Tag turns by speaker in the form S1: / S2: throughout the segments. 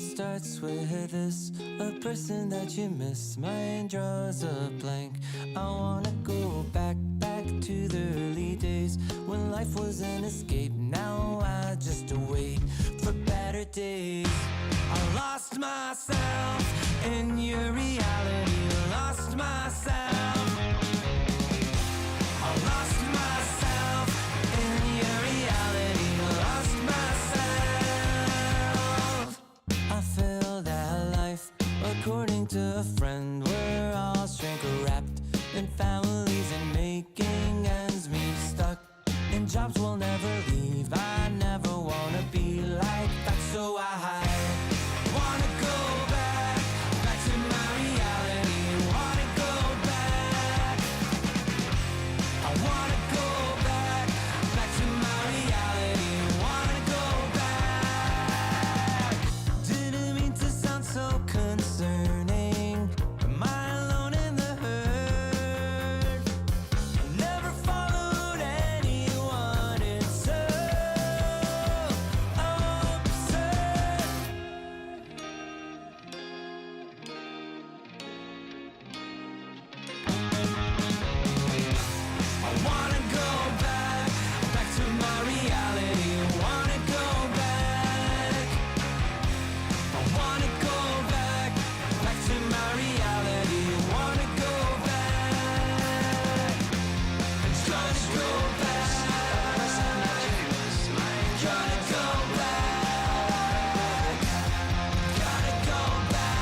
S1: starts with this, a person that you miss. Mine draws a blank. I wanna go back to the early days when life was an escape. Now I just wait for better days. I lost myself in your reality. Lost myself. I lost myself in your reality. Lost myself. I feel that life, according to a friend, we're all shrink wrapped in families and making ends meet. Stuck in jobs we'll never leave. I never wanna be like that, so I wanna go back to my reality. Wanna go back. I wanna go back to my reality. Wanna go back. Didn't mean to sound so concerning. Am I alone in the hurt? I never followed anyone. It's so absurd. I wanna go back to my reality. Wanna go back. I wanna go back to my reality. Wanna go back. Trying to go back. Gotta go back. Gotta go back.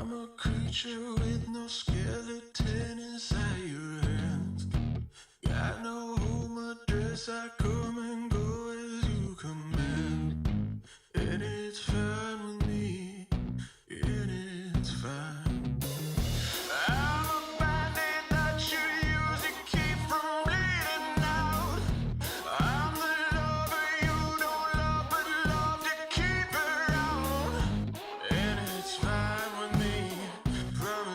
S1: I'm a creature with no skeleton inside your hands. Got no home address, I come and go as you command. And it's fine with me, and it's fine. I'm a bandit that you use to keep from bleeding out. I'm the lover you don't love, but love to keep around. And it's fine with me, promise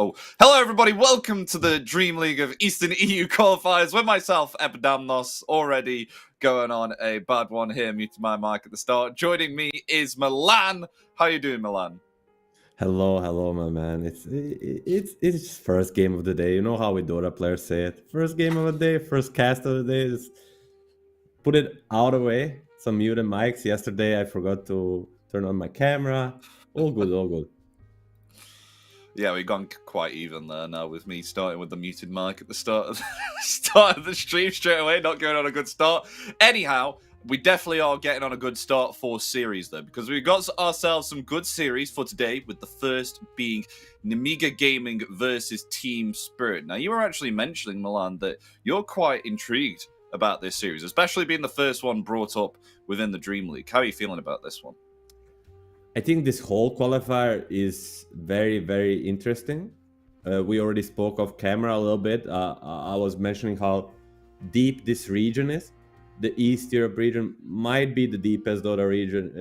S2: Oh, hello everybody! Welcome to the DreamLeague of Eastern EU qualifiers with myself, Epidamnos, already going on a bad one here, muted my mic at the start. Joining me is Milan. How you doing, Milan?
S3: Hello, my man. It's first game of the day. You know how we Dota players say it. First game of the day, first cast of the day. Just put it out of the way. Some muted mics. Yesterday I forgot to turn on my camera. All good, all good.
S2: Yeah, we've gone quite even there now with me starting with the muted mic at the start of the stream straight away, not going on a good start. Anyhow, we definitely are getting on a good start for series though, because we've got ourselves some good series for today, with the first being Nemiga Gaming versus Team Spirit. Now, you were actually mentioning, Milan, that you're quite intrigued about this series, especially being the first one brought up within the Dream League. How are you feeling about this one?
S3: I think this whole qualifier is very interesting. We already spoke of camera a little bit. I was mentioning how deep this region is. The East Europe region might be the deepest Dota region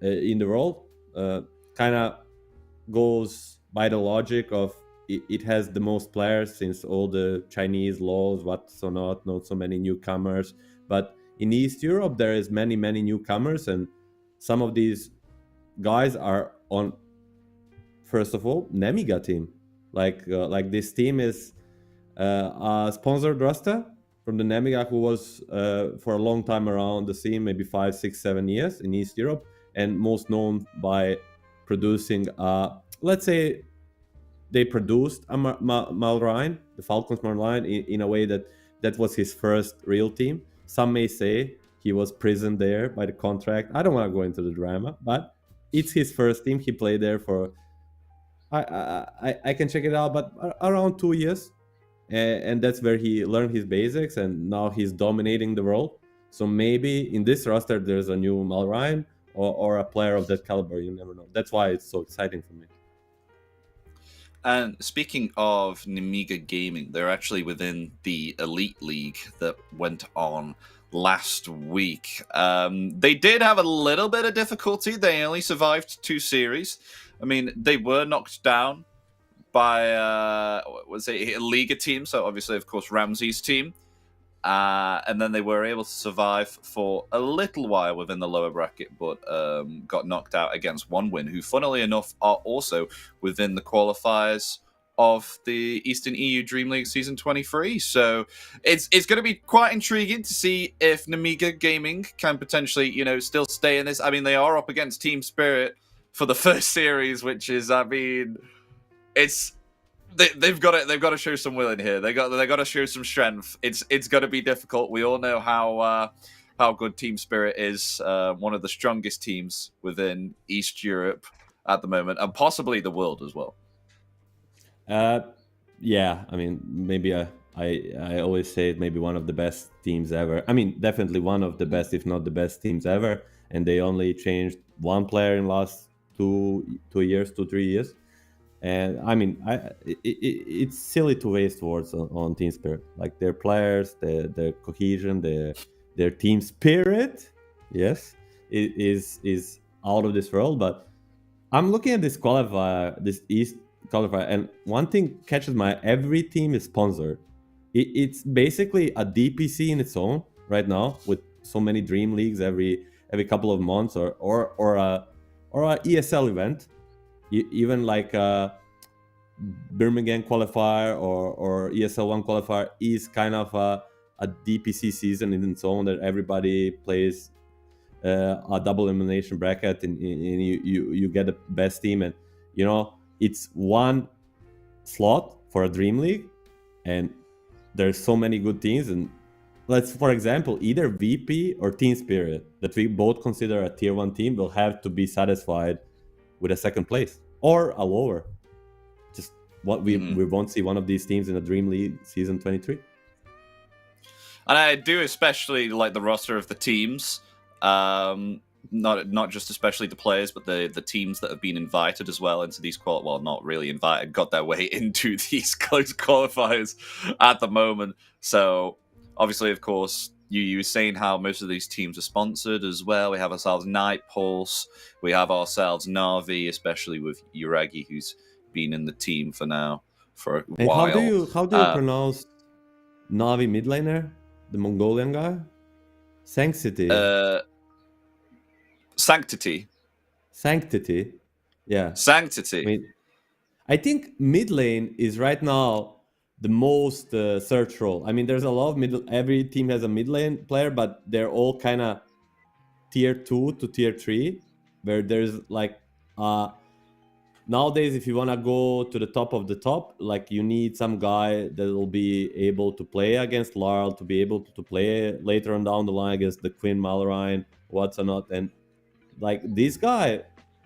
S3: in the world. Kind of goes by the logic of it has the most players, since all the Chinese laws, what so not so many newcomers. But in East Europe, there is many newcomers, and some of these guys are on, first of all, Nemiga team. Like this team is a sponsored roster from the Nemiga, who was for a long time around the scene, maybe 5, 6, 7 years in East Europe, and most known by producing, let's say, they produced a Malrine, the Falcons Malrine, in a way that was his first real team. Some may say he was prisoned there by the contract. I don't want to go into the drama, but it's his first team. He played there for, I can check it out, but around 2 years, and that's where he learned his basics, and now he's dominating the world. So maybe in this roster there's a new Malrine or a player of that caliber. You never know. That's why it's so exciting for me.
S2: And speaking of Nemiga Gaming, they're actually within the Elite League that went on last week. They did have a little bit of difficulty. They only survived 2 series. I mean, they were knocked down by, was it a Liga team? So obviously, of course, Ramsey's team. And then they were able to survive for a little while within the lower bracket, but got knocked out against One Win, who, funnily enough, are also within the qualifiers of the Eastern EU Dream League Season 23. So it's going to be quite intriguing to see if Nemiga Gaming can potentially, still stay in this. I mean, they are up against Team Spirit for the first series, which is, it's... They've got to show some will in here. They got to show some strength. It's going to be difficult. We all know how good Team Spirit is. One of the strongest teams within East Europe at the moment, and possibly the world as well.
S3: Yeah. I mean, maybe I always say it, maybe one of the best teams ever. I mean, definitely one of the best, if not the best teams ever. And they only changed one player in the last 2 years, 3 years. And I mean, it's silly to waste words on Team Spirit. Like their players, their cohesion, their team spirit, yes, is out of this world. But I'm looking at this qualifier, this East qualifier, and one thing catches my: every team is sponsored. It's basically a DPC in its own right now, with so many Dream Leagues every couple of months, or a ESL event. Even like Birmingham qualifier or ESL 1 qualifier is kind of a DPC season in its own, that everybody plays a double elimination bracket, and you get the best team, and it's one slot for a Dream League, and there's so many good teams. And let's, for example, either VP or Team Spirit, that we both consider a tier 1 team, will have to be satisfied with a second place or a lower. Just what we won't see one of these teams in the Dream League Season 23.
S2: And I do especially like the roster of the teams. Not just especially the players, but the teams that have been invited as well into these not really invited, got their way into these close qualifiers at the moment. So obviously, of course, you were saying how most of these teams are sponsored as well. We have ourselves Night Pulse, we have ourselves Navi, especially with Uragi, who's been in the team for now for a
S3: And
S2: while.
S3: how do you pronounce Navi mid laner, the Mongolian guy? Sanctity.
S2: Sanctity.
S3: Sanctity. Yeah.
S2: Sanctity.
S3: I mean, I think mid lane is right now the most search role. I mean, there's a lot of every team has a mid lane player, but they're all kind of tier 2 to tier 3, where there's like nowadays if you want to go to the top of the top, like you need some guy that will be able to play against Larl, to be able to play later on down the line against the Queen Malorine, what's or not. And like this guy,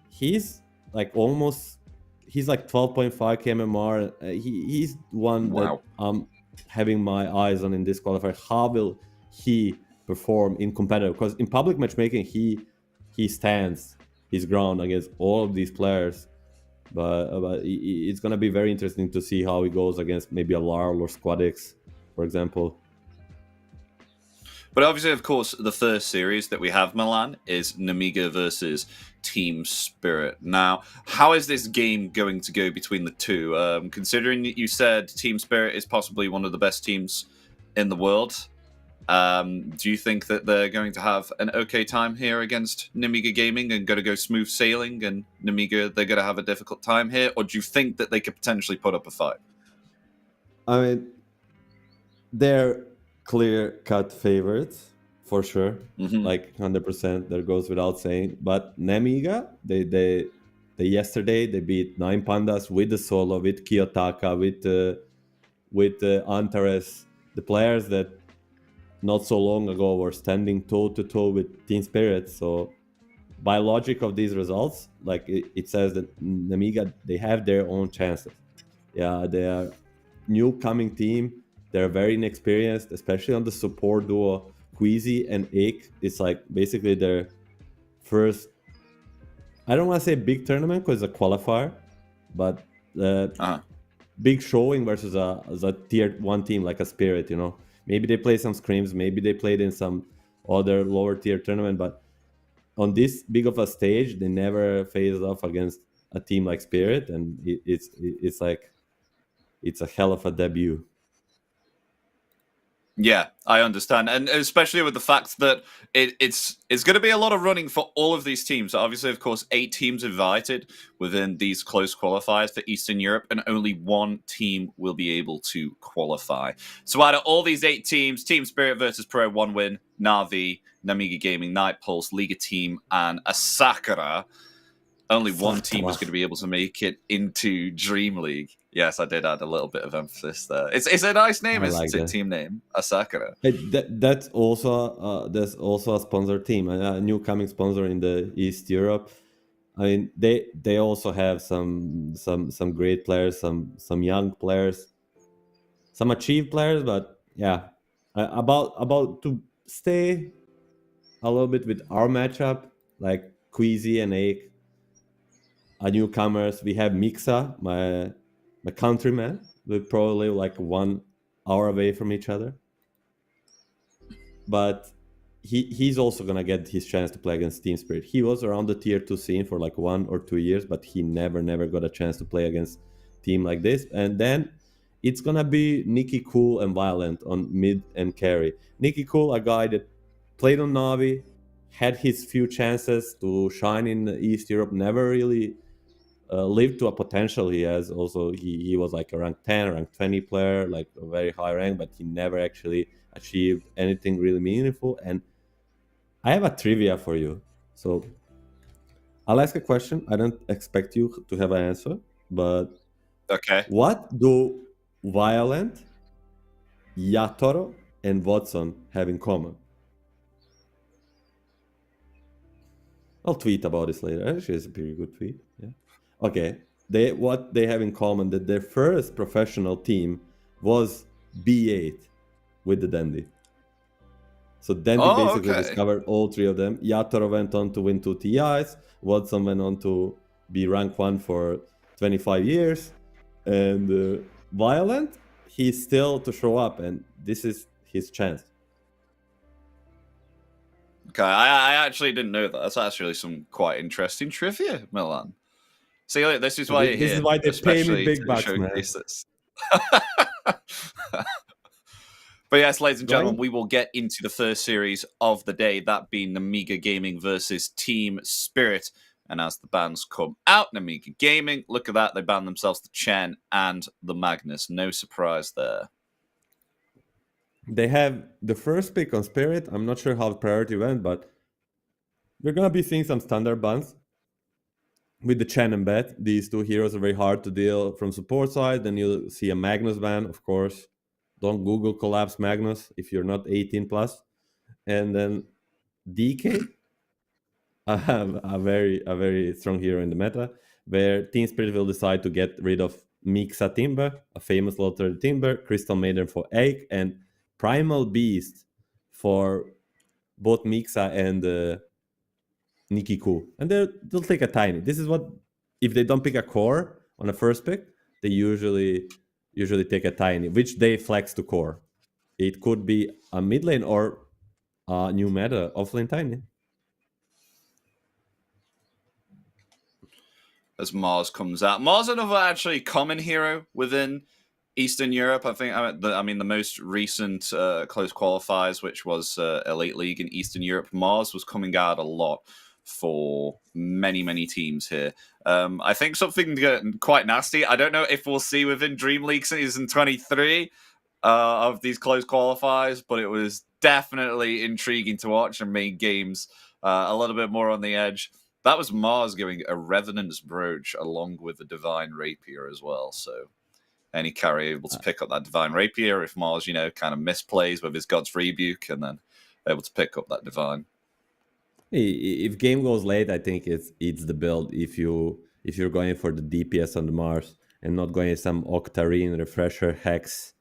S3: he's like almost, he's like 12.5 kmmr. He's one
S2: Wow.
S3: that I'm having my eyes on in this qualifier. How will he perform in competitive? Because in public matchmaking, he stands his ground against all of these players. But it's gonna be very interesting to see how he goes against maybe a Larl or Squadix, for example.
S2: But obviously, of course, the first series that we have, Milan, is Nemiga versus Team Spirit. Now, how is this game going to go between the two? Considering that you said Team Spirit is possibly one of the best teams in the world, do you think that they're going to have an okay time here against Nemiga Gaming and going to go smooth sailing, and Nemiga, they're going to have a difficult time here? Or do you think that they could potentially put up a fight?
S3: I mean, they're clear-cut favorites for sure, like 100%. That goes without saying. But Nemiga, they yesterday they beat 9 Pandas with the solo, with Kiyotaka, with Antares, the players that not so long ago were standing toe to toe with Team Spirit. So by logic of these results, like it says that Nemiga, they have their own chances. Yeah, they are new coming team. They're very inexperienced, especially on the support duo. Queasy and Ake, it's like basically their first, I don't want to say big tournament because it's a qualifier, but big showing versus a tier 1 team like a Spirit, you know. Maybe they play some scrims, maybe they played in some other lower tier tournament, but on this big of a stage, they never faced off against a team like Spirit, and it's like, it's a hell of a debut.
S2: Yeah, I understand, and especially with the fact that it's going to be a lot of running for all of these teams. Obviously, of course, 8 teams invited within these close qualifiers for Eastern Europe, and only 1 team will be able to qualify. So out of all these 8 teams, Team Spirit versus Pro, 1 win, Na'Vi, Nemiga Gaming, Night Pulse, Liga Team, and Asakura. Only 1 team was going to be able to make it into DreamLeague. Yes, I did add a little bit of emphasis there. It's a nice name, isn't it? Team name, Asakura.
S3: That's also a sponsor team, a new coming sponsor in the East Europe. I mean, they also have some great players, some young players, some achieved players. But yeah, about to stay a little bit with our matchup, like Queasy and Ake. Newcomers, we have Mixa, my countryman. We're probably like 1 hour away from each other, but he's also gonna get his chance to play against Team Spirit. He was around the tier 2 scene for like 1 or 2 years, but he never got a chance to play against team like this. And then it's gonna be Nicky Cool and Violent on mid and carry. Nicky Cool, a guy that played on Navi, had his few chances to shine in East Europe, never really lived to a potential he has. Also, he was like a rank 10, rank 20 player, like a very high rank, but he never actually achieved anything really meaningful. And I have a trivia for you. So I'll ask a question. I don't expect you to have an answer, but
S2: okay.
S3: What do Violent, Yatoro, and Watson have in common? I'll tweet about this later. Actually, it's a pretty good tweet. Yeah. Okay. What they have in common that their first professional team was B8 with the Dandy. So Dandy basically discovered all 3 of them. Yatoro went on to win 2 TIs. Watson went on to be rank 1 for 25 years. And Violent, he's still to show up, and this is his chance.
S2: Okay, I actually didn't know that. That's actually some quite interesting trivia, Milan. See, look, this is why you're
S3: This
S2: here,
S3: is why they pay me
S2: especially
S3: big
S2: to
S3: bucks, man.
S2: showcase this. But yes, ladies and gentlemen, we will get into the first series of the day, that being Namiga Gaming versus Team Spirit. And as the bans come out, Namiga Gaming, look at that, they banned themselves the Chen and the Magnus. No surprise there.
S3: They have the first pick on Spirit. I'm not sure how the priority went, but we're going to be seeing some standard bans with the Chen and Bet. These two heroes are very hard to deal from support side. Then you'll see a Magnus ban, of course. Don't Google collapse Magnus if you're not 18 plus. And then DK, I have a very strong hero in the meta, where Team Spirit will decide to get rid of Mixa Timber, a famous low-thread Timber, Crystal Maiden for Egg, and Primal Beast for both Mixa and Nikki Ku. And they'll take a tiny. This is what, if they don't pick a core on the first pick, they usually take a tiny, which they flex to core. It could be a mid lane or a new meta offlane tiny.
S2: As Mars comes out. Mars is another actually common hero within Eastern Europe. I think, I mean, the most recent close qualifiers, which was Elite League in Eastern Europe, Mars was coming out a lot for many teams here. I think something quite nasty. I don't know if we'll see within DreamLeague season 23 of these close qualifiers, but it was definitely intriguing to watch and made games a little bit more on the edge. That was Mars giving a Revenant's Brooch along with the Divine Rapier as well. So any carry able to pick up that Divine Rapier if Mars, kind of misplays with his God's Rebuke and then able to pick up that Divine.
S3: If game goes late, I think it's the build. If you're going for the DPS on the Mars and not going some Octarine, Refresher, Hex,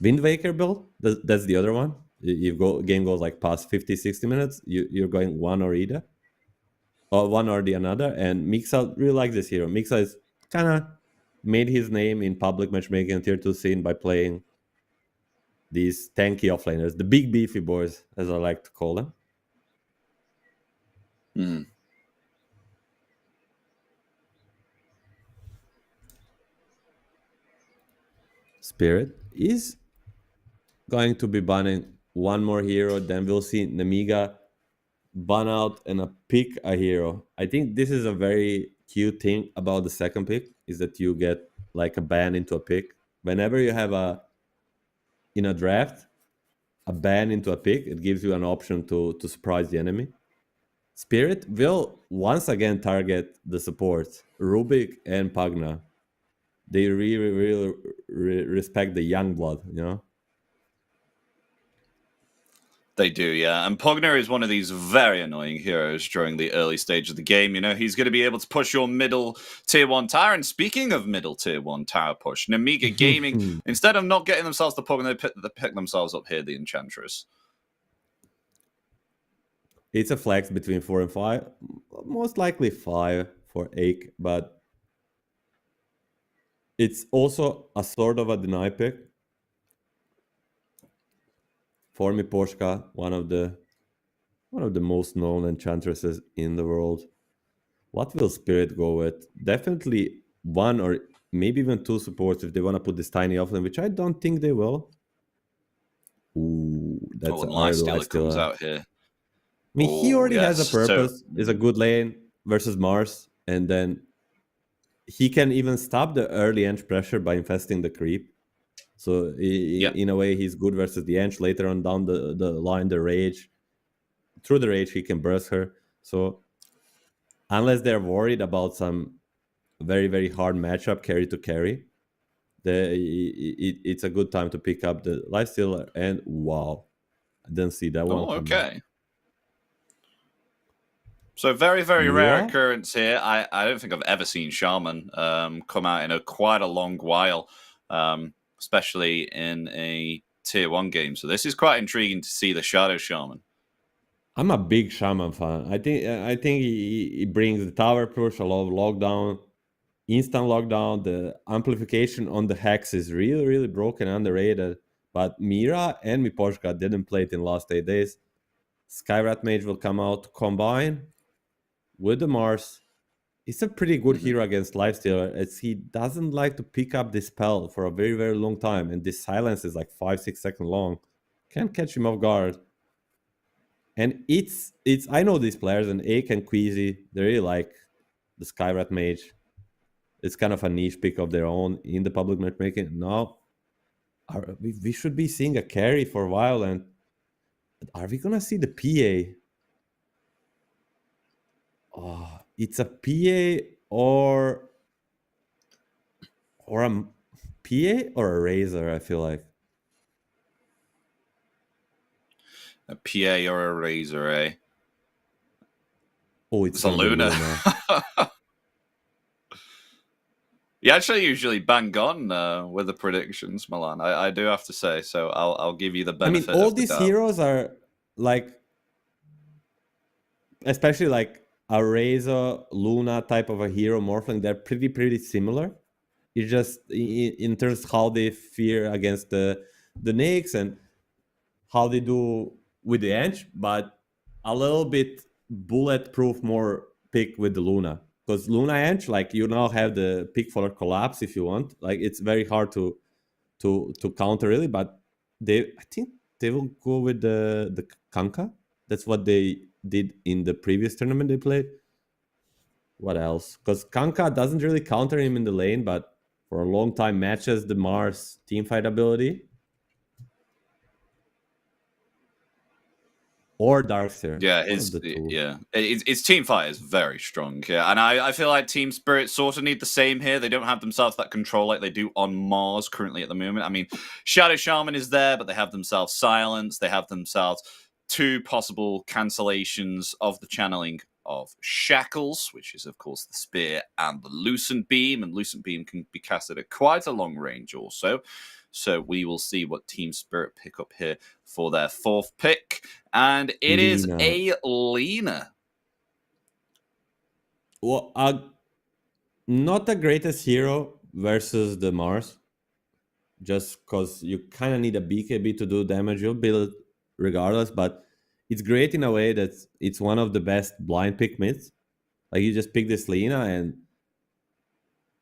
S3: Wind Waker build, that's the other one. If game goes like past 50-60 minutes, you're going one or either. Or one or the another, and Mixa really likes this hero. Mixa is kind of made his name in public matchmaking and tier 2 scene by playing these tanky offlaners, the big beefy boys, as I like to call them. Spirit is going to be banning one more hero, then we'll see Namiga ban out and pick a hero. I think this is a very cute thing about the second pick, is that you get like a ban into a pick. Whenever you have in a draft, a ban into a pick, it gives you an option to surprise the enemy. Spirit will once again target the supports, Rubik and Pagna. They really respect the young blood,
S2: They do, yeah. And Pogner is one of these very annoying heroes during the early stage of the game. He's going to be able to push your middle tier 1 tower. And speaking of middle tier 1 tower push, Namiga Gaming, instead of not getting themselves the Pogner, they pick themselves up here, the Enchantress.
S3: It's a flex between 4 and 5. Most likely 5 for Ake, but it's also a sort of a deny pick. For me, Porshka, one of the most known enchantresses in the world. What will Spirit go with? Definitely one or maybe even two supports if they want to put this tiny offlane, which I don't think they will. Ooh, that's a
S2: Lifestealer comes out here.
S3: I mean, he already has a purpose. Is a good lane versus Mars, and then he can even stop the early edge pressure by infesting the creep. So in a way, he's good versus the Ench. Later on down the line, the Rage. Through the Rage, he can burst her. So unless they're worried about some very hard matchup carry to carry, it's a good time to pick up the Lifestealer. And wow, I didn't see that one.
S2: Oh, okay. So very rare occurrence here. I don't think I've ever seen Shaman come out in quite a long while. Especially in a tier 1 game. So this is quite intriguing to see the Shadow Shaman.
S3: I'm a big Shaman fan. I think he brings the tower push, a lot of lockdown, instant lockdown. The amplification on the Hex is really broken, underrated. But Mira and Miposhka didn't play it in the last 8 days. Skyrat Mage will come out to combine with the Mars. It's a pretty good
S2: Mm-hmm.
S3: hero against Lifestealer, as he doesn't like to pick up this spell for a very, very long time, and this silence is like 5-6 seconds long. Can't catch him off guard. And it's I know these players, and Ake and Queasy, they really like the Skyrat Mage. It's kind of a niche pick of their own in the public matchmaking. Now, we should be seeing a carry for a while, and are we gonna see the PA? Oh, it's a PA or a PA or a Razor, I feel like.
S2: A PA or a Razor, eh?
S3: Oh, it's
S2: It's a
S3: gonna be
S2: Luna.
S3: Luna.
S2: You actually usually bang on with the predictions, Milan. I do have to say, so I'll give you the
S3: I mean,
S2: benefit
S3: all
S2: of the
S3: these
S2: doubt.
S3: heroes are like, especially like a Razor, Luna type of a hero morphling, they're pretty similar. It's just in terms of how they fare against the Nyx and how they do with the Edge, but a little bit bulletproof more pick with the Luna. Because Luna Edge, like you now have the pick for collapse if you want. Like it's very hard to counter really, but I think they will go with the Kanka. That's what they did in the previous tournament they played. What else? Because Kanka doesn't really counter him in the lane, but for a long time matches the Mars teamfight ability. Or Darkseer.
S2: Yeah,
S3: One of the two.
S2: his team fight is very strong. Yeah, and I feel like Team Spirit sort of need the same here. They don't have themselves that control like they do on Mars currently at the moment. I mean, Shadow Shaman is there, but they have themselves Silence. They have themselves 2 possible cancellations of the channeling of Shackles, which is of course the Spear and the Lucent Beam, and Lucent Beam can be casted at quite a long range also. So we will see what Team Spirit pick up here for their 4th pick. And it is a Lina.
S3: Well, not the greatest hero versus the Mars. Just because you kind of need a BKB to do damage. You'll build it regardless, but it's great in a way that it's one of the best blind pick mids. Like you just pick this Lina and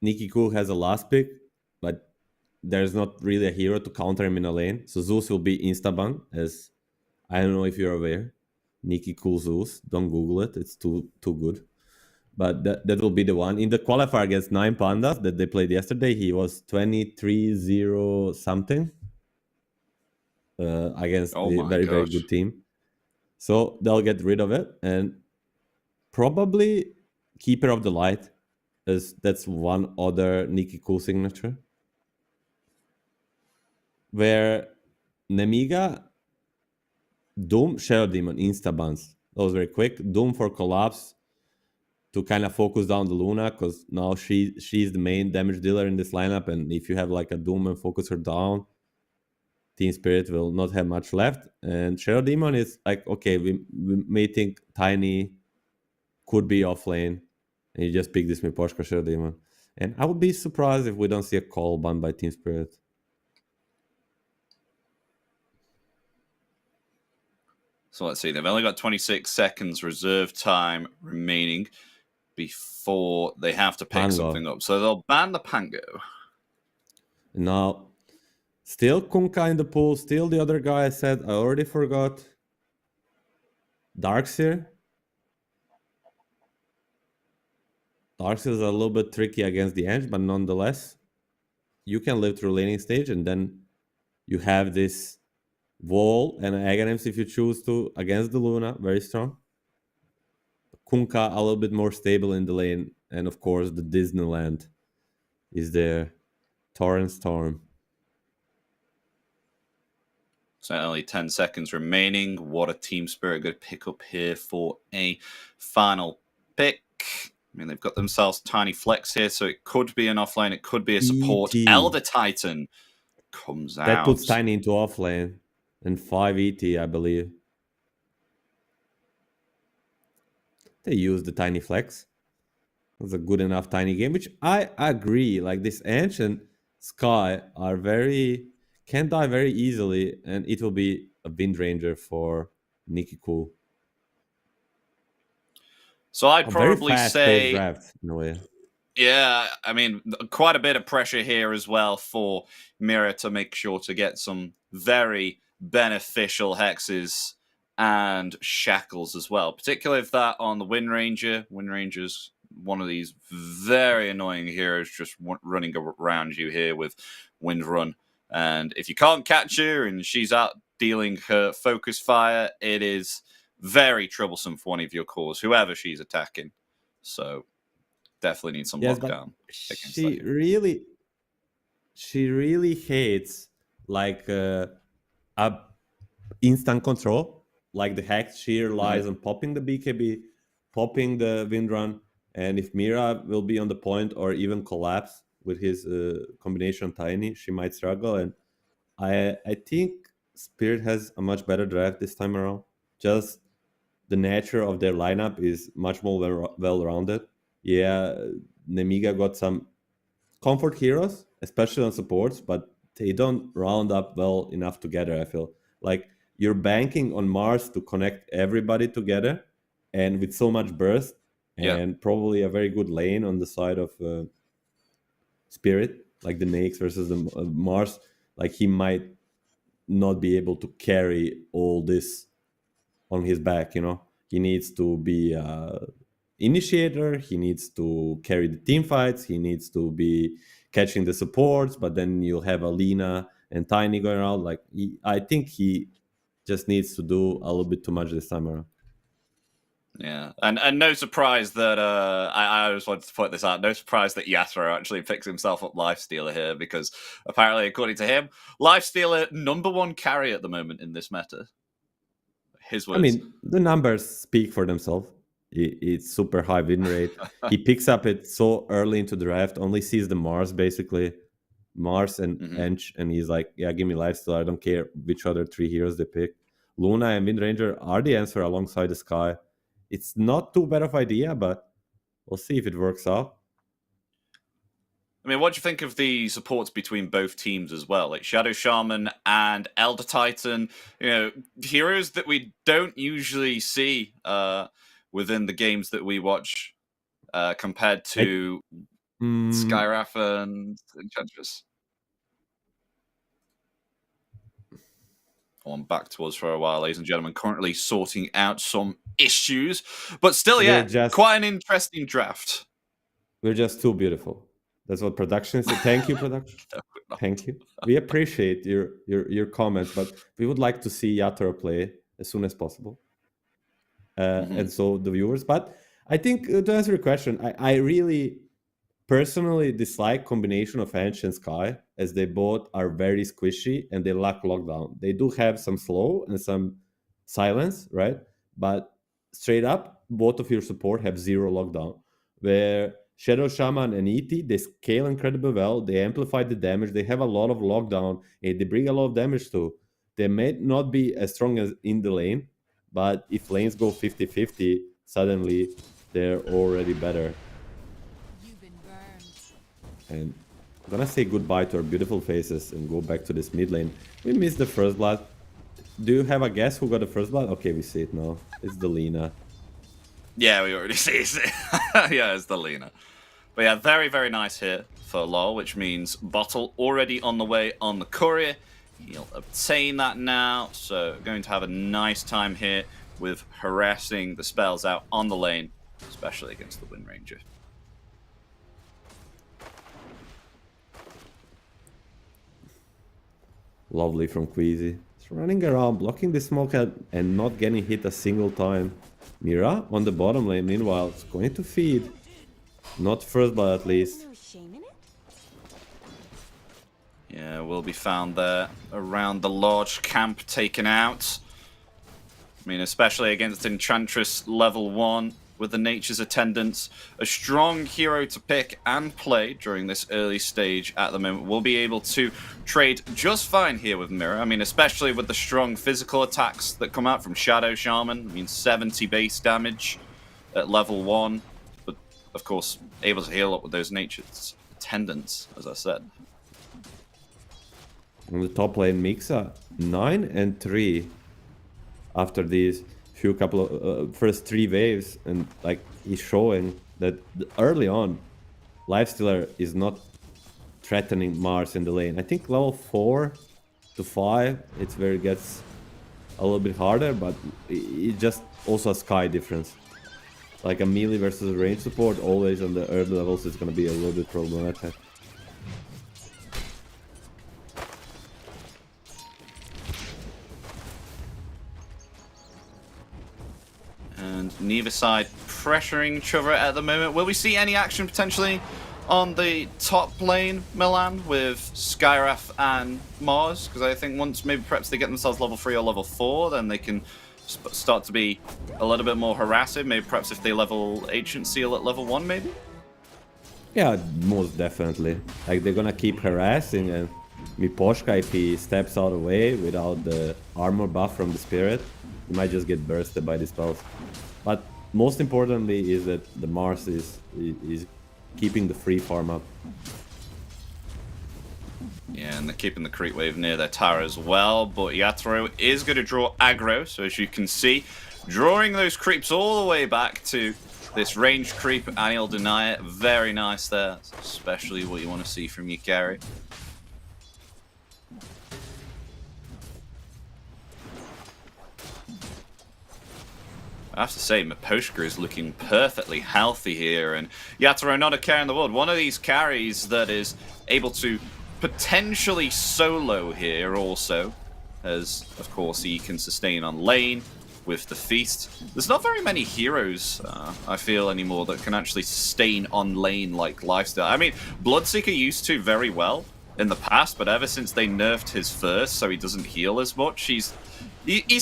S3: Nikki Cool has a last pick, but there's not really a hero to counter him in a lane. So Zeus will be insta-ban, as I don't know if you're aware. Nikki Cool Zeus. Don't Google it. It's too good. But that will be the one. In the qualifier against 9 Pandas that they played yesterday, he was 23-0 something against a very good team. So they'll get rid of it. And probably Keeper of the Light, as that's one other Nikki Cool signature. Where Nemiga, Doom, Shadow Demon, insta-bans. That was very quick. Doom for collapse to kind of focus down the Luna, because now she's the main damage dealer in this lineup, and if you have like a Doom and focus her down, Team Spirit will not have much left. And Shadow Demon is like, okay, we may think Tiny could be off lane, and you just pick this Miposhka Shadow Demon. And I would be surprised if we don't see a call ban by Team Spirit.
S2: So let's see, they've only got 26 seconds reserve time remaining before they have to pick something up. So they'll ban the Pango.
S3: Now, still Kunkka in the pool, still the other guy I said, I already forgot. Darkseer. Darkseer is a little bit tricky against the Edge, but nonetheless, you can live through laning stage, and then you have this wall and Aghanims if you choose to against the Luna, very strong. Kunkka a little bit more stable in the lane, and of course the Disneyland is there. Torrent Storm.
S2: So only 10 seconds remaining. What a Team Spirit good pick up here for a final pick. I mean, they've got themselves Tiny Flex here, so it could be an offlane, it could be a support.
S3: ET.
S2: Elder Titan comes out.
S3: That puts Tiny into offlane. And 5 ET, I believe. They use the Tiny Flex. It's a good enough Tiny game, which I agree. Like this Ancient Sky are can die very easily, and it will be a Wind Ranger for Nikki Cool.
S2: So I'd
S3: A very
S2: probably
S3: fast-paced
S2: say,
S3: draft in a way.
S2: yeah, I mean, quite a bit of pressure here as well for Mira to make sure to get some very beneficial hexes and shackles as well, particularly if that on the Wind Ranger. Wind Ranger's one of these very annoying heroes just running around you here with Wind Run. And if you can't catch her and she's out dealing her focus fire, it is very troublesome for one of your cores, whoever she's attacking. So definitely need some
S3: Yes, but
S2: lockdown against
S3: she
S2: that.
S3: really, she really hates like a instant control. Like the hack, she relies on popping the BKB, popping the wind run, and if Mira will be on the point or even collapse with his combination tiny, she might struggle. And I think Spirit has a much better draft this time around. Just the nature of their lineup is much more well-rounded. Yeah, Nemiga got some comfort heroes, especially on supports, but they don't round up well enough together. I feel like you're banking on Mars to connect everybody together, and with so much burst,
S2: Yeah.
S3: and probably a very good lane on the side of Spirit, like the Nakes versus the Mars. Like he might not be able to carry all this on his back. He needs to be initiator, he needs to carry the team fights, he needs to be catching the supports, but then you'll have Alina and Tiny going around. Like I think he just needs to do a little bit too much this time around.
S2: Yeah, and no surprise that I just wanted to point this out. No surprise that Yatra actually picks himself up Lifestealer here, because apparently, according to him, Lifestealer #1 carry at the moment in this meta. His words.
S3: I mean, the numbers speak for themselves. It's super high win rate. He picks up it so early into the draft, only sees the Mars basically, Mars and Ench, and he's like, yeah, give me Lifesteal. I don't care which other 3 heroes they pick. Luna and Wind Ranger are the answer alongside the Sky. It's not too bad of idea, but we'll see if it works out.
S2: I mean, what do you think of the supports between both teams as well? Like Shadow Shaman and Elder Titan, heroes that we don't usually see within the games that we watch compared to Skyraph and Enchantress. On back to us for a while, ladies and gentlemen. Currently sorting out some issues, but still, quite an interesting draft.
S3: We're just too beautiful. That's what production said. Thank you, production. No, thank you. We appreciate your comments, but we would like to see Yatra play as soon as possible. And so the viewers. But I think to answer your question, I really personally dislike combination of Ench and Sky, as they both are very squishy and they lack lockdown. They do have some slow and some silence, right? But straight up, both of your support have 0 lockdown. Where Shadow Shaman and ET, they scale incredibly well. They amplify the damage. They have a lot of lockdown. And they bring a lot of damage too. They may not be as strong as in the lane, but if lanes go 50-50, suddenly they're already better. And I'm gonna say goodbye to our beautiful faces and go back to this mid lane. We missed the first blood. Do you have a guess who got the first blood? Okay, we see it now. It's the Lina.
S2: Yeah, we already see it. Yeah, it's the Lina. But yeah, very, very nice hit for LoL, which means Bottle already on the way on the courier. He'll obtain that now, so going to have a nice time here with harassing the spells out on the lane, especially against the Wind Ranger.
S3: Lovely from Queasy. He's running around, blocking the smoke and not getting hit a single time. Mira on the bottom lane, meanwhile, is going to feed. Not first blood, at least.
S2: Yeah, will be found there around the large camp taken out. I mean, especially against Enchantress level 1 with the Nature's Attendants. A strong hero to pick and play during this early stage at the moment. We'll be able to trade just fine here with Mirror. I mean, especially with the strong physical attacks that come out from Shadow Shaman. I mean, 70 base damage at level 1. But, of course, able to heal up with those Nature's Attendants, as I said.
S3: On the top lane, Mixa 9 and 3 after these couple of first 3 waves, and like he's showing that early on, Lifestealer is not threatening Mars in the lane. I think level 4 to 5, it's where it gets a little bit harder, but it just also a sky difference. Like a melee versus a range support, always on the early levels, it's gonna be a little bit problematic.
S2: And neither side pressuring each other at the moment. Will we see any action potentially on the top lane, Milan, with Skywrath and Mars? Because I think once maybe perhaps they get themselves level 3 or level 4, then they can start to be a little bit more harassing. Maybe perhaps if they level Ancient Seal at level 1, maybe?
S3: Yeah, most definitely. Like they're gonna keep harassing, and Miposhka, if he steps out of the way without the armor buff from the spirit, he might just get bursted by the spells. But most importantly is that the Mars is keeping the free farm up.
S2: Yeah, and they're keeping the creep wave near their tower as well, but Yatoro is going to draw aggro, so as you can see, drawing those creeps all the way back to this range creep, and he'll deny it. Very nice there. That's especially what you want to see from your carry. I have to say, Miposhka is looking perfectly healthy here, and Yatoro not a carry in the world. One of these carries that is able to potentially solo here also, as of course he can sustain on lane with the feast. There's not very many heroes, I feel, anymore that can actually sustain on lane like Lifesteal. I mean, Bloodseeker used to very well in the past, but ever since they nerfed his first so he doesn't heal as much, he's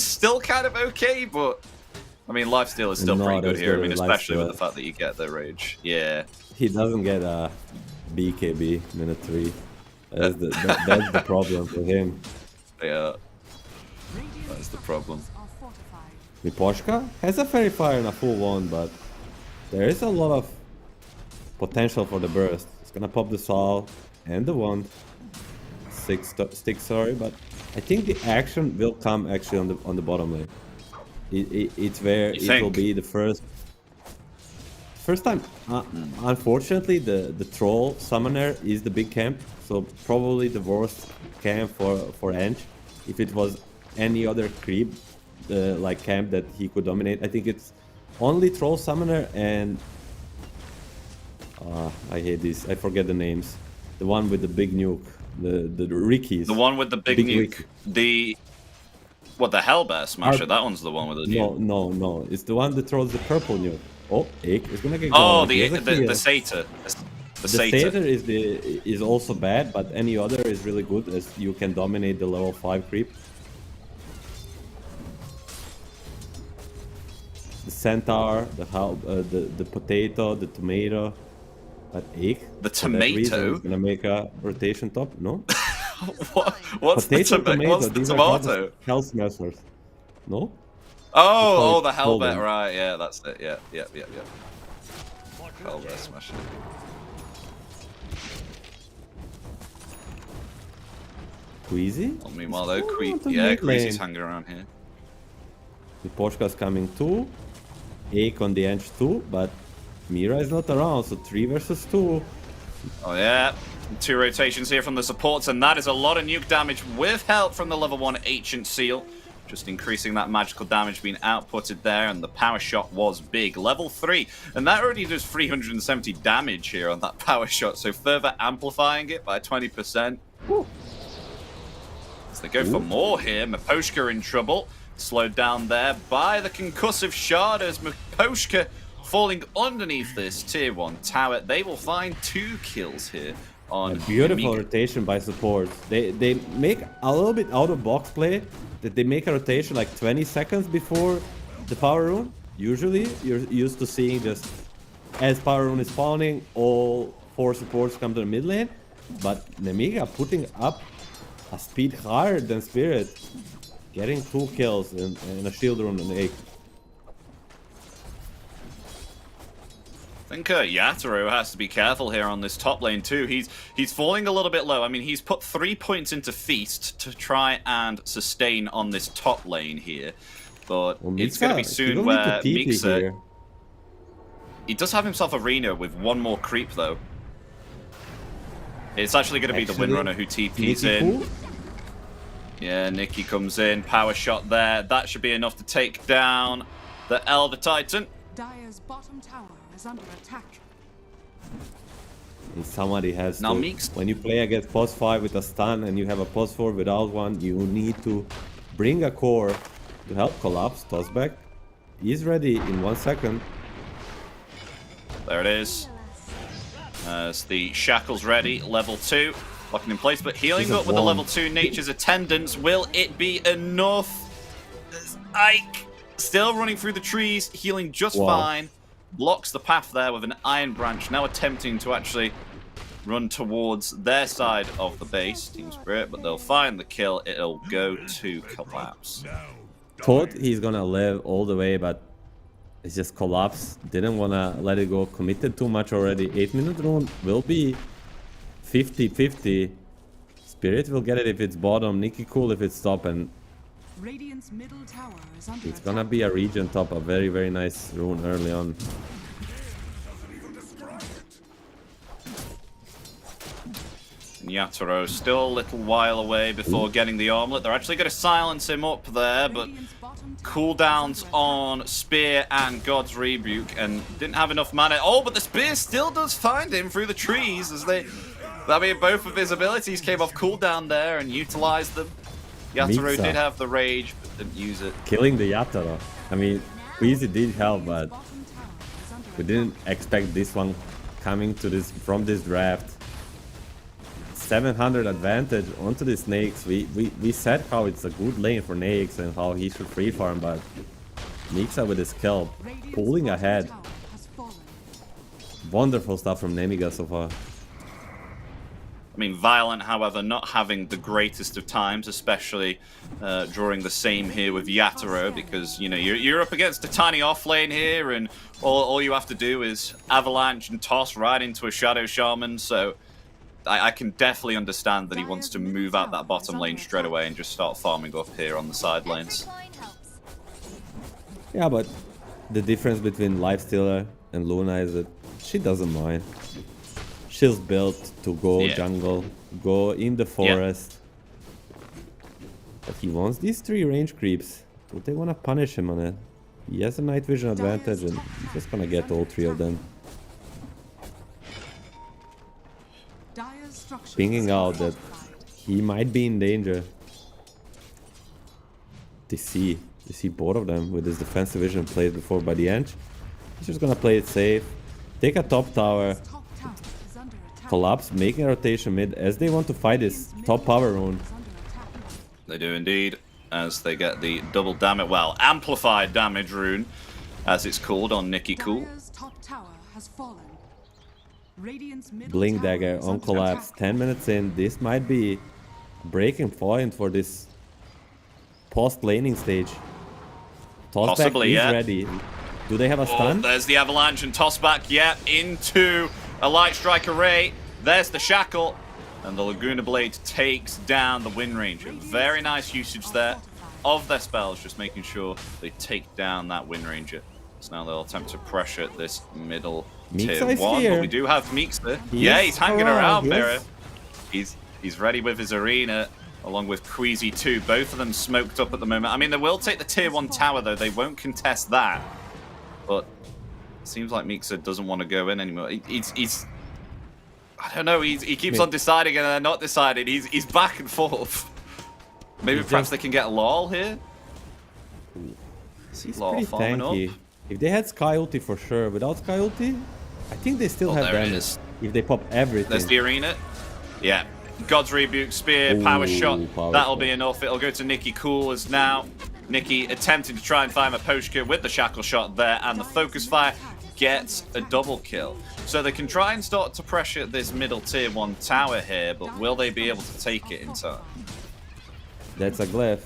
S2: still kind of okay, but I mean, Lifesteal is still pretty good here. I mean, especially with the fact that you get the rage. Yeah.
S3: He doesn't get a BKB minute 3. That's the problem for him.
S2: Yeah. That's the problem.
S3: Miposhka has a fairy fire and a full one, but there is a lot of potential for the burst. It's gonna pop the Saul and the wand. 6 sticks, sorry, but I think the action will come actually on the bottom lane. It's where it will be the first time. Unfortunately, the troll summoner is the big camp, so probably the worst camp for Ange. If it was any other creep like camp that he could dominate, I think it's only troll summoner and I hate this. I forget the names. The one with the big nuke, the Rickies.
S2: The one with the big nuke.
S3: Ricky.
S2: What, the Hellbear Smasher? That one's the one with the nuke.
S3: No. It's the one that throws the purple nuke. Oh, Ake is gonna get
S2: going. Oh,
S3: the
S2: Satyr. The
S3: Satyr is also bad, but any other is really good as you can dominate the level 5 creep. The Centaur, the potato, the tomato, but Ake.
S2: The tomato?
S3: Is gonna make a rotation top, no?
S2: What's
S3: potato,
S2: the tomato? What's the tomato?
S3: Hell smashers. No?
S2: The Hellbear, right, yeah, that's it, yeah. Hellbear Smasher.
S3: Queasy?
S2: Well, meanwhile though, Queasy's hanging around here.
S3: The Poshka's coming too. Ake on the edge too, but Mira is not around, so 3 versus 2.
S2: Oh yeah. 2 rotations here from the supports, and that is a lot of nuke damage with help from the level 1 Ancient Seal. Just increasing that magical damage being outputted there, and the power shot was big. Level 3, and that already does 370 damage here on that power shot, so further amplifying it by 20%. Woo. So they go for more here. Miposhka in trouble. Slowed down there by the concussive shard as Miposhka falling underneath this tier 1 tower. They will find 2 kills here. On
S3: a beautiful rotation by supports. They make a little bit out of box play, that they make a rotation like 20 seconds before the power rune. Usually you're used to seeing just as power rune is spawning, all 4 supports come to the mid lane, but Nemiga putting up a speed higher than Spirit, getting 2 kills and a shield rune and 8.
S2: I think Yatoro has to be careful here on this top lane too. He's falling a little bit low. I mean, he's put 3 points into Feast to try and sustain on this top lane here. But
S3: Well,
S2: it's going to be
S3: Mixa, he
S2: soon
S3: don't need to
S2: where
S3: TP
S2: Mixa...
S3: here.
S2: He does have himself Arena with one more creep, though. It's actually going to be the Windrunner who TP's in.
S3: Cool?
S2: Yeah, Nikki comes in. Power shot there. That should be enough to take down the Elder Titan.
S4: Dire's bottom tower is under attack.
S3: And somebody has
S2: Now
S3: to...
S2: Meeks...
S3: When you play against post 5 with a stun and you have a post 4 without one, you need to bring a core to help collapse. Tossback. He's ready in 1 second.
S2: There it is. As the Shackle's ready, level 2, locking in place, but healing up with the level 2 Nature's Attendance. Will it be enough? Ike still running through the trees, healing just fine. Blocks the path there with an Iron Branch, now attempting to actually run towards their side of the base, Team Spirit, but they'll find the kill. It'll go to Collapse.
S3: Thought he's gonna live all the way, but it's just Collapse. Didn't wanna let it go. Committed too much already. 8-minute rune will be 50-50. Spirit will get it if it's bottom. Nikki cool if it's top, and
S4: Radiant's middle tower is under
S3: it's gonna be a region top. A very, very nice rune early on.
S2: Yatoro still a little while away before getting the armlet. They're actually going to silence him up there, but cooldowns on Spear and God's Rebuke, and didn't have enough mana. Oh, but the Spear still does find him through the trees as they... I mean, both of his abilities came off cooldown there and utilized them. Yatoro did have the Rage, but didn't use it.
S3: Killing the Yatoro. I mean, Queasy did help, but we didn't expect this one coming to this from this draft. 700 advantage onto the Snakes. We said how it's a good lane for Nakes and how he should free farm, but Mixa with his kill, pulling ahead. Wonderful stuff from Nemiga so far.
S2: I mean, Violent, however, not having the greatest of times, especially drawing the same here with Yatoro, because, you know, you're up against a tiny off lane here, and all you have to do is avalanche and toss right into a Shadow Shaman, so I can definitely understand that he wants to move out that bottom lane straight away and just start farming up here on the side lanes.
S3: Yeah, but the difference between Lifestealer and Luna is that she doesn't mind. She's built to go jungle, go in the forest. But he wants these 3 range creeps. Do they want to punish him on it? He has a night vision advantage and he's just gonna get all 3 of them. Pinging out that he might be in danger. They see both of them with his defensive vision played before by the end. He's just gonna play it safe. Take a top tower. Collapse, making a rotation mid as they want to fight this top power rune.
S2: They do indeed, as they get the double damage, well, amplified damage rune, as it's called on Nikki Cool.
S3: Blink Dagger on Collapse, 10 minutes in. This might be a breaking point for this post-laning stage. Tossback is ready. Do they have a stun?
S2: There's the Avalanche and Tossback, into a Light Strike array. There's the Shackle, and the Laguna Blade takes down the Wind Ranger. Very nice usage there of their spells, just making sure they take down that Wind Ranger. So now they'll attempt to pressure this middle tier 1, but we do have Mixa. He's hanging around, Mirror. He's ready with his arena, along with Queasy too. Both of them smoked up at the moment. I mean, they will take the tier 1 tower, though. They won't contest that. But it seems like Mixa doesn't want to go in anymore. He's I don't know, he keeps on deciding and then not deciding. He's back and forth. Maybe perhaps they can get LOL here?
S3: He's pretty tanky. If they had Sky Ulti for sure, without Sky Ulti, I think they still have damage. If they pop everything.
S2: There's the arena. Yeah. God's Rebuke, Spear, Power Shot. That'll be enough. It'll go to Nikki Cool as now Nikki attempting to try and find a Poshka with the Shackle Shot there, and the Focus Fire gets a double kill. So they can try and start to pressure this middle tier 1 tower here, but will they be able to take it in time?
S3: That's a glyph.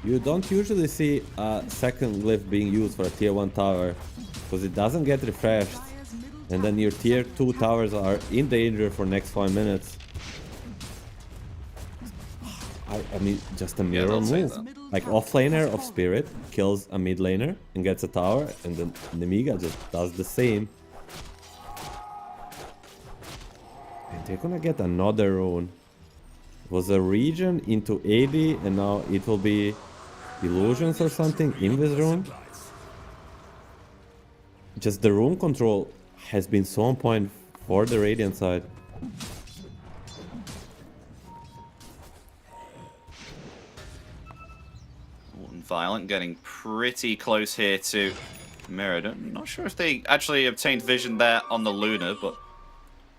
S3: You don't usually see a second glyph being used for a tier 1 tower, because it doesn't get refreshed, and then your tier 2 towers are in danger for next 5 minutes. I mean, just a mirror move. like offlaner of Spirit kills a mid laner and gets a tower, and then Nemiga just does the same. And they're gonna get another rune. It was a region into 80, and now it will be illusions or something. Invis rune. Just the rune control has been so on point for the Radiant side.
S2: Violent getting pretty close here to Mirror. I'm not sure if they actually obtained vision there on the Luna, but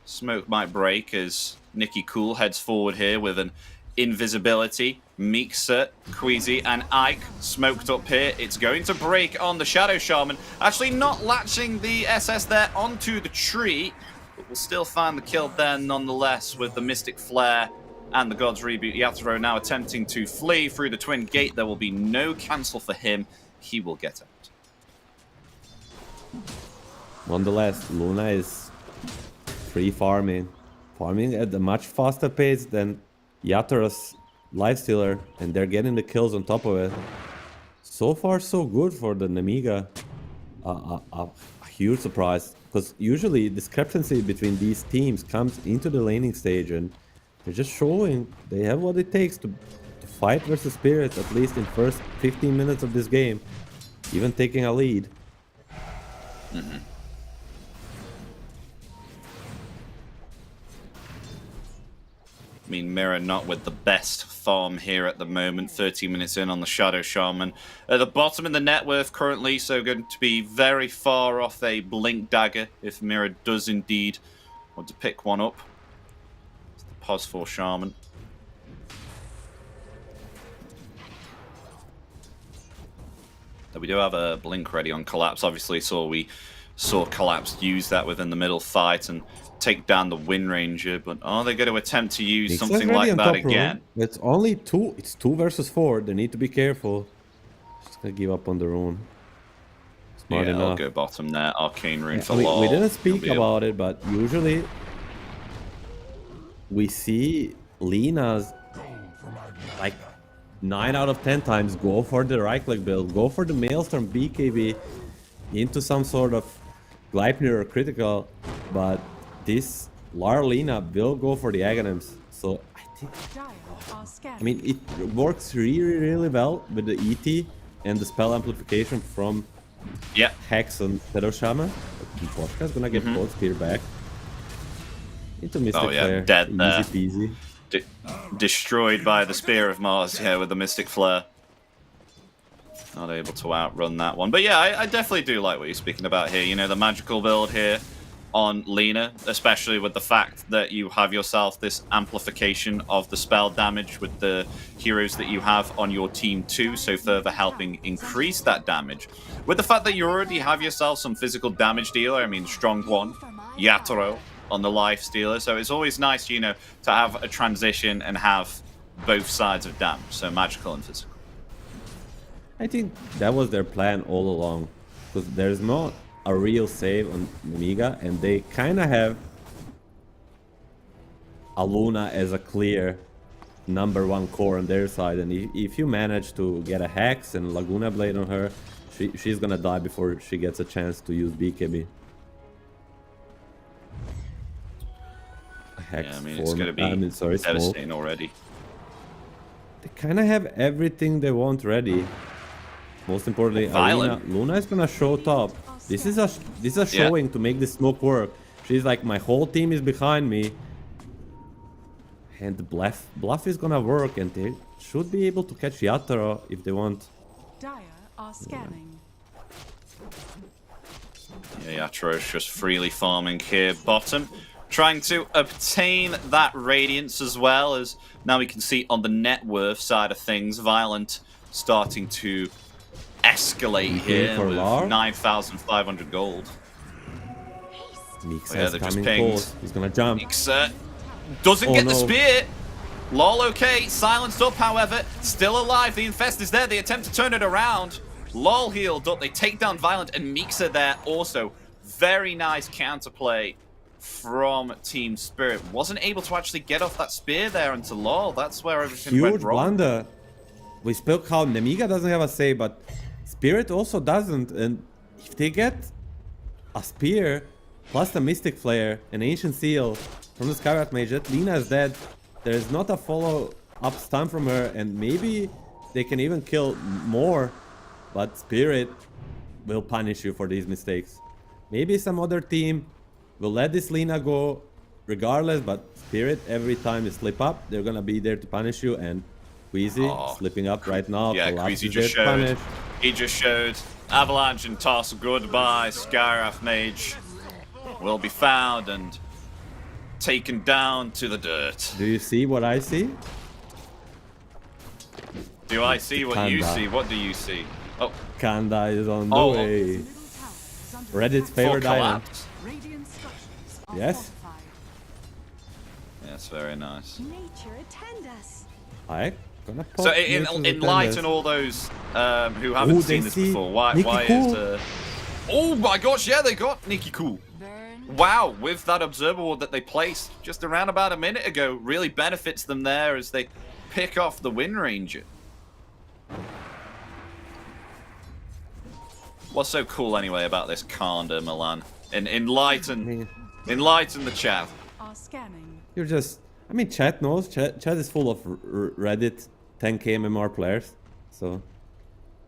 S2: smoke might break as Nikki Cool heads forward here with an invisibility. Meeksa, Queasy, and Ike smoked up here. It's going to break on the Shadow Shaman. Actually not latching the SS there onto the tree, but we'll still find the kill there nonetheless with the Mystic Flare and the God's Reboot. Yatoro now attempting to flee through the Twin Gate. There will be no cancel for him. He will get out.
S3: Nonetheless, Luna is free farming. Farming at a much faster pace than Yatoro's Lifestealer, and they're getting the kills on top of it. So far, so good for the Nemiga. A huge surprise, because usually discrepancy between these teams comes into the laning stage, and they're just showing they have what it takes to fight versus Spirits, at least in first 15 minutes of this game, even taking a lead.
S2: Mm-hmm. I mean, Mirror not with the best farm here at the moment. 30 minutes in on the Shadow Shaman. At the bottom in the net worth currently, so going to be very far off a Blink Dagger if Mirror does indeed want to pick one up. It's the Pos 4 Shaman. We do have a Blink ready on Collapse. Obviously, we saw Collapse use that within the middle fight and take down the Wind Ranger, but are they going to attempt to use something like that again?
S3: It's only 2. It's 2 versus 4. They need to be careful. Just gonna give up on the rune. Smart enough.
S2: I'll go bottom there. Arcane Rune for
S3: we
S2: Law.
S3: didn't speak about it, but usually we see Lina's like 9 out of 10 times go for the right click build, go for the Maelstrom BKB into some sort of Gleipnir or critical, but this Lina will go for the Aghanims. So I think, I mean, it works really well with the ET and the spell amplification from Hex and Shadow Shaman. Boschka's gonna get both spear back into Mystic Flare.
S2: Dead
S3: easy
S2: there.
S3: Peasy.
S2: Destroyed by the Spear of Mars, with the Mystic Flare. Not able to outrun that one. But yeah, I definitely do like what you're speaking about here. You know, the magical build here on Lina, especially with the fact that you have yourself this amplification of the spell damage with the heroes that you have on your team too, so further helping increase that damage. With the fact that you already have yourself some physical damage dealer, I mean, strong one, Yatoro on the life stealer, so it's always nice, you know, to have a transition and have both sides of damage, so magical and physical.
S3: I think that was their plan all along, because there's not a real save on Nemiga, and they kind of have a Luna as a clear #1 core on their side, and if you manage to get a Hex and Laguna Blade on her, she's gonna die before she gets a chance to use BKB. Hex
S2: yeah, I mean, it's gonna be devastating already.
S3: They kind of have everything they want ready. Most importantly, Luna is gonna show top. This is a showing to make this smoke work. She's like, my whole team is behind me, and the bluff is gonna work, and they should be able to catch Yatoro if they want.
S4: Dire are scanning.
S2: Yeah, Yatoro's just freely farming here bottom, trying to obtain that Radiance as well, as now we can see on the net worth side of things, Violent starting to escalate here with 9,500 gold.
S3: Meeksa's coming close. He's gonna jump.
S2: Meeksa doesn't get the spear. Lol, okay. Silenced up, however. Still alive. The Infest is there. They attempt to turn it around. Lol healed up. They take down Violent and Meeksa there also. Very nice counterplay from Team Spirit. Wasn't able to actually get off that spear there into Lol. That's where everything went wrong.
S3: Huge blunder. we spoke how Nemiga doesn't have a say, but Spirit also doesn't. And if they get a spear plus the Mystic Flare, an Ancient Seal from the Skywrath Mage, that Lina is dead. There is not a follow-up stun from her, and maybe they can even kill more, but Spirit will punish you for these mistakes. Maybe some other team will let this Lina go regardless, but Spirit, every time you slip up, they're gonna be there to punish you, and Queasy slipping up right now.
S2: Yeah, Queasy just showed. He just showed. Avalanche and Toss, goodbye. Skywrath Mage will be found and taken down to the dirt.
S3: Do you see what I see?
S2: Do I see what
S3: Kanda.
S2: you see? What do you see? Oh,
S3: Kanda is on the way. Reddit's favorite island.
S4: Radiant structures are
S3: Yes.
S4: fortified.
S2: yes, very nice.
S5: Nature attend us.
S3: Alright, gonna pop
S2: So
S3: Nature's
S2: enlighten
S3: Attendance.
S2: all those who haven't
S3: Ooh,
S2: seen
S3: they
S2: this
S3: see
S2: before. Why
S3: Nikki Cool.
S2: is oh my gosh, yeah, they got Nikki Cool.
S4: Burn.
S2: Wow, with that observer ward that they placed just around about a minute ago, really benefits them there as they pick off the Wind Ranger. What's so cool anyway about this Kanda, Milan? Enlighten the chat.
S4: Are scanning.
S3: You're just... I mean, chat knows. Chat is full of Reddit 10k MMR players. So...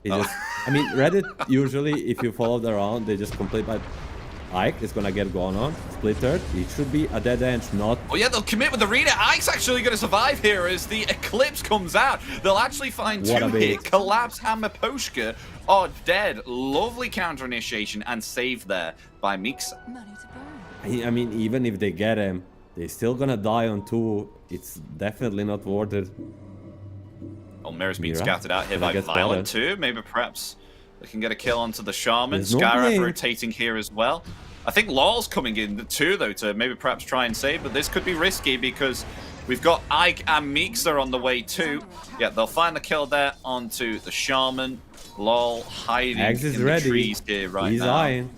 S3: It just... I mean, Reddit, usually, if you follow them around, they just complete by... Ike is gonna get gone on. Split third. It should be a dead end, not...
S2: Oh yeah, they'll commit with the Arena. Ike's actually going to survive here as the Eclipse comes out. They'll actually find
S3: What a
S2: two here.
S3: bait.
S2: Collapse and Maposhka are dead. Lovely counter initiation and save there by Mixa.
S4: Money to burn.
S3: I mean, even if they get him, they're still gonna die on 2. It's definitely not worth it.
S2: Oh, Mira's being
S3: Mira?
S2: scattered out here
S3: Gonna
S2: by
S3: get
S2: Violent
S3: spotted.
S2: too. Maybe perhaps they can get a kill onto the Shaman.
S3: There's no
S2: Skywrath
S3: blink.
S2: rotating here as well. I think Law's coming in too, though, to maybe perhaps try and save, but this could be risky because we've got Ike and Mixa on the way too. Yeah, they'll find the kill there onto the Shaman. Lol hiding
S3: Axe is
S2: in
S3: ready.
S2: the trees here right
S3: He's
S2: now.
S3: eyeing.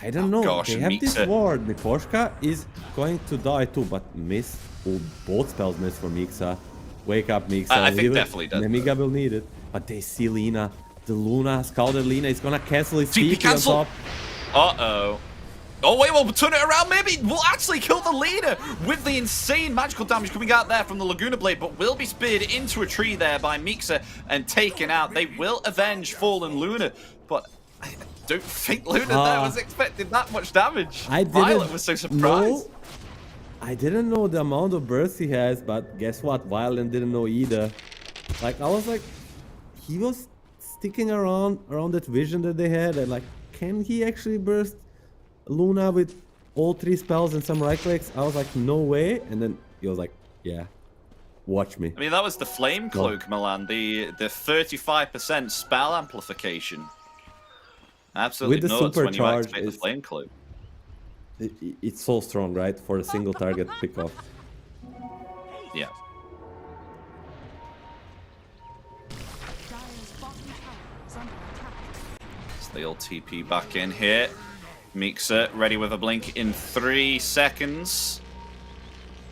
S3: I don't know.
S2: gosh,
S3: They have this
S2: Mixa.
S3: ward. Miposhka is going to die too, but miss. Oh, both spells miss for Mixa. Wake up, Mixa.
S2: I think definitely does.
S3: Nemiga will need it. But they see Lina. The Luna, Scalded Lina is gonna cancel his
S2: TP
S3: TP on
S2: cancel.
S3: top.
S2: Uh-oh. Oh, wait, we'll turn it around. Maybe we'll actually kill the leader with the insane magical damage coming out there from the Laguna Blade, but will be speared into a tree there by Mixa and taken out. They will avenge Fallen Luna, but I don't think Luna there was expecting that much damage.
S3: I didn't
S2: Violet was so surprised.
S3: know- I didn't know the amount of burst he has, but guess what? Violent didn't know either. Like, I was like, he was sticking around that vision that they had, and like, can he actually burst Luna with all 3 spells and some right clicks? I was like, no way. And then he was like, yeah, watch me.
S2: I mean, that was the Flame Cloak, Milan, the 35% spell amplification. Absolutely
S3: With the
S2: nuts when you
S3: supercharge,
S2: activate the
S3: it's-
S2: Flame Cloak.
S3: It's so strong, right? For a single target pickoff.
S2: Yeah.
S4: Dire's bottom tower is under attack.
S2: So they'll TP back in here. Mixa ready with a blink in 3 seconds.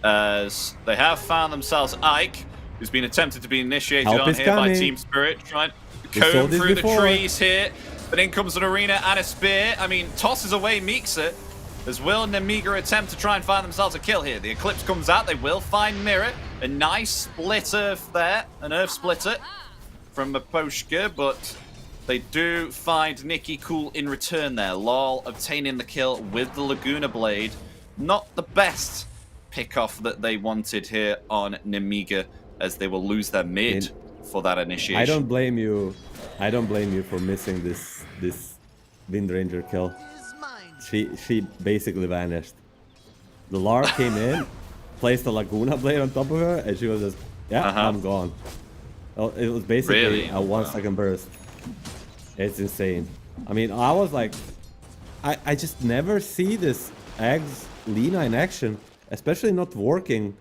S2: As they have found themselves Ike, who's been attempted to be initiated
S3: Help
S2: on
S3: is
S2: here by
S3: coming.
S2: Team Spirit, trying to
S3: We saw
S2: comb
S3: this
S2: through
S3: before.
S2: the trees here. But in comes an Arena and a Spear. I mean, tosses away Mixa. As Will and Nemiga attempt to try and find themselves a kill here. The Eclipse comes out. They will find Mirror. A nice split Earth there. An Earth splitter from Maposhka, but they do find Nikki Cool in return there. Lol obtaining the kill with the Laguna Blade. Not the best pick-off that they wanted here on Nemiga, as they will lose their mid for that initiation.
S3: I don't blame you. I don't blame you for missing this Wind Ranger kill. She basically vanished. The Lar came in, placed the Laguna Blade on top of her, and she was just, yeah, I'm gone. Well, it was basically
S2: Really?
S3: a 1-second burst. It's insane. I mean, I was like, I just never see this Ags Lina in action, especially not working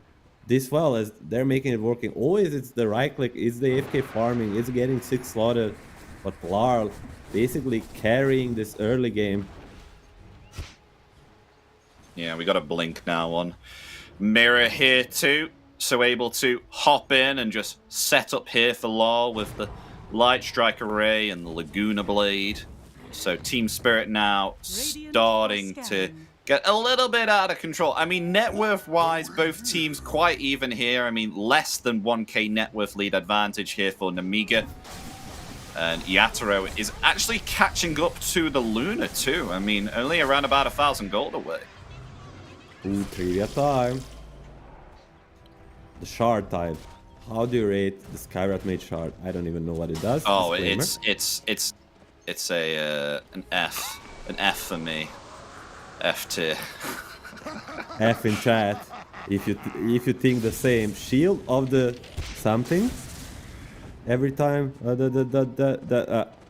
S3: this well as they're making it working. Always it's the right click, it's the AFK farming, it's getting 6 slotted, but Lar basically carrying this early game.
S2: Yeah, we got a blink now on Mirror here too. so able to hop in and just set up here for Law with the Light Strike Array and the Laguna Blade. So Team Spirit now starting to get a little bit out of control. I mean, net worth-wise, both teams quite even here. I mean, less than 1k net worth lead advantage here for Nemiga. And Yatoro is actually catching up to the Luna too. I mean, only around about 1,000 gold away.
S3: Ooh, trivia time. The shard type. How do you rate the Skywrath Mage shard? I don't even know what it does.
S2: Oh,
S3: Disclaimer.
S2: it's a an F for me. F tier.
S3: F in chat. If you think the same. Shield of the something. Every time. I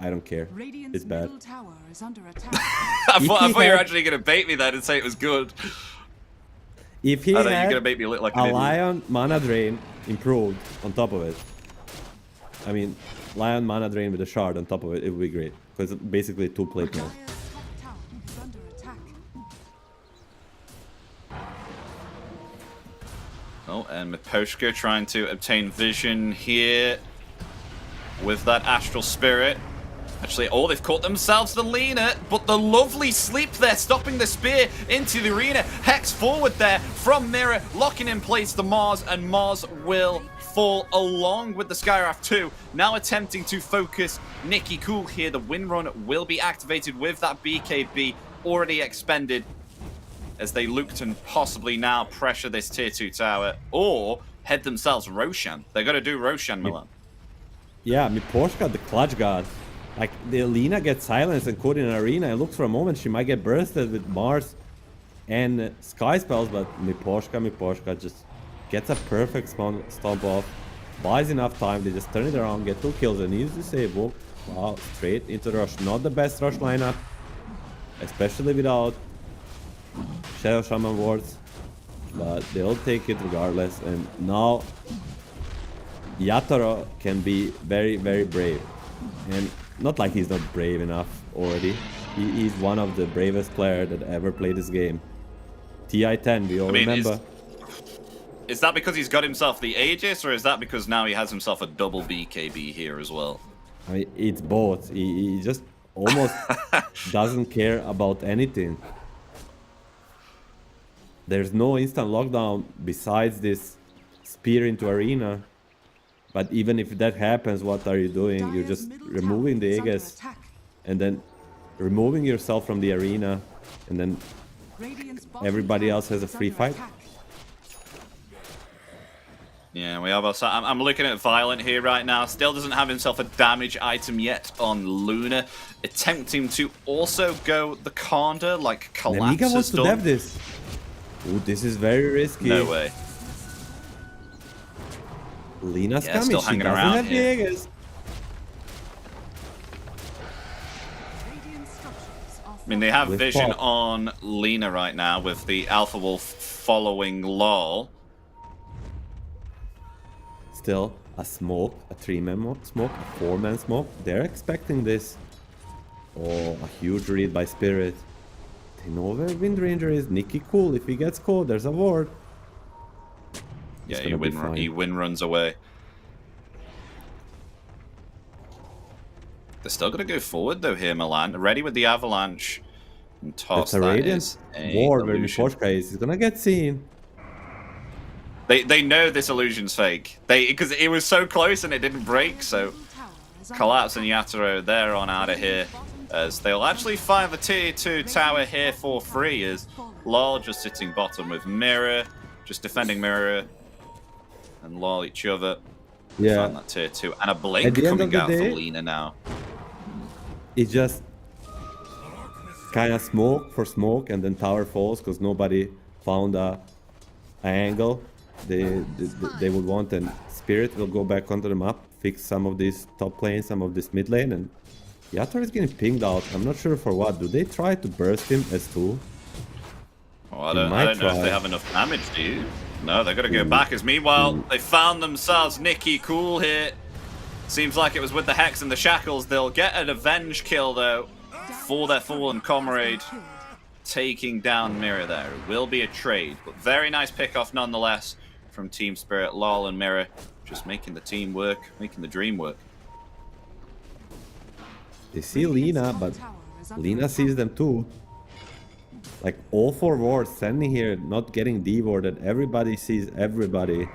S3: don't care.
S4: Radiant's
S3: It's bad.
S4: middle tower is under attack.
S2: I thought you were actually going to bait me then and say it was good.
S3: If he
S2: I thought you were
S3: had
S2: going to make me look like an
S3: a
S2: idiot.
S3: Lion mana drain improved on top of it. I mean, Lion mana drain with a shard on top of it, it would be great. Because it's basically 2 play plans.
S4: Dire's top tower is under attack.
S2: Oh, and Miposhka trying to obtain vision here with that Astral Spirit. Actually, oh, they've caught themselves the Lena, but the lovely sleep there, stopping the spear into the arena. Hex forward there from Mirror, locking in place the Mars, and Mars will fall along with the Skywrath 2. Now attempting to focus Nikki Cool here. The win run will be activated with that BKB already expended as they look to possibly now pressure this tier 2 tower or head themselves Roshan. They're going to do Roshan, Milan.
S3: Yeah, Miposhka, the clutch god. Like, the Lina gets silenced and caught in an arena. It looks for a moment she might get bursted with Mars and Sky Spells, but Miposhka just gets a perfect stomp off. Buys enough time, they just turn it around, get 2 kills, and use disable. Wow, straight into the rush. Not the best rush lineup, especially without Shadow Shaman wards, but they'll take it regardless. And now Yatoro can be very, very brave. And not like he's not brave enough already. He's one of the bravest players that ever played this game. TI-10, we all remember.
S2: Is that because he's got himself the Aegis, or is that because now he has himself a double BKB here as well?
S3: I mean, it's both. He just almost doesn't care about anything. There's no instant lockdown besides this spear into arena. But even if that happens, what are you doing? You're just removing the Aegis and then removing yourself from the arena, and then everybody else has a free fight.
S2: Yeah, we have also. I'm looking at Violent here right now. Still doesn't have himself a damage item yet on Luna. Attempting to also go the Conda, like Collapse
S3: Nemiga wants
S2: has
S3: to
S2: done.
S3: dev this. Ooh, this is very risky.
S2: No way.
S3: Lina's
S2: Yeah,
S3: coming.
S2: still
S3: She
S2: hanging
S3: doesn't
S2: around
S3: have the
S2: here.
S3: Aegis.
S2: I mean, they have
S3: With
S2: vision
S3: pop.
S2: on Lina right now with the Alpha Wolf following LOL.
S3: Still, a smoke, a 3-man smoke, a 4-man smoke. They're expecting this. Oh, a huge read by Spirit. They know where Wind Ranger is. Nikki Cool. If he gets caught, there's a ward.
S2: Yeah,
S3: It's gonna be fine.
S2: he win runs away. They're still going to go forward though here, Milan. Ready with the Avalanche. And toss
S3: That's a
S2: that
S3: Radiant
S2: is a
S3: ward where
S2: illusion.
S3: Miposhka is. He's gonna get seen.
S2: They know this illusion's fake. Because it was so close and it didn't break, so Collapse and Yatoro, they're on out of here. As they'll actually find the tier 2 tower here for free, as LOL just sitting bottom with Mirror, just defending Mirror, and LOL each other.
S3: Yeah.
S2: Find that tier 2, and a Blink
S3: At the end
S2: coming
S3: of the
S2: out
S3: day-
S2: for Lina now.
S3: It's just kind of smoke for smoke, and then tower falls because nobody found a angle they would want, and Spirit will go back onto the map, fix some of this top lane, some of this mid lane, and Yatoro is getting pinged out. I'm not sure for what. Do they try to burst him as 2?
S2: Oh, I
S3: They
S2: don't
S3: might
S2: know if
S3: try.
S2: they have enough damage, do you? No, they're going to go back, as meanwhile, they found themselves Nikki Cool here. Seems like it was with the Hex and the Shackles. They'll get an avenge kill, though, for their fallen comrade. Taking down Mirror there. It will be a trade, but very nice pick-off nonetheless from Team Spirit. Lol and Mirror just making the team work, making the dream work.
S3: They see Lina, but Lina sees them too. Like all 4 wards standing here, not getting D-warded. Everybody sees everybody.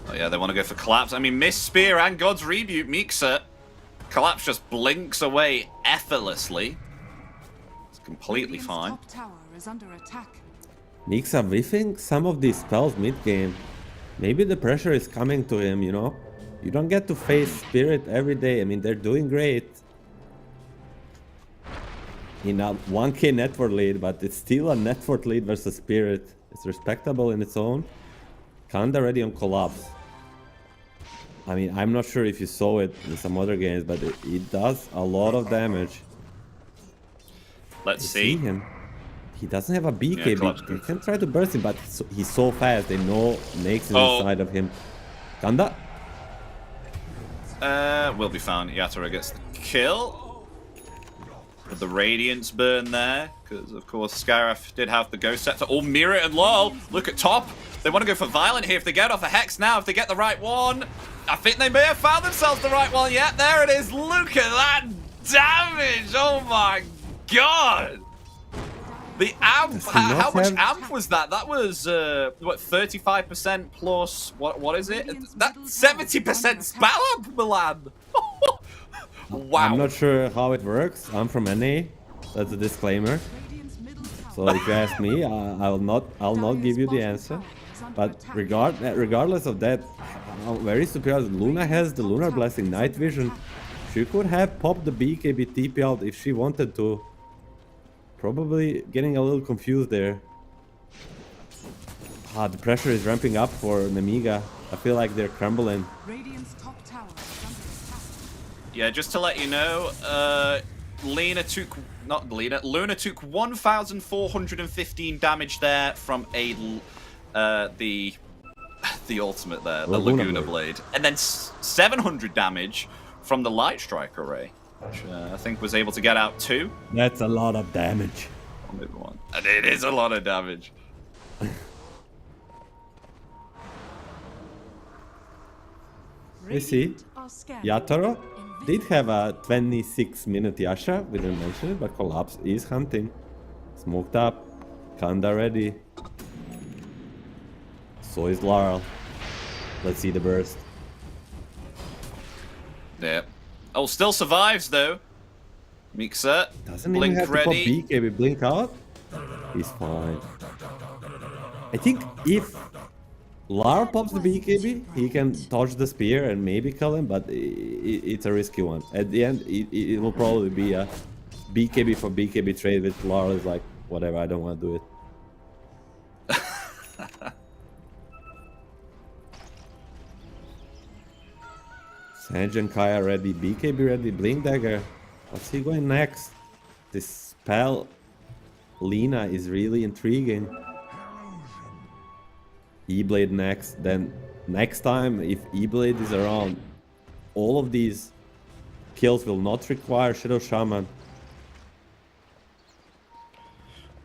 S2: Oh yeah, they want to go for Collapse. I mean, Miss Spear and God's Rebuke, Mixa. Collapse just blinks away effortlessly. It's completely fine.
S4: Top tower is under attack.
S3: Mixa whiffing some of these spells mid-game. Maybe the pressure is coming to him, you know? You don't get to face Spirit every day. I mean, they're doing great. In a 1k net worth lead, but it's still a net worth lead versus Spirit. It's respectable in its own. Kanda ready on Collapse. I mean, I'm not sure if you saw it in some other games, but it does a lot of damage.
S2: Let's see.
S3: Him. He doesn't have a BKB.
S2: Yeah,
S3: You can try to burst him, but he's so fast. They know Nake's inside of him. Kanda?
S2: Will be fine. Yatoro gets the kill. With the Radiance burn there, because of course Scaraf did have the Ghost Scepter. Oh, Mirror and Lol, look at top. They want to go for Violent here if they get off a Hex now, if they get the right one. I think they may have found themselves the right one yet. There it is. Look at that damage. Oh my god. The amp, how much amp was that? That was, what, 35% plus, what is it? That's 70% spell amp, Milan. Wow.
S3: I'm not sure how it works. I'm from NA. That's a disclaimer. So if you ask me, I'll not give you the answer. But regardless of that, very superior. Luna has the Lunar Blessing, Night Vision. She could have popped the BKB TP out if she wanted to. Probably getting a little confused there. The pressure is ramping up for Nemiga. I feel like they're crumbling.
S4: Radiant's top tower is under attack.
S2: Yeah, just to let you know, Luna took 1,415 damage there from the ultimate there, the Laguna Blade, and then 700 damage from the Light Strike array, which I think was able to get out 2.
S3: That's a lot of damage.
S2: Or maybe 1. And it is a lot of damage.
S3: You see, Yatoro did have a 26-minute Yasha, we didn't mention it, but Collapse is hunting. Smoked up, Kanda ready. So is Laurel. Let's see the burst.
S2: Yeah. Oh, still survives though. Mixa,
S3: Doesn't
S2: blink
S3: even have
S2: ready.
S3: to pop BKB, blink out. He's fine. I think if Lar pops the BKB, he can dodge the spear and maybe kill him, but it's a risky one. At the end, it will probably be a BKB for BKB trade with Lar is like, whatever, I don't want to do it. Sanj and Kaya ready, BKB ready, Blink Dagger. What's he going next? This spell, Lina, is really intriguing. E-Blade next, then next time if E-Blade is around, all of these kills will not require Shadow Shaman.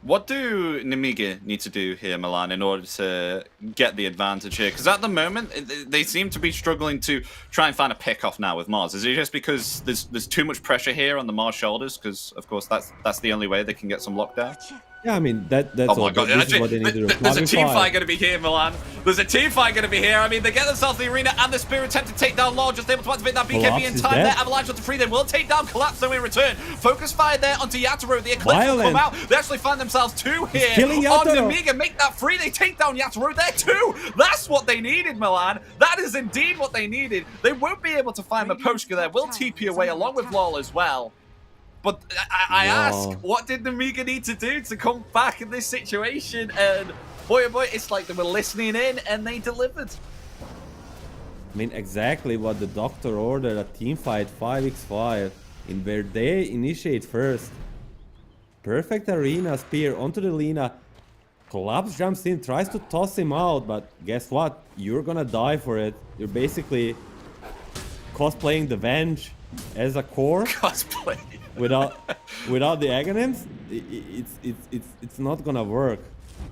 S2: What do Nemiga need to do here, Milan, in order to get the advantage here? Because at the moment, they seem to be struggling to try and find a pick-off now with Mars. Is it just because there's too much pressure here on the Mars shoulders? Because, of course, that's the only way they can get some lockdown?
S3: Yeah, I mean, that's
S2: oh my
S3: all.
S2: god,
S3: This is what they need to do.
S2: there's a team fight going to be here, Milan. There's a team fight going to be here. I mean, they get themselves the arena and the Spirit attempt to take down Law, just able to activate that BKB
S3: Collapse
S2: in
S3: is
S2: time
S3: dead.
S2: there. Avalanche onto 3, they will take down Collapse though in return. Focus fire there onto Yatoro. The Eclipse will come
S3: Violent.
S2: out. They actually find themselves 2 here
S3: killing
S2: on
S3: Yatoro.
S2: Nemiga. Make that 3, they take down Yatoro there too. That's what they needed, Milan. That is indeed what they needed. They won't be able to find the Poshka there. Will TP away along with Lol as well. But I ask, what did Nemiga need to do to come back in this situation? And boy, oh boy, it's like they were listening in and they delivered.
S3: I mean, exactly what the doctor ordered, a team fight 5x5, in where they initiate first. Perfect arena, spear onto the Lina. Collapse jumps in, tries to toss him out, but guess what? You're gonna die for it. You're basically cosplaying the Venge as a core.
S2: Cosplay.
S3: Without the Aghanims, it's not gonna work.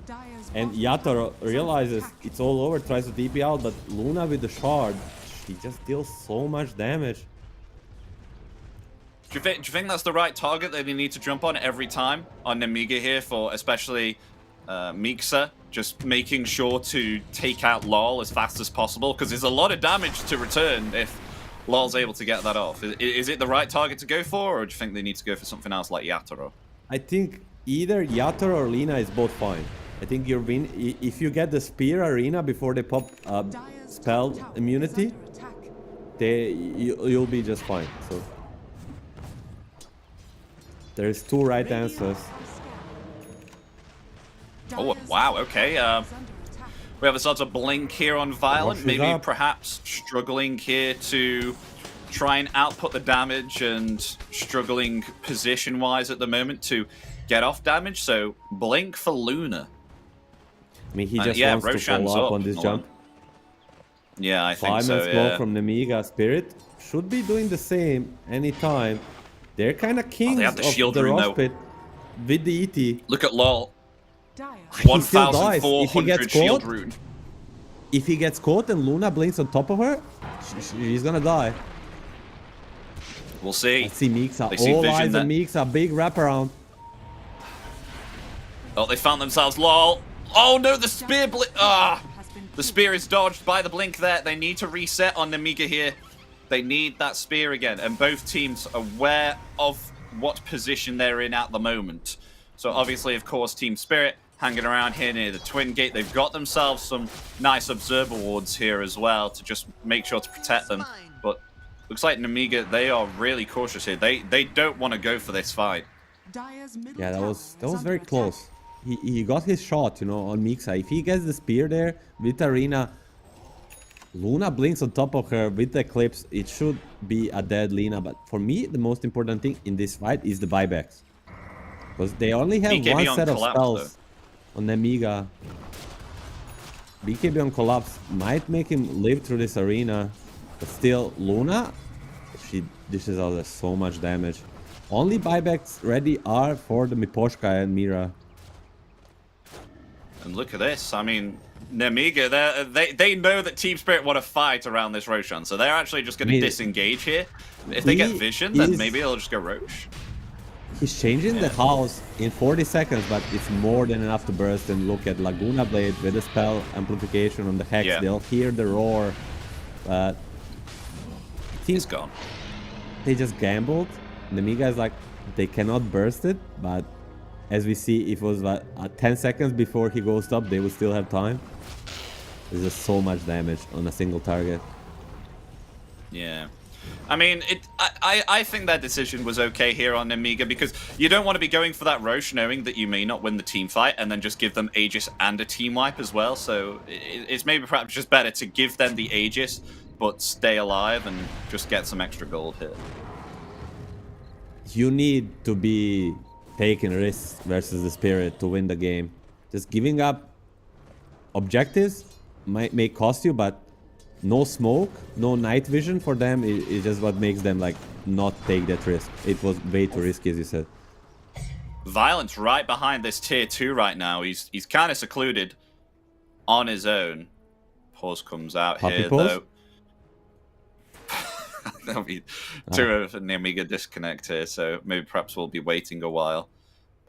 S4: Dire's
S3: And
S4: bottom
S3: Yatoro
S4: tower is under
S3: realizes
S4: attack.
S3: it's all over, tries to DP out, but Luna with the shard, she just deals so much damage.
S2: Do you think that's the right target that they need to jump on every time on Nemiga here for especially Mixa? Just making sure to take out LOL as fast as possible, because there's a lot of damage to return if LOL's able to get that off. Is it the right target to go for, or do you think they need to go for something else like Yatoro?
S3: I think either Yatoro or Lina is both fine. I think if you get the Spear Arena before they pop
S4: Dire's
S3: spell
S4: top tower is
S3: immunity,
S4: under attack.
S3: you'll be just fine. So there's two right answers.
S2: Oh, wow, okay. We have a sort of blink here on Violent,
S3: Rushes
S2: maybe
S3: up.
S2: perhaps struggling here to try and output the damage and struggling position-wise at the moment to get off damage. So blink for Luna.
S3: I mean, he just
S2: yeah,
S3: wants to
S2: Roshan's
S3: follow up
S2: up.
S3: on this jump.
S2: Yeah, I think
S3: Flame
S2: so,
S3: and smoke
S2: yeah.
S3: from Nemiga. Spirit should be doing the same anytime. They're kind of kings
S2: have the
S3: of
S2: shield
S3: the
S2: rune,
S3: Rush
S2: though.
S3: Pit with the ET.
S2: Look at LOL.
S4: Dire
S3: He still dies. If he
S2: 1,400
S3: gets
S2: shield
S3: caught,
S2: rune.
S3: if he gets caught and Luna blinks on top of her, she's gonna die.
S2: We'll see.
S3: I see Mixa.
S2: They see
S3: All
S2: vision
S3: eyes
S2: there.
S3: on Mixa. Big wraparound.
S2: Oh, they found themselves LOL. Oh no, the spear blink. Ah!
S4: has been
S2: The
S4: killed.
S2: spear is dodged by the blink there. They need to reset on Nemiga here. They need that spear again. And both teams are aware of what position they're in at the moment. So obviously, of course, Team Spirit hanging around here near the Twin Gate. They've got themselves some nice observer wards here as well to just make sure to protect them. But looks like Nemiga, they are really cautious here. They don't want to go for this fight.
S4: Dire's middle
S3: Yeah, that
S4: tower
S3: was
S4: is under
S3: very
S4: attack.
S3: close. He got his shot, you know, on Mixa. If he gets the spear there with Arena, Luna blinks on top of her with the Eclipse. It should be a dead Lina. But for me, the most important thing in this fight is the buybacks. Because they only have
S2: BKB
S3: one
S2: on
S3: set of
S2: collapse,
S3: spells on Nemiga. BKB on Collapse might make him live through this arena. But still, Luna, she dishes out so much damage. Only buybacks ready are for the Miposhka and Mira.
S2: And look at this. I mean, Nemiga, they know that Team Spirit want to fight around this Roshan, so they're actually just going to disengage here. If they get
S3: he
S2: vision, then
S3: is-
S2: maybe they'll just go Roche.
S3: He's changing the house in 40 seconds, but it's more than enough to burst. And look at Laguna Blade with the spell amplification on the Hex.
S2: Yeah.
S3: They'll hear the roar. But
S2: He's gone.
S3: they just gambled. Nemiga is like, they cannot burst it, but as we see, if it was like 10 seconds before he goes up, they will still have time. There's just so much damage on a single target.
S2: Yeah. I mean, I think that decision was okay here on Nemiga, because you don't want to be going for that Roche knowing that you may not win the team fight and then just give them Aegis and a team wipe as well. So it's maybe perhaps just better to give them the Aegis but stay alive and just get some extra gold here.
S3: You need to be taking risks versus the Spirit to win the game. Just giving up objectives may cost you, but no smoke, no night vision for them is just what makes them like not take that risk. It was way too risky, as you said.
S2: Violence right behind this tier 2 right now. He's kind of secluded on his own. Pause comes out
S3: Puppy
S2: here
S3: pause?
S2: though. There'll be two of an Nemiga disconnect here, so maybe perhaps we'll be waiting a while.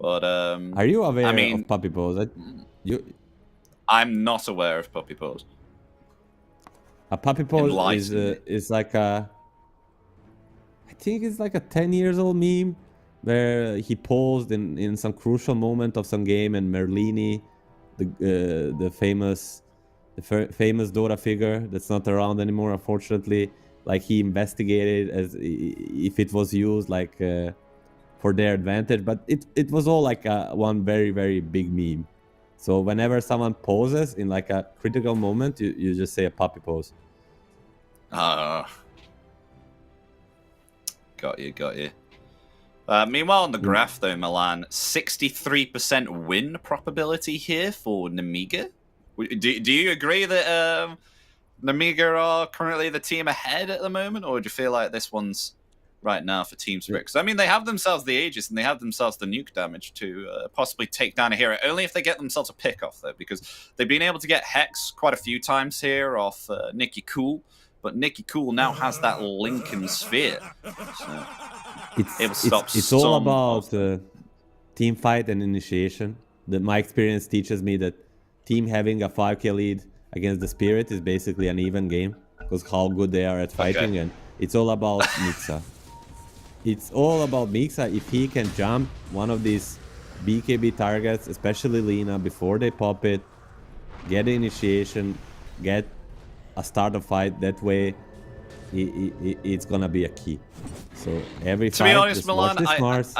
S2: But
S3: Are you aware of Puppy Pose?
S2: I'm not aware of Puppy Pose.
S3: A Puppy Pose
S2: Enlighten me.
S3: is like a... I think it's like a 10 years old meme where he posed in some crucial moment of some game, and Merlini, the famous Dota figure that's not around anymore, unfortunately, like he investigated as if it was used like for their advantage, but it was all like one very, very big meme. So whenever someone poses in like a critical moment, you just say a puppy pose.
S2: Got you. Meanwhile, on the graph though, Milan, 63% win probability here for Nemiga. Do you agree that Nemiga are currently the team ahead at the moment, or do you feel like this one's right now for Team Spirit. 'Cause, I mean, they have themselves the Aegis and they have themselves the nuke damage to possibly take down a hero, only if they get themselves a pick off, though, because they've been able to get Hex quite a few times here off Nikki Cool, but Nikki Cool now has that Lincoln Sphere. So
S3: it's all about team fight and initiation. My experience teaches me that team having a 5k lead against the Spirit is basically an even game, because how good they are at fighting, and it's all about Mixa. It's all about Mixa. If he can jump one of these BKB targets, especially Lina, before they pop it, get the initiation, get a start of fight, that way it's gonna be a key. So every
S2: to
S3: fight,
S2: be honest,
S3: just watch
S2: Milan,
S3: this Mars.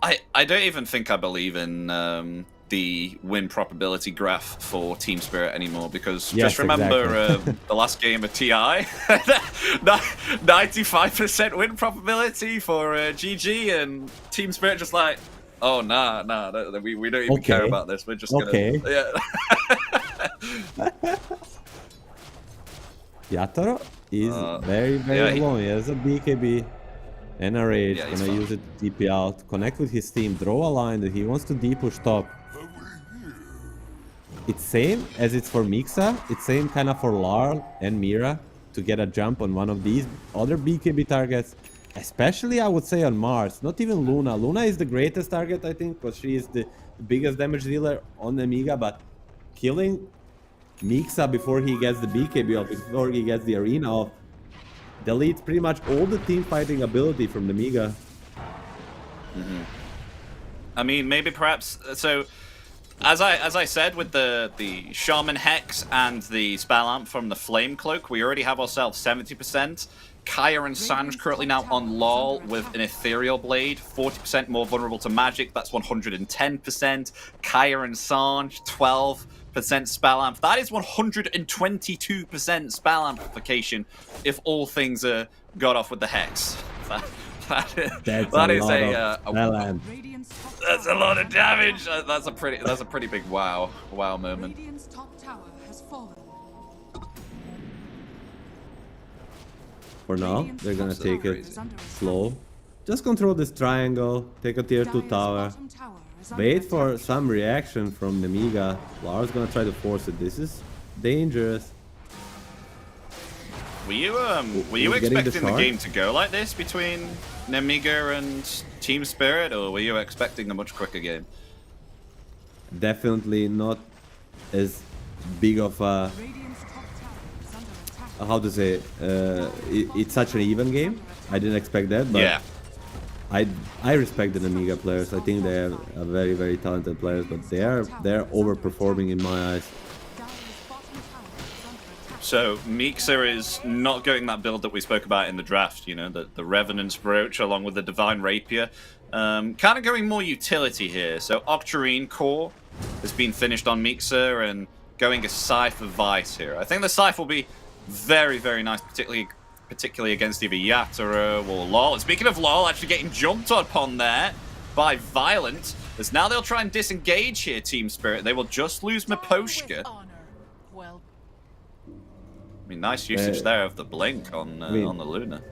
S2: I don't even think I believe in the win probability graph for Team Spirit anymore, because just remember the last game of TI, 95% win probability for GG, and Team Spirit just like, oh nah, we don't even care about this. We're just gonna
S3: Yatoro is very alone. He has a BKB and a rage. Gonna use it to TP out, connect with his team, draw a line that he wants to deep push top. It's same as it's for Mixa. It's same kind of for Larl and Mira to get a jump on one of these other BKB targets. Especially, I would say, on Mars. Not even Luna. Luna is the greatest target, I think, because she is the biggest damage dealer on Amiga. But killing Mixa before he gets the BKB off, before he gets the arena off, deletes pretty much all the team fighting ability from the Amiga.
S2: I mean, maybe perhaps so. As I said, with the Shaman Hex and the Spell Amp from the Flame Cloak, we already have ourselves 70%. Kaya and Sanj currently now on LOL with an Ethereal Blade, 40% more vulnerable to magic, that's 110%. Kaya and Sanj, 12% Spell Amp. That is 122% Spell Amplification if all things are got off with the Hex. That's a lot of damage. That's a pretty big wow moment.
S4: Radiant's top tower has fallen.
S3: For now, they're gonna take it slow. Just control this triangle, take a tier 2 tower, wait for some reaction from the Amiga. Lara's gonna try to force it. This is dangerous.
S2: Were you expecting the game to go like this between Nemiga and Team Spirit, or were you expecting a much quicker game?
S3: Definitely not as big of a, how to say, it's such an even game. I didn't expect that, but
S2: yeah.
S3: I respect the Amiga players. I think they are very talented players, but they're overperforming in my eyes.
S2: So Mixa is not going that build that we spoke about in the draft, you know, the Revenant's Brooch along with the Divine Rapier. Kind of going more utility here. So Octarine Core has been finished on Mixa and going a Scythe of Vice here. I think the Scythe will be very nice, particularly against either Yatoro or LOL. And speaking of LOL, actually getting jumped upon there by Violent, as now they'll try and disengage here, Team Spirit. They will just lose Miposhka. I mean, nice usage there of the blink on the Luna.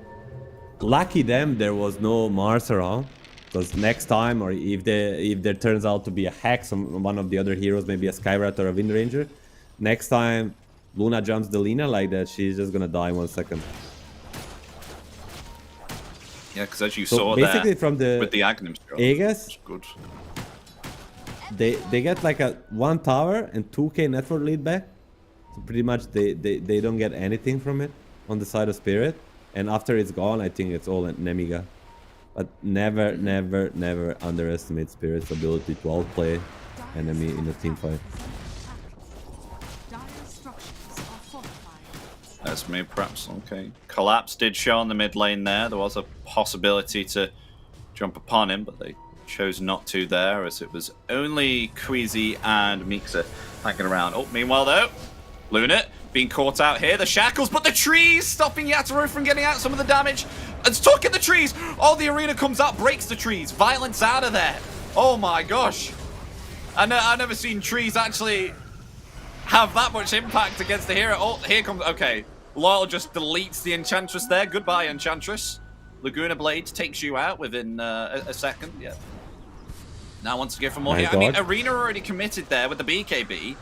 S3: Lucky them, there was no Mars around, because next time, or if there turns out to be a Hex on one of the other heroes, maybe a Skyrat or a Wind Ranger, next time Luna jumps the Lina like that, she's just gonna die in 1 second.
S2: Yeah, because as you saw there, from with the Aghanim
S3: Aegis,
S2: good.
S3: They get like a 1 tower and 2k network lead back. So pretty much they don't get anything from it on the side of Spirit, and after it's gone, I think it's all Nemiga. But never underestimate Spirit's ability to outplay enemy in a team fight.
S2: That's me, perhaps. Okay. Collapse did show on the mid lane there. There was a possibility to jump upon him, but they chose not to there, as it was only Queasy and Mixa hanging around. Oh, meanwhile though, Luna being caught out here. The shackles, but the trees stopping Yatoro from getting out some of the damage. And stuck in the trees. Oh, the arena comes out, breaks the trees. Violence out of there. Oh my gosh. I've never seen trees actually have that much impact against the hero. Oh, here comes, okay. Lyle just deletes the Enchantress there. Goodbye, Enchantress. Laguna Blade takes you out within a second. Yeah. Now wants to go for more
S3: My
S2: here. I mean,
S3: God.
S2: Arena already committed there with the BKB.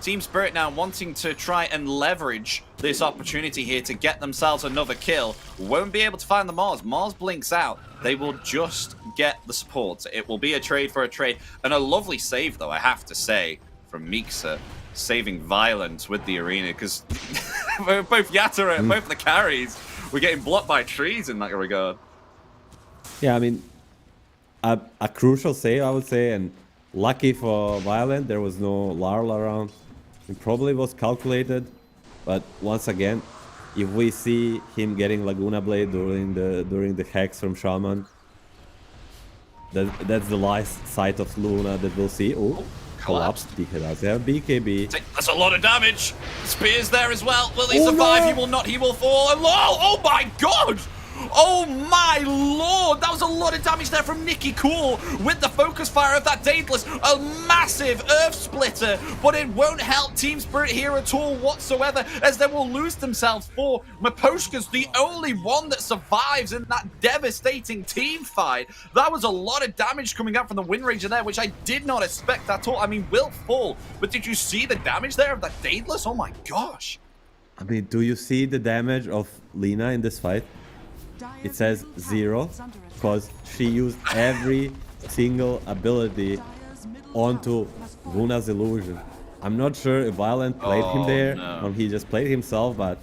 S2: Team Spirit now wanting to try and leverage this opportunity here to get themselves another kill. Won't be able to find the Mars. Mars blinks out. They will just get the support. It will be a trade for a trade. And a lovely save, though, I have to say, from Mixa, saving Violence with the Arena, because both Yatara and both the carries were getting blocked by trees in that regard.
S3: Yeah, I mean, a crucial save, I would say, and lucky for Violent, there was no Larl around. It probably was calculated, but once again, if we see him getting Laguna Blade during the hex from Shaman, that's the last sight of Luna that we'll see. Oh, collapsed. He does have BKB.
S2: That's a lot of damage. Spears there as well. Will he survive?
S3: No!
S2: He will not. He will fall. And oh my god! Oh my lord! That was a lot of damage there from Nicky Cool with the focus fire of that Daedalus. A massive Earth Splitter, but it won't help Team Spirit here at all whatsoever, as they will lose themselves for Miposhka's the only one that survives in that devastating team fight. That was a lot of damage coming out from the Wind Ranger there, which I did not expect at all. I mean, will fall, but did you see the damage there of that Daedalus? Oh my gosh.
S3: I mean, do you see the damage of Lina in this fight? It says 0 because she used every single ability onto Luna's illusion. I'm not sure if Violent played him there or he just played himself, but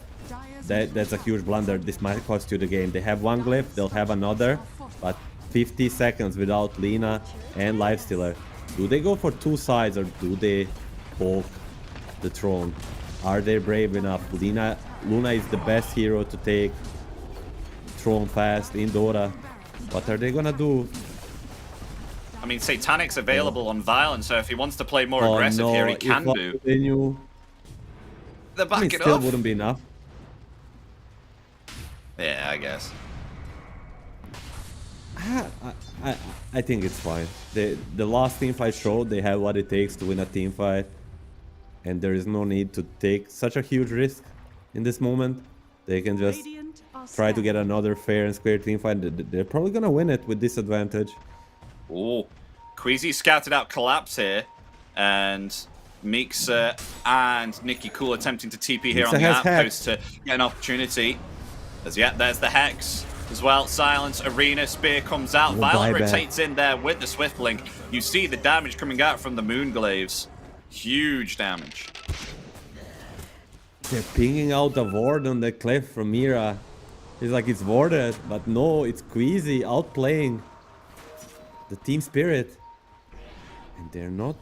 S3: that's a huge blunder. This might cost you the game. They have one glyph, they'll have another, but 50 seconds without Lina and Lifestealer. Do they go for two sides or do they poke the throne? Are they brave enough? Luna is the best hero to take Throne fast in Dota. What are they gonna do?
S2: I mean, Satanic's available on Violence, so if he wants to play more aggressive here, he can do. They're backing
S3: still
S2: off.
S3: wouldn't be enough.
S2: Yeah, I guess.
S3: I think it's fine. The last team fight showed they have what it takes to win a team fight, and there is no need to take such a huge risk in this moment. They can just try to get another fair and square team fight. They're probably gonna win it with this advantage.
S2: Oh, Queasy scouted out Collapse here, and Mixa and Nicky Cool attempting to TP here
S3: Mixa
S2: on the
S3: has
S2: outpost to get an opportunity. As yet, there's the Hex as well. Silence, Arena, Spear comes out. Violet rotates in there with the Swift Blink. You see the damage coming out from the Moonglaves. Huge damage.
S3: They're pinging out a ward on the cliff from Mira. It's like it's warded, but no, it's Queasy outplaying the Team Spirit. And they're not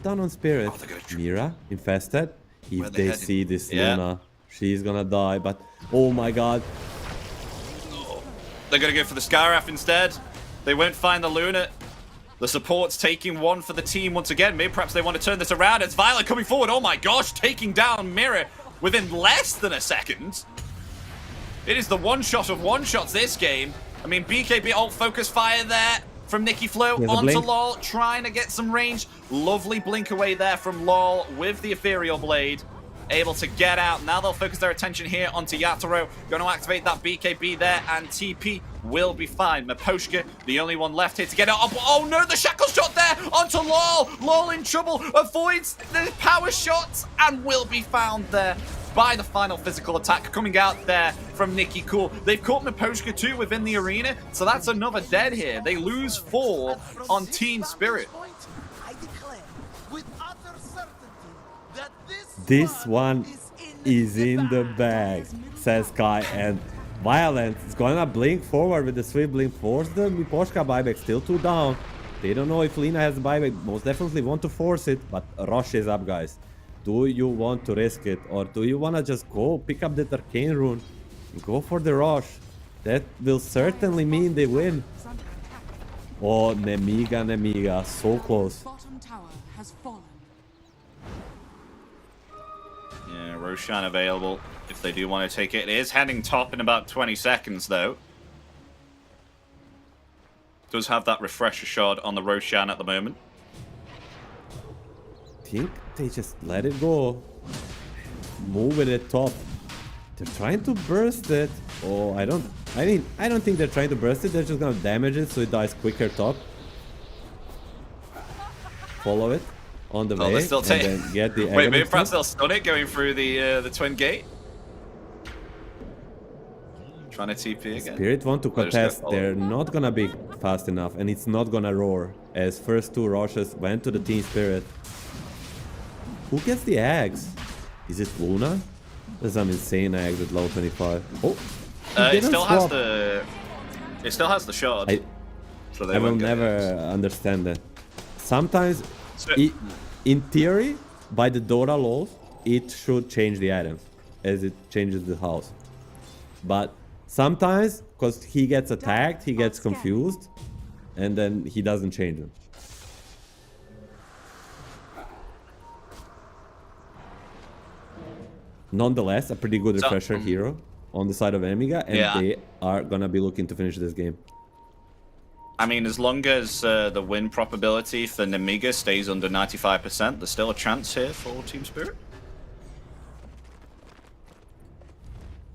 S3: down on Spirit. Mira infested. If they see this Luna, she's gonna die, but oh my god.
S2: They're gonna go for the Skyraf instead. They won't find the Luna. The support's taking one for the team once again. Maybe perhaps they want to turn this around. It's Violet coming forward. Oh my gosh, taking down Mirror within less than a second. It is the one-shot of one-shots this game. I mean, BKB ult focus fire there from Nicky Flo onto LOL, trying to get some range. Lovely blink away there from LOL with the Ethereal Blade. Able to get out. Now they'll focus their attention here onto Yatoro. Going to activate that BKB there, and TP will be fine. Miposhka, the only one left here to get out. Oh no, the shackle shot there onto LOL. LOL in trouble, avoids the power shots, and will be found there by the final physical attack coming out there from Nicky Cool. They've caught Miposhka too within the arena, so that's another dead here. They lose 4 on Team Spirit.
S3: This one is in the bag, says Kai, and Violence is gonna blink forward with the swift blink, force the Miposhka buyback, still 2 down. They don't know if Lina has buyback, most definitely want to force it, but Rosh is up, guys. Do you want to risk it, or do you wanna just go pick up that Arcane Rune and go for the Rosh? That will certainly mean they win. Oh, Nemiga, so close.
S4: Bottom tower has fallen.
S2: Yeah, Roshan available if they do want to take it. It is heading top in about 20 seconds, though. Does have that refresher shot on the Roshan at the moment.
S3: I think they just let it go. Move it at top. They're trying to burst it. Oh, I don't I mean, I don't think they're trying to burst it. They're just gonna damage it so it dies quicker top. Follow it on the way
S2: they're still
S3: and then get the
S2: Wait, maybe
S3: Aghanim
S2: perhaps
S3: stuff.
S2: they'll stun it going through the twin gate? Trying to TP again.
S3: Spirit want to
S2: They're just gonna
S3: contest.
S2: follow.
S3: They're not gonna be fast enough, and it's not gonna roar. As first two rushes went to the Team Spirit. Who gets the eggs? Is it Luna? There's some insane eggs at level 25. Oh,
S2: It still has the. It still has the shard. So
S3: I will never understand that. Sometimes,
S2: So-
S3: in theory, by the Dota laws, it should change the items as it changes the house. But sometimes, because he gets attacked, he gets confused, and then he doesn't change them. Nonetheless, a pretty good refresher hero on the side of Amiga, and they are gonna be looking to finish this game.
S2: I mean, as long as the win probability for Nemiga stays under 95%, there's still a chance here for Team Spirit.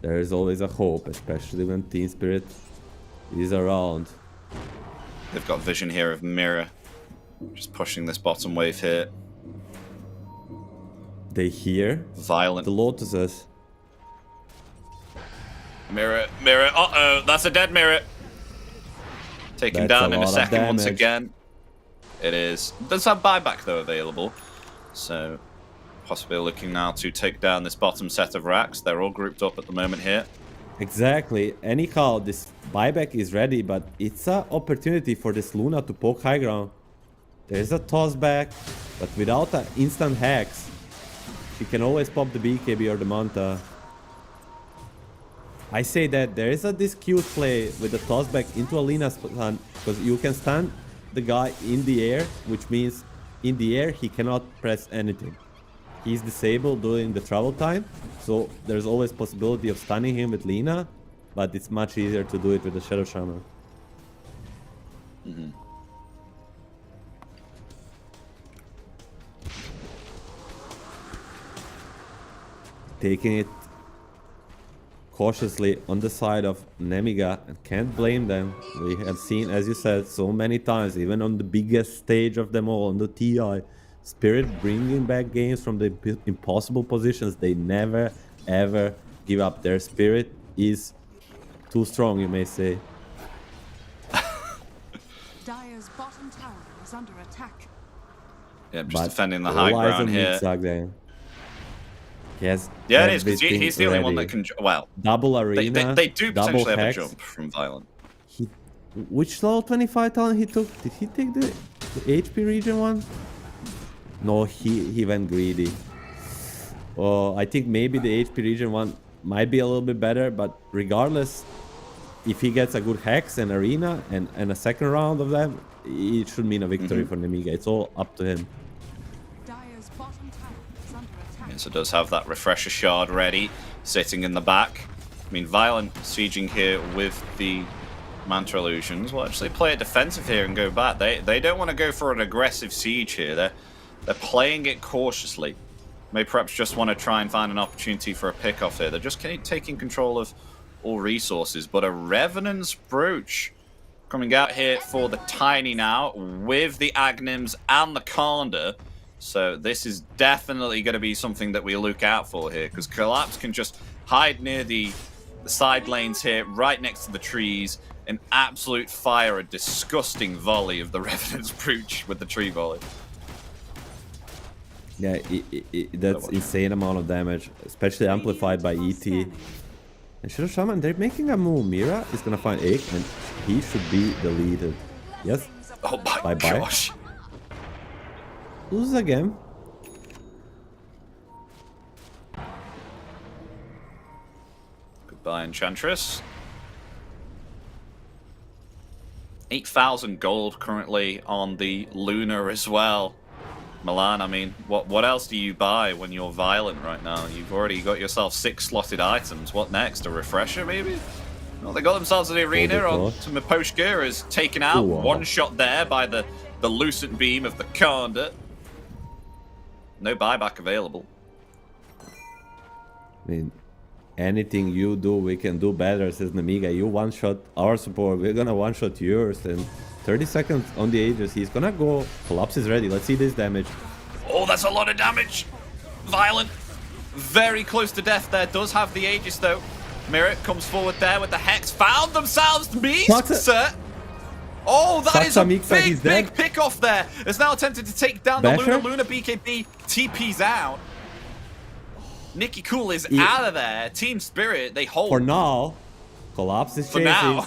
S3: There is always a hope, especially when Team Spirit is around.
S2: They've got vision here of Mirror. Just pushing this bottom wave here.
S3: They hear
S2: Violent.
S3: the Lotuses.
S2: Mirror, uh-oh, that's a dead Mirror. Taken
S3: That's
S2: down
S3: a
S2: in a
S3: lot of
S2: second once
S3: damage.
S2: again. It is. Does have buyback though available. So possibly looking now to take down this bottom set of racks. They're all grouped up at the moment here.
S3: Exactly. Anyhow, this buyback is ready, but it's an opportunity for this Luna to poke high ground. There's a toss back, but without an instant hacks, she can always pop the BKB or the Manta. I say that there is this cute play with the toss back into a Lina stun, because you can stun the guy in the air, which means in the air he cannot press anything. He's disabled during the travel time, so there's always possibility of stunning him with Lina, but it's much easier to do it with the Shadow Shaman. Taking it cautiously on the side of Nemiga, and can't blame them. We have seen, as you said, so many times, even on the biggest stage of them all, on the TI, Spirit bringing back games from the impossible positions. They never ever give up. Their spirit is too strong, you may say.
S4: Dire's bottom tower is under attack.
S2: Yeah, just
S3: But
S2: defending the
S3: all
S2: high
S3: eyes
S2: ground
S3: on
S2: here.
S3: Mid-Zag there. He has
S2: Yeah, it is, because
S3: everything
S2: he's the only one that
S3: ready.
S2: can... Well,
S3: Double arena,
S2: they do
S3: double
S2: potentially have a
S3: hacks.
S2: jump from Violent.
S3: Which level 25 talent he took? Did he take the HP region one? No, he went greedy. Oh, I think maybe the HP region one might be a little bit better, but regardless, if he gets a good hex and arena and a second round of them, it should mean a victory for Nemiga. It's all up to him.
S4: Dire's bottom tower is under attack.
S2: Yes, it does have that refresher shard ready, sitting in the back. I mean, Violent sieging here with the Manta Illusions will actually play it defensive here and go back. They don't want to go for an aggressive siege here. They're playing it cautiously. May perhaps just want to try and find an opportunity for a pick-off here. They're just taking control of all resources. But a Revenant's Brooch coming out here for the Tiny now with the Agnims and the Kanda. So this is definitely going to be something that we look out for here, because Collapse can just hide near the side lanes here, right next to the trees, and absolute fire a disgusting volley of the Revenant's Brooch with the tree volley.
S3: Yeah, that's insane amount of damage, especially amplified by ET. And Shadow Shaman, they're making a move. Mira is gonna find Ike, and he should be deleted. Yes?
S2: Oh my
S3: Bye-bye.
S2: gosh.
S3: Lose again.
S2: Goodbye, Enchantress. 8,000 gold currently on the Luna as well. Milan, I mean, what else do you buy when you're Violent right now? You've already got yourself 6 slotted items. What next? A refresher, maybe? Well, they got themselves an arena on to Miposhka is taken out.
S3: Ooh, wow.
S2: One shot there by the Lucent Beam of the Kanda. No buyback available.
S3: I mean, anything you do, we can do better, says Nemiga. You one-shot our support, we're gonna one-shot yours. And 30 seconds on the Aegis, he's gonna go. Collapse is ready, let's see this damage.
S2: Oh, that's a lot of damage. Violent. Very close to death there. Does have the Aegis, though. Mirror comes forward there with the Hex. Found themselves Beast, sir. Oh, that is a big pick off there. Is now attempted to take down the Luna. Luna BKB TP's out. Nicky Cool is out of there. Team Spirit, they hold.
S3: For now, Collapse is chasing.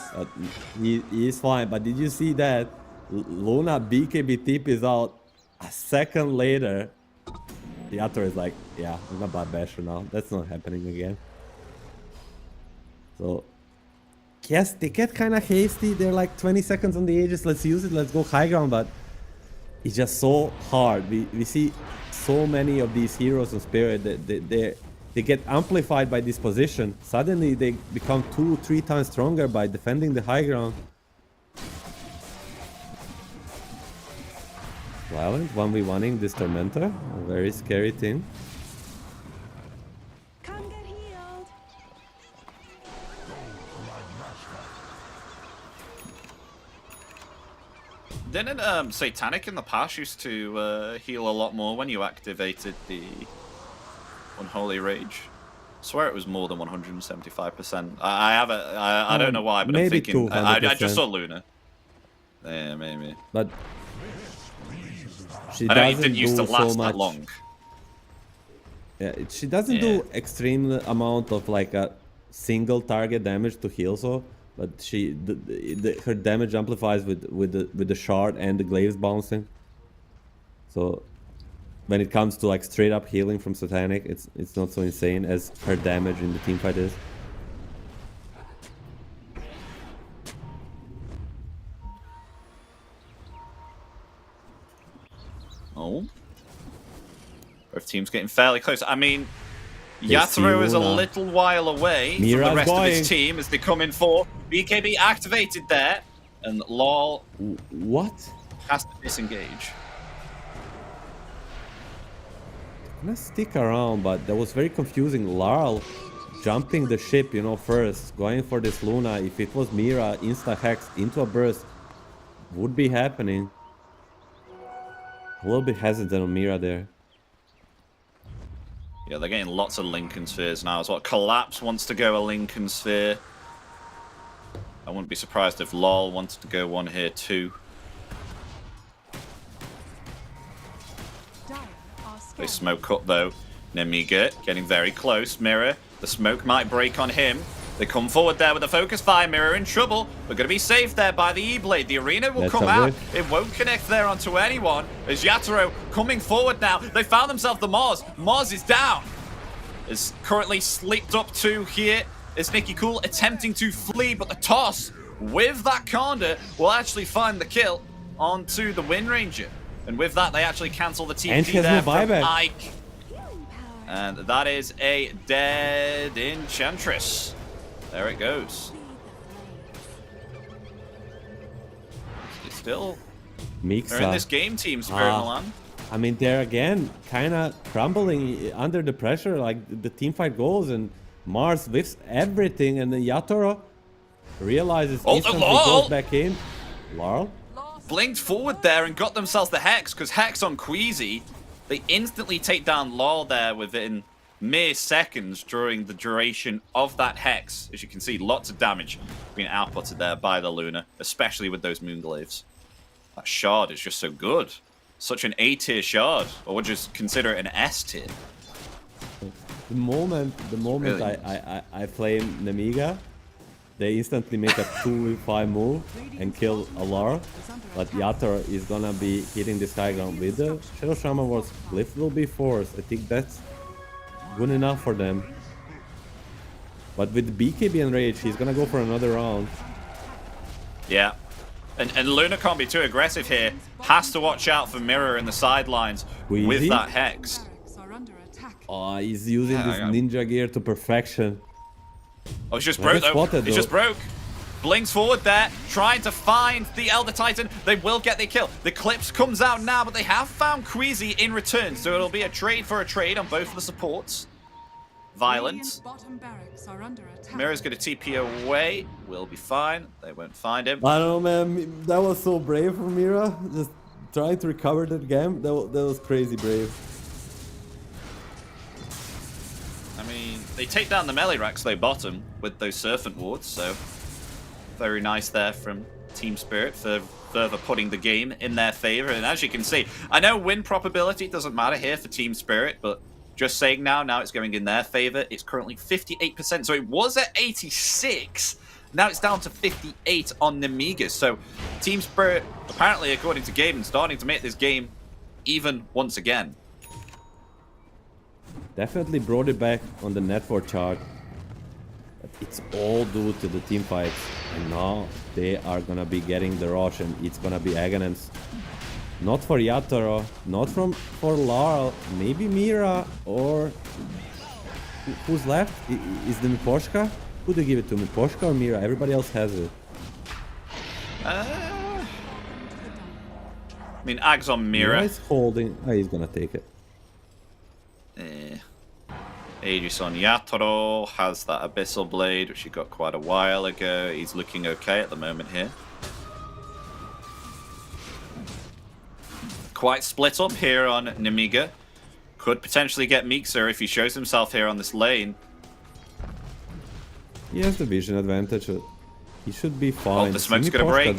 S3: He is fine. But did you see that? Luna BKB tip is out a second later. Yatoro is like, yeah, I'm gonna buy Basher now. That's not happening again. So, yes, they get kind of hasty. They're like 20 seconds on the Aegis. Let's use it. Let's go high ground. But it's just so hard. We see so many of these heroes in Spirit that they get amplified by this position. Suddenly they become 2-3 times stronger by defending the high ground. Violent 1v1ing this Tormentor, a very scary thing.
S5: Come get healed.
S2: Didn't Satanic in the past used to heal a lot more when you activated the Unholy Rage? I swear it was more than 175%. I don't know why, but I'm thinking I just saw Luna. Yeah, maybe.
S3: But she
S2: I know it didn't
S3: do
S2: used to last
S3: so much.
S2: that long.
S3: Yeah, she doesn't do extreme amount of like a single target damage to heal, so, but her damage amplifies with the shard and the glaives bouncing. So when it comes to like straight up healing from Satanic, it's not so insane as her damage in the teamfight is.
S2: Oh. Both teams getting fairly close. I mean, Yatoro is a little while away from the rest of his team as they come in for BKB activated there, and LOL has to disengage.
S3: I'm gonna stick around, but that was very confusing. Larl jumping the ship, you know, first, going for this Luna. If it was Mira, insta-hex into a burst would be happening. A little bit hesitant on Mira there.
S2: Yeah, they're getting lots of Lincoln Spheres now as well. Collapse wants to go a Lincoln Sphere. I wouldn't be surprised if LOL wanted to go one here too. They smoke up though. Nemiga getting very close. Mirror, the smoke might break on him. They come forward there with a focus fire. Mirror in trouble. We're going to be saved there by the E-Blade. The arena will come out. It won't connect there onto anyone. As Yatoro coming forward now. They found themselves the Moz. Moz is down. Is currently slipped up to here. Is Nicky Cool attempting to flee, but the toss with that Conda will actually find the kill onto the Wind Ranger. And with that, they actually cancel the TP there from Ike. And that is a dead Enchantress. There it goes. It's still they're in this game, Team Spirit Milan.
S3: I mean, they're again kind of crumbling under the pressure, like the team fight goes, and Mars whiffs everything, and then Yatoro realizes instantly goes back in. Larl
S2: blinked forward there and got themselves the Hex, because Hex on Queasy, they instantly take down Law there within mere seconds during the duration of that Hex. As you can see, lots of damage being outputted there by the Luna, especially with those Moonglaves. That shard is just so good. Such an A-tier shard, or would you just consider it an S-tier?
S3: The moment really? I flame Nemiga, they instantly make a 2v5 move and kill Alara. But Yatoro is gonna be hitting this high ground with the Shadow Shaman Wars. Glyph will be forced. I think that's good enough for them. But with BKB and Rage, he's gonna go for another round.
S2: Yeah. And Luna can't be too aggressive here. Has to watch out for Mirror in the sidelines with that Hex.
S3: Oh, he's using this ninja gear to perfection.
S2: Oh, it's just broke though. It's just broke. Blinks forward there, trying to find the Elder Titan. They will get the kill. The Clips comes out now, but they have found Queasy in return, so it'll be a trade for a trade on both of the supports. violent.
S4: Radiant's bottom barracks are under attack.
S2: Mira's going to TP away. We'll be fine. They won't find him.
S3: I don't know, man. That was so brave from Mira. Just trying to recover that game. That was crazy brave.
S2: I mean, they take down the melee racks, they bottom with those Serpent wards, so very nice there from Team Spirit for further putting the game in their favor. And as you can see, I know win probability doesn't matter here for Team Spirit, but just saying now it's going in their favor. It's currently 58%, so it was at 86. Now it's down to 58 on Nemiga. So Team Spirit, apparently, according to Gaben, starting to make this game even once again.
S3: Definitely brought it back on the network chart. But it's all due to the team fights. And now they are gonna be getting the rush, and it's gonna be Aghanim's. Not for Yatoro, not for Laurel, maybe Mira, or who's left? Is the Miposhka? Who do they give it to, Miposhka or Mira? Everybody else has it.
S2: I mean, Ag's on Mira.
S3: Mira is holding. Oh, he's gonna take it.
S2: Aegis on Yatoro has that Abyssal Blade, which he got quite a while ago. He's looking okay at the moment here. Quite split up here on Nemiga. Could potentially get Mixer if he shows himself here on this lane.
S3: He has the vision advantage. He should be fine.
S2: Oh, the smoke's gonna break.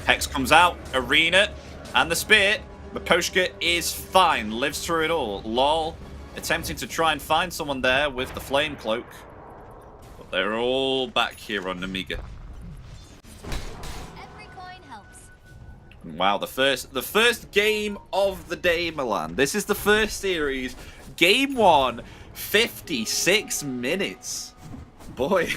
S2: Hex comes out, Arena, and the Spear. But Poshka is fine, lives through it all. Lol, attempting to try and find someone there with the Flame Cloak. But they're all back here on Nemiga.
S5: Every coin helps.
S2: Wow, the first game of the day, Milan. This is the first series. Game 1, 56 minutes. Boy,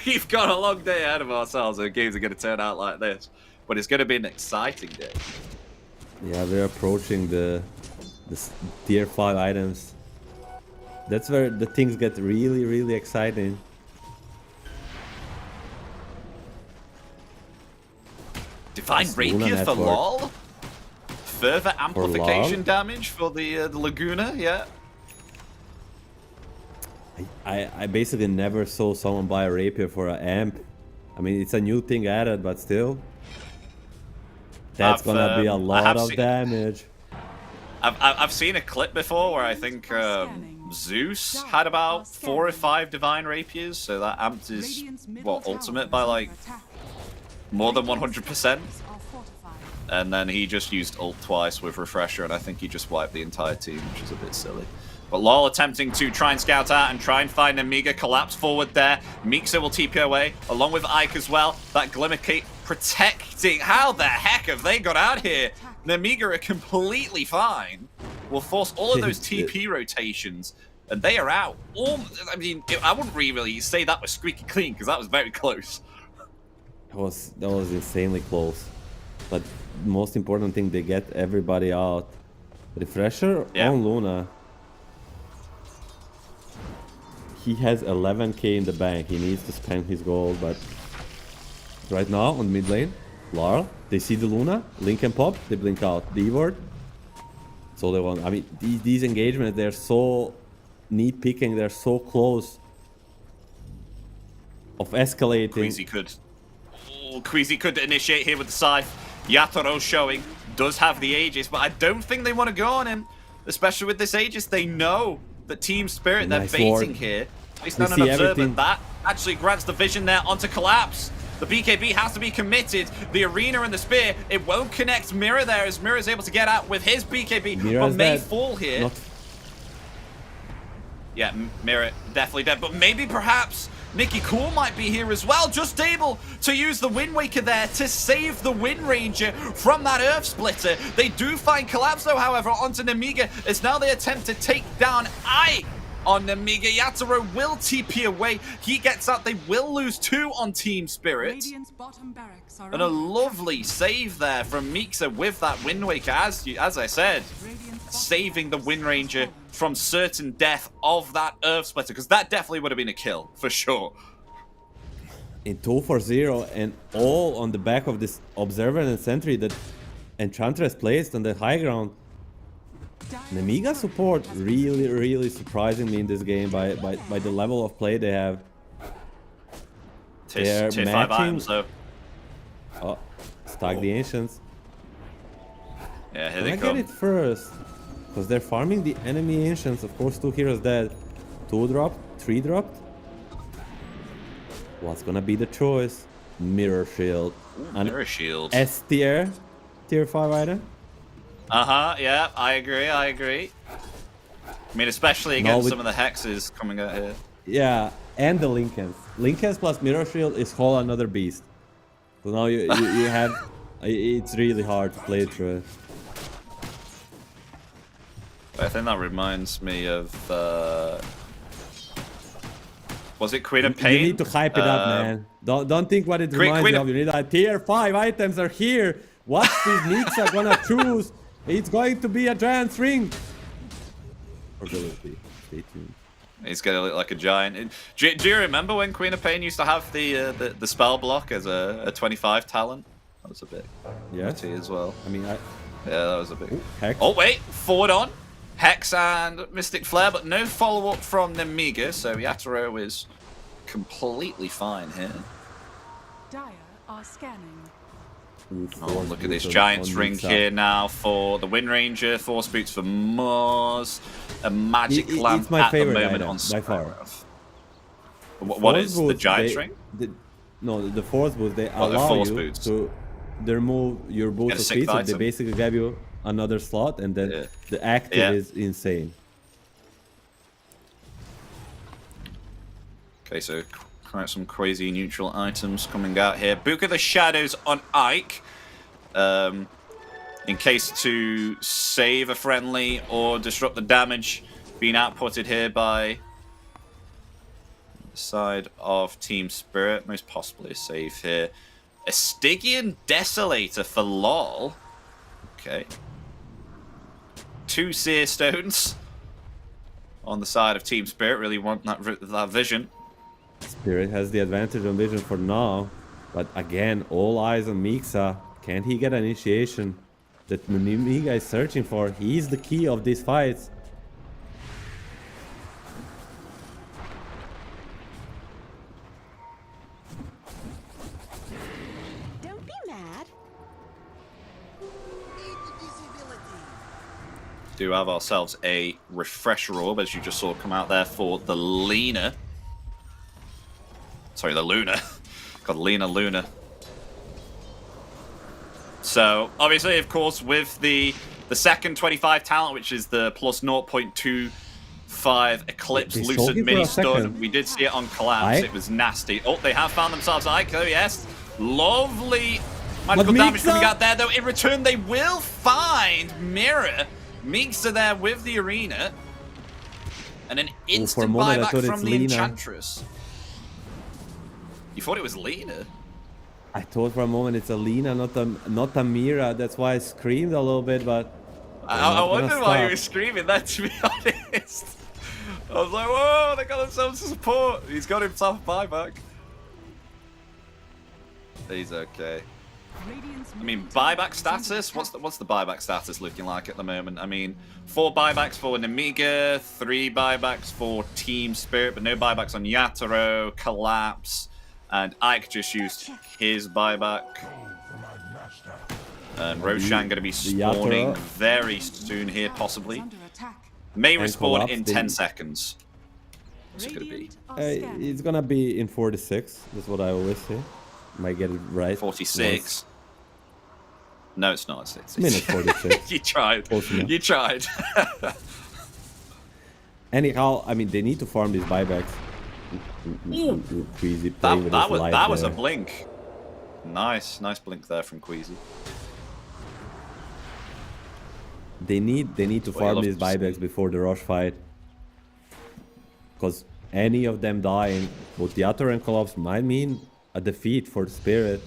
S2: we've got a long day ahead of ourselves, and games are going to turn out like this. But it's going to be an exciting day.
S3: Yeah, we're approaching the tier 5 items. That's where the things get really, really exciting.
S2: Divine Rapier for LOL? Further amplification damage for the Laguna, yeah.
S3: I basically never saw someone buy a rapier for an amp. I mean, it's a new thing added, but still. That's gonna be a lot of damage.
S2: I've seen a clip before where I think Zeus had about 4 or 5 Divine Rapiers, so that amped his, what, ultimate by like more than 100%. And then he just used ult twice with Refresher, and I think he just wiped the entire team, which is a bit silly. But LOL attempting to try and scout out and try and find Nemiga. Collapse forward there. Mixer will TP away, along with Ike as well. That Glimmer Cape protecting. How the heck have they got out here? Nemiga are completely fine. Will force all of those TP rotations, and they are out. I mean, I wouldn't really say that was squeaky clean, because that was very close.
S3: That was insanely close. But most important thing, they get everybody out. Refresher on Luna. He has 11k in the bank. He needs to spend his gold, but right now on mid lane, Lara, they see the Luna, Link and Pop, they blink out. D-ward. So they want. I mean, these engagements, they're so neat picking. They're so close of escalating.
S2: Queasy could initiate here with the Scythe. Yatoro showing, does have the Aegis, but I don't think they want to go on him. Especially with this Aegis, they know that Team Spirit, they're baiting here. Based on an observer, that actually grants the vision there onto Collapse. The BKB has to be committed. The Arena and the Spear, it won't connect Mira there as Mira's able to get out with his BKB, but may fall here. Yeah, Mira definitely dead, but maybe perhaps Nikki Cool might be here as well, just able to use the Wind Waker there to save the Wind Ranger from that Earth Splitter. They do find Collapse though, however, onto Nemiga, as now they attempt to take down Ike on Nemiga. Yatoro will TP away. He gets out. They will lose 2 on Team Spirit. And a lovely save there from Mixa with that Wind Waker, as I said, saving the Wind Ranger from certain death of that Earth Splitter, because that definitely would have been a kill, for sure.
S3: In 2-4-0, and all on the back of this Observer and Sentry that Enchantress placed on the high ground. Nemiga support really surprising me in this game by the level of play they have. They're
S2: Tier 5
S3: matching.
S2: items though.
S3: Oh, stack the ancients.
S2: Yeah, here
S3: Can
S2: they
S3: I
S2: come.
S3: get it first? Because they're farming the enemy ancients. Of course, 2 heroes dead. 2 dropped, 3 dropped. What's gonna be the choice? Mirror shield.
S2: Ooh, mirror shield.
S3: S tier, tier 5 item.
S2: Yeah, I agree. I mean, especially against some of the hexes coming out here.
S3: Yeah, and the Lincolns. Lincolns plus mirror shield is whole another beast. So now you have. It's really hard to play through it.
S2: I think that reminds me of. Was it Queen of Pain?
S3: You need to hype it up, man. Don't think what it reminds
S2: Queen
S3: you of. You need a tier 5 items are here. What these Knicks are gonna choose? It's going to be a giant ring. Or will it be? Stay tuned.
S2: He's gonna look like a giant. Do you remember when Queen of Pain used to have the spell block as a 25 talent? That was a bit nutty as well.
S3: I mean,
S2: Yeah, that was a bit.
S3: Ooh, Hex.
S2: Oh wait, forward on. Hex and Mystic Flare, but no follow-up from Nemiga, so Yatoro is completely fine here.
S4: Dire are scanning.
S2: Oh, look at this Giant's Ring here now for the Wind Ranger, Force Boots for Mars, a Magic Lamp
S3: it's my
S2: at the
S3: favorite
S2: moment
S3: item,
S2: on
S3: by far.
S2: Skyrim. What is the
S3: Boots,
S2: Giant's Ring?
S3: No, the Force Boots, they
S2: the
S3: allow
S2: Force
S3: you
S2: Boots.
S3: to remove your boots
S2: Get a
S3: of
S2: sixth
S3: speed, so they
S2: item.
S3: basically give you another slot, and then
S2: Yeah.
S3: the active
S2: Yeah.
S3: is insane.
S2: Okay, so quite some crazy neutral items coming out here. Book of the Shadows on Ike. In case to save a friendly or disrupt the damage being outputted here by the side of Team Spirit. Most possibly a save here. A Stygian Desolator for LOL. Okay. 2 Seer Stones on the side of Team Spirit. Really want that vision.
S3: Spirit has the advantage on vision for now, but again, all eyes on Mixa. Can he get an initiation that Nemiga is searching for? He's the key of these fights.
S5: Don't be mad.
S2: Do have ourselves a refresher orb, as you just saw come out there for the Lena. Sorry, the Luna. Got Luna. So, obviously, of course, with the second 25 talent, which is the plus 0.25 Eclipse
S3: They sold
S2: Lucid
S3: it for
S2: Mini
S3: a
S2: Stun,
S3: second.
S2: we did see it on Collapse.
S3: Ike?
S2: It was nasty. Oh, they have found themselves Ico, yes. Lovely magical
S3: But
S2: damage
S3: Mixa?
S2: coming out there, though. In return, they will find Mirror. Mixa there with the arena. And an
S3: for a
S2: instant
S3: moment, I
S2: buyback
S3: thought
S2: from
S3: it's
S2: the
S3: Lena.
S2: Enchantress. You thought it was Lena?
S3: I thought for a moment it's a Lena, not a Mira. That's why I screamed a little bit, but
S2: I wondered why you were screaming that, to be honest. I was like, whoa, they got themselves a support. He's got himself a buyback. He's okay. I mean, buyback status? What's the buyback status looking like at the moment? I mean, 4 buybacks for Nemiga, 3 buybacks for Team Spirit, but no buybacks on Yatoro, Collapse, and Ike just used his buyback. And Roshan going to be spawning
S3: Yatoro.
S2: very soon here, possibly.
S4: Under attack.
S2: May
S3: And
S2: respawn
S3: Collapse,
S2: in
S3: they-
S2: 10 seconds. What's it going to be?
S4: Radiant are scanning.
S3: it's gonna be in 46. That's what I always say. Might get it right.
S2: 46. No, it's not. It's
S3: Minute 46.
S2: You tried.
S3: Close enough.
S2: You tried.
S3: Anyhow, I mean, they need to farm these buybacks. Queasy playing with his life
S2: that was a
S3: there.
S2: blink. Nice blink there from Queasy.
S3: They need to
S2: Well,
S3: farm
S2: you
S3: these
S2: love to
S3: buybacks
S2: see.
S3: before the rush fight. Because any of them dying, both Yatoro and Collapse might mean a defeat for the Spirit.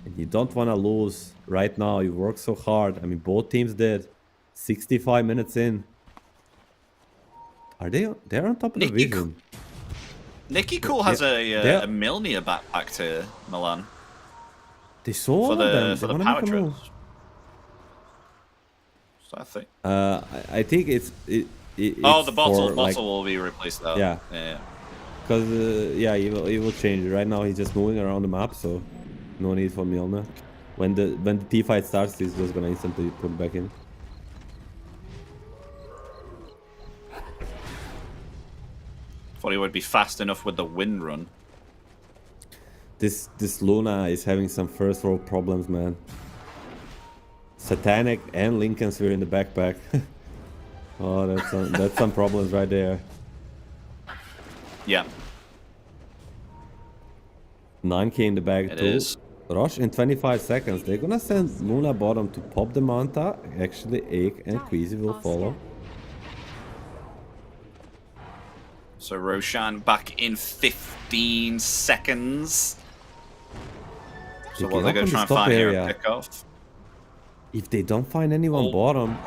S3: And you don't want to lose right now. You worked so hard. I mean, both teams did. 65 minutes in. Are they? They're on top of the
S2: Nikki
S3: vision.
S2: Nikki Cool has
S3: they're-
S2: a Milner backpack to Milan
S3: They saw all
S2: for
S3: of them.
S2: the
S3: They wanna
S2: power
S3: make a move.
S2: trips. So I think.
S3: I think it's
S2: Oh, the bottle
S3: for, like,
S2: will be replaced though.
S3: Yeah.
S2: Yeah.
S3: because yeah, he will change it. Right now he's just moving around the map, so no need for Milner. When the T fight starts, he's just gonna instantly put it back in.
S2: Thought he would be fast enough with the wind run.
S3: This Luna is having some first row problems, man. Satanic and Lincoln Sphere in the backpack. Oh, that's some problems right there.
S2: Yeah.
S3: 9k in the bag
S2: It
S3: too.
S2: is.
S3: Rush in 25 seconds. They're gonna send Luna bottom to pop the Manta. Actually, Ake and Queasy will follow.
S2: So Roshan back in 15 seconds. So
S3: They
S2: what they're
S3: can
S2: going to try
S3: open
S2: and
S3: the
S2: find
S3: top
S2: here
S3: area.
S2: and pick off.
S3: If they don't find anyone bottom,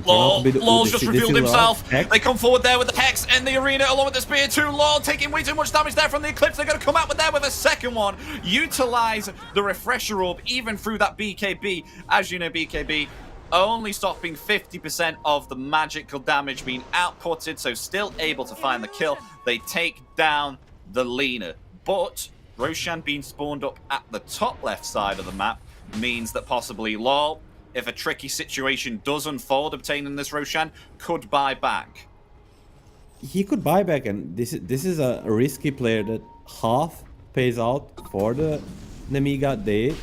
S2: Lol's just revealed himself.
S3: Hex.
S2: They come forward there with the Hex in the arena along with the Spear too. Lol taking way too much damage there from the Eclipse. They're going to come out with a second one. Utilize the Refresher Orb even through that BKB. As you know, BKB only stopping 50% of the magical damage being outputted, so still able to find the kill. They take down the Lina. But Roshan being spawned up at the top left side of the map means that possibly Lol, if a tricky situation does unfold obtaining this Roshan, could buy back.
S3: He could buy back, and this is a risky player that half pays out for the Nemiga. They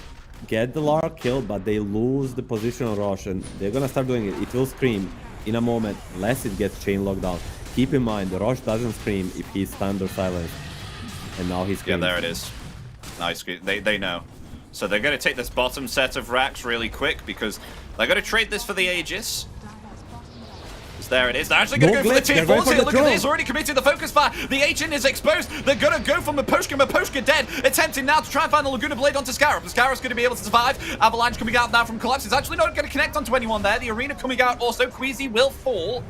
S3: get the Lara kill, but they lose the position on Rush, and they're gonna start doing it. It will scream in a moment, unless it gets chain locked down. Keep in mind, the Rush doesn't scream if he's stunned or silenced. And now he's screaming.
S2: Yeah, there it is. Nice. They know. So they're going to take this bottom set of racks really quick because they're going to trade this for the Aegis. There it is. They're actually going to go for the tier 4s here. Look at this. Already committed the focus fire. The Agent is exposed. They're going to go for Miposhka. Miposhka dead. Attempting now to try and find the Laguna Blade onto Scarab. Scarab's going to be able to survive. Avalanche coming out now from Collapse. It's actually not going to connect onto anyone there. The arena coming out also. Queasy will fall.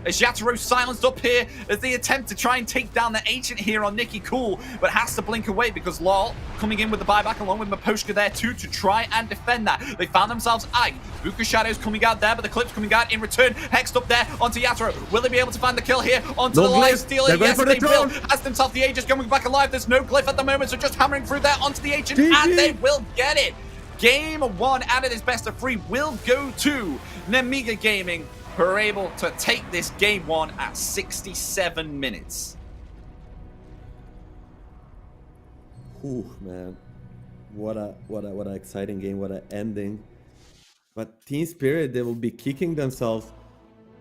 S2: As Yatoro silenced up here as they attempt to try and take down the Ancient here on Nikki Cool, but has to blink away because Lol coming in with the buyback along with Miposhka there too to try and defend that. They found themselves Ike. Buka Shadows coming out there, but the Clip's coming out in return. Hexed up there onto Yatoro. Will they be able to find the kill here onto the Life Stealer? Yes, they will. Has themselves the Aegis coming back alive. There's no glyph at the moment, so just hammering through there onto the Ancient, and they will get it. Game 1 out of this best of 3 will go to Nemiga Gaming, who are able to take this game 1 at 67 minutes.
S3: Ooh, man, what a exciting game! What an ending! But Team Spirit, they will be kicking themselves.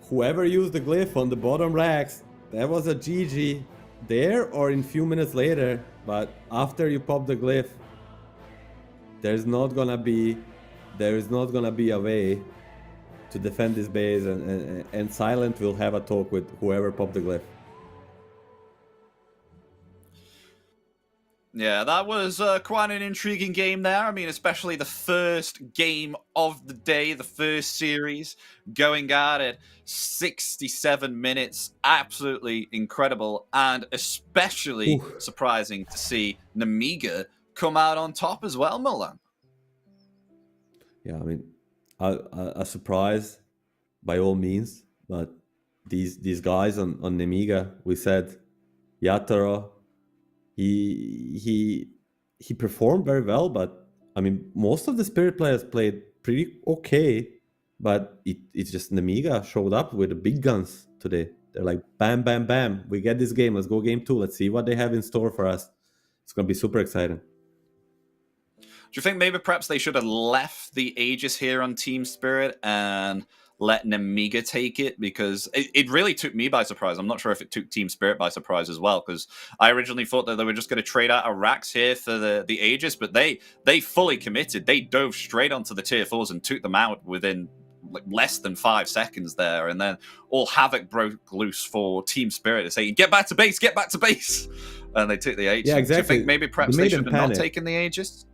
S3: Whoever used the glyph on the bottom racks, that was a GG there or in few minutes later. But after you pop the glyph, there's not gonna be a way to defend this base, and Silent will have a talk with whoever popped the glyph.
S2: Yeah, that was quite an intriguing game there. I mean, especially the first game of the day, the first series, going at it 67 minutes. Absolutely incredible, and especially surprising to see Nemiga come out on top as well, Milan.
S3: Yeah, I mean, a surprise by all means, but these guys on Nemiga, we said Yatoro, he performed very well, but I mean, most of the Spirit players played pretty okay, but it's just Nemiga showed up with the big guns today. They're like, bam, bam, bam, we get this game, let's go game 2, let's see what they have in store for us. It's gonna be super exciting.
S2: Do you think maybe perhaps they should have left the Aegis here on Team Spirit and let Nemiga take it? Because it really took me by surprise. I'm not sure if it took Team Spirit by surprise as well, because I originally thought that they were just going to trade out a Rax here for the Aegis, but they fully committed. They dove straight onto the tier 4s and took them out within like less than 5 seconds there, and then all havoc broke loose for Team Spirit to say, get back to base, get back to base. And they took the Aegis.
S3: Yeah, exactly.
S2: Do you think maybe perhaps they should have not taken the Aegis?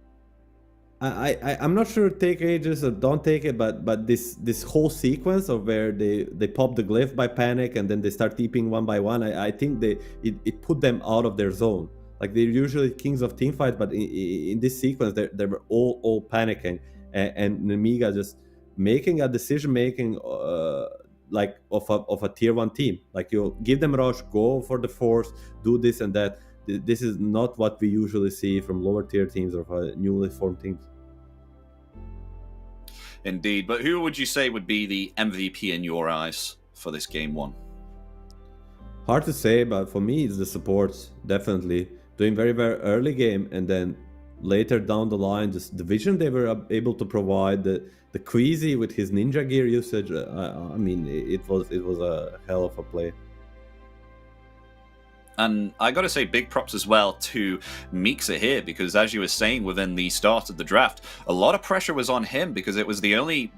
S3: I'm not sure take Aegis or don't take it, but this whole sequence of where they pop the glyph by panic and then they start TPing one by one, I think it put them out of their zone. Like, they're usually kings of teamfights, but in this sequence they were all panicking, and Nemiga just making a decision making like of a tier 1 team. Like, you give them rush, go for the force, do this and that. This is not what we usually see from lower tier teams or newly formed teams.
S2: Indeed. But who would you say would be the MVP in your eyes for this game 1?
S3: Hard to say, but for me, it's the supports, definitely. Doing very, very early game, and then later down the line, just the vision they were able to provide, the Queasy with his ninja gear usage. I mean, it was a hell of a play.
S2: And I got to say big props as well to Mixa here, because as you were saying within the start of the draft, a lot of pressure was on him because it was the only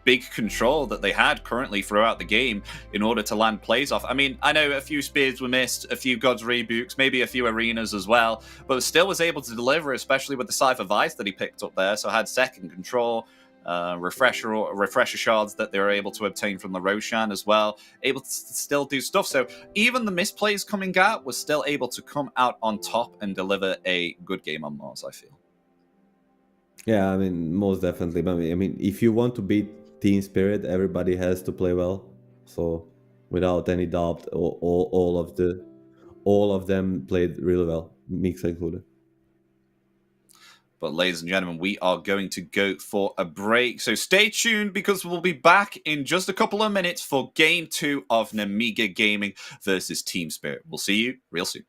S2: big control that they had currently throughout the game in order to land plays off. I mean, I know a few spears were missed, a few God's Rebukes, maybe a few arenas as well, but still was able to deliver, especially with the Scythe of Ice that he picked up there. So had second control. Refresher shards that they were able to obtain from the Roshan as well, able to still do stuff. So even the misplays coming out was still able to come out on top and deliver a good game on Mars, I feel.
S3: Yeah, I mean, most definitely. I mean, if you want to beat Team Spirit, everybody has to play well. So without any doubt, all of them played really well, Mixa included.
S2: But ladies and gentlemen, we are going to go for a break. So stay tuned, because we'll be back in just a couple of minutes for Game 2 of Nemiga Gaming versus Team Spirit. We'll see you real soon.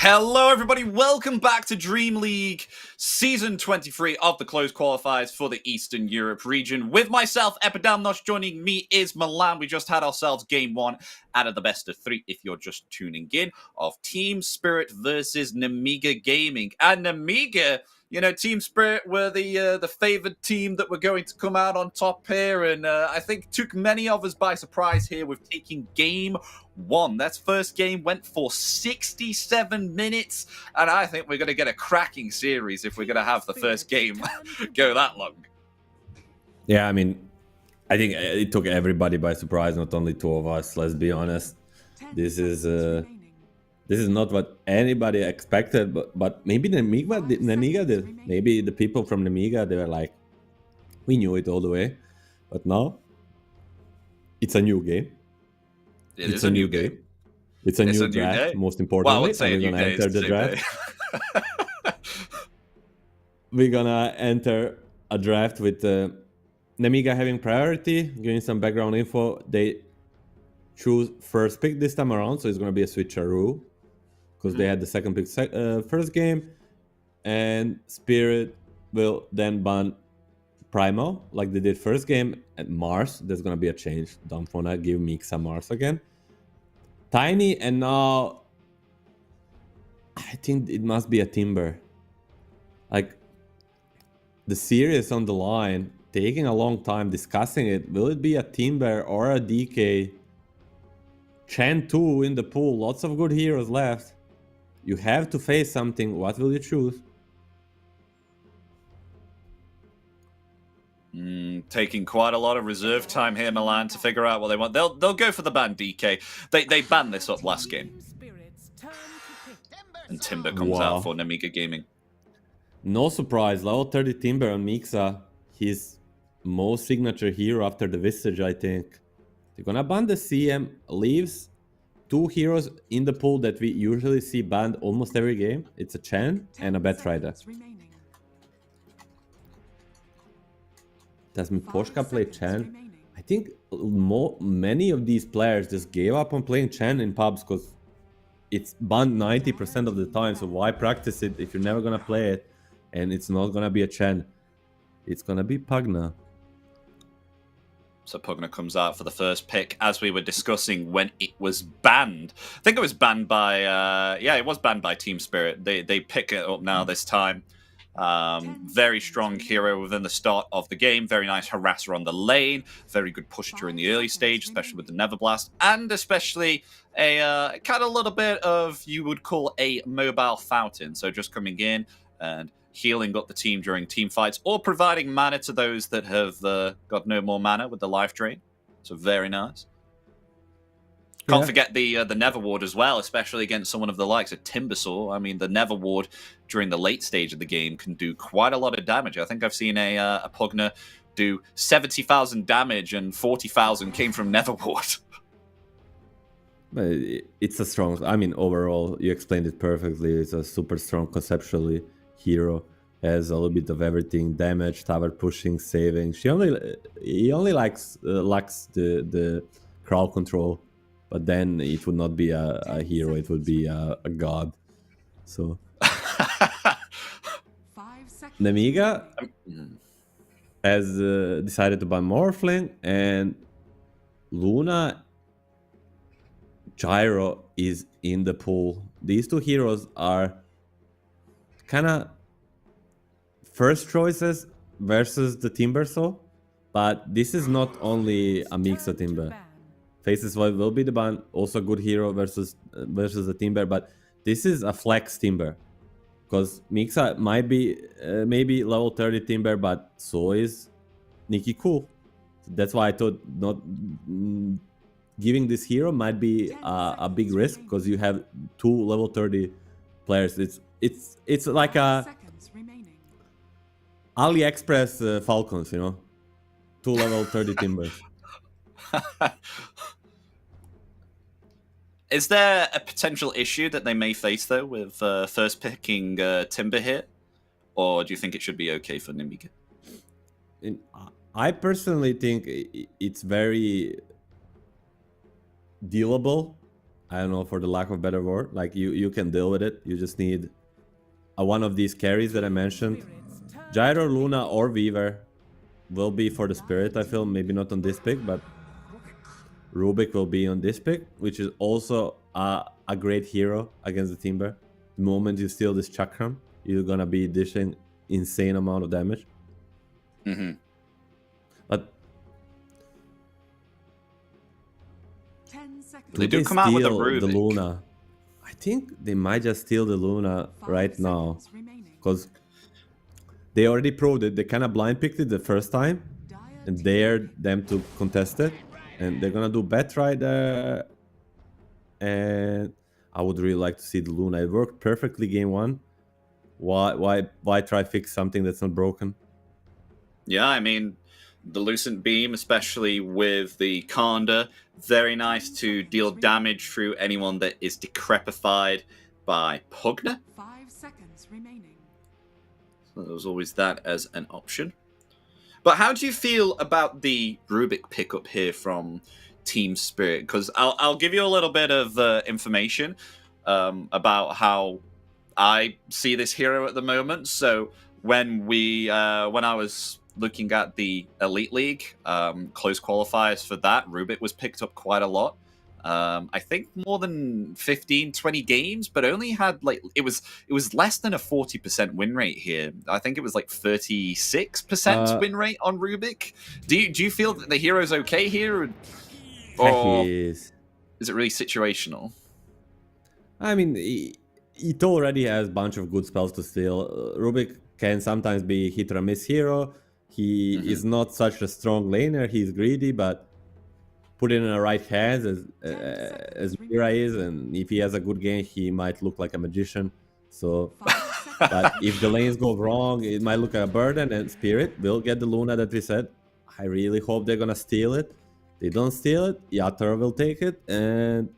S2: Hello, everybody. Welcome back to DreamLeague Season 23 of the closed qualifiers for the Eastern Europe region. With myself, Epidamnos, joining me is Milan. We just had ourselves Game 1 out of the best of 3, if you're just tuning in, of Team Spirit versus Nemiga Gaming. And Nemiga, you know, Team Spirit were the favored team that were going to come out on top here, and I think took many of us by surprise here with taking Game 1. That first game went for 67 minutes, and I think we're going to get a cracking series if we're going to have the first game go that long.
S3: Yeah, I mean, I think it took everybody by surprise, not only two of us, let's be honest. This is not what anybody expected, but maybe Nemiga did. Maybe the people from Nemiga, they were like, we knew it all the way. But now, it's a new game.
S2: It's a new game.
S3: It's a new draft, most importantly.
S2: Well, I would say
S3: we're gonna enter the draft. We're gonna enter a draft with Nemiga having priority, giving some background info. They choose first pick this time around, so it's gonna be a switcheroo because they had the second pick first game, and Spirit will then ban Primo like they did first game. At Mars, there's gonna be a change. Don't wanna give Mixa Mars again. Tiny, and now I think it must be a Timber. Like, the series on the line, taking a long time discussing it. Will it be a Timber or a DK? Chen 2 in the pool, lots of good heroes left. You have to face something. What will you choose?
S2: Taking quite a lot of reserve time here, Milan, to figure out what they want. They'll go for the ban DK. They banned this up last game. And Timber comes out for Nemiga Gaming.
S3: No surprise, level 30 Timber on Mixa. His most signature hero after the Visage, I think. They're gonna ban the CM, leaves two heroes in the pool that we usually see banned almost every game. It's a Chen and a Batrider. Does Miposhka play Chen? I think many of these players just gave up on playing Chen in pubs because it's banned 90% of the time. So why practice it if you're never gonna play it? And it's not gonna be a Chen. It's gonna be Pugna.
S2: So Pugna comes out for the first pick, as we were discussing when it was banned. I think it was banned by, it was banned by Team Spirit. They pick it up now this time. Very strong hero within the start of the game. Very nice harasser on the lane. Very good push during the early stage, especially with the Neverblast. And especially a kind of little bit of, you would call, a mobile fountain. So just coming in and healing up the team during team fights, or providing mana to those that have got no more mana with the life drain. So very nice. Can't forget the Never Ward as well, especially against someone of the likes of Timbersaw. I mean, the Never Ward during the late stage of the game can do quite a lot of damage. I think I've seen a Pugna do 70,000 damage and 40,000 came from Never Ward.
S3: It's a strong, I mean, overall, you explained it perfectly. It's a super strong conceptually hero. Has a little bit of everything: damage, tower pushing, saving. He only lacks the crowd control. But then it would not be a hero, it would be a god. So Nemiga has decided to ban Morphling, and Luna Gyro is in the pool. These two heroes are kind of first choices versus the Timbersaw, but this is not only a Mixa Timber. Faces will be the ban, also good hero versus the Timber, but this is a flex Timber. Because Mixa might be maybe level 30 Timber, but so is Nikki Cool. That's why I thought not giving this hero might be a big risk, because you have two level 30 players. It's like a AliExpress Falcons, you know? Two level 30 Timbers.
S2: Is there a potential issue that they may face, though, with first picking Timber here? Or do you think it should be okay for Nemiga?
S3: I personally think it's very dealable. I don't know, for the lack of a better word. Like you can deal with it. You just need one of these carries that I mentioned. Gyro, Luna, or Weaver will be for the Spirit, I feel. Maybe not on this pick, but Rubik will be on this pick, which is also a great hero against the Timber. The moment you steal this Chakram, you're gonna be dishing insane amount of damage.
S2: Mm-hmm.
S3: But
S4: 10 seconds.
S2: They do come out with a
S3: steal the
S2: Rubik.
S3: Luna? I think they might just steal the Luna
S4: 5
S3: right now.
S4: seconds remaining.
S3: Because they already proved it. They kind of blind picked it the first time
S4: Dire
S3: and dared them to contest it. And they're gonna do bet right there. And I would really like to see the Luna. It worked perfectly game one. Why try fix something that's not broken?
S2: Yeah, I mean, the Lucent Beam, especially with the Conda, very nice to deal damage through anyone that is decrepified by Pugna.
S4: 5 seconds remaining.
S2: So there was always that as an option. But how do you feel about the Rubik pickup here from Team Spirit? Because I'll give you a little bit of information about how I see this hero at the moment. So when I was looking at the Elite League close qualifiers for that, Rubik was picked up quite a lot. I think more than 15, 20 games, but only had like it was less than a 40% win rate here. I think it was like 36% win rate on Rubik. Do you feel that the hero's okay here, or
S3: Is
S2: it really situational?
S3: I mean, it already has a bunch of good spells to steal. Rubik can sometimes be hit or miss hero. He is not such a strong laner. He's greedy, but put it in the right hands as Mira is, and if he has a good game, he might look like a magician. So,
S4: 5 seconds.
S3: but if the lanes go wrong, it might look like a burden, and Spirit will get the Luna that we said. I really hope they're gonna steal it. They don't steal it, Yatara will take it, and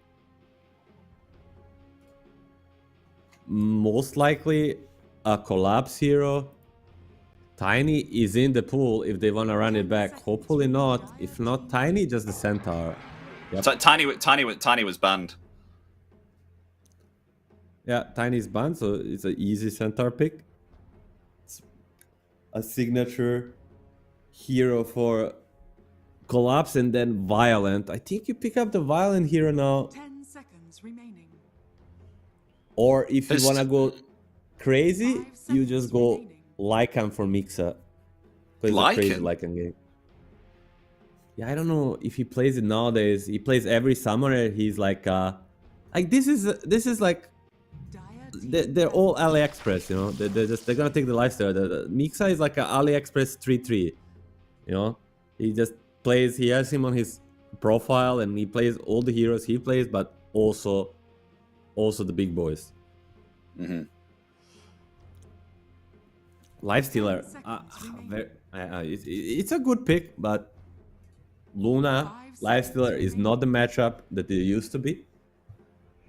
S3: most likely a collapse hero. Tiny is in the pool if they want to run it back. Hopefully not. If not Tiny, just the Centaur. Yep.
S2: So Tiny was banned.
S3: Yeah, Tiny's banned, so it's an easy Centaur pick. It's a signature hero for collapse and then violent. I think you pick up the violent hero now.
S4: 10 seconds remaining.
S3: Or if you
S2: It's-
S3: want to go crazy,
S4: 5
S3: you just
S4: seconds
S3: go
S4: remaining.
S3: Lycan for Mixa. Plays a crazy
S2: Lycan?
S3: Lycan game. Yeah, I don't know if he plays it nowadays. He plays every summoner. He's like this is like
S4: Dire
S3: they're all AliExpress, you know. They're gonna take the lifestyle. The Mixa is like an AliExpress 3-3, you know. He just plays. He has him on his profile, and he plays all the heroes he plays, but also the big boys.
S2: Mm-hmm.
S3: Lifestealer,
S4: 10 seconds
S3: it's a good pick, but Luna
S4: 5
S3: Lifestealer
S4: seconds
S3: is not the matchup that it used to be.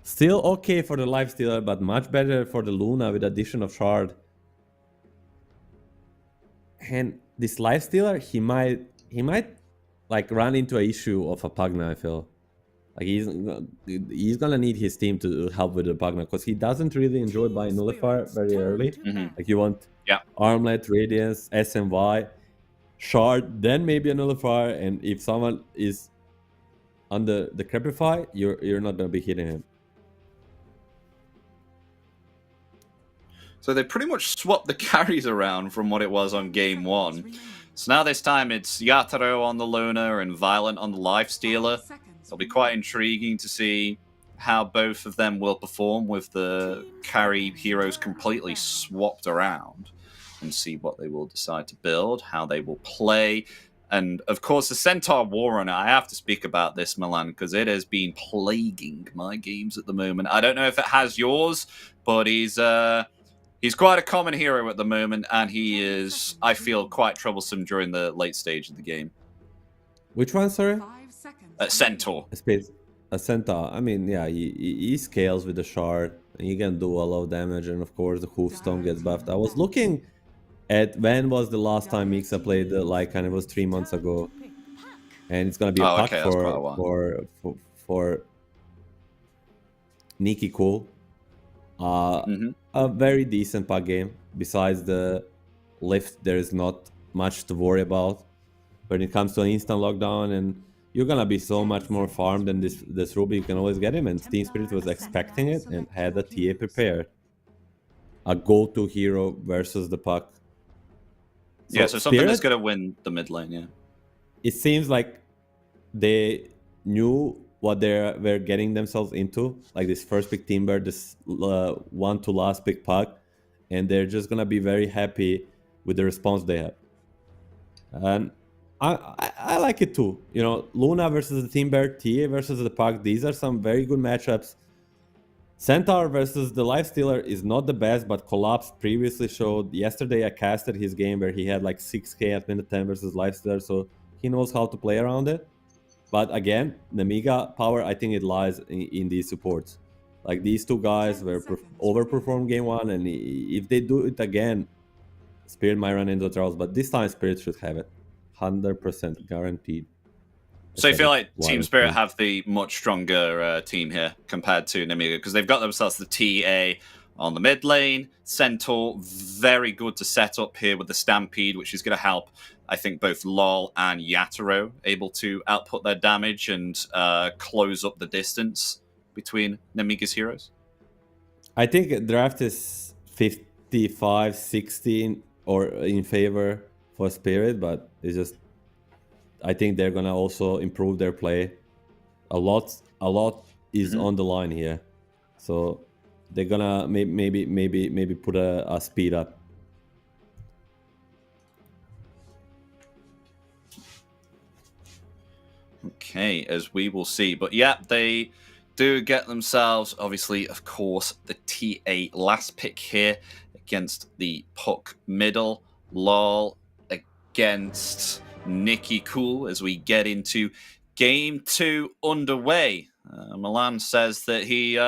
S3: Still okay for the Lifestealer, but much better for the Luna with addition of Shard. And this Lifestealer, he might like run into an issue of a Pugna, I feel. Like he's gonna need his team to help with the Pugna, because he doesn't really enjoy buying Nullifier very early.
S2: Mhm.
S3: Like you want
S2: Yeah.
S3: Armlet, Radiance, SMY, Shard, then maybe a Nullifier, and if someone is under the Crepify, you're not gonna be hitting him.
S2: So they pretty much swapped the carries around from what it was on game one. So now this time it's Yataro on the Luna and Violent on the Lifestealer. It'll be quite intriguing to see how both of them will perform with the carry heroes completely swapped around, and see what they will decide to build, how they will play. And of course, the Centaur Warrunner, I have to speak about this, Milan, because it has been plaguing my games at the moment. I don't know if it has yours, but he's quite a common hero at the moment, and he is, I feel, quite troublesome during the late stage of the game.
S3: Which one, sorry?
S4: 5 seconds
S2: Centaur.
S3: A Centaur. I mean, yeah, he scales with the Shard, and he can do a lot of damage, and of course the Hoofstone gets buffed. I was looking at when was the last time Mixa played the Lycan. It was 3 months ago, and it's gonna be a
S2: Oh,
S3: pack
S2: okay, that's quite a while.
S3: for Nikki Cool. A very decent puck game. Besides the lift, there is not much to worry about when it comes to an instant lockdown, and you're gonna be so much more farmed than this Ruby. You can always get him, and Team Spirit was expecting it and had a TA prepared. A go-to hero versus the puck.
S2: So something that's gonna win the mid lane, yeah.
S3: It seems like they knew what they were getting themselves into, like this first pick Timber, this one to last pick puck, and they're just gonna be very happy with the response they have. And I like it too. You know, Luna versus the Timber, TA versus the puck. These are some very good matchups. Centaur versus the Lifestealer is not the best, but Collapse previously showed. Yesterday I casted his game where he had like 6k at minute 10 versus Lifestealer, so he knows how to play around it. But again, the Mega power, I think it lies in these supports. Like these two guys were overperformed game 1, and if they do it again, Spirit might run into troubles, but this time Spirit should have it. 100% guaranteed.
S2: So you feel like Team Spirit have the much stronger team here compared to Nemiga, because they've got themselves the TA on the mid lane. Centaur, very good to set up here with the Stampede, which is going to help, I think, both LoL and Yatoro able to output their damage and close up the distance between Nemiga's heroes.
S3: I think draft is 55-16 or in favor for Spirit, but it's just I think they're gonna also improve their play. A lot is on the line here, so they're gonna maybe put a speed up.
S2: Okay, as we will see, but yeah, they do get themselves, obviously, of course, the TA last pick here against the puck middle. LoL against Nikki Cool as we get into game 2 underway. Milan says that he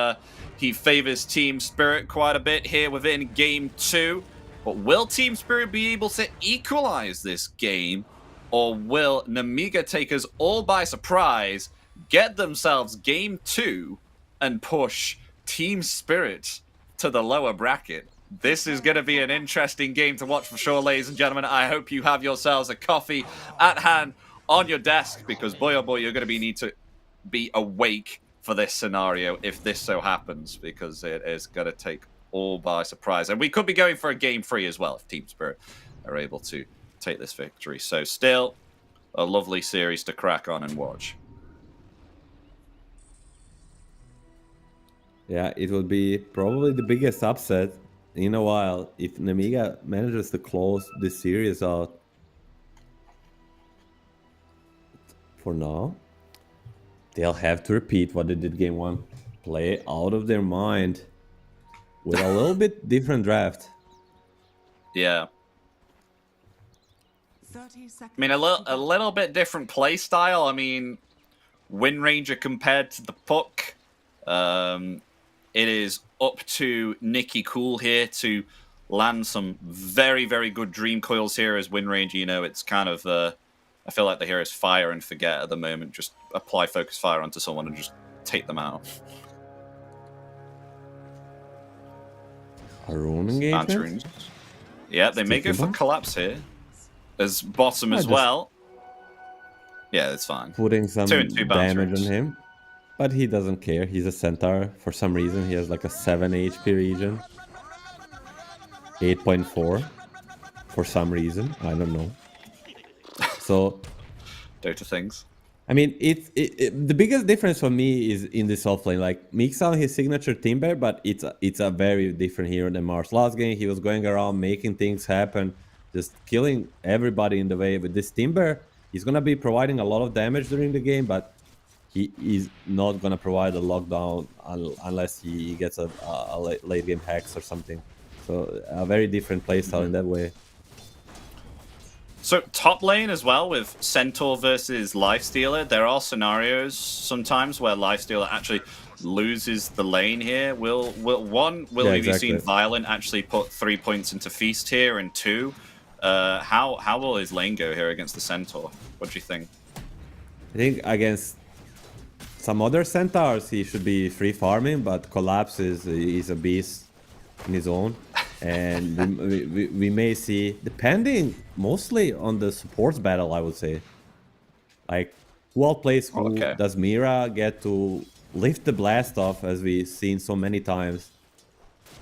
S2: favors Team Spirit quite a bit here within game 2, but will Team Spirit be able to equalize this game, or will Nemiga take us all by surprise, get themselves game 2, and push Team Spirit to the lower bracket? This is going to be an interesting game to watch for sure, ladies and gentlemen. I hope you have yourselves a coffee at hand on your desk, because boy, oh boy, you're going to need to be awake for this scenario if this so happens, because it is going to take all by surprise. And we could be going for a game 3 as well if Team Spirit are able to take this victory. So still a lovely series to crack on and watch.
S3: Yeah, it will be probably the biggest upset in a while if Nemiga manages to close this series out. For now, they'll have to repeat what they did game 1. Play out of their mind with a little bit different draft.
S2: Yeah.
S4: 30 seconds.
S2: I mean, a little bit different play style. I mean, Wind Ranger compared to the puck. It is up to Nikki Cool here to land some very, very good dream coils here as Wind Ranger. You know, it's kind of, I feel like the hero is fire and forget at the moment. Just apply focus fire onto someone and just take them out.
S3: A rune engagement?
S2: Yeah, they may go for collapse here. As bottom as well. Yeah, that's fine.
S3: Putting some
S2: 2 and 2
S3: damage
S2: bounce
S3: on him. But he doesn't care. He's a Centaur. For some reason, he has like a 7 HP region. 8.4. For some reason. I don't know. So...
S2: Dota things.
S3: I mean, the biggest difference for me is in this offlane. Like, Mixon, his signature Timber, but it's a very different hero than Mars. Last game, he was going around making things happen, just killing everybody in the way. With this Timber, he's going to be providing a lot of damage during the game, but he is not going to provide a lockdown unless he gets a late game hacks or something. So a very different playstyle in that way.
S2: So top lane as well with Centaur versus Lifestealer. There are scenarios sometimes where Lifestealer actually loses the lane here. Will we be seeing Violent actually put 3 points into Feast here, and 2? How will his lane go here against the Centaur? What do you think?
S3: I think against some other centaurs he should be free farming, but Collapse is a beast in his own. And we may see, depending mostly on the supports battle, I would say. Like, who outplays who?
S2: Okay.
S3: Does Mira get to lift the blast off, as we've seen so many times,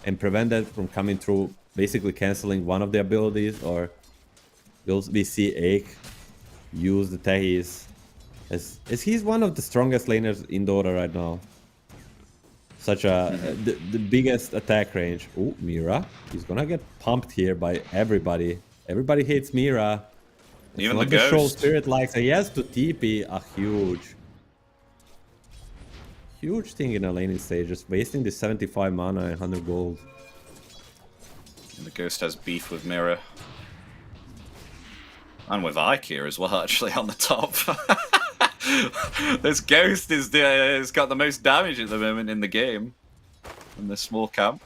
S3: and prevent that from coming through, basically canceling one of the abilities? Or will we see Ake use the Tehis, as he's one of the strongest laners in Dota right now? Such a the biggest attack range. Oh, Mira, he's gonna get pumped here by everybody. Everybody hates Mira. It's
S2: Even
S3: not
S2: the
S3: show
S2: Ghost.
S3: Spirit likes. He has to TP a huge thing in a laning stage, just wasting the 75 mana and 100 gold.
S2: And the Ghost has beef with Mira. And with Ike here as well, actually, on the top. This Ghost is has got the most damage at the moment in the game. In this small camp.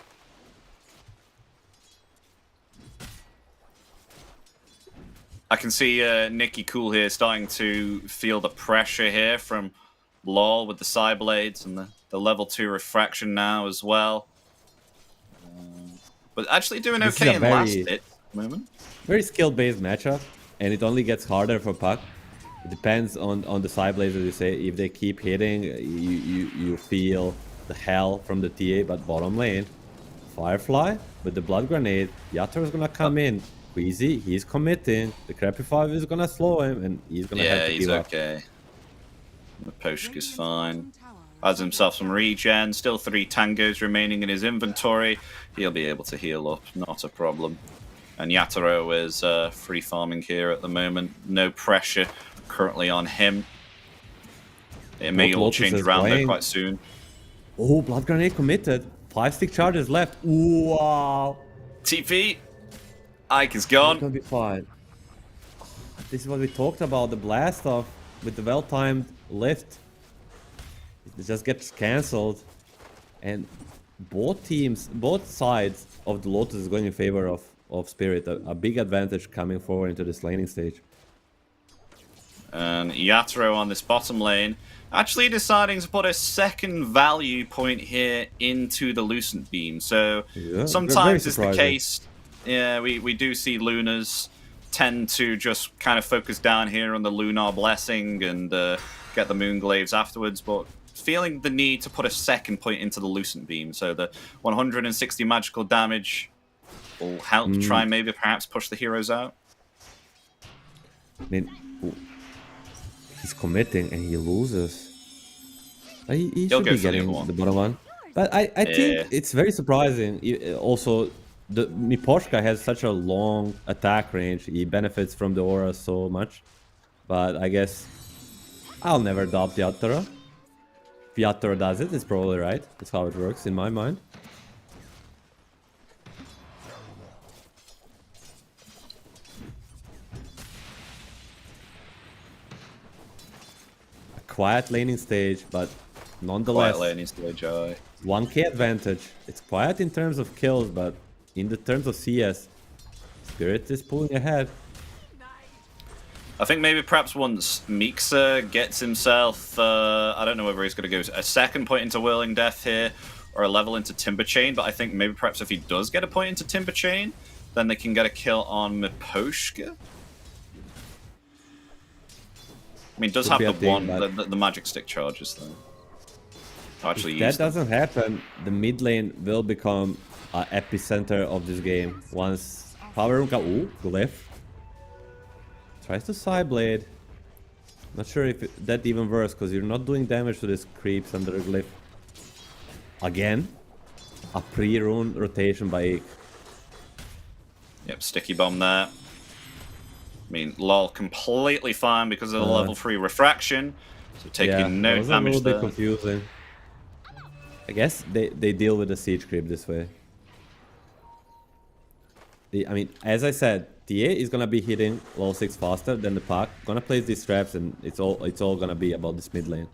S2: I can see Nicky Cool here starting to feel the pressure here from LoL with the side blades and the level 2 refraction now as well. But actually doing
S3: This is
S2: okay
S3: a
S2: in the last
S3: very-
S2: hit moment.
S3: Very skill-based matchup, and it only gets harder for Puck. It depends on the side blades, as you say. If they keep hitting, you feel the hell from the TA. But bottom lane, Firefly with the blood grenade, Yatter is gonna come in. Queasy, he's committing. The Crappy 5 is gonna slow him, and he's gonna have
S2: Yeah,
S3: to
S2: he's
S3: give up.
S2: okay. The Poshk is fine. Has himself some regen. Still 3 tangos remaining in his inventory. He'll be able to heal up, not a problem. And Yatoro is free farming here at the moment. No pressure currently on him. It may all
S3: Lotus
S2: change
S3: is
S2: around though
S3: playing.
S2: quite soon.
S3: Oh, blood grenade committed. 5 stick charges left. Ooh, wow.
S2: TP! Ike is
S3: It's
S2: gone.
S3: gonna be fine. This is what we talked about, the blast off with the well-timed lift. It just gets cancelled. And both teams, both sides of the Lotus is going in favor of Spirit. A big advantage coming forward into this laning stage.
S2: And Yatoro on this bottom lane actually deciding to put a second value point here into the Lucent Beam. So
S3: Yeah,
S2: sometimes
S3: very
S2: it's the
S3: surprising.
S2: case, yeah, we do see Lunas tend to just kind of focus down here on the Lunar Blessing and get the Moonglaves afterwards, but feeling the need to put a second point into the Lucent Beam. So the 160 magical damage will help try and maybe perhaps push the heroes out.
S3: I mean, he's committing and he loses. He
S2: He'll
S3: should
S2: go
S3: be
S2: for the
S3: getting
S2: other one.
S3: the bottom one. But I think
S2: Yeah.
S3: it's very surprising. Also, the Miposhka has such a long attack range. He benefits from the aura so much. But I guess I'll never adopt Yatoro. If Yatoro does it, it's probably right. That's how it works in my mind. A quiet laning stage, but nonetheless,
S2: Quiet lane is the joy.
S3: 1k advantage. It's quiet in terms of kills, but in the terms of CS, Spirit is pulling ahead.
S2: I think maybe perhaps once Mixa gets himself, I don't know whether he's going to go a second point into Whirling Death here or a level into Timber Chain, but I think maybe perhaps if he does get a point into Timber Chain, then they can get a kill on Miposhka. I mean, does
S3: Could
S2: have
S3: be
S2: the
S3: a
S2: one,
S3: thing, but-
S2: the magic stick charges though. Actually,
S3: If that
S2: use them.
S3: doesn't happen, the mid lane will become an epicenter of this game. Once Power Room ooh, Glyph. Tries to side blade. Not sure if that even works, because you're not doing damage to these creeps under the Glyph. Again, a pre-rune rotation by Ike.
S2: Yep, sticky bomb there. I mean, LOL completely fine because of the level 3 refraction. So taking
S3: Yeah,
S2: no
S3: that was a
S2: damage
S3: little bit
S2: there.
S3: confusing. I guess they deal with the siege creep this way. I mean, as I said, TA is gonna be hitting level 6 faster than the pack. Gonna place these traps, and it's all gonna be about this mid lane.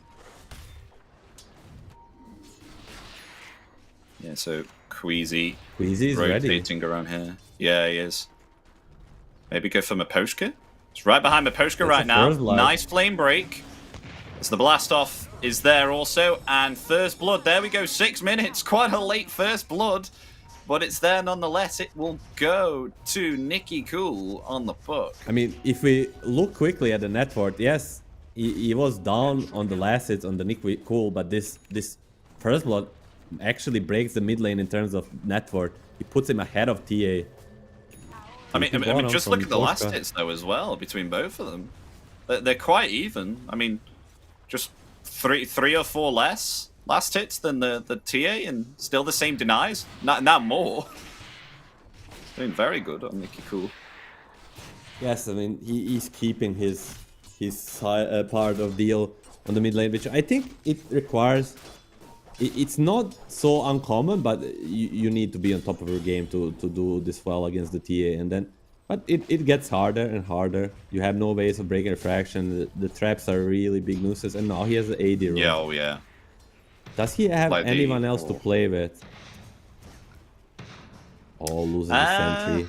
S2: Yeah, so Queasy
S3: Queasy is ready.
S2: rotating around here. Yeah, he is. Maybe go for Miposhka. It's right behind Miposhka right
S3: a
S2: now.
S3: first life.
S2: Nice flame break. As the blast off is there also, and first blood, there we go, 6 minutes, quite a late first blood, but it's there nonetheless. It will go to Nicky Cool on the puck.
S3: I mean, if we look quickly at the net worth, yes, he was down on the last hits on the Nicky Cool, but this first blood actually breaks the mid lane in terms of net worth. He puts him ahead of TA.
S2: I mean, just look at the last hits though as well between both of them. They're quite even. I mean, just three or four less last hits than the TA, and still the same denies. Not more. Doing very good on Nicky Cool.
S3: Yes, I mean he's keeping his part of deal on the mid lane, which I think it requires. It's not so uncommon, but you need to be on top of your game to do this well against the TA, and then. But it gets harder and harder. You have no ways of breaking refraction. The traps are really big nooses, and now he has the AD role.
S2: Yeah, oh yeah.
S3: Does he have
S2: Like
S3: anyone else to play with? Oh, losing the sentry.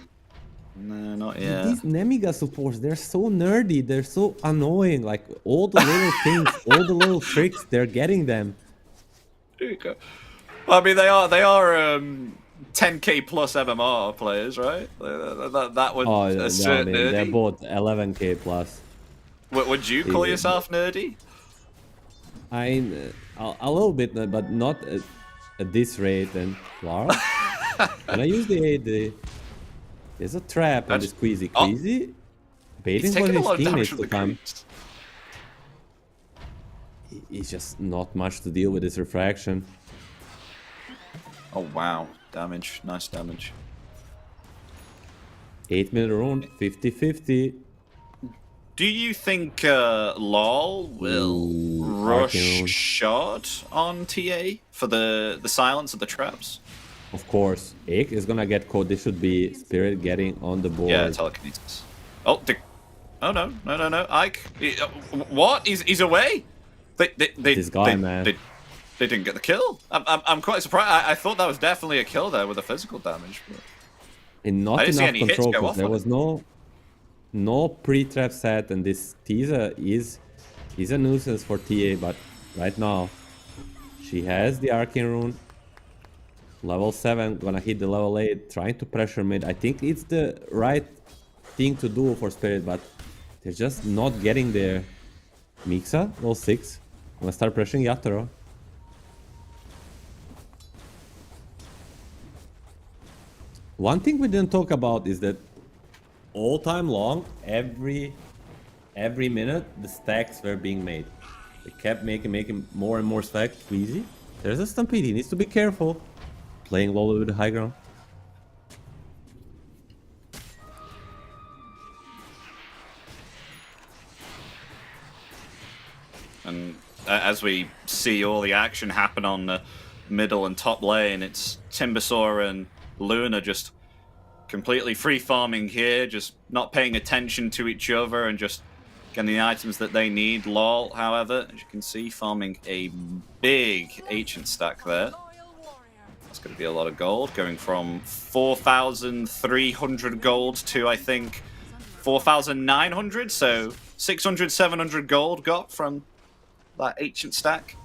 S2: No, not yet.
S3: These Nemiga supports, they're so nerdy. They're so annoying. Like, all the little things, all the little tricks, they're getting them.
S2: I mean, they are 10k plus MMR players, right? That would assert nerdy.
S3: They're both 11k plus.
S2: Would you call yourself nerdy?
S3: I'm a little bit, but not at this rate. And Lara, when I use the AD, there's a trap on this Queasy. Baiting for his teammates to come. He's just not much to deal with this refraction.
S2: Oh wow, damage, nice damage.
S3: 8-minute rune, 50-50.
S2: Do you think LOL will rush shot on TA for the silence of the traps?
S3: Of course, Ake is gonna get caught. This should be Spirit getting on the board.
S2: Yeah, telekinesis. Oh, no, Ike. What? He's away?
S3: This guy, man.
S2: They didn't get the kill. I'm quite surprised. I thought that was definitely a kill there with the physical damage. But...
S3: And not enough control because there was no pre-trap set, and this Teaser is a nuisance for TA. But right now, she has the Arcane Rune. Level 7, gonna hit the level 8, trying to pressure mid. I think it's the right thing to do for Spirit, but they're just not getting there. Mixa, level 6. Gonna start pressuring Yatoro. One thing we didn't talk about is that all time long, every minute, the stacks were being made. They kept making more and more stacks. Easy. There's a Stampede. He needs to be careful. Playing low with the high ground.
S2: And as we see all the action happen on the middle and top lane, it's Timbersaw and Luna just completely free farming here, just not paying attention to each other and just getting the items that they need. LOL, however, as you can see, farming a big ancient stack there. That's going to be a lot of gold, going from 4,300 gold to, I think, 4,900, so 600, 700 gold got from that ancient stack.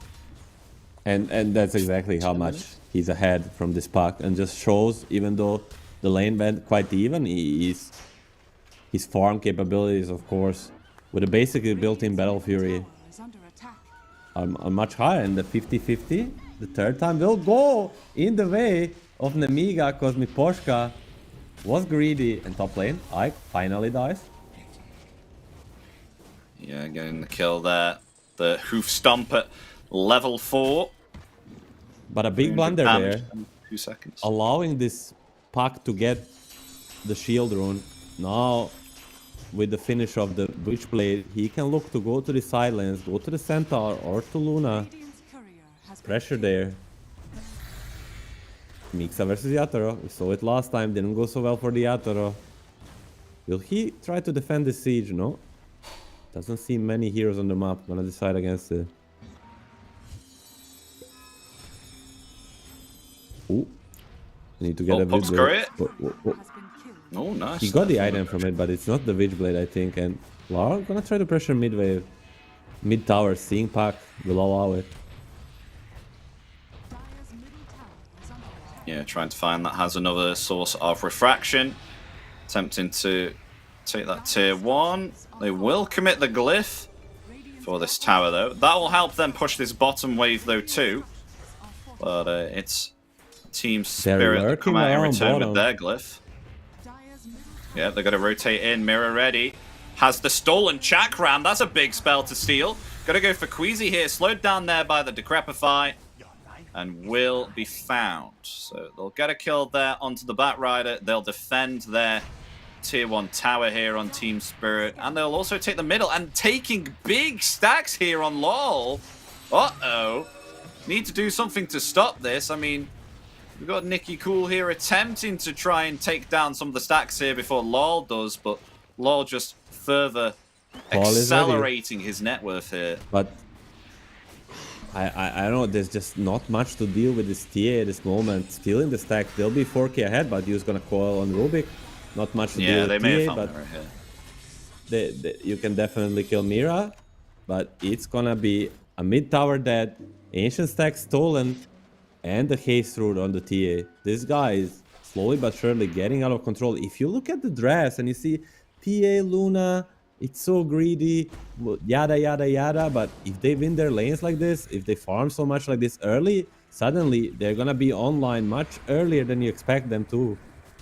S3: And that's exactly how much he's ahead from this pack, and just shows, even though the lane went quite even, his farm capabilities, of course, with a basically built-in Battle Fury, are much higher. And the 50-50, the third time, will go in the way of Nemiga, because Miposhka was greedy. And top lane, Ike finally dies.
S2: Yeah, getting the kill there. The hoof stomp at level 4.
S3: But a big blunder there,
S2: 2 seconds.
S3: allowing this pack to get the shield rune. Now, with the finish of the Witchblade, he can look to go to the side lanes, go to the Centaur or to Luna. Pressure there. Mixa versus Yatoro. We saw it last time, didn't go so well for the Yatoro. Will he try to defend the siege? No. Doesn't seem many heroes on the map gonna decide against it. Ooh. Need to get a Witchblade.
S2: Oh, nice.
S3: He got the item from it, but it's not the Witchblade, I think. And Lara gonna try to pressure mid wave. Mid tower, seeing Pac will allow it.
S4: Dire's middle tower is under attack.
S2: Yeah, trying to find that has another source of refraction. Attempting to take that tier 1. They will commit the glyph for this tower, though. That will help them push this bottom wave, though, too. But it's Team Spirit that come out in
S3: around
S2: return
S3: bottom.
S2: with their glyph.
S4: Dire's middle
S2: Yeah, they're going to rotate in. Mirror ready. Has the stolen Chakram. That's a big spell to steal. Got to go for Queasy here. Slowed down there by the Decrepify. And will be found. So they'll get a kill there onto the Batrider. They'll defend their tier 1 tower here on Team Spirit. And they'll also take the middle. And taking big stacks here on LOL. Uh-oh. Need to do something to stop this. I mean, we've got Nicky Cool here attempting to try and take down some of the stacks here before LOL does. But LOL just further
S3: Paul is
S2: accelerating his net worth here.
S3: But I don't know, there's just not much to deal with this TA at this moment. Still in the stack, they'll be 4k ahead, but Yu's gonna coil on Rubik. Not much to deal
S2: Yeah,
S3: with
S2: they may
S3: TA,
S2: have found
S3: but
S2: Mirror here.
S3: you can definitely kill Mira. But it's gonna be a mid tower dead, ancient stack stolen, and the haste root on the TA. This guy is slowly but surely getting out of control. If you look at the drafts and you see PA Luna, it's so greedy, yada yada yada, but if they win their lanes like this, if they farm so much like this early, suddenly they're gonna be online much earlier than you expect them to.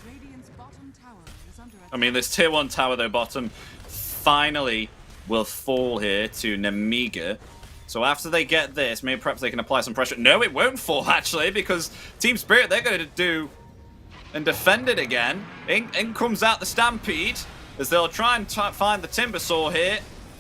S4: Radiant's bottom tower is under attack.
S2: I mean, this tier 1 tower, though, bottom, finally will fall here to Nemiga. So after they get this, maybe perhaps they can apply some pressure. No, it won't fall, actually, because Team Spirit, they're going to do and defend it again. In comes out the Stampede, as they'll try and find the Timber Saw here.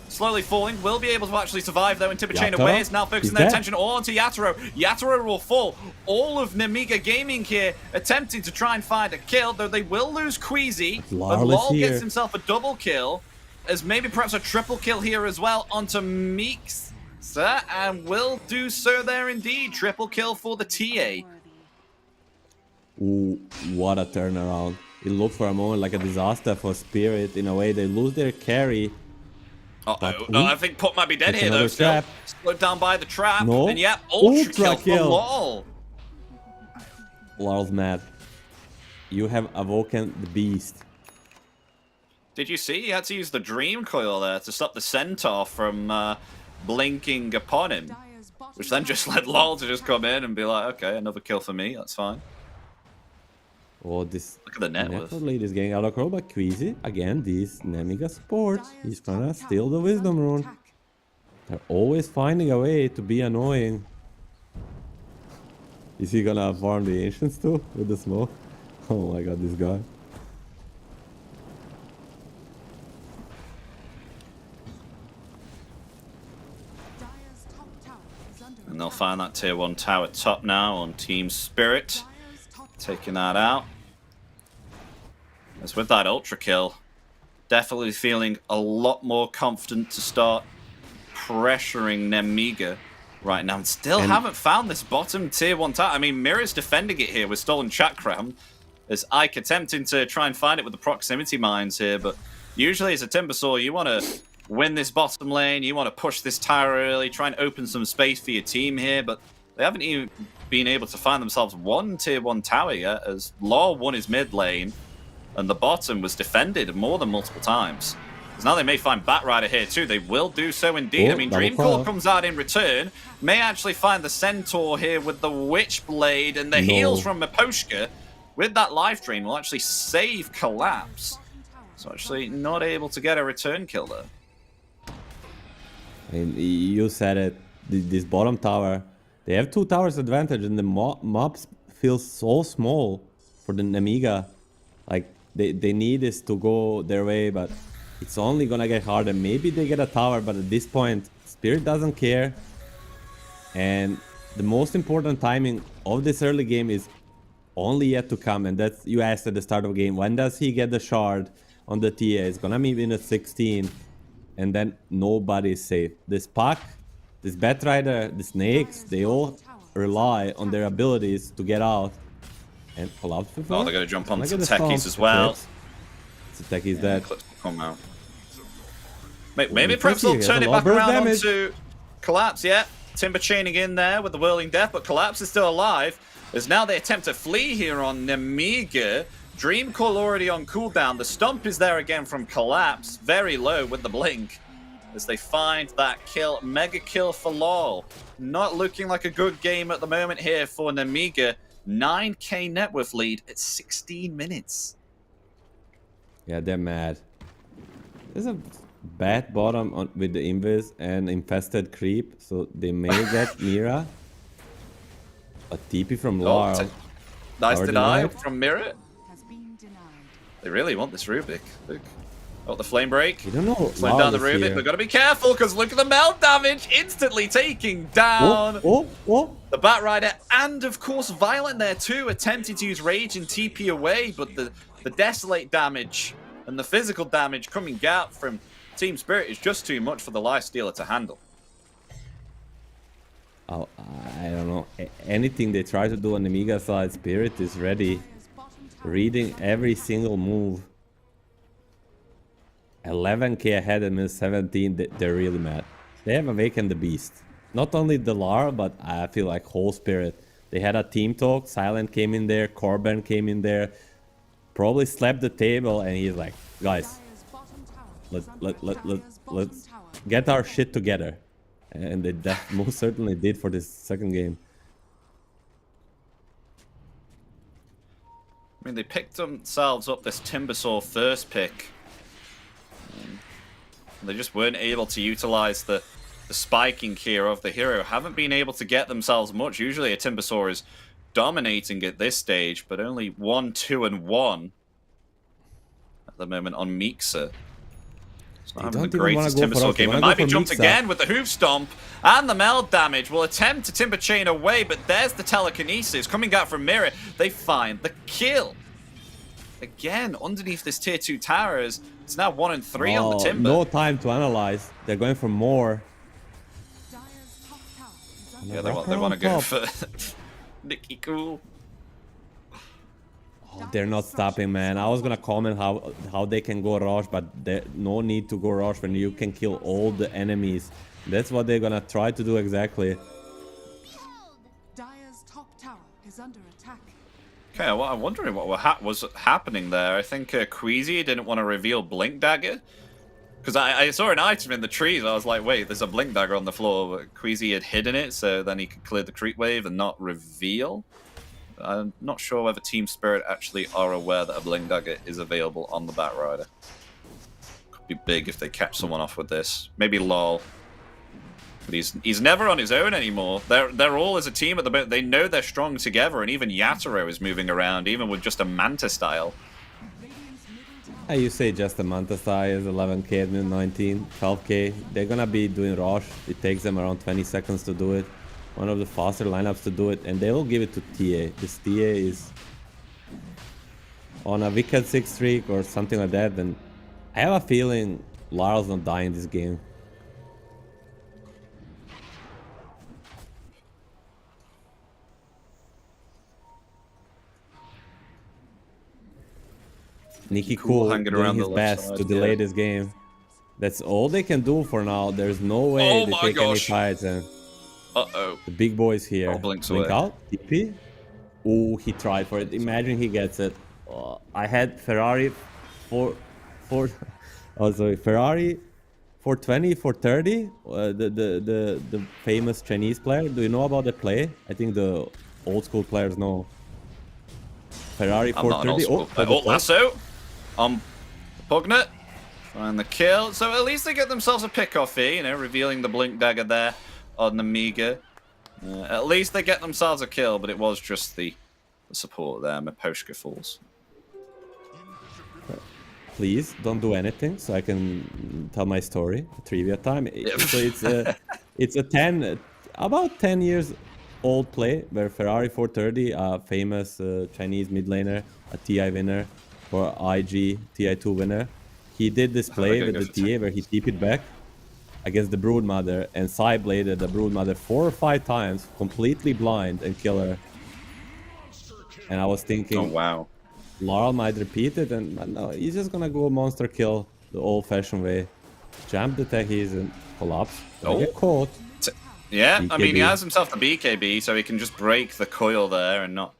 S2: Slowly falling, will be able to actually survive, though, and Timber Chain
S3: Yatoro?
S2: away is now focusing
S3: He's
S2: their
S3: dead.
S2: attention all onto Yatoro. Yatoro will fall. All of Nemiga Gaming here attempting to try and find a kill, though they will lose Queasy. But
S3: Larl is
S2: LOL
S3: here.
S2: gets himself a double kill, as maybe perhaps a triple kill here as well onto Meeks, and will do so there indeed. Triple kill for the TA.
S3: Ooh, what a turnaround. It looked for a moment like a disaster for Spirit. In a way, they lose their carry.
S2: Uh-oh. I think Puck might be dead
S3: That's
S2: here, though.
S3: another
S2: Still
S3: trap.
S2: slowed down by the trap.
S3: No.
S2: And yeah, ultra kill
S3: Ultra
S2: for
S3: kill.
S2: LOL.
S3: Larl's mad. You have awoken the beast.
S2: Did you see? He had to use the Dream Coil there to stop the Centaur from blinking upon him.
S4: Dire's bottom
S2: Which then
S4: tower
S2: just
S4: is
S2: led
S4: under
S2: LOL to
S4: attack.
S2: just come in and be like, okay, another kill for me. That's fine.
S3: Oh, this
S2: Look at the net worth.
S3: lead is getting out of control, but Queasy, again, these Nemiga supports. He's gonna steal the Wisdom Rune.
S4: Attack.
S3: They're always finding a way to be annoying. Is he gonna farm the Ancients too with the smoke? Oh my god, this guy.
S4: Dire's top tower is under
S2: And they'll
S4: attack.
S2: find that tier 1 tower top now on Team Spirit.
S4: Dire's top tower
S2: Taking that out. As with that ultra kill, definitely feeling a lot more confident to start pressuring Nemiga right now. And still haven't found this bottom tier 1 tower. I mean, Mirror's defending it here with stolen Chakram. As Ike attempting to try and find it with the proximity mines here. But usually as a Timbersaw, you want to win this bottom lane. You want to push this tower early. Try and open some space for your team here. But they haven't even been able to find themselves one tier 1 tower yet. As Law won his mid lane. And the bottom was defended more than multiple times. Because now they may find Batrider here too. They will do so indeed.
S3: Oh,
S2: I mean,
S3: double
S2: Dreamcall
S3: fire.
S2: comes out in return. May actually find the Centaur here with the Witchblade. And the
S3: No.
S2: heals from Miposhka with that life drain will actually save Collapse. So actually not able to get a return kill there.
S3: And you said it, this bottom tower, they have 2 towers advantage and the mobs feel so small for the Nemiga. Like, they need this to go their way, but it's only gonna get harder. Maybe they get a tower, but at this point, Spirit doesn't care. And the most important timing of this early game is only yet to come, and that's, you asked at the start of the game, when does he get the shard on the TA? It's gonna be in at 16, and then nobody is safe. This Puck, this Batrider, the Snakes, they all rely on their abilities to get out. And Collapse before?
S2: Oh, they're going to jump onto
S3: Look at the
S2: Techies
S3: stomp.
S2: as well.
S3: Eclipse. So Techies dead.
S2: Eclipse will come out. Maybe
S3: Ooh,
S2: perhaps they'll
S3: tricky.
S2: turn
S3: That's
S2: it
S3: a lot
S2: back
S3: of burst
S2: around
S3: damage.
S2: onto Collapse, yeah. Timber chaining in there with the Whirling Death, but Collapse is still alive. As now they attempt to flee here on Nemiga. Dream Call already on cooldown. The stomp is there again from Collapse. Very low with the blink. As they find that kill. Mega kill for LOL. Not looking like a good game at the moment here for Nemiga. 9k net worth lead at 16 minutes.
S3: Yeah, they're mad. There's a bad bottom on, with the Invis and infested creep, so they may get Mira. A TP from Laurel.
S2: Nice
S3: Power
S2: deny
S3: denied.
S2: from Mirror.
S4: Has been denied.
S2: They really want this Rubik. Look. Oh, the flame break.
S3: You don't know.
S2: Slowing down the Rubik. They've got to be careful because look at the melt damage. Instantly taking down the Batrider. And of course, Violent there too. Attempting to use Rage and TP away. But the Desolate damage and the physical damage coming out from Team Spirit is just too much for the Lifestealer to handle.
S3: Oh, I don't know. Anything they try to do on the Mega side, Spirit is ready.
S4: Dire's bottom tower
S3: Reading every single move. 11k ahead and then 17, they're really mad. They have awakened the beast. Not only the Lar, but I feel like whole Spirit. They had a team talk, Silent came in there, Corbin came in there, probably slapped the table, and he's like, guys,
S4: Dire's bottom tower is under
S3: let's
S4: Dire's bottom
S3: let's
S4: tower.
S3: get our shit together. And they most certainly did for this second game.
S2: I mean, they picked themselves up this Timbersaw first pick. They just weren't able to utilize the spiking here of the hero. Haven't been able to get themselves much. Usually a Timbersaw is dominating at this stage, but only 1, 2, and 1 at the moment on Mixa. It's not having the
S3: don't even wanna
S2: greatest
S3: go for
S2: Timbersaw
S3: us, they
S2: game. It
S3: wanna
S2: might
S3: go
S2: be
S3: for
S2: jumped
S3: Mixa.
S2: again with the Hoof Stomp, and the meld damage will attempt to Timber Chain away, but there's the telekinesis coming out from Mirror. They find the kill. Again, underneath this tier 2 tower, it's now 1 and 3 on the Timber.
S3: No time to analyze. They're going for more.
S4: Dire's top tower is under
S2: Yeah,
S3: Rock
S2: they want to go
S3: on
S2: for Nicky Cool.
S3: Oh, they're not stopping, man. I was gonna comment how they can go rush, but there no need to go rush when you can kill all the enemies. That's what they're gonna try to do exactly.
S4: Dire's top tower is under attack.
S2: Okay, well, I'm wondering what was happening there. I think Queasy didn't want to reveal Blink Dagger. Because I saw an item in the trees. I was like, wait, there's a Blink Dagger on the floor. But Queasy had hidden it, so then he could clear the creep wave and not reveal. I'm not sure whether Team Spirit actually are aware that a Blink Dagger is available on the Batrider. Could be big if they catch someone off with this. Maybe LOL. But he's never on his own anymore. They're all as a team at the moment. They know they're strong together, and even Yatoro is moving around, even with just a Manta style.
S4: Radiant's middle tower
S3: You say just the Manta size, 11k and then 19, 12k. They're gonna be doing rush. It takes them around 20 seconds to do it. One of the faster lineups to do it, and they will give it to TA. This TA is on a wicked 6 streak or something like that, then I have a feeling Lar's not dying this game. Nicky Cool
S2: hanging
S3: doing
S2: around
S3: his
S2: the left
S3: best
S2: side,
S3: to delay
S2: yeah.
S3: this game. That's all they can do for now. There's no way
S2: Oh
S3: they
S2: my
S3: take any
S2: gosh.
S3: fights, and
S2: Uh-oh.
S3: the big boys here.
S2: Oh, blinks
S3: Blink
S2: away.
S3: out, TP. Oh, he tried for it. Imagine he gets it. I had Ferrari Ferrari 420, 430. The famous Chinese player. Do you know about the play? I think the old school players know. Ferrari
S2: I'm not an old
S3: 430.
S2: school player. Oh, lasso. Pugnet. Find the kill. So at least they get themselves a pick-off here, you know, revealing the Blink Dagger there on the Amiga. At least they get themselves a kill, but it was just the support there. Maposhka falls.
S3: Please don't do anything so I can tell my story. Trivia time. So it's about 10 years old play where Ferrari 430, a famous Chinese mid laner, a TI winner for IG TI2 winner. He did this play with the TA where he TP'd back against the Broodmother and side bladed the Broodmother 4 or 5 times, completely blind, and kill her. And I was thinking,
S2: Oh, wow.
S3: Laurel might repeat it, and no, he's just gonna go monster kill the old-fashioned way. Jump attack is in collapse.
S2: Oh.
S3: Get caught.
S2: Yeah, I mean, he
S3: BKB.
S2: has himself the BKB, so he can just break the coil there and not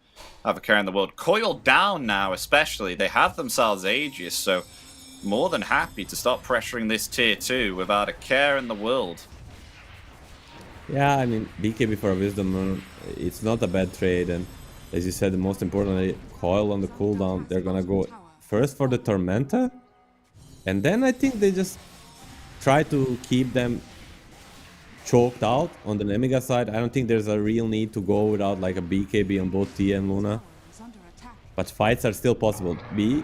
S2: have a care in the world. Coil down now, especially. They have themselves Aegis, so more than happy to start pressuring this tier 2 without a care in the world.
S3: Yeah, I mean, BKB for a Wisdom Rune, it's not a bad trade, and as you said, most importantly, coil on the cooldown. They're gonna go first for the Tormenta, and then I think they just try to keep them choked out on the Nemiga side. I don't think there's a real need to go without like a BKB on both Tia and Luna,
S4: Is under attack.
S3: but fights are still possible. We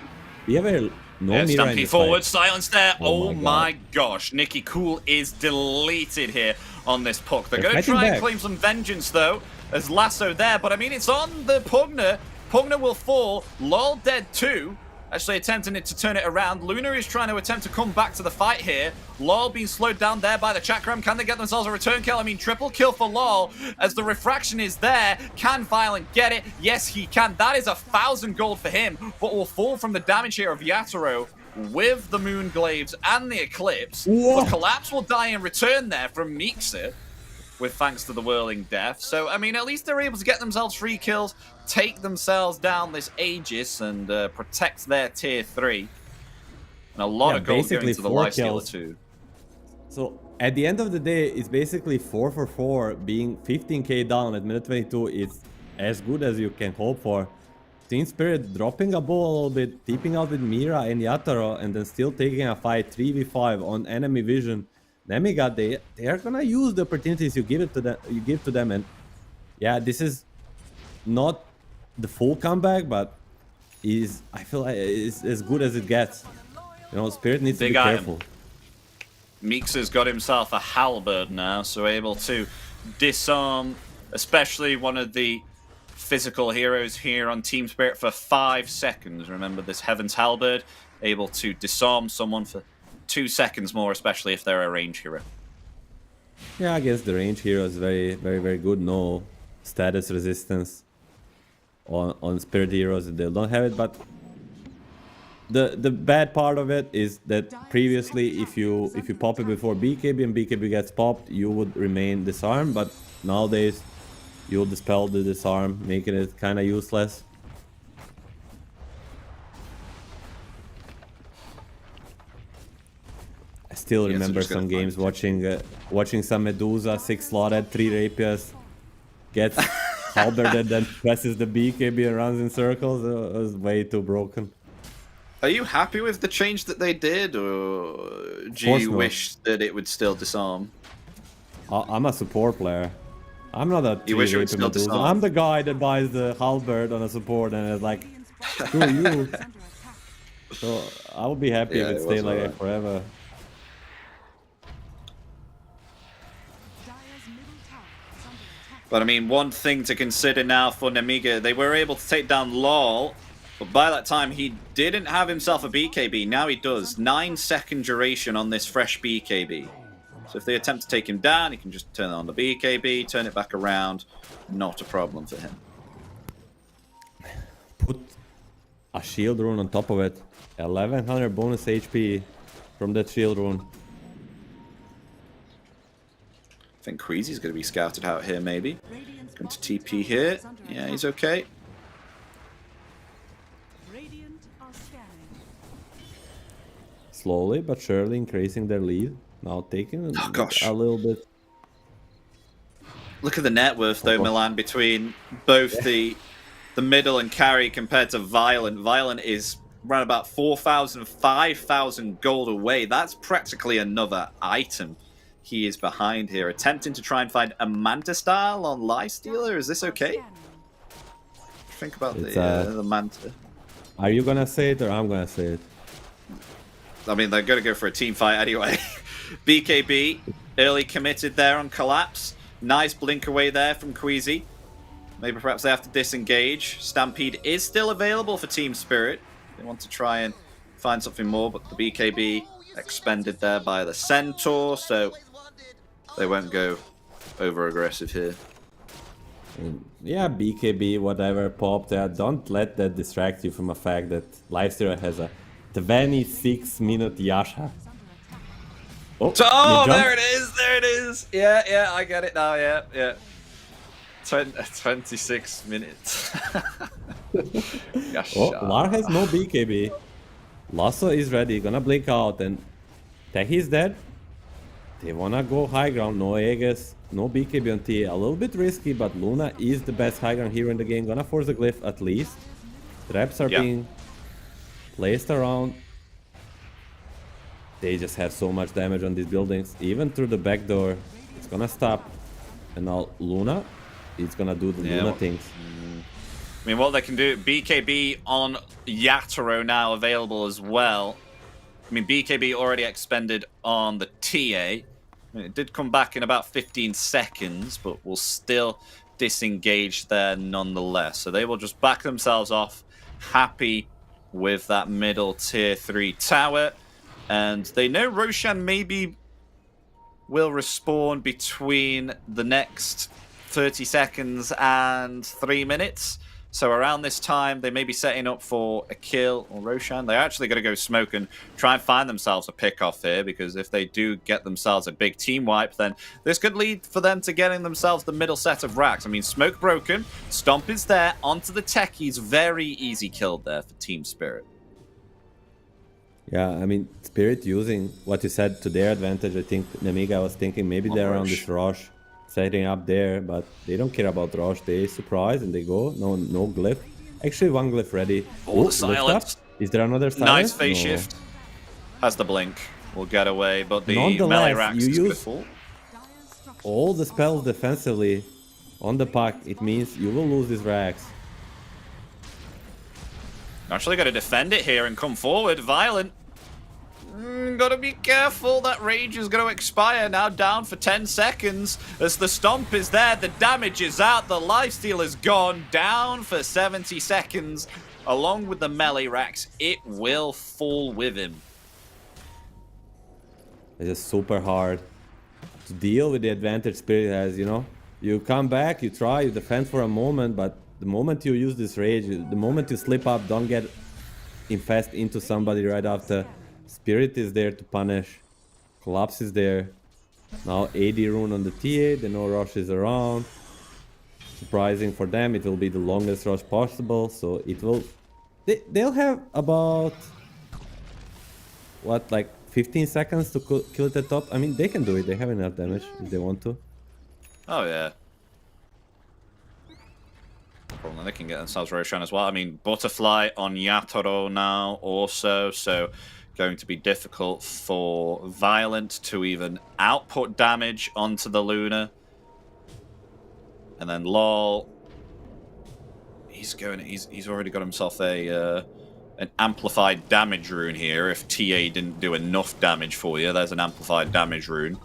S3: have a no
S2: Yeah,
S3: Mira in
S2: Stampede
S3: this
S2: forward,
S3: fight.
S2: silence there.
S3: Oh
S2: Oh,
S3: my
S2: my gosh. Nikki Cool is deleted here on this puck. They're
S3: They're
S2: going to
S3: fighting
S2: try and
S3: back.
S2: claim some vengeance, though, as Lasso there. But, I mean, it's on the Pugner. Pugner will fall. Lol dead too. Actually attempting to turn it around. Luna is trying to attempt to come back to the fight here. Lol being slowed down there by the Chakram. Can they get themselves a return kill? I mean, triple kill for Lol as the refraction is there. Can Violent get it? Yes, he can. That is 1,000 gold for him, but will fall from the damage here of Yatoro with the Moonglaives and the Eclipse.
S3: Whoa.
S2: But Collapse will die in return there from Mixer, with thanks to the Whirling Death. So, I mean, at least they're able to get themselves 3 kills, take themselves down this Aegis, and protect their tier 3. And a lot
S3: Yeah,
S2: of gold
S3: basically
S2: going to the
S3: 4
S2: Lifestealer
S3: kills.
S2: too.
S3: So at the end of the day, it's basically 4 for 4, being 15k down at minute 22 is as good as you can hope for. Team Spirit dropping a ball a little bit, tipping out with Mira and Yatoro, and then still taking a fight 3v5 on enemy vision. Nemiga, they are gonna use the opportunities you give to them, and yeah, this is not the full comeback, but I feel like is as good as it gets. You know, Spirit needs to
S2: Big
S3: be
S2: item.
S3: careful.
S2: Mixer's got himself a halberd now, so able to disarm, especially one of the physical heroes here on Team Spirit for 5 seconds. Remember this Heaven's Halberd, able to disarm someone for 2 seconds more, especially if they're a range hero.
S3: Yeah, against the range heroes, very, very, very good. No status resistance on Spirit heroes. They don't have it, but the bad part of it is that previously, if you pop it before BKB and BKB gets popped, you would remain disarmed. But nowadays, you'll dispel the disarm, making it kind of useless. I still
S2: Yeah, so
S3: remember
S2: just gotta
S3: some
S2: find
S3: games
S2: it.
S3: watching some Medusa 6 slotted 3 rapiers gets halberded, then presses the BKB and runs in circles. It was way too broken.
S2: Are you happy with the change that they did, or do
S3: course
S2: you
S3: not.
S2: wish that it would still disarm?
S3: I'm a support player. I'm not a
S2: You wish it would
S3: 3
S2: still
S3: Medusa.
S2: disarm?
S3: I'm the guy that buys the halberd on a support and is like, screw you.
S4: Is under attack.
S3: So I would be happy
S2: Yeah,
S3: if it
S2: it
S3: stayed
S2: was
S3: like
S2: alright.
S3: that forever.
S4: Dire's middle tower is under attack.
S2: But I mean, one thing to consider now for Nemiga, they were able to take down LOL, but by that time he didn't have himself a BKB. Now he does. 9-second duration on this fresh BKB. So if they attempt to take him down, he can just turn on the BKB, turn it back around. Not a problem for him.
S3: Put a shield rune on top of it. 1100 bonus HP from that shield rune.
S2: I think Queasy's going to be scouted out here, maybe.
S4: Radiant's
S2: Going to
S4: bottom
S2: TP
S4: tower
S2: here.
S4: is under
S2: Yeah,
S4: attack.
S2: he's okay.
S4: Radiant are scanning.
S3: Slowly but surely increasing their lead. Now taking
S2: Oh, gosh.
S3: a little bit.
S2: Look at the net worth, though,
S3: Oh.
S2: Milan, between both the middle and carry compared to Violent. Violent is around about 4,000, 5,000 gold away. That's practically another item he is behind here. Attempting to try and find a Manta style on Lifestealer. Is this okay?
S4: Scanning.
S2: Think about
S3: It's,
S2: the Manta.
S3: Are you gonna say it or I'm gonna say it?
S2: I mean, they're going to go for a team fight anyway. BKB, early committed there on Collapse. Nice blink away there from Queasy. Maybe perhaps they have to disengage. Stampede is still available for Team Spirit. They want to try and find something more, but the BKB expended there by the Centaur, so they won't go over aggressive here.
S3: Yeah, BKB, whatever, pop there. Don't let that distract you from the fact that Lifestealer has a 26-minute Yasha. Oh,
S2: Oh,
S3: mid-jump.
S2: there it is. There it is. Yeah, I get it now. Yeah. 26 minutes. Gosh.
S3: Oh, Lar has no BKB. Lasso is ready, gonna blink out, and Techie is dead. They wanna go high ground, no Aegis, no BKB on T. A little bit risky, but Luna is the best high ground hero in the game. Gonna force the glyph at least. Traps are being placed around. They just have so much damage on these buildings, even through the back door. It's gonna stop. And now Luna is gonna do the Luna things.
S2: I mean, what they can do, BKB on Yatoro now available as well. I mean, BKB already expended on the TA. I mean, it did come back in about 15 seconds, but will still disengage there nonetheless. So they will just back themselves off, happy with that middle tier 3 tower. And they know Roshan maybe will respawn between the next 30 seconds and 3 minutes. So around this time, they may be setting up for a kill or Roshan. They're actually going to go smoke and try and find themselves a pick-off here, because if they do get themselves a big team wipe, then this could lead for them to getting themselves the middle set of racks. I mean, smoke broken, Stomp is there, onto the techies. Very easy kill there for Team Spirit.
S3: Yeah, I mean, Spirit using what you said to their advantage. I think Nemiga was thinking maybe they're on this rush, setting up there, but they don't care about rush. They surprise and they go. No glyph. Actually, one glyph ready.
S2: Oh, the silence.
S3: Is there another silence?
S2: Nice phase shift. Has the blink. Will get away, but the
S3: Nonetheless,
S2: melee racks
S3: you
S2: is
S3: use-
S2: good full.
S3: all the spells defensively on the puck. It means you will lose these racks.
S2: Actually got to defend it here and come forward. Violent. Gotta be careful. That rage is going to expire. Now down for 10 seconds. As the Stomp is there, the damage is out. The lifesteal is gone. Down for 70 seconds. Along with the melee racks, it will fall with him.
S3: It's just super hard to deal with the advantage Spirit has, you know? You come back, you try, you defend for a moment, but the moment you use this rage, the moment you slip up, don't get infest into somebody right after. Spirit is there to punish. Collapse is there. Now AD rune on the TA, the no rush is around. Surprising for them, it will be the longest rush possible, so it will... They'll have about... what, like 15 seconds to kill it at top? I mean, they can do it, they have enough damage if they want to.
S2: Oh, yeah. Well, they can get themselves Roshan as well. I mean, Butterfly on Yatoro now also, so going to be difficult for Violent to even output damage onto the Luna. And then LOL, he's already got himself a an amplified damage rune here. If TA didn't do enough damage for you, there's an amplified damage rune.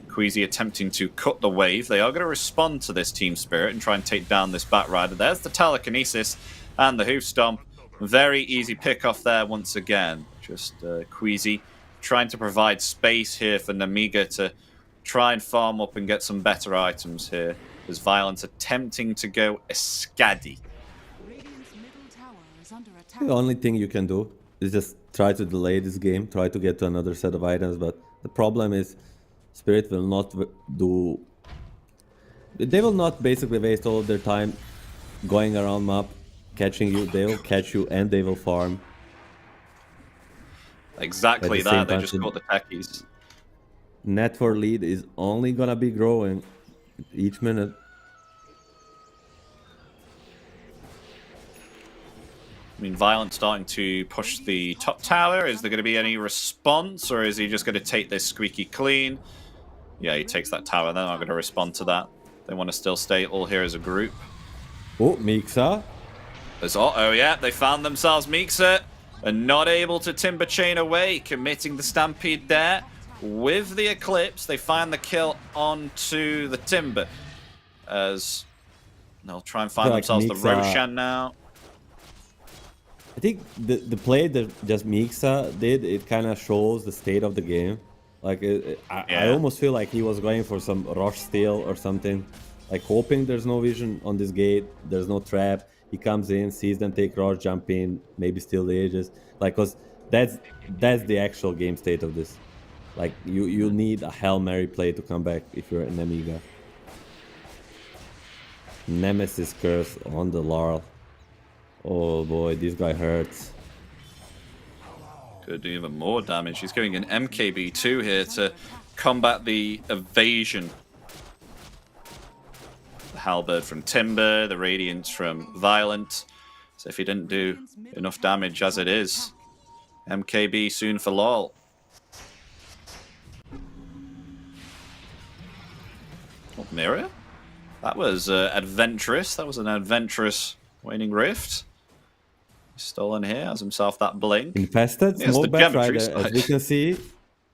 S2: Queasy attempting to cut the wave. They are going to respond to this Team Spirit and try and take down this Batrider. There's the Telekinesis and the Hoof Stomp. Very easy pick off there once again. Just Queasy trying to provide space here for Nemiga to try and farm up and get some better items here. As Violence attempting to go Escadi.
S4: Radiant's middle tower is under attack.
S3: The only thing you can do is just try to delay this game, try to get to another set of items, but the problem is Spirit will not do... They will not basically waste all of their time going around map, catching you. They will catch you and they will farm.
S2: Exactly that. They just caught the techies.
S3: Net for lead is only gonna be growing each minute.
S2: I mean, Violent starting to push the top tower. Is there going to be any response, or is he just going to take this squeaky clean? Yeah, he takes that tower. They're not going to respond to that. They want to still stay all here as a group.
S3: Oh, Mixa.
S2: Oh yeah, they found themselves Mixa and not able to Timber Chain away, committing the Stampede there. With the Eclipse, they find the kill onto the Timber. As they'll try and find themselves the Roshan now.
S3: I think the play that just Mixa did, it kind of shows the state of the game. Like, I almost feel like he was going for some rush steal or something. Like, hoping there's no vision on this gate, there's no trap. He comes in, sees them take rush, jump in, maybe steal the Aegis. Like, cause that's the actual game state of this. Like, you need a Hail Mary play to come back if you're an Amiga. Nemesis curse on the Laurel. Oh boy, this guy hurts.
S2: Could do even more damage. He's going an MKB2 here to combat the evasion. The Halberd from Timber, the Radiance from Violent. So if he didn't do enough damage as it is, MKB soon for LOL. Oh, Mirror? That was adventurous. That was an adventurous Waning Rift. He's stolen here, has himself that blink.
S3: Infested,
S2: Yes,
S3: small
S2: the
S3: Bat
S2: geometry
S3: Rider, as
S2: side.
S3: we can see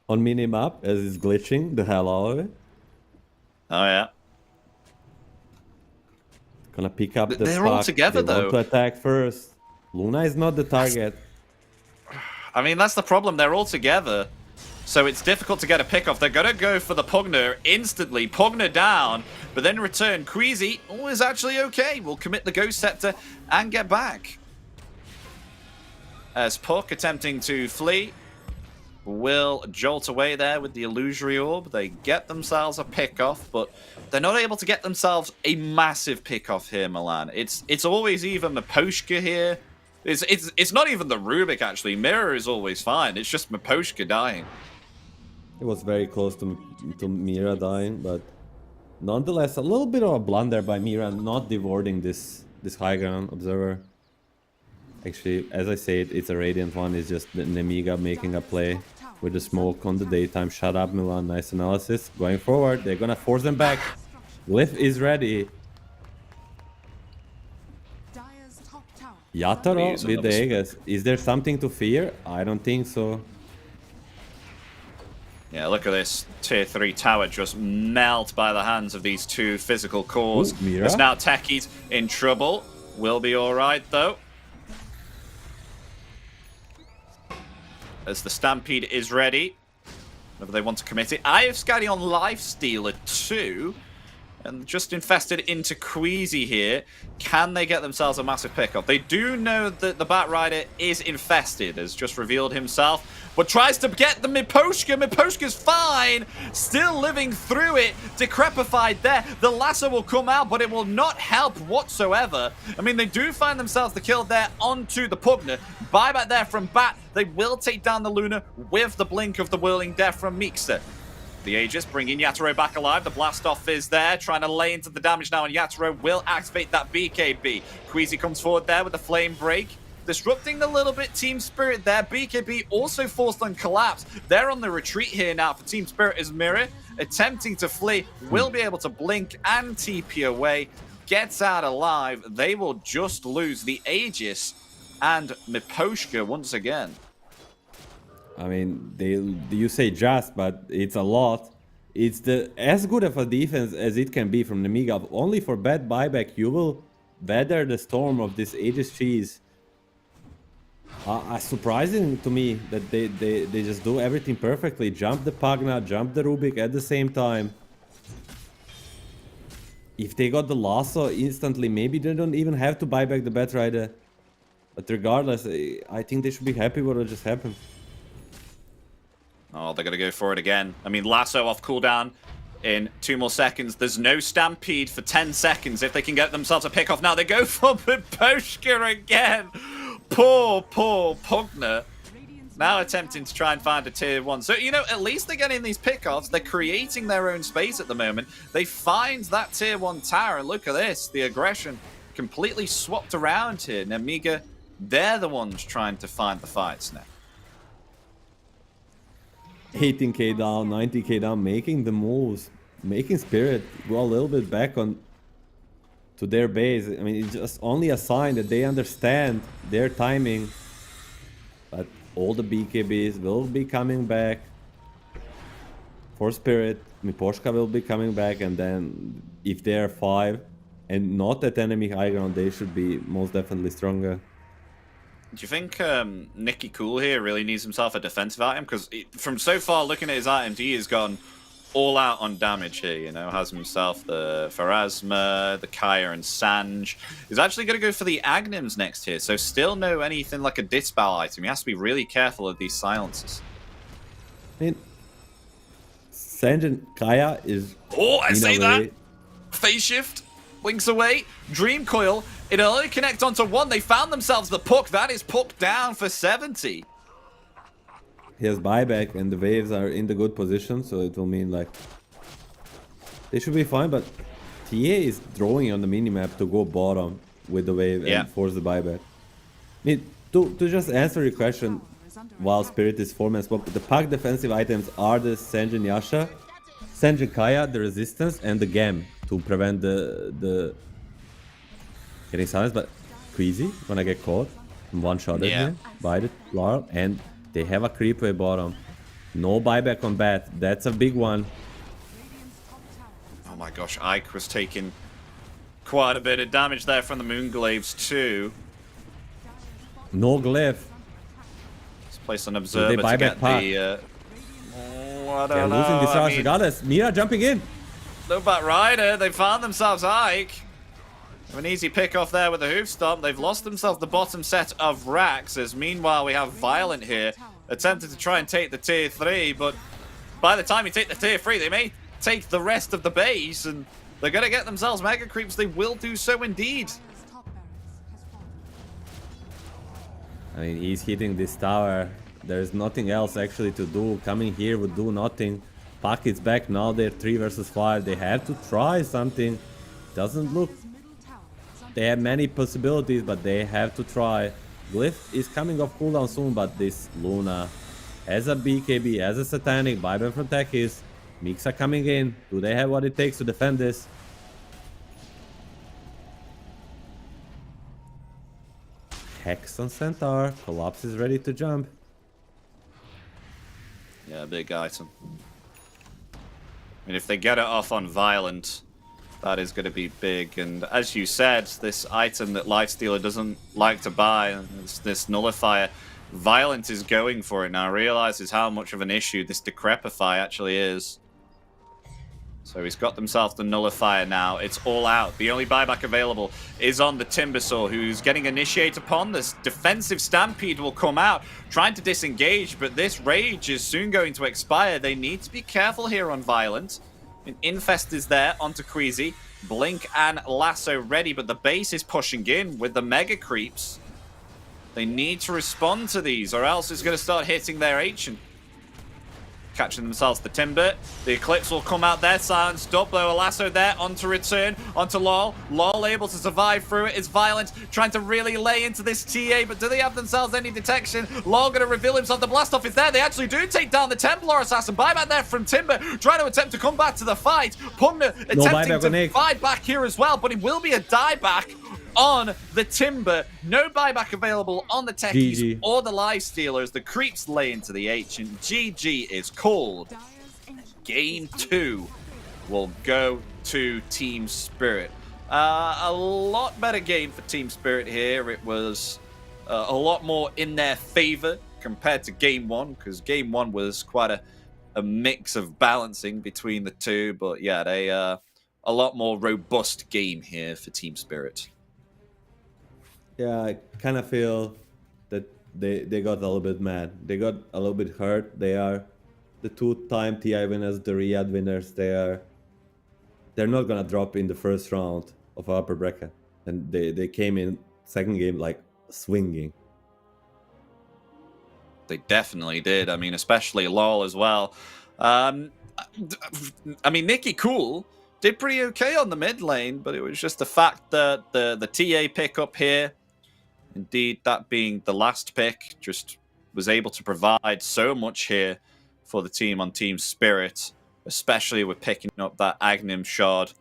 S3: on minimap, as it's glitching the hell out of it.
S2: Oh yeah.
S3: Gonna pick up the
S2: They're all
S3: puck.
S2: together,
S3: They want
S2: though.
S3: to attack first. Luna is not the target.
S2: I mean, that's the problem. They're all together. So it's difficult to get a pick off. They're going to go for the Pugner instantly. Pugner down, but then return. Queasy is actually okay. Will commit the Ghost Scepter and get back. As Puck attempting to flee will jolt away there with the Illusory Orb. They get themselves a pick off, but they're not able to get themselves a massive pick off here, Milan. It's always either Miposhka here. It's not even the Rubik, actually. Mirror is always fine. It's just Miposhka dying.
S3: It was very close to Mira dying, but nonetheless, a little bit of a blunder by Mira not devouring this high ground observer. Actually, as I said, it's a Radiant one. It's just the Nemiga making a play with the smoke on the daytime. Shut up, Milan. Nice analysis. Going forward, they're gonna force them back. Glyph is ready.
S4: Dire's top tower.
S3: Yatoro
S2: Use
S3: with the
S2: another
S3: Aegis. Is there something to fear? I don't think so.
S2: Yeah, look at this tier 3 tower just melt by the hands of these two physical cores.
S3: Ooh, Mira.
S2: There's now Techies in trouble. Will be alright, though. As the Stampede is ready. Whether they want to commit it. I have Scotty on Lifestealer too. And just infested into Queasy here. Can they get themselves a massive pickup? They do know that the Bat Rider is infested, as just revealed himself. But tries to get the Miposhka. Miposhka's fine. Still living through it. Decrepified there. The lasso will come out, but it will not help whatsoever. I mean, they do find themselves the kill there onto the Pugner. Buyback there from Bat. They will take down the Luna with the blink of the Whirling Death from Meekster. The Aegis bringing Yatoro back alive. The blast off is there, trying to lay into the damage now, and Yatoro will activate that BKB. Queasy comes forward there with the flame break, disrupting a little bit Team Spirit there. BKB also forced on collapse. They're on the retreat here now for Team Spirit as Mirror, attempting to flee, will be able to blink and TP away, gets out alive. They will just lose the Aegis and Miposhka once again.
S3: I mean, you say just, but it's a lot. It's as good of a defense as it can be from Nemiga. Only for bad buyback, you will weather the storm of this Aegis cheese. Surprising to me that they just do everything perfectly. Jump the Pagna, jump the Rubik at the same time. If they got the lasso instantly, maybe they don't even have to buy back the Bat Rider. But regardless, I think they should be happy with what just happened.
S2: Oh, they're going to go for it again. I mean, lasso off cooldown in 2 more seconds. There's no Stampede for 10 seconds. If they can get themselves a pick off now, they go for Miposhka again. Poor Pugner. Now attempting to try and find a tier 1. So, you know, at least they're getting these pick-offs. They're creating their own space at the moment. They find that tier 1 tower. And look at this. The aggression completely swapped around here. Nemiga, they're the ones trying to find the fights now.
S3: 18k down, 90k down, making the moves, making Spirit go a little bit back on to their base. I mean, it's just only a sign that they understand their timing. But all the BKBs will be coming back for Spirit. Miposhka will be coming back, and then if they are 5 and not at enemy high ground, they should be most definitely stronger.
S2: Do you think Nicky Cool here really needs himself a defensive item? Because from so far looking at his items, he has gone all out on damage here, you know. Has himself the Pharasma, the Kaya and Sanj. He's actually going to go for the Agnims next here, so still no anything like a Dispel item. He has to be really careful of these silences.
S3: I mean, Sanjin Kaya is.
S2: Oh, I
S3: in a
S2: say that.
S3: way-
S2: Phase shift. Blinks away. Dream Coil. It'll only connect onto one. They found themselves the puck. That is puck down for 70.
S3: He has buyback and the waves are in the good position, so it will mean like they should be fine. But TA is drawing on the minimap to go bottom with the wave
S2: Yeah.
S3: and force the buyback. I mean, to just answer your question, while Spirit is 4-man swap, the pack defensive items are the Sanjin Yasha, Sanjin Kaya, the resistance, and the Gem to prevent the getting silenced. But Queasy gonna get caught in one shot at
S2: Yeah.
S3: him by the Laurel, and they have a creepway bottom. No buyback on bat. That's a big one.
S2: Oh my gosh, Ike was taking quite a bit of damage there from the Moonglaves too.
S3: No glyph.
S2: Let's place an observer
S3: buy
S2: to
S3: back
S2: get
S3: pack?
S2: the... I
S3: They're
S2: don't know.
S3: losing this
S2: I
S3: rush
S2: mean,
S3: regardless. Mira jumping in.
S2: no back rider. They found themselves Ike. An easy pick off there with the hoof stomp. They've lost themselves the bottom set of racks. As meanwhile, we have Violent here attempting to try and take the tier 3. But by the time you take the tier 3, they may take the rest of the base. And they're going to get themselves mega creeps. They will do so indeed.
S4: Dire's top barracks has fallen.
S3: I mean, he's hitting this tower. There's nothing else actually to do. Coming here would do nothing. Pack is back now. They're 3 versus 5. They have to try something. Doesn't look.
S4: His middle tower is under
S3: They have many possibilities, but they have to try. Glyph is coming off cooldown soon, but this Luna has a BKB, has a Satanic, buyback from Tekis. Mixa coming in. Do they have what it takes to defend this? Hex on Centaur. Collapse is ready to jump.
S2: Yeah, big item. I mean, if they get it off on Violent, that is going to be big. And as you said, this item that Lifestealer doesn't like to buy, this Nullifier, Violent is going for it now. Realizes how much of an issue this Decrepify actually is. So he's got themselves the Nullifier now. It's all out. The only buyback available is on the Timbersaw, who's getting initiated upon. This defensive Stampede will come out, trying to disengage, but this Rage is soon going to expire. They need to be careful here on Violent. An Infest is there onto Queasy. Blink and Lasso ready, but the base is pushing in with the Mega Creeps. They need to respond to these, or else it's going to start hitting their Ancient. Catching themselves the Timber. The Eclipse will come out there. Silence stop though. A Lasso there. Onto return. Onto Lol. Lol able to survive through it. Is Violent trying to really lay into this TA, but do they have themselves any detection? Lol going to reveal himself. The blast off is there. They actually do take down the Templar Assassin. Buyback there from Timber. Trying to attempt to come back to the fight. Punda attempting to fight back here as well, but it will be a dieback on the Timber. No buyback available on the Techies
S3: GG.
S2: or the Lifestealers. The creeps lay into the Ancient. GG is called.
S4: Dire's ancient.
S2: Game 2 will go to Team Spirit. A lot better game for Team Spirit here. It was a lot more in their favor compared to Game 1, because Game 1 was quite a mix of balancing between the two. But yeah, they a lot more robust game here for Team Spirit.
S3: Yeah, I kind of feel that they got a little bit mad. They got a little bit hurt. They are the 2-time TI winners, the Riyadh winners. They're not gonna drop in the first round of upper bracket, and they came in second game like swinging.
S2: They definitely did. I mean, especially LOL as well. I mean, Nikki Cool did pretty okay on the mid lane, but it was just the fact that the TA pick up here, indeed that being the last pick, just was able to provide so much here for the team on Team Spirit, especially with picking up that Agnim shard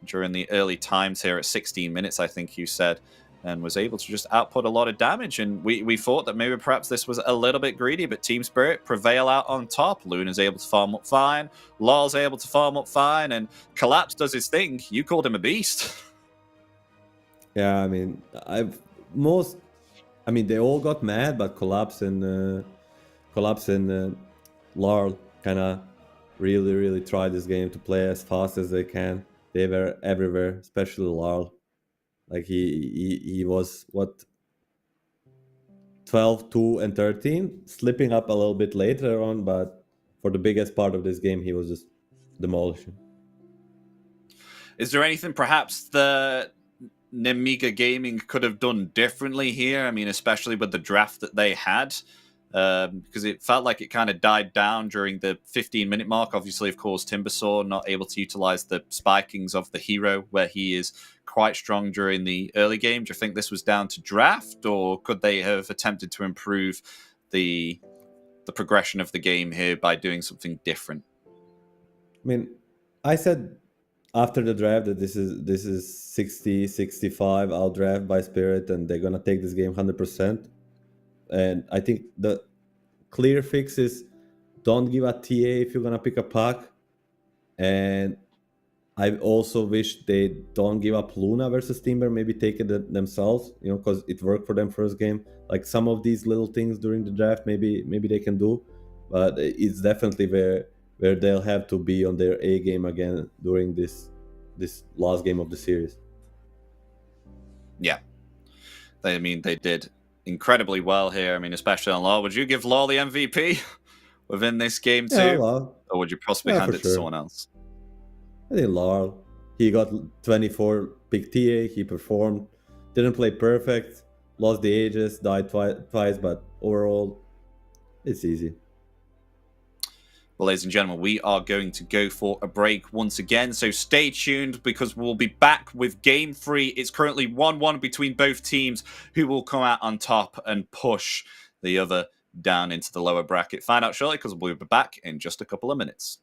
S2: during the early times here at 16 minutes, I think you said, and was able to just output a lot of damage. And we thought that maybe perhaps this was a little bit greedy, but Team Spirit prevail out on top. Luna's able to farm up fine, LOL's able to farm up fine, and Collapse does his thing. You called him a beast.
S3: Yeah, I mean, they all got mad, but Collapse and Larl kind of really tried this game to play as fast as they can. They were everywhere, especially Larl. Like he was what 12, 2, and 13, slipping up a little bit later on, but for the biggest part of this game, he was just demolishing.
S2: Is there anything perhaps that Nemiga Gaming could have done differently here? I mean, especially with the draft that they had, because it felt like it kind of died down during the 15-minute mark. Obviously, of course, Timbersaw not able to utilize the spikings of the hero, where he is quite strong during the early game. Do you think this was down to draft, or could they have attempted to improve the progression of the game here by doing something different?
S3: I mean, I said after the draft that this is 60-65 out draft by Spirit, and they're gonna take this game 100%. And I think the clear fix is don't give a TA if you're gonna pick a puck. And I also wish they don't give up Luna versus Timber, maybe take it themselves, because it worked for them first game. Like some of these little things during the draft, maybe they can do, but it's definitely where they'll have to be on their A game again during this last game of the series.
S2: Yeah. They did incredibly well here. I mean, especially on Law. Would you give Law the MVP within this game too?
S3: Yeah, Law.
S2: Or would you possibly hand it to someone else?
S3: I think Laurel. He got 24 pick TA, he performed, didn't play perfect, lost the ages, died twice, but overall, it's easy.
S2: Well, ladies and gentlemen, we are going to go for a break once again, so stay tuned because we'll be back with Game 3. It's currently 1-1 between both teams, who will come out on top and push the other down into the lower bracket. Find out shortly because we'll be back in just a couple of minutes.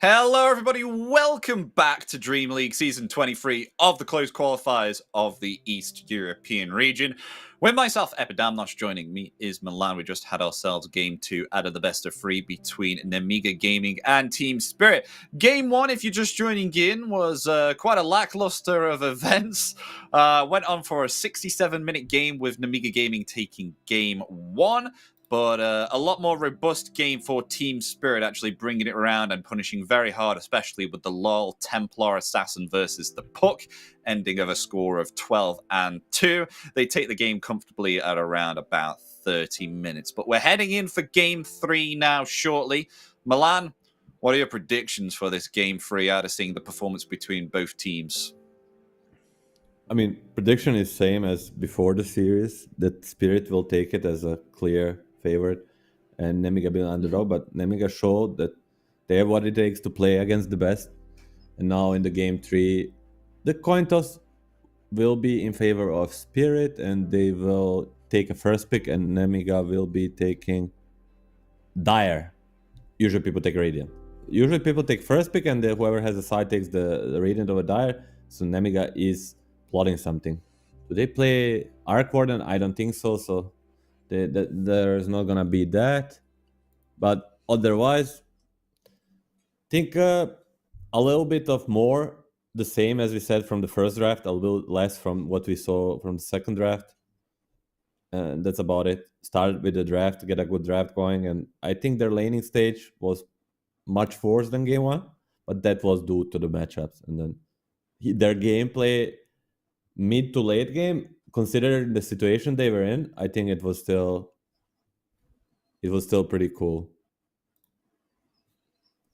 S2: Hello, everybody. Welcome back to DreamLeague Season 23 of the closed qualifiers of the East European region. With myself, Epidamnos, joining me is Milan. We just had ourselves Game 2 out of the best of 3 between Nemiga Gaming and Team Spirit. Game 1, if you're just joining in, was quite a lackluster of events. Went on for a 67-minute game with Nemiga Gaming taking Game 1. but a lot more robust game for Team Spirit, actually bringing it around and punishing very hard, especially with the LoL Templar Assassin versus the Puck, ending of a score of 12-2. They take the game comfortably at around about 30 minutes. But we're heading in for Game 3 now shortly. Milan, what are your predictions for this Game 3 out of seeing the performance between both teams?
S3: I mean, prediction is same as before the series, that Spirit will take it as a clear favorite and Nemiga be an underdog, but Nemiga showed that they have what it takes to play against the best. And now in the Game 3, the coin toss will be in favor of Spirit, and they will take a first pick, and Nemiga will be taking Dire. Usually people take Radiant. Usually people take first pick, and whoever has the side takes the Radiant over Dire. So Nemiga is plotting something. Do they play Arc Warden? I don't think so. So there's not gonna be that. But otherwise, think a little bit of more the same as we said from the first draft, a little less from what we saw from the second draft. And that's about it. Start with the draft to get a good draft going. And I think their laning stage was much worse than game 1, but that was due to the matchups. And then their gameplay mid to late game, considering the situation they were in, I think it was still pretty cool.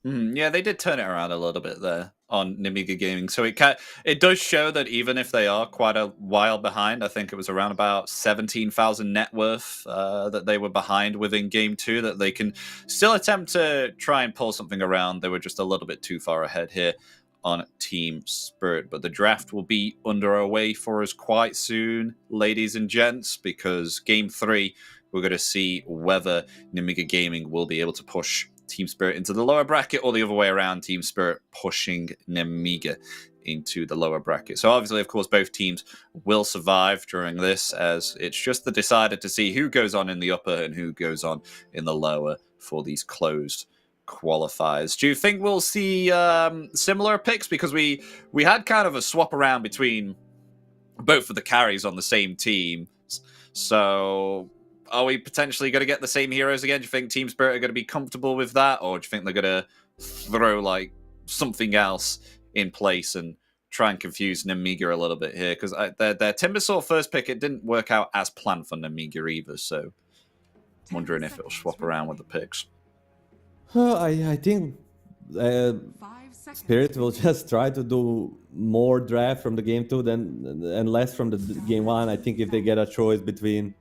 S2: Yeah, they did turn it around a little bit there on Nemiga Gaming. So it does show that even if they are quite a while behind, I think it was around about 17,000 net worth that they were behind within Game 2, that they can still attempt to try and pull something around. They were just a little bit too far ahead here on Team Spirit. But the draft will be underway for us quite soon, ladies and gents, because Game 3, we're going to see whether Nemiga Gaming will be able to push Team Spirit into the lower bracket, or the other way around, Team Spirit pushing Nemiga into the lower bracket. So obviously, of course, both teams will survive during this, as it's just the decider to see who goes on in the upper and who goes on in the lower for these closed qualifiers. Do you think we'll see similar picks? Because we had kind of a swap around between both of the carries on the same team. So are we potentially going to get the same heroes again? Do you think Team Spirit are going to be comfortable with that? Or do you think they're going to throw like something else in place and try and confuse Nemiga a little bit here? Because their Timbersaw first pick, it didn't work out as planned for Nemiga either. So I'm wondering if it'll swap around with the picks.
S3: I think Spirit will just try to do more draft from the Game 2 and less from the Game 1. I think if they get a choice between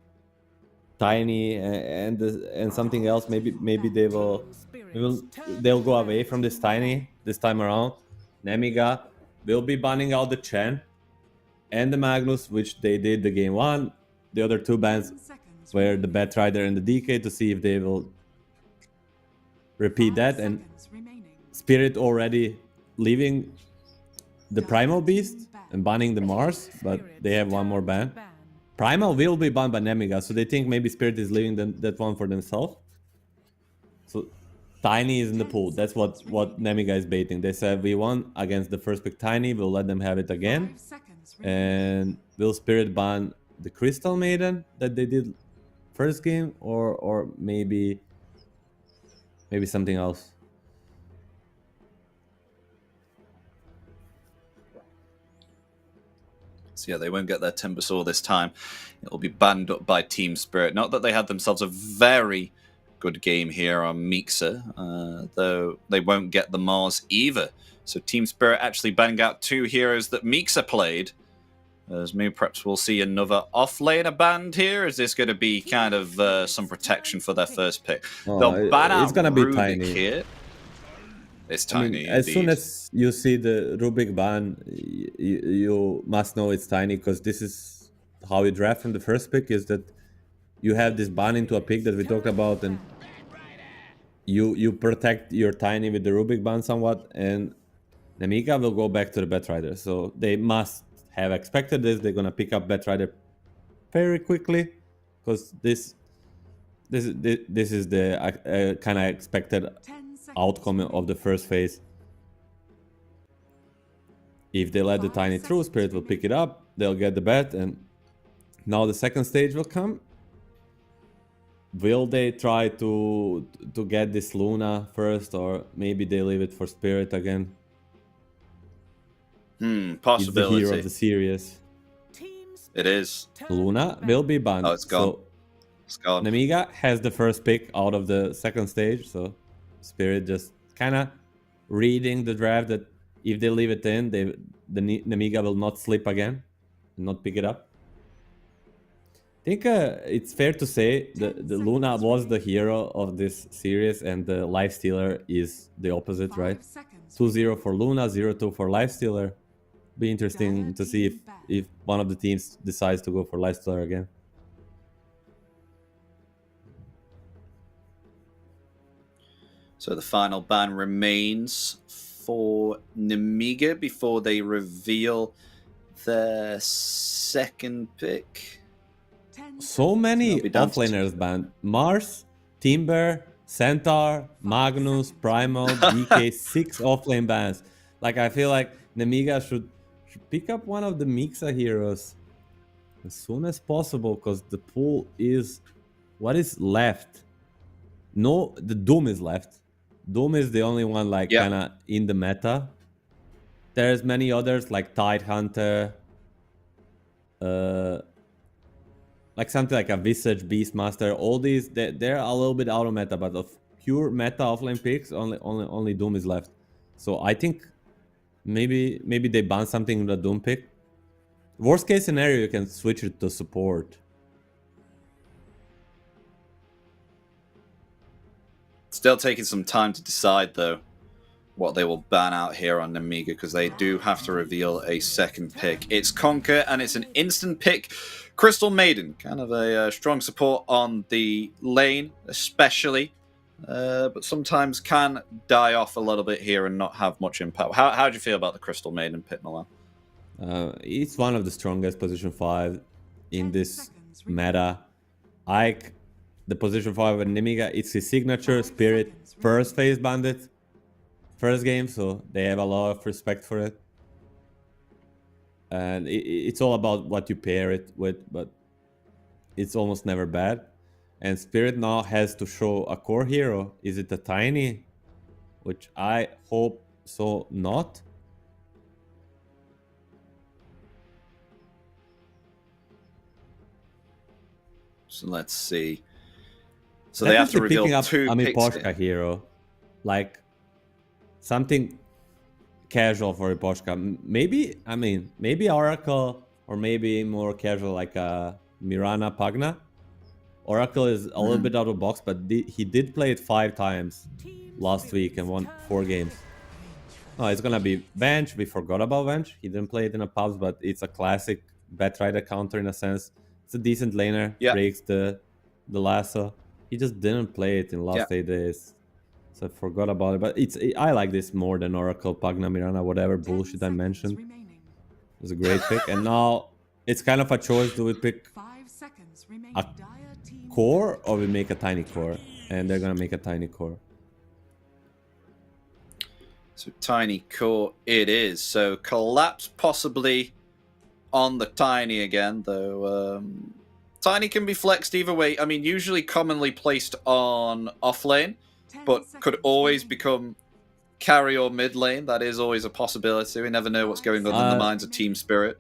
S3: Tiny and something else, maybe they'll go away from this Tiny this time around. Nemiga will be banning out the Chen and the Magnus, which they did the Game 1. The other two bans were the Batrider and the DK, to see if they will repeat that. And Spirit already leaving the Primal Beast and banning the Mars, but they have one more ban. Primal will be banned by Nemiga, so they think maybe Spirit is leaving that one for themselves. So Tiny is in the pool. That's what Nemiga is baiting. They said we won against the first pick Tiny, we'll let them have it again. And will Spirit ban the Crystal Maiden that they did first game, or maybe something else?
S2: So yeah, they won't get their Timbersaw this time. It will be banned up by Team Spirit. Not that they had themselves a very good game here on Mixa, though they won't get the Mars either. So Team Spirit actually banning out two heroes that Mixa played. As maybe perhaps we'll see another off-laner banned here. Is this going to be kind of some protection for their first pick? They'll ban out Rubik
S3: Tiny
S2: here. It's Tiny.
S3: As soon as you see the Rubik ban, you must know it's Tiny, because this is how you draft from the first pick, is that you have this ban into a pick that we talked about, and you protect your Tiny with the Rubik ban somewhat, and Nemiga will go back to the Batrider. So they must have expected this. They're gonna pick up Batrider very quickly, because this is the kind of expected outcome of the first phase. If they let the Tiny through, Spirit will pick it up, they'll get the bet, and now the second stage will come. will they try to get this Luna first, or maybe they leave it for Spirit again? It's the
S2: Possibility.
S3: hero of the series.
S2: It is.
S3: Luna will be banned.
S2: Oh, it's gone.
S3: So
S2: It's gone.
S3: Nemiga has the first pick out of the second stage, so Spirit just kind of reading the draft that if they leave it in, the Nemiga will not slip again, not pick it up. I think it's fair to say that the Luna was the hero of this series and the Lifestealer is the opposite, right? 2-0 for Luna, 0-2 for Lifestealer. Be interesting to see if one of the teams decides to go for Lifestealer again.
S2: So the final ban remains for Nemiga before they reveal their second pick.
S3: So many
S2: It'll be down to
S3: offlaners banned. Mars, Timber, Centaur, Magnus, Primal, DK, 6 offlane bans. Like, I feel like Nemiga should pick up one of the Mixa heroes as soon as possible, because the pool is what is left. No, the Doom is left. Doom is the only one like kind of in the meta. There's many others like Tide Hunter, like something like a Visage, Beastmaster. All these they're a little bit out of meta, but of pure meta offlane picks, only Doom is left. So I think maybe they ban something in the Doom pick. Worst case scenario, you can switch it to support.
S2: Still taking some time to decide, though, what they will ban out here on Nemiga, because they do have to reveal a second pick. It's Conquer, and it's an instant pick. Crystal Maiden, kind of a strong support on the lane, especially, but sometimes can die off a little bit here and not have much impact. How do you feel about the Crystal Maiden pick, Milan?
S3: It's one of the strongest position 5 in this meta. Ike, the position 5 with Nemiga, it's his signature. Spirit, first phase bandit, first game, so they have a lot of respect for it. And it's all about what you pair it with, but it's almost never bad. And Spirit now has to show a core hero. Is it a Tiny? Which I hope so not.
S2: So let's see. So they have to reveal
S3: picking up
S2: two
S3: a
S2: picks
S3: Miposhka
S2: here.
S3: hero, like something casual for Miposhka. Maybe Oracle, or maybe more casual like a Mirana Pagna. Oracle is a little bit out of the box, but he did play it 5 times last week and won 4 games. Oh, it's gonna be Venge. We forgot about Venge. He didn't play it in a pubs, but it's a classic Batrider counter in a sense. It's a decent laner. Breaks the lasso. He just didn't play it in last 8 days, so I forgot about it. But I like this more than Oracle, Pagna, Mirana, whatever bullshit I mentioned. It was a great pick, and now it's kind of a choice: do we pick a core or we make a tiny core? And they're gonna make a tiny core.
S2: So tiny core it is. So collapse possibly on the tiny again, though. Tiny can be flexed either way. I mean, usually commonly placed on off lane, but could always become carry or mid lane. That is always a possibility. We never know what's going on in the minds of Team Spirit.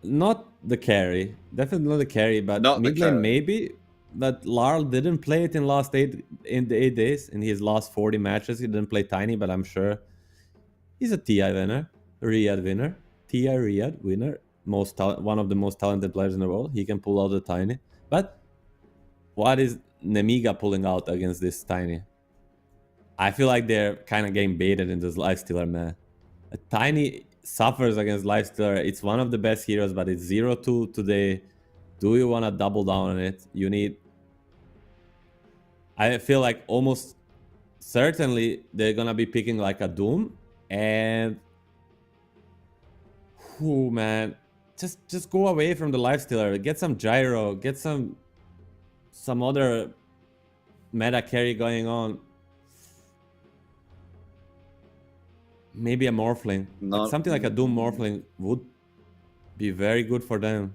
S3: Not the carry. Definitely not the carry, but mid lane maybe. But Larl didn't play it in the 8 days. In his last 40 matches, he didn't play Tiny, but I'm sure he's a TI winner, Riyadh winner, TI Riyadh winner. One of the most talented players in the world. He can pull out the Tiny. But what is Nemiga pulling out against this Tiny? I feel like they're kind of getting baited in this Lifestealer, man. A Tiny suffers against Lifestealer. It's one of the best heroes, but it's 0-2 today. Do you want to double down on it? You need... I feel like almost certainly they're going to be picking like a Doom. And... Ooh, man. Just go away from the Lifestealer. Get some Gyro. Get some other meta carry going on. Maybe a Morphling. Like something like a Doom Morphling would be very good for them.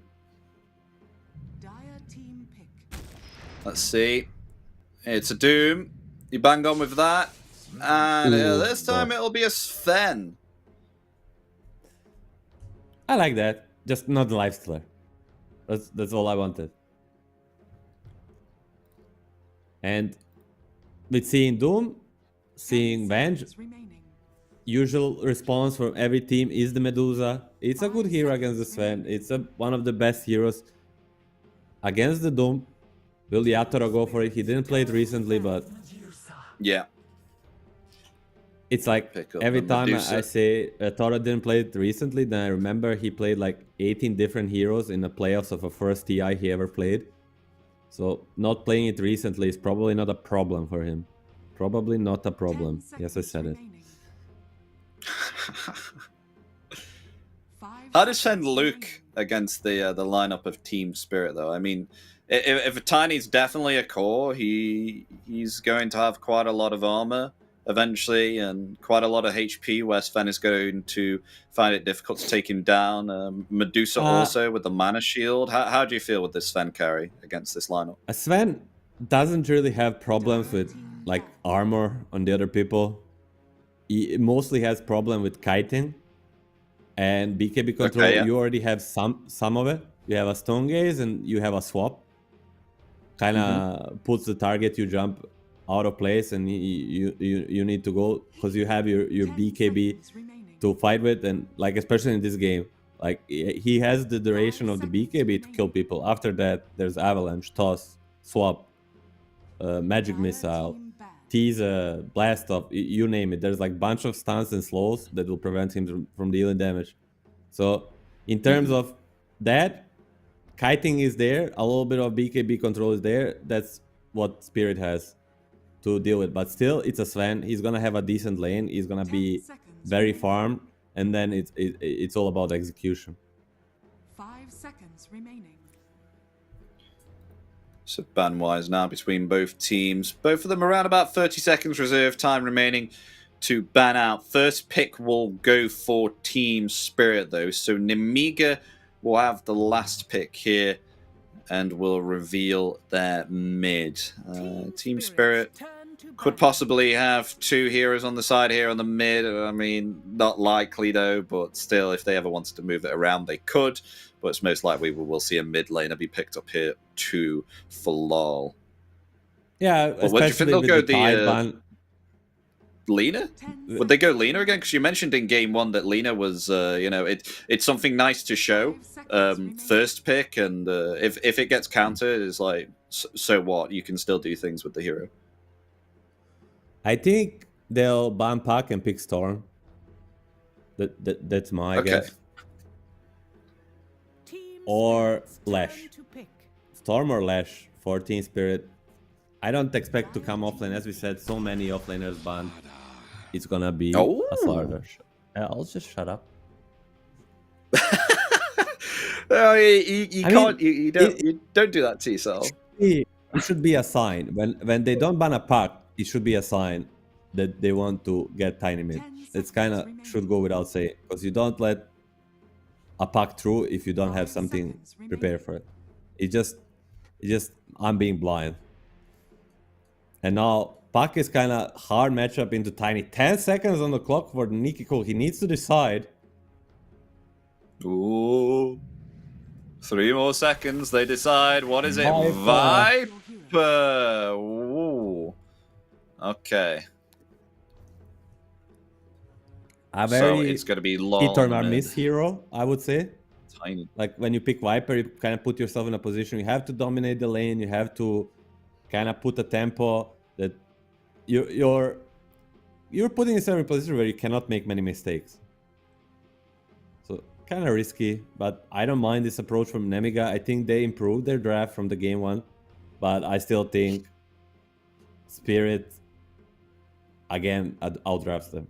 S2: Let's see. It's a Doom. You bang on with that. And
S3: Ooh,
S2: this time it'll be a Sven.
S3: I like that. Just not the lifestealer. That's all I wanted. And with seeing Doom, seeing Venge, usual response from every team is the Medusa. It's a good hero against the Sven. It's one of the best heroes against the Doom. Will Yatoro go for it? He didn't play it recently, but
S2: Yeah.
S3: it's like
S2: Pick up
S3: every
S2: the
S3: time
S2: Medusa.
S3: I say Toro didn't play it recently, then I remember he played like 18 different heroes in the playoffs of a first TI he ever played. So not playing it recently is probably not a problem for him. Probably not a problem. Yes, I said it.
S2: How does Sven look against the lineup of Team Spirit, though? I mean, if Tiny's definitely a core, he's going to have quite a lot of armor eventually and quite a lot of HP, where Sven is going to find it difficult to take him down. Medusa also with the mana shield. How do you feel with this Sven carry against this lineup?
S3: Sven doesn't really have problems with like armor on the other people. He mostly has problem with kiting and BKB control.
S2: Okay, yeah.
S3: You already have some of it. You have a stone gaze and you have a swap. Kind of puts the target, you jump out of place, and you need to go because you have your BKB to fight with, and like especially in this game, like he has the duration of the BKB to kill people. After that, there's avalanche, toss, swap, magic missile, tease, blast off, you name it. There's like bunch of stuns and slows that will prevent him from dealing damage. So in terms of that, kiting is there, a little bit of BKB control is there. That's what Spirit has to deal with, but still it's a Sven. He's gonna have a decent lane, he's gonna be very farmed, and then it's all about execution.
S4: 5 seconds remaining.
S2: So ban-wise now between both teams. Both of them around about 30 seconds reserve time remaining to ban out. First pick will go for Team Spirit, though. So Nemiga will have the last pick here and will reveal their mid. Team Spirit could possibly have two heroes on the side here on the mid. I mean, not likely though, but still, if they ever wanted to move it around, they could. But it's most likely we will see a mid laner be picked up here too for lol.
S3: Yeah,
S2: But what do you think they'll go
S3: ban.
S2: Lena? Would they go Lena again? Because you mentioned in game one that Lena was, it's something nice to show. First pick, and if it gets countered, it's like, so what? You can still do things with the hero.
S3: I think they'll ban Pack and pick Storm. That's my guess. Or Lash. Storm or Lash for Team Spirit. I don't expect to come offlane. As we said, so many offlaners banned. It's gonna be a slaughter. I'll just shut up.
S2: No, you can't. You don't do that to yourself.
S3: It should be a sign when they don't ban a Pack. It should be a sign that they want to get tiny mid. It's kind of should go without saying, because you don't let a Pack through if you don't have something prepared for it. It just I'm being blind. And now Pack is kind of hard matchup into Tiny. 10 seconds on the clock for Nikiko. He needs to decide.
S2: Ooh. 3 more seconds. They decide. What is it?
S3: Viper.
S2: Viper. Ooh. Okay. So it's going to be long.
S3: Miss hero, I would say.
S2: Tiny.
S3: Like when you pick Viper, you kind of put yourself in a position. You have to dominate the lane. You have to kind of put a tempo that you're putting yourself in a position where you cannot make many mistakes. So kind of risky, but I don't mind this approach from Nemiga. I think they improved their draft from the game one, but I still think Spirit again outdrafts them.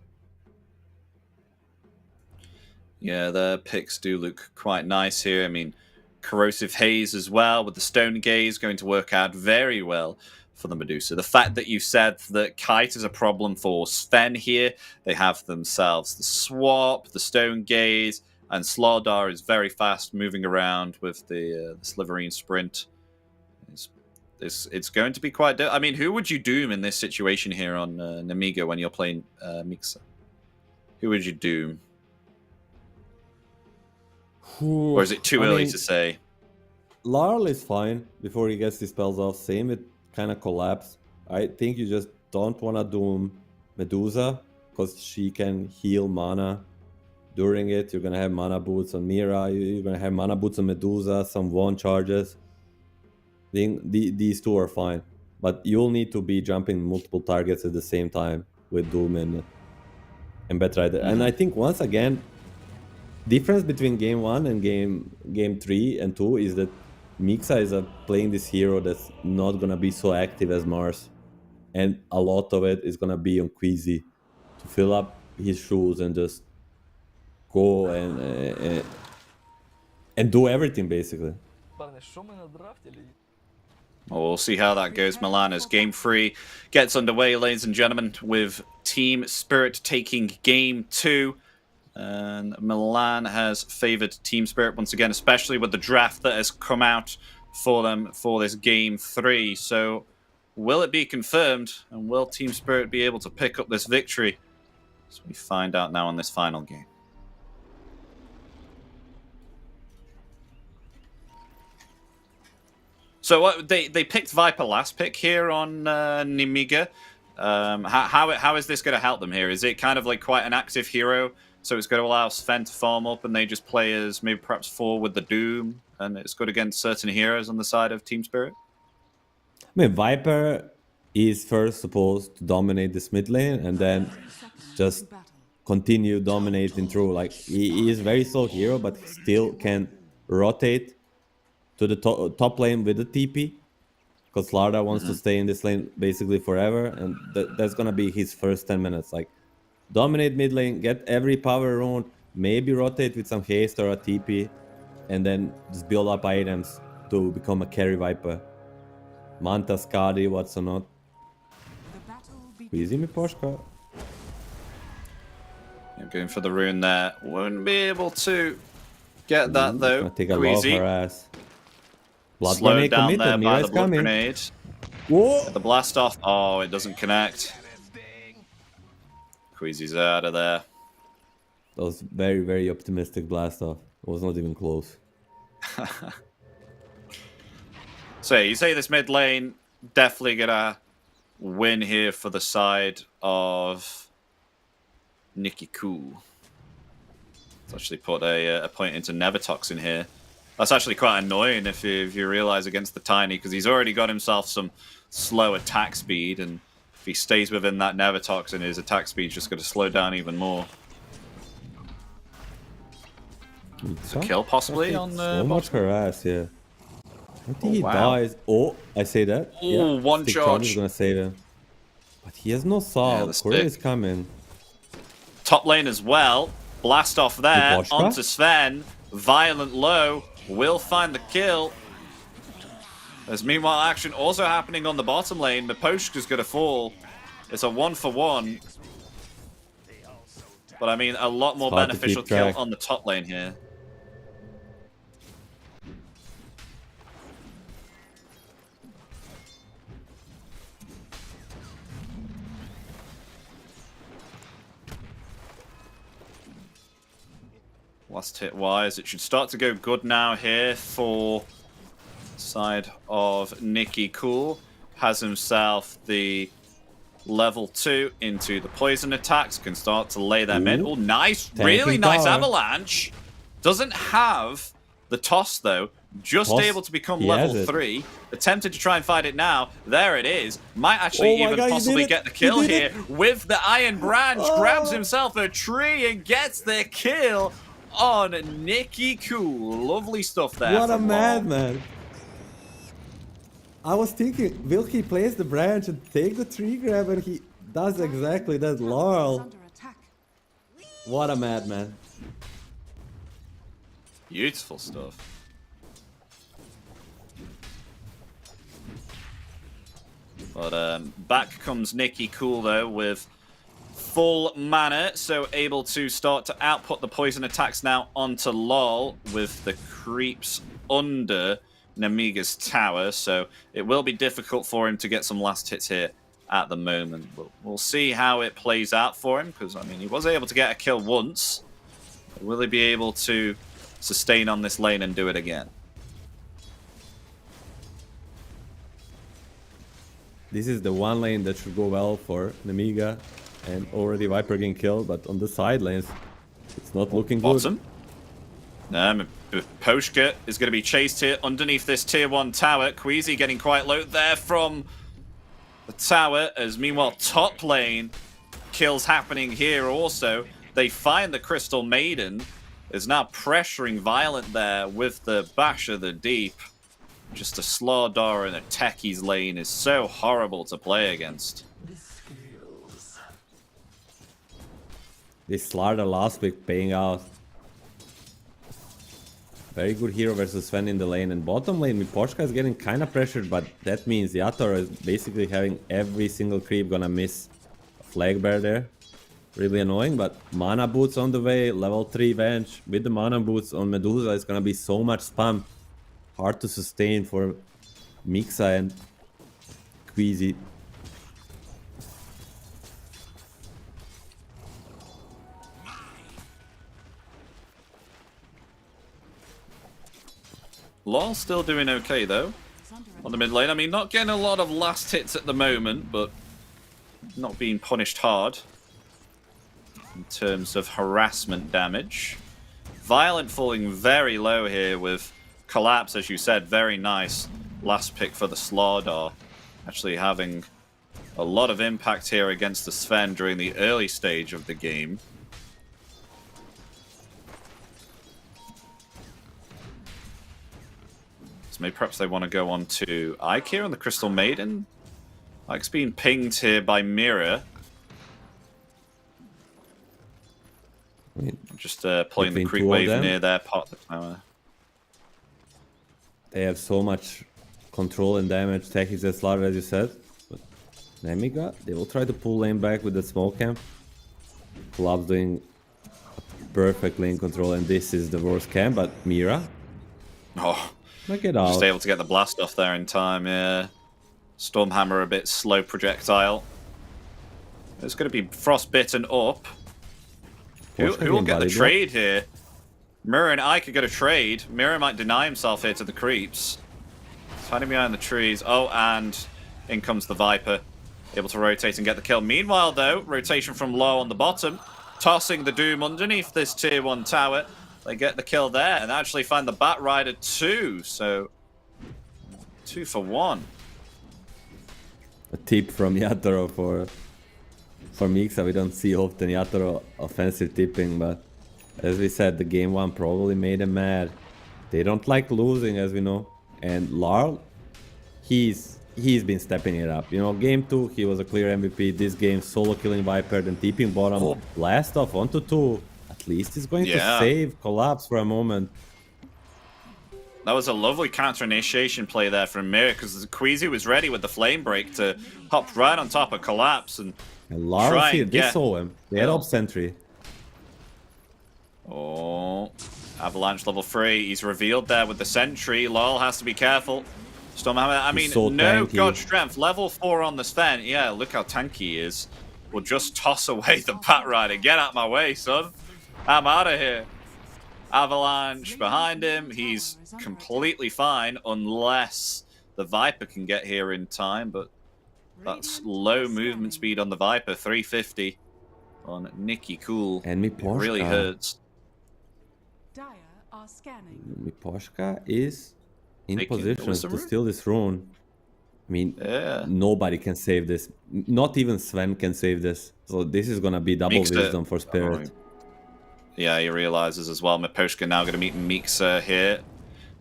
S2: Yeah, the picks do look quite nice here. I mean, Corrosive Haze as well with the Stone Gaze going to work out very well for the Medusa. The fact that you said that Kite is a problem for Sven here, they have themselves the Swap, the Stone Gaze, and Slardar is very fast moving around with the Sliverine Sprint. He's It's going to be quite... I mean, who would you doom in this situation here on Nemiga when you're playing Mixa? Who would you doom? Or is it too early to say?
S3: Larl is fine before he gets the spells off. Same with kind of Collapse. I think you just don't want to doom Medusa because she can heal mana during it. You're going to have mana boots on Mira. You're going to have mana boots on Medusa, some one charges. These two are fine. But you'll need to be jumping multiple targets at the same time with Doom and Betrider. And I think once again, difference between game 1 and game 3 and 2 is that Mixa is playing this hero that's not going to be so active as Mars. And a lot of it is going to be on Queasy to fill up his shoes and just go and do everything, basically.
S2: Well, we'll see how that goes, Milan, as Game 3 gets underway, ladies and gentlemen, with Team Spirit taking Game 2. And Milan has favoured Team Spirit once again, especially with the draft that has come out for them for this Game 3. So, will it be confirmed? And will Team Spirit be able to pick up this victory? So we find out now in this final game. So they picked Viper last pick here on Nemiga. How is this going to help them here? Is it kind of like quite an active hero? So it's going to allow Sven to farm up and they just play as maybe perhaps 4 with the Doom. And it's good against certain heroes on the side of Team Spirit?
S3: I mean, Viper is first supposed to dominate this mid lane and then just continue dominating through. Like, he is a very slow hero, but he still can rotate to the top lane with the TP. Because Larda wants to stay in this lane basically forever. And that's going to be his first 10 minutes. Like, dominate mid lane, get every power rune, maybe rotate with some haste or a TP, and then just build up items to become a carry Viper. Manta, Skadi, what's or not. Easy me Poshka.
S2: Going for the rune there. Won't be able to get that though.
S3: Gonna take a lot of her ass. Blood
S2: Slowed down
S3: committed.
S2: there by
S3: Mira's
S2: the blood
S3: coming.
S2: grenade.
S3: Whoa!
S2: Get the blast off. Oh, it doesn't connect. Queasy's out of there.
S3: That was very, very optimistic blast off. It was not even close.
S2: So you say this mid lane definitely gonna win here for the side of Nikki Cool. Let's actually put a point into Nevertoxin here. That's actually quite annoying if you realize against the Tiny, because he's already got himself some slow attack speed, and if he stays within that Nevertoxin, his attack speed's just going to slow down even more. It's a kill possibly on
S3: so much harass, yeah. I think he
S2: wow.
S3: dies. Oh, I say that.
S2: Oh,
S3: yeah,
S2: one
S3: Stick
S2: charge.
S3: is gonna save him. But he has no salt.
S2: the
S3: Korea
S2: stick.
S3: is coming.
S2: Top lane as well. Blast off there
S3: Poshka?
S2: onto Sven. Violent low. Will find the kill. There's meanwhile action also happening on the bottom lane. Miposhka's going to fall. It's a 1-for-1. But I mean, a lot more
S3: hard to
S2: beneficial
S3: keep
S2: kill
S3: track.
S2: on the top lane here. Last hit wise. It should start to go good now here for side of Nikki Cool. Has himself the level 2 into the poison attacks. Can start to lay them in. Oh, nice. Really nice
S3: power.
S2: avalanche. Doesn't have the toss though. Just
S3: Toss?
S2: able to become
S3: He has
S2: level
S3: it.
S2: 3. Attempted to try and fight it now. There it is. Might actually
S3: Oh my
S2: even
S3: God, he
S2: possibly
S3: did it.
S2: get the
S3: He
S2: kill
S3: did
S2: here
S3: it.
S2: with the Iron Branch.
S3: Oh.
S2: Grabs himself a tree and gets the kill on Nikki Cool. Lovely stuff there.
S3: What a
S2: from Lol.
S3: madman. I was thinking, will he place the branch and take the tree grab, and he does exactly that. Laurel.
S4: Under attack.
S3: What a madman.
S2: Beautiful stuff. But back comes Nikki Cool though with full mana, so able to start to output the poison attacks now onto LOL with the creeps under. Nemiga's tower, so it will be difficult for him to get some last hits here at the moment. We'll see how it plays out for him, because, I mean, he was able to get a kill once. Will he be able to sustain on this lane and do it again?
S3: This is the one lane that should go well for Nemiga, and already Viper getting killed, but on the side lanes, it's not looking good.
S2: Bottom. Poshka is going to be chased here underneath this tier 1 tower. Queasy getting quite low there from the tower, as meanwhile top lane kills happening here also. They find the Crystal Maiden, is now pressuring Violent there with the Bash of the Deep. Just a Slardar in a Techie's lane is so horrible to play against.
S3: This Slardar last week paying out. Very good hero versus Sven in the lane, and bottom lane Miposhka is getting kind of pressured, but that means Yator is basically having every single creep gonna miss a flag bear there. Really annoying, but mana boots on the way, level 3 Venge with the mana boots on Medusa is gonna be so much spam. Hard to sustain for Mixa and Queasy.
S2: LoL still doing okay though on the mid lane. I mean, not getting a lot of last hits at the moment, but not being punished hard in terms of harassment damage. Violent falling very low here with Collapse, as you said. Very nice last pick for the Slardar. Actually having a lot of impact here against the Sven during the early stage of the game. So maybe perhaps they want to go on to Ike here on the Crystal Maiden. Ike's being pinged here by Mira. Just pulling the creep wave near their part of the tower.
S3: They have so much control and damage. Tech is as large as you said. But Nemiga, they will try to pull lane back with the small camp. Club's doing perfect lane control, and this is the worst camp, but Mira.
S2: Oh,
S3: look it out.
S2: Just able to get the blast off there in time, yeah. Stormhammer a bit slow projectile. It's going to be Frostbitten up. Who will get the trade here? Mirror and I could get a trade. Mirror might deny himself here to the creeps. He's hiding behind the trees. Oh, and in comes the Viper. Able to rotate and get the kill. Meanwhile, though, rotation from low on the bottom. Tossing the Doom underneath this tier 1 tower. They get the kill there and actually find the Bat Rider too. So, 2 for 1.
S3: A tip from Yatoro for Mixa. We don't see often Yatoro offensive tipping, but as we said, the game 1 probably made them mad. They don't like losing, as we know. And Larl, he's been stepping it up. You know, game 2 he was a clear MVP. This game solo killing Viper, then tipping bottom. Oh. Blast off 1-2. At least he's going to save Collapse for a moment.
S2: That was a lovely counter-initiation play there from Mir, because Queasy was ready with the Flame Break to hop right on top of Collapse and
S3: Larl here, they saw him. They had up sentry.
S2: Oh, Avalanche level 3. He's revealed there with the sentry. Lol has to be careful. Stormhammer, I mean,
S3: so
S2: no
S3: tanky.
S2: God strength. Level 4 on the Sven. Yeah, look how tanky he is. We'll just toss away the Bat Rider. Get out my way, son. I'm out of here. Avalanche behind him. He's completely fine unless the Viper can get here in time, but that's low movement speed on the Viper. 350 on Nikki Cool.
S3: And
S2: it really hurts.
S4: Dire are scanning.
S3: Miposhka is in position to steal this rune. I mean, nobody can save this. Not even Sven can save this. So this is gonna be double wisdom for Spirit.
S2: Yeah, he realizes as well. Miposhka now gonna meet Mixa here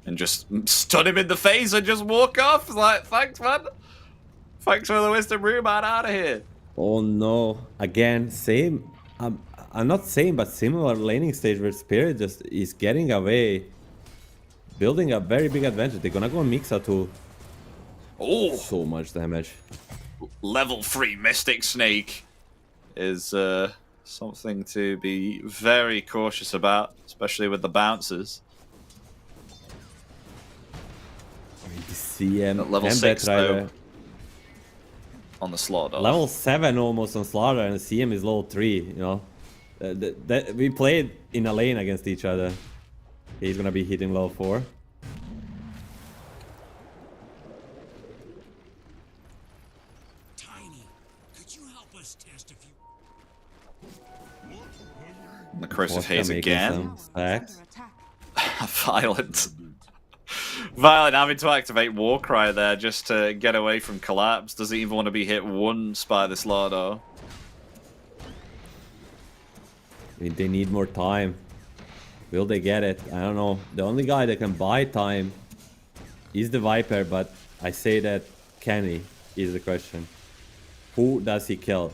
S2: and just stun him in the face and just walk off. It's like, thanks, man. Thanks for the wisdom rune, man. Out of here.
S3: Oh no! Again, same. I'm not same, but similar laning stage where Spirit just is getting away, building a very big advantage. They're gonna go on Mixa too.
S2: Oh,
S3: so much damage.
S2: Level 3 Mystic Snake is something to be very cautious about, especially with the bouncers.
S3: CM
S2: At level
S3: and
S2: 6
S3: Batrider.
S2: though, on the Slaughter.
S3: Level 7 almost on Slaughter, and CM is level 3, you know. We played in a lane against each other. He's gonna be hitting level 4.
S6: Tiny, could you help us test a few?
S2: The Corrosive
S3: Vodka
S2: Haze
S3: making
S2: again.
S3: some stacks.
S2: Violent. Violent having to activate Warcry there just to get away from collapse. Doesn't even want to be hit once by this Lardo.
S3: I mean, they need more time. Will they get it? I don't know. The only guy that can buy time is the Viper, but I say that Kenny is the question. Who does he kill?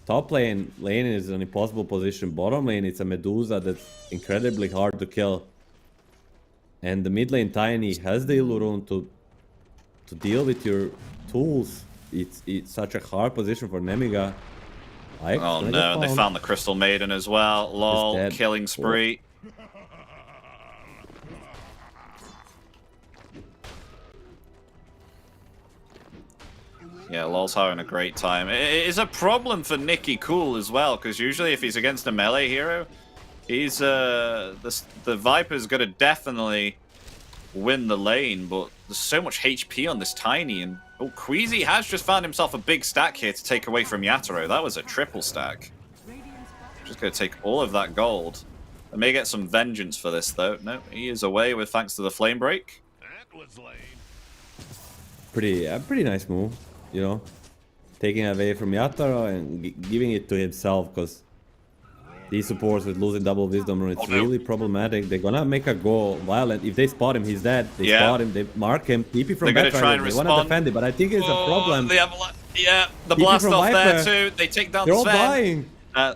S3: Top lane is an impossible position. Bottom lane, it's a Medusa that's incredibly hard to kill. And the mid lane Tiny has the Illuron to deal with your tools. It's such a hard position for Nemiga.
S2: Oh no, they found the Crystal Maiden as well. Lol, killing spree. Yeah, LoL's having a great time. It is a problem for Nicky Cool as well, because usually if he's against a melee hero, he's the Viper's gonna definitely win the lane, but there's so much HP on this Tiny, and Queasy has just found himself a big stack here to take away from Yatoro. That was a triple stack. Just gonna take all of that gold. I may get some vengeance for this though. No, he is away with thanks to the flame break.
S6: That was lame.
S3: Pretty nice move, you know, taking away from Yatoro and giving it to himself, because these supports with losing double wisdom rune, it's really problematic. They're gonna make a go violent. If they spot him, he's dead. They spot him, they mark him. TP from Batrider, they wanna defend it, but I think it's a problem.
S2: The blast off there too. They take down
S3: They're all
S2: Sven.
S3: dying.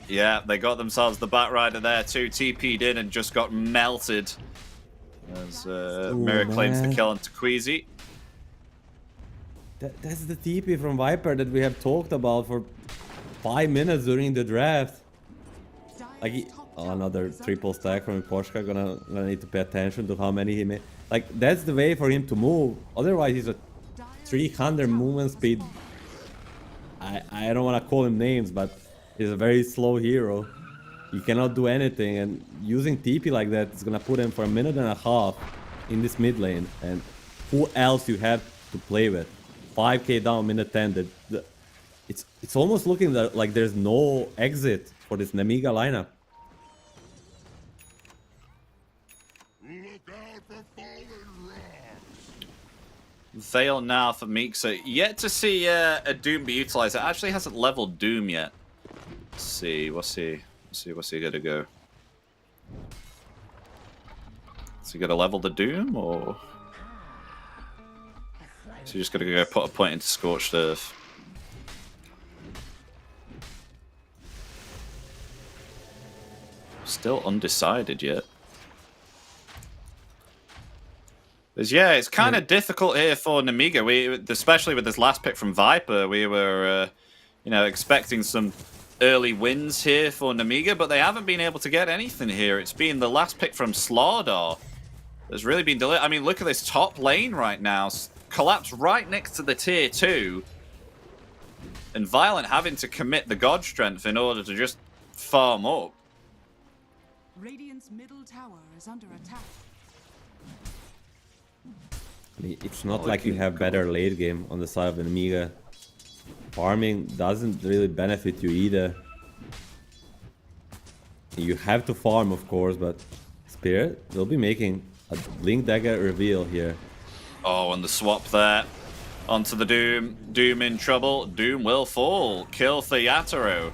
S2: Yeah, they got themselves the Batrider there too. TP'd in and just got melted. As Mirror claims the kill onto Queasy.
S3: That's the TP from Viper that we have talked about for 5 minutes during the draft. Like, another triple stack from Poshka. Gonna need to pay attention to how many he made. Like, that's the way for him to move. Otherwise, he's a 300 movement speed. I don't want to call him names, but he's a very slow hero. He cannot do anything, and using TP like that is gonna put him for a minute and a half in this mid lane. And who else you have to play with? 5k down, minute 10. It's almost looking like there's no exit for this Nemiga lineup.
S6: Look out for fallen rocks.
S2: Veil now for Mixa. Yet to see a Doom be utilized. It actually hasn't leveled Doom yet. Let's see. What's he gonna go? Is he gonna level the Doom, or is he just gonna go put a point into Scorched Earth? Still undecided yet. Yeah, it's kind of difficult here for Nemiga. Especially with this last pick from Viper, we were, expecting some early wins here for Nemiga, but they haven't been able to get anything here. It's been the last pick from Slardar that's really been delayed. I mean, look at this top lane right now. Collapse right next to the tier 2. And Violent having to commit the God Strength in order to just farm up.
S4: Radiant's middle tower is under attack.
S3: It's not like you have better late game on the side of Nemiga. Farming doesn't really benefit you either. You have to farm, of course, but Spirit will be making a Blink Dagger reveal here.
S2: Oh, and the swap there onto the Doom. Doom in trouble. Doom will fall. Kill for Yatoro.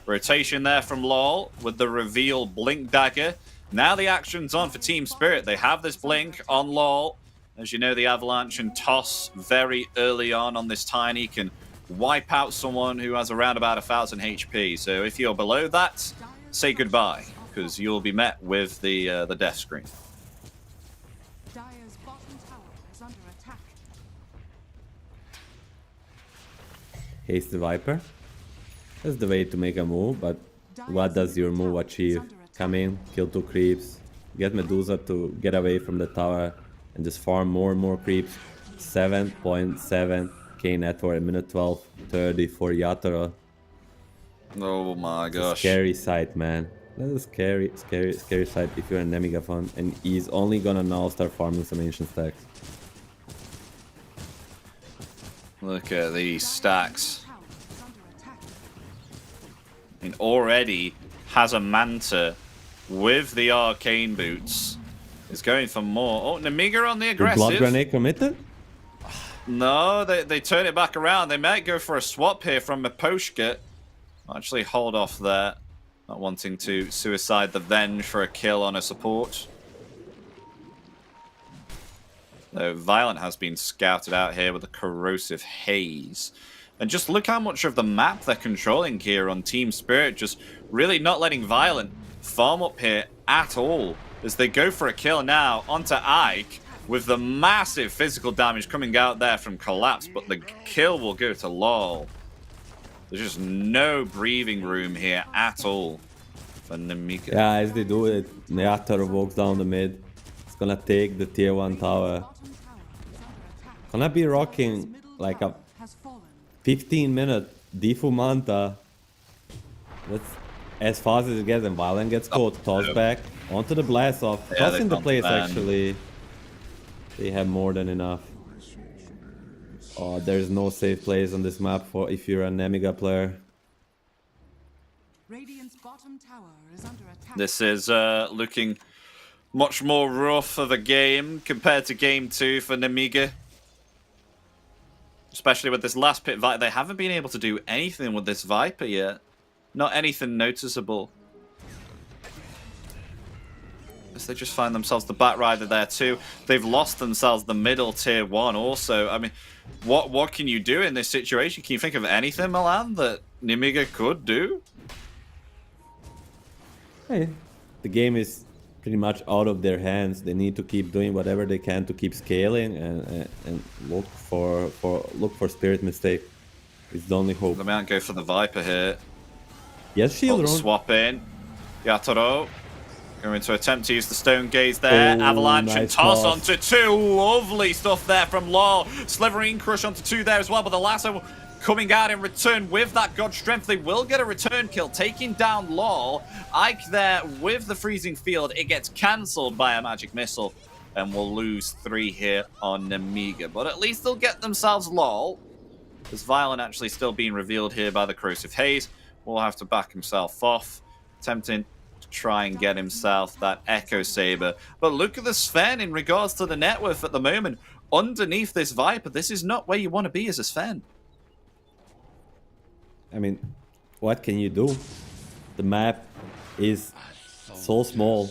S2: Rotation there from LoL with the reveal Blink Dagger. Now the action's on for Team Spirit. They have this Blink on LoL. As you know, the Avalanche and Toss very early on this Tiny can wipe out someone who has around about 1000 HP. So if you're below that, say goodbye, because you'll be met with the death screen.
S4: Dire's bottom tower is under attack.
S3: Haste the Viper. That's the way to make a move, but what does your move achieve? Come in, kill 2 creeps, get Medusa to get away from the tower, and just farm more and more creeps. 7.7k net worth at minute 12:30 for Yatoro.
S2: Oh my
S3: It's a
S2: gosh.
S3: scary sight, man. That's a scary sight if you're an Nemiga fan, and he's only gonna now start farming some ancient stacks.
S2: Look at these stacks.
S4: Tower is under attack.
S2: I mean, already has a Manta with the arcane boots. Is going for more. Oh, Nemiga on the
S3: Is
S2: aggressive.
S3: Blood Grenade committed?
S2: No, they turn it back around. They might go for a swap here from Maposhka. Actually, hold off there. Not wanting to suicide the Venge for a kill on a support. Though Violent has been scouted out here with a corrosive haze. And just look how much of the map they're controlling here on Team Spirit. Just really not letting Violent farm up here at all. As they go for a kill now onto Ike. With the massive physical damage coming out there from Collapse. But the kill will go to LOL. There's just no breathing room here at all for Nemiga.
S3: Yeah, as they do it, Yatoro walks down the mid. It's gonna take the tier 1 tower.
S4: Bottom tower is under attack.
S3: Gonna be rocking
S4: Middle
S3: like
S4: tower
S3: a
S4: has fallen.
S3: 15-minute Defu Manta. That's as fast as it gets, and Violent gets caught. Toss back onto the blast off.
S2: Yeah,
S3: Toss
S2: they
S3: in the
S2: can't
S3: place
S2: ban.
S3: actually. They have more than enough. Oh, there's no safe place on this map for if you're a Nemiga player.
S4: Radiant's bottom tower is under attack.
S2: This is looking much more rough of a game compared to game 2 for Nemiga. Especially with this last pit Viper. They haven't been able to do anything with this Viper yet. Not anything noticeable. As they just find themselves the Batrider there too. They've lost themselves the middle tier 1 also. I mean, what can you do in this situation? Can you think of anything, Milan, that Nemiga could do?
S3: Hey, the game is pretty much out of their hands. They need to keep doing whatever they can to keep scaling and look for spirit mistake. It's the only hope.
S2: They might go for the Viper here.
S3: Yes, shield rune.
S2: Swap in. Yatoro going to attempt to use the Stone Gaze there.
S3: Oh,
S2: Avalanche and
S3: nice
S2: toss
S3: toss.
S2: onto 2. Lovely stuff there from Law. Slivering Crush onto 2 there as well. But the lasso coming out in return with that God Strength. They will get a return kill, taking down Law. Ike there with the Freezing Field. It gets cancelled by a Magic Missile. And we'll lose 3 here on Nemiga. But at least they'll get themselves LOL. As Violent actually still being revealed here by the Corrosive Haze. Will have to back himself off. Attempting to try and get himself that Echo Saber. But look at the Sven in regards to the net worth at the moment. Underneath this Viper, this is not where you want to be as a Sven.
S3: I mean, what can you do? The map is so small.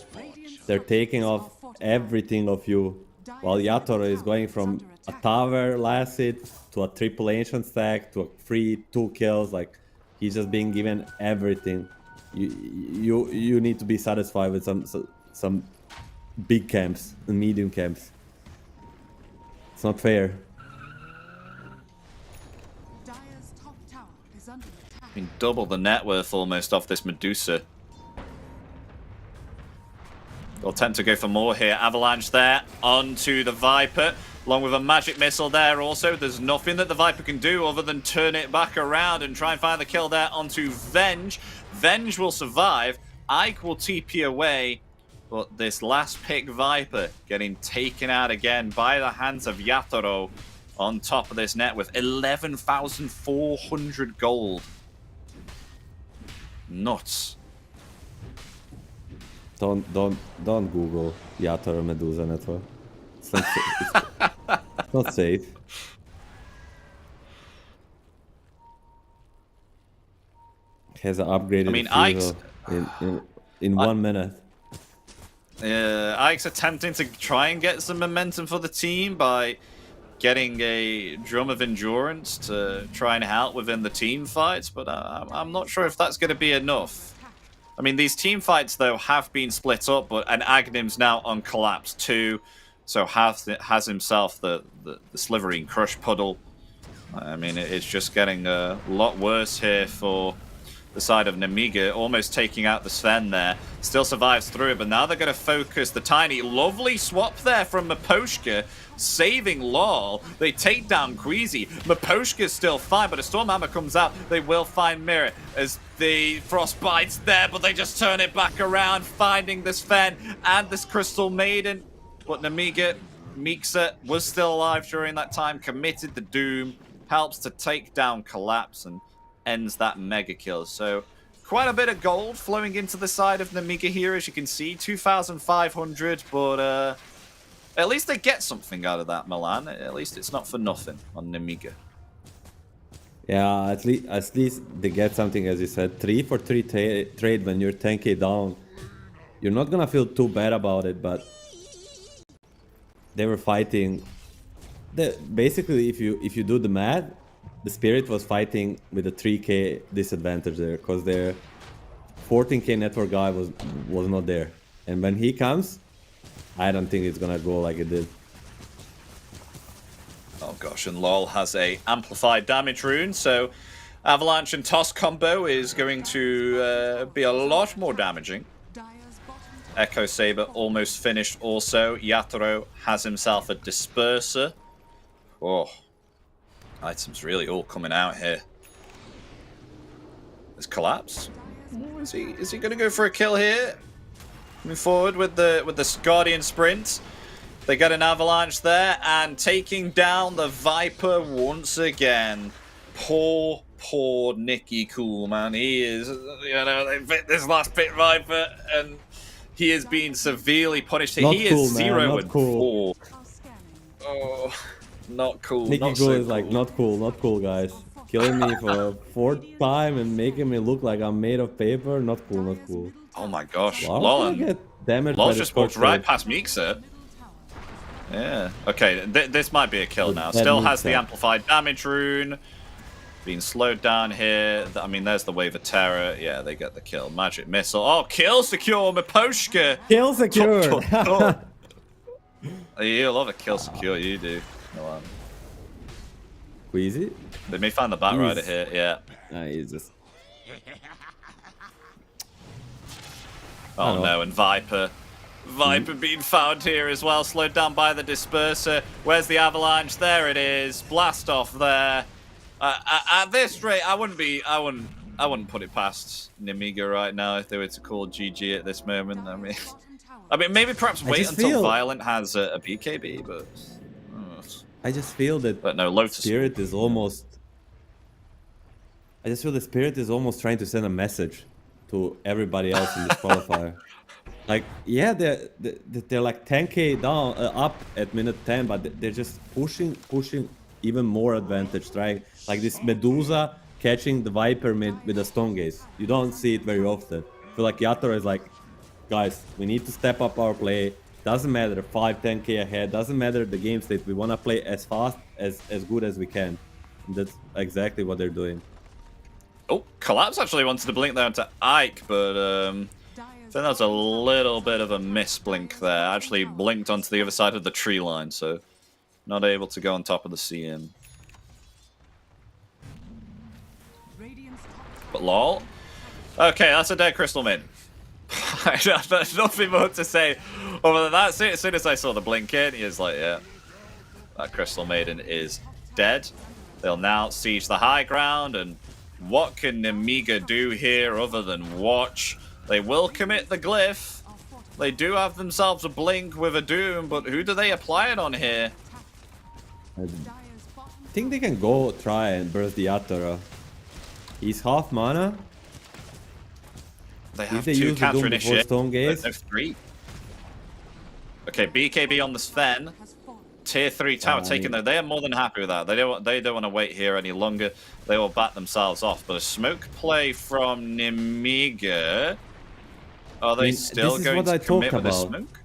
S3: They're taking off everything of you. While Yatoro is going from a tower last hit to a triple ancient stack to a free 2 kills. Like, he's just being given everything. You need to be satisfied with some big camps and medium camps. It's not fair.
S4: Dire's top tower is under attack.
S2: I mean, double the net worth almost off this Medusa. They'll attempt to go for more here. Avalanche there onto the Viper. Along with a magic missile there also. There's nothing that the Viper can do other than turn it back around and try and find the kill there onto Venge. Venge will survive. Ike will TP away. But this last pick Viper getting taken out again by the hands of Yatoro on top of this net with 11,400 gold. Nuts.
S3: Don't Google Yatoro Medusa network. It's not it's not safe. Has an upgraded
S2: Ike's...
S3: in 1 minute.
S2: Ike's attempting to try and get some momentum for the team by getting a Drum of Endurance to try and help within the team fights, but I'm not sure if that's going to be enough. I mean, these team fights, though, have been split up, and Agnim's now on Collapse too, so has himself the Slivering Crush Puddle. I mean, it's just getting a lot worse here for the side of Nemiga, almost taking out the Sven there. Still survives through it, but now they're going to focus the Tiny. Lovely swap there from Maposhka, saving LOL. They take down Queasy. Maposhka's still fine, but a Stormhammer comes out. They will find Mirror as the Frostbite's there, but they just turn it back around, finding this Sven and this Crystal Maiden. But Nemiga, Mixa was still alive during that time, committed the Doom, helps to take down Collapse and ends that mega kill. So quite a bit of gold flowing into the side of Nemiga here, as you can see, 2,500, but at least they get something out of that, Milan. At least it's not for nothing on Nemiga.
S3: Yeah, at least they get something, as you said. 3 for 3 trade when you're 10k down. You're not gonna feel too bad about it, but they were fighting. Basically, if you do the math, the Spirit was fighting with a 3k disadvantage there, because their 14k network guy was not there. And when he comes, I don't think it's gonna go like it did.
S2: Oh gosh, and LOL has a amplified damage rune, so Avalanche and Toss combo is going to be a lot more damaging. Echo Saber almost finished also. Yatoro has himself a Disperser. Oh, items really all coming out here. There's Collapse. Oh, is he going to go for a kill here? Moving forward with the Guardian Sprint. They get an Avalanche there and taking down the Viper once again. Poor Nicky Cool, man. He is, you know, they fit this last Pit Viper and he is being severely punished.
S3: Not
S2: he
S3: cool,
S2: is
S3: man,
S2: 0
S3: not
S2: and
S3: cool.
S2: 4. Oh, not cool.
S3: Nicky
S2: not
S3: Cool
S2: so
S3: is like,
S2: cool.
S3: not cool, guys. Killing me for a 4th time and making me look like I'm made of paper, not cool.
S2: Oh my gosh.
S3: LOL
S2: Just walked right past Mixa. Yeah. Okay, this might be a kill now. Still has the amplified damage rune. Being slowed down here. I mean, there's the Wave of Terror. Yeah, they get the kill. Magic Missile. Oh, kill secure, Maposhka.
S3: Kill secure.
S2: You love a kill secure, you do.
S3: Queasy?
S2: They may find the Batrider here, yeah.
S3: Nah, he's just...
S2: Oh no, and Viper being found here as well, slowed down by the Disperser. Where's the Avalanche? There it is. Blast off there. At this rate, I wouldn't put it past Nemiga right now if they were to call GG at this moment. I mean, maybe perhaps wait until Violent has a BKB, but
S3: I just feel that
S2: no, Lotus
S3: Spirit is almost. I just feel the Spirit is almost trying to send a message to everybody else in this qualifier. Like, yeah, they're like 10k down, up at minute 10, but they're just pushing even more advantage, trying like this Medusa catching the Viper mid with a Stone Gaze. You don't see it very often. I feel like Yatoro is like, guys, we need to step up our play. Doesn't matter 5-10k ahead. Doesn't matter the game state. We want to play as fast as good as we can. And that's exactly what they're doing.
S2: Oh, Collapse actually wanted to blink there onto Ike, but I think that was a little bit of a misblink there. Actually blinked onto the other side of the tree line, so not able to go on top of the CM. But lol. Okay, that's a dead Crystal Maiden. There's nothing more to say other than that. As soon as I saw the blink in, he was like, yeah, that Crystal Maiden is dead. They'll now siege the high ground, and what can Nemiga do here other than watch? They will commit the glyph. They do have themselves a blink with a doom, but who do they apply it on here?
S3: I think they can go try and burst the Yatoro. He's half mana.
S2: They have
S3: they
S2: two
S3: use the
S2: counter
S3: Doom before Stone Gaze?
S2: No, 3. Okay, BKB on the Sven. Tier 3 tower taken though. They are more than happy with that. They don't want to wait here any longer. They will bat themselves off. But a smoke play from Nemiga. Are they still going to commit with a smoke?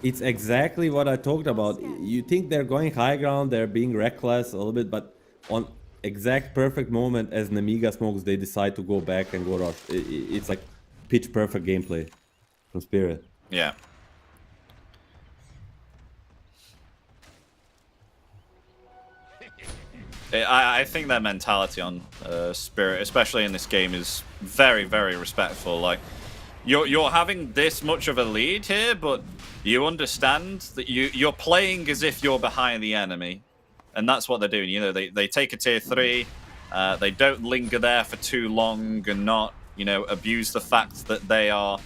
S3: It's exactly what I talked about. You think they're going high ground, they're being reckless a little bit, but on exact perfect moment as Nemiga smokes, they decide to go back and go rush. It's like pitch perfect gameplay from Spirit.
S2: Yeah. I think their mentality on Spirit, especially in this game, is very, very respectful. Like, you're having this much of a lead here, but you understand that you're playing as if you're behind the enemy, and that's what they're doing. You know, they take a tier 3, they don't linger there for too long and not, you know, abuse the fact that they are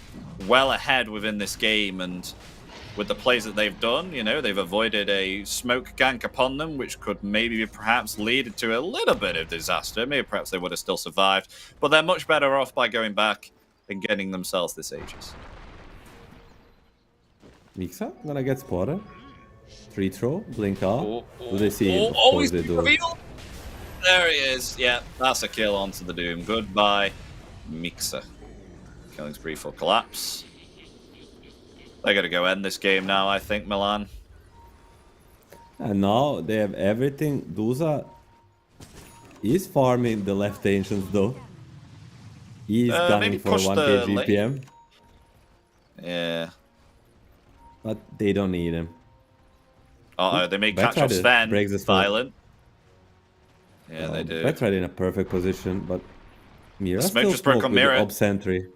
S2: well ahead within this game. And with the plays that they've done, you know, they've avoided a smoke gank upon them, which could maybe perhaps lead to a little bit of disaster. Maybe perhaps they would have still survived, but they're much better off by going back and getting themselves this Aegis.
S3: Mixa gonna get spotted. Free throw, blink out.
S2: Oh,
S3: Do they see him? Of
S2: oh,
S3: course
S2: he's
S3: they do.
S2: revealed. There he is. Yeah, that's a kill onto the Doom. Goodbye, Mixa. Killing spree for collapse. They're gonna go end this game now, I think, Milan.
S3: And now they have everything. Duza is farming the left ancients though. He's gunning
S2: Maybe
S3: for
S2: push
S3: 1k
S2: the lane.
S3: GPM,
S2: Yeah.
S3: but they don't need him.
S2: Uh-oh, they may catch
S3: Backside
S2: off Sven.
S3: breaks the smoke.
S2: Violent. Yeah, they do.
S3: That's right in a perfect position, but Mira
S2: The smoke
S3: still
S2: just broke
S3: smoke
S2: on
S3: with the
S2: Mira.
S3: Ob Sentry.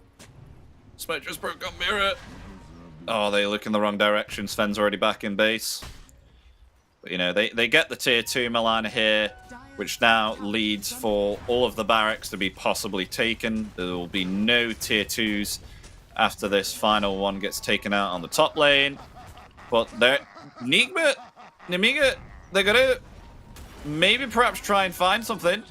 S2: Smoke just broke on Mirror. Oh, they look in the wrong direction. Sven's already back in base. But, you know, they get the tier 2 Milan here, which now leads for all of the barracks to be possibly taken. There will be no tier 2s after this final one gets taken out on the top lane. But they're... Nemiga, they're going to maybe perhaps try and find something.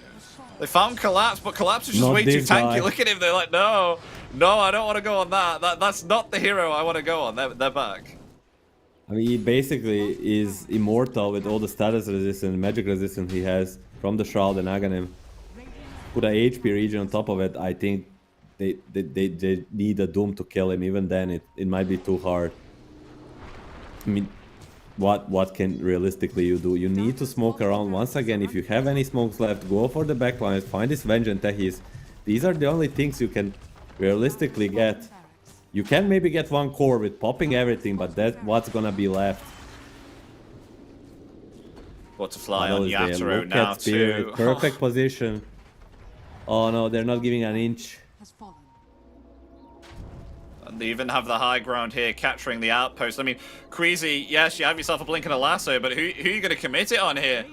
S2: They found Collapse, but Collapse is just
S3: Not
S2: way too
S3: this
S2: tanky.
S3: guy.
S2: Look at him, they're like, no, I don't want to go on that. That's not the hero I want to go on. They're back.
S3: I mean, he basically is immortal with all the status resistance, magic resistance he has from the Shroud and Aghanim. Put a HP region on top of it, I think they need a Doom to kill him. Even then, it might be too hard. I mean, what can realistically you do? You need to smoke around once again. If you have any smokes left, go for the backlines, find this Vengeance Tehis. These are the only things you can realistically get. You can maybe get one core with popping everything, but that's what's gonna be left.
S2: Butterfly on
S3: Look
S2: Yatoro
S3: at
S2: now
S3: Spirit,
S2: too.
S3: perfect position. Oh no, they're not giving an inch.
S4: Has fallen.
S2: And they even have the high ground here, capturing the outpost. I mean, Queasy, yes, you have yourself a blink and a lasso, but who are you going to commit it on here?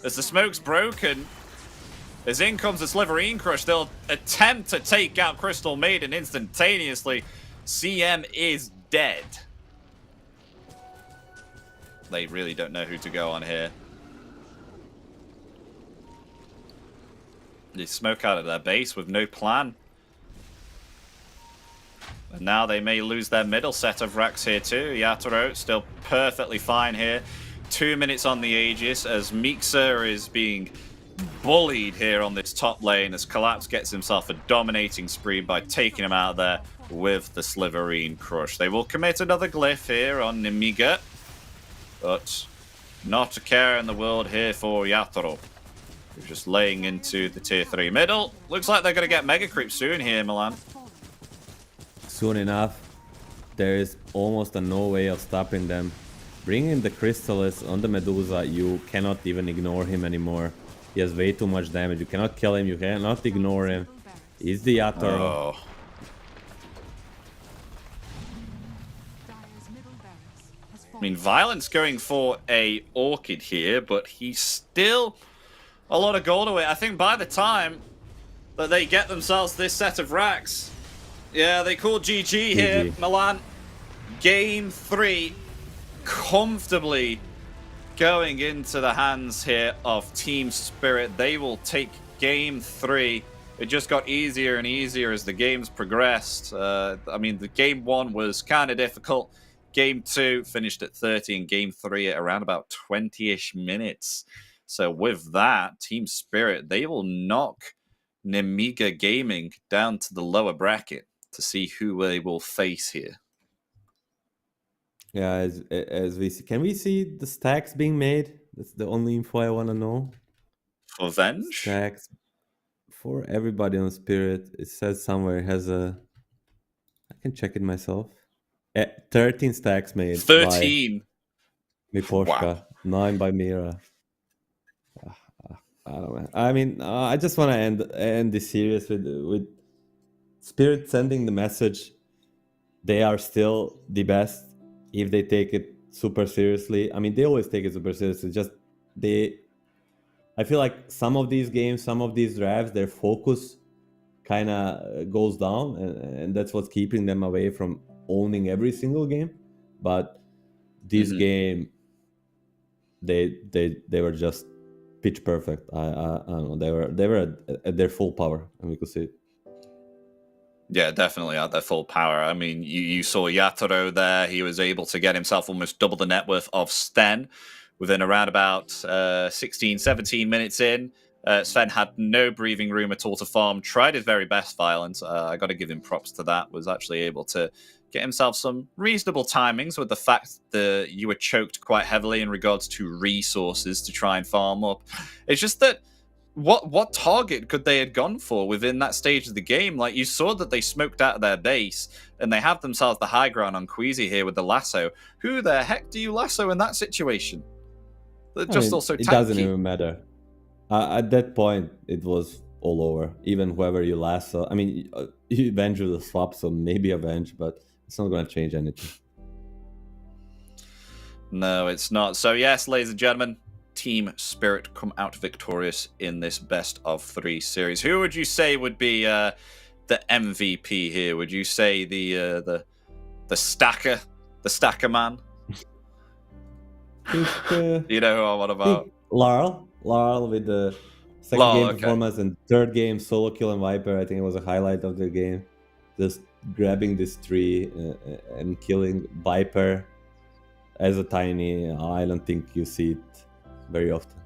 S2: As the smoke's broken, as in comes the Sliverine Crush, they'll attempt to take out Crystal Maiden instantaneously. CM is dead. They really don't know who to go on here. They smoke out of their base with no plan. And now they may lose their middle set of racks here too. Yatoro still perfectly fine here. 2 minutes on the Aegis as Mixa is being bullied here on this top lane as Collapse gets himself a dominating spree by taking him out there with the Sliverine Crush. They will commit another glyph here on Nemiga, but not a care in the world here for Yatoro. Who's just laying into the tier 3 middle. Looks like they're going to get Mega Creep soon here, Milan.
S3: Soon enough, there is almost no way of stopping them. Bringing the Crystallis on the Medusa, you cannot even ignore him anymore. He has way too much damage. You cannot kill him, you cannot ignore him. He's the Yatoro.
S2: Oh.
S4: Dire's middle barracks has
S2: I
S4: fallen.
S2: mean, Violent's going for a Orchid here, but he's still a lot of gold away. I think by the time that they get themselves this set of racks, yeah, they call GG here,
S3: GG.
S2: Milan. Game 3 comfortably going into the hands here of Team Spirit. They will take Game 3. It just got easier and easier as the games progressed. I mean, the Game 1 was kind of difficult. Game 2 finished at 30 and Game 3 at around about 20-ish minutes. So with that, Team Spirit, they will knock Nemiga Gaming down to the lower bracket to see who they will face here.
S3: Yeah, as we see, can we see the stacks being made? That's the only info I want to know.
S2: For Venge?
S3: Stacks for everybody on Spirit. It says somewhere it has a. I can check it myself. 13 stacks made.
S2: 13.
S3: By Miposhka.
S2: Wow.
S3: 9 by Mira. I don't know. I mean, I just want to end this series with Spirit sending the message they are still the best if they take it super seriously. I mean, they always take it super seriously. Just I feel like some of these games, some of these drafts, their focus kind of goes down, and that's what's keeping them away from owning every single game. But this game, they were just pitch perfect. I don't know. They were at their full power, and we could see it.
S2: Yeah, definitely at their full power. I mean, you saw Yatoro there. He was able to get himself almost double the net worth of Sten within around about 16, 17 minutes in. Sven had no breathing room at all to farm, tried his very best violence. I got to give him props to that. Was actually able to get himself some reasonable timings with the fact that you were choked quite heavily in regards to resources to try and farm up. It's just that what target could they have gone for within that stage of the game? Like, you saw that they smoked out of their base, and they have themselves the high ground on Queasy here with the lasso. Who the heck do you lasso in that situation? They're just also tanky.
S3: It doesn't even matter. At that point, it was all over. Even whoever you lasso. I mean, you avenge with a swap, so maybe avenge, but it's not going to change anything.
S2: No, it's not. So yes, ladies and gentlemen, Team Spirit come out victorious in this best of 3 series. Who would you say would be the MVP here? Would you say the stacker man? You know who I'm on about?
S3: Laurel with the second game performance and third game solo kill and Viper. I think it was a highlight of the game. Just grabbing this tree and killing Viper as a tiny. I don't think you see it very often.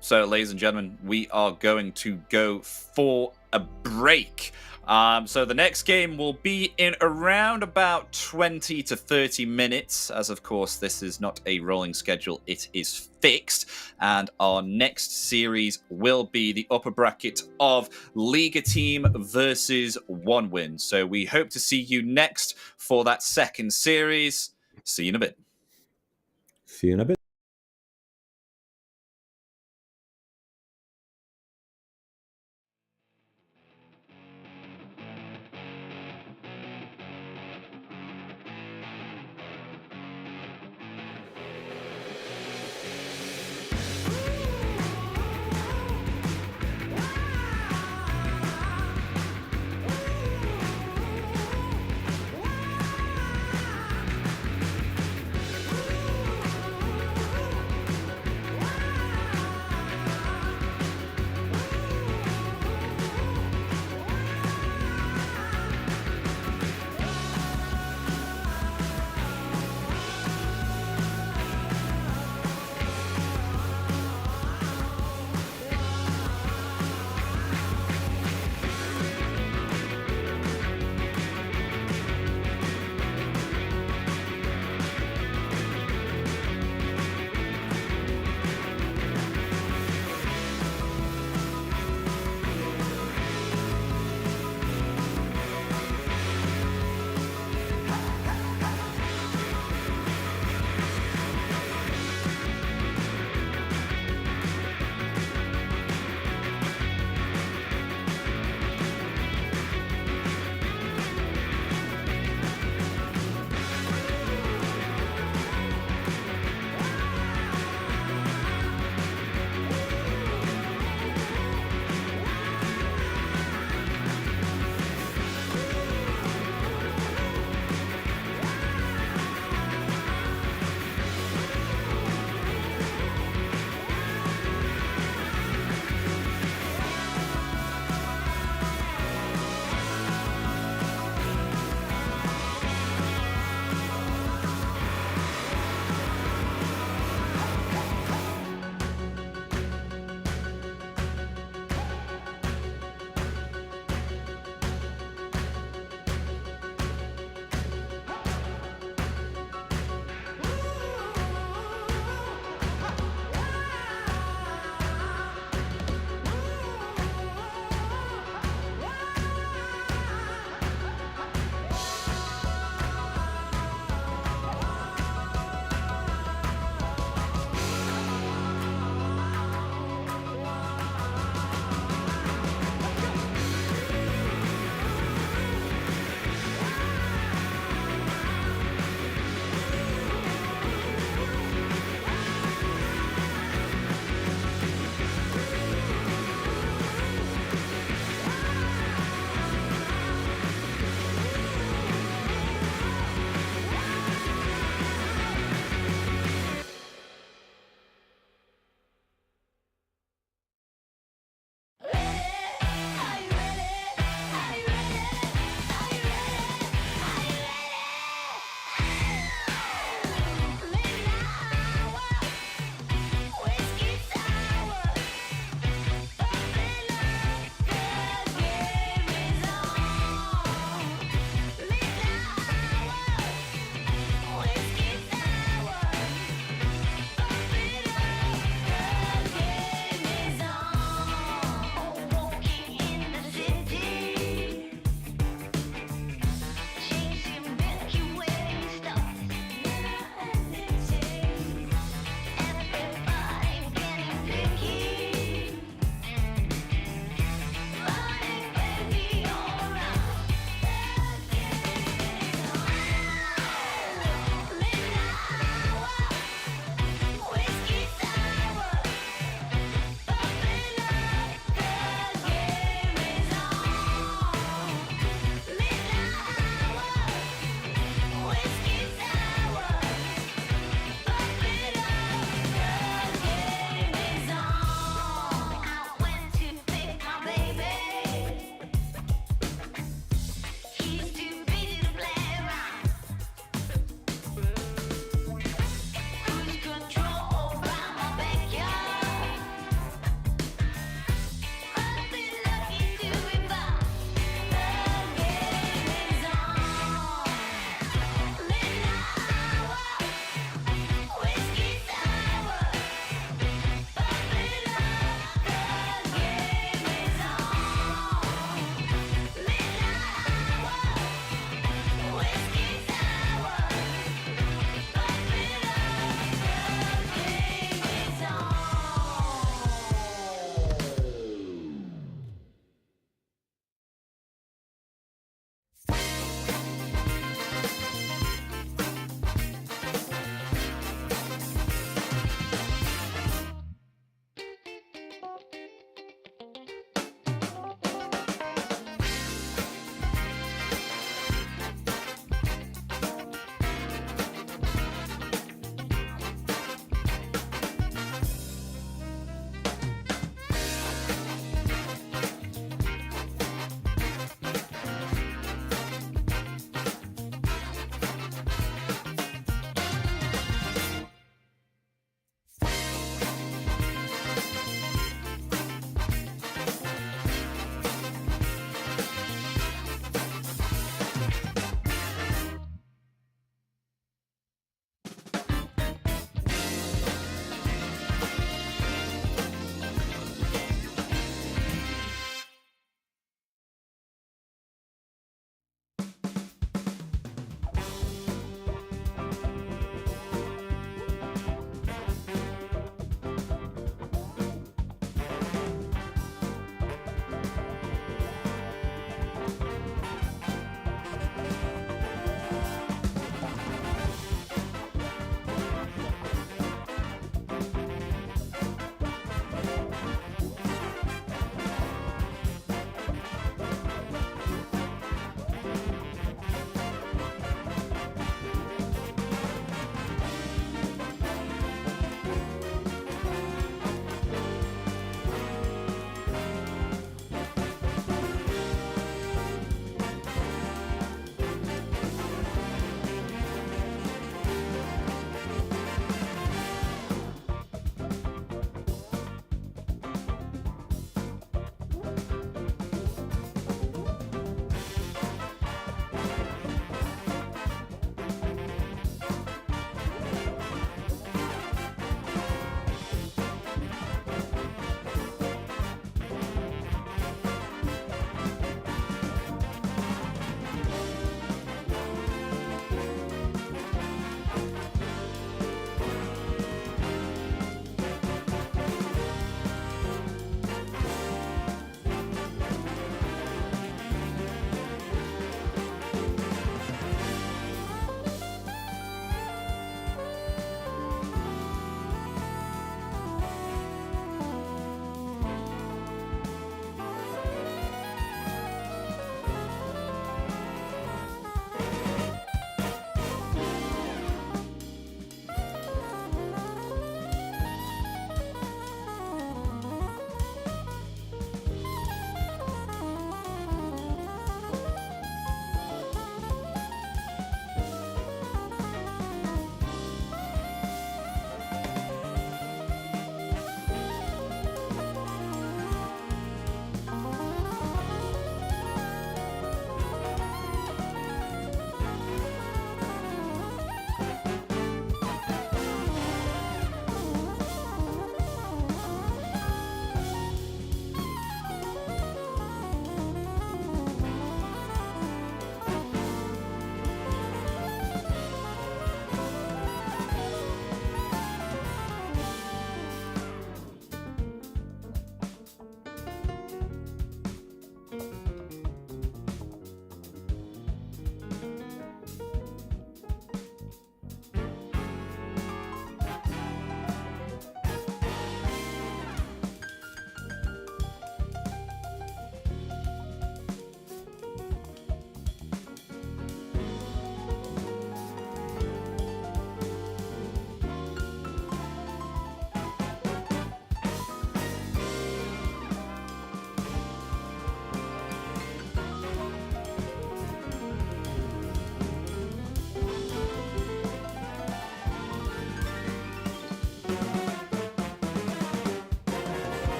S2: So, ladies and gentlemen, we are going to go for a break. So the next game will be in around about 20 to 30 minutes, as of course this is not a rolling schedule, it is fixed. And our next series will be the upper bracket of Liga team versus One Win. So we hope to see you next for that second series. See you in a bit.
S3: See you in a bit.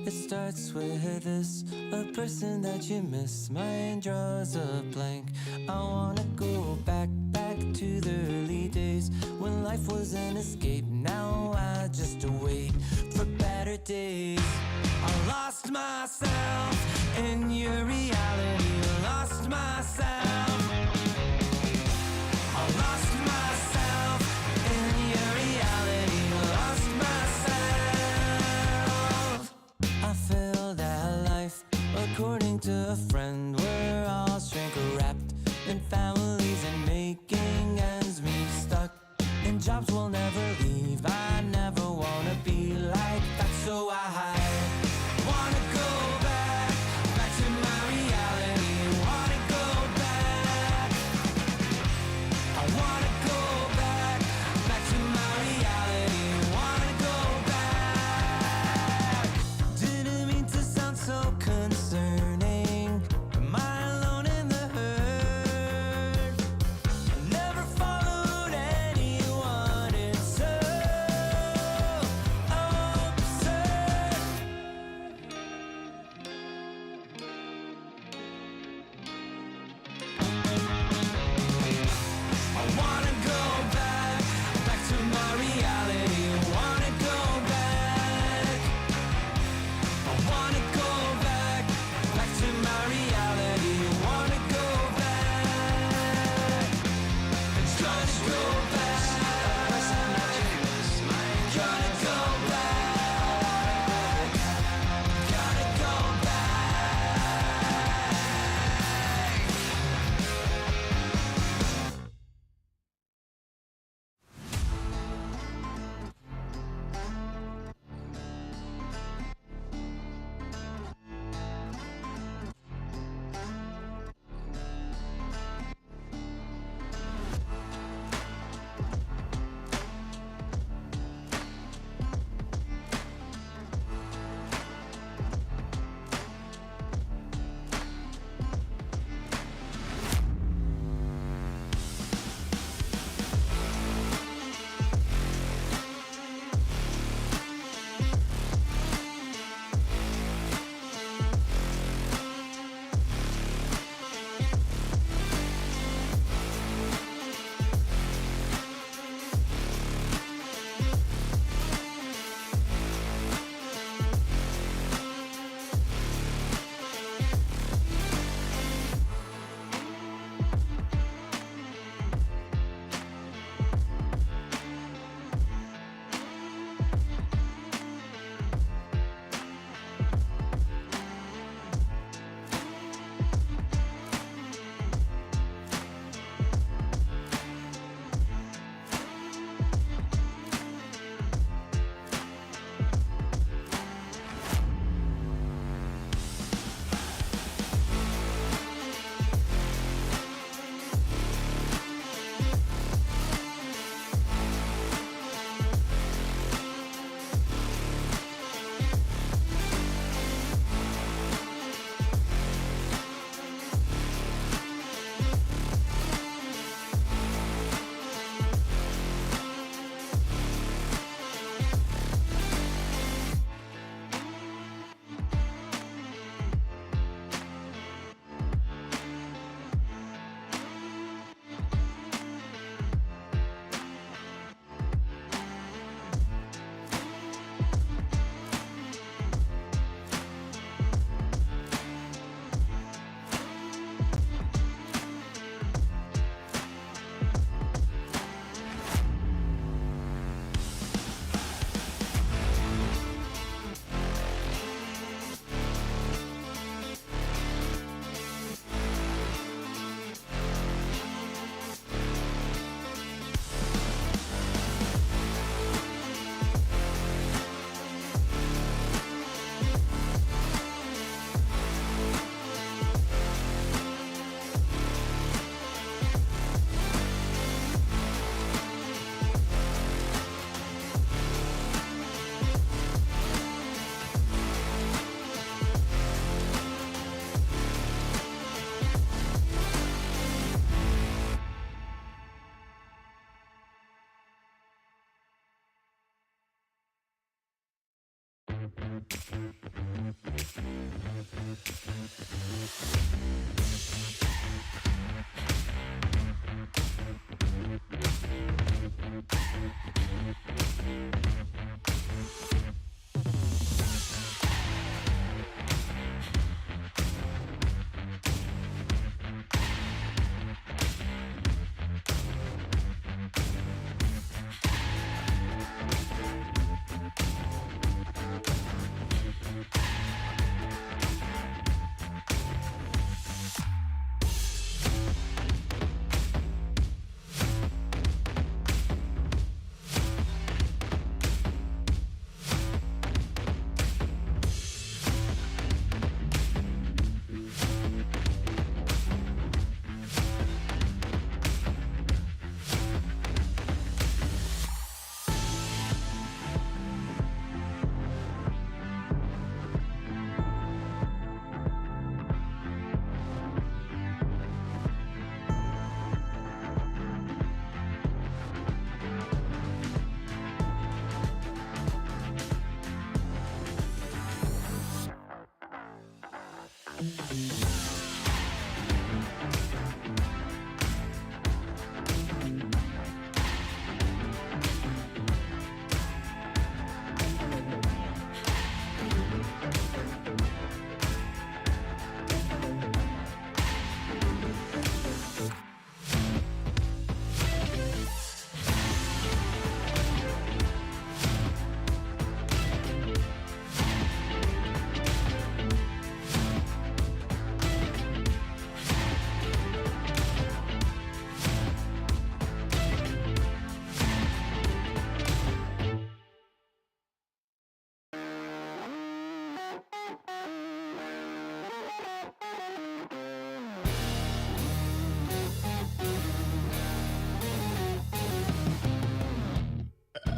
S1: It starts with this, a person that you miss. Mine draws a blank. I wanna go back to the early days when life was an escape. Now I just wait for better days. I lost myself in your reality. Lost myself. I lost myself in your reality. Lost myself. I feel that life, according to a friend, we're all shrink wrapped in families and making ends meet, stuck in jobs we'll never leave. I never wanna be like that, so I wanna go back to my reality. Wanna go back. I wanna go back to my reality. Wanna go back. Didn't mean to sound so concerning. Am I alone in the hurt? I never followed anyone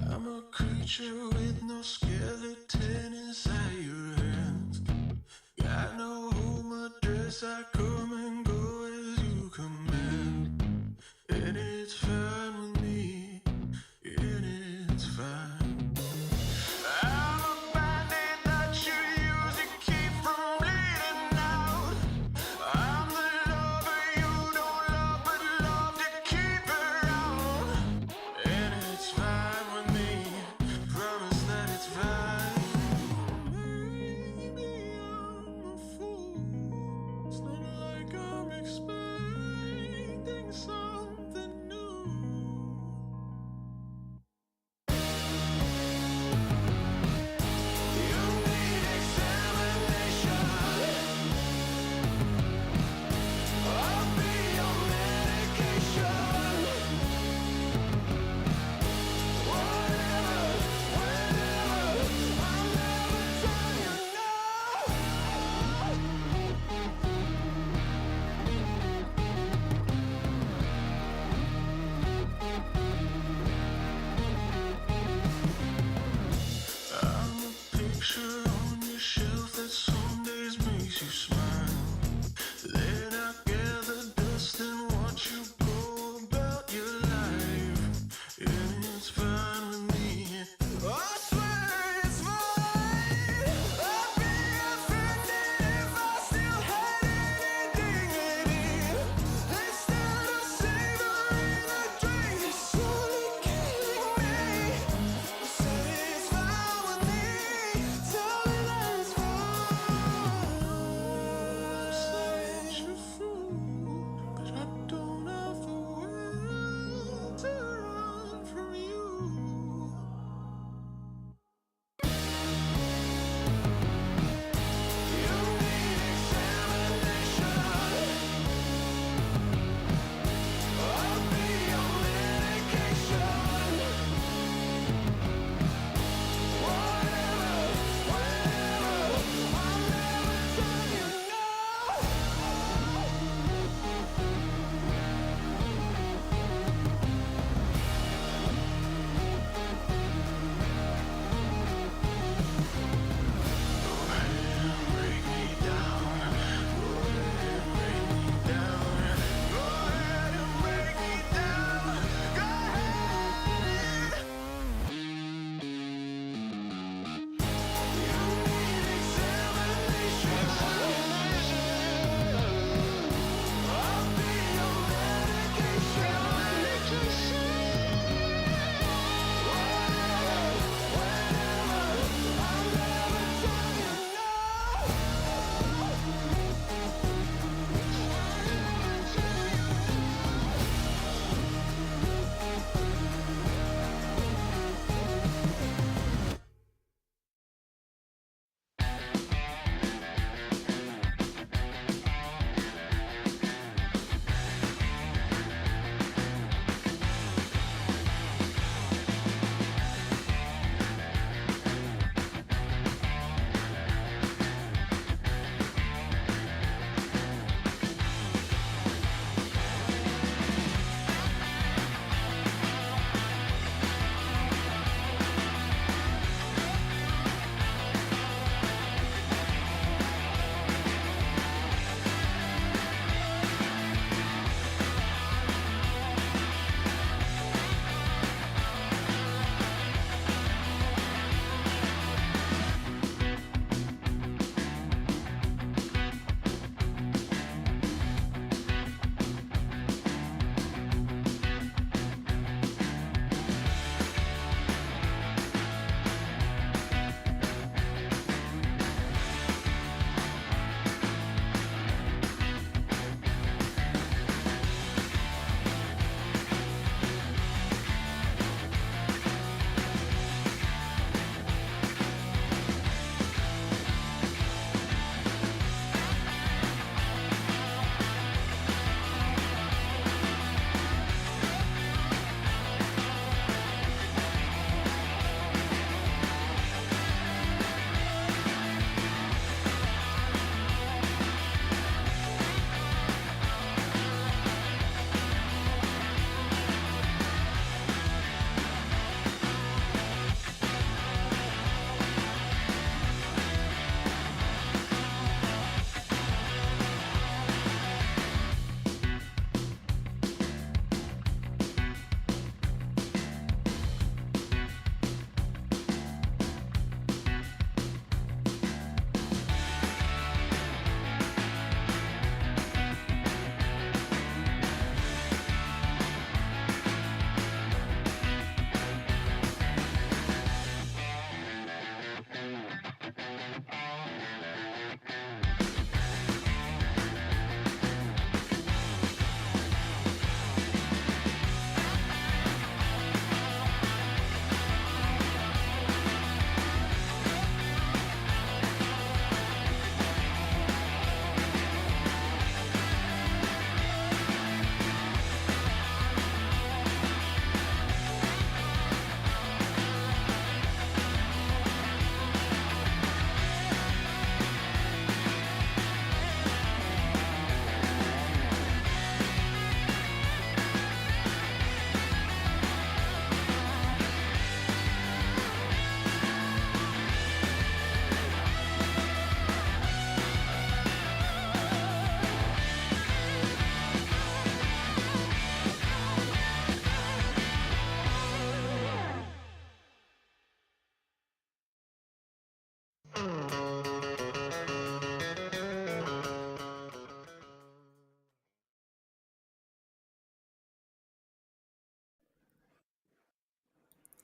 S7: I'm a creature with no skeleton inside your hands. Got no home address, I come and go as you command. And it's fine with me, and it's fine. I'm a bandit that you use to keep from bleeding out. I'm the lover you don't love, but love to keep around. And it's fine with me, promise that it's fine. Maybe I'm a fool. It's not like I'm expecting something new.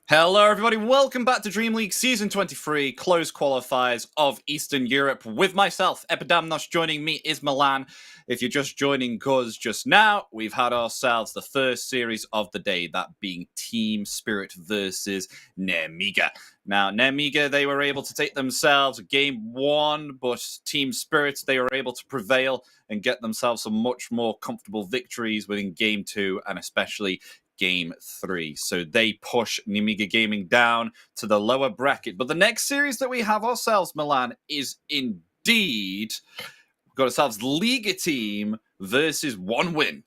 S2: Hello, everybody. Welcome back to DreamLeague Season 23, closed qualifiers of Eastern Europe. With myself, Epidamnos. Joining me is Milan. If you're just joining us just now, we've had ourselves the first series of the day, that being Team Spirit versus Nemiga. Now, Nemiga, they were able to take themselves game one, but Team Spirit, they were able to prevail and get themselves some much more comfortable victories within game two, and especially game three. So they push Nemiga Gaming down to the lower bracket. But the next series that we have ourselves, Milan, is indeed, we've got ourselves Liga Team versus One Win.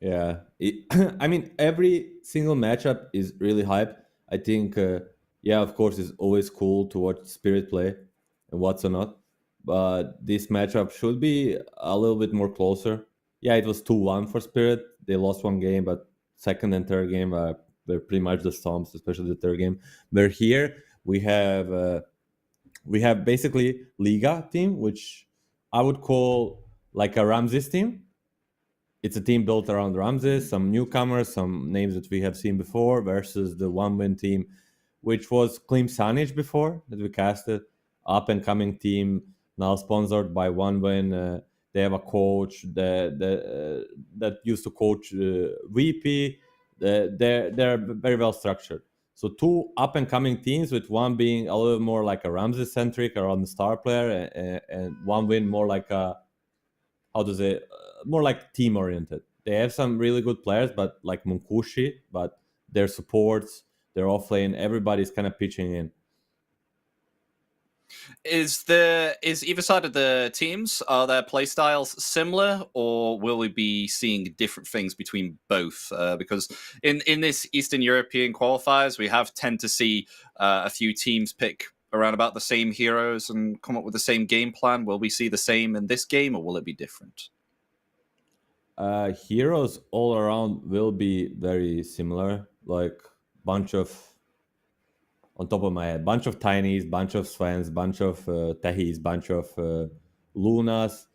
S3: Yeah, I mean, every single matchup is really hype. I think, yeah, of course, it's always cool to watch Spirit play and what's or not. But this matchup should be a little bit more closer. Yeah, it was 2-1 for Spirit. They lost one game, but second and third game were pretty much the Storms, especially the third game. Where here we have basically Liga team, which I would call like a Ramses team. It's a team built around Ramses, some newcomers, some names that we have seen before, versus the One Win team, which was Klim Sanic before that we casted, up and coming team, now sponsored by One Win. They have a coach that used to coach VP. They're very well structured. So two up and coming teams, with one being a little more like a Ramses centric around the star player, and One Win more like a, how to say, more like team oriented. They have some really good players, but like Munkushi, but their supports, their offlane, everybody's kind of pitching in.
S2: Is either side of the teams, are their playstyles similar, or will we be seeing different things between both? Because in this Eastern European qualifiers, we have tend to see a few teams pick around about the same heroes and come up with the same game plan. Will we see the same in this game, or will it be different?
S3: Heroes all around will be very similar, like bunch of, on top of my head, bunch of Tinies, bunch of Swans, bunch of Tehis, bunch of Lunas.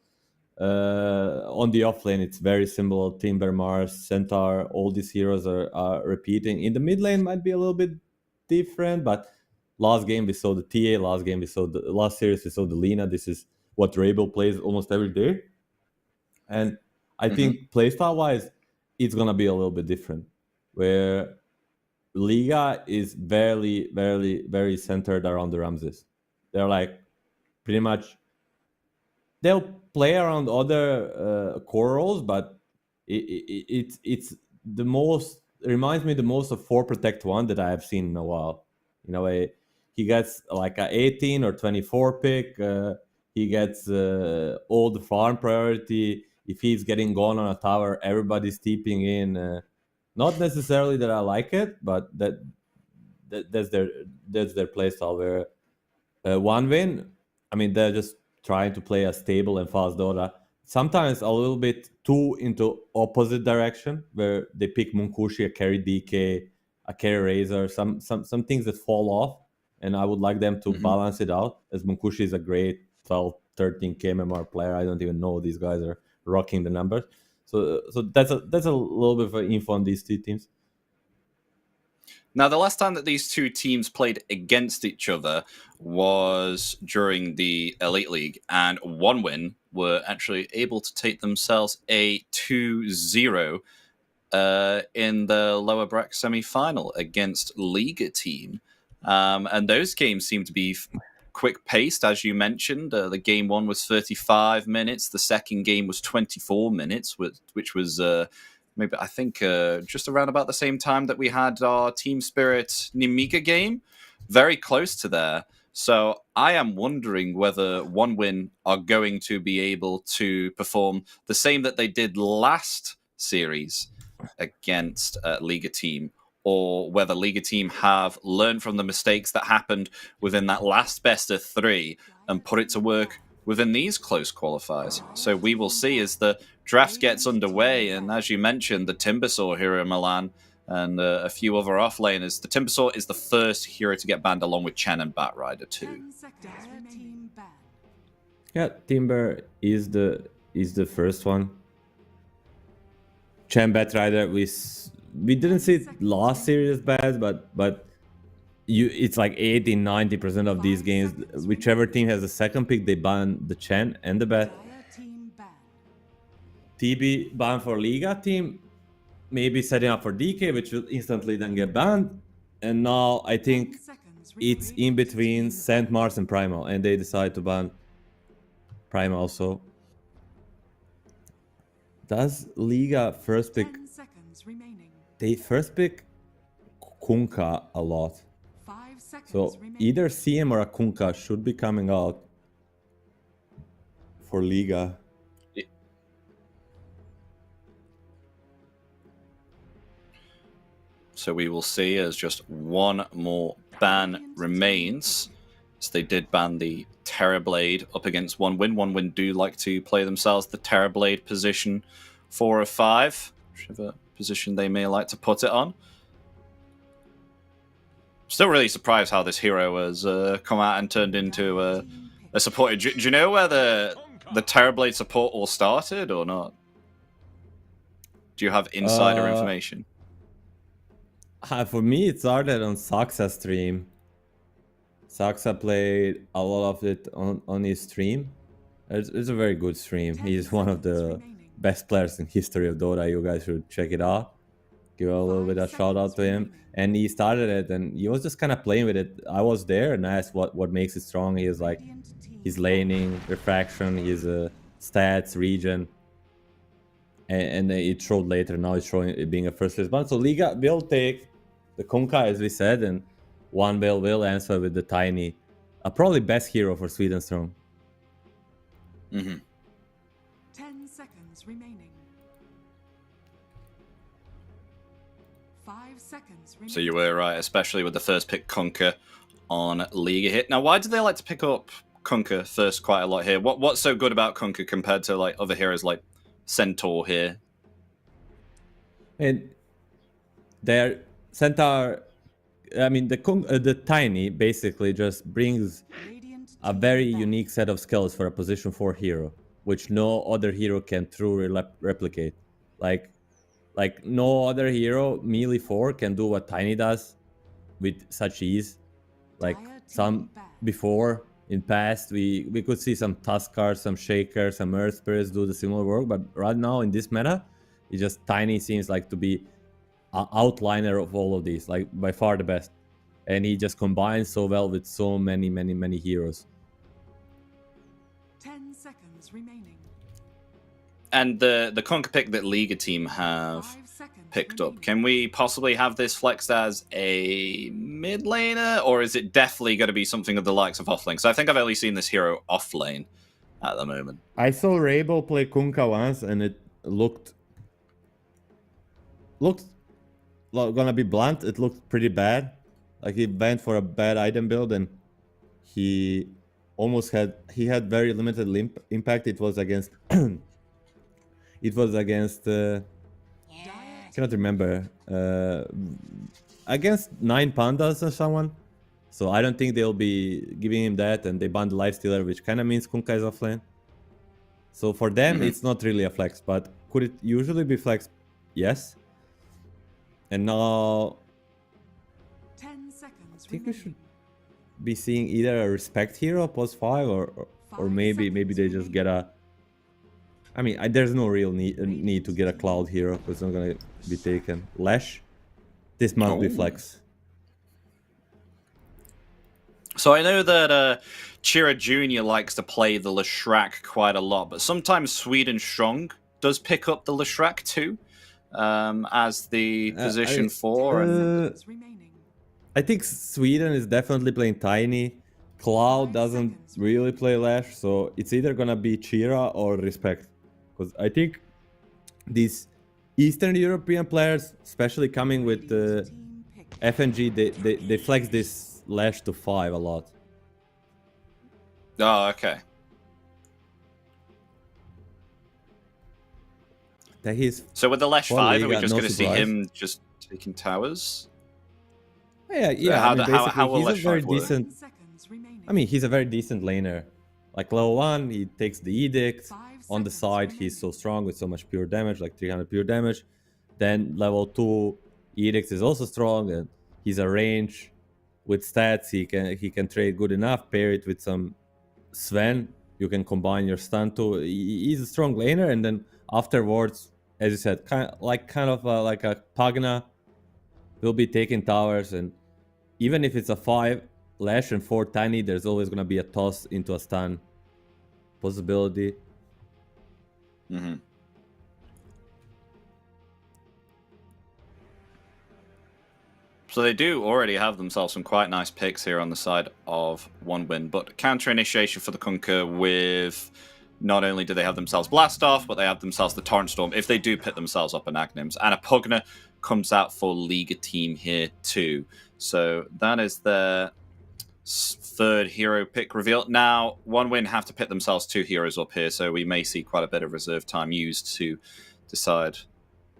S3: On the offlane, it's very similar. Timber, Mars, Centaur, all these heroes are repeating. In the mid lane might be a little bit different, but last game we saw the TA, last series we saw the Lina. This is what Rabel plays almost every day. And I think playstyle wise, it's gonna be a little bit different. Where Liga is very, very, very centered around the Ramses. They're like pretty much, they'll play around other core roles, but it's the most, it reminds me the most of 4 Protect 1 that I have seen in a while. You know, he gets like a 18 or 24 pick. He gets all the farm priority. If he's getting gone on a tower, everybody's steeping in. Not necessarily that I like it, but that's their play style. Where One Win, I mean, they're just trying to play a stable and fast Dota. Sometimes a little bit too into opposite direction, where they pick Munkushi, a carry DK, a carry Razor, some things that fall off, and I would like them to balance it out. As Munkushi is a great 12, 13k MMR player, I don't even know these guys are rocking the numbers. So that's a little bit of info on these two teams.
S2: Now, the last time that these two teams played against each other was during the Elite League, and One Win were actually able to take themselves a 2-0 in the lower bracket semi-final against Liga Team. And those games seem to be quick-paced, as you mentioned. The game one was 35 minutes. The second game was 24 minutes, which was maybe, I think, just around about the same time that we had our Team Spirit Nemiga game. Very close to there. So I am wondering whether One Win are going to be able to perform the same that they did last series against Liga Team, or whether Liga Team have learned from the mistakes that happened within that last best of 3 and put it to work within these close qualifiers. So we will see as the draft gets underway, and as you mentioned, the Timbersaw hero Milan and a few other offlaners. The Timbersaw is the first hero to get banned, along with Chen and Batrider too.
S4: 10 seconds remaining.
S3: Yeah, Timber is the first one. Chen Batrider, we didn't see it last series bad, but it's like 80-90% of these games, whichever team has the second pick, they ban the Chen and the bat.
S4: Dire team ban.
S3: TB banned for Liga team, maybe setting up for DK, which will instantly then get banned. And now I
S4: 10
S3: think
S4: seconds
S3: it's
S4: remaining.
S3: in between Saint Mars and Primal, and they decide to ban Primal also. Does Liga first pick?
S4: 10 seconds remaining.
S3: They first pick Kunkka a lot.
S4: 5 seconds
S3: So
S4: remaining.
S3: either CM or a Kunkka should be coming out for Liga.
S2: So we will see as just one more ban remains. So they did ban the Terrorblade up against 1-Win. 1-Win do like to play themselves the Terrorblade position 4 or 5, whichever position they may like to put it on. Still really surprised how this hero has come out and turned into a supporter. Do you know where the Terrorblade support all started or not? Do you have insider information?
S3: For me, it started on Saxa stream. Saxa played a lot of it on his stream. It's a very good stream.
S4: 10
S3: He's one of
S4: seconds
S3: the
S4: remaining.
S3: best players in history of Dota. You guys should check it out. Give a little
S4: 5
S3: bit of shout out
S4: seconds
S3: to him.
S4: remaining.
S3: And he started it, and he was just kind of playing with it. I was there and I asked what makes it strong. He is like
S4: Radiant team
S3: his
S4: ban.
S3: laning, refraction, his stats, region. And it showed later. Now it's showing it being a first list ban. So Liga will take the Kunkka, as we said, and one will answer with the Tiny. Probably best hero for Sweden Strong.
S2: Mm-hmm.
S4: 10 seconds remaining. 5 seconds remaining.
S2: So you were right, especially with the first pick Kunkka on Liga hit. Now, why do they like to pick up Kunkka first quite a lot here? What's so good about Kunkka compared to like other heroes like Centaur here?
S3: And their Centaur, I mean, the Tiny basically just brings
S4: Radiant
S3: a
S4: team
S3: very
S4: ban.
S3: unique set of skills for a position 4 hero, which no other hero can truly replicate. Like no other hero, melee 4, can do what Tiny does with such ease. Like
S4: Dire
S3: some
S4: team ban.
S3: before, in past, we could see some Tuskars, some Shakers, some Earth Spirits do the similar work, but right now in this meta, it's just Tiny seems like to be an outliner of all of these, like by far the best. And he just combines so well with so many heroes.
S4: 10 seconds remaining.
S2: And the Kunkka pick that Liga team have
S4: 5 seconds
S2: picked
S4: remaining.
S2: up, can we possibly have this flexed as a mid laner, or is it definitely going to be something of the likes of offlane? Because I think I've only seen this hero offlane at the moment.
S3: I saw Rabel play Kunkka once, and it looked gonna be blunt. It looked pretty bad. Like he went for a bad item build, and he had very limited impact. It was against cannot remember, against 9 Pandas or someone. So I don't think they'll be giving him that, and they banned the Lifestealer, which kind of means Kunkka is offlane. So for them, it's not really a flex, but could it usually be flexed? Yes. And now
S4: 10 seconds
S3: I think we
S4: remaining.
S3: should be seeing either a respect hero post 5 or
S4: 5
S3: maybe
S4: seconds
S3: they just get a. I mean, there's no real need to get a cloud hero because it's not gonna be taken. Lash, this must be
S2: Oh.
S3: flex.
S2: So I know that Chira Jr. likes to play the Leshrac quite a lot, but sometimes Sweden Strong does pick up the Leshrac too, as the position 4. And
S3: Uh,
S4: Seconds remaining.
S3: I think Sweden is definitely playing Tiny. Cloud
S4: 5
S3: doesn't
S4: seconds
S3: really play Lash, so it's either gonna be Chira or Respect. Because I think these Eastern European players, especially coming with the
S4: Team pick.
S3: FNG, they flex this Lash to 5 a lot.
S2: oh, okay.
S3: That he's
S2: So with the Lesh
S3: For
S2: 5, are we
S3: Liga,
S2: just
S3: no
S2: going to see
S3: surprise.
S2: him just taking towers?
S3: yeah.
S2: how
S3: I mean,
S2: the- how
S3: basically,
S2: will
S3: he's a
S2: Lash
S3: very
S2: 5 work?
S3: decent.
S4: 10 seconds remaining.
S3: I mean, he's a very decent laner. Like level 1, he takes the edict.
S4: 5
S3: On the
S4: seconds
S3: side,
S4: remaining.
S3: he's so strong with so much pure damage, like 300 pure damage. Then level 2 Edicts is also strong, and he's a range with stats. He can trade good enough. Pair it with some Sven. You can combine your stun too. He's a strong laner, and then afterwards, as you said, kind of like a Pagna will be taking towers, and even if it's a 5 Lash and 4 Tiny, there's always gonna be a toss into a stun possibility.
S2: Mm-hmm. So they do already have themselves some quite nice picks here on the side of OneWin, but counter initiation for the Kunkka with not only do they have themselves Blast Off, but they have themselves the Torrent Storm if they do pit themselves up in Agnims. And a Pugna comes out for Liga team here too. So that is their third hero pick reveal. Now, OneWin have to pit themselves 2 heroes up here, so we may see quite a bit of reserve time used to decide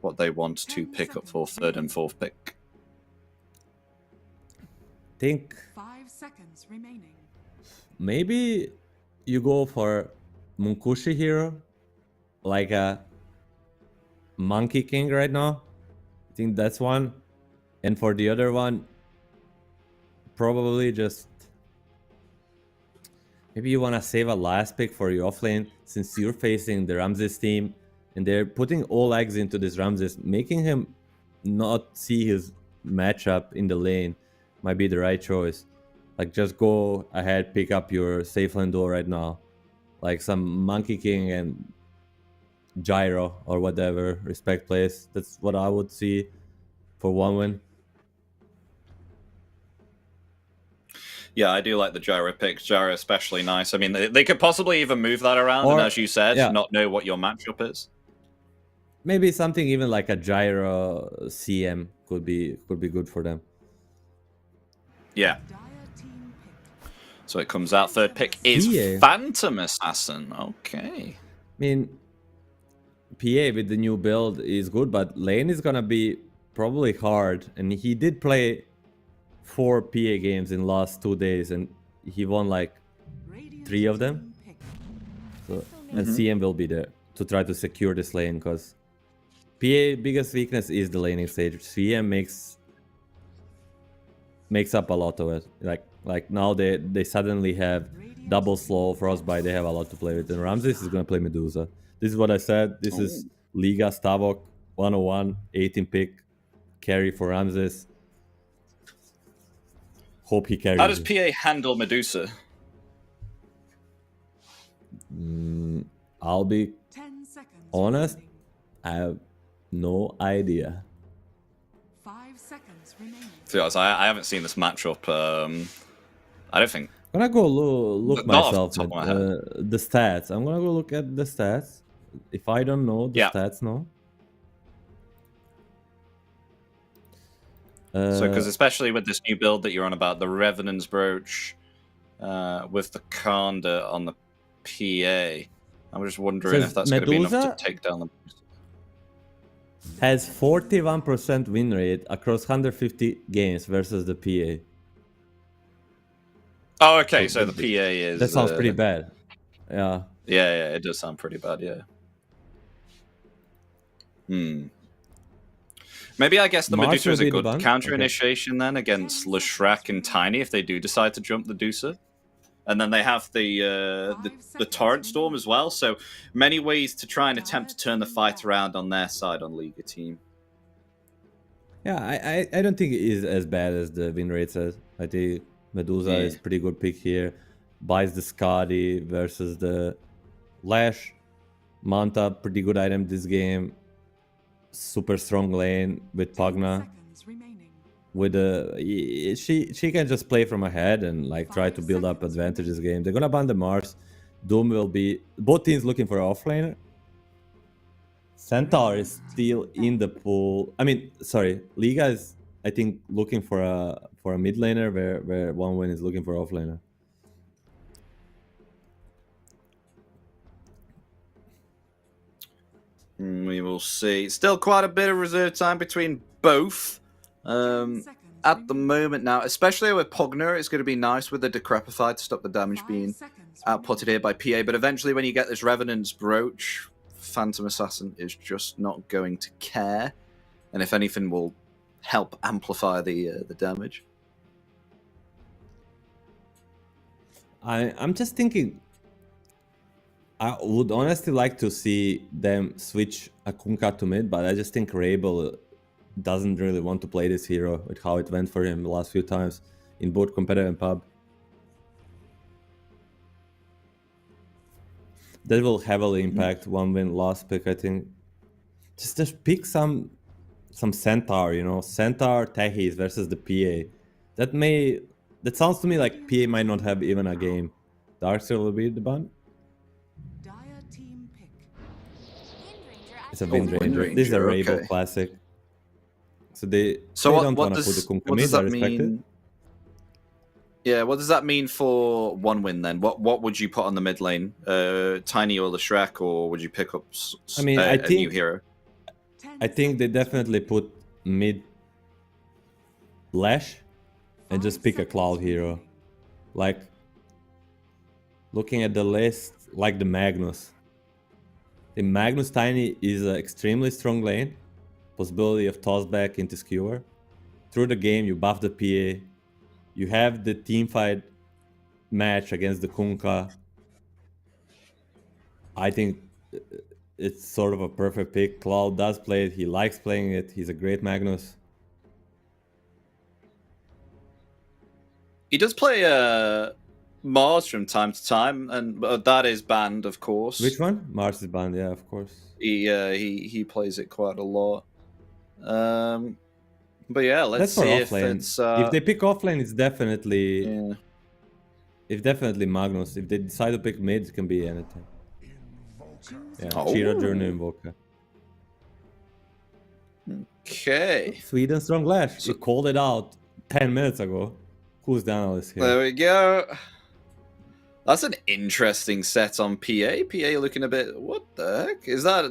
S2: what they want to pick up for third and fourth pick.
S3: Think
S4: 5 seconds remaining.
S3: maybe you go for Munkushi hero, like a Monkey King right now. I think that's one. And for the other one, probably just maybe you want to save a last pick for your offlane, since you're facing the Ramses team and they're putting all eggs into this Ramses, making him not see his matchup in the lane might be the right choice. Like, just go ahead, pick up your safe lane duel right now, like some Monkey King and Gyro or whatever respect plays. That's what I would see for OneWin.
S2: Yeah, I do like the Gyro picks. Gyro especially nice. I mean, they could possibly even move that around,
S3: Or,
S2: and as you said,
S3: yeah,
S2: not know what your matchup is.
S3: maybe something even like a Gyro CM could be good for them.
S2: Yeah.
S4: Dire team pick.
S2: So it comes out. Third pick is
S3: PA.
S2: Phantom Assassin. Okay.
S3: I mean, PA with the new build is good, but lane is gonna be probably hard. And he did play 4 PA games in last 2 days, and he won like
S4: Radiant
S3: 3 of them.
S4: team pick.
S3: So, and CM will be there to try to secure this lane, because PA biggest weakness is the laning stage. CM makes up a lot of it. Like now they suddenly have double slow frostbite. They have a lot to play with. And Ramses is gonna play Medusa. This is what I said. This is Liga Stavok 101 18 pick carry for Ramses. Hope he carries.
S2: How does
S3: it.
S2: PA handle Medusa?
S3: I'll be
S4: 10 seconds
S3: honest.
S4: remaining.
S3: I have no idea.
S4: 5 seconds remaining.
S2: To be honest, I haven't seen this matchup. I don't think.
S3: I'm gonna go look
S2: Not off
S3: myself
S2: the top
S3: at
S2: of my head.
S3: the stats. I'm gonna go look at the stats. If I don't know the
S2: Yeah.
S3: stats, no.
S2: So, because especially with this new build that you're on about, the Revenant's Brooch with the Kanda on the PA, I'm just wondering
S3: Says
S2: if that's going to be enough to
S3: Medusa
S2: take down the.
S3: has 41% win rate across 150 games versus the PA.
S2: Oh, okay. So the PA is.
S3: That sounds pretty bad. Yeah.
S2: Yeah, it does sound pretty bad. Yeah. Maybe I guess the
S3: March
S2: Medusa is
S3: will
S2: a
S3: be the
S2: good
S3: ban?
S2: counter
S3: Okay.
S2: initiation then against Leshrac and Tiny if they do decide to jump the Medusa. And then they have the Torrent Storm as well. So many ways to try and attempt to turn the fight around on their side on Liga team.
S3: Yeah, I don't think it is as bad as the win rate says. I think Medusa is pretty good pick here. Buys the Skadi versus the Lash. Manta, pretty good item this game. Super strong lane with
S4: 10
S3: Pagna.
S4: seconds remaining.
S3: With she can just play from ahead and like try to build up advantage this game. They're gonna ban the Mars. Doom will be both teams looking for an offlaner. Centaur is still in the pool. I mean, sorry, Liga is I think looking for a mid laner where OneWin is looking for an offlaner.
S2: We will see. Still quite a bit of reserve time between both.
S4: 10 seconds
S2: At the
S4: remaining.
S2: moment now, especially with Pugner, it's going to be nice with the Decrepify to stop the damage
S4: 5
S2: being
S4: seconds
S2: outputted
S4: remaining.
S2: here by PA. But eventually, when you get this Revenant's Brooch, Phantom Assassin is just not going to care. and if anything, will help amplify the damage.
S3: I'm just thinking, I would honestly like to see them switch a Kunkka to mid, but I just think Rabel doesn't really want to play this hero with how it went for him the last few times in both competitive and pub. That will heavily impact one win last pick, I think. Just pick some Centaur, you know, Centaur Tehis versus the PA. That sounds to me like PA might not have even a game. Darkseer will be the ban.
S4: Dire team pick.
S3: It's a Wind Ranger.
S2: Wind
S3: This is a
S2: Ranger,
S3: Rabel
S2: okay.
S3: classic. So they
S2: So
S3: don't
S2: what
S3: want to put the
S2: does
S3: Kunkka
S2: what
S3: mid,
S2: does
S3: I
S2: that
S3: respect it.
S2: mean? Yeah, what does that mean for one win then? What would you put on the mid lane? Tiny or the Shrek, or would you pick up
S3: I mean, I
S2: a new
S3: think-
S2: hero?
S3: I think they definitely put mid Lash and just pick a Cloud hero. Like, looking at the list, like the Magnus. The Magnus Tiny is an extremely strong lane. Possibility of toss back into skewer. Through the game, you buff the PA. You have the teamfight match against the Kunkka. I think it's sort of a perfect pick. Cloud does play it. He likes playing it. He's a great Magnus.
S2: He does play Mars from time to time, and that is banned, of course.
S3: Which one? Mars is banned, yeah, of course.
S2: He plays it quite a lot. But yeah, let's
S3: That's for
S2: see if
S3: offlane.
S2: it's
S3: If they pick offlane, it's definitely
S2: yeah.
S3: it's definitely Magnus. If they decide to pick mid, it can be anything. Yeah,
S2: Oh.
S3: Shira Journey Invoker.
S2: Okay.
S3: Sweden Strong Lash. You called it out 10 minutes ago. Who's down on this here?
S2: There we go. That's an interesting set on PA. PA looking a bit. What the heck is that? I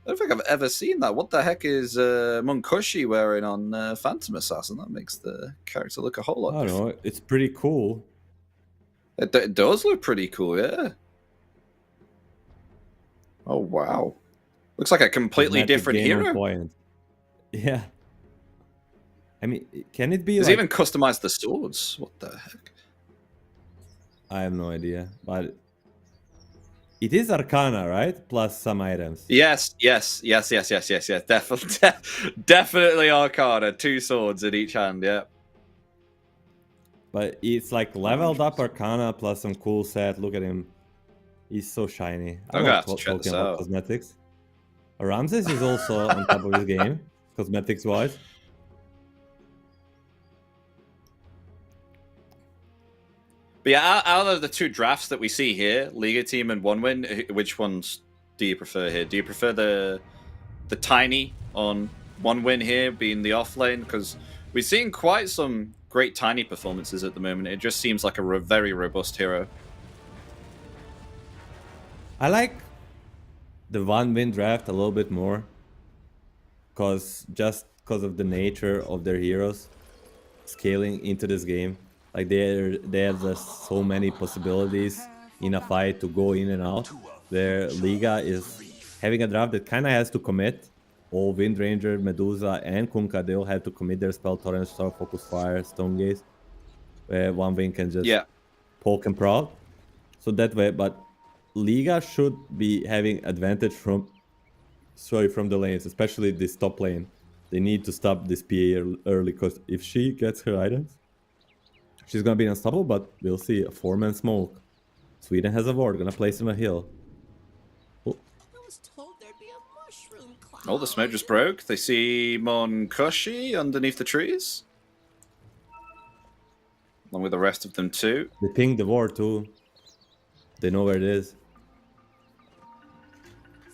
S2: don't think I've ever seen that. What the heck is Munkushi wearing on Phantom Assassin? That makes the character look a whole lot
S3: I don't
S2: different.
S3: know. It's pretty cool.
S2: It does look pretty cool, yeah. Oh wow, looks like a completely
S3: Cosmetic
S2: different
S3: game on
S2: hero.
S3: point. Yeah. I mean, can it be
S2: He's
S3: like...
S2: even customized the swords. What the heck?
S3: I have no idea, but it is Arcana, right? Plus some items.
S2: Yes. Definitely, definitely Arcana. 2 swords in each hand. Yeah.
S3: But it's like leveled up Arcana plus some cool set. Look at him. He's so shiny.
S2: I'm gonna have to check
S3: talking
S2: this
S3: about
S2: out.
S3: cosmetics. Ramses is also on top of his game, cosmetics-wise.
S2: But yeah, out of the 2 drafts that we see here, Liga team and one win, which ones do you prefer here? Do you prefer the tiny on one win here being the off lane? Because we've seen quite some great tiny performances at the moment. It just seems like a very robust hero.
S3: I like the one win draft a little bit more, just because of the nature of their heroes scaling into this game. Like they have just so many possibilities in a fight to go in and out. Their Liga is having a draft that kind of has to commit. All Wind Ranger, Medusa, and Kunkka, they all have to commit their spell Torrent, Star, Focus Fire, Stone Gaze. Where one win can just poke and prowl. So that way, but Liga should be having advantage from the lanes, especially this top lane. They need to stop this PA early, because if she gets her items, she's gonna be unstoppable, but we'll see. A 4-man smoke. Sweden has a ward, gonna place him a hill. Oh.
S5: I was told there'd be a mushroom cloud.
S2: Oh, the smoke just broke. They see Monkushi underneath the trees. Along with the rest of them too.
S3: They ping the ward too. They know where it is.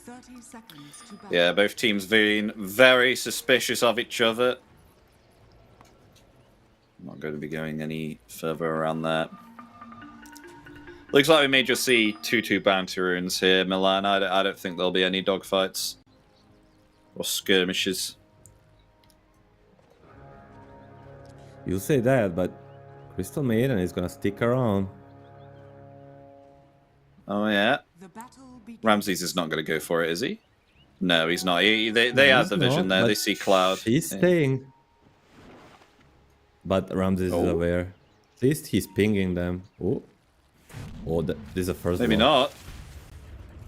S4: 30 seconds to battle.
S2: Yeah, both teams being very suspicious of each other. I'm not going to be going any further around that. Looks like we may just see 2-2 bounty runes here, Milan. I don't think there'll be any dogfights or skirmishes.
S3: You say that, but Crystal Maiden is gonna stick around.
S2: Oh yeah,
S4: The battle begins.
S2: Ramses is not going to go for it, is he? No, he's not. They have the vision there. They see Cloud.
S3: He's staying. But Ramses is aware. At least he's pinging them. Oh, this is the first
S2: Maybe
S3: one.
S2: not.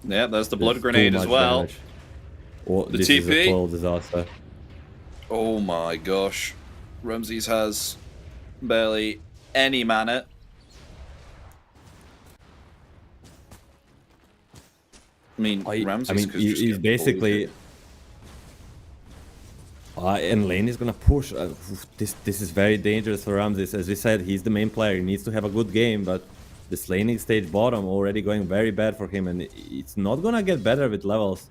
S2: Yeah, there's the blood grenade as well.
S3: Damage. Oh,
S2: The
S3: this
S2: TP.
S3: is a total disaster.
S2: Oh my gosh. Ramses has barely any mana. I mean, Ramses could just
S3: he's
S2: get
S3: basically... and lane is gonna push. This is very dangerous for Ramses. As we said, he's the main player. He needs to have a good game, but this laning stage bottom already going very bad for him, and it's not gonna get better with levels.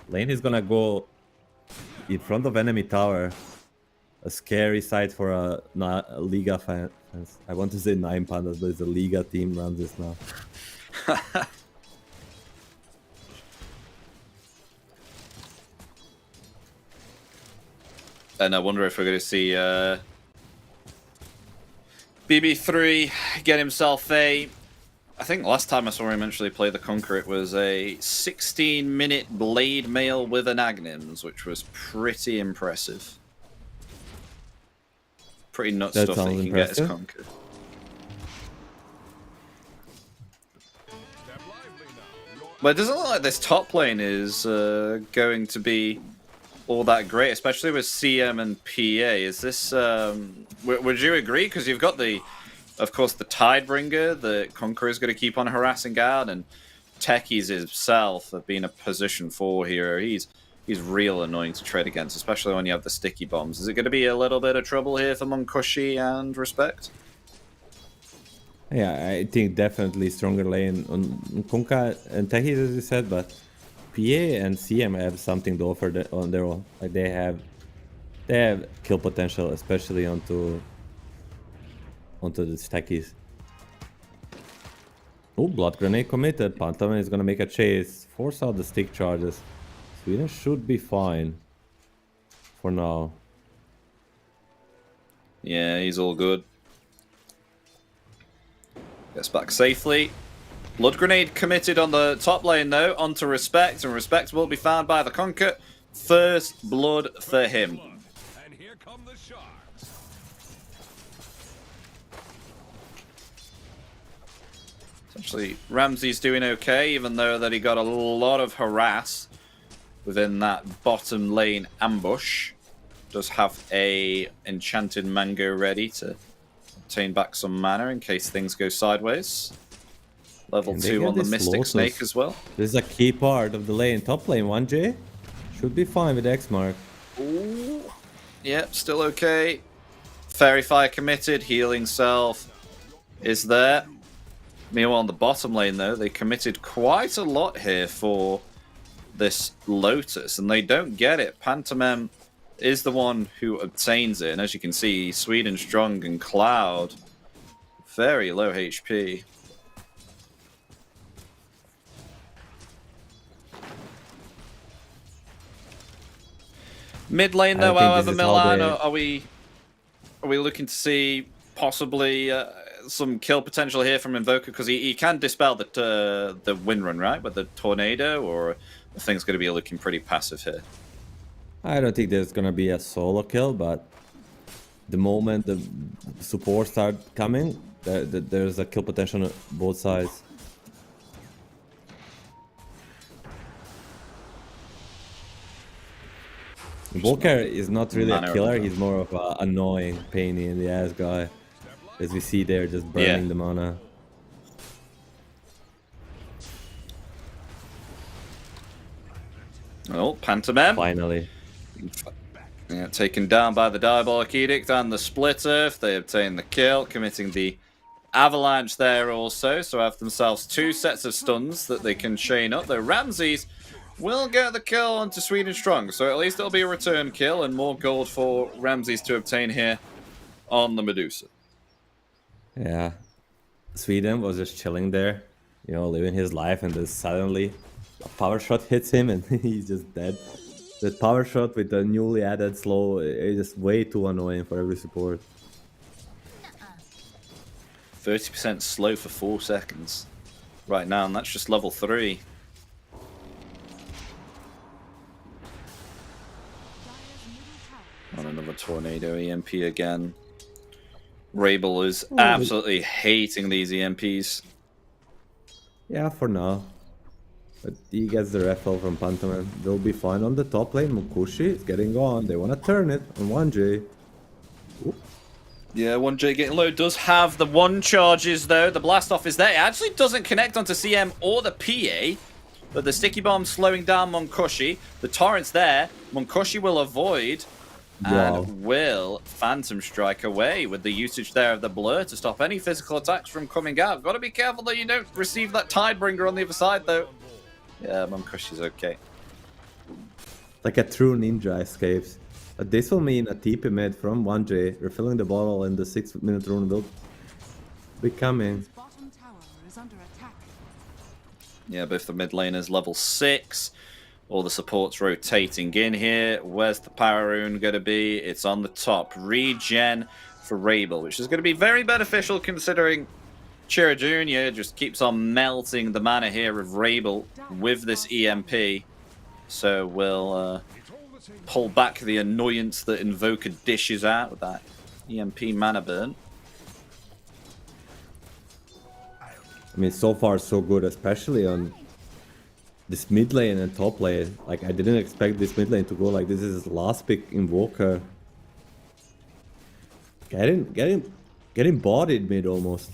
S3: Lane is gonna go in front of enemy tower. A scary sight for a Liga fans. I want to say 9 Pandas, but it's a Liga team Ramses now.
S2: And I wonder if we're going to see BB3 get himself a... I think last time I saw him actually play the Conqueror, it was a 16-minute blade mail with an Agnims, which was pretty impressive. Pretty nuts
S3: That
S2: stuff that
S3: sounds
S2: he can get as
S3: impressive.
S2: Conqueror. But it doesn't look like this top lane is going to be all that great, especially with CM and PA. Is this... would you agree? Because you've got the... Of course, the Tidebringer, the Conqueror is going to keep on harassing guard, and Techies himself have been a position 4 hero. He's real annoying to trade against, especially when you have the sticky bombs. Is it going to be a little bit of trouble here for Munkushi and Respect?
S3: Yeah, I think definitely stronger lane on Kunkka and Techies, as you said, but PA and CM have something to offer on their own. Like they have kill potential, especially onto the Techies. Oh, blood grenade committed. Pantaman is gonna make a chase, force out the stick charges. Sweden should be fine for now.
S2: Yeah, he's all good. Gets back safely. Blood grenade committed on the top lane though, onto Respect, and Respect will be found by the Conquer. First blood for him.
S6: And here come the sharks.
S2: Essentially, Ramsey's doing okay, even though that he got a lot of harass within that bottom lane ambush. Does have a enchanted mango ready to obtain back some mana in case things go sideways. Level 2 on the Mystic
S3: Lotus.
S2: Snake as well.
S3: This is a key part of the lane. Top lane 1J should be fine with X mark.
S2: Ooh. Yep, still okay. Fairy Fire committed, healing self is there. Meanwhile, on the bottom lane, though, they committed quite a lot here for this Lotus, and they don't get it. Pantomime is the one who obtains it, and as you can see, Sweden Strong and Cloud, very low HP. Mid lane, though, however, Milan, are we looking to see possibly some kill potential here from Invoker? Because he can dispel the win run, right, with the Tornado, or the thing's going to be looking pretty passive here?
S3: I don't think there's gonna be a solo kill, but the moment the support start coming, there's a kill potential on both sides. Volker is not really a killer, he's more of an annoying, pain in the ass guy. As we see there, just burning the mana.
S2: Oh, Pantomime.
S3: Finally.
S2: Yeah, taken down by the Diabolic Edict and the Split Earth. They obtain the kill, committing the Avalanche there also. So have themselves 2 sets of stuns that they can chain up. Though Ramses will get the kill onto Sweden Strong. So at least it'll be a return kill and more gold for Ramses to obtain here on the Medusa.
S3: Yeah. Sweden was just chilling there, you know, living his life, and then suddenly a power shot hits him and he's just dead. That power shot with the newly added slow is just way too annoying for every support.
S2: 30% slow for 4 seconds right now, and that's just level 3. Tornado EMP again. Rabel is absolutely hating these EMPs.
S3: Yeah, for now. But he gets the refill from Pantoman. They'll be fine on the top lane. Mukushi is getting on. They want to turn it on 1J. Ooh.
S2: Yeah, 1J getting low. Does have the 1 charges, though. The blast off is there. It actually doesn't connect onto CM or the PA. But the sticky bomb slowing down Monkoshi. The torrent's there. Monkoshi will avoid.
S3: Wow.
S2: And will Phantom Strike away with the usage there of the blur to stop any physical attacks from coming out. Got to be careful that you don't receive that Tidebringer on the other side, though. Yeah, Monkoshi's okay.
S3: Like a true ninja escapes. But this will mean a TP mid from 1J, refilling the bottle, and the 6-minute rune will be coming.
S4: Bottom tower is under attack.
S2: Yeah, both the mid laners level 6. All the supports rotating in here. Where's the power rune going to be? It's on the top. Regen for Rabel, which is going to be very beneficial considering Chira Jr. just keeps on melting the mana here of Rabel with this EMP. So we'll pull back the annoyance that Invoker dishes out with that EMP mana burn.
S3: I mean, so far so good, especially on this mid lane and top lane. Like, I didn't expect this mid lane to go like this. Is his last pick Invoker. Getting bodied mid almost.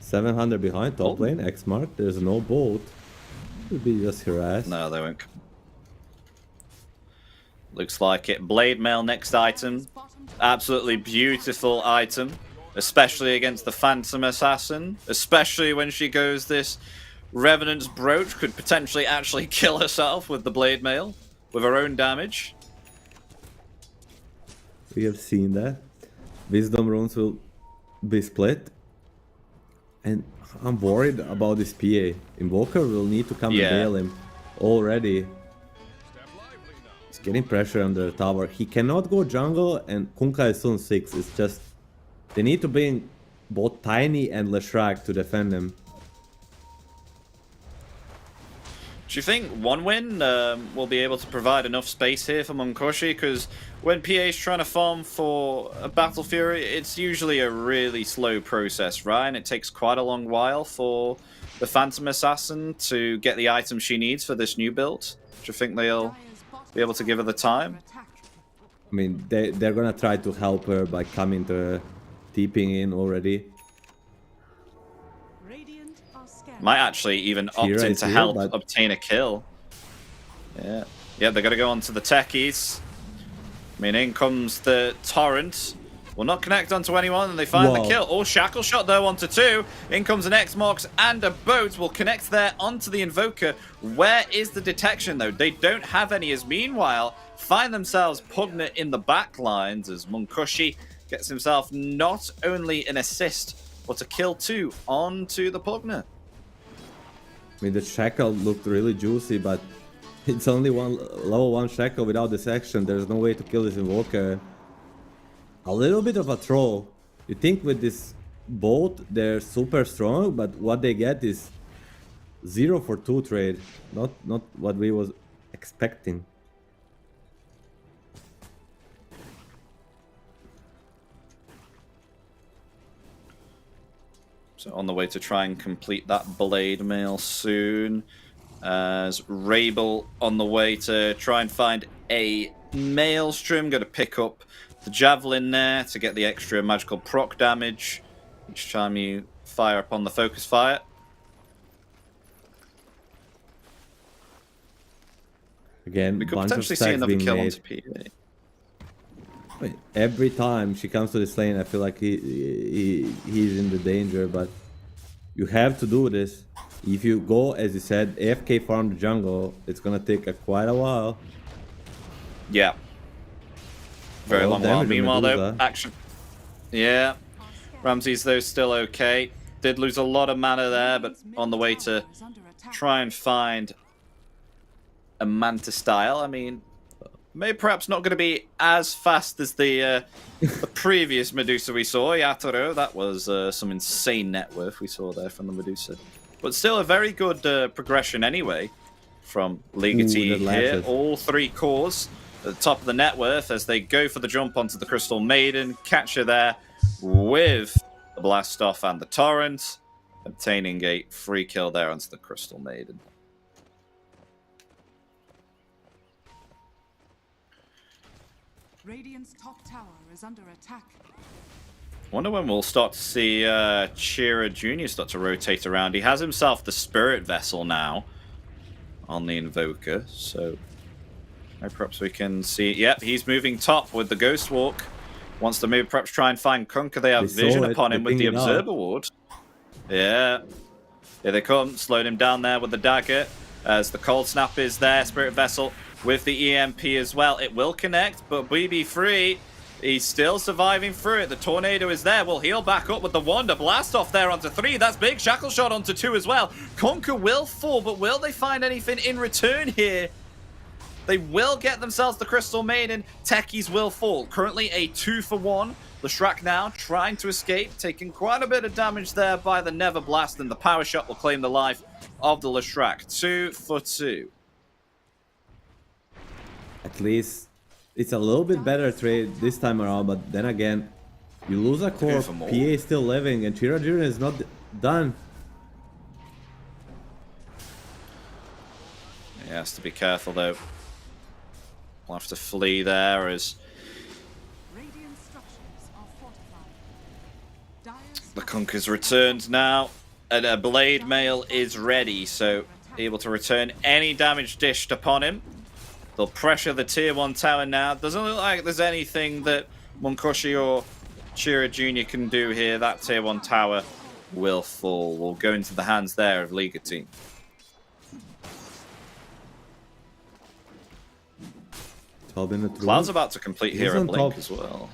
S3: 700 behind top lane, X mark. There's no bolt. Could be just harassed.
S2: No, they won't. Looks like it. Blade Mail next item. Absolutely beautiful item. Especially against the Phantom Assassin. Especially when she goes this Revenant's Brooch. Could potentially actually kill herself with the Blade Mail. With her own damage.
S3: We have seen that. Wisdom runes will be split. And I'm worried about this PA. Invoker will need to come and bail him already. He's getting pressure under the tower. He cannot go jungle, and Kunkka is soon 6. It's just... They need to bring both Tiny and Leshrac to defend him.
S2: Do you think one win will be able to provide enough space here for Monkoshi? Because when PA is trying to farm for a Battle Fury, it's usually a really slow process, right? And it takes quite a long while for the Phantom Assassin to get the items she needs for this new build. Do you think they'll be able to give her the time?
S3: I mean, they're gonna try to help her by coming to TPing in already.
S2: Might actually even opt in to help obtain a kill. Yeah. Yeah, they're going to go on to the techies. I mean, in comes the Torrent. Will not connect onto anyone, and they find the kill. Oh, Shackle Shot though onto 2. In comes an X-Mox and a boat. Will connect there onto the Invoker. Where is the detection though? They don't have any, as meanwhile find themselves Pugnet in the back lines as Monkoshi gets himself not only an assist, but a kill too onto the Pugnet.
S3: I mean, the Shackle looked really juicy, but it's only level 1 Shackle without this action. There's no way to kill this Invoker. A little bit of a troll. You think with this bolt they're super strong, but what they get is 0 for 2 trade. Not what we was expecting.
S2: So on the way to try and complete that Blade Mail soon. As Rabel on the way to try and find a Maelstrom. Going to pick up the Javelin there to get the extra magical proc damage each time you fire upon the focus fire.
S3: Again,
S2: we could potentially see another kill onto PA.
S3: Every time she comes to this lane, I feel like he's in the danger, but you have to do this. If you go, as you said, AFK farm the jungle, it's gonna take quite a while.
S2: Yeah. Very long while. Meanwhile, though, action. Yeah. Ramses, though, still okay. Did lose a lot of mana there, but on the way to try and find a Manta style. I mean, maybe perhaps not going to be as fast as the previous Medusa we saw, Yatoro. That was some insane net worth we saw there from the Medusa. But still a very good progression anyway from Legatee here. All 3 cores at the top of the net worth as they go for the jump onto the Crystal Maiden. Catcher there with the blast off and the torrent, obtaining a free kill there onto the Crystal Maiden.
S4: Radiant's top tower is under attack.
S2: Wonder when we'll start to see Chira Jr. start to rotate around. He has himself the Spirit Vessel now on the Invoker, so perhaps we can see. Yep, he's moving top with the Ghost Walk. Wants to maybe perhaps try and find Kunkka. They have vision upon him with the Observer Ward. Yeah. Here they come, slowing him down there with the dagger. As the Cold Snap is there, Spirit Vessel with the EMP as well. It will connect, but BB free. He's still surviving through it. The Tornado is there. Will heal back up with the Wonder Blast off there onto 3. That's big. Shackle Shot onto 2 as well. Kunkka will fall, but will they find anything in return here? They will get themselves the Crystal Maiden. Techies will fall. Currently a 2-for-1. Leshrac now trying to escape, taking quite a bit of damage there by the Never Blast, and the Power Shot will claim the life of the Leshrac. 2-for-2.
S3: At least it's a little bit better trade this time around, but then again, you lose a core, PA is still living, and Chira Jr. is not done.
S2: He has to be careful though. We'll have to flee there as
S4: Radiant structures are fortified. Dire's
S2: the Kunkka's returned now, and a Blade Mail is ready, so able to return any damage dished upon him. They'll pressure the tier 1 tower now. Doesn't look like there's anything that Munkoshi or Chira Jr. can do here. That tier 1 tower will fall. Will go into the hands there of Liga team. Cloud's about to complete Hero Blink as well.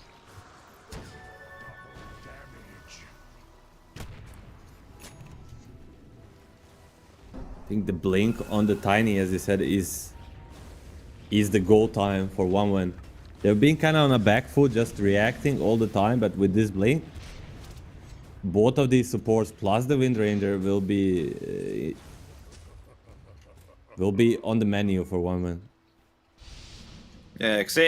S3: I think the blink on the Tiny, as you said, is the goal time for 1-1. They've been kind of on a back foot, just reacting all the time, but with this blink, both of these supports plus the Wind Ranger will be on the menu for 1-1.
S2: Yeah, because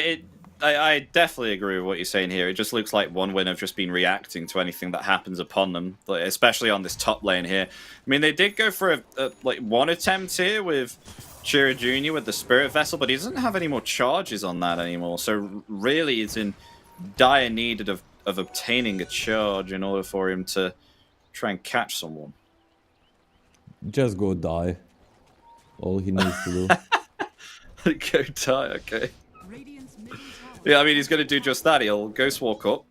S2: I definitely agree with what you're saying here. It just looks like 1-1 have just been reacting to anything that happens upon them, especially on this top lane here. I mean, they did go for like one attempt here with Chira Jr. with the Spirit Vessel, but he doesn't have any more charges on that anymore. So really, he's in dire need of obtaining a charge in order for him to try and catch someone.
S3: Just go die. All he needs to do.
S2: Go die, okay.
S4: Radiant's middle tower.
S2: Yeah, I mean, he's going to do just that. He'll Ghost Walk up,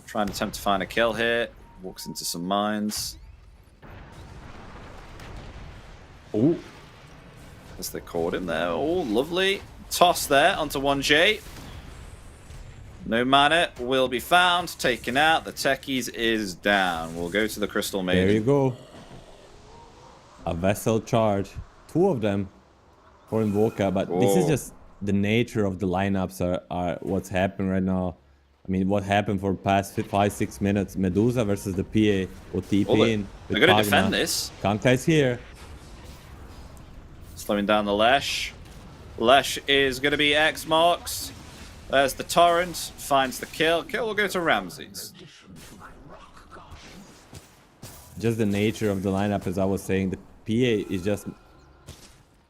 S2: try and attempt to find a kill here. Walks into some mines.
S3: Oh.
S2: As they caught him there. Oh, lovely. Toss there onto 1J. No mana will be found. Taken out. The Techies is down. We'll go to the Crystal Maiden.
S3: There you go. A Vessel charge. 2 of them for Invoker, but this is just the nature of the lineups are what's happened right now. I mean, what happened for the past 5-6 minutes? Medusa versus the PA. OTP in.
S2: They're going to defend this.
S3: Kunkka is here.
S2: Slowing down the Lesh. Lesh is going to be X marks. There's the Torrent. Finds the kill. Kill will go to Ramses.
S3: Just the nature of the lineup, as I was saying. The PA is just...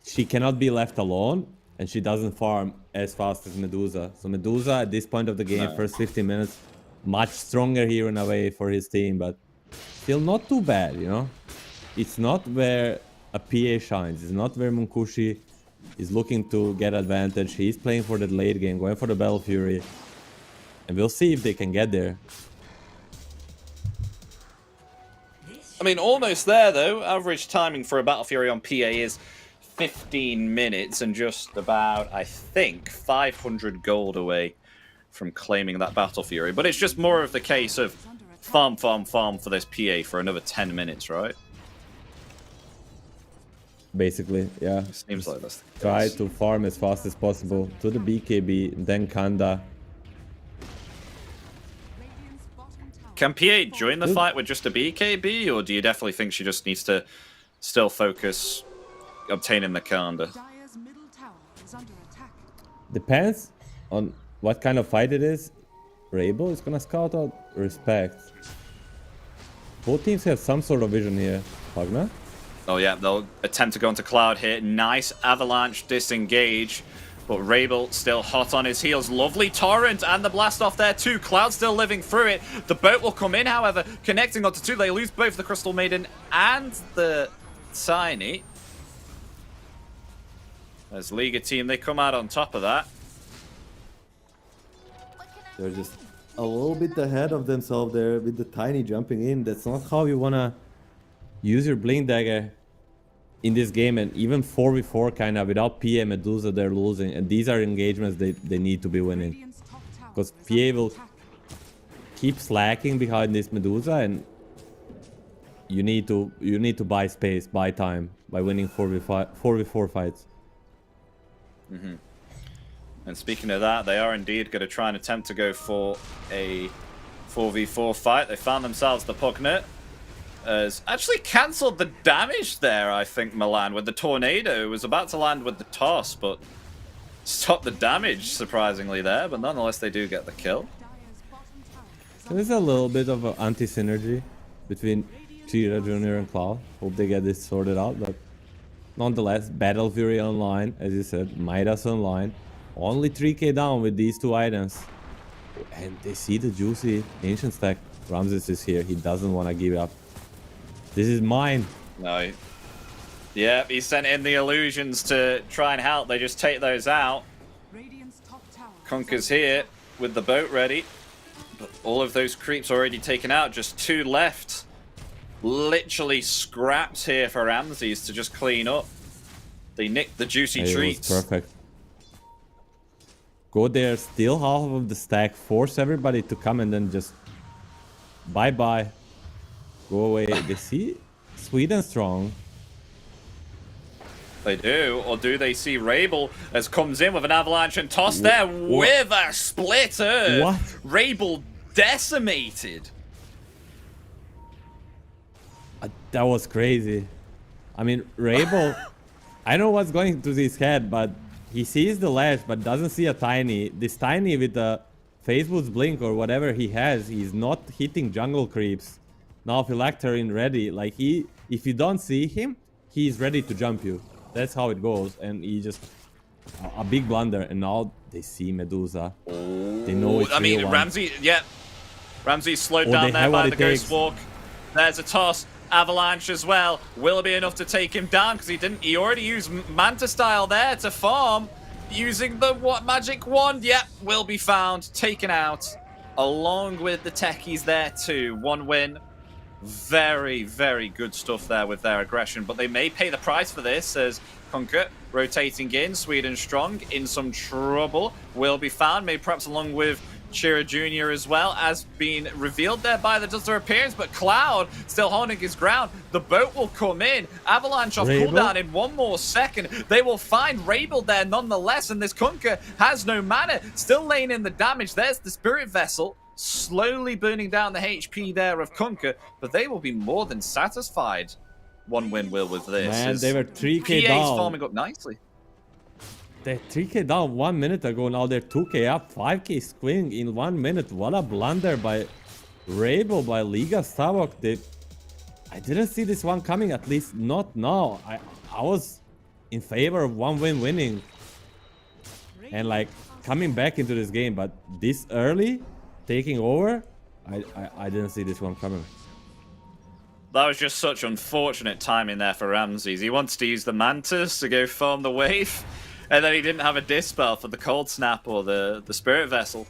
S3: She cannot be left alone, and she doesn't farm as fast as Medusa. So Medusa, at this point of the game, first 15 minutes, much stronger here in a way for his team, but still not too bad, you know? It's not where a PA shines. It's not where Munkoshi is looking to get advantage. He's playing for the late game, going for the Battle Fury. And we'll see if they can get there.
S2: I mean, almost there, though. Average timing for a Battle Fury on PA is 15 minutes and just about, I think, 500 gold away from claiming that Battle Fury. But it's just more of the case of farm for this PA for another 10 minutes, right?
S3: Basically, yeah.
S2: Seems like that's the case.
S3: Try to farm as fast as possible to the BKB, then Kanda.
S4: Radiant's bottom tower.
S2: Can PA join the fight with just a BKB, or do you definitely think she just needs to still focus obtaining the Kanda?
S4: Dire's middle tower is under attack.
S3: Depends on what kind of fight it is, Rabel is gonna scout out Respect. Both teams have some sort of vision here. Pugna?
S2: Oh yeah, they'll attempt to go into Cloud here. Nice Avalanche disengage. But Rabel still hot on his heels. Lovely Torrent and the blast off there too. Cloud still living through it. The boat will come in, however, connecting onto two. They lose both the Crystal Maiden and the Tiny. As Liga team, they come out on top of that.
S3: They're just a little bit ahead of themselves there with the Tiny jumping in. That's not how you wanna use your Blink Dagger in this game, and even 4v4 kind of without PA Medusa they're losing, and these are engagements they need to be winning, because PA will keep slacking behind this Medusa, and you need to buy space, buy time by winning 4v4 fights.
S2: And speaking of that, they are indeed going to try and attempt to go for a 4v4 fight. They found themselves the Pugnet. Has actually cancelled the damage there, I think, Milan, with the tornado. It was about to land with the toss, but stopped the damage, surprisingly, there. But nonetheless, they do get the kill.
S3: There's a little bit of an anti-synergy between Chira Jr. and Cloud. Hope they get this sorted out, but nonetheless, Battle Fury online, as you said, Midas online. Only 3k down with these two items. And they see the juicy Ancient stack. Ramses is here. He doesn't want to give up. This is mine.
S2: No. Yeah, he sent in the illusions to try and help. They just take those out. Conker's here with the boat ready. But all of those creeps already taken out. Just two left. Literally scraps here for Ramses to just clean up. They nicked the juicy treats.
S3: Perfect. Go there, steal half of the stack, force everybody to come, and then just bye-bye. Go away. They see Sweden strong.
S2: They do, or do they see Rabel as comes in with an avalanche and toss there with a splitter?
S3: What?
S2: Rabel decimated.
S3: That was crazy. I mean, Rabel, I know what's going through his head, but he sees the ledge, but doesn't see a Tiny. This Tiny with the Facebook's Blink or whatever he has, he's not hitting jungle creeps. Now Phylacterin ready, like if you don't see him, he's ready to jump you. That's how it goes, and he just a big blunder, and now they see Medusa. They know it's real one.
S2: Ramsey, yeah. Ramsey slowed down there by the Ghost Walk. There's a toss. Avalanche as well. Will it be enough to take him down? Because he already used Manta style there to farm. Using the magic wand. Yep, will be found. Taken out. Along with the techies there too. One win. Very, very good stuff there with their aggression. But they may pay the price for this as Conker rotating in. Sweden strong. In some trouble. Will be found. Maybe perhaps along with Chira Jr. as well, as being revealed there by the Duster appearance, but Cloud still holding his ground. The boat will come in. Avalanche off cooldown in 1 more second. They will find Rabel there nonetheless, and this Conker has no mana. Still laying in the damage. There's the Spirit Vessel, slowly burning down the HP there of Conker, but they will be more than satisfied. One win will with this.
S3: Man, they were 3k
S2: PA's
S3: down.
S2: farming up nicely.
S3: They're 3k down 1 minute ago, now they're 2k up, 5k swing in 1 minute. What a blunder by Rabel, by Liga Stavok. I didn't see this one coming, at least not now. I was in favor of one win winning and like coming back into this game, but this early, taking over, I didn't see this one coming.
S2: That was just such unfortunate timing there for Ramses. He wants to use the Mantis to go farm the wave. And then he didn't have a dispel for the Cold Snap or the Spirit Vessel.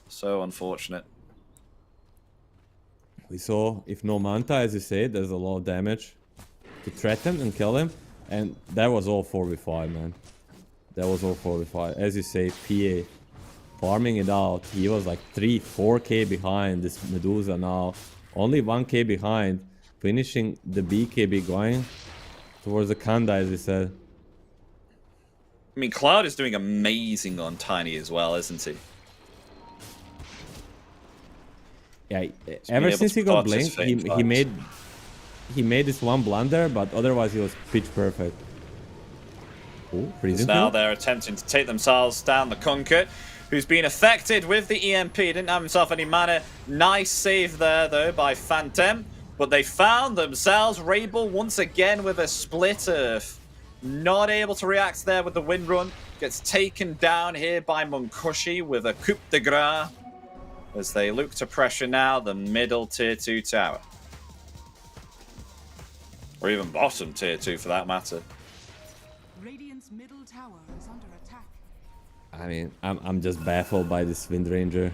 S2: So unfortunate.
S3: We saw, if no Manta, as you say, there's a lot of damage to threaten and kill him. And that was all 4v5, man. That was all 4v5. As you say, PA farming it out. He was like 4k behind this Medusa now. Only 1k behind. Finishing the BKB going towards the Kanda, as he said.
S2: I mean, Cloud is doing amazing on Tiny as well, isn't he?
S3: Yeah, ever since he got Blink, he made this one blunder, but otherwise he was pitch perfect. Oh, freezing
S2: Now
S3: field.
S2: they're attempting to take themselves down the Conker, who's been affected with the EMP. Didn't have himself any mana. Nice save there, though, by Phantom. But they found themselves Rabel once again with a split earth. Not able to react there with the wind run. Gets taken down here by Munkushi with a coup de grace as they look to pressure now the middle tier 2 tower. Or even bottom tier 2 for that matter.
S4: Radiant's middle tower is under attack.
S3: I mean, I'm just baffled by this Wind Ranger.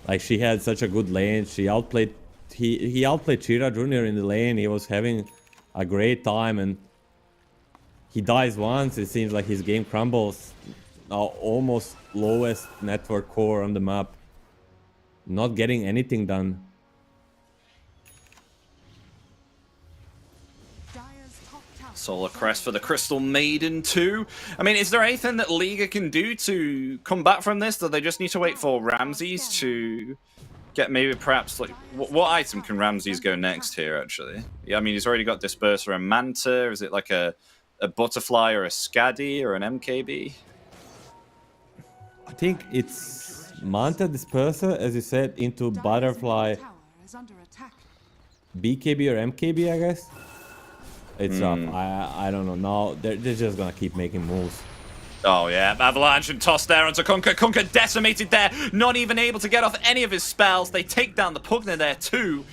S3: Like, she had such a good lane. She outplayed... He outplayed Chira Jr. in the lane. He was having a great time, and he dies once. It seems like his game crumbles. Now almost lowest network core on the map. Not getting anything done.
S4: Dire's top tower.
S2: Solar Crest for the Crystal Maiden too. I mean, is there anything that Liga can do to come back from this? Do they just need to wait for Ramses to get maybe perhaps like... What item can Ramses go next here, actually? Yeah, I mean, he's already got Disperser and Manta. Is it like a Butterfly or a Scaddy or an MKB?
S3: I think it's Manta Disperser, as you said, into
S4: Dire's
S3: Butterfly,
S4: middle tower is under attack.
S3: BKB or MKB, I guess. It's up. I don't know. Now they're just gonna keep making moves.
S2: Oh yeah, Avalanche and toss there onto Kunkka. Kunkka decimated there, not even able to get off any of his spells. They take down the Pugna there too.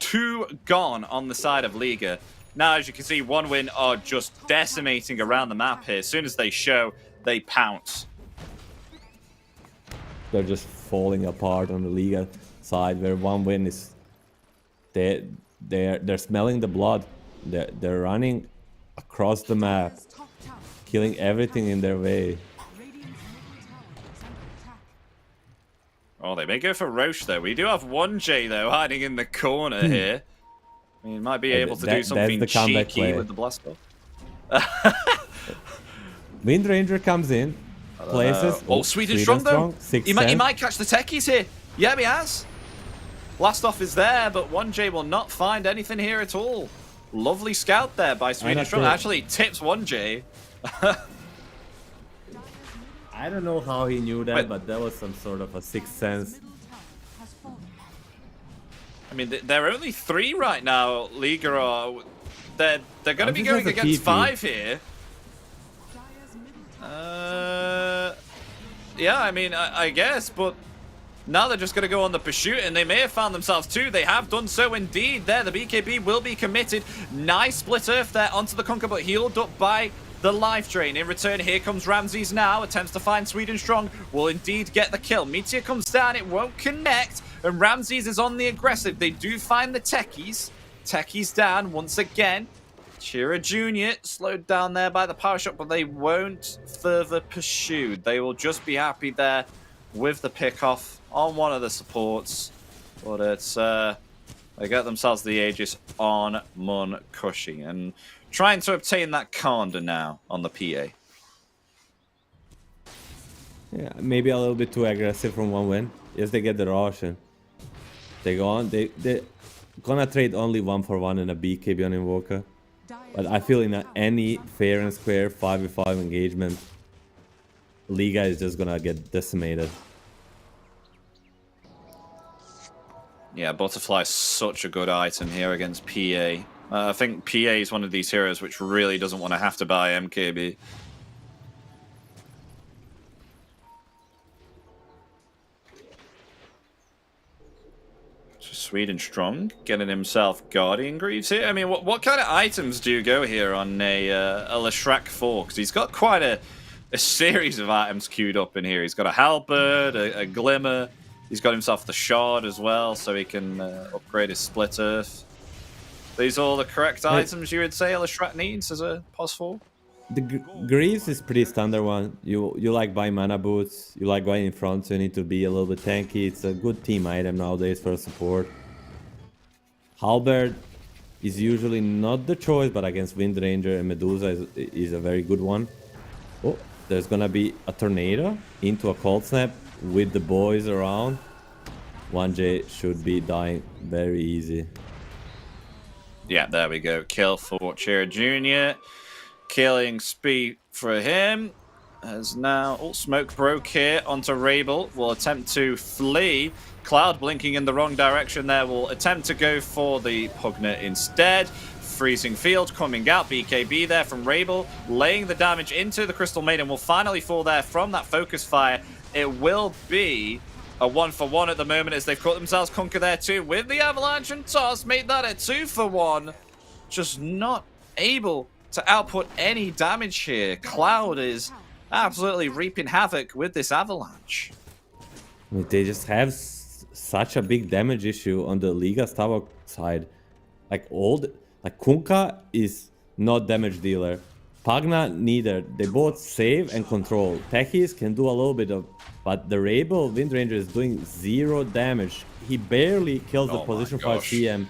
S2: 2 gone on the side of Liga. Now, as you can see, 1win are just decimating around the map here. As soon as they show, they pounce.
S3: They're just falling apart on the Liga side, where 1win is... They're smelling the blood. They're running across the map,
S4: Dire's top tower.
S3: killing everything in their way.
S4: Radiant's middle tower is under attack.
S2: Oh, they may go for Roche, though. We do have 1J, though, hiding in the corner here. I mean, he might be able to do something
S3: the comeback
S2: cheeky
S3: play.
S2: with the blast buff.
S3: Wind Ranger comes in, places...
S2: Oh, Sweden strong, though.
S3: 6
S2: He might catch the techies here. Yeah, he has. Blast off is there, but 1J will not find anything here at all. Lovely scout there by Sweden Strong. Actually tips 1J.
S3: I don't know how he knew that, but that was some sort of a sixth sense.
S4: Middle tower has fallen.
S2: I mean, they're only 3 right now. Liga are... They're going to be going
S3: that's a
S2: against
S3: TP.
S2: 5 here.
S4: Dire's middle tower.
S2: Yeah, I mean, I guess, but now they're just going to go on the pursuit, and they may have found themselves 2. They have done so indeed there. The BKB will be committed. Nice split earth there onto the Conquer, but healed up by the life drain. In return, here comes Ramses now. Attempts to find Sweden Strong. Will indeed get the kill. Meteor comes down. It won't connect, and Ramses is on the aggressive. They do find the techies. Techies down once again. Chira Jr. slowed down there by the power shot, but they won't further pursue. They will just be happy there with the pick-off on one of the supports. But it's, they get themselves the Aegis on Munkushi and trying to obtain that Kanda now on the PA.
S3: Yeah, maybe a little bit too aggressive from 1win. Yes, they get the rush and they go on. They're gonna trade only 1-for-1 and a BKB on Invoker. But I feel in any fair and square 5v5 engagement, Liga is just gonna get decimated.
S2: Yeah, Butterfly is such a good item here against PA. I think PA is one of these heroes which really doesn't want to have to buy MKB. So Sweden Strong getting himself Guardian Greaves here. I mean, what kind of items do you go here on a Leshrac 4? Because he's got quite a series of items queued up in here. He's got a Halberd, a Glimmer. He's got himself the Shard as well, so he can upgrade his Split Earth. These are all the correct items you would say Leshrac needs as a POS 4?
S3: The Greaves is pretty standard one. You like buying mana boots, you like going in front, so you need to be a little bit tanky. It's a good team item nowadays for support. Halberd is usually not the choice, but against Wind Ranger and Medusa is a very good one. Oh, there's gonna be a tornado into a cold snap with the boys around. 1J should be dying very easy.
S2: Yeah, there we go. Kill for Chira Jr. Killing spree for him. As now, smoke broke here onto Rabel. Will attempt to flee. Cloud blinking in the wrong direction there. Will attempt to go for the Pugner instead. Freezing field coming out. BKB there from Rabel, laying the damage into the Crystal Maiden. Will finally fall there from that focus fire. It will be a 1-for-1 at the moment as they've caught themselves Conquer there too with the Avalanche and Toss. Made that a 2-for-1. Just not able to output any damage here. Cloud is absolutely reaping havoc with this Avalanche.
S3: I mean, they just have such a big damage issue on the Liga's tower side. Like Kunkka is not damage dealer. Pagna neither. They both save and control. Techis can do a little bit of, but the Rabel Windranger is doing 0 damage. He barely kills the position 5 CM,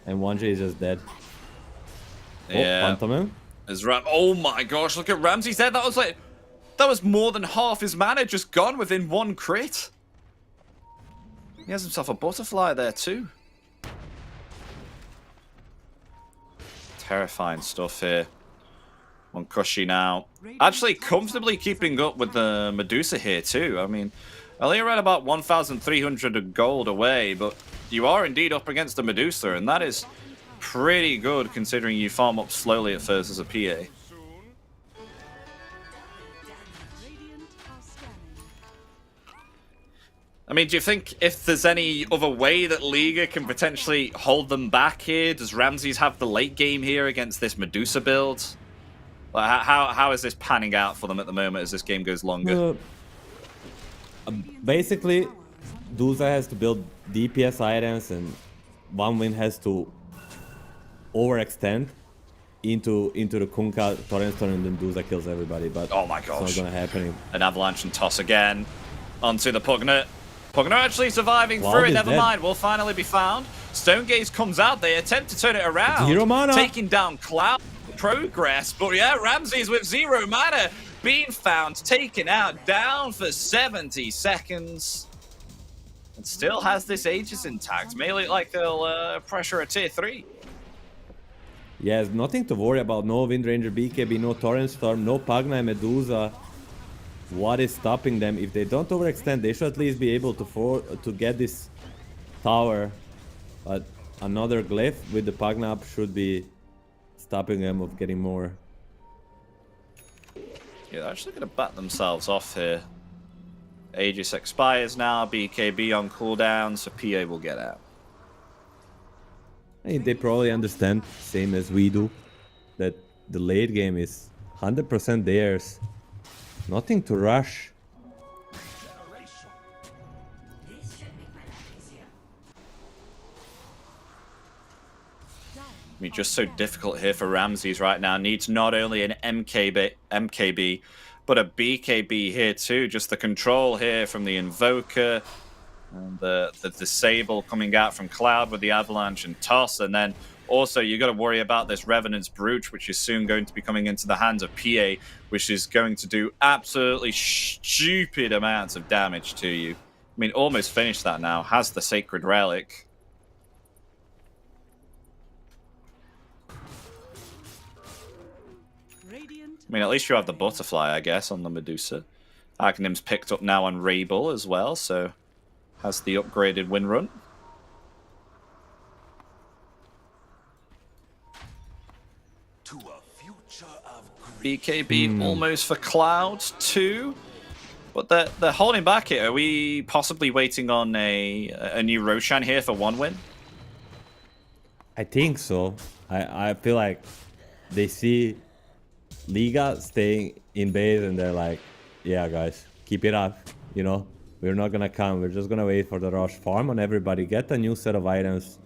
S3: and 1J is just dead.
S2: Yeah. Oh my gosh! Look at Ramsey's there. That was more than half his mana just gone within 1 crit. He has himself a butterfly there too. Terrifying stuff here. Monkushi now actually comfortably keeping up with the Medusa here too. I mean, only around about 1,300 gold away, but you are indeed up against the Medusa, and that is pretty good considering you farm up slowly at first as a PA. I mean, do you think if there's any other way that Liga can potentially hold them back here? Does Ramses have the late game here against this Medusa build? Like, how is this panning out for them at the moment as this game goes longer?
S3: Basically, Duza has to build DPS items and One Win has to overextend into the Kunkka Torrent Storm, and then Duza kills everybody. But
S2: oh my gosh,
S3: it's not gonna happen.
S2: An Avalanche and Toss again onto the Pugner. Pugner actually surviving through it, never mind, will finally be found. Stonegaze comes out, they attempt to turn it around.
S3: 0 mana.
S2: Taking down Cloud. Progress, but yeah, Ramses with 0 mana, being found, taken out, down for 70 seconds. And still has this Aegis intact. May look like they'll pressure a tier 3.
S3: Yes, nothing to worry about. No Windranger, BKB, no Torrent Storm, no Pagna and Medusa. What is stopping them? If they don't overextend, they should at least be able to get this tower. But another glyph with the Pagna up should be stopping them of getting more.
S2: Yeah, they're actually going to bat themselves off here. Aegis expires now, BKB on cooldown, so PA will get out.
S3: They probably understand, same as we do, that the late game is 100% theirs. Nothing to rush.
S2: I mean, just so difficult here for Ramses right now. Needs not only an MKB, but a BKB here too. Just the control here from the Invoker. And the Disable coming out from Cloud with the Avalanche and Toss. And then also you got to worry about this Revenant's Brooch, which is soon going to be coming into the hands of PA, which is going to do absolutely stupid amounts of damage to you. I mean, almost finished that now. Has the Sacred Relic. I mean, at least you have the Butterfly, I guess, on the Medusa. Arcanim's picked up now on Rabel as well, so has the upgraded win run.
S6: To a future of
S2: BKB almost for Cloud too, but they're holding back here. Are we possibly waiting on a new Roshan here for 1 win?
S3: I think so. I feel like they see Liga staying in base and they're like, yeah guys, keep it up, you know, we're not gonna come, we're just gonna wait for the rush, farm on everybody, get a new set of items,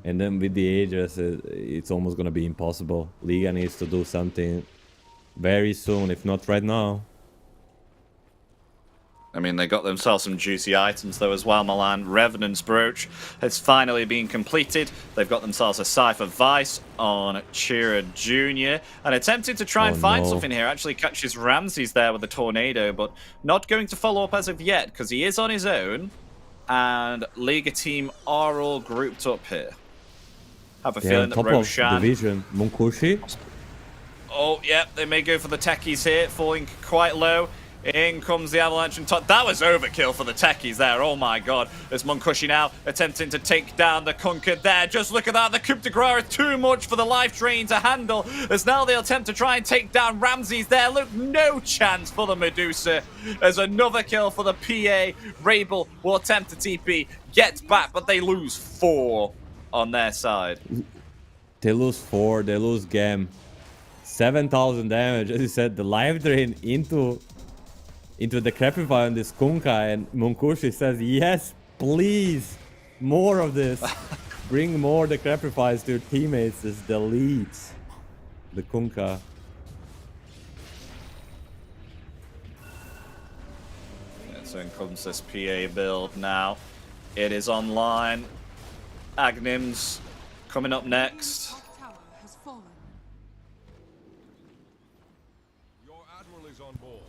S3: and then with the Aegis it's almost gonna be impossible. Liga needs to do something very soon, if not right now.
S2: I mean, they got themselves some juicy items though as well, Milan. Revenant's Brooch has finally been completed. They've got themselves a Cypher Vice on Chira Jr. and attempted to try and find something here. Actually catches Ramses there with the Tornado, but not going to follow up as of yet because he is on his own. And Liga team are all grouped up here. Have a feeling that Roshan...
S3: Division, Monkushi.
S2: Oh, yeah, they may go for the techies here, falling quite low. In comes the avalanche and top. That was overkill for the techies there. Oh my god. There's Munkushi now attempting to take down the Kunkka there. Just look at that. The coup de grace is too much for the life drain to handle. As now they'll attempt to try and take down Ramses there. Look, no chance for the Medusa. There's another kill for the PA. Rabel will attempt to TP. Gets back, but they lose 4 on their side.
S3: They lose 4. They lose game. 7,000 damage. As you said, the life drain into the Crepify on this Kunkka, and Munkushi says, yes, please, more of this. Bring more the Crepifys to your teammates. This deletes the Kunkka.
S2: Yeah, so in comes this PA build now. It is online. Agnim's coming up next.
S4: Top tower has fallen.
S6: Your admiral is on board.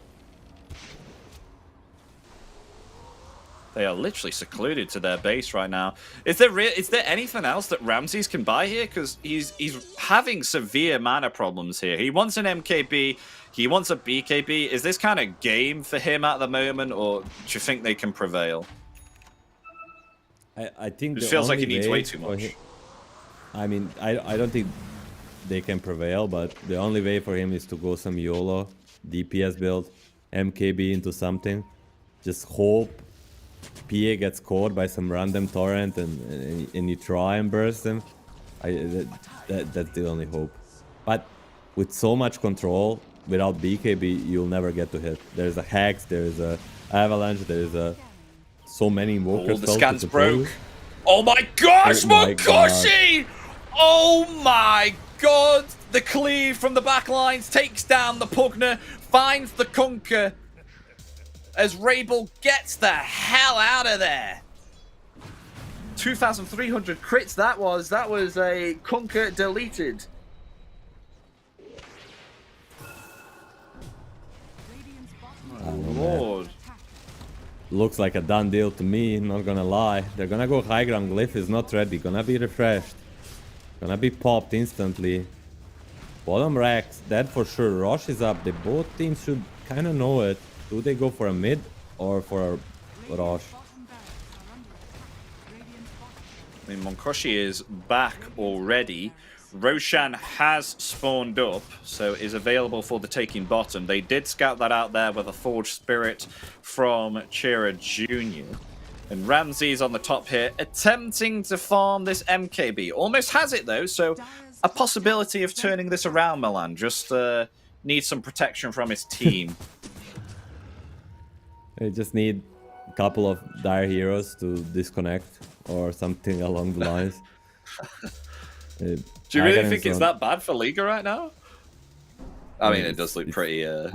S2: They are literally secluded to their base right now. Is there anything else that Ramses can buy here? Because he's having severe mana problems here. He wants an MKB, he wants a BKB. Is this kind of game for him at the moment, or do you think they can prevail?
S3: I think
S2: it feels like he needs way too much.
S3: I mean, I don't think they can prevail, but the only way for him is to go some YOLO, DPS build, MKB into something. Just hope PA gets caught by some random torrent and you try and burst them. That's the only hope. But with so much control, without BKB, you'll never get to hit. There's a Hex, there's a Avalanche, there's a so many Invoker
S2: Oh, the
S3: spells
S2: scans
S3: to
S2: broke.
S3: play.
S2: Oh my gosh,
S3: Oh my
S2: Munkushi! Oh my god! The cleave from the back lines takes down the Pugna, finds the Kunkka, as Rabel gets the hell out of there. 2,300 crits that was. That was a Kunkka deleted.
S4: Radiant's
S3: Oh,
S4: bottom
S2: Lord.
S3: Looks like a done deal to me, not gonna lie. They're gonna go high ground. Glyph is not ready. Gonna be refreshed. Gonna be popped instantly. Bottom racks, dead for sure. Rosh is up. They both teams should kind of know it. Do they go for a mid or for a Rosh?
S4: bottom barracks are under attack. Radiant's bottom
S2: I mean, Munkushi is back already. Roshan has spawned up, so is available for the taking bottom. They did scout that out there with a Forged Spirit from Chira Jr. And Ramses on the top here, attempting to farm this MKB. Almost has it though, so a possibility of turning this around, Milan. Just needs some protection from his team.
S3: They just need a couple of dire heroes to disconnect or something along the lines.
S2: Do you really think it's that bad for Liga right now? I mean, it does look pretty.
S3: I'm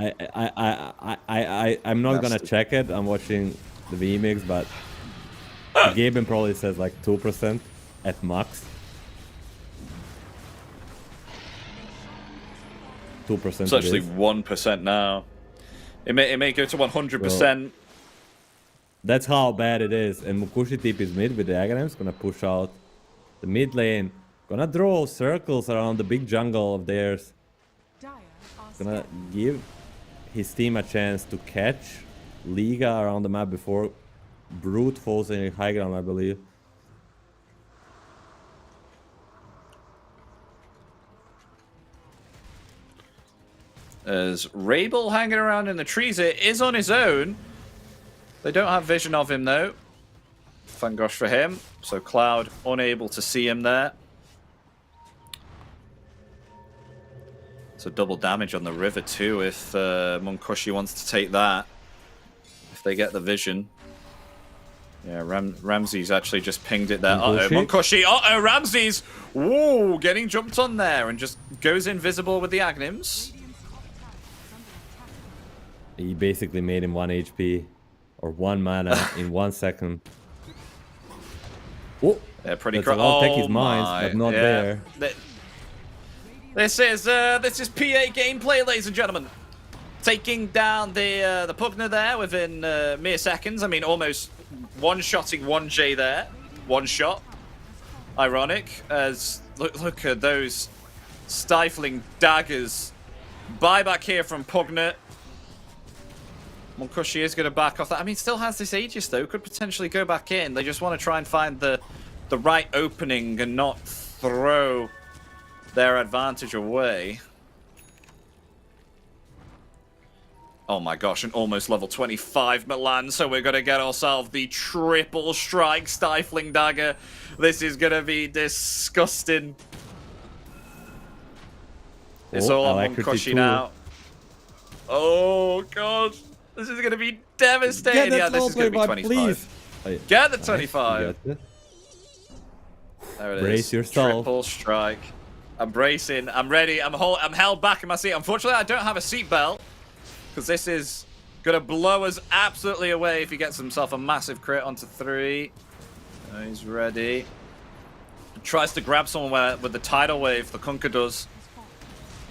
S3: not gonna check it. I'm watching the VMix, but the game probably says like 2% at max. 2%.
S2: It's actually 1% now. It may go to 100%.
S3: That's how bad it is. And Munkushi TP is mid with the Aghanims, gonna push out the mid lane. Gonna draw circles around the big jungle of theirs.
S4: dire are
S3: Gonna
S4: scattered.
S3: give his team a chance to catch Liga around the map before Brute falls in high ground, I believe.
S2: As Rabel hanging around in the trees, it is on his own. They don't have vision of him though. Thank gosh for him. So Cloud unable to see him there. So double damage on the river too if Munkushi wants to take that. If they get the vision. Yeah, Ramses actually just pinged it there. Uh-oh, Munkushi. Uh-oh, Ramses! Whoa, getting jumped on there and just goes invisible with the Aghanims.
S3: He basically made him 1 HP or 1 mana in 1 second. Oh,
S2: Yeah, pretty
S3: that's a lot of Techie's minds,
S2: my.
S3: but not
S2: Yeah.
S3: there.
S2: This is PA gameplay, ladies and gentlemen. Taking down the Pugna there within mere seconds. I mean, almost one-shotting 1J there. One shot. Ironic, as look at those stifling daggers Buyback here from Pugnet. Munkushi is going to back off that. I mean, still has this Aegis, though. Could potentially go back in. They just want to try and find the right opening and not throw their advantage away. Oh my gosh, an almost level 25 Milan, so we're going to get ourselves the triple strike Stifling Dagger. This is going to be disgusting. It's all on Munkushi now. Oh god, this is going to be devastating. Yeah, this is going to be 25.
S3: Please.
S2: Get the 25. There it is.
S3: Brace yourself.
S2: Triple strike. I'm bracing. I'm ready. I'm held back in my seat. Unfortunately, I don't have a seatbelt because this is gonna blow us absolutely away if he gets himself a massive crit onto 3. He's ready. Tries to grab someone with the tidal wave. The Kunkka does.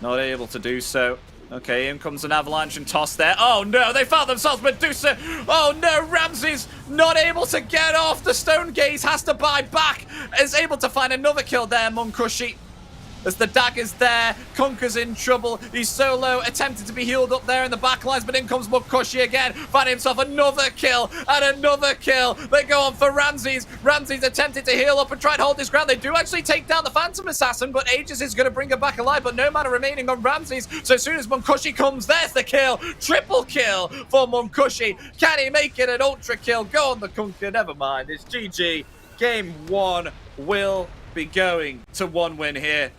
S2: Not able to do so. Okay, in comes an avalanche and toss there. Oh no, they found themselves Medusa. Oh no, Ramses not able to get off. The Stone Gaze has to buy back. Is able to find another kill there, Munkushi. As the dagger's there, Kunkka's in trouble. He's solo, attempted to be healed up there in the backlines, but in comes Munkushi again, finding himself another kill and another kill. They go on for Ramses. Ramses attempted to heal up and try and hold his ground. They do actually take down the Phantom Assassin, but Aegis is going to bring him back alive, but no mana remaining on Ramses. So as soon as Munkushi comes, there's the kill. Triple kill for Munkushi. Can he make it an ultra kill? Go on the Kunkka, never mind. It's GG. Game 1 will be going to 1 win here.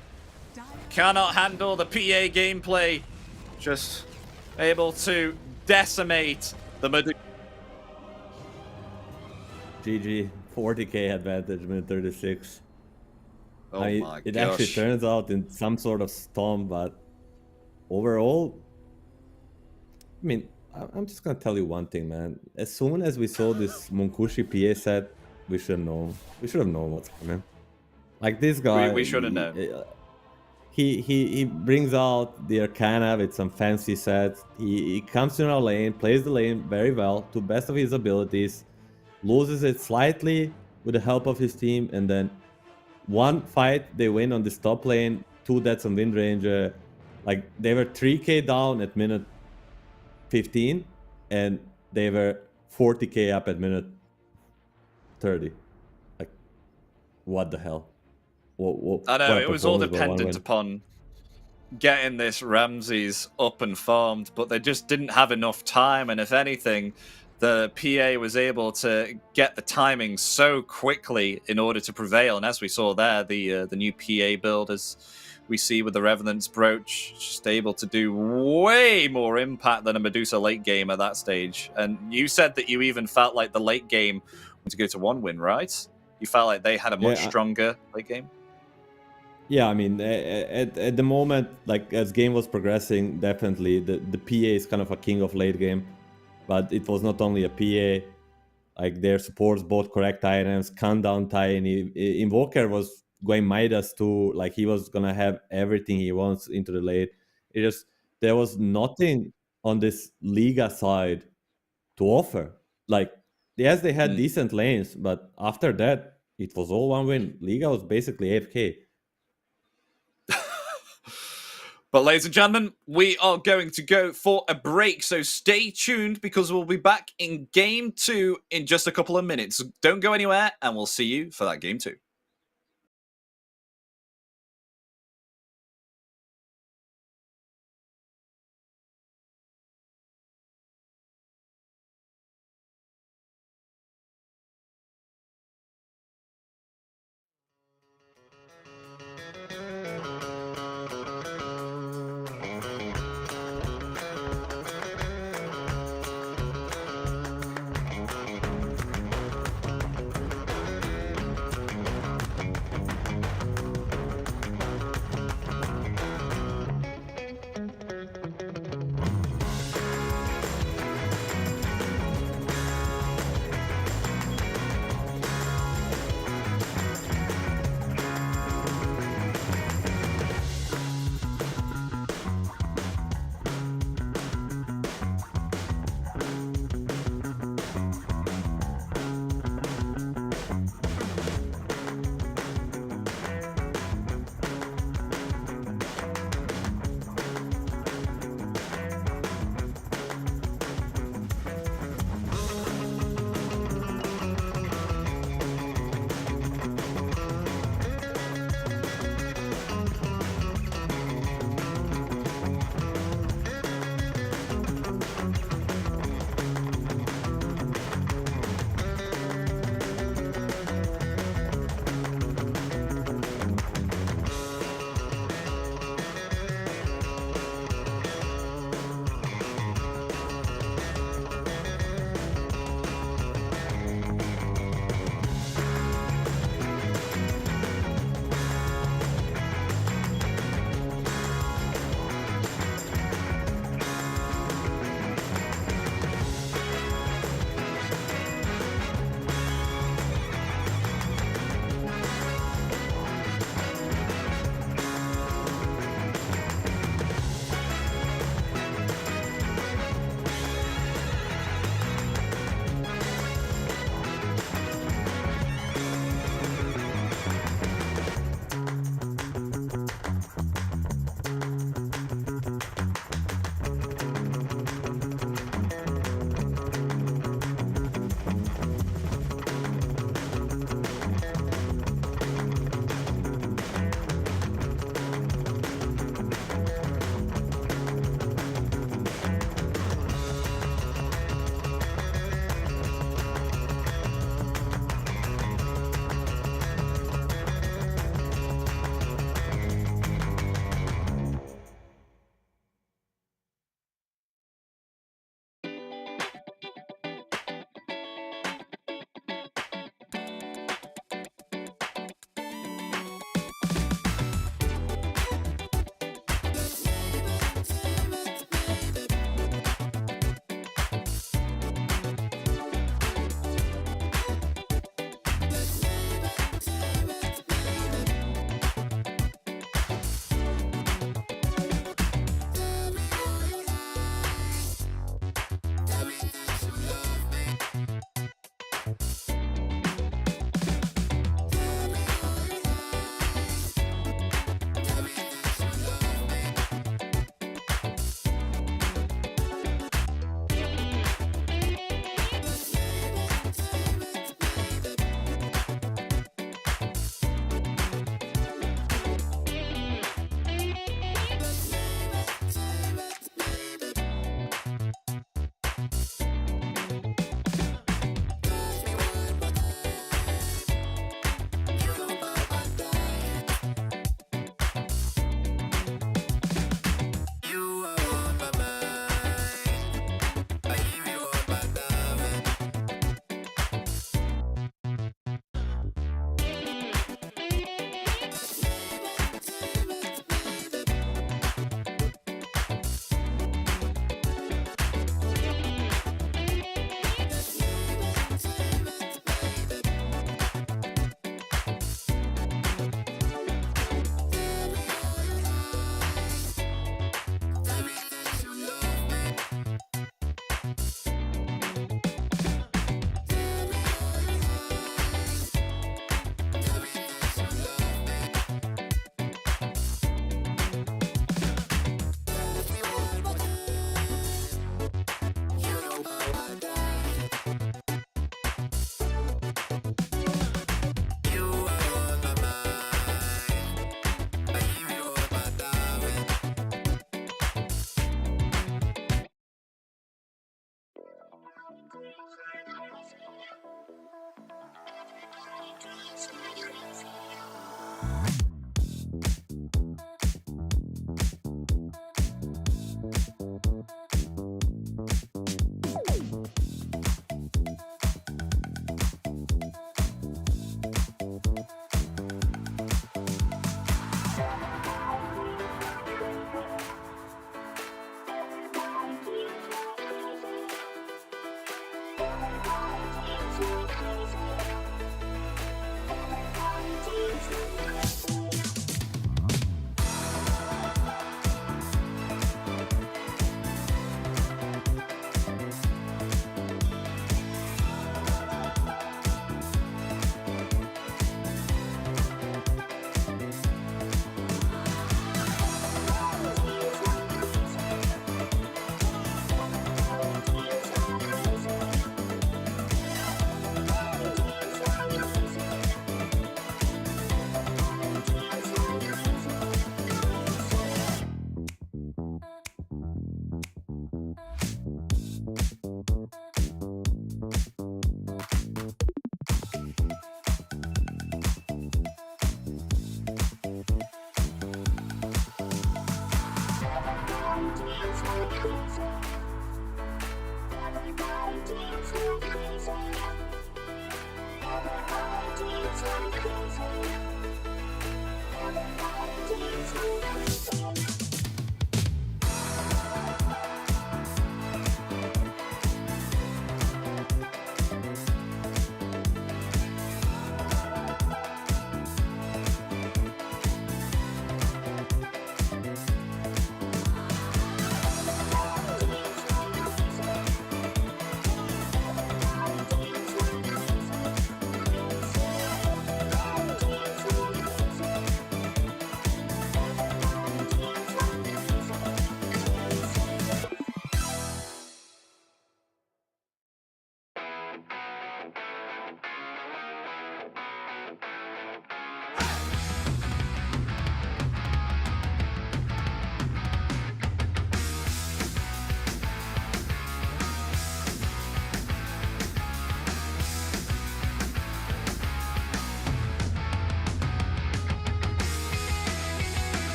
S2: Cannot handle the PA gameplay. Just able to decimate the Medusa.
S3: GG, 40k advantage, minute 36.
S2: Oh
S3: I mean,
S2: my
S3: it
S2: gosh.
S3: actually turns out in some sort of storm, but overall, I mean, I'm just gonna tell you one thing, man. As soon as we saw this Munkushi PA set, we should have known. We should have known what's coming. Like this guy,
S2: We should have known.
S3: He brings out the Arcana with some fancy sets. He comes in our lane, plays the lane very well to best of his abilities, loses it slightly with the help of his team, and then one fight they win on this top lane, 2 deaths on Wind Ranger. Like they were 3k down at minute 15, and they were 40k up at minute 30. Like, what the hell?
S2: I know, it was all dependent upon getting this Ramses up and farmed, but they just didn't have enough time, and if anything, the PA was able to get the timing so quickly in order to prevail, and as we saw there, the new PA build, as we see with the Revenant's Brooch, just able to do way more impact than a Medusa late game at that stage. And you said that you even felt like the late game to go to 1 win, right? You felt like they had a much stronger late game?
S3: Yeah, I mean, at the moment, like as game was progressing, definitely the PA is kind of a king of late game, but it was not only a PA, like their supports both correct items, countdown Tiny. Invoker was going Midas too, like he was gonna have everything he wants into the late. It just, there was nothing on this Liga side to offer. Like, yes, they had decent lanes, but after that, it was all 1 win. Liga was basically AFK.
S2: But ladies and gentlemen, we are going to go for a break, so stay tuned because we'll be back in Game 2 in just a couple of minutes. Don't go anywhere, and we'll see you for that Game 2.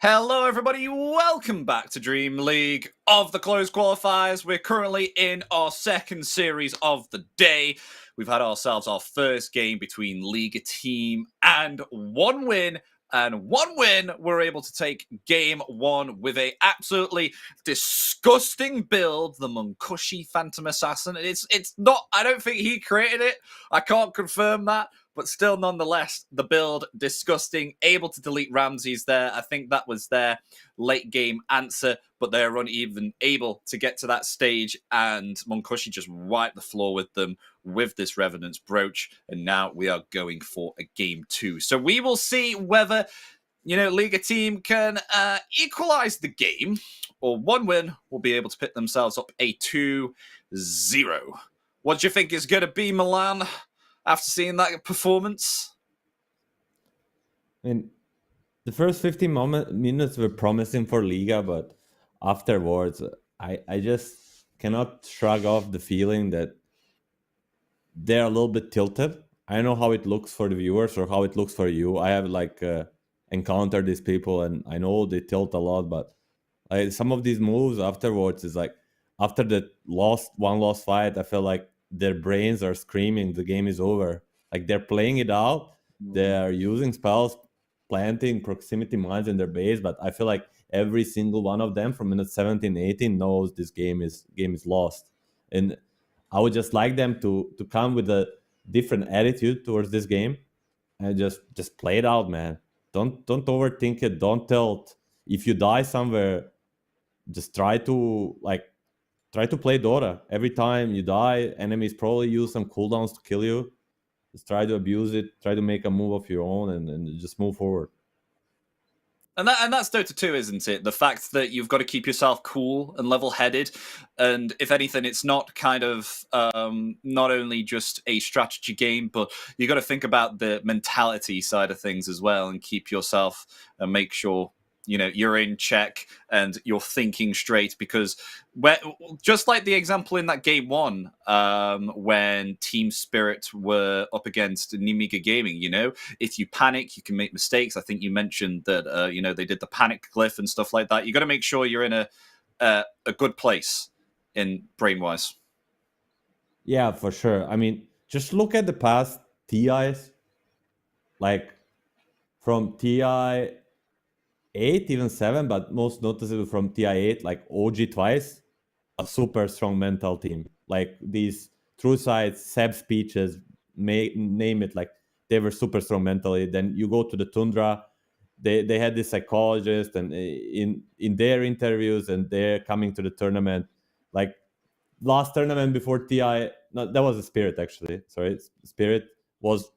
S2: Hello, everybody. Welcome back to Dream League of the Closed Qualifiers. We're currently in our second series of the day. We've had ourselves our first game between Liga team and one win. And one win, we're able to take game one with a absolutely disgusting build, the Munkushi Phantom Assassin. It's not, I don't think he created it. I can't confirm that. But still, nonetheless, the build, disgusting, able to delete Ramses there. I think that was their late game answer, but they're even able to get to that stage, and Munkushi just wiped the floor with them with this Revenant's Brooch, and now we are going for a game two. So we will see whether, Liga team can equalize the game, or one win will be able to pick themselves up a 2-0. What do you think is going to be, Milan? After seeing that performance?
S3: And the first 15 minutes were promising for Liga, but afterwards, I just cannot shrug off the feeling that they're a little bit tilted. I don't know how it looks for the viewers or how it looks for you. I have encountered these people, and I know they tilt a lot, but some of these moves afterwards is like, after the one lost fight, I feel like their brains are screaming the game is over. Like, they're playing it out, they're using spells, planting proximity mines in their base, but I feel like every single one of them from minute 17, 18 knows this game is lost. And I would just like them to come with a different attitude towards this game and just play it out, man. Don't overthink it. Don't tilt. If you die somewhere, just try to play Dota. Every time you die, enemies probably use some cooldowns to kill you. Just try to abuse it. Try to make a move of your own and just move forward.
S2: And that's Dota 2, isn't it? The fact that you've got to keep yourself cool and level-headed, and if anything, it's not kind of not only just a strategy game, but you got to think about the mentality side of things as well, and keep yourself and make sure you're in check and you're thinking straight. Because just like the example in that game one, when Team Spirit were up against Nimiga Gaming, if you panic, you can make mistakes. I think you mentioned that they did the panic glyph and stuff like that. You got to make sure you're in a good place in brain-wise.
S3: Yeah, for sure. I mean, just look at the past TIs, like from TI 8, even 7, but most noticeable from TI 8, like OG twice, a super strong mental team. Like these True Sides, Seb speeches, name it, like they were super strong mentally. Then you go to the Tundra, they had this psychologist, and in their interviews, and they're coming to the tournament, like last tournament before TI, no, that was a Spirit actually. Sorry, Spirit was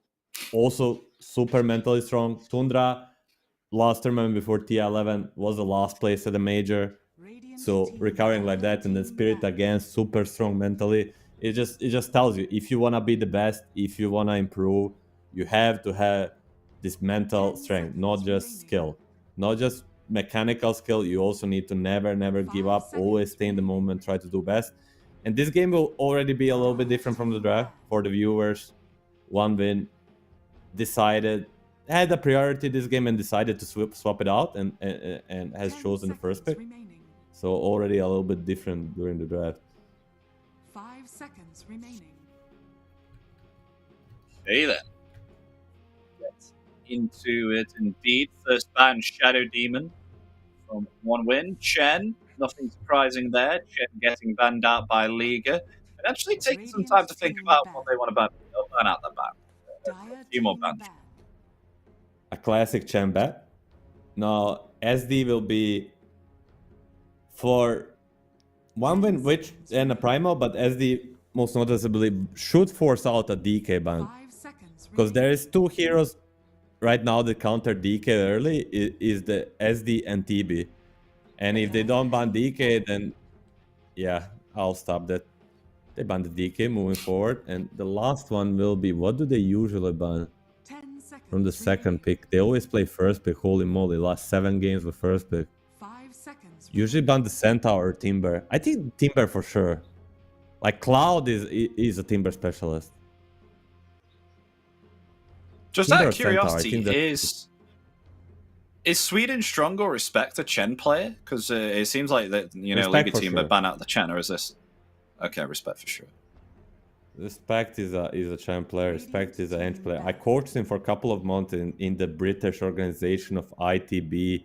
S3: also super mentally strong. Tundra, last tournament before TI11 was the last place at the major. So recovering like that, and then Spirit again, super strong mentally. It just tells you, if you want to be the best, if you want to improve, you have to have this mental strength, not just skill, not just mechanical skill. You also need to never give up, always stay in the moment, try to do best. And this game will already be a little bit different from the draft for the viewers. One win, had a priority this game and decided to swap it out, and has chosen the first pick. So already a little bit different during the draft.
S4: 5 seconds remaining.
S2: Hey there. Get into it indeed. First ban, Shadow Demon from 1 win. Chen, nothing surprising there. Chen getting banned out by Liga. And actually taking some time to think about what they want to ban. They'll ban out the ban. A few more bans.
S3: A classic Chen bet. Now, SD will be for 1 win, which and a primal, but SD most noticeably should force out a DK ban. Because there is 2 heroes right now that counter DK early, is the SD and TB. And if they don't ban DK, then yeah, I'll stop that. They ban the DK moving forward. And the last one will be, what do they usually ban? From the second pick. They always play first pick, holy moly. Last 7 games with first pick. Usually ban the Centaur or Timber. I think Timber for sure. Like Cloud is a Timber specialist.
S2: Just
S3: Timber
S2: out of curiosity, is Sweden strong or respect a Chen player? Because it seems like that Liga team would ban out the Chen, or is this? Okay, respect for sure.
S3: Respect is a Chen player. Respect is an Ent player. I coached him for a couple of months in the British organization of ITB.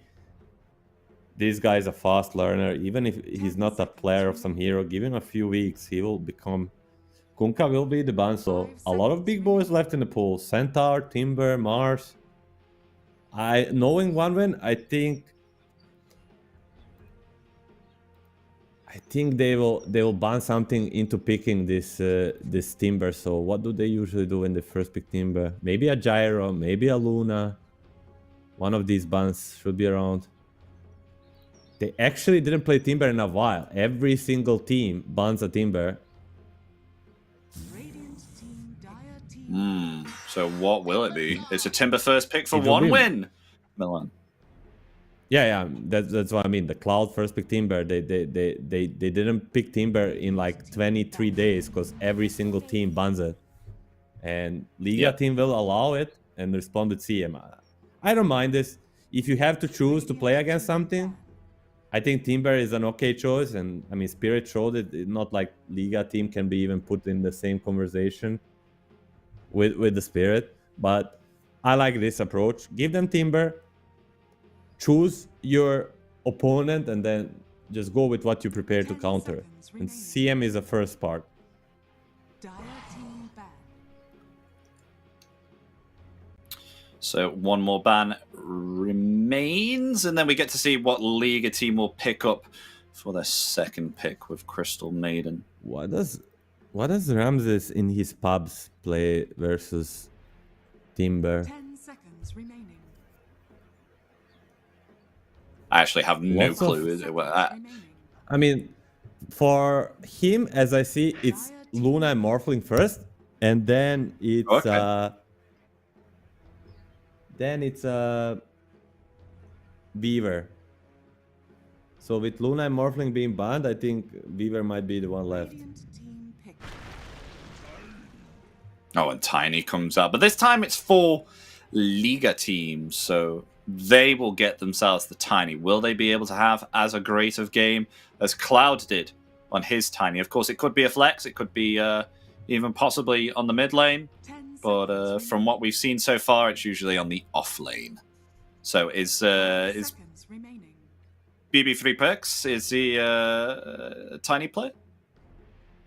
S3: This guy is a fast learner. Even if he's not a player of some hero, give him a few weeks, he will become... Kunkka will be the ban, so a lot of big boys left in the pool. Centaur, Timber, Mars. Knowing 1 win, I think they will ban something into picking this Timber. So what do they usually do when they first pick Timber? Maybe a Gyro, maybe a Luna. One of these bans should be around. They actually didn't play Timber in a while. Every single team bans a Timber.
S2: So what will it be? It's a Timber first pick for 1 win. Milan.
S3: Yeah, that's what I mean. The Cloud first pick Timber. They didn't pick Timber in like 23 days because every single team bans it, and Liga team will allow it and respond with CM. I don't mind this. If you have to choose to play against something, I think Timber is an okay choice, and I mean Spirit showed it. Not like Liga team can be even put in the same conversation with the Spirit, but I like this approach. Give them Timber, choose your opponent, and then just go with what you prepare to counter. And CM is the first part.
S2: So 1 more ban remains, and then we get to see what Liga team will pick up for their second pick with Crystal Maiden.
S3: What does Ramses in his pubs play versus Timber?
S4: 10 seconds remaining.
S2: I actually have no
S3: Lots of-
S2: clue.
S4: Remaining.
S3: I mean, for him, as I see, it's Luna and Morphling first, and then it's
S2: Okay.
S3: Weaver. So with Luna and Morphling being banned, I think Weaver might be the one left.
S4: Radiant team pick.
S2: Oh, and Tiny comes out. But this time it's 4 Liga teams, so they will get themselves the Tiny. Will they be able to have as a great of game as Cloud did on his Tiny? Of course, it could be a flex. It could be even possibly on the mid lane.
S4: 10
S2: But
S4: seconds
S2: from what we've seen so far, it's usually on the off lane. So is
S4: seconds remaining.
S2: BB3 Perks, is he a Tiny play?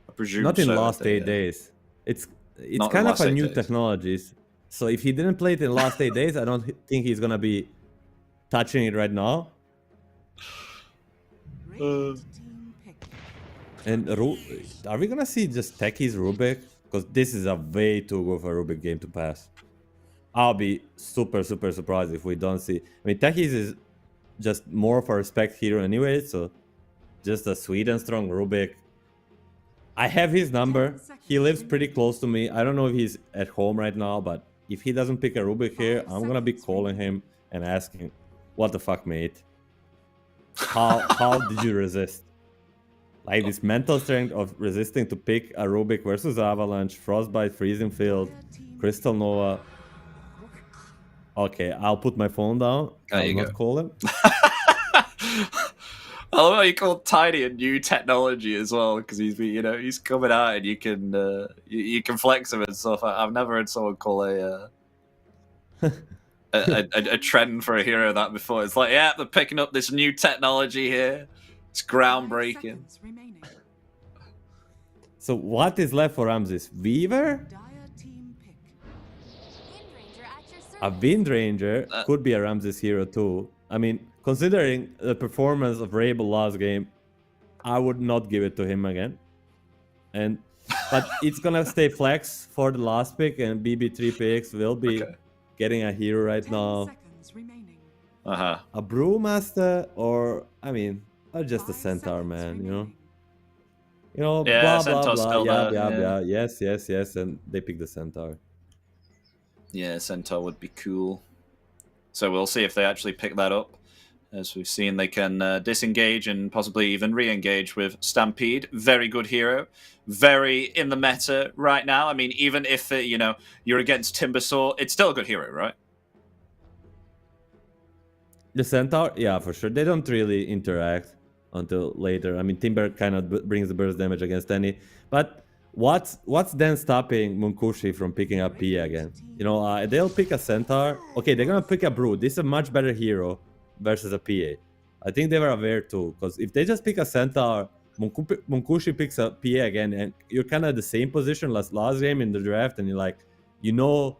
S2: I presume
S3: Not in
S2: so.
S3: last 8 days. It's
S2: Not in
S3: kind of
S2: last
S3: a
S2: 8
S3: new
S2: days.
S3: technologies. So if he didn't play it in last 8 days, I don't think he's gonna be touching it right now.
S4: Radiant team pick.
S3: And are we gonna see just Techie's Rubik? Because this is a way too good for a Rubik game to pass. I'll be super surprised if we don't see. I mean, Techie's is just more of a respect hero anyway, so just a sweet and strong Rubik. I have his number. He lives pretty close to me. I don't know if he's at home right now, but if he doesn't pick a Rubik here, I'm gonna be calling him and asking, "What the fuck, mate? How did you resist?" Like this mental strength of resisting to pick a Rubik versus Avalanche, Frostbite, Freezing Field, Crystal Nova. Okay, I'll put my phone down.
S2: There
S3: I'll
S2: you
S3: not
S2: go.
S3: call him.
S2: I love how you call Tiny a new technology as well, because he's coming out and you can flex him and stuff. I've never heard someone call a trend for a hero that before. It's like, yeah, they're picking up this new technology here. It's
S4: 5
S2: groundbreaking.
S4: seconds remaining.
S3: So what is left for Ramses? Weaver?
S4: Dire team pick.
S3: A Wind Ranger could be a Ramses hero too. I mean, considering the performance of Rabel last game, I would not give it to him again. But it's gonna stay flex for the last pick, and BB3 picks will be getting a hero right
S4: 10
S3: now.
S4: seconds remaining.
S2: Uh-huh.
S3: A Brewmaster, or just a
S4: 5
S3: Centaur,
S4: seconds
S3: man.
S4: remaining.
S2: Yeah,
S3: Blah blah
S2: Centaur's
S3: blah.
S2: still
S3: Yeah,
S2: there,
S3: yeah. Yes, and they pick the Centaur.
S2: Yeah, Centaur would be cool. So we'll see if they actually pick that up. As we've seen, they can disengage and possibly even re-engage with Stampede. Very good hero. Very in the meta right now. I mean, even if, you're against Timbersaw, it's still a good hero, right?
S3: The Centaur, yeah, for sure. They don't really interact until later. I mean, Timber kind of brings the burst damage against any. But what's then stopping Munkushi from picking up P again? They'll pick a Centaur. Okay, they're gonna pick a Brew. This is a much better hero versus a PA. I think they were aware too, because if they just pick a Centaur, Munkushi picks a PA again, and you're kind of the same position as last game in the draft, and you're like, you know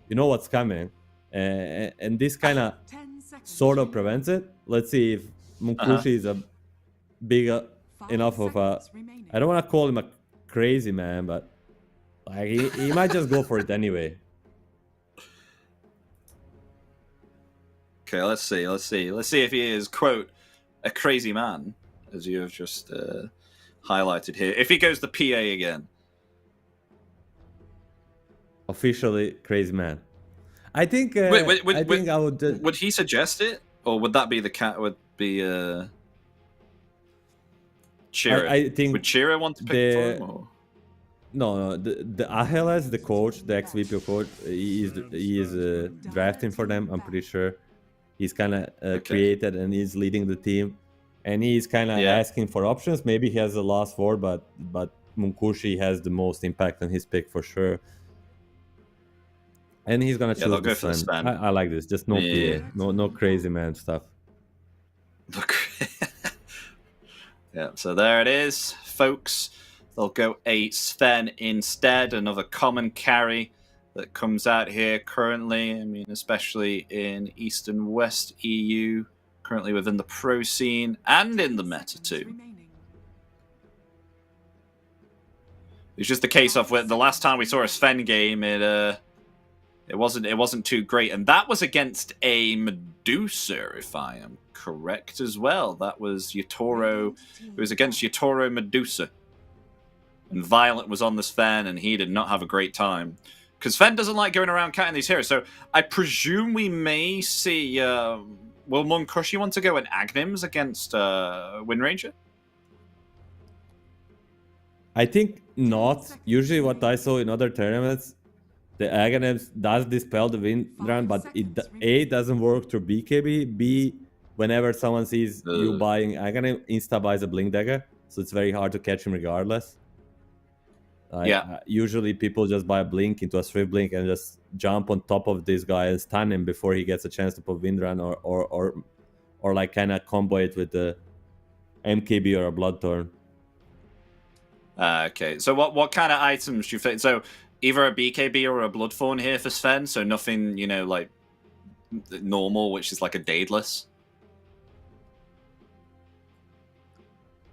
S3: what's coming, and this kind of
S4: 10 seconds
S3: sort of
S4: remaining.
S3: prevents it. Let's see if Munkushi is a big
S4: 5
S3: enough of a.
S4: seconds remaining.
S3: I don't want to call him a crazy man, but like he might just go for it anyway.
S2: Okay, let's see. Let's see if he is, quote, a crazy man, as you have just highlighted here. If he goes the PA again.
S3: Officially crazy man. I think.
S2: Wait,
S3: I think I would.
S2: Would he suggest it? Or would that be the cat? Would be Chira?
S3: I think
S2: would Chira want to pick for him? Or?
S3: No. The Ahelas, the coach, the ex-VP coach, he is drafting for them. I'm pretty sure. He's kind of created and he's leading the team, and he's kind of asking for options. Maybe he has the last word, but Munkushi has the most impact on his pick for sure. And he's gonna choose
S2: they'll go
S3: the
S2: for the
S3: Sven.
S2: Sven.
S3: I like this. Just no PA, no crazy man stuff.
S2: Look. Yeah, so there it is, folks. They'll go a Sven instead, another common carry that comes out here currently. I mean, especially in East and West EU, currently within the pro scene and in the meta too.
S4: Remaining.
S2: It's just a case of the last time we saw a Sven game, it It wasn't too great, and that was against a Medusa, if I am correct as well. That was Yatoro. It was against Yatoro Medusa, and Violent was on the Sven, and he did not have a great time because Sven doesn't like going around counting these heroes. So I presume we may see. Will Munkushi want to go in Agnims against Windranger?
S3: I think not. Usually, what I saw in other tournaments, the Aghanim does dispel the Windrun, but it doesn't work through BKB. B, whenever someone sees you buying Aghanim, insta buys a Blink Dagger, so it's very hard to catch him regardless. Usually people just buy a Blink into a Swift Blink and just jump on top of this guy and stun him before he gets a chance to put Windrun or like kind of combo it with the MKB or a Bloodthorn.
S2: Okay, so what kind of items do you think? So either a BKB or a Bloodthorn here for Sven, so nothing, like normal, which is like a Daedalus.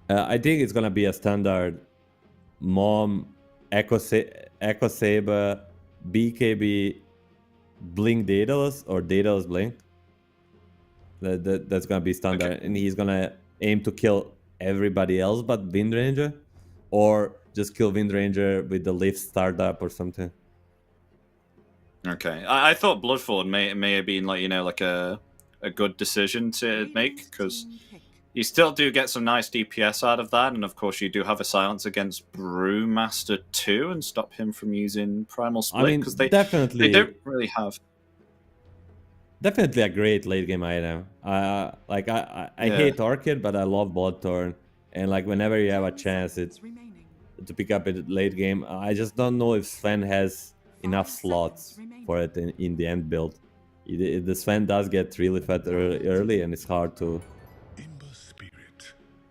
S3: I think it's gonna be a standard Mom, Echo Saber, BKB, Blink Daedalus or Daedalus Blink. That's gonna be standard, okay. And he's gonna aim to kill everybody else but Windranger, or just kill Windranger with the lift startup or something.
S2: Okay, I thought Bloodthorn may have been like a good decision to make, because you still do get some nice DPS out of that, and of course you do have a silence against Brewmaster 2 and stop him from using Primal Split, because they don't really have.
S3: Definitely a great late game item. I hate Orchid, but I love Bloodthorn, and like whenever you have a chance to pick up it late game, I just don't know if Sven has enough slots for it in the end build. The Sven does get really fat early, and it's hard to.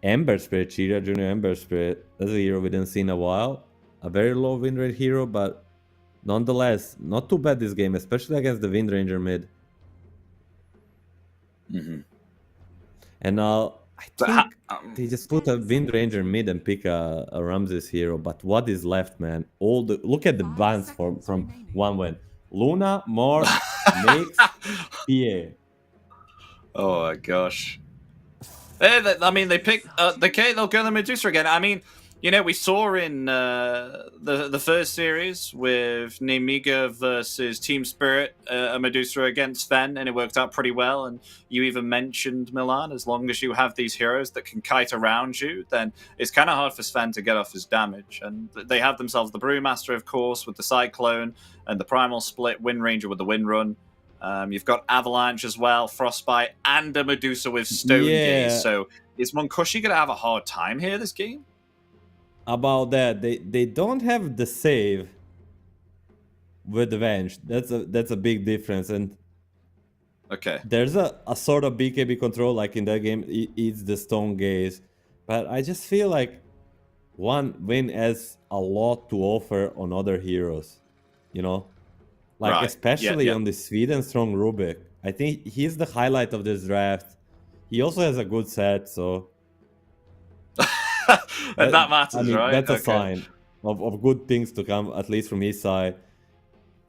S3: Ember Spirit, Cheetah Junior Ember Spirit. That's a hero we didn't see in a while. A very low win rate hero, but nonetheless, not too bad this game, especially against the Windranger mid.
S2: Mm-hmm.
S3: And now I think they just put a Windranger mid and pick a Ramses hero. But what is left, man? Look at the bans from one win. Luna, Morph, Makes, PA.
S2: Oh my gosh. They picked they'll go to Medusa again. I mean, we saw in the first series with Nemiga versus Team Spirit, a Medusa against Sven, and it worked out pretty well. And you even mentioned, Milan, as long as you have these heroes that can kite around you, then it's kind of hard for Sven to get off his damage. And they have themselves the Brewmaster, of course, with the Cyclone, and the Primal Split, Windranger with the Windrun. You've got Avalanche as well, Frostbite, and a Medusa with Stone Gaze. So is Munkushi going to have a hard time here this game?
S3: About that, they don't have the save with the Venge. That's a big difference. And
S2: okay,
S3: there's a sort of BKB control like in that game. It's the Stone Gaze, but I just feel like one win has a lot to offer on other heroes. Like, right. Especially on the Sweden Strong Rubik. I think he's the highlight of this draft. He also has a good set, so...
S2: and that matters, right?
S3: That's a sign of good things to come, at least from his side.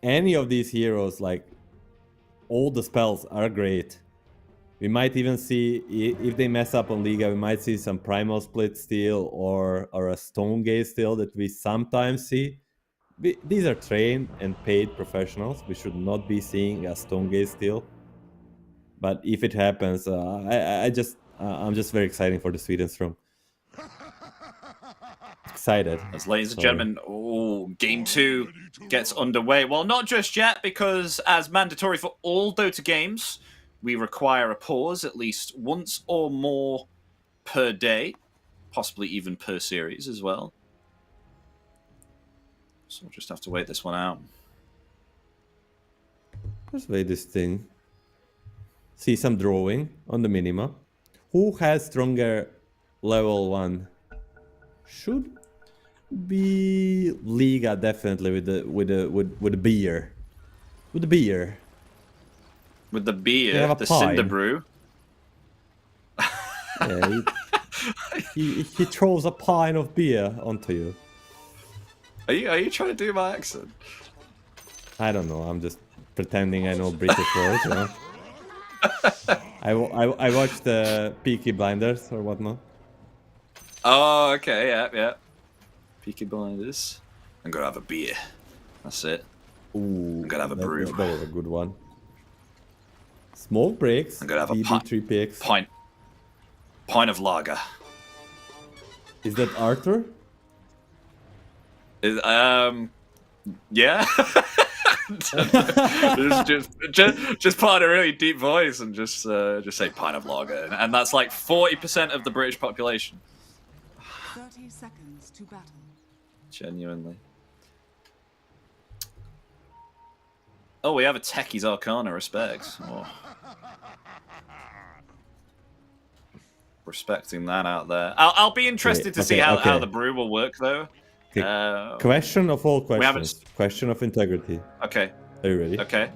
S3: Any of these heroes, like, all the spells are great. We might even see, if they mess up on Liga, we might see some Primal Split steal or a Stone Gaze steal that we sometimes see. These are trained and paid professionals. We should not be seeing a Stone Gaze steal. But if it happens, I'm just very excited for the Sweden Strong. Excited.
S2: As ladies and gentlemen, Game 2 gets underway. Well, not just yet, because as mandatory for all Dota games, we require a pause at least once or more per day, possibly even per series as well. So we'll just have to wait this one out.
S3: Let's wait this thing. See some drawing on the minima. Who has stronger level 1? Should be Liga, definitely, with the beer. With the beer.
S2: With the beer, the Cinder Brew.
S3: Yeah, he throws a pint of beer onto you.
S2: Are you trying to do my accent?
S3: I don't know. I'm just pretending I know British words, you know. I watched Peaky Blinders or whatnot.
S2: Oh, okay, yeah. Peaky Blinders. I'm gonna have a beer. That's it.
S3: Ooh,
S2: I'm gonna have a brew.
S3: That was a good one. Smoke breaks.
S2: I'm gonna have a
S3: DD3 picks.
S2: pint of lager.
S3: Is that Arthur?
S2: Yeah. just put on a really deep voice and just say pint of lager, and that's like 40% of the British population.
S4: 30 seconds to battle.
S2: Genuinely. Oh, we have a Techie's Arcana, respect. Oh. Respecting that out there. I'll be interested to see how the brew will work, though.
S3: Okay. Question of all questions. Question of integrity.
S2: Okay.
S3: Are you ready?
S2: Okay.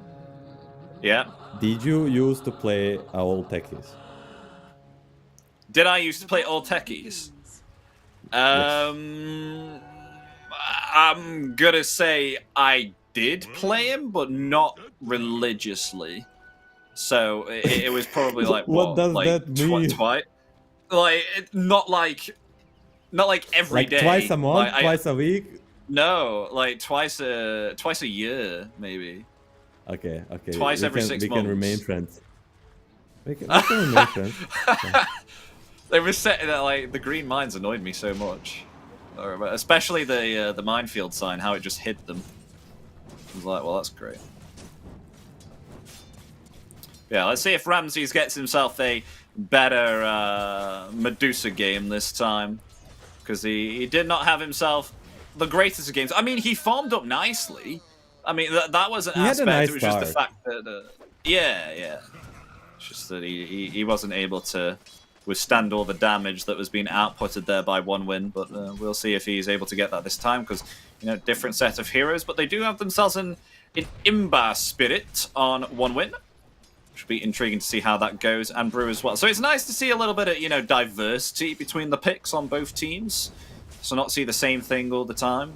S2: Yeah.
S3: Did you used to play all techies?
S2: Did I used to play all techies? I'm gonna say I did play him, but not religiously. So it was probably like
S3: what does
S2: like
S3: that mean?
S2: Twice, like not like every day.
S3: Twice a month,
S2: like,
S3: twice a week.
S2: No, like twice a year, maybe.
S3: Okay.
S2: Twice every 6 months.
S3: We can remain friends. We can remain friends. Okay.
S2: They were setting that like the green mines annoyed me so much, especially the minefield sign, how it just hid them. I was like, well, that's great. Yeah, let's see if Ramses gets himself a better Medusa game this time, because he did not have himself the greatest of games. I mean, he farmed up nicely. I mean, that was an aspect.
S3: Nice
S2: it was
S3: start.
S2: just the fact that, yeah. It's just that he wasn't able to withstand all the damage that was being outputted there by one win. But we'll see if he's able to get that this time, because, you know, different set of heroes. But they do have themselves an Imba Spirit on one win. Should be intriguing to see how that goes, and Brew as well. So it's nice to see a little bit of, you know, diversity between the picks on both teams. So not see the same thing all the time.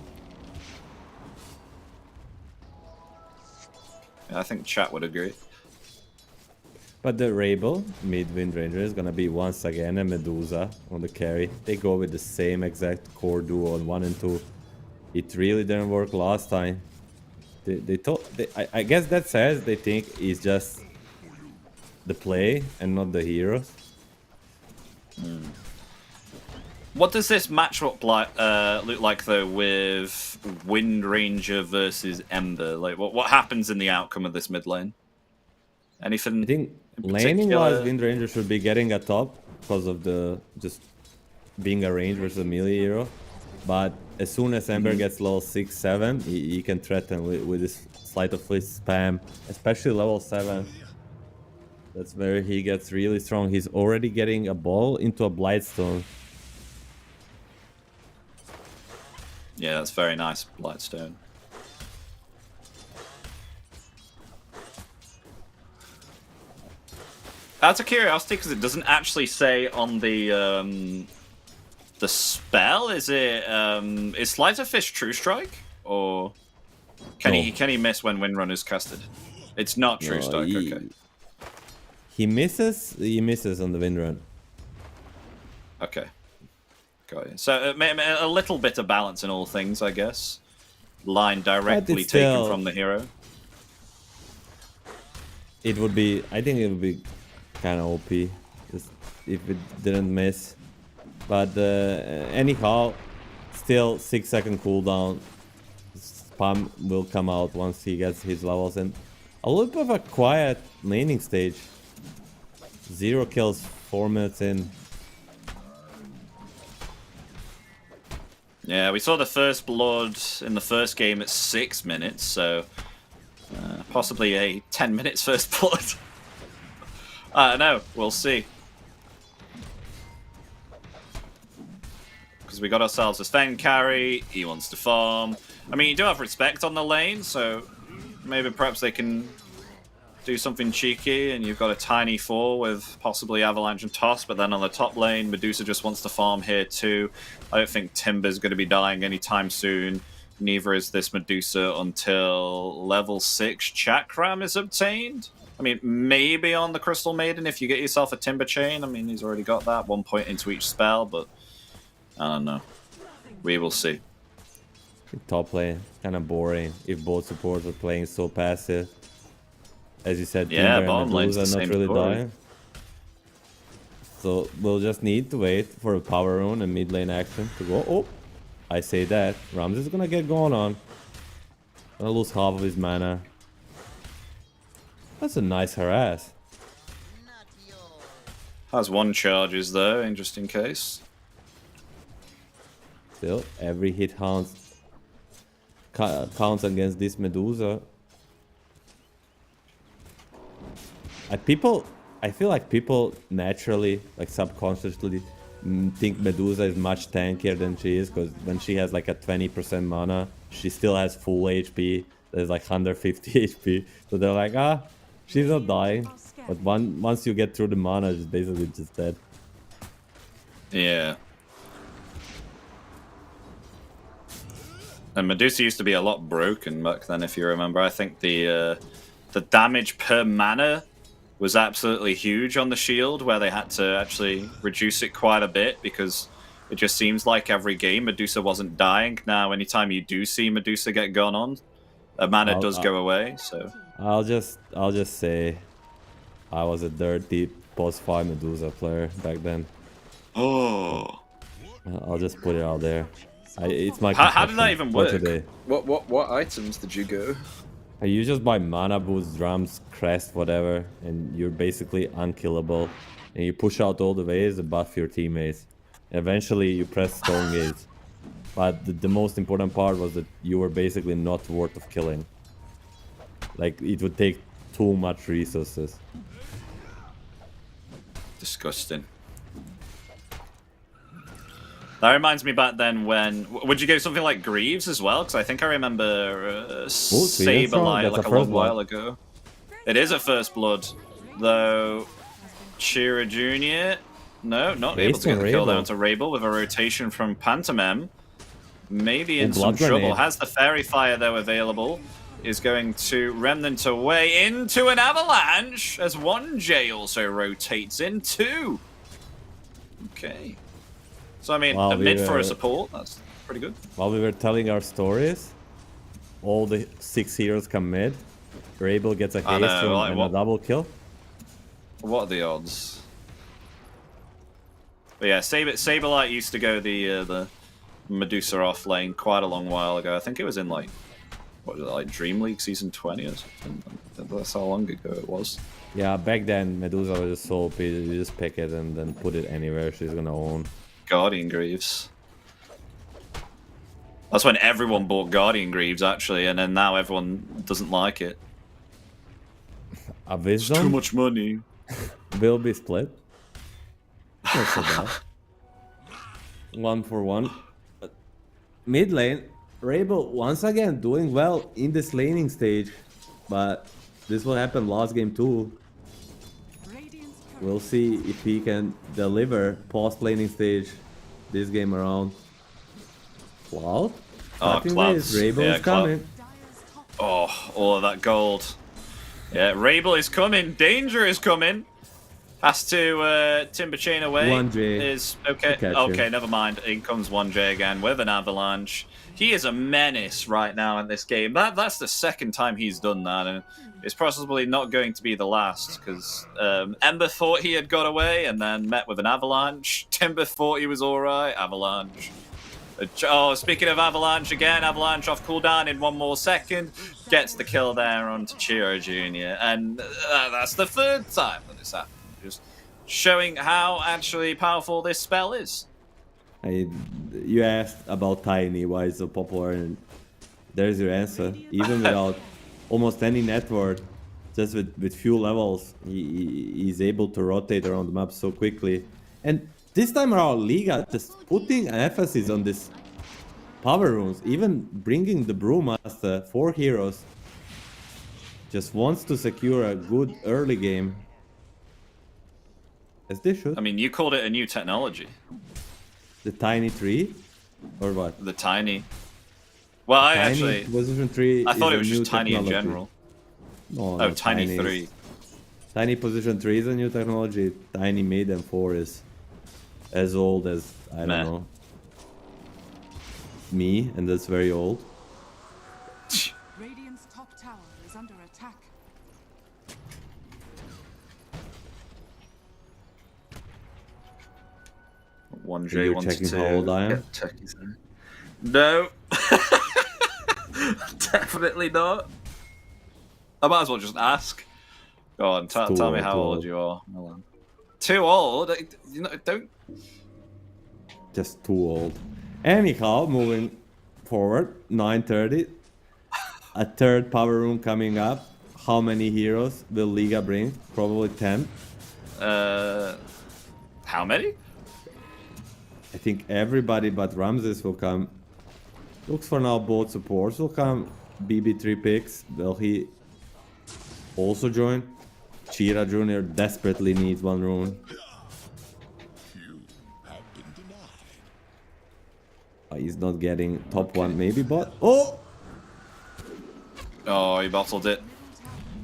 S2: Yeah, I think chat would agree.
S3: But the Rabel, mid-wind ranger, is gonna be once again a Medusa on the carry. They go with the same exact core duo on 1 and 2. It really didn't work last time. I guess that says they think it's just the play and not the heroes.
S2: What does this matchup look like though with Wind Ranger versus Ember? Like, what happens in the outcome of this mid lane? Anything?
S3: I think laning-wise, Wind Ranger should be getting a top because of the just being a range versus a melee hero. But as soon as Ember gets level 6, 7, he can threaten with this Sleight of Fist spam, especially level 7. That's where he gets really strong. He's already getting a ball into a Blightstone.
S2: Yeah, that's very nice, Blightstone. Out of curiosity, because it doesn't actually say on the spell, is it is Sleight of Fist True Strike, or can he miss when Windrun is casted? It's not True Strike. Okay.
S3: He misses on the Windrun.
S2: Okay. Got it. So a little bit of balance in all things, I guess. Line directly taken from the hero.
S3: It would be, I think it would be kind of OP just if it didn't miss. But anyhow, still 6-second cooldown. Spam will come out once he gets his levels, and a little bit of a quiet laning stage. 0 kills 4 minutes in.
S2: Yeah, we saw the first blood in the first game at 6 minutes, so possibly a 10 minutes first blood. I don't know, we'll see. Because we got ourselves a Sven carry, he wants to farm. I mean, you do have respect on the lane, so maybe perhaps they can do something cheeky, and you've got a tiny 4 with possibly Avalanche and Toss, but then on the top lane, Medusa just wants to farm here too. I don't think Timber's going to be dying anytime soon. Neither is this Medusa until level 6 Chakram is obtained. I mean, maybe on the Crystal Maiden if you get yourself a Timber Chain. I mean, he's already got that, 1 point into each spell, but I don't know. We will see.
S3: Top lane, kind of boring if both supports are playing so passive. As you said,
S2: Yeah,
S3: Timber
S2: bottom
S3: and
S2: lane's
S3: Medusa
S2: the
S3: not
S2: same
S3: really
S2: story.
S3: dying. So we'll just need to wait for a power rune and mid lane action to go. Oh, I say that. Rams is gonna get going on. Gonna lose half of his mana. That's a nice harass.
S2: Has 1 charges though, in just in case.
S3: Still, every hit counts against this Medusa. I feel like people naturally, like subconsciously, think Medusa is much tankier than she is, because when she has like a 20% mana, she still has full HP. There's like 150 HP, so they're like, ah, she's not dying. But once you get through the mana, it's basically just dead.
S2: Yeah. And Medusa used to be a lot broken back then, if you remember. I think the damage per mana was absolutely huge on the shield, where they had to actually reduce it quite a bit, because it just seems like every game Medusa wasn't dying. Now, anytime you do see Medusa get gone on, mana does go away. So
S3: I'll just say I was a dirty post-5 Medusa player back then.
S2: Oh,
S3: I'll just put it out there. It's my
S2: how did that even
S3: for
S2: work?
S3: today.
S2: What items did you go?
S3: You just buy mana boost, drums, crest, whatever, and you're basically unkillable. And you push out all the waves and buff your teammates. Eventually, you press Stone Gates. But the most important part was that you were basically not worth of killing. Like, it would take too much resources.
S2: Disgusting. That reminds me back then when... Would you go something like Greaves as well? Because I think I remember Saberlight like a long while ago. It is a First Blood. Though... Shira Jr. No, not able to get the kill down to Rabel with a rotation from Pantomime. Maybe in some trouble. Has the Fairy Fire though available. Is going to Remnant away into an Avalanche as 1J also rotates in 2. Okay. So, I mean, a mid for a support, that's pretty good.
S3: While we were telling our stories, all the 6 heroes come mid. Rabel gets a haste and a double kill.
S2: What are the odds? But yeah, Saberlight used to go the Medusa off lane quite a long while ago. I think it was in like, what was it, like DreamLeague Season 20 or something? That's how long ago it was.
S3: Yeah, back then Medusa was just so OP, you just pick it and then put it anywhere she's gonna own.
S2: Guardian Greaves. That's when everyone bought Guardian Greaves, actually, and then now everyone doesn't like it.
S3: A Wisdom?
S2: It's too much money.
S3: Will be split. Not so bad. 1 for 1. Mid lane, Rabel once again doing well in this laning stage, but this will happen last game too. We'll see if he can deliver post laning stage this game around. Cloud?
S2: Oh, Cloud.
S3: Rabel is coming.
S2: Oh, all of that gold. Yeah, Rabel is coming. Danger is coming. Has to Timber Chain away.
S3: 1J.
S2: Is okay. Okay, never mind. In comes 1J again with an Avalanche. He is a menace right now in this game. That's the second time he's done that, and it's possibly not going to be the last, because Ember thought he had got away and then met with an Avalanche. Timber thought he was alright. Avalanche. Oh, speaking of Avalanche again, Avalanche off cooldown in 1 more second. Gets the kill there onto Chiro Jr. And that's the 3rd time that this happened. Just showing how actually powerful this spell is.
S3: You asked about Tiny, why it's so popular, and there's your answer. Even without almost any network, just with few levels, he's able to rotate around the map so quickly. And this time around, Liga just putting an emphasis on this power runes, even bringing the Brewmaster 4 heroes. Just wants to secure a good early game. As they should.
S2: I mean, you called it a new technology.
S3: The Tiny Tree? Or what?
S2: The Tiny. Well, I
S3: Tiny
S2: actually,
S3: position 3
S2: I thought it
S3: is
S2: was
S3: a new
S2: just tiny in
S3: technology.
S2: general.
S3: No,
S2: Oh,
S3: no,
S2: tiny
S3: is-
S2: 3.
S3: Tiny position 3 is a new technology. Tiny mid and 4 is as old as, I don't
S2: Meh.
S3: know, me, and that's very old.
S4: Radiant's top tower is under attack.
S2: One
S3: Are
S2: J,
S3: you
S2: 1
S3: checking
S2: to
S3: how
S2: 2.
S3: old I am?
S2: Get techies in. No. Definitely not. I might as well just ask. Go on, tell me
S3: too
S2: how old
S3: old.
S2: you are. Milan. Too old? You know, don't.
S3: Just too old. Anyhow, moving forward, 9:30. A third power room coming up. How many heroes will Liga bring? Probably 10.
S2: How many?
S3: I think everybody but Ramses will come. Looks for now both supports will come. BB3 picks. Will he also join? Chira Jr. desperately needs one rune. He's not getting top one, maybe, but oh!
S2: Oh, he bottled it.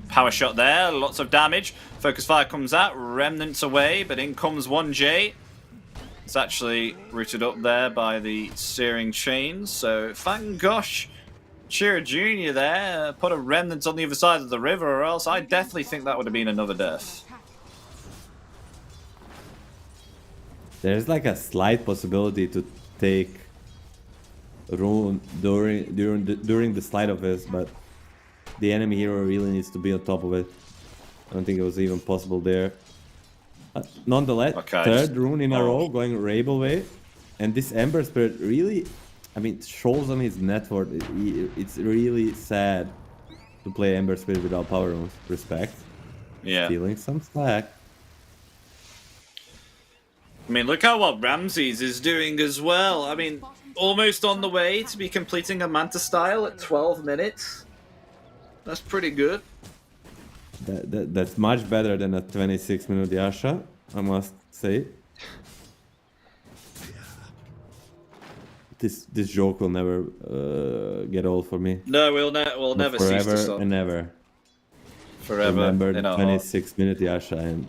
S2: Power shot there, lots of damage. Focus fire comes out, remnants away, but in comes 1J. It's actually rooted up there by the steering chains, so thank gosh Chira Jr. there put a remnant on the other side of the river, or else I definitely think that would have been another death.
S3: There's like a slight possibility to take rune during the slide of this, but the enemy hero really needs to be on top of it. I don't think it was even possible there. Nonetheless,
S2: Okay,
S3: third rune in a row going Rabel way, and this Ember Spirit really, I mean, shows on his net worth. It's really sad to play Ember Spirit without power runes. Respect.
S2: Yeah.
S3: Stealing some slack.
S2: I mean, look how well Ramses is doing as well. I mean, almost on the way to be completing a Manta style at 12 minutes. That's pretty good.
S3: That's much better than a 26-minute Yasha, I must say. This joke will never get old for me.
S2: No, we'll never cease to
S3: Forever
S2: stop.
S3: and ever.
S2: Forever
S3: Remember
S2: in our
S3: 26-minute Yasha and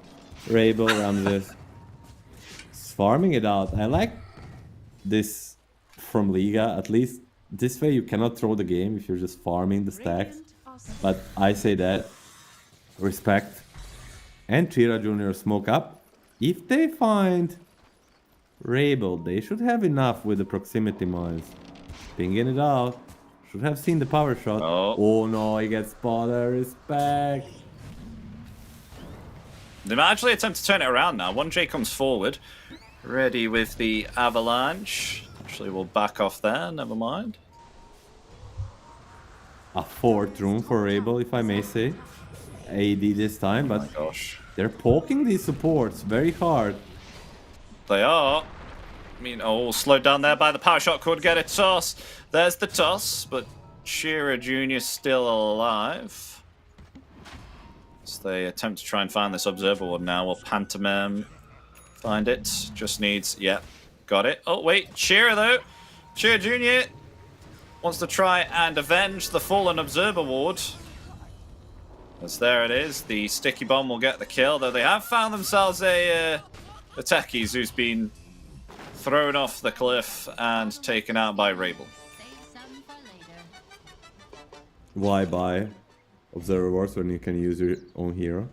S3: Rabel, Ramses. Farming it out. I like this from Liga. At least this way you cannot throw the game if you're just farming the stacks. But I say that. Respect. And Chira Jr. smoke up. If they find Rabel, they should have enough with the proximity mines. Pinging it out. Should have seen the power shot. Oh no, he gets spotted. Respect.
S2: They might actually attempt to turn it around now. 1J comes forward. Ready with the avalanche. Actually, we'll back off there. Never mind.
S3: A fourth room for Rabel, if I may say. AD this time, but
S2: Oh my gosh.
S3: they're poking these supports very hard.
S2: They are. I mean, slowed down there by the power shot. Could get a toss. There's the toss, but Chira Jr. still alive. So they attempt to try and find this observer ward now. Will Pantomime find it? Just needs, got it. Oh, wait, Chira though. Chira Jr. wants to try and avenge the fallen observer ward. As there it is, the sticky bomb will get the kill, though they have found themselves a techies who's been thrown off the cliff and taken out by Rabel.
S3: Why buy Observer Wars when you can use your own hero?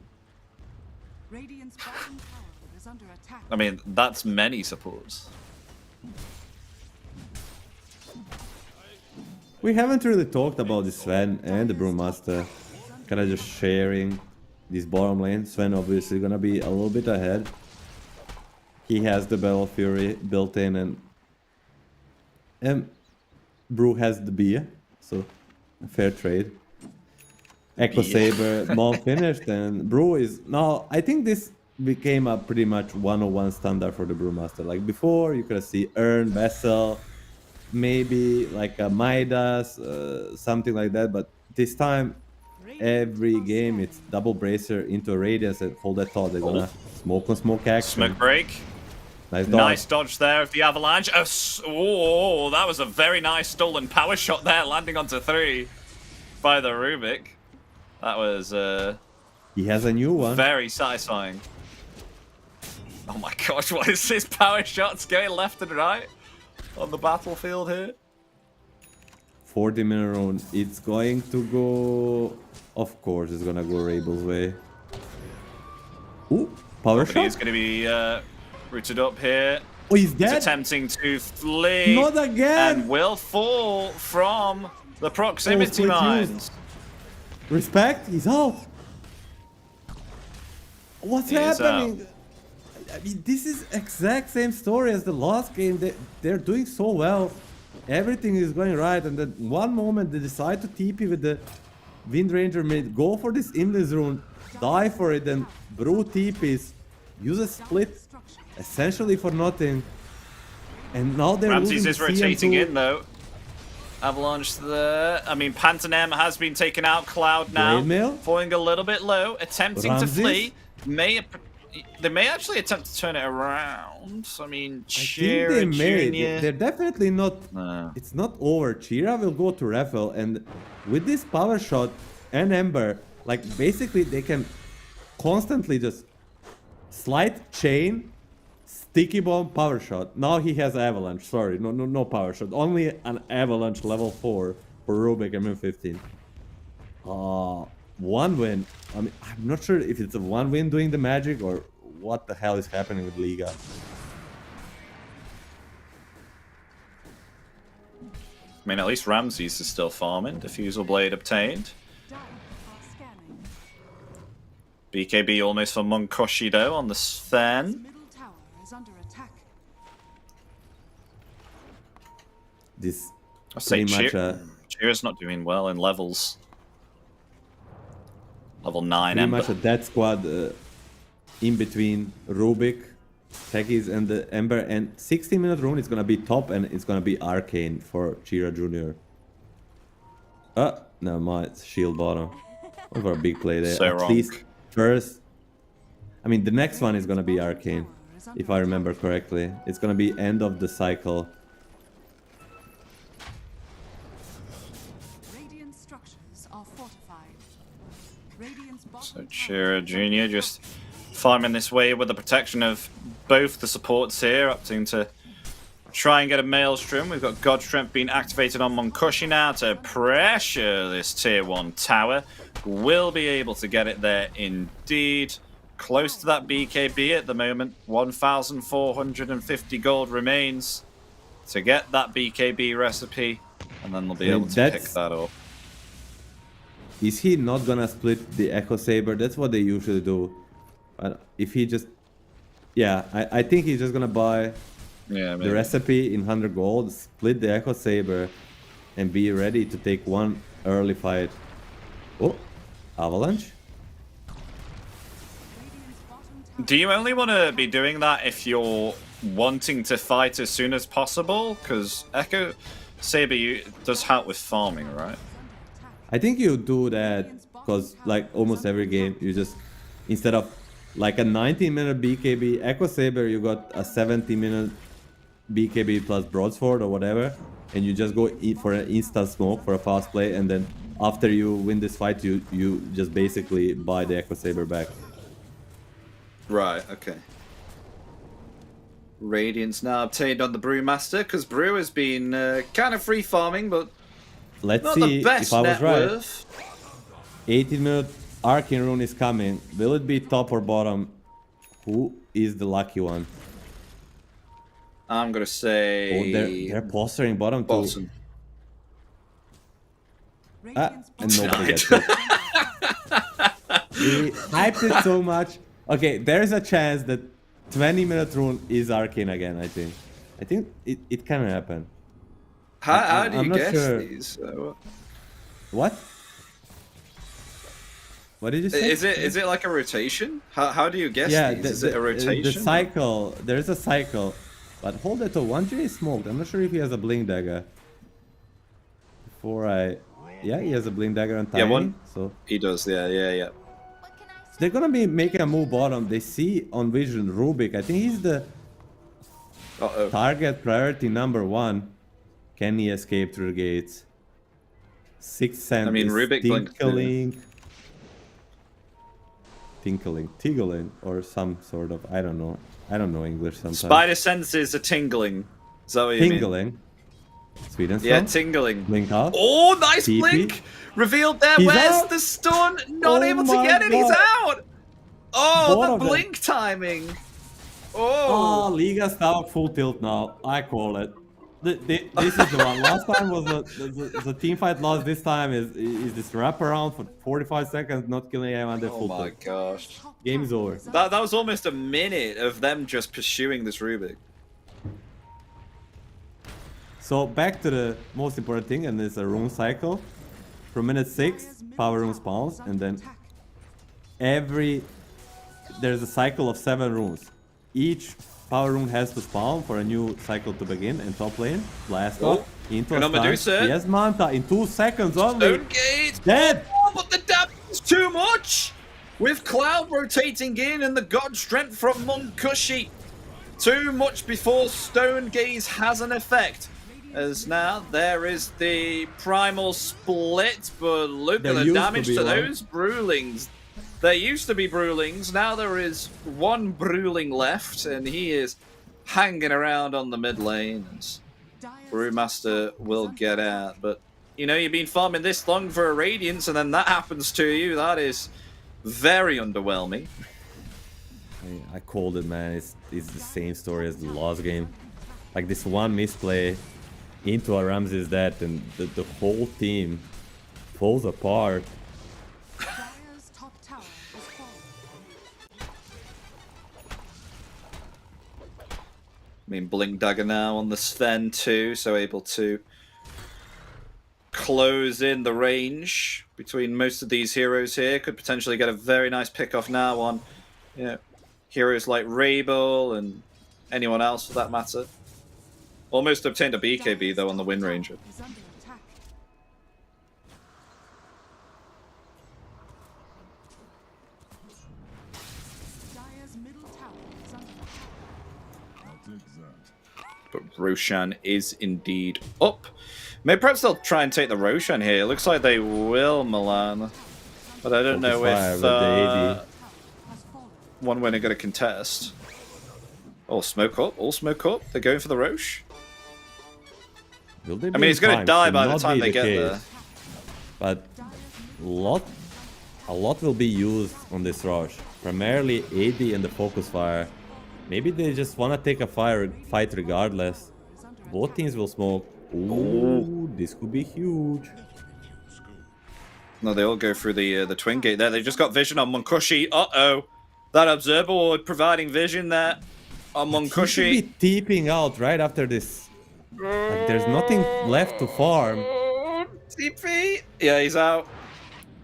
S4: Radiant's bottom tower is under attack.
S2: I mean, that's many supports.
S3: We haven't really talked about the Sven and the Brewmaster. Kinda just sharing this bottom lane. Sven obviously gonna be a little bit ahead. He has the Battle Fury built in, and Brew has the beer, so a fair trade. Echo Saber, bomb finished, and Brew is now. I think this became a pretty much 101 standard for the Brewmaster. Like before, you could see Urn, Vessel, maybe like a Midas, something like that. But this time, every game it's double bracer into a radius and hold that thought. They're gonna smoke on smoke action.
S2: Smoke break.
S3: Nice dodge.
S2: Nice dodge there of the Avalanche. Oh, that was a very nice stolen power shot there, landing onto 3 by the Rubik. That was
S3: He has a new one.
S2: very satisfying. Oh my gosh, what is this? Power shots going left and right on the battlefield here.
S3: 40-minute round. It's going to go... Of course, it's gonna go Rabel's way. Ooh, power shot.
S2: He's going to be rooted up here.
S3: Oh, he's
S2: He's
S3: dead.
S2: attempting to flee.
S3: Not again.
S2: And will fall from the proximity
S3: split
S2: mines.
S3: used. Respect. He's out. What's
S2: He is
S3: happening? I mean, this is exact same story as the last game. They're doing so well. Everything is going right, and then one moment they decide to TP with the Wind Ranger mid, go for this Imlis rune, die for it, and brew TPs, use a split, essentially for nothing. And now they're
S2: Ramses
S3: losing
S2: is rotating
S3: CM2.
S2: in though. Avalanche there. I mean, Pantanem has been taken out. Cloud now
S3: Blademail?
S2: falling a little bit low, attempting
S3: Ramses?
S2: to flee. They may actually attempt to turn it around. I mean,
S3: I think
S2: Chira
S3: they may.
S2: Jr.
S3: They're definitely not.
S2: No.
S3: It's not over. Chira will go to Raffle, and with this power shot and Ember, like basically they can constantly just slide chain, sticky bomb, power shot. Now he has avalanche. Sorry, no power shot. Only an avalanche level 4 for Rubik MM15. One win. I mean, I'm not sure if it's a one win doing the magic or what the hell is happening with Liga.
S2: I mean, at least Ramses is still farming. Diffusal Blade obtained.
S4: Dire are scanning.
S2: BKB almost for Munkoshi though on the Sven.
S4: Middle tower is under attack.
S3: This
S2: I say
S3: pretty much
S2: Chira's not doing well in levels. Level 9
S3: pretty
S2: Ember.
S3: much a dead squad in between Rubik, Techies, and the Ember. And 60-minute rune is gonna be top, and it's gonna be Arcane for Chira Jr. Never mind, it's shield bottom. What for a big play there.
S2: So
S3: At
S2: wrong.
S3: least first. I mean, the next one is gonna be Arcane, if I remember correctly. It's gonna be end of the cycle.
S4: Radiant structures are fortified. Radiant's
S2: So
S4: bottom
S2: Chira Jr. just farming this way with the protection of both the supports here, opting to try and get a Maelstrom. We've got God Strength being activated on Munkoshi now to pressure this tier 1 tower. Will be able to get it there indeed. Close to that BKB at the moment. 1,450 gold remains to get that BKB recipe, and then they'll be able to pick
S3: That's-
S2: that up.
S3: Is he not gonna split the Echo Saber? That's what they usually do. If he just... Yeah, I think he's just gonna buy
S2: Yeah,
S3: the
S2: maybe.
S3: recipe in 100 gold, split the Echo Saber, and be ready to take one early fight. Oh, Avalanche?
S4: Radiant's bottom tower.
S2: Do you only want to be doing that if you're wanting to fight as soon as possible? Because Echo Saber does help with farming, right?
S3: I think you do that because like almost every game you just, instead of like a 19-minute BKB Echo Saber, you got a 70-minute BKB plus Broadsword or whatever, and you just go for an instant smoke for a fast play, and then after you win this fight you just basically buy the Echo Saber back.
S2: Right, okay. Radiance now obtained on the Brewmaster, because Brew has been kind of free farming, but
S3: Let's
S2: not
S3: see
S2: the best
S3: if I was
S2: net
S3: right.
S2: worth.
S3: 18-minute Arcane Rune is coming. Will it be top or bottom? Who is the lucky one?
S2: I'm going to say...
S3: Oh, they're posturing bottom too.
S2: Bottom.
S4: Radiant's
S3: And
S4: bottom
S3: nobody
S2: Right.
S3: gets it. We hyped it so much. Okay, there's a chance that 20-minute rune is Arcane again, I think. I think it can happen.
S2: How do
S3: I'm
S2: you
S3: not
S2: guess
S3: sure.
S2: these?
S3: What? What did you say?
S2: Is it like a rotation? How do you guess
S3: Yeah,
S2: these? Is it a rotation?
S3: The cycle. There's a cycle. But hold it to 1J is smoked. I'm not sure if he has a Blink Dagger. Yeah, he has a Blink Dagger on Tiny.
S2: Yeah, one.
S3: So
S2: He does, yeah.
S3: they're gonna be making a move bottom. They see on Vision Rubik. I think he's the
S2: Uh-oh.
S3: Target priority number 1. Can he escape through the gates? Sixth sense
S2: I mean,
S3: is
S2: Rubik blinked too.
S3: tinkling, or some sort of, I don't know English sometimes.
S2: Spider senses are tingling. Is that what you mean?
S3: Tingling. Sweden
S2: Yeah,
S3: song?
S2: tingling.
S3: Blink out.
S2: Oh, nice
S3: TP.
S2: blink! Revealed there.
S3: He's
S2: Where's
S3: out.
S2: the stun? Not
S3: Oh
S2: able to
S3: my
S2: get it. He's
S3: God.
S2: out. Oh,
S3: Both
S2: the
S3: of them.
S2: blink timing.
S3: Oh,
S2: Oh.
S3: Liga's now full tilt now. I call it. This is the one. Last time was the team fight loss. This time is this wraparound for 45 seconds, not killing anyone. They're
S2: Oh
S3: full
S2: my
S3: tilt.
S2: gosh.
S3: Game's over.
S2: That was almost a minute of them just pursuing this Rubik.
S3: So back to the most important thing, and it's a rune cycle. From minute 6, power rune spawns, and then there's a cycle of 7 runes. Each power rune has to spawn for a new cycle to begin, and top lane, blast off, into a
S2: Gonna
S3: stun.
S2: Medusa.
S3: Yes, Manta, in 2 seconds only.
S2: Stone Gate.
S3: Dead!
S2: Oh, but the damage is too much! With Cloud rotating in and the God Strength from Munkushi. Too much before Stone Gaze has an effect. As now there is the primal split, but look
S3: There
S2: at the
S3: used to
S2: damage
S3: be
S2: to
S3: one.
S2: those Brewlings. There used to be Brewlings, now there is one Brewling left, and he is hanging around on the mid lane. And Brewmaster will get out, but you know, you've been farming this long for a Radiance, and then that happens to you. That is very underwhelming.
S3: I called it, man. It's the same story as the last game. Like this one misplay into a Ramses death, and the whole team falls apart.
S4: Dire's top tower is falling.
S2: I mean, Blink Dagger now on the Sven too, so able to close in the range between most of these heroes here. Could potentially get a very nice pick off now on, you know, heroes like Rabel and anyone else for that matter. Almost obtained a BKB though on the Wind Ranger.
S4: Is under attack. Dire's middle tower is under attack.
S6: I'll take that.
S2: But Roshan is indeed up. Maybe perhaps they'll try and take the Roshan here. It looks like they will, Milan. But I don't know
S3: Fire
S2: if
S3: with the AD.
S4: Has fallen.
S2: one winner going to contest. Oh, smoke up. All smoke up. They're going for the Roche.
S3: Will they
S2: I
S3: be
S2: mean,
S3: in
S2: he's going to
S3: time?
S2: die
S3: Should
S2: by the
S3: not
S2: time
S3: be
S2: they
S3: the
S2: get
S3: case.
S2: there.
S3: But a lot will be used on this rush. Primarily AD and the focus fire. Maybe they just want to take a fight regardless. Both teams will smoke. Ooh, this could be huge.
S2: No, they all go through the twin gate there. They just got vision on Munkushi. Uh-oh. That observer ward providing vision there on
S3: He should
S2: Munkushi.
S3: be TPing out right after this. Like, there's nothing left to farm.
S2: TP. Yeah, he's out.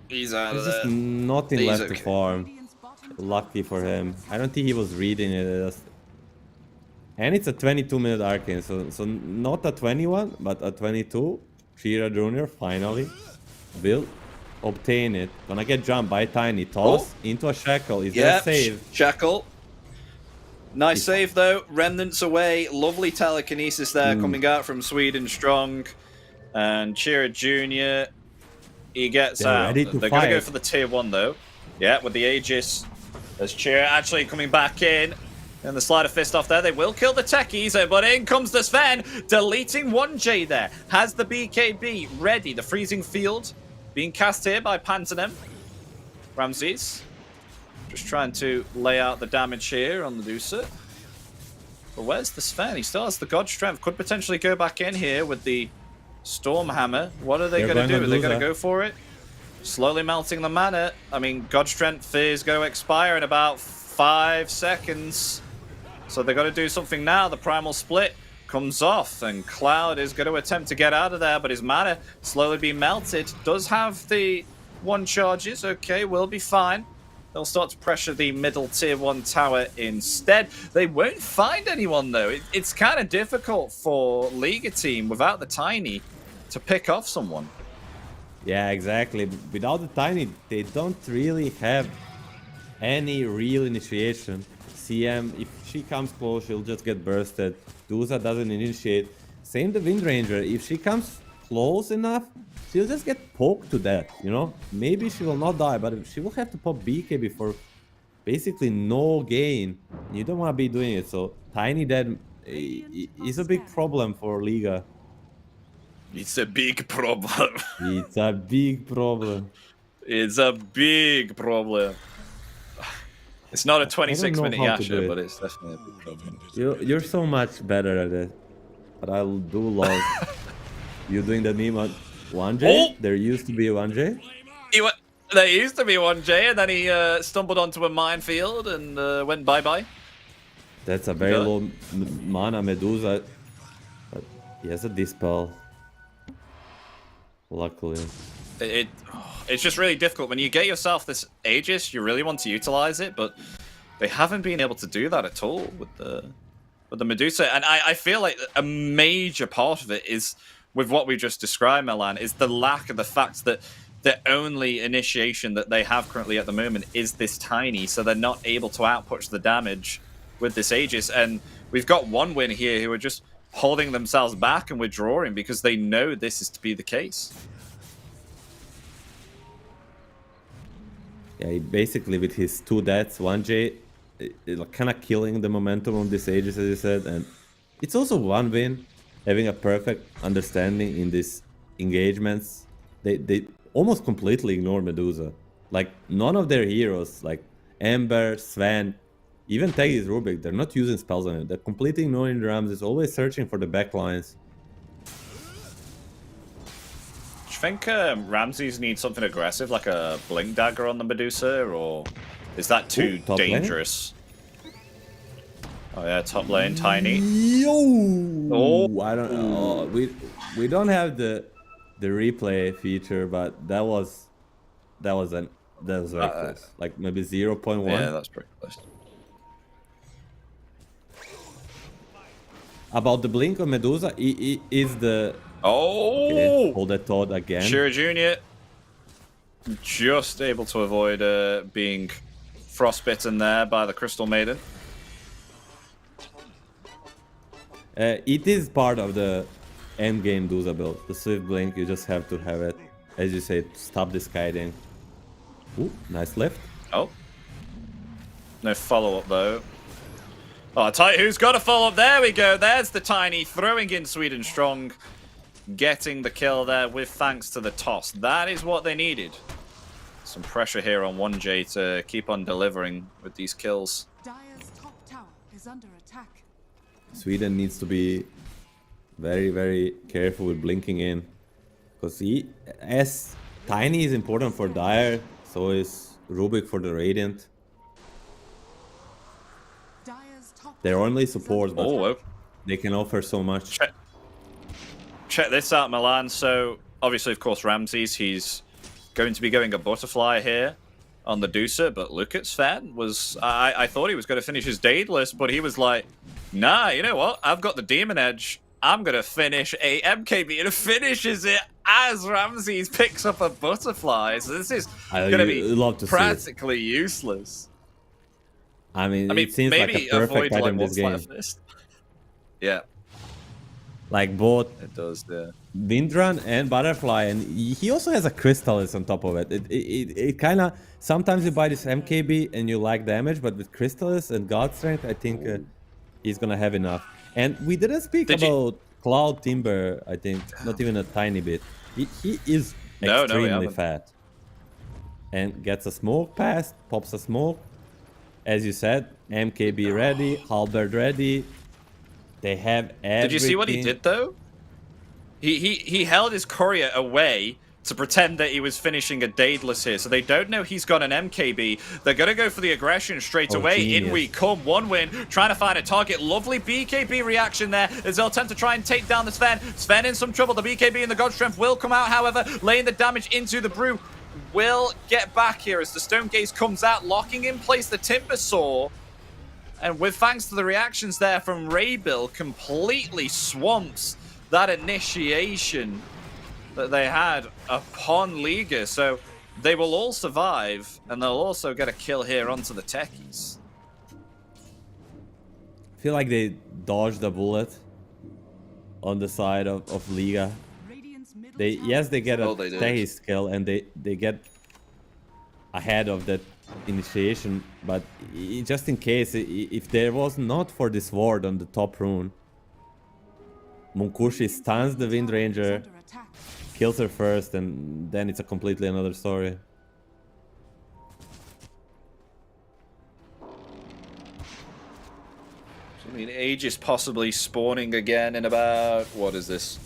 S2: He's out
S3: There's
S2: of
S3: just
S2: there.
S3: nothing
S2: He's
S3: left
S2: okay.
S3: to farm.
S4: Radiant's bottom
S3: Lucky for him. I don't think he was reading it. And it's a 22-minute arcane, so not a 21, but a 22. Shira Jr. finally will obtain it. Gonna get jumped by Tiny. Toss into a shackle. Is there a save?
S2: Shackle. Nice save though. Remnants away. Lovely telekinesis there coming out from Sweden Strong. And Chira Jr. He gets
S3: They're
S2: out.
S3: ready to
S2: They're gonna go
S3: fight.
S2: for the tier 1 though. Yeah, with the Aegis. There's Chira actually coming back in. And the sleight of fist off there. They will kill the techies, but in comes the Sven. Deleting 1J there. Has the BKB ready. The freezing field being cast here by Pantanem. Ramses. Just trying to lay out the damage here on the Medusa. But where's the Sven? He still has the God Strength. Could potentially go back in here with the Storm Hammer. What are they
S3: They're
S2: going to
S3: going
S2: do? Are
S3: to
S2: they
S3: lose
S2: going to
S3: that.
S2: go for it? Slowly melting the mana. I mean, God Strength is going to expire in about 5 seconds. So they're going to do something now. The Primal Split comes off, and Cloud is going to attempt to get out of there, but his mana slowly being melted. Does have the 1 charges. Okay, will be fine. They'll start to pressure the middle tier 1 tower instead. They won't find anyone, though. It's kind of difficult for Liga team without the Tiny to pick off someone.
S3: Yeah, exactly. Without the Tiny, they don't really have any real initiation. CM, if she comes close, she'll just get bursted. Dusa doesn't initiate. Same the Wind Ranger. If she comes close enough, she'll just get poked to death, you know? Maybe she will not die, but she will have to pop BKB for basically no gain. You don't want to be doing it, so Tiny Dead is a big problem for Liga.
S2: It's a big problem.
S3: It's a big problem.
S2: It's a big problem. It's not a 26-minute
S3: how to do
S2: Yasha,
S3: it.
S2: but it's definitely a big problem.
S3: You're so much better at it. But I do love you doing the meme on 1J.
S2: Oh!
S3: There used to be a 1J.
S2: There used to be 1J, and then he stumbled onto a minefield and went bye-bye.
S3: That's a very
S2: Okay.
S3: low mana Medusa. But he has a Dispel. Luckily.
S2: It's just really difficult. When you get yourself this Aegis, you really want to utilize it, but they haven't been able to do that at all with the Medusa. And I feel like a major part of it is, with what we just described, Milan, is the lack of the fact that the only initiation that they have currently at the moment is this Tiny, so they're not able to outpush the damage with this Aegis. And we've got one win here who are just holding themselves back and withdrawing because they know this is to be the case.
S3: Yeah, basically with his 2 deaths, 1J, kind of killing the momentum of this Aegis, as you said, and it's also one win, having a perfect understanding in these engagements. They almost completely ignore Medusa. Like, none of their heroes, like Ember, Sven, even Tegis Rubik, they're not using spells on it. They're completely ignoring the Rams, always searching for the backlines.
S2: Do you think Ramses needs something aggressive, like a Blink Dagger on the Medusa, or is that too
S3: top lane?
S2: dangerous? Oh yeah, top lane, Tiny.
S3: Yo!
S2: Oh.
S3: I don't know. We don't have the replay feature, but that was very close. Like maybe 0.1.
S2: Yeah, that's pretty close.
S3: About the blink of Medusa, is the
S2: Oh!
S3: okay, hold that thought again.
S2: Shira Jr. just able to avoid being frostbitten there by the Crystal Maiden.
S3: It is part of the end game Dusa build. The Swift Blink, you just have to have it, as you say, to stop this kiting. Ooh, nice lift.
S2: Oh. No follow-up, though. Oh, who's got a follow-up? There we go. There's the Tiny throwing in Sweden Strong. Getting the kill there with thanks to the toss. That is what they needed. Some pressure here on 1J to keep on delivering with these kills.
S4: Dire's top tower is under attack.
S3: Sweden needs to be very, very careful with blinking in. Because as Tiny is important for Dire, so is Rubik for the Radiant.
S4: Dire's top
S3: They're
S4: tower
S3: only
S4: is
S3: supports,
S4: under
S3: but
S2: Oh,
S3: they can offer so much.
S2: check this out, Milan. So, obviously, of course, Ramses, he's going to be going a butterfly here on the Dusa, but look at Sven. I thought he was going to finish his Daedalus, but he was like, nah, you know what? I've got the Demon Edge. I'm going to finish a MKB, and finishes it as Ramses picks up a butterfly. So this is going to be practically useless.
S3: I mean, it seems like a perfect item this game.
S2: Yeah.
S3: Like both
S2: It does, yeah.
S3: Windrun and Butterfly, and he also has a Crystallis on top of it. It kind of, sometimes you buy this MKB and you like damage, but with Crystallis and God Strength, I think he's gonna have enough. And we didn't speak about Cloud Timber, I think, not even a tiny bit. He is extremely fat. And gets a smoke pass, pops a smoke. As you said, MKB ready, Halberd ready. They have everything.
S2: Did you see what he did, though? He held his courier away to pretend that he was finishing a Daedalus here, so they don't know he's got an MKB. They're going to go for the aggression straight away.
S3: Genius.
S2: In we come, one win, trying to find a target. Lovely BKB reaction there as they'll attempt to try and take down the Sven. Sven in some trouble. The BKB and the God Strength will come out, however, laying the damage into the Brew. Will get back here as the Stone Gaze comes out, locking in place the Timber Saw. And with thanks to the reactions there from Raybill, completely swamps that initiation that they had upon Liga. So they will all survive, and they'll also get a kill here onto the Techies.
S3: feel like they dodged a bullet on the side of Liga.
S4: Radiant's middle
S3: They
S4: tower
S3: yes, they get a
S2: they did.
S3: Tehi skill and they get ahead of that initiation, but just in case, if there was not for this ward on the top rune, Munkushi stuns the Wind Ranger,
S4: under attack.
S3: kills her first, and then it's a completely another story.
S2: I mean, Aegis possibly spawning again in about, what is this?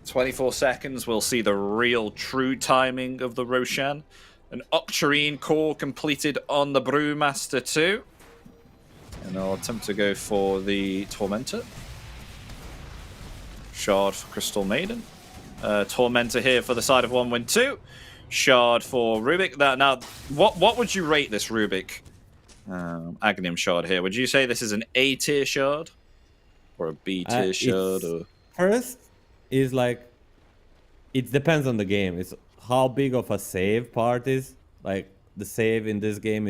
S2: 24 seconds. We'll see the real true timing of the Roshan. An Octarine core completed on the Brewmaster too. And I'll attempt to go for the Tormentor. Shard for Crystal Maiden. Tormentor here for the side of 1-2. Shard for Rubik. Now, what would you rate this Rubik? Aghanim Shard here. Would you say this is an A tier shard? Or a B tier shard? Or...
S3: First is like, it depends on the game. It's how big of a save part is. Like, the save in this game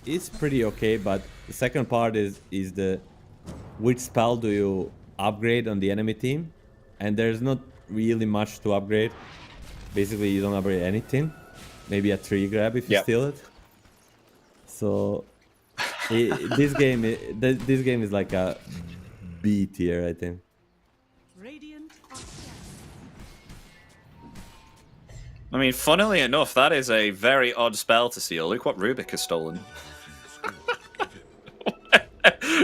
S3: is pretty okay, but the second part is the which spell do you upgrade on the enemy team? And there's not really much to upgrade. Basically, you don't upgrade anything. Maybe a tree grab if you steal it. So this game is like a B tier, I think.
S4: Radiant are dead.
S2: I mean, funnily enough, that is a very odd spell to steal. Look what Rubik has stolen.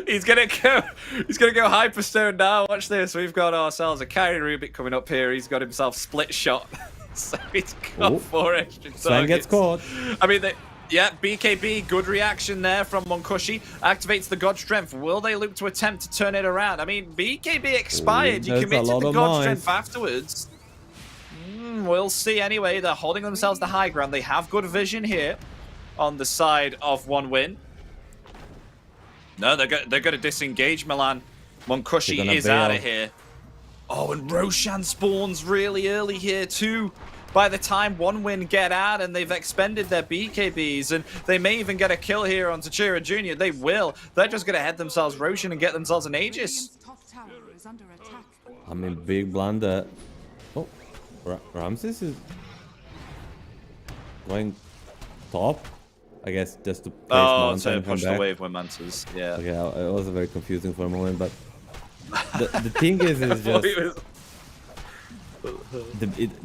S2: He's gonna go Hyperstone now. Watch this. We've got ourselves a carry Rubik coming up here. He's got himself split shot. So he's got 4 extra targets.
S3: Sven gets caught.
S2: I mean, yeah, BKB, good reaction there from Monkushi. Activates the God Strength. Will they look to attempt to turn it around? I mean, BKB expired. You committed the God Strength afterwards. We'll see anyway. They're holding themselves the high ground. They have good vision here on the side of 1-win. No, they're going to disengage Milan. Monkushi is out of here. Oh, and Roshan spawns really early here too. By the time 1-win get out and they've expended their BKBs, and they may even get a kill here on Tachira Jr. They will. They're just going to head themselves Roshan and get themselves an Aegis.
S4: Radiant's top tower is under attack.
S3: I mean, big blunder. Oh, Ramses is going top. I guess just to place
S2: Oh,
S3: so
S2: to push the wave when Mantis. Yeah.
S3: Okay, it was very confusing for a moment, but the thing is just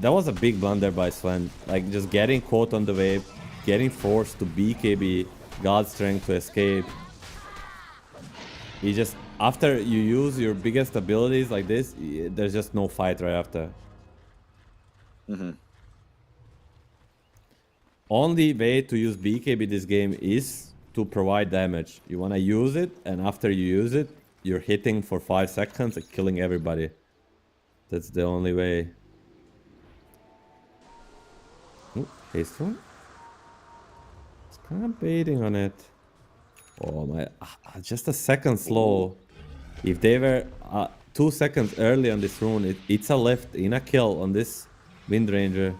S3: that was a big blunder by Sven. Like, just getting caught on the wave, getting forced to BKB, God Strength to escape. You just, after you use your biggest abilities like this, there's just no fight right after. Only way to use BKB this game is to provide damage. You want to use it, and after you use it, you're hitting for 5 seconds and killing everybody. That's the only way. Ooh, haste one. It's kind of baiting on it. Oh my, just a second slow. If they were 2 seconds early on this rune, it's a lift in a kill on this Wind Ranger.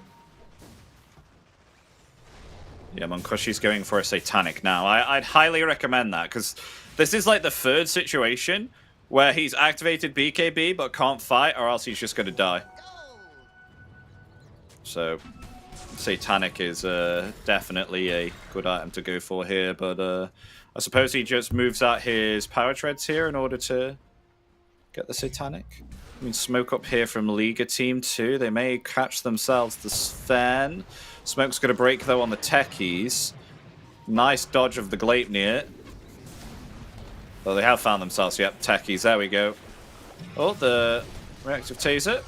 S2: Yeah, Monkushi's going for a Satanic now. I'd highly recommend that, because this is like the third situation where he's activated BKB but can't fight, or else he's just going to die. So, Satanic is definitely a good item to go for here, but I suppose he just moves out his Power Treads here in order to get the Satanic. I mean, smoke up here from Liga team too. They may catch themselves the Sven. Smoke's going to break, though, on the techies. Nice dodge of the Gleipnir. Well, they have found themselves. Yep, techies. There we go. Oh, the reactive taser.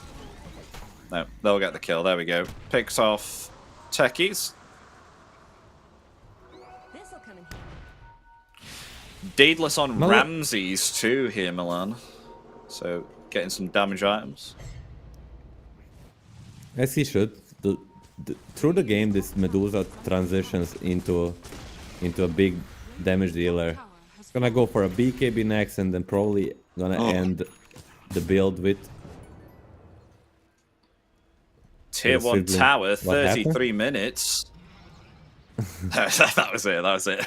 S2: No, they'll get the kill. There we go. Picks off techies.
S5: This'll come in handy.
S2: Daedalus on Ramses, too, here, Milan. So, getting some damage items.
S3: As he should. Through the game, this Medusa transitions into a big damage dealer. Gonna go for a BKB next, and then probably gonna end the build with
S2: Tier 1 tower, 33 minutes. that was it.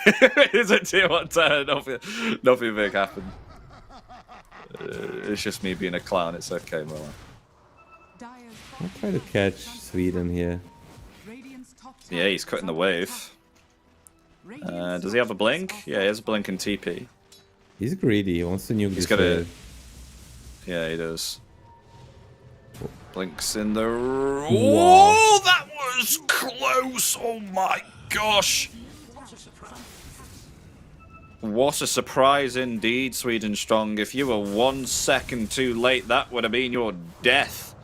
S2: It's a Tier 1 tower. Nothing big happened. It's just me being a clown. It's okay, Milan.
S4: Dire's
S3: I'll try to catch Sweden here.
S4: Radiant's top
S2: Yeah, he's cutting the wave. Does he have a blink? Yeah, he has a blink and TP.
S3: He's greedy. He wants to nuke
S2: He's
S3: this
S2: got a...
S3: wave.
S2: Yeah, he does. Blinks in the...
S3: Wow.
S2: Oh, that was close! Oh my gosh! What a surprise indeed, Sweden Strong. If you were 1 second too late, that would have been your death.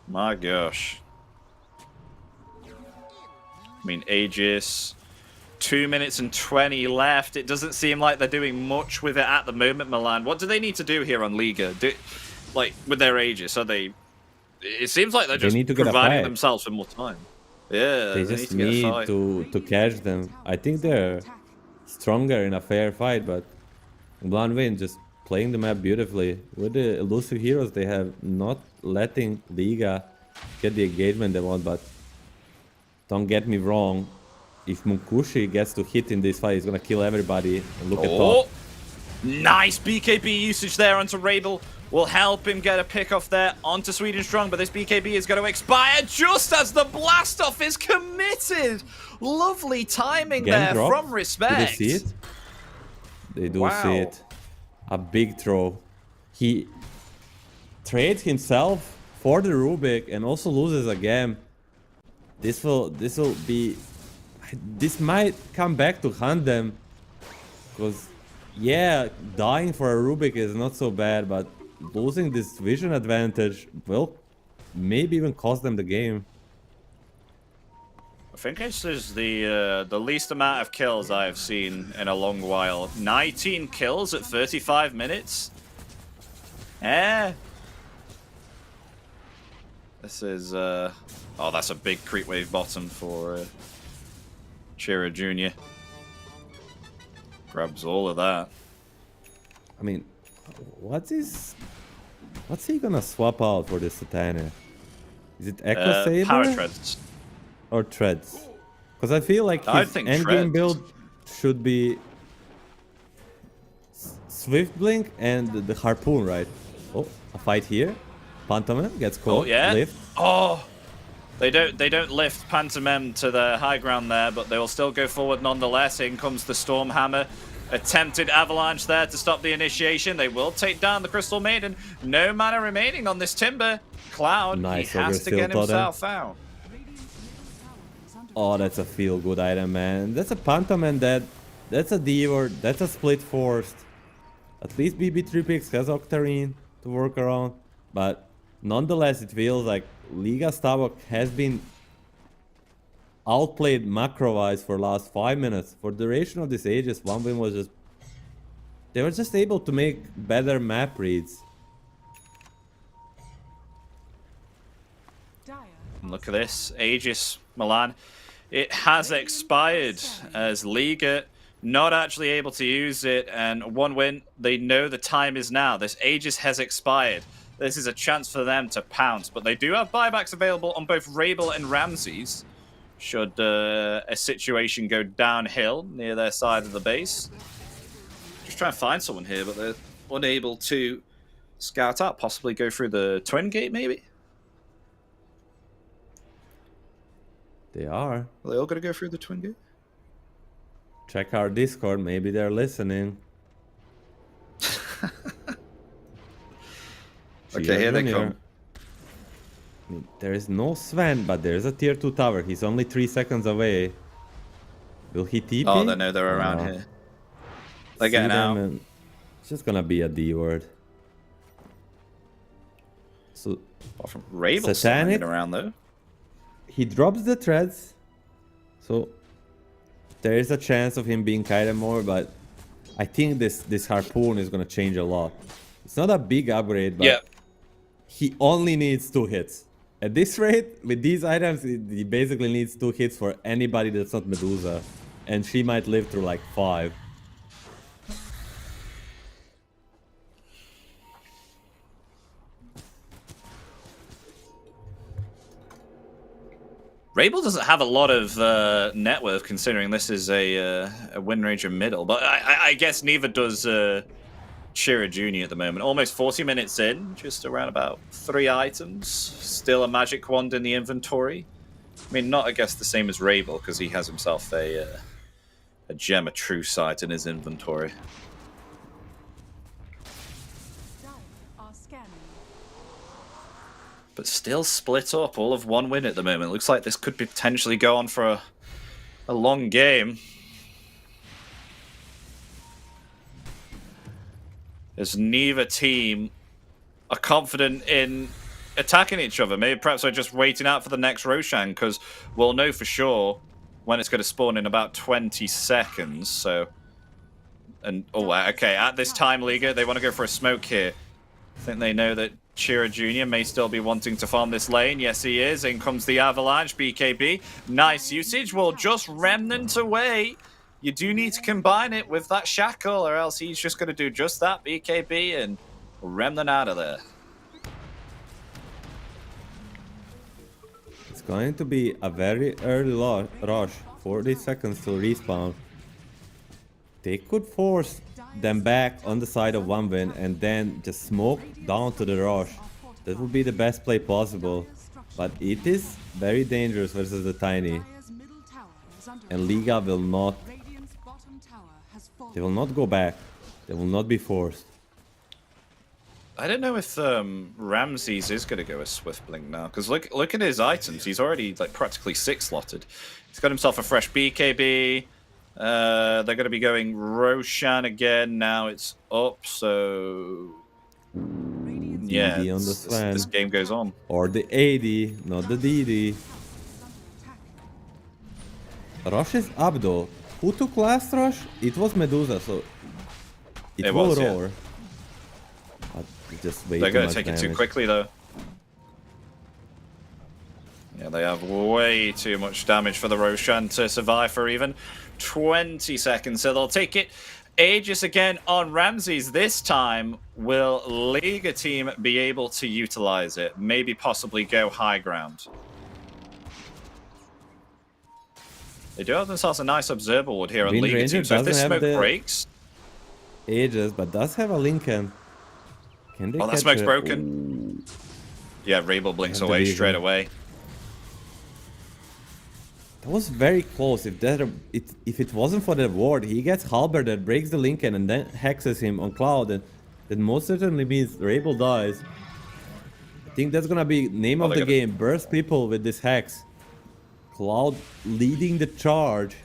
S2: My gosh. I mean, Aegis... 2 minutes and 20 left. It doesn't seem like they're doing much with it at the moment, Milan. What do they need to do here on Liga? Like, with their Aegis, are they... It seems like they're just
S3: need to get a
S2: providing
S3: fight.
S2: themselves with more time. Yeah,
S3: They just need to catch them. I think they're stronger in a fair fight, but Blanwin just playing the map beautifully. With the elusive heroes they have, not letting Liga get the engagement they want, but don't get me wrong. If Munkushi gets to hit in this fight, he's gonna kill everybody. And look at top.
S2: Nice BKB usage there onto Rabel. Will help him get a pick off there onto Sweden Strong, but this BKB is going to expire just as the blast off is committed. Lovely timing there from Respect.
S3: Do they see it? They do see it. A big throw. He trades himself for the Rubik and also loses a game. This might come back to hunt them, because yeah, dying for a Rubik is not so bad, but losing this vision advantage will maybe even cost them the game.
S2: I think this is the least amount of kills I have seen in a long while. 19 kills at 35 minutes. This is oh, that's a big creep wave bottom for Chira Jr. Grabs all of that.
S3: I mean, what's he gonna swap out for this Satana? Is it Echo Saber?
S2: Power Treads.
S3: Or Treads? Because I feel like
S2: I
S3: his
S2: think
S3: endgame
S2: Treads.
S3: build should be Swift Blink and the Harpoon, right? Oh, a fight here. Pantomime gets caught.
S2: Oh, yeah.
S3: Lift.
S2: Oh, they don't lift Pantomime to the high ground there, but they will still go forward nonetheless. In comes the Stormhammer. Attempted avalanche there to stop the initiation. They will take down the Crystal Maiden. No mana remaining on this Timber. Cloud,
S3: Nice,
S2: he has to
S3: overseal
S2: get
S3: totem.
S2: himself out.
S3: Oh, that's a feel-good item, man. That's a Pantomime that's a Divor, that's a Split Forced. At least BB3 Picks has Octarine to work around. But nonetheless, it feels like Liga Starbuck has been outplayed macro-wise for last 5 minutes. For duration of this Aegis, one win was just... They were just able to make better map reads.
S2: And look at this. Aegis, Milan. It has expired as Liga not actually able to use it. And one win, they know the time is now. This Aegis has expired. This is a chance for them to pounce. But they do have buybacks available on both Rabel and Ramses. Should a situation go downhill near their side of the base. Just trying to find someone here, but they're unable to scout out. Possibly go through the Twin Gate, maybe?
S3: They are.
S2: Are they all going to go through the Twin Gate?
S3: Check our Discord, maybe they're listening.
S2: Okay, here they come.
S3: I mean, there is no Sven, but there's a tier 2 tower. He's only 3 seconds away. Will he TP?
S2: Oh, they know they're around here. They're getting out.
S3: It's just gonna be a D word. So,
S2: Apart from Rabel
S3: Satanic
S2: hanging around though.
S3: he drops the treads. So there is a chance of him being Kaiden more, but I think this harpoon is gonna change a lot. It's not a big upgrade, but he only needs 2 hits. At this rate, with these items, he basically needs 2 hits for anybody that's not Medusa. And she might live through like 5.
S2: Rabel doesn't have a lot of net worth, considering this is a Wind Ranger middle, but I guess neither does Shira Jr. at the moment. Almost 40 minutes in, just around about 3 items. Still a magic wand in the inventory. I mean, not, I guess, the same as Rabel, because he has himself a gem of true sight in his inventory.
S5: Are scanning.
S2: But still split up, all of 1 win at the moment. Looks like this could potentially go on for a long game. As neither team are confident in attacking each other. Maybe perhaps they're just waiting out for the next Roshan, because we'll know for sure when it's going to spawn in about 20 seconds. So, and oh, okay, at this time, Liga, they want to go for a smoke here. I think they know that Shira Jr. may still be wanting to farm this lane. Yes, he is. In comes the Avalanche, BKB. Nice usage. Will just remnant away. You do need to combine it with that shackle, or else he's just going to do just that, BKB, and remnant out of there.
S3: It's going to be a very early rush, 40 seconds to respawn. They could force them back on the side of 1 win and then just smoke down to the rush. That would be the best play possible, but it is very dangerous versus the Tiny.
S4: Dire's middle tower is under
S3: And Liga will not,
S4: Radiant's bottom tower has fallen.
S3: they will not go back. They will not be forced.
S2: I don't know if Ramses is going to go a Swift Blink now, because look at his items. He's already like practically 6-slotted. He's got himself a fresh BKB. They're going to be going Roshan again. Now it's up, so
S4: Radiant's
S2: yeah,
S3: DD on the
S2: this
S3: slam.
S2: game goes on.
S3: Or the AD, not the DD. Rush is up though. Who took last rush? It was Medusa, so it will
S2: was, yeah.
S3: roar. But just way
S2: They're
S3: too
S2: going
S3: much
S2: to take it too
S3: damage.
S2: quickly, though. Yeah, they have way too much damage for the Roshan to survive for even 20 seconds. So they'll take it. Aegis again on Ramses. This time, will Liga team be able to utilize it? Maybe possibly go high ground. They do have themselves a nice observer ward here on
S3: Wind
S2: Liga
S3: Ranger
S2: team. So if this
S3: doesn't have
S2: smoke
S3: the-
S2: breaks...
S3: Aegis, but does have a Lincoln. Can they
S2: Oh, that
S3: catch
S2: smoke's
S3: it?
S2: broken. Yeah, Rabel blinks
S3: Have the
S2: away
S3: vision.
S2: straight away.
S3: That was very close. If it wasn't for the ward, he gets halberd that breaks the Lincoln and then hexes him on Cloud, and that most certainly means Rabel dies. I think that's gonna be name of
S2: they
S3: the
S2: gotta-
S3: game. Burst people with this hex. Cloud leading the charge.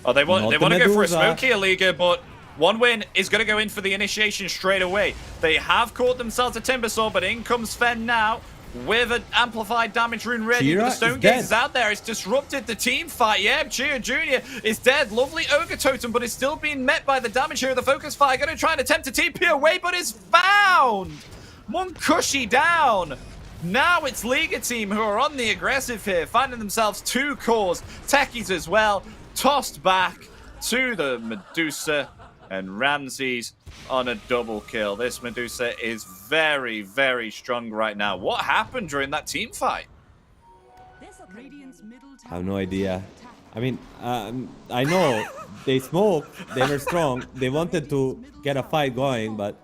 S2: Oh, they want
S3: Not
S2: they
S3: the
S2: want to go for a
S3: Medusa.
S2: smoke here, Liga, but 1 win is going to go in for the initiation straight away. They have caught themselves a Timber Saw, but in comes Fen now with an amplified damage rune ready.
S3: Chira
S2: But the
S3: is
S2: Stone
S3: dead.
S2: Gaze is out there. It's disrupted the team fight. Yeah, Chira Jr. is dead. Lovely Ogre Totem, but it's still being met by the damage here of the Focus Fire. Going to try and attempt to TP away, but is found. Munkushi down. Now it's Liga team who are on the aggressive here, finding themselves 2 cores. Techies as well, tossed back to the Medusa, and Ramses on a double kill. This Medusa is very, very strong right now. What happened during that team fight?
S4: Radiant's middle
S3: I
S4: tower
S3: have no
S4: is
S3: idea.
S4: under attack.
S3: I mean, I know they smoked, they were strong, they wanted to get a fight going, but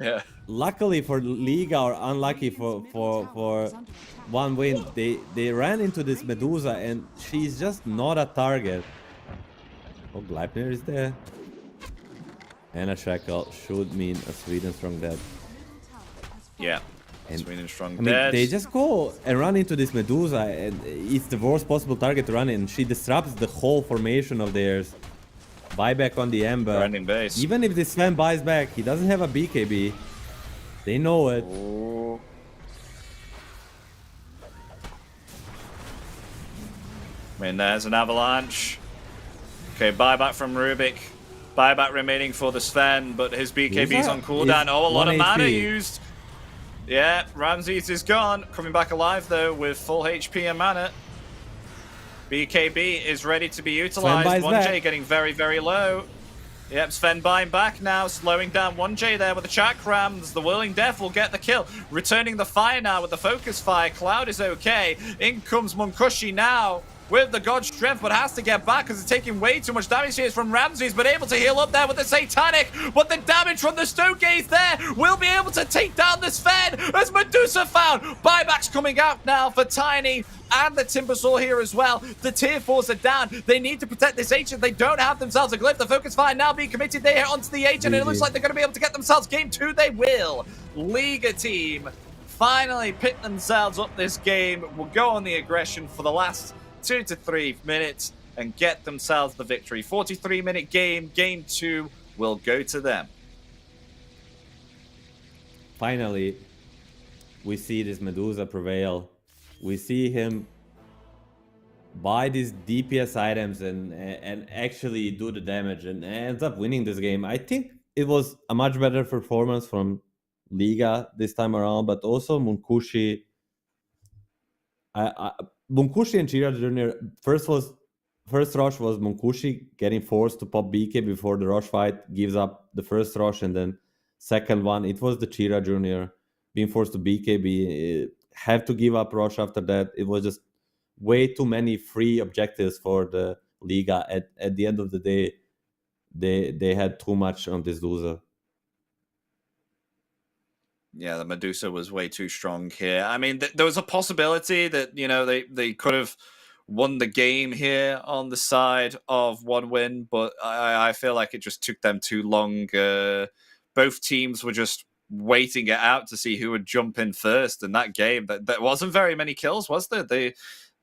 S2: Yeah.
S3: luckily for Liga or unlucky for 1 win, they ran into this Medusa and she's just not a target. Oh, Gleipnir is there. And a shackle should mean a Sweden strong dead.
S2: Yeah.
S3: And-
S2: Sweden strong
S3: I mean,
S2: dead.
S3: they just go and run into this Medusa, and it's the worst possible target to run in. She disrupts the whole formation of theirs. Buyback on the Ember.
S2: Grinding base.
S3: Even if this Sven buys back, he doesn't have a BKB. They know it.
S2: Ooh. I mean, there's an avalanche. Okay, buyback from Rubik. Buyback remaining for the Sven, but his BKB's on cooldown.
S3: is
S2: Oh, a lot of
S3: 1
S2: mana
S3: HP.
S2: used. Yeah, Ramses is gone. Coming back alive, though, with full HP and mana. BKB is ready to be utilized.
S3: buys
S2: 1J
S3: back.
S2: getting very, very low. Yep, Sven buying back now, slowing down 1J there with the chakrams. The Whirling Death will get the kill. Returning the fire now with the Focus Fire. Cloud is okay. In comes Munkushi now. with the God Strength, but has to get back because it's taking way too much damage here from Ramses, but able to heal up there with the Satanic. But the damage from the Stone Gaze there will be able to take down the Sven as Medusa found. Buybacks coming out now for Tiny and the Timbersaw here as well. The tier 4s are down. They need to protect this Ancient. They don't have themselves a glyph. The Focus Fire now being committed. They hit onto the Ancient, and it looks like they're going to be able to get themselves game 2. They will. Liga team finally pick themselves up this game. Will go on the aggression for the last 2 to 3 minutes and get themselves the victory. 43-minute game. Game 2 will go to them.
S3: Finally, we see this Medusa prevail. We see him buy these DPS items and actually do the damage and ends up winning this game. I think it was a much better performance from Liga this time around, but also Munkushi. Munkushi and Chira Jr. First rush was Munkushi getting forced to pop BK before the rush fight, gives up the first rush, and then second one, it was the Chira Jr. being forced to BKB, have to give up rush after that. It was just way too many free objectives for the Liga. At the end of the day, they had too much on this loser.
S2: Yeah, the Medusa was way too strong here. I mean, there was a possibility that, you know, they could have won the game here on the side of one win, but I feel like it just took them too long. Both teams were just waiting it out to see who would jump in first in that game. There wasn't very many kills, was there?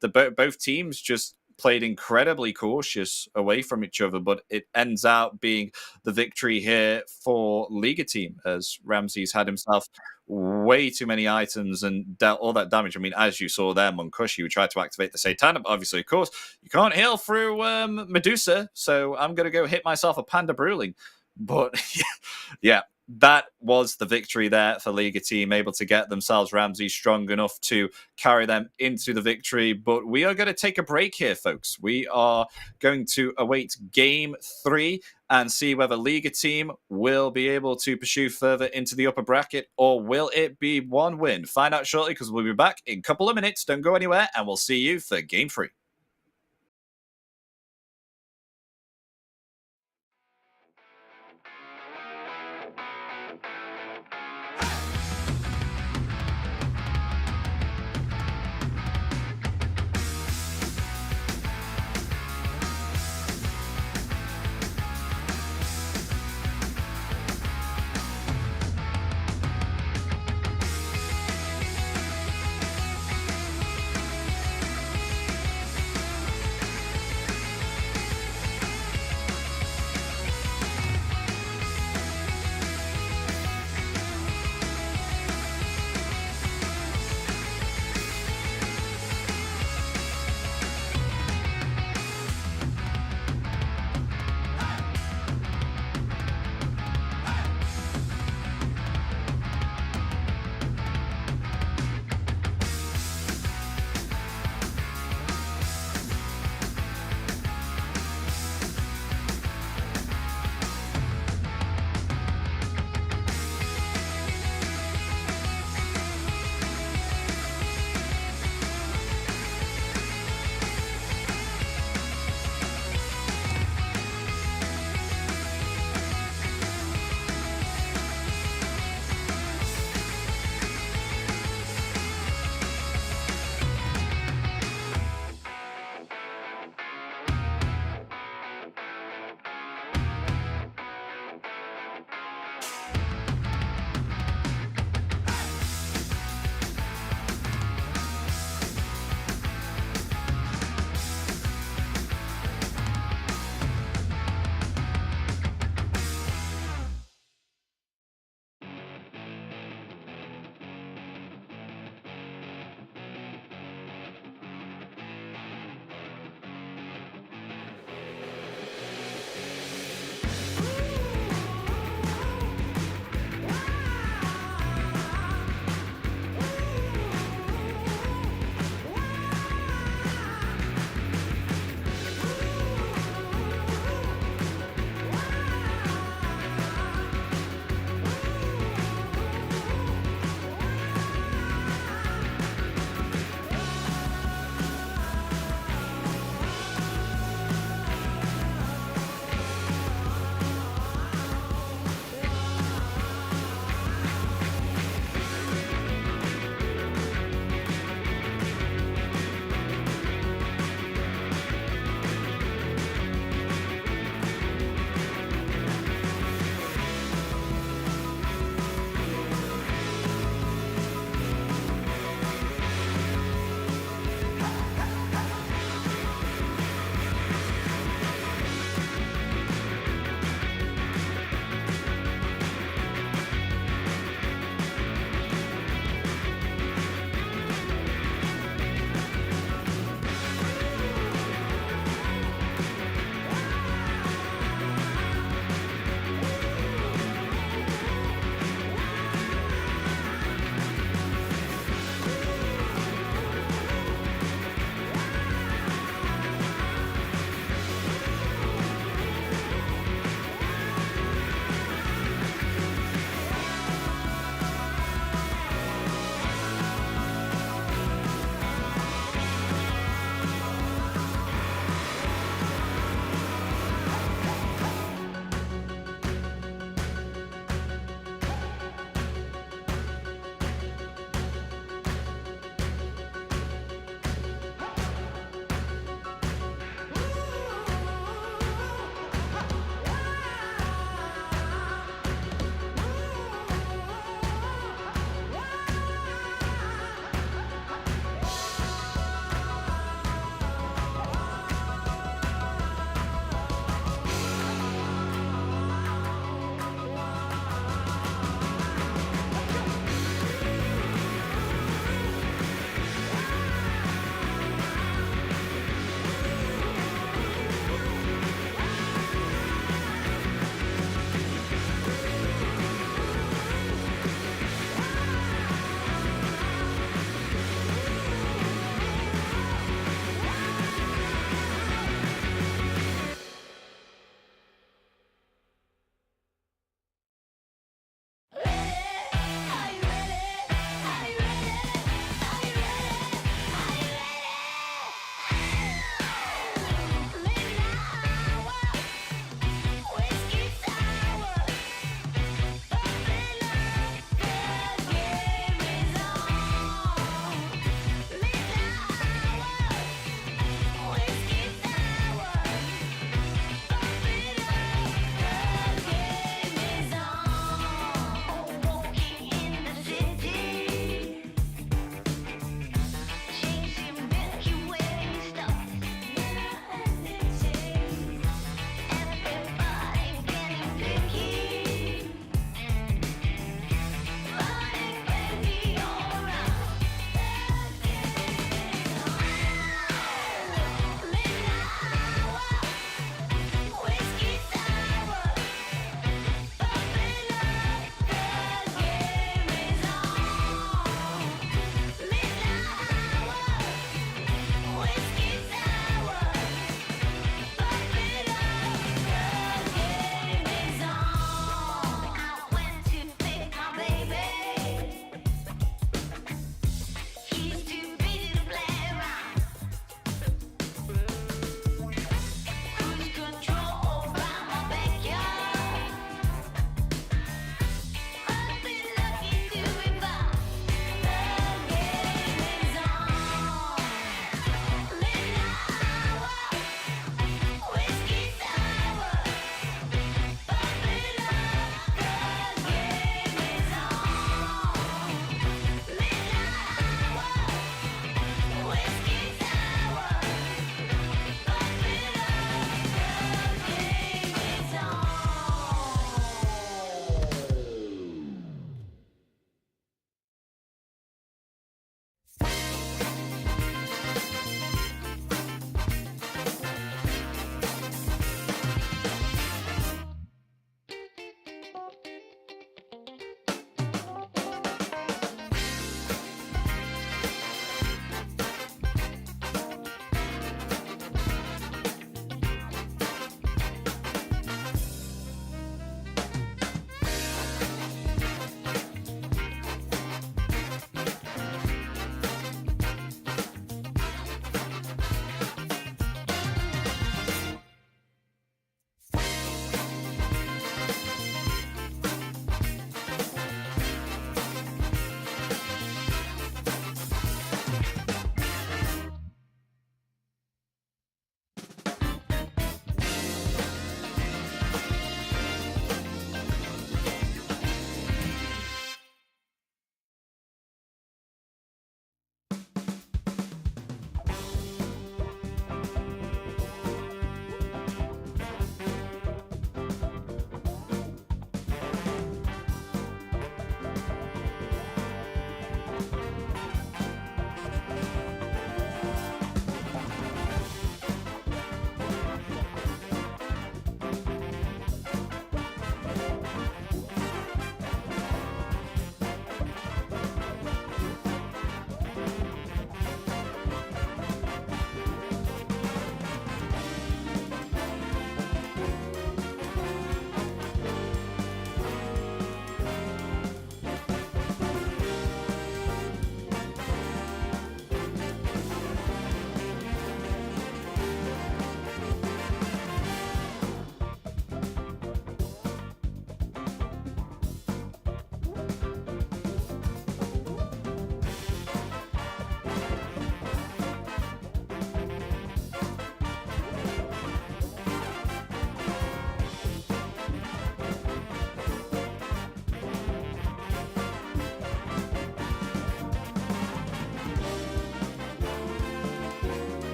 S2: Both teams just played incredibly cautious away from each other, but it ends out being the victory here for Liga team, as Ramses had himself way too many items and dealt all that damage. I mean, as you saw there, Munkushi, who tried to activate the Satanic, but obviously, of course, you can't heal through Medusa, so I'm going to go hit myself a Panda Bruling. But yeah, that was the victory there for Liga team, able to get themselves Ramses strong enough to carry them into the victory. But we are going to take a break here, folks. We are going to await game 3 and see whether Liga team will be able to pursue further into the upper bracket, or will it be one win? Find out shortly, because we'll be back in a couple of minutes. Don't go anywhere, and we'll see you for game 3.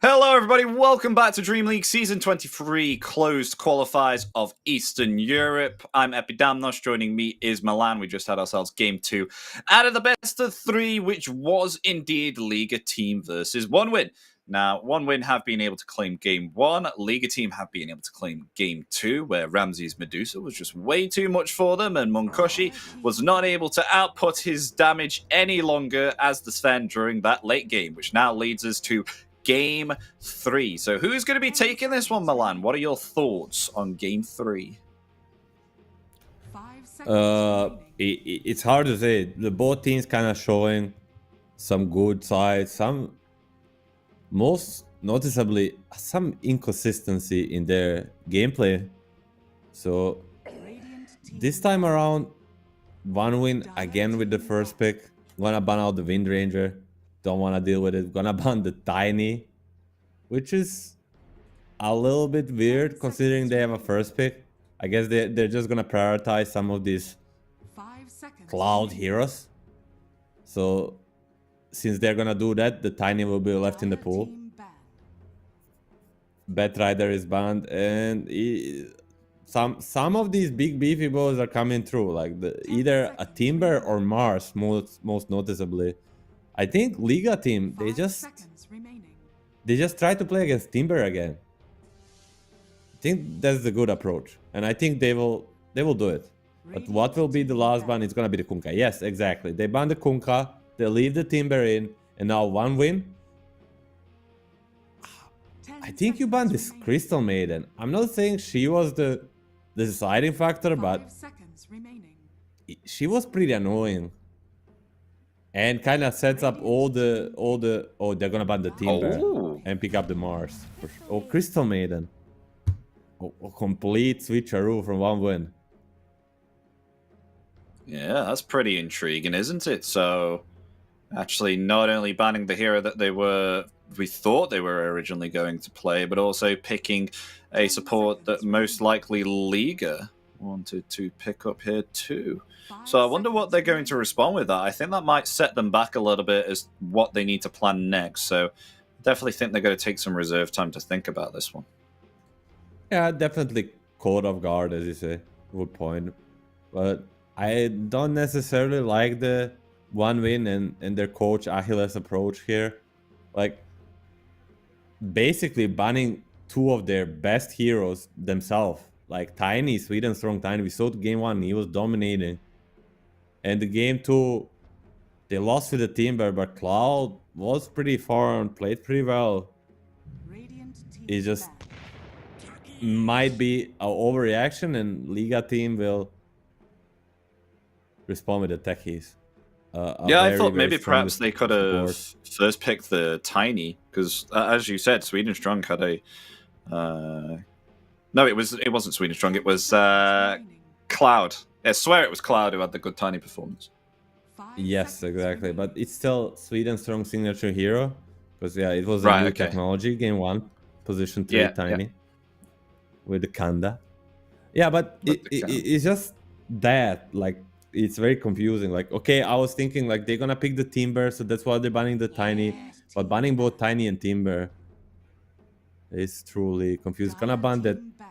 S2: Hello, everybody. Welcome back to DreamLeague Season 23 Closed Qualifiers of Eastern Europe. I'm Epidamnos. Joining me is Milan. We just had ourselves Game 2 out of the best of 3, which was indeed Liga Team versus One Win. Now, One Win have been able to claim Game 1. Liga Team have been able to claim Game 2, where Ramsey's Medusa was just way too much for them, and Munkoshi was not able to output his damage any longer as the Sven during that late game, which now leads us to Game 3. So who's going to be taking this one, Milan? What are your thoughts on Game 3?
S4: 5 seconds remaining.
S3: It's hard to say. The both teams kind of showing some good sides, some, most noticeably, some inconsistency in their gameplay. So
S4: Radiant team
S3: this time around, One Win again with the first pick. Gonna ban out the Wind Ranger. Don't want to deal with it. Gonna ban the Tiny, which is a little bit weird considering they have a first pick. I guess they're just gonna prioritize some of these
S4: 5 seconds
S3: cloud
S4: remaining.
S3: heroes. So since they're gonna do that, the Tiny will be left in the
S4: Dire
S3: pool.
S4: team banned.
S3: Batrider is banned, and some of these big beefy boys are coming through, like either a Timber or Mars, most noticeably. I think Liga team,
S4: 5 seconds remaining.
S3: they just try to play against Timber again. I think that's the good approach, and I think they will do it. But what will be the last ban? It's gonna be the Kunkka. Yes, exactly. They ban the Kunkka, they leave the Timber in, and now One Win.
S4: 10
S3: I think you
S4: seconds
S3: banned this
S4: remaining.
S3: Crystal Maiden. I'm not saying she was the deciding factor,
S4: 5
S3: but
S4: seconds remaining.
S3: she was pretty annoying. And kind of sets up all the oh, they're gonna ban the Timber
S2: Oh.
S3: and pick up the Mars. Oh, Crystal Maiden. Oh, complete switcheroo from One Win.
S2: Yeah, that's pretty intriguing, isn't it? So, actually, not only banning the hero that we thought they were originally going to play, but also picking a support that most likely Liga wanted to pick up here too.
S4: 5
S2: So I wonder what
S4: seconds
S2: they're going to
S4: remaining.
S2: respond with that. I think that might set them back a little bit as what they need to plan next. So definitely think they're going to take some reserve time to think about this one.
S3: Yeah, definitely caught off guard, as you say. Good point. But I don't necessarily like the One Win and their coach Achilles approach here. Like, basically banning two of their best heroes themselves. Like Tiny, Sweden strong Tiny. We saw the game 1, he was dominating. And the game 2, they lost with the Timber, but Cloud was pretty far and played pretty well.
S4: Radiant team
S3: It just
S4: banned.
S3: might be an overreaction, and Liga team will respond with the techies.
S2: Yeah, I thought maybe perhaps they could have
S3: support.
S2: first picked the Tiny, because as you said, Sweden Strong had a... No, it wasn't Sweden Strong, it was
S4: 10 seconds remaining.
S2: Cloud. I swear it was Cloud who had the good Tiny performance.
S4: 5
S3: Yes,
S4: seconds
S3: exactly.
S4: remaining.
S3: But it's still Sweden strong signature hero. Because, yeah, it was a
S2: Right,
S3: new
S2: okay.
S3: technology. Game 1, position 3,
S2: Yeah,
S3: Tiny. With the Kanda. Yeah, but
S2: With the Kanda.
S3: it's just that. Like, it's very confusing. Like, okay, I was thinking, like, they're gonna pick the Timber, so that's why they're banning the Tiny. But banning both Tiny and Timber is truly confusing. Gonna
S4: Dire
S3: ban that
S4: team banned.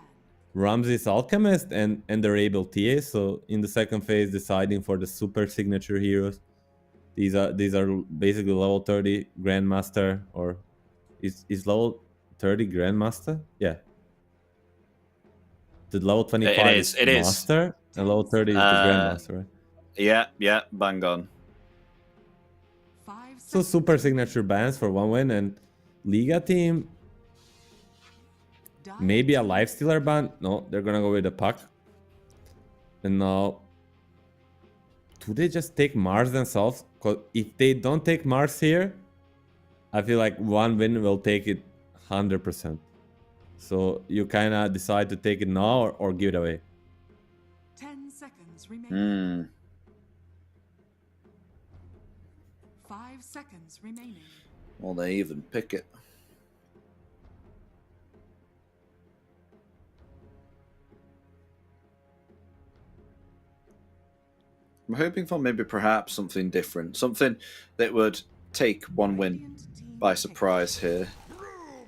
S3: Ramsey's Alchemist and the Rebel TA. So in the second phase, deciding for the super signature heroes. These are basically level 30 Grandmaster, or is level 30 Grandmaster? Yeah. The level 25
S2: It is.
S3: Master, and level 30 is the Grandmaster, right?
S2: Yeah, bang on.
S4: 5
S3: So
S4: seconds
S3: super signature bans for One Win, and Liga team,
S4: Dire
S3: maybe a
S4: team
S3: Lifestealer ban. No, they're gonna go with the Puck. And now, do they just take Mars themselves? Because if they don't take Mars here, I feel like One Win will take it 100%. So you kind of decide to take it now or give it away.
S4: 10 seconds remaining. 5 seconds remaining.
S2: Well, they even pick it. I'm hoping for maybe perhaps something different. Something that would take One Win
S4: Radiant team
S2: by
S4: picked.
S2: surprise here.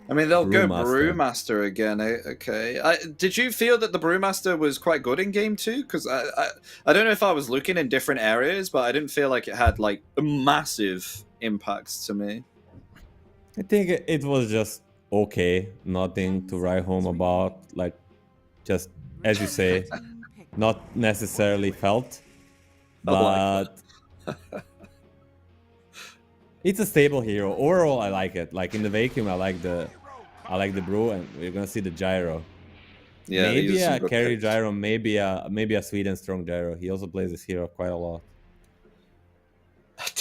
S2: I mean, they'll go
S3: Brewmaster.
S2: Brewmaster again. Okay. Did you feel that the Brewmaster was quite good in game 2? Because I don't know if I was looking in different areas, but I didn't feel like it had like a massive impact to me.
S3: I think it was just okay, nothing to write home about. Like, just as you say, not necessarily felt, but it's a stable hero. Overall, I like it. Like in the vacuum, I like the brew, and we're gonna see the gyro.
S2: Yeah,
S3: Maybe
S2: these are
S3: a
S2: some good
S3: carry
S2: picks.
S3: gyro, maybe a Sweden strong gyro. He also plays this hero quite a lot.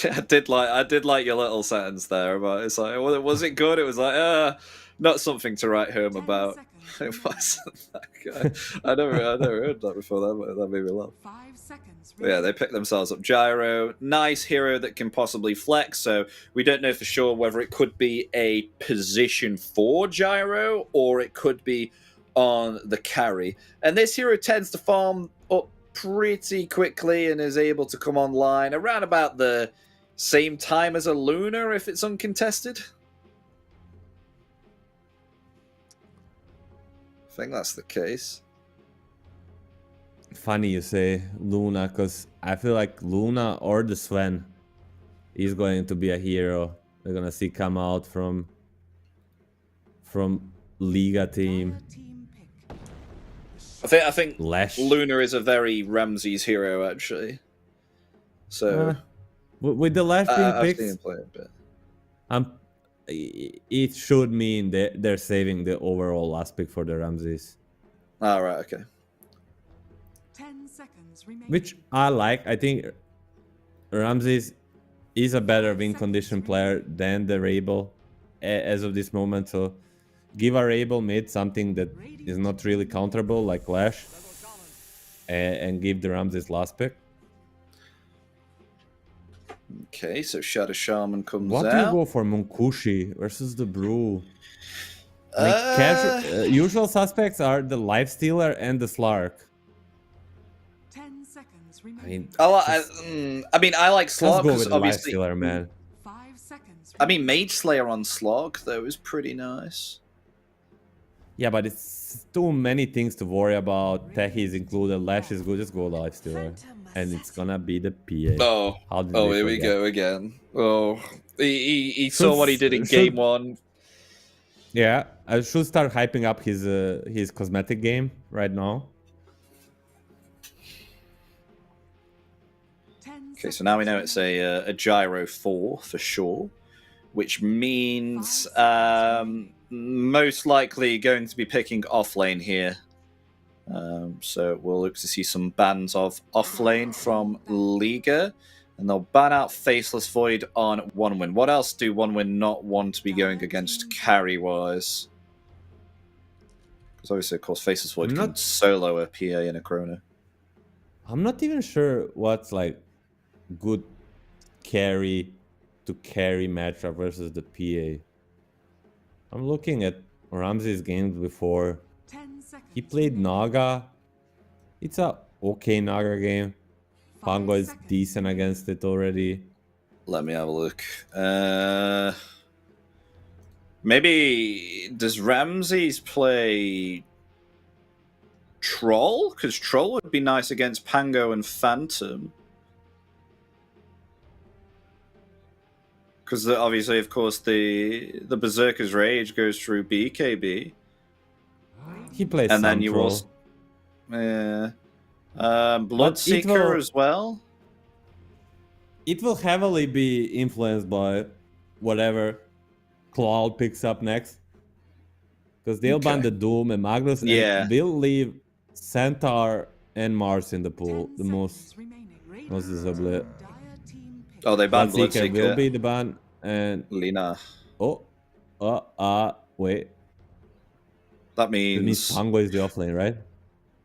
S2: I did like your little sentence there about it's like, was it good? It was like, not something to write home
S4: 10
S2: about.
S4: seconds
S2: It wasn't that good. I never heard that before. That made me laugh.
S4: 5 seconds.
S2: But yeah, they picked themselves up Gyro. Nice hero that can possibly flex, so we don't know for sure whether it could be a position for Gyro or it could be on the carry. And this hero tends to farm up pretty quickly and is able to come online around about the same time as a Luna if it's uncontested. I think that's the case.
S3: Funny you say Luna, because I feel like Luna or the Sven is going to be a hero we're gonna see come out from Liga team.
S4: Team pick.
S2: I think
S3: Lash.
S2: Luna is a very Ramses hero actually. So
S3: With the Lash being
S2: I've seen him
S3: picked,
S2: play a bit.
S3: it should mean that they're saving the overall last pick for the Ramses,
S2: Ah, right, okay.
S4: 10 seconds remaining.
S3: which I like. I think Ramses is a better win condition player than the Rabel as of this moment. So give a Rabel mid something that is not really counterable like Lash, and give the Ramses last pick.
S2: Okay, so Shadow Shaman comes
S3: What do you
S2: out.
S3: go for Munkushi versus the Brew? Like usual suspects are the Lifestealer and the Slark.
S4: 10 seconds
S3: I
S4: remaining.
S3: mean,
S2: I like
S3: let's
S2: Slog
S3: go
S2: because
S3: with the
S2: obviously.
S3: Lifestealer, man.
S4: 5 seconds.
S2: I mean, Mage Slayer on Slog though is pretty nice.
S3: Yeah, but it's too many things to worry about. Tech is included, Lash is good, just go Lifestealer. And it's gonna be the PA. How did they
S2: Here we
S3: forget?
S2: go again. Oh, he saw what he did in
S3: Should-
S2: game 1.
S3: Yeah, I should start hyping up his cosmetic game right now.
S4: 10
S2: Okay, so now we know it's a Gyro 4 for sure, which means most likely going to be picking off lane here. So we'll look to see some bans of off lane from Liga, and they'll ban out Faceless Void on One Win. What else do One Win not want to be going against carry wise? Because obviously, of course, Faceless Void
S3: I'm
S2: can
S3: not-
S2: solo a PA and a Chrono.
S3: I'm not even sure what's like good carry to carry matchup versus the PA. I'm looking at Ramses' games before.
S4: 10 seconds.
S3: He played Naga. It's a okay Naga game. Pango is decent against it already.
S2: Let me have a look. Maybe does Ramses play Troll? Because Troll would be nice against Pango and Phantom. Because obviously, of course, the Berserker's Rage goes through BKB,
S3: He plays
S2: and then
S3: some
S2: you
S3: troll.
S2: also Bloodseeker
S3: will-
S2: as well.
S3: It will heavily be influenced by whatever Cloud picks up next. Because they'll ban
S2: Okay.
S3: the Doom and Magnus, and
S2: Yeah.
S3: they'll leave Centaur and Mars in the pool
S4: 10
S3: the most
S4: seconds remaining.
S3: most visibly.
S4: Dire team pick.
S2: Oh, they banned
S3: Bloodseeker will
S2: Bloodseeker.
S3: be the ban, and
S2: Lina.
S3: wait.
S2: That
S3: It means
S2: means
S3: Pango is the offlane, right?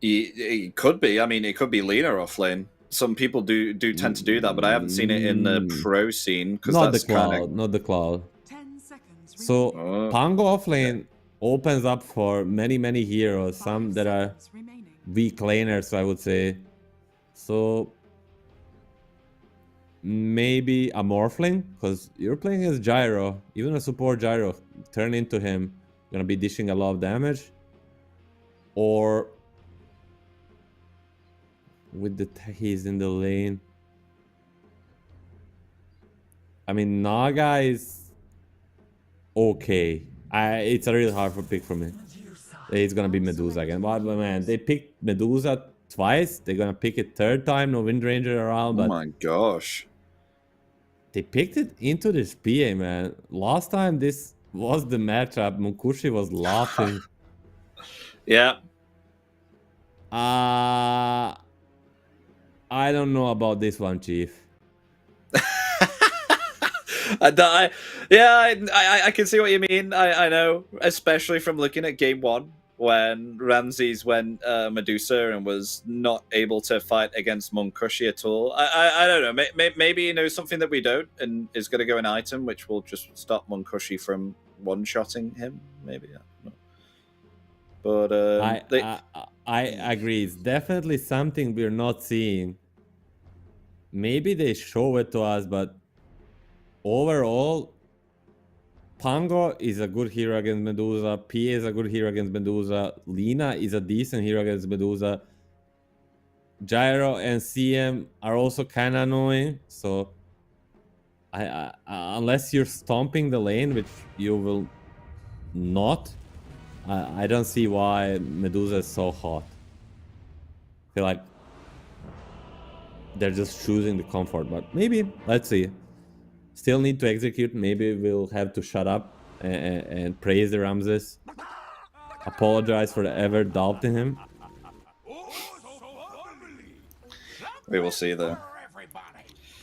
S2: it could be. I mean, it could be Lina offlane. Some people do tend to do that, but I haven't seen it in the pro scene because
S3: Not the
S2: that's
S3: Cloud,
S2: kind of.
S3: not the Cloud.
S4: 10 seconds
S3: So
S2: Oh.
S3: Pango offlane opens up for many heroes, some that are
S4: remaining.
S3: weak laners, I would say. So maybe a Morphling, because you're playing as Gyro, even a support Gyro, turn into him. gonna be dishing a lot of damage, or with the he's in the lane. I mean, Naga is okay. It's a really hard for pick for me. It's gonna be Medusa again. But man, they picked Medusa twice. They're gonna pick it third time. No Wind Ranger around. But
S2: Oh my gosh.
S3: they picked it into this PA, man. Last time this was the matchup. Munkushi was laughing.
S2: Yeah.
S3: I don't know about this one, Chief.
S2: I can see what you mean. I know, especially from looking at game 1 when Ramses went Medusa and was not able to fight against Munkushi at all. I don't know. Maybe he knows something that we don't and is going to go an item which will just stop Munkushi from one-shotting him. Maybe. I don't know. But
S3: I agree. It's definitely something we're not seeing. Maybe they show it to us, but overall, Pango is a good hero against Medusa. PA is a good hero against Medusa. Lina is a decent hero against Medusa. Gyro and CM are also kind of annoying. So, unless you're stomping the lane, which you will not, I don't see why Medusa is so hot. I feel like they're just choosing the comfort, but maybe, let's see. Still need to execute. Maybe we'll have to shut up and praise the Ramses. Apologize for ever doubting him.
S2: we will see, though.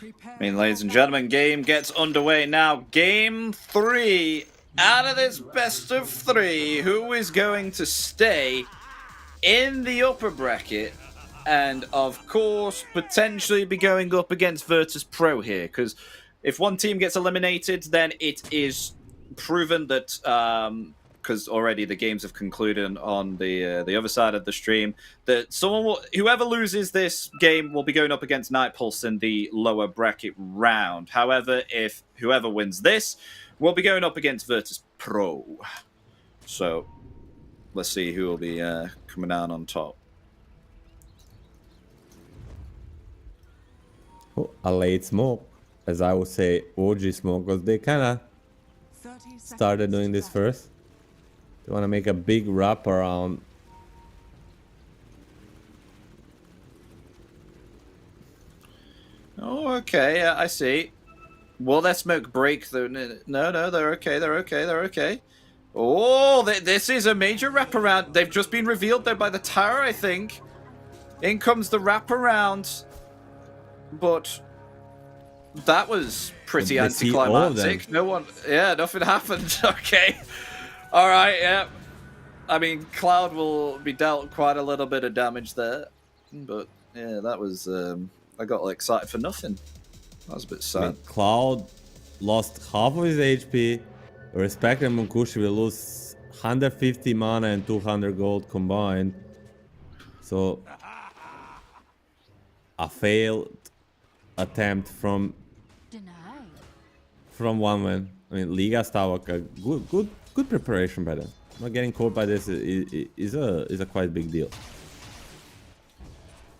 S2: I mean, ladies and gentlemen, game gets underway now. Game 3. Out of this best of 3, who is going to stay in the upper bracket? And, of course, potentially be going up against Virtus Pro here. Because if one team gets eliminated, then it is proven that, because already the games have concluded on the other side of the stream, that whoever loses this game will be going up against Night Pulse in the lower bracket round. However, if whoever wins this will be going up against Virtus Pro. So, let's see who will be coming out on top.
S3: Oh, a late smoke, as I would say, OG smoke, because they kind of started doing this first. They want to make a big wrap around.
S2: Oh, okay, yeah, I see. Will that smoke break though? No, they're okay, they're okay. Oh, this is a major wraparound. They've just been revealed there by the tower, I think. In comes the wraparound. But that was pretty anticlimactic. Nothing happened. Okay. All right, yeah. I mean, Cloud will be dealt quite a little bit of damage there. But, yeah, that was... I got excited for nothing. That was a bit sad.
S3: I mean, Cloud lost half of his HP. Respect and Munkushi will lose 150 mana and 200 gold combined. So, a failed attempt from one man. I mean, Liga Stavok, a good preparation by them. Not getting caught by this is a quite big deal.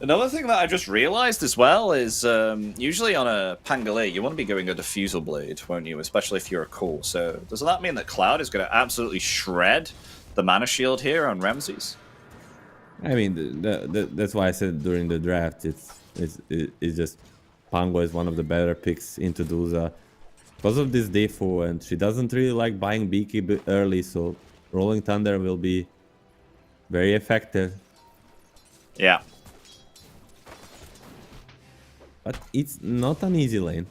S2: Another thing that I just realized as well is usually on a Pangolin, you want to be going a Diffusal Blade, won't you? Especially if you're a core. So does that mean that Cloud is going to absolutely shred the mana shield here on Ramses?
S3: I mean, that's why I said during the draft, it's just Pango is one of the better picks into Duza because of this defo, and she doesn't really like buying Beaky early, so Rolling Thunder will be very effective.
S2: Yeah.
S3: But it's not an easy lane.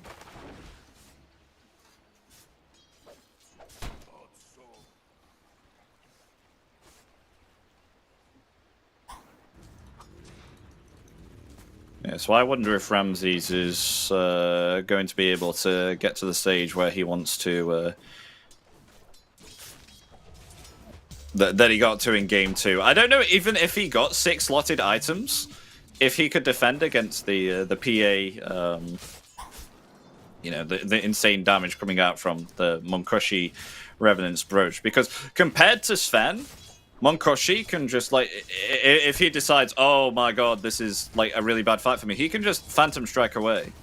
S2: Yeah, so I wonder if Ramses is going to be able to get to the stage where he wants to... that he got to in Game 2. I don't know, even if he got 6 slotted items, if he could defend against the PA you know, the insane damage coming out from the Monkoshi Revenant's Brooch. Because compared to Sven, Monkoshi can just, like, if he decides, oh my god, this is, like, a really bad fight for me, he can just Phantom Strike away.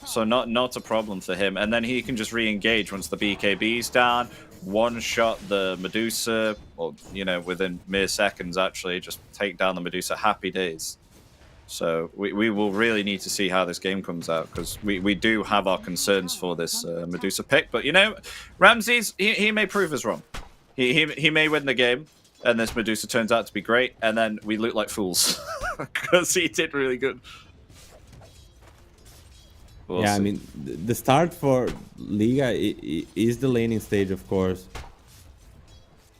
S2: So not a problem for him. And then he can just re-engage once the BKB's down, one-shot the Medusa, or, you know, within mere seconds, actually, just take down the Medusa. Happy days. So we will really need to see how this game comes out, because we do have our concerns for this Medusa pick. But, you know, Ramses, he may prove us wrong. He may win the game, and this Medusa turns out to be great, and then we look like fools, because he did really good. We'll
S3: yeah,
S2: see.
S3: I mean, the start for Liga is the laning stage, of course.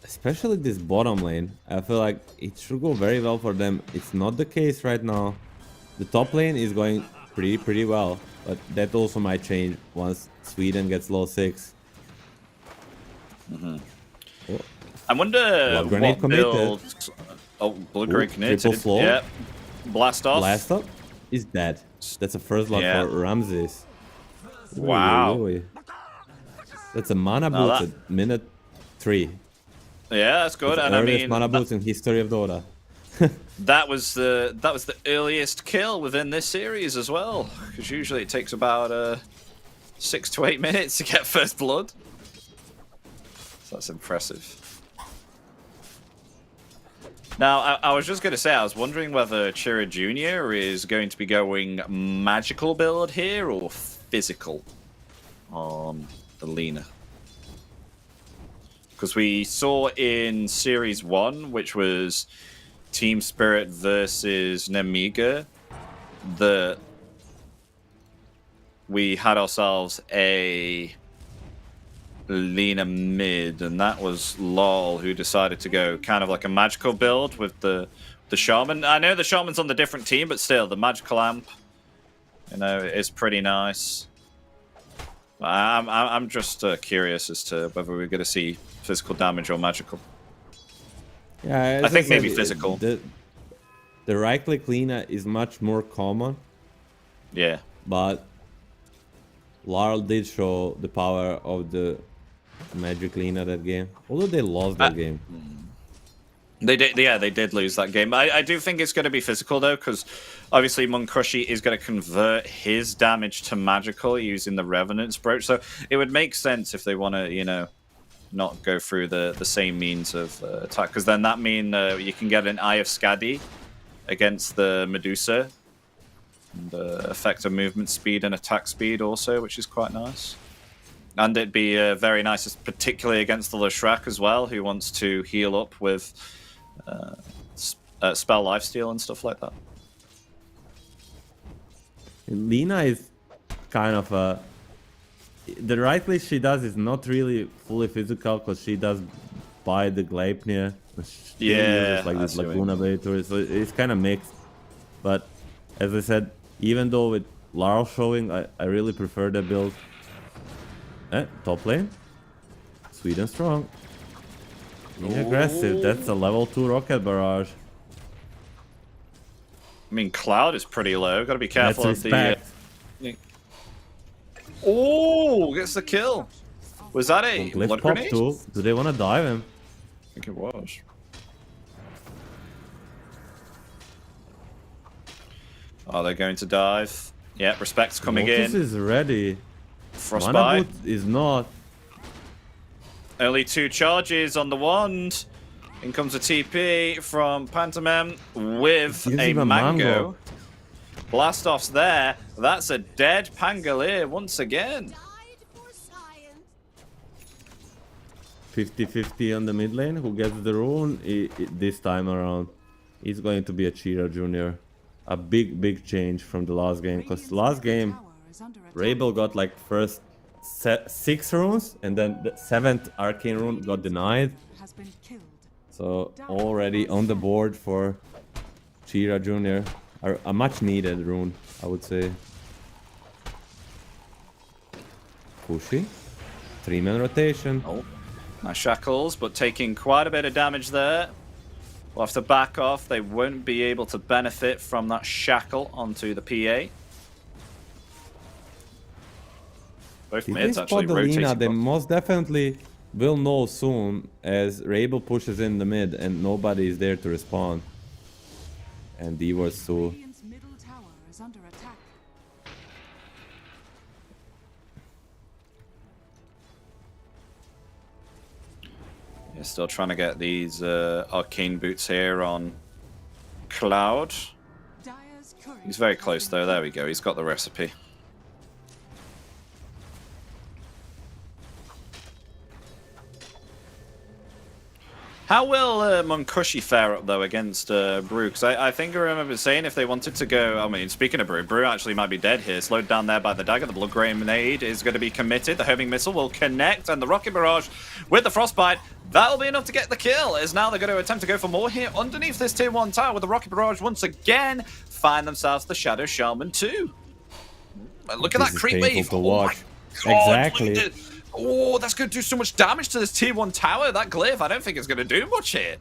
S3: Especially this bottom lane. I feel like it should go very well for them. It's not the case right now. The top lane is going pretty well, but that also might change once Sweden gets low 6.
S2: I wonder
S3: Blood grenade
S2: what
S3: committed.
S2: build... Oh, blood grenade
S3: Triple
S2: committed.
S3: slow.
S2: Yeah. Blast off.
S3: Blast up is dead. That's a first blood
S2: Yeah.
S3: for Ramses.
S2: Wow.
S3: Ooh. That's a mana
S2: Now
S3: boost
S2: that-
S3: at minute 3.
S2: Yeah, that's good.
S3: It's
S2: And
S3: the
S2: I
S3: earliest
S2: mean,
S3: mana boost in history of Dota.
S2: that was the earliest kill within this series as well, because usually it takes about 6 to 8 minutes to get first blood. So that's impressive. Now, I was just going to say, I was wondering whether Chira Jr. is going to be going magical build here or physical on the Lina. Because we saw in Series 1, which was Team Spirit versus Nemiga, that we had ourselves a Lina mid, and that was LOL, who decided to go kind of like a magical build with the Shaman. I know the Shaman's on the different team, but still, the magical amp, you know, is pretty nice. I'm just curious as to whether we're going to see physical damage or magical.
S3: Yeah,
S2: I
S3: as
S2: think
S3: said,
S2: maybe physical.
S3: The right click Lina is much more common,
S2: Yeah.
S3: but Larl did show the power of the Magic Lina that game. Although they lost that game.
S2: They did, yeah, they did lose that game. I do think it's going to be physical, though, because obviously Monkoshi is going to convert his damage to magical using the Revenant's Brooch. So it would make sense if they want to, you know, not go through the same means of attack, because then that mean you can get an Eye of Skadi against the Medusa, and affect of movement speed and attack speed also, which is quite nice. And it'd be very nice, particularly against the Leshrac as well, who wants to heal up with spell lifesteal and stuff like that.
S3: Lina is kind of a... The right click she does is not really fully physical, because she does buy the Gleipnir. She
S2: Yeah,
S3: uses like this
S2: I see what you
S3: Laguna Baitor, so it's kind of mixed. But as I said, even though with Larl showing, I really prefer the build. Top lane. Sweden strong. Being aggressive. That's a level 2 rocket barrage.
S2: I mean, Cloud is pretty low. Got to be
S3: That's
S2: careful of the...
S3: respect.
S2: Oh, gets the kill. Was that a
S3: Glyph
S2: blood
S3: pop
S2: grenade?
S3: too. Do they want to dive him?
S2: I think it was. Oh, they're going to dive. Yeah, respect's coming
S3: Lotus
S2: in.
S3: is ready.
S2: Frostbite.
S3: Mana boot is not.
S2: Only 2 charges on the wand. In comes a TP from Pantomime with
S3: Gives
S2: a
S3: him a
S2: mango.
S3: mango.
S2: Blast-off's there. That's a dead Pangolier once again.
S3: 50-50 on the mid lane. Who gets the rune this time around? It's going to be a Chira Jr. A big change from the last game. Because last game, Rabel got like first 6 runes, and then the 7th arcane rune got denied.
S4: Has been killed.
S3: So already on the board for Chira Jr. A much needed rune, I would say. Pushy. 3-man rotation.
S2: Oh, nice shackles, but taking quite a bit of damage there. We'll have to back off. They won't be able to benefit from that shackle onto the PA. Both
S3: If they
S2: mids
S3: spot
S2: actually
S3: the
S2: rotating.
S3: Lina, they
S2: bot.
S3: most definitely will know soon as Rabel pushes in the mid and nobody is there to respond. And D-Wars too.
S4: Radiant's middle tower is under attack.
S2: Yeah, still trying to get these arcane boots here on Cloud.
S4: Dire's courier
S2: He's very
S4: has
S2: close
S4: been
S2: though. There we go. He's got the recipe. How will Munkushi fare up though against Brew? Because I think I remember saying if they wanted to go. I mean, speaking of Brew actually might be dead here. Slowed down there by the dagger. The Blood Grenade is going to be committed. The homing missile will connect, and the Rocket Barrage with the Frostbite. That'll be enough to get the kill. As now they're going to attempt to go for more here underneath this tier 1 tower with the Rocket Barrage once again. Find themselves the Shadow Shaman too. Look at
S3: This
S2: that
S3: is
S2: creep
S3: painful
S2: wave.
S3: to
S2: Oh
S3: watch.
S2: my God,
S3: Exactly.
S2: look at it. Oh, that's going to do so much damage to this tier 1 tower. That glyph, I don't think it's going to do much here.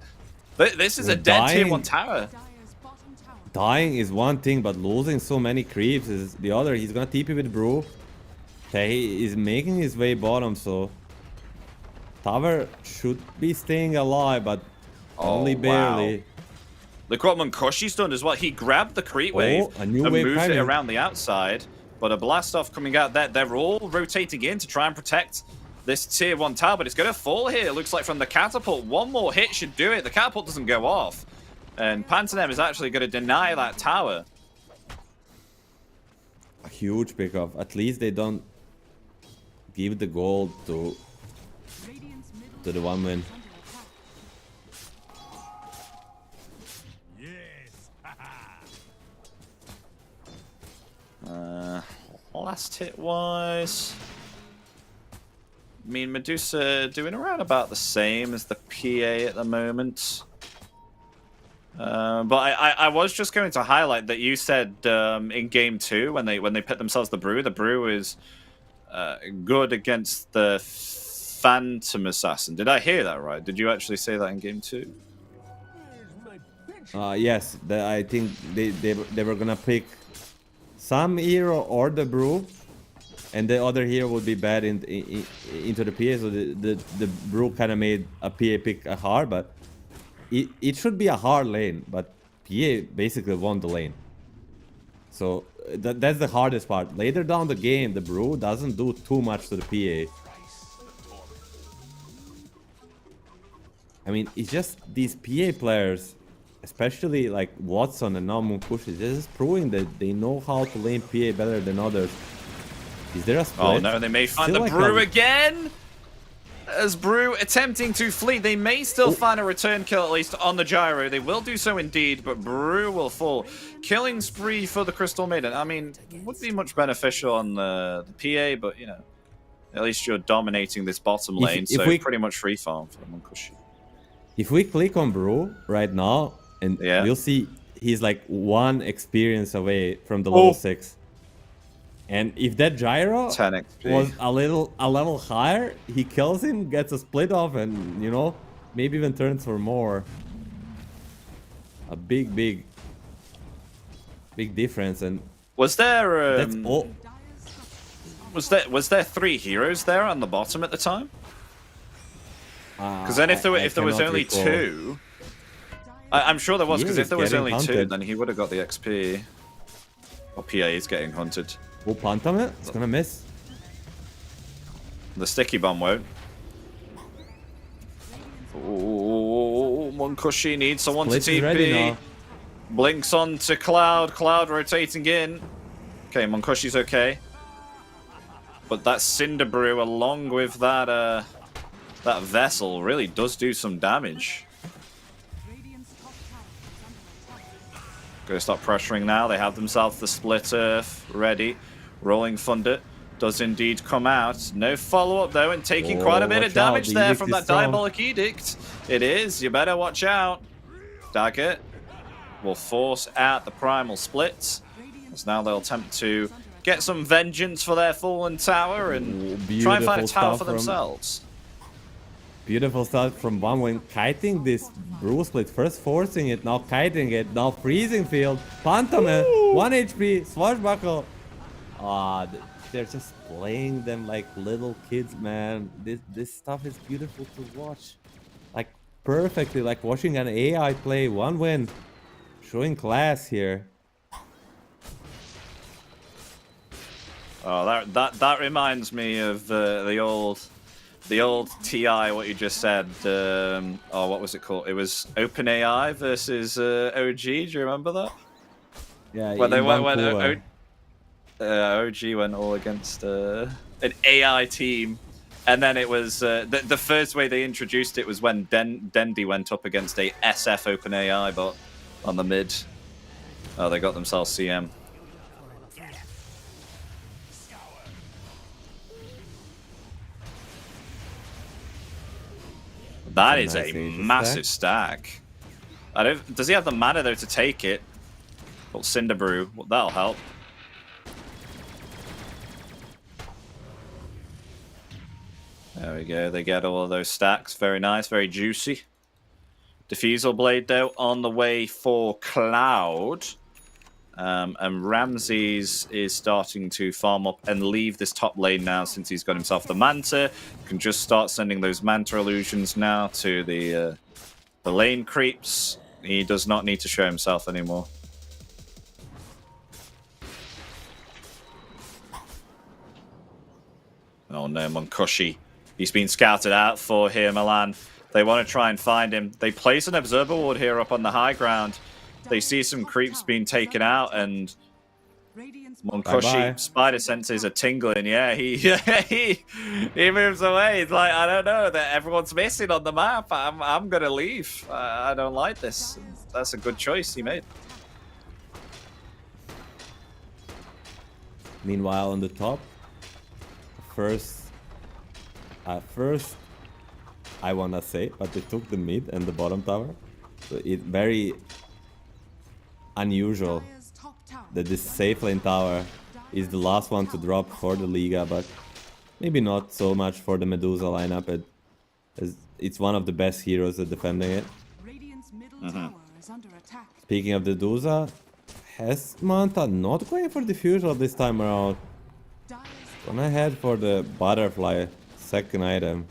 S2: This is a
S3: We're
S2: dead tier
S3: dying.
S2: 1 tower.
S4: Dire's bottom tower.
S3: Dying is one thing, but losing so many creeps is the other. He's gonna TP with Brew. Okay, he is making his way bottom, so tower should be staying alive, but only
S2: wow.
S3: barely.
S2: Look what Munkushi's done as well. He grabbed the creep wave
S3: a new
S2: and
S3: wave
S2: moved it
S3: coming.
S2: around the outside. But a blast off coming out there. They're all rotating in to try and protect this tier 1 tower, but it's going to fall here. It looks like from the catapult. One more hit should do it. The catapult doesn't go off. And Pantanem is actually going to deny that tower.
S3: A huge pickup. At least they don't give the gold to
S4: Radiant's middle
S3: the one win.
S4: is under attack.
S2: Last hit wise, I mean, Medusa doing around about the same as the PA at the moment. But I was just going to highlight that you said in game 2 when they pit themselves the Brew is good against the Phantom Assassin. Did I hear that right? Did you actually say that in game 2?
S3: Yes, I think they were gonna pick some hero or the Brew, and the other hero would be bad into the PA, so the Brew kind of made a PA pick a hard, but it should be a hard lane, but PA basically won the lane. So that's the hardest part. Later down the game, the Brew doesn't do too much to the PA. I mean, it's just these PA players, especially like Watson and now Munkushi, they're just proving that they know how to lane PA better than others. Is there a split?
S2: Oh no, they may find
S3: Still
S2: the
S3: like
S2: Brew
S3: a-
S2: again! As Brew attempting to flee, they may still find a return kill at least on the Gyro. They will do so indeed, but Brew will fall. Killing spree for the Crystal Maiden. I mean, would be much beneficial on the PA, but you know, at least you're dominating this bottom lane,
S3: if
S2: so
S3: we-
S2: pretty much free farm for Munkushi.
S3: If we click on Brew right now, and
S2: Yeah.
S3: we'll see he's like 1 experience away from the level 6. And if that Gyro
S2: 10 XP.
S3: was a level higher, he kills him, gets a split off, and you know, maybe even turns for more. A big difference, and
S2: Was there
S3: that's all.
S4: Dire's structures
S2: was there 3 heroes there on the bottom at the time? Because then if there was
S3: cannot
S2: only
S3: recall.
S2: 2, I'm sure there was. Because
S3: PA
S2: if there
S3: is
S2: was
S3: getting
S2: only 2,
S3: hunted.
S2: then he would have got the XP. Or PA is getting hunted.
S3: Oh, Pantame, it's gonna miss.
S2: The sticky bomb won't. Oh, Munkushi needs someone
S3: Blitz
S2: to
S3: is ready
S2: TP.
S3: now.
S2: Blinks on to Cloud. Cloud rotating in. Okay, Munkushi's okay. But that Cinder Brew along with that that vessel really does do some damage.
S4: Radiant's top tower is under attack.
S2: Gonna stop pressuring now. They have themselves the Split Earth ready. Rolling Thunder does indeed come out. No follow-up though, and taking
S3: Oh,
S2: quite a bit of
S3: watch out,
S2: damage
S3: the
S2: there
S3: edict
S2: from
S3: is
S2: that
S3: strong.
S2: Diabolic Edict. It is. You better watch out. Dagger will force out the Primal Splits. As now they'll attempt to get some vengeance for their fallen tower and try and find a
S3: Beautiful
S2: tower
S3: stuff
S2: for
S3: from-
S2: themselves.
S3: Beautiful start from one wing, kiting this Brew split, first forcing it, now kiting it, now freezing field, Pantame, 1 HP, Swashbuckle. They're just playing them like little kids, man. This stuff is beautiful to watch. Like perfectly, like watching an AI play. One win, showing class here.
S2: Oh, that reminds me of the old TI. What you just said. Oh, what was it called? It was OpenAI versus OG. Do you remember that?
S3: Yeah,
S2: When
S3: Vancouver.
S2: OG went all against an AI team, and then it was the first way they introduced it was when Dendi went up against a SF OpenAI bot on the mid. Oh, they got themselves CM. That is
S3: Nice
S2: a
S3: Asian
S2: massive stack. Does he have the mana though to take it? Well, Cinder Brew, well, that'll help. There we go. They get all of those stacks. Very nice, very juicy. Diffusal Blade though on the way for Cloud. And Ramses is starting to farm up and leave this top lane now since he's got himself the Manta. Can just start sending those Manta illusions now to the lane creeps. He does not need to show himself anymore. Oh no, Monkoshi. He's been scouted out for here, Milan. They want to try and find him. They place an observer ward here up on the high ground. They see some creeps being taken out, and Monkoshi spider senses are tingling. Yeah, he moves away. He's like, I don't know, that everyone's missing on the map. I'm gonna leave. I don't like this. That's a good choice he made.
S3: Meanwhile, on the top, first, I wanna say, but they took the mid and the bottom tower. So it's very unusual that this safe lane tower is the last one to drop for the Liga, but maybe not so much for the Medusa lineup. It's one of the best heroes at defending it. Speaking of the Medusa, has Manta not going for diffusal this time around? Gonna head for the butterfly second item.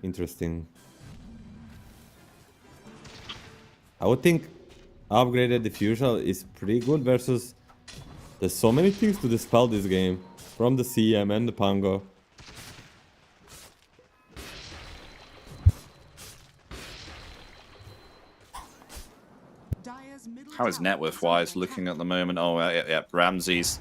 S3: Interesting. I would think upgraded diffusal is pretty good versus there's so many things to dispel this game from the CM and the Pango.
S2: How is net worth wise looking at the moment? Oh, yeah, Ramses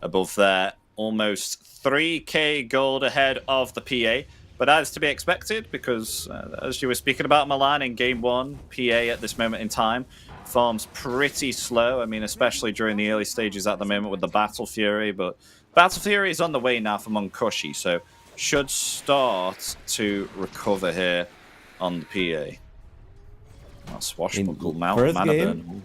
S2: above there. Almost 3k gold ahead of the PA. But that is to be expected because, as you were speaking about, Milan in Game 1, PA at this moment in time farms pretty slow. I mean, especially during the early stages at the moment with the Battle Fury. But Battle Fury is on the way now for Monkoshi, so should start to recover here on the PA. That swashbuckle mount mana burn.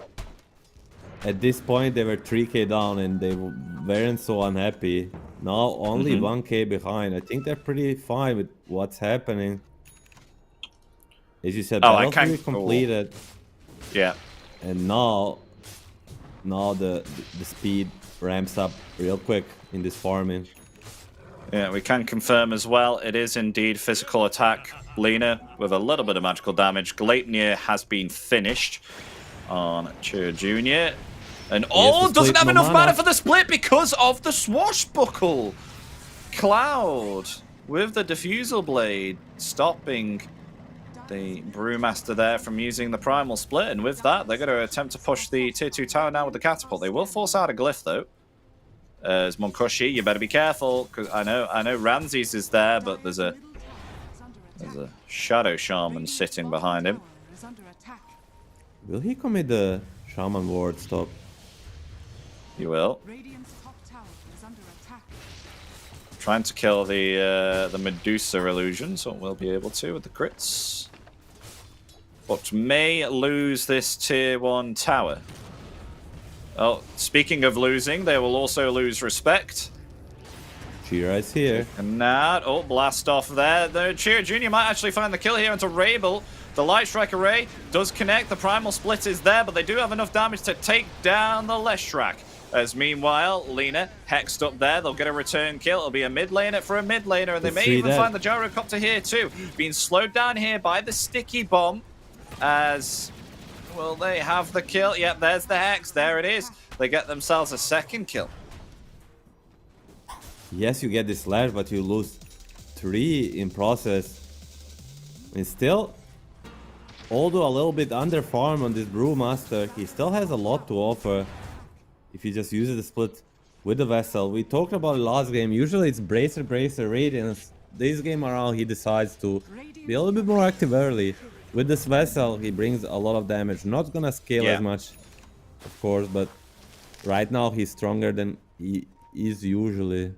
S3: At this point, they were 3k down and they weren't so unhappy. Now only 1k behind. I think they're pretty fine with what's happening. As you said, Battle Fury completed.
S2: Yeah.
S3: And now the speed ramps up real quick in this farming.
S2: Yeah, we can confirm as well. It is indeed physical attack. Lena with a little bit of magical damage. Gleipnir has been finished on Chur Jr. And doesn't have enough mana for the split because of the swashbuckle. Cloud with the diffusal blade stopping the Brewmaster there from using the primal split, and with that they're going to attempt to push the tier 2 tower now with the catapult. They will force out a glyph though. As Monkoshi, you better be careful because I know Ramses is there, but there's a Shadow Shaman sitting behind him.
S3: Will he commit the Shaman ward stop?
S2: He will. Trying to kill the Medusa illusion, so we'll be able to with the crits. But may lose this tier 1 tower. Oh, speaking of losing, they will also lose respect.
S3: Chira is here.
S2: And now, blast off there. The Chira Jr. might actually find the kill here into Rabel. The Light Strike Array does connect. The Primal Split is there, but they do have enough damage to take down the Leshrac. As meanwhile, Lina hexed up there. They'll get a return kill. It'll be a mid laner for a mid laner, and they may even find the gyrocopter here too. Being slowed down here by the sticky bomb. As will they have the kill? Yep, there's the hex. There it is. They get themselves a second kill.
S3: Yes, you get the slash, but you lose 3 in process. And still, although a little bit under farm on this Brewmaster, he still has a lot to offer. If you just use the split with the Vessel. We talked about it last game. Usually it's Bracer, Radiance. This game around he decides to be a little bit more active early. With this Vessel, he brings a lot of damage. Not gonna scale as much, of course, but right now he's stronger than he is usually.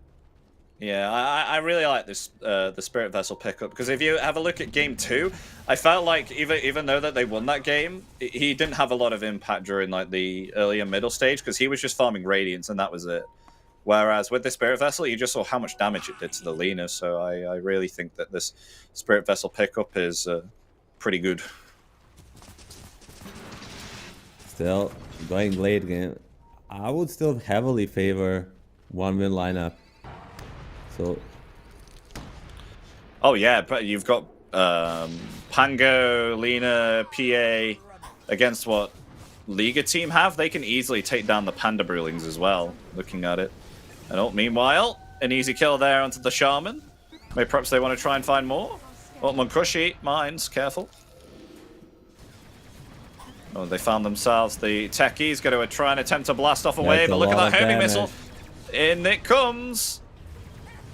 S2: Yeah, I really like this the Spirit Vessel pickup, because if you have a look at game 2, I felt like even though that they won that game, he didn't have a lot of impact during like the earlier middle stage, because he was just farming Radiance and that was it. Whereas with the Spirit Vessel, you just saw how much damage it did to the Lina, so I really think that this Spirit Vessel pickup is pretty good.
S3: Still, going late game, I would still heavily favor 1-win lineup. So,
S2: oh yeah, but you've got Pango, Lina, PA against what Liga team have. They can easily take down the Panda Brewlings as well, looking at it. And oh, meanwhile, an easy kill there onto the Shaman. Maybe perhaps they want to try and find more. Oh, Munkushi, mines, careful. Oh, they found themselves. The techies going to try and attempt to blast off away, but look at that homing missile. In it comes.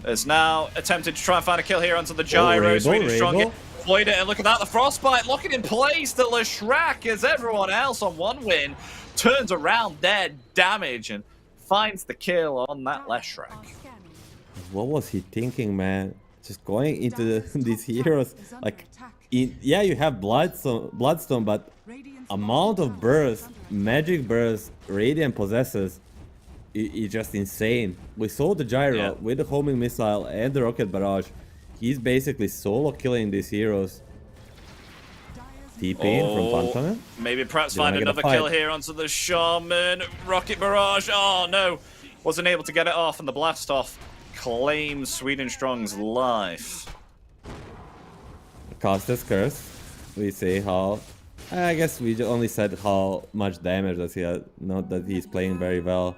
S2: Has now attempted to try and find a kill here onto the gyro. Swedish strong. Avoid it, and look at that, the frostbite locking in place to Leshrac as everyone else on 1-win turns around their damage and finds the kill on that Leshrac.
S3: What was he thinking, man? Just going into these heroes, like, yeah, you have Bloodstone, but amount of burst, magic burst, Radiant possesses. It's just insane. We saw the gyro with the homing missile and the rocket barrage. He's basically solo killing these heroes. TP in from Pantone.
S2: Maybe perhaps find another kill here onto the Shaman. Rocket barrage. Oh no. Wasn't able to get it off, and the blast off claims Sweden Strong's life.
S3: Caster's Curse. We say how... I guess we only said how much damage does he have. Not that he's playing very well.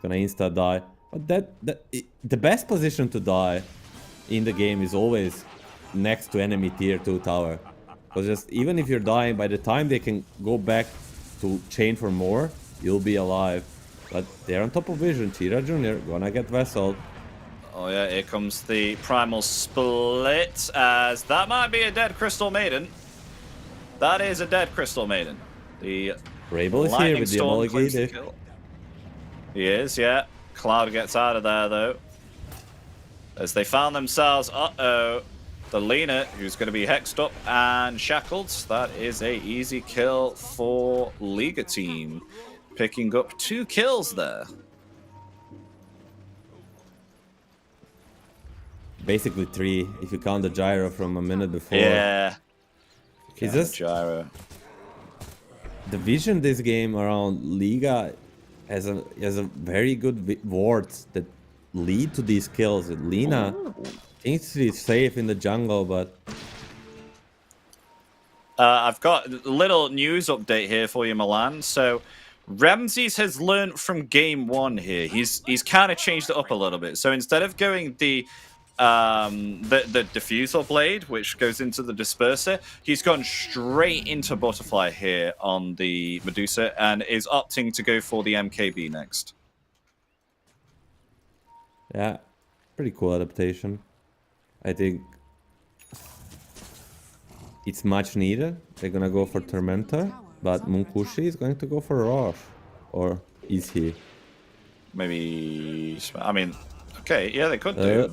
S3: Gonna insta die, but the best position to die in the game is always next to enemy tier 2 tower, because just even if you're dying, by the time they can go back to chain for more, you'll be alive. But they're on top of vision. Tira Jr. gonna get Vessel.
S2: Oh yeah, here comes the primal split, as that might be a dead Crystal Maiden. That is a dead Crystal Maiden. The
S3: Rabel is here with the Amalgamated.
S2: He is, yeah. Cloud gets out of there, though. As they found themselves, the Lina, who's going to be hexed up and shackled. That is a easy kill for Liga team. Picking up 2 kills there.
S3: Basically 3, if you count the gyro from a minute before.
S2: Yeah.
S3: He's just...
S2: gyro.
S3: The vision this game around Liga has a very good wards that lead to these kills. Lina thinks she's safe in the jungle, but
S2: I've got a little news update here for you, Milan. So Ramses has learned from game 1 here. He's kind of changed it up a little bit. So instead of going the diffusal blade, which goes into the disperser, he's gone straight into butterfly here on the Medusa and is opting to go for the MKB next.
S3: Yeah, pretty cool adaptation. I think it's much needed. They're gonna go for Tormentor, but Munkushi is going to go for Rosh. Or is he?
S2: Maybe, I mean, okay, yeah, they could do.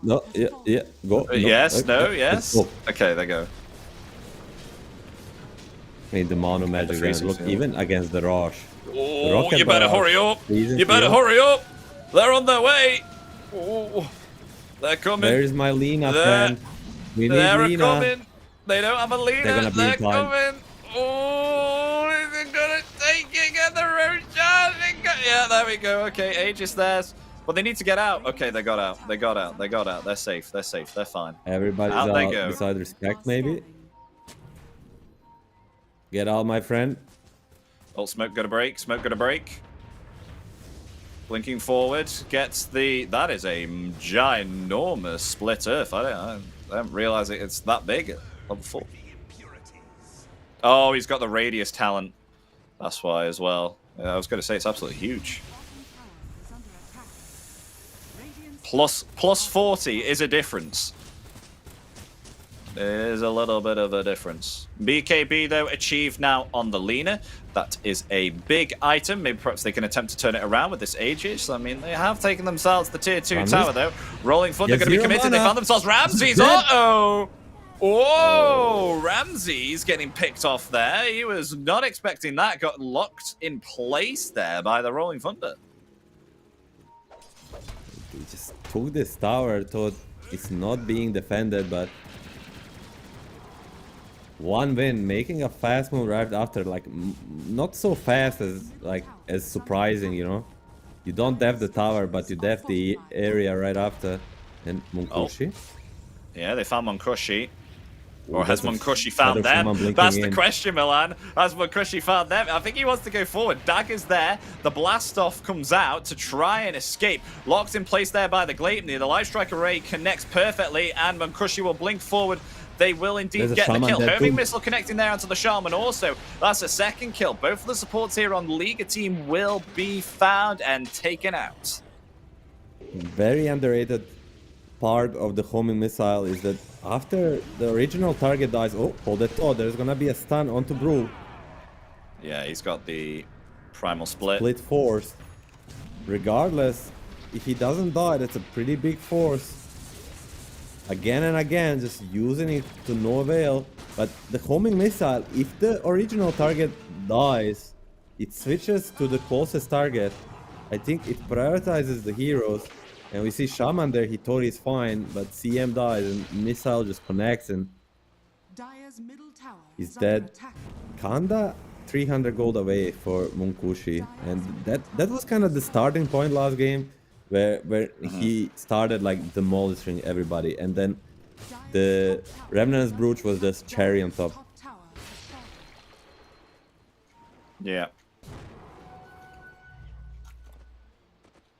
S3: No, yeah, go.
S2: Yes,
S3: no,
S2: yes.
S3: Go.
S2: Okay, they go.
S3: Made the mono magic guys look even against the Rosh.
S2: Oh, you better hurry up! You better hurry up! They're on their way! Oh, they're coming.
S3: There's my Lina, friend. We need Lina.
S2: Coming. They don't have a Lina.
S3: They're gonna be in time.
S2: Coming. Oh, is it gonna take it? Get the Roshan. Yeah, there we go. Okay, Aegis there's. But they need to get out. Okay, they got out. They got out. They got out. They're safe. They're safe. They're fine.
S3: Everybody's
S2: Out they
S3: out
S2: go.
S3: beside respect, maybe. Get out, my friend.
S2: Oh, smoke got a break. Smoke got a break. Blinking forward. Gets the... That is a ginormous split earth. I don't realize it's that big at level 4. Oh, he's got the radius talent. That's why as well. I was going to say it's absolutely huge. Plus 40 is a difference. There's a little bit of a difference. BKB, though, achieved now on the Lina. That is a big item. Maybe perhaps they can attempt to turn it around with this Aegis. I mean, they have taken themselves the tier 2 tower, though. Rolling Thunder going to be committed. They found themselves Ramses. Uh-oh! Whoa! Ramses getting picked off there. He was not expecting that. Got locked in place there by the Rolling Thunder.
S3: He just took this tower, thought it's not being defended, but one win, making a fast move right after, like not so fast as surprising, you know. You don't def the tower, but you def the area right after. And Munkushi.
S2: Yeah, they found Munkushi. Or
S3: Ooh,
S2: has Munkushi found them? That's the question, Milan. Has Munkushi found them? I think he wants to go forward. Dagger's there. The blast off comes out to try and escape. Locked in place there by the Gleipnir. The Light Strike Array connects perfectly, and Munkushi will blink forward. They will indeed get the kill. Homing missile connecting there onto the Shaman also. That's a second kill. Both of the supports here on the Liga team will be found and taken out.
S3: Very underrated part of the homing missile is that after the original target dies, oh, hold it, oh, there's gonna be a stun onto Brew.
S2: Yeah, he's got the primal split.
S3: Split force. Regardless, if he doesn't die, that's a pretty big force. Again and again, just using it to no avail. But the homing missile, if the original target dies, it switches to the closest target. I think it prioritizes the heroes. And we see Shaman there, he thought he's fine, but CM dies and missile just connects and he's dead. Kanda 300 gold away for Munkushi, and that was kind of the starting point last game where he started like demolishing everybody, and then the Remnant's Brooch was just cherry on top.
S2: Yeah.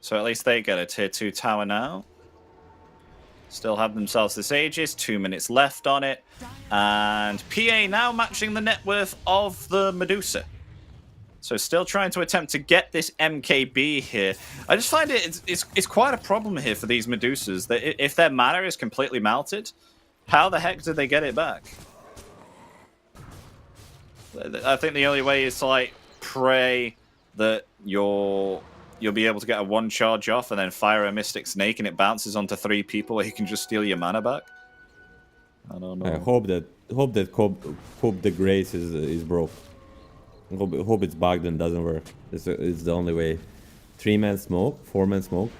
S2: So at least they get a tier 2 tower now. Still have themselves this Aegis, 2 minutes left on it. And PA now matching the net worth of the Medusa. So still trying to attempt to get this MKB here. I just find it's quite a problem here for these Medusas. That if their mana is completely melted, how the heck did they get it back? I think the only way is to like pray that you'll be able to get a 1 charge off and then fire a Mystic Snake and it bounces onto 3 people where you can just steal your mana back. I don't know.
S3: I hope that Cope the Grace is broke. Hope it's bugged and doesn't work. It's the only way. 3-man smoke, 4-man smoke,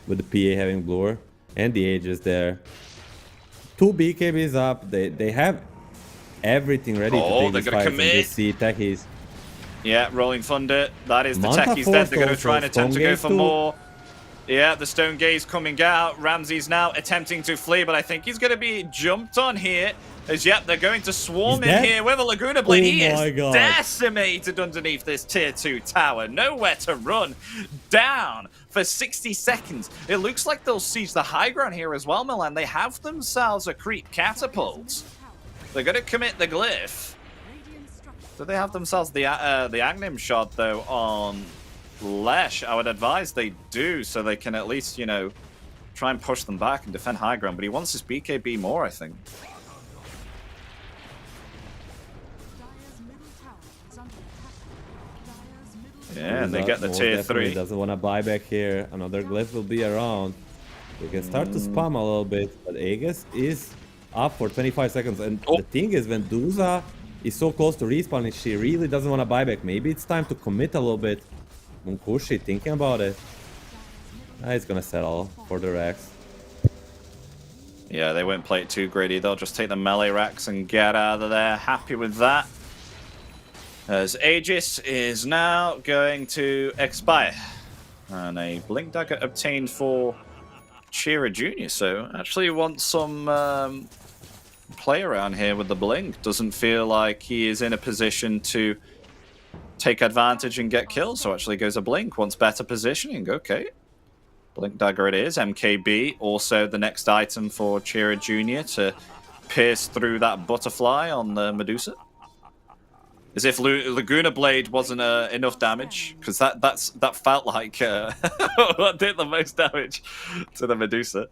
S3: with the PA having blower and the Aegis there. 2 BKBs up. They have everything ready to take this fight. And just see techies.
S2: Yeah, Rolling Thunder. That is the techies dead. They're going to try and attempt to go for more. Yeah, the Stone Gaze coming out. Ramses now attempting to flee, but I think he's going to be jumped on here. As yep, they're going to swarm in here with a Laguna Blade. He is decimated underneath this tier 2 tower. Nowhere to run. Down for 60 seconds. It looks like they'll siege the high ground here as well, Milan. They have themselves a creep catapult. They're going to commit the glyph. Do they have themselves the Agnim shot, though, on Lesh? I would advise they do, so they can at least, you know, try and push them back and defend high ground. But he wants his BKB more, I think. Yeah, and they get the tier 3.
S3: Doesn't want to buy back here. Another glyph will be around. They can start to spam a little bit, but Aegis is up for 25 seconds. And the thing is, when Duza is so close to respawn, she really doesn't want to buy back. Maybe it's time to commit a little bit. Munkushi thinking about it. He's gonna settle for the Rex.
S2: Yeah, they won't play it too greedy. They'll just take the melee racks and get out of there. Happy with that. As Aegis is now going to expire. And a Blink Dagger obtained for Chira Jr. So actually wants some play around here with the Blink. Doesn't feel like he is in a position to take advantage and get killed. So actually goes a Blink. Wants better positioning. Okay. Blink Dagger it is. MKB. Also the next item for Chira Jr. to pierce through that butterfly on the Medusa. As if Laguna Blade wasn't enough damage, because that felt like what did the most damage to the Medusa.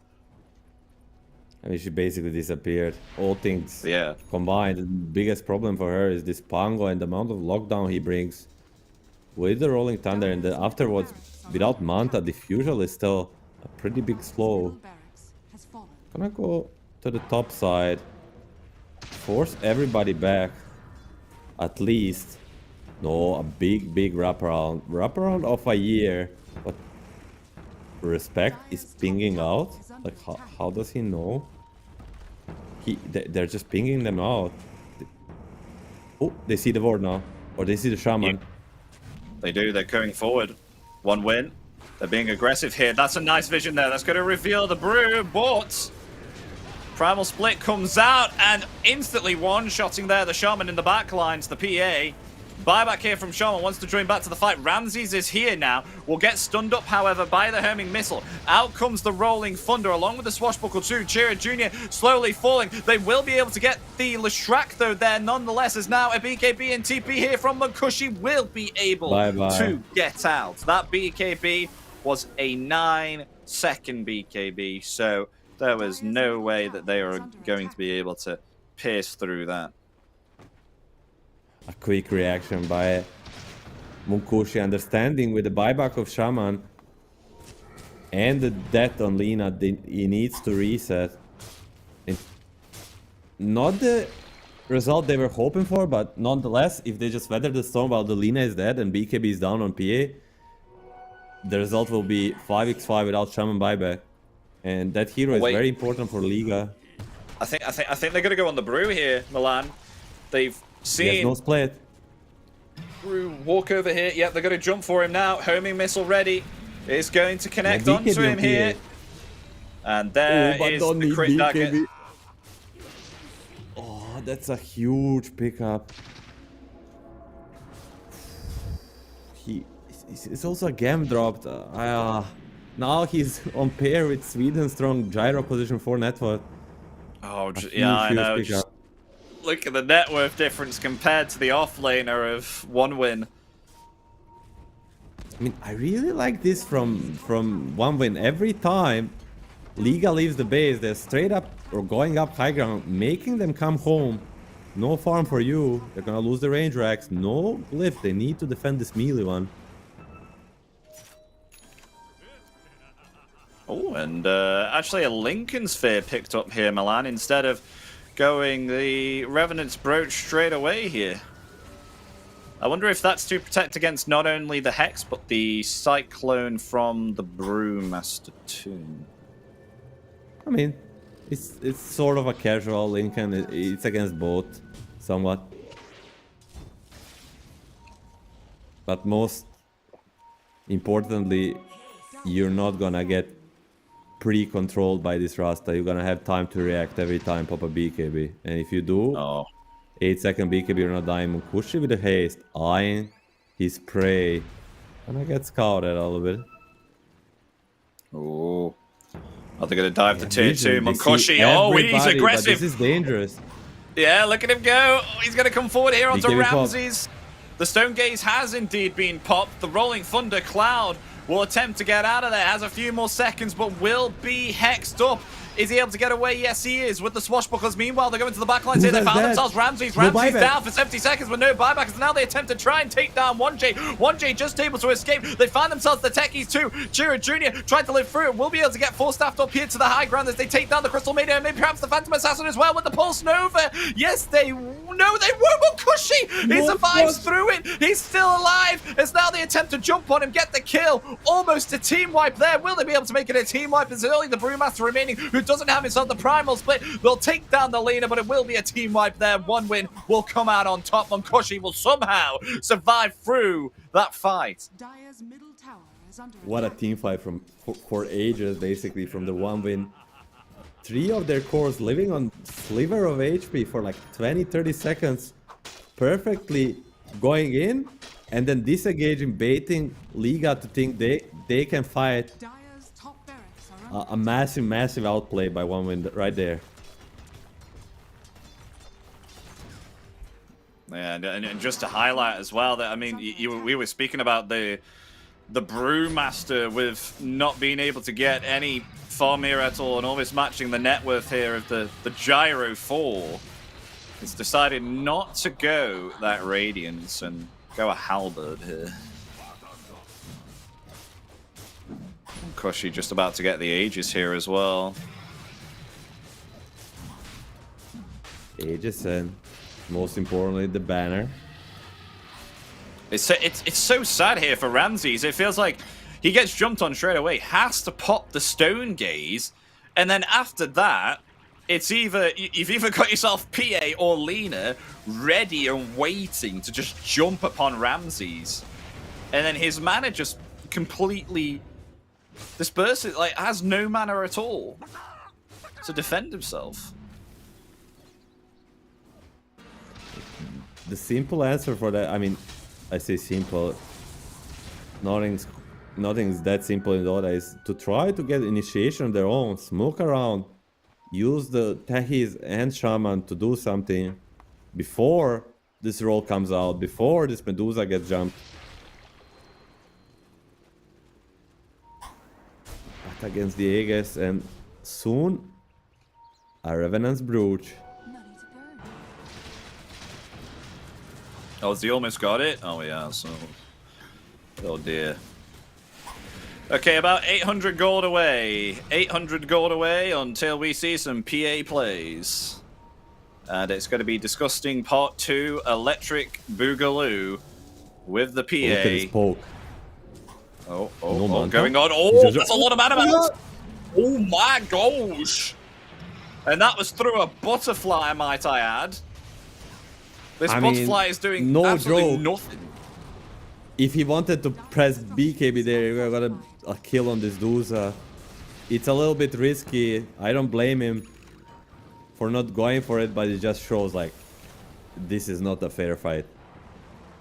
S3: I mean, she basically disappeared. All things
S2: Yeah.
S3: combined, the biggest problem for her is this Pango and the amount of lockdown he brings with the Rolling Thunder, and then afterwards, without Manta, Diffusal is still a pretty big slow.
S4: Middle barracks has fallen.
S3: Gonna go to the top side, force everybody back, at least. No, a big wraparound of a year. But Respect is pinging out. Like, how does he know? They're just pinging them out. Oh, they see the ward now, or they see the shaman.
S2: Yeah. They do. They're going forward. One win. They're being aggressive here. That's a nice vision there. That's going to reveal the brew, but Primal Split comes out and instantly one-shotting there the Shaman in the back lines, the PA. Buyback here from Shaman, wants to join back to the fight. Ramses is here now. Will get stunned up, however, by the Herming Missile. Out comes the Rolling Thunder, along with the Swashbuckle too. Chira Jr. slowly falling. They will be able to get the Leshrac, though, there nonetheless, as now a BKB and TP here from Munkushi will be able to get out. That BKB was a 9-second BKB, so there was no way that they were going to be able to pierce through that.
S3: A quick reaction by Munkushi, understanding with the buyback of Shaman and the death on Lina, he needs to reset. And not the result they were hoping for, but nonetheless, if they just weather the storm while the Lina is dead and BKB is down on PA, the result will be 5x5 without Shaman buyback. And that hero is very important for Liga.
S2: I think they're gonna go on the brew here, Milan. They've seen
S3: he has no split.
S2: Brew walk over here. Yep, they're gonna jump for him now. Homing missile ready. Is going to connect onto him here. And there is the crit dagger.
S3: Oh, that's a huge pickup. It's also a gem dropped. Now he's on pair with Sweden strong gyro position 4 net worth.
S2: Oh, yeah, I know. Just look at the net worth difference compared to the offlaner of 1 win.
S3: I mean, I really like this from 1 win. Every time Liga leaves the base, they're straight up or going up high ground, making them come home. No farm for you. They're gonna lose the range racks. No glyph. They need to defend this melee one.
S2: Oh, and actually a Lincoln Sphere picked up here, Milan, instead of going the Revenant's Brooch straight away here. I wonder if that's to protect against not only the Hex, but the Cyclone from the Brewmaster Tomb.
S3: I mean, it's sort of a casual Lincoln. It's against both, somewhat. But most importantly, you're not gonna get pre-controlled by this Rasta. You're gonna have time to react every time pop a BKB. And if you do, 8-second BKB, you're not dying. Munkushi with the haste, eyeing his prey. And I get scouted a little bit.
S2: Oh. Are they gonna dive to tier 2? Munkushi, oh, he's aggressive.
S3: This is dangerous.
S2: Yeah, look at him go. Oh, he's gonna come forward here onto Ramses. The Stone Gaze has indeed been popped. The Rolling Thunder Cloud will attempt to get out of there. Has a few more seconds, but will be hexed up. Is he able to get away? Yes, he is. With the Swashbucklers, meanwhile, they're going to the backlines here. They found themselves Ramses. Ramses down for 70 seconds with no buyback. As now they attempt to try and take down 1J. 1J just able to escape. They find themselves the Techies too. Chira Jr. tried to live through it. Will be able to get force-staffed up here to the high ground as they take down the Crystal Maiden and maybe perhaps the Phantom Assassin as well with the Pulse Nova. Yes, they... No, they won't. Munkushi! He survives through it. He's still alive. As now they attempt to jump on him, get the kill. Almost a team wipe there. Will they be able to make it a team wipe? It's only the Brewmaster remaining who doesn't have himself the Primal Split. They'll take down the Lena, but it will be a team wipe there. 1 win will come out on top. Munkushi will somehow survive through that fight.
S4: Dire's middle tower is is under
S3: what a
S4: attack.
S3: team fight for ages, basically, from the 1-win. 3 of their cores living on sliver of HP for like 20-30 seconds, perfectly going in, and then disengaging, baiting Liga to think they can fight.
S4: Dire's top barracks are under
S3: A massive outplay by 1-win right there.
S2: Yeah, and just to highlight as well that, I mean, we were speaking about the Brewmaster with not being able to get any Farmir at all and almost matching the net worth here of the Gyro 4. It's decided not to go that Radiance and go a Halberd here. Koshi just about to get the Aegis here as well.
S3: Aegis and most importantly the banner.
S2: It's so sad here for Ramses. It feels like he gets jumped on straight away, has to pop the Stone Gaze, and then after that, it's either you've either got yourself PA or Lena ready and waiting to just jump upon Ramses, and then his mana just completely disperses, like has no mana at all to defend himself.
S3: The simple answer for that, I mean, I say simple, nothing's that simple in Dota, is to try to get initiation on their own, smoke around, use the Tehis and Shaman to do something before this roll comes out, before this Medusa gets jumped. But against the Aegis, and soon a Revenant's Brooch.
S2: Oh, has he almost got it? Oh, yeah, so... Oh, dear. Okay, about 800 gold away. 800 gold away until we see some PA plays. And it's going to be Disgusting Part 2, Electric Boogaloo with the PA.
S3: Look at his poke.
S2: Going on. Oh, that's a lot of mana. Oh, my gosh. And that was through a butterfly, might I add. This butterfly is doing
S3: no
S2: absolutely
S3: joke.
S2: nothing.
S3: If he wanted to press BKB there, we got a kill on this Dusa. It's a little bit risky. I don't blame him for not going for it, but it just shows like this is not a fair fight.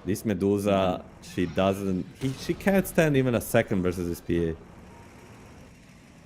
S3: This Medusa, she can't stand even a second versus this PA.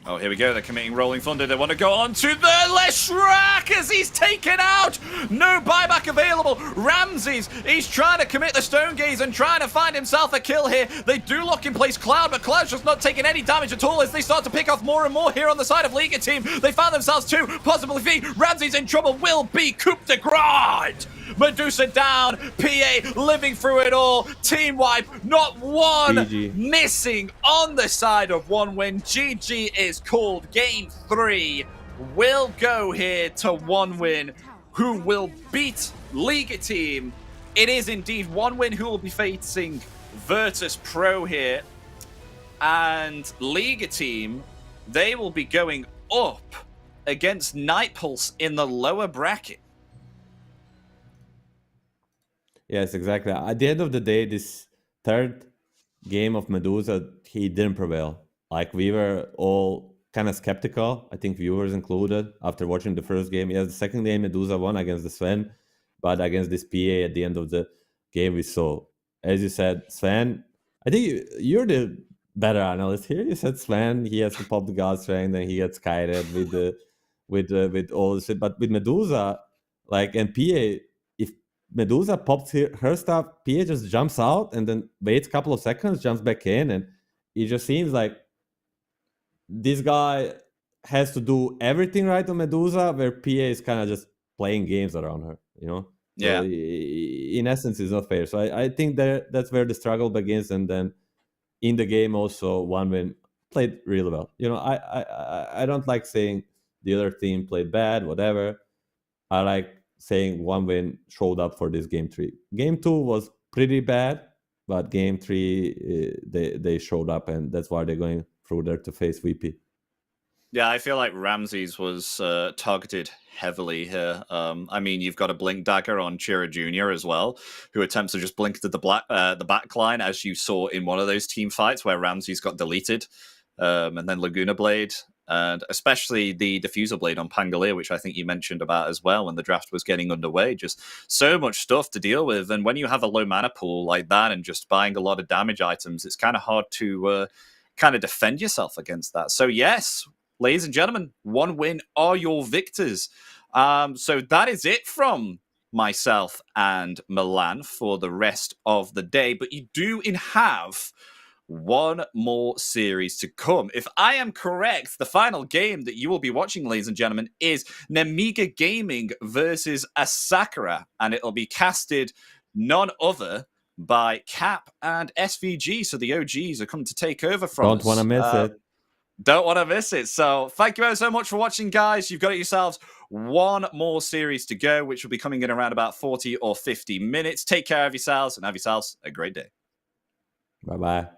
S2: Oh, here we go. They're committing Rolling Thunder. They want to go on to the Leshrac as he's taken out. No buyback available. Ramses, he's trying to commit the Stone Gaze and trying to find himself a kill here. They do lock in place Cloud, but Cloud's just not taking any damage at all as they start to pick off more and more here on the side of Liga team. They found themselves 2, possibly 3. Ramses in trouble, will be coup de grace. Medusa down, PA living through it all, team wipe, not one
S3: GG.
S2: missing on the side of 1-win. GG is called. Game 3 will go here to 1-win, who will beat Liga team. It is indeed 1-win who will be facing Virtus Pro here, and Liga team, they will be going up against Night Pulse in the lower bracket.
S3: Yes, exactly. At the end of the day, this third game of Medusa, he didn't prevail. Like, we were all kind of skeptical, I think viewers included, after watching the first game. Yes, the second game, Medusa won against the Sven, but against this PA at the end of the game, we saw, as you said, Sven, I think you're the better analyst here. You said Sven, he has to pop the God Strength, then he gets kited with all this shit. But with Medusa, like, and PA, if Medusa pops her stuff, PA just jumps out and then waits a couple of seconds, jumps back in, and it just seems like this guy has to do everything right on Medusa, where PA is kind of just playing games around her, you know?
S2: Yeah.
S3: So in essence, it's not fair. So I think that's where the struggle begins, and then in the game also, 1-win played really well. You know, I don't like saying the other team played bad, whatever. I like saying 1-win showed up for this game 3. Game 2 was pretty bad, but game 3 they showed up, and that's why they're going through there to face VP.
S2: Yeah, I feel like Ramses was targeted heavily here. I mean, you've got a blink dagger on Chira Jr. as well, who attempts to just blink to the back line, as you saw in one of those team fights where Ramses got deleted, and then Laguna Blade, and especially the Diffuser Blade on Pangolier, which I think you mentioned about as well when the draft was getting underway. Just so much stuff to deal with, and when you have a low mana pool like that and just buying a lot of damage items, it's kind of hard to kind of defend yourself against that. So yes, ladies and gentlemen, one win are your victors. So that is it from myself and Milan for the rest of the day. But you do have one more series to come. If I am correct, the final game that you will be watching, ladies and gentlemen, is Nemiga Gaming versus Asakura, and it'll be casted none other by Cap and SVG. So the OGs are coming to take over from us.
S3: Don't want to miss it.
S2: Don't want to miss it. So thank you so much for watching, guys. You've got yourselves one more series to go, which will be coming in around about 40 or 50 minutes. Take care of yourselves and have yourselves a great day.
S3: Bye-bye.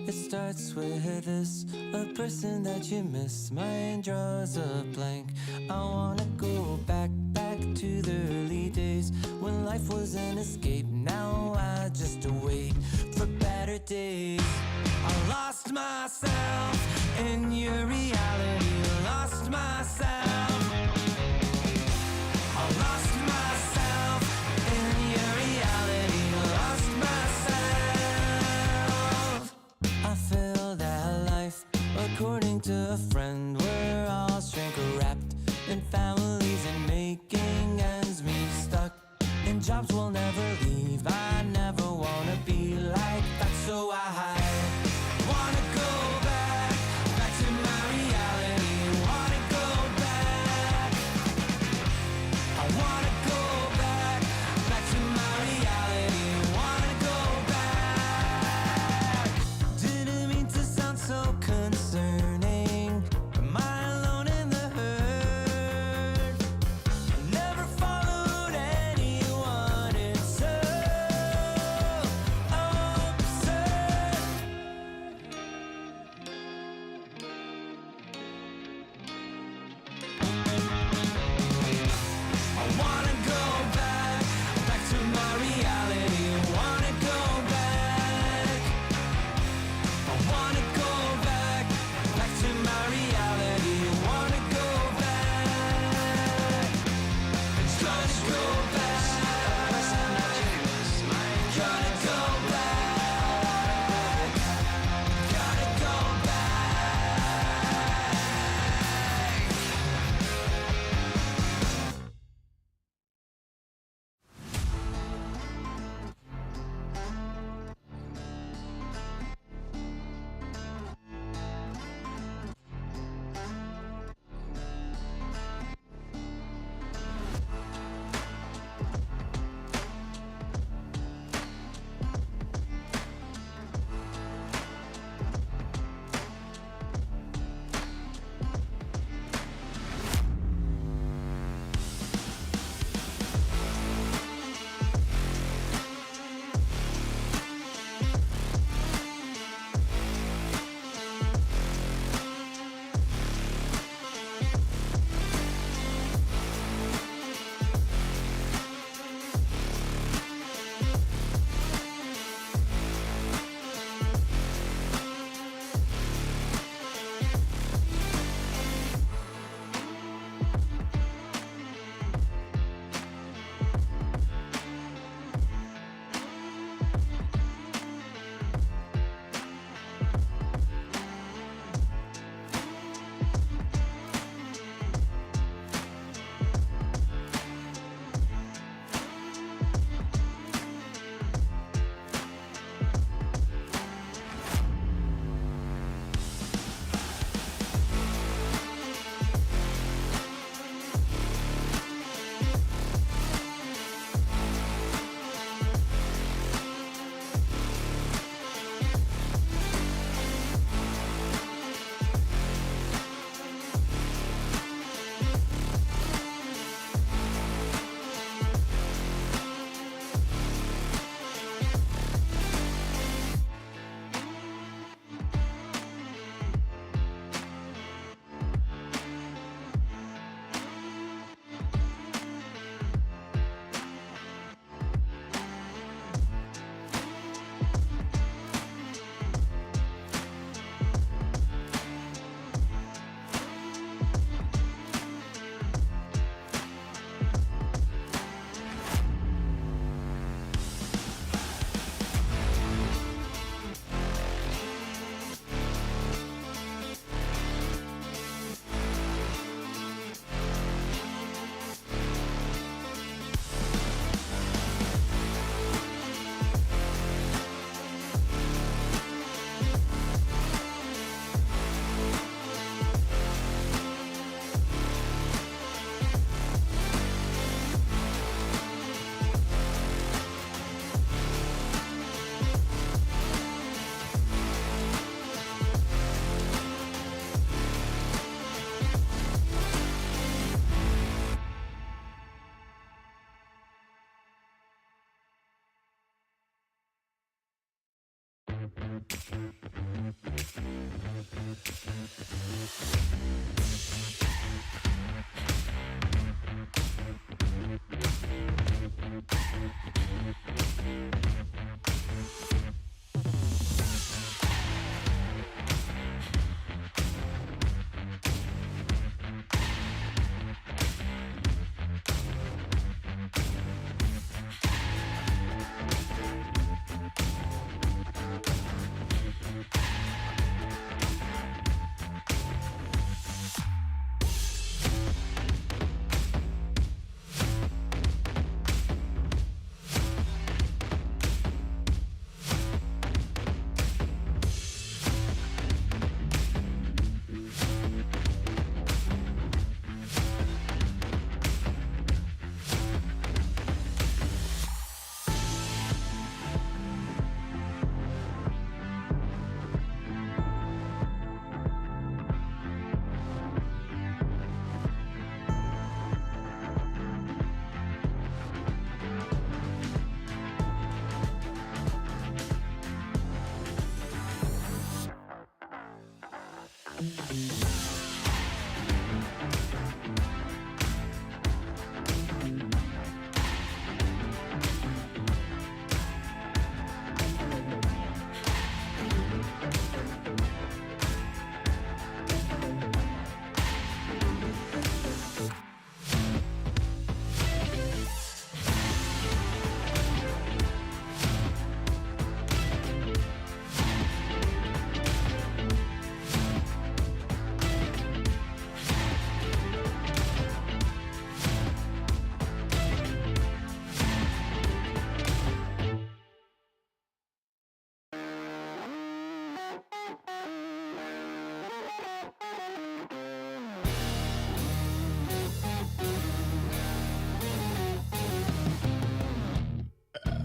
S1: It starts with this, a person that you miss. Mine draws a blank. I wanna go back to the early days when life was an escape. Now I just wait for better days. I lost myself in your reality. Lost myself. I lost myself in your reality. Lost myself. I feel that life, according to a friend, we're all shrink wrapped in families and making ends meet, stuck in jobs we'll never leave. I never wanna be like that, so I wanna go back to my reality. Wanna go back. I wanna go back to my reality. Wanna go back. Didn't mean to sound so concerning. Am I alone in the hurt? I never followed anyone in search.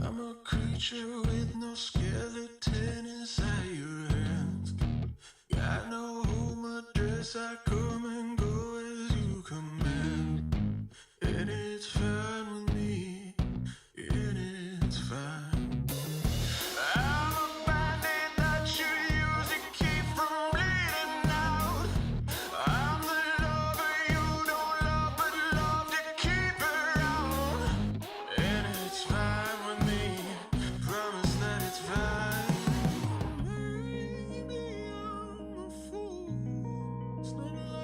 S7: I'm a creature with no skeleton inside your hands. Got no home address, I come and go as you command. And it's fine with me, and it's fine. I'm a bandit that you use to keep from bleeding out. I'm the lover you don't love, but love to keep around. And it's fine with me, promise that it's fine. Maybe I'm a fool, it's not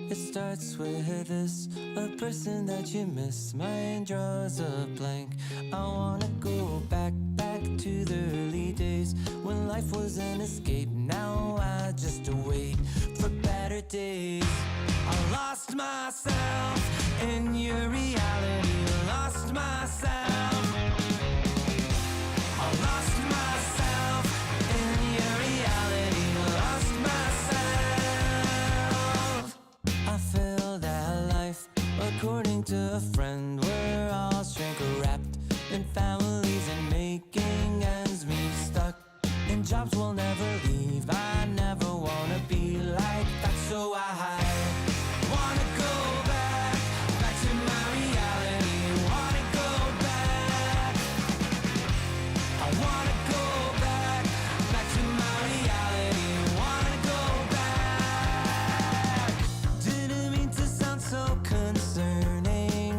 S1: It starts with this, a person that you miss. Mine draws a blank. I wanna go back to the early days when life was an escape. Now I just wait for better days. I lost myself in your reality. Lost myself. I lost myself in your reality. Lost myself. I feel that life, according to a friend, we're all shrink wrapped in families and making ends meet, stuck in jobs we'll never leave. I never wanna be like that, so I wanna go back to my reality. Wanna go back. I wanna go back to my reality. Wanna go back. Didn't mean to sound so concerning.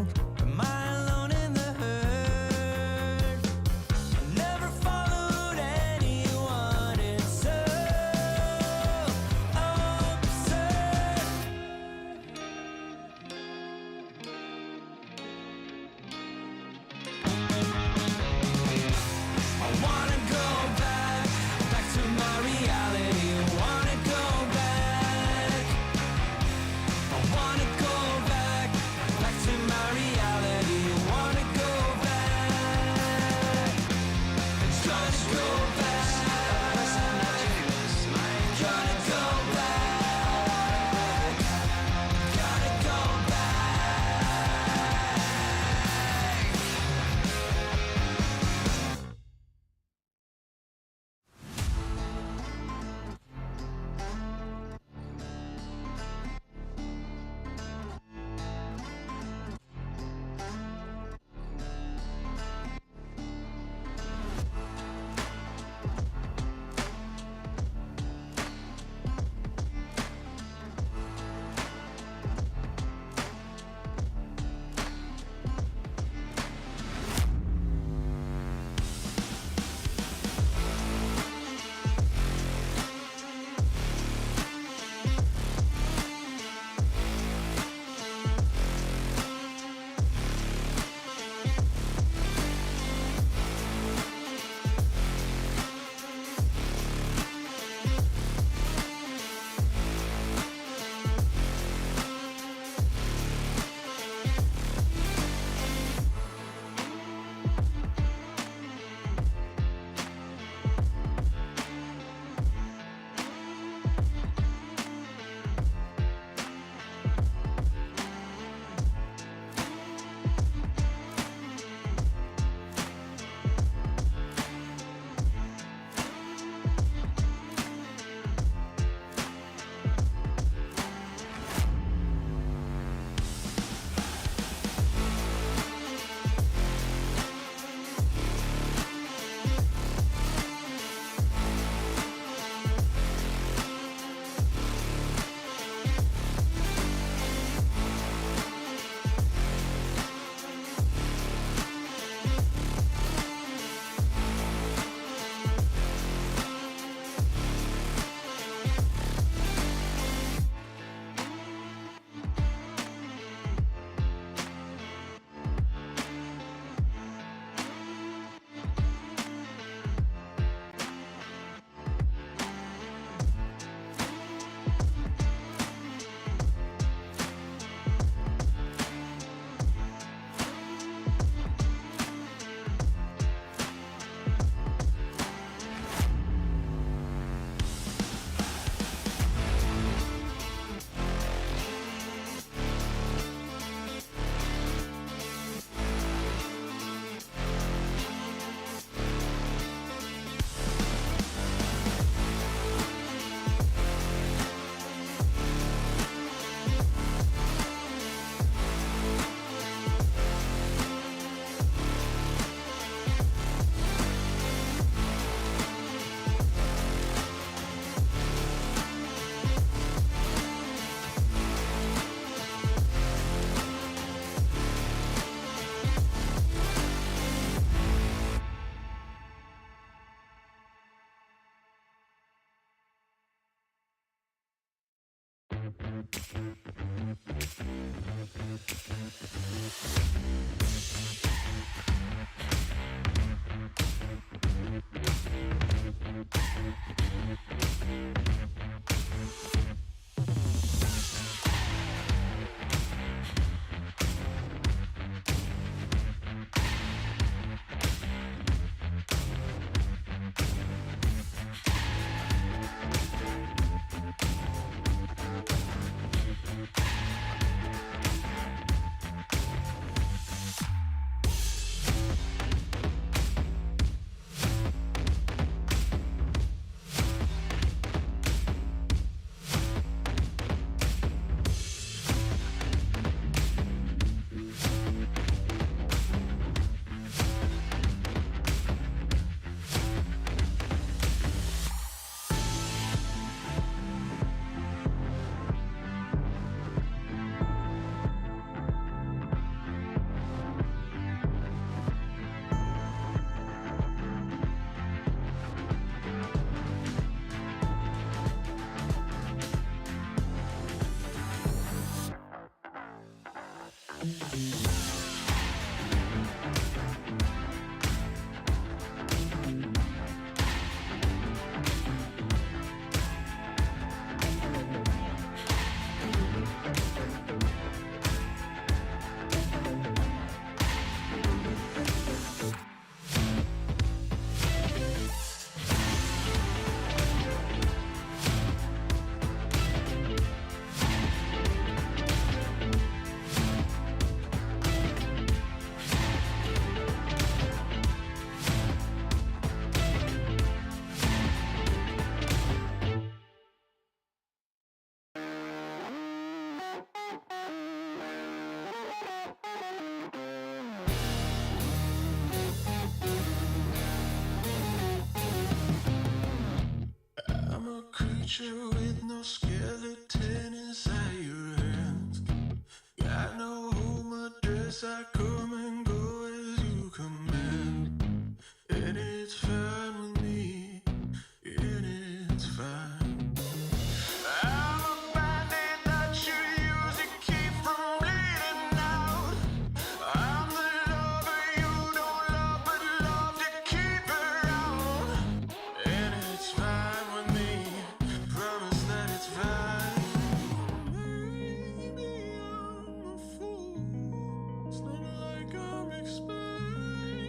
S7: I'm a creature with no skeleton inside your hands. Got no home address, I come and go as you command. And it's fine with me, and it's fine. I'm a bandit that you use to keep from bleeding out. I'm the lover you don't love, but love to keep around. And it's fine with me, promise that it's fine. Maybe I'm a fool, it's not like I'm expecting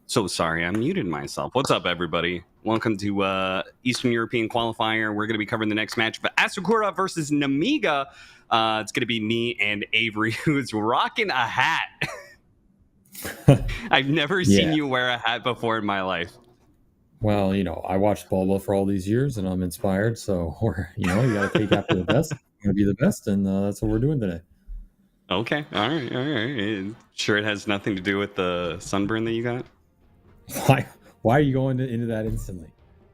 S8: So sorry, I muted myself. What's up, everybody? Welcome to Eastern European Qualifier. We're going to be covering the next match of Asakura versus Namiga. It's going to be me and Avery, who's rocking a hat. I've never seen you wear a hat before in my life.
S9: Well, I watched Bulba for all these years, and I'm inspired. So, you got to take after the best. You want to be the best, and that's what we're doing today.
S8: Okay, all right. Sure, it has nothing to do with the sunburn that you got?
S9: Why are you going into that instantly?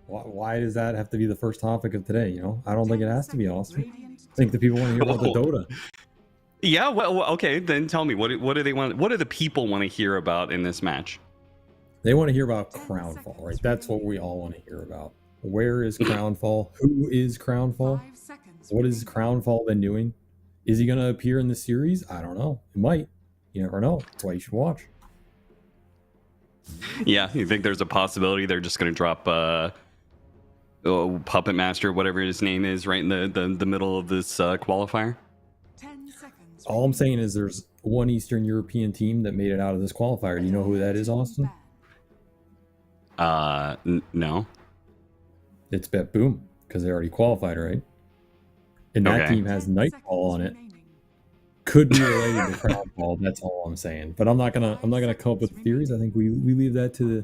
S9: Why does that have to be the first topic of today? I don't think it has to be, Austin. I think the people want to hear about the Dota.
S8: Yeah, well, okay, then tell me, what do they want? What do the people want to hear about in this match?
S9: They want to hear about Crownfall, right? That's what we all want to hear about. Where is Crownfall? Who is Crownfall? What has Crownfall been doing? Is he going to appear in the series? I don't know. It might. You never know. That's why you should watch.
S8: Yeah, you think there's a possibility they're just going to drop Puppet Master, whatever his name is, right in the middle of this qualifier?
S4: 10 seconds.
S9: All I'm saying is there's one Eastern European team that made it out of this qualifier. Do you know who that is, Austin?
S8: No.
S9: It's Bet Boom, because they already qualified, right? And that team has Nightfall on it. Could be related to Crownfall. That's all I'm saying. But I'm not gonna come up with theories. I think we leave that to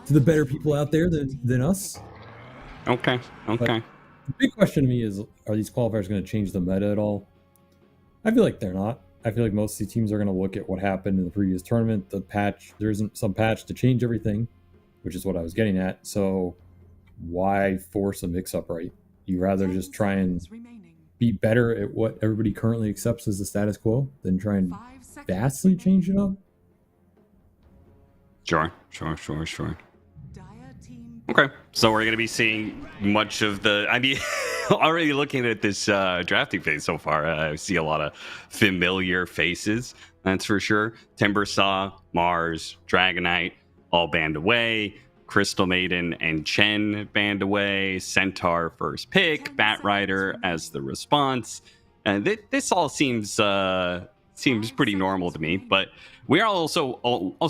S9: the better people out there than us.
S8: Okay.
S9: But the big question to me is, are these qualifiers going to change the meta at all? I feel like they're not. I feel like most of these teams are going to look at what happened in the previous tournament. The patch, there isn't some patch to change everything, which is what I was getting at. So why force a mix-up, right? You rather just try and be better at what everybody currently accepts as the status quo than try and vastly change it up?
S8: Sure. Okay, so we're going to be seeing much of the... I mean, already looking at this drafting phase so far, I see a lot of familiar faces, that's for sure. Timbersaw, Mars, Dragonite, all banned away. Crystal Maiden and Chen banned away. Centaur first pick. Batrider as the response. And this all seems pretty normal to me. But we are also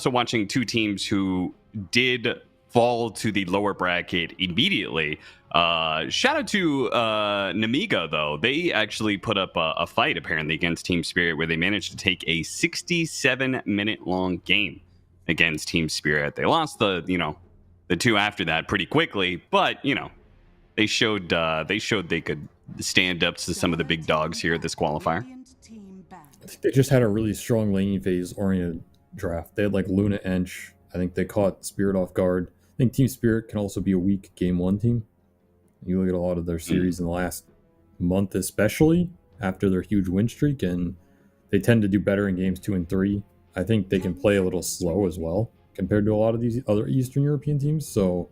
S8: watching two teams who did fall to the lower bracket immediately. Shout out to Namiga, though. They actually put up a fight apparently against Team Spirit, where they managed to take a 67-minute long game against Team Spirit. They lost the two after that pretty quickly, but they showed they could stand up to some of the big dogs here at this qualifier.
S9: I think they just had a really strong laning phase oriented draft. They had like Luna Ench. I think they caught Spirit off guard. I think Team Spirit can also be a weak game one team. You look at a lot of their series in the last month, especially after their huge win streak, and they tend to do better in games 2 and 3. I think they can play a little slow as well compared to a lot of these other Eastern European teams. So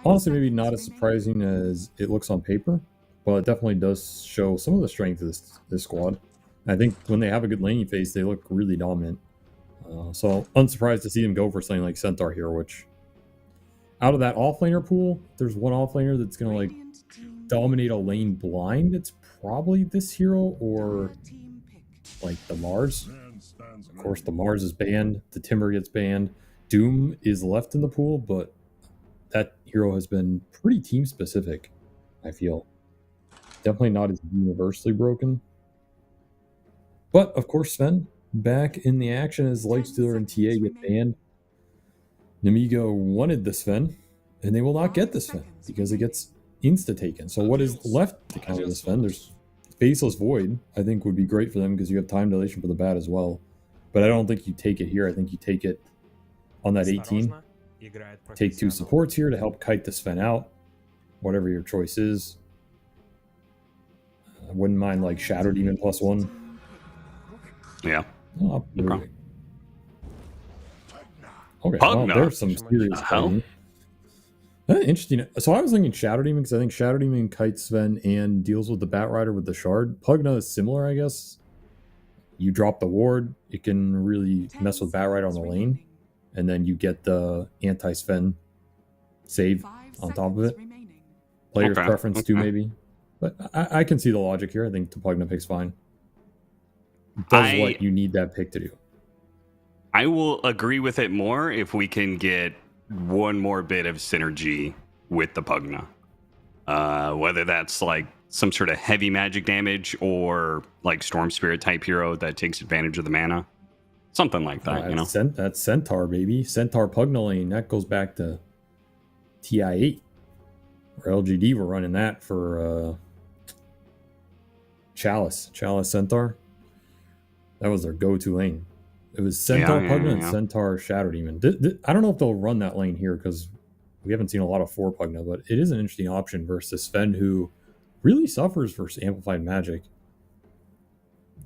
S9: honestly, maybe not as surprising as it looks on paper, but it definitely does show some of the strength of this squad. I think when they have a good laning phase, they look really dominant. So unsurprised to see them go for something like Centaur here, which out of that offlaner pool, there's one offlaner that's going to like dominate a lane blind. It's probably this hero or like the Mars. Of course, the Mars is banned. The Timber gets banned. Doom is left in the pool, but that hero has been pretty team specific, I feel. Definitely not as universally broken. But, of course, Sven, back in the action as Lightstealer and TA get banned. Namiga wanted the Sven, and they will not get the Sven because it gets insta-taken. So what is left to counter the Sven? There's Faceless Void, I think would be great for them because you have time dilation for the bat as well. But I don't think you take it here. I think you take it on that 18. Take 2 supports here to help kite the Sven out. Whatever your choice is. I wouldn't mind like Shadow Demon +1.
S8: Yeah.
S9: Oh, okay, well, there's some serious fighting. Interesting. So I was thinking Shadow Demon because I think Shadow Demon kites Sven and deals with the Batrider with the Shard. Pugna is similar, I guess. You drop the ward, it can really mess with Batrider on the lane, and then you get the anti-Sven save on top of it. Player's preference too, maybe. But I can see the logic here. I think the Pugna pick's fine. It does what you need that pick to do.
S8: I will agree with it more if we can get one more bit of synergy with the Pugna. Whether that's like some sort of heavy magic damage or like Storm Spirit type hero that takes advantage of the mana. Something like that, you know?
S9: That's Centaur, baby. Centaur Pugna lane. That goes back to TI8. Or LGD were running that for Chalice Centaur. That was their go-to lane. It was Centaur Pugna and Centaur Shadow Demon. I don't know if they'll run that lane here because we haven't seen a lot of 4 Pugna, but it is an interesting option versus Sven, who really suffers versus Amplified Magic.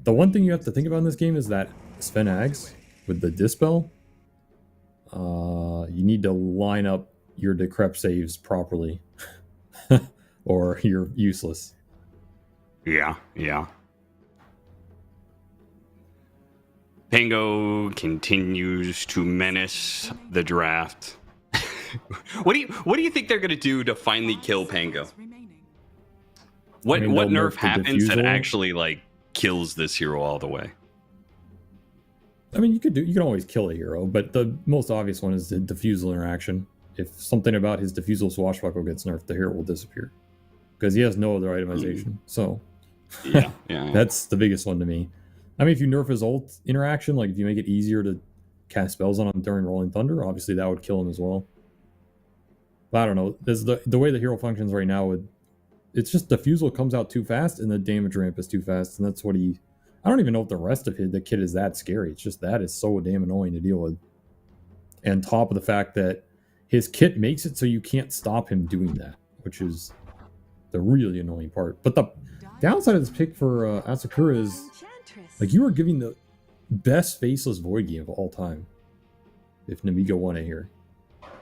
S9: The one thing you have to think about in this game is that Sven Ags with the Dispel, you need to line up your Decrep saves properly or you're useless.
S8: Yeah. Pango continues to menace the draft. What do you think they're gonna do to finally kill Pango? What nerf happens that actually like kills this hero all the way?
S9: I mean, you can always kill a hero, but the most obvious one is the Diffusal interaction. If something about his Diffusal Swashbuckle gets nerfed, the hero will disappear because he has no other itemization. So
S8: yeah.
S9: That's the biggest one to me. I mean, if you nerf his ult interaction, like if you make it easier to cast spells on him during Rolling Thunder, obviously that would kill him as well. But I don't know. There's the way the hero functions right now, it's just Diffusal comes out too fast and the damage ramp is too fast, and that's what he... I don't even know if the rest of the kit is that scary. It's just that is so damn annoying to deal with. And top of the fact that his kit makes it so you can't stop him doing that, which is the really annoying part. But the downside of this pick for Asakura is, like, you are giving the best Faceless Void game of all time if Namiga won it here.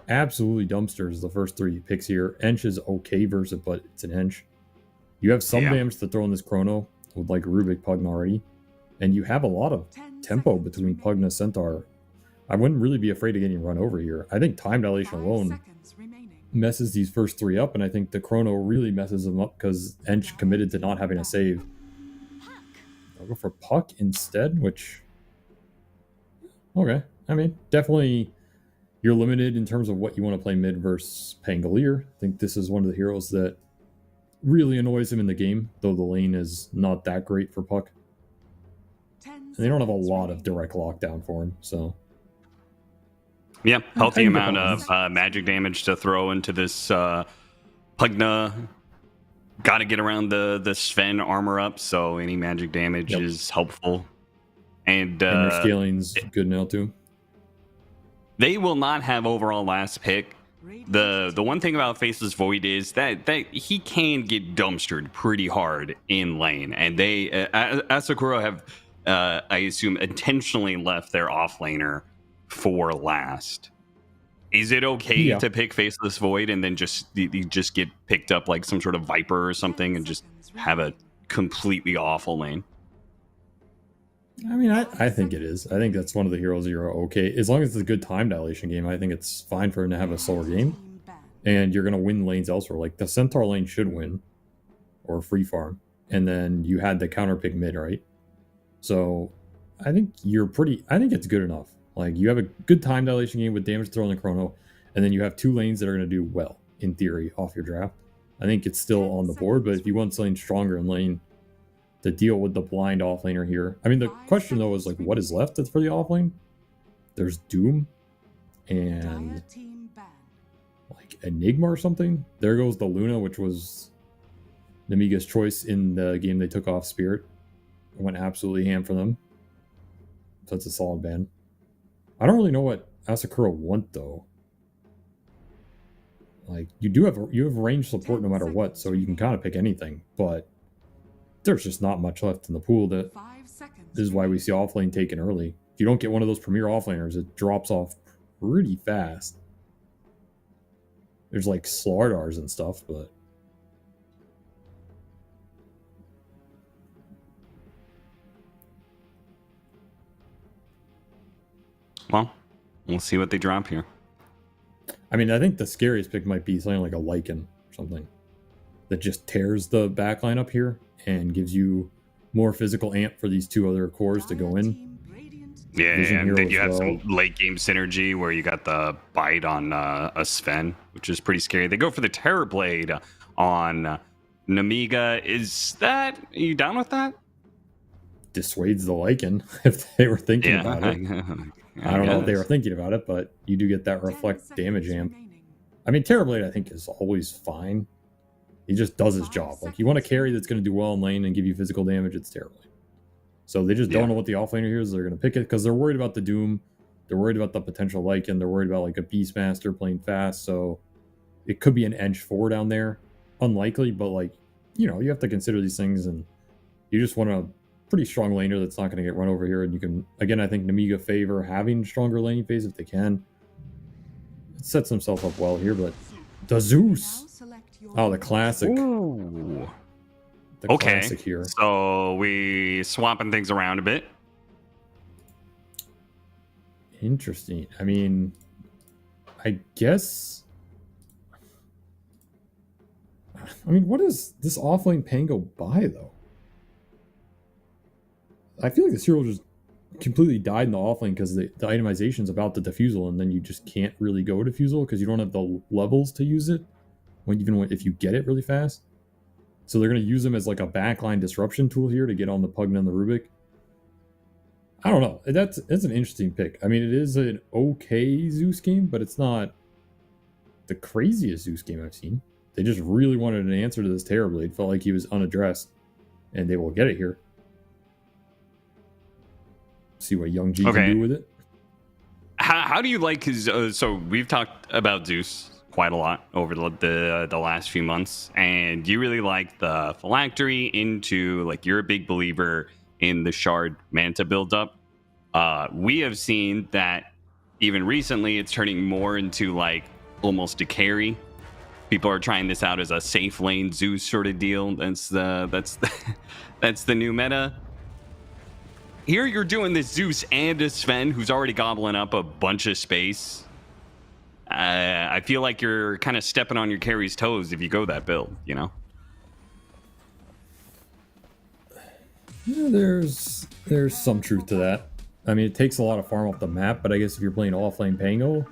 S9: Absolutely dumpsters the first 3 picks here. Ench is okay versus it, but it's an Ench. You have some damage to throw in this Chrono with like Rubik Pugna already. And you have a lot of tempo between Pugna Centaur. I wouldn't really be afraid of getting run over here. I think Time Dilation alone messes these first 3 up, and I think the Chrono really messes them up because Ench committed to not having a save. I'll go for Puck instead, which... Okay. I mean, definitely you're limited in terms of what you want to play mid versus Pangolier. I think this is one of the heroes that really annoys him in the game, though the lane is not that great for Puck. And they don't have a lot of direct lockdown for him, so...
S8: Yeah, healthy amount of magic damage to throw into this Pugna. Got to get around the Sven armor up, so any magic damage is helpful. And
S9: your scaling's good now too.
S8: They will not have overall last pick. The one thing about Faceless Void is that he can get dumpstered pretty hard in lane, and they Asakura have I assume intentionally left their offlaner for last. Is it okay to pick Faceless Void and then you just get picked up like some sort of Viper or something and just have a completely awful lane?
S9: I mean, I think it is. I think that's one of the heroes you're okay. As long as it's a good time dilation game, I think it's fine for him to have a slower game. And you're going to win lanes elsewhere. Like the Centaur lane should win. Or free farm. And then you had the counter pick mid, right? So I think I think it's good enough. Like, you have a good time dilation game with damage thrown in the Chrono, and then you have 2 lanes that are going to do well, in theory, off your draft. I think it's still on the board, but if you want something stronger in lane to deal with the blind offlaner here. I mean, the question, though, is, like, what is left for the offlane? There's Doom and, like, Enigma or something. There goes the Luna, which was Namiga's choice in the game they took off Spirit. It went absolutely ham for them. So it's a solid ban. I don't really know what Asakura want, though. Like, you have range support no matter what, so you can kind of pick anything, but there's just not much left in the pool. This is why we see offlane taken early. If you don't get one of those premier offlaners, it drops off pretty fast. There's like Slardars and stuff, but...
S8: Well, we'll see what they drop here.
S9: I mean, I think the scariest pick might be something like a Lycan or something that just tears the backline up here and gives you more physical amp for these 2 other cores to go in.
S8: Yeah,
S9: Vision
S8: and
S9: Hero
S8: then
S9: as
S8: you have
S9: well.
S8: some late game synergy where you got the bite on a Sven, which is pretty scary. They go for the Terror Blade on Namiga. Are you down with that?
S9: Dissuades the Lycan if they were thinking about it. I don't know if they were
S8: guess.
S9: thinking about it, but you do get that
S4: 10
S9: reflect damage
S4: seconds
S9: amp.
S4: remaining.
S9: I mean, Terrorblade, I think, is always fine. He just does his
S4: 5
S9: job. Like, you want a carry that's going to do well in lane and give you physical damage, it's Terrorblade. So they just
S8: Yeah.
S9: don't know what the offlaner here is. They're going to pick it because they're worried about the Doom. They're worried about the potential Lycan. They're worried about, like, a Beastmaster playing fast. So it could be an edge 4 down there. Unlikely, but, like, you know, you have to consider these things, and you just want a pretty strong laner that's not going to get run over here. And you can, again, I think Namiga favor having stronger laning phase if they can. It sets himself up well here, but the Zeus.
S4: Now select your
S9: Oh, the classic.
S8: Ooh.
S9: The
S8: Okay.
S9: classic here.
S8: So we swapping things around a bit.
S9: Interesting. I mean, I guess. I mean, what does this offlane Pango buy, though? I feel like this hero just completely died in the offlane because the itemization is about the diffusal, and then you just can't really go diffusal because you don't have the levels to use it, if you get it really fast. So they're going to use them as like a backline disruption tool here to get on the Pugna and the Rubik. I don't know. That's an interesting pick. I mean, it is an okay Zeus game, but it's not the craziest Zeus game I've seen. They just really wanted an answer to this Terrorblade. Felt like he was unaddressed, and they will get it here. See what Young G can do with it.
S8: How do you like his? So we've talked about Zeus quite a lot over the last few months, and you really like the phylactery into, like, you're a big believer in the shard manta buildup. We have seen that even recently it's turning more into like almost a carry. People are trying this out as a safe lane Zeus sort of deal. That's the new meta. Here you're doing this Zeus and a Sven who's already gobbling up a bunch of space. I feel like you're kind of stepping on your carry's toes if you go that build, you know?
S9: Yeah, there's some truth to that. I mean, it takes a lot of farm off the map, but I guess if you're playing offlane Pango,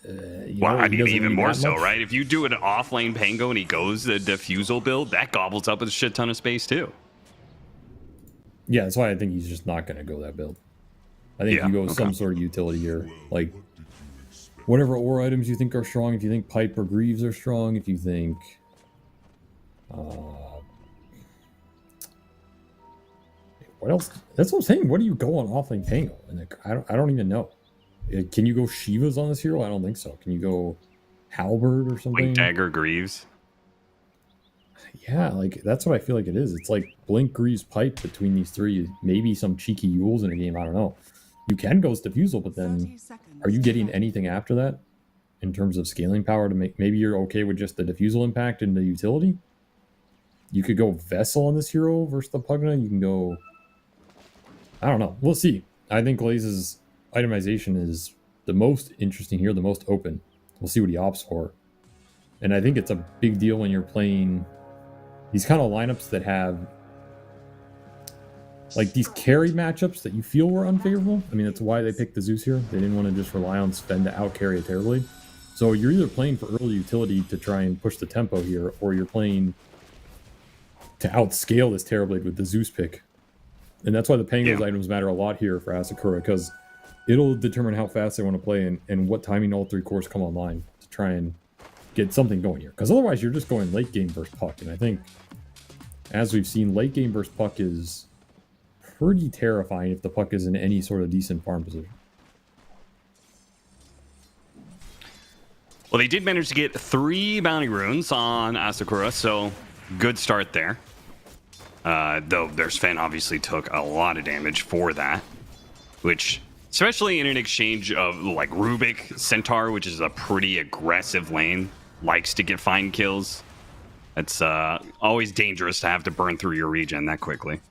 S8: Well, I mean, even more so, right? If you do an offlane Pango and he goes the diffusal build, that gobbles up a shit ton of space too.
S9: Yeah, that's why I think he's just not going to go that build. I think you go some sort of utility here. Like, whatever ore items you think are strong, if you think Pipe or Greaves are strong, if you think... what else? That's what I'm saying. What do you go on offlane Pango? And I don't even know. Can you go Shivas on this hero? I don't think so. Can you go Halberd or something?
S8: Like Dagger Greaves.
S9: Yeah, like that's what I feel like it is. It's like Blink, Greaves, Pipe between these three. Maybe some cheeky Yules in a game. I don't know. You can go Diffusal, but then
S4: 30 seconds
S9: are you
S4: to
S9: getting
S4: go.
S9: anything after that in terms of scaling power to make? Maybe you're okay with just the Diffusal impact and the utility. You could go Vessel on this hero versus the Pugna. You can go. I don't know. We'll see. I think Glaze's itemization is the most interesting here, the most open. We'll see what he opts for. And I think it's a big deal when you're playing these kind of lineups that have like these carry matchups that you feel were unfavorable. I mean, that's why they picked the Zeus here. They didn't want to just rely on Sven to out-carry a Terrorblade. So you're either playing for early utility to try and push the tempo here, or you're playing to outscale this Terrorblade with the Zeus pick. And that's why the Penguins items matter a lot here for Asakura, because it'll determine how fast they want to play and what timing all three cores come online to try and get something going here. Because otherwise you're just going late game versus Puck. And I think, as we've seen, late game versus Puck is pretty terrifying if the Puck is in any sort of decent farm position.
S8: Well, they did manage to get 3 bounty runes on Asakura, so good start there. Though their Sven obviously took a lot of damage for that, which, especially in an exchange of like Rubik Centaur, which is a pretty aggressive lane, likes to get fine kills. It's always dangerous to have to burn through your regen that quickly.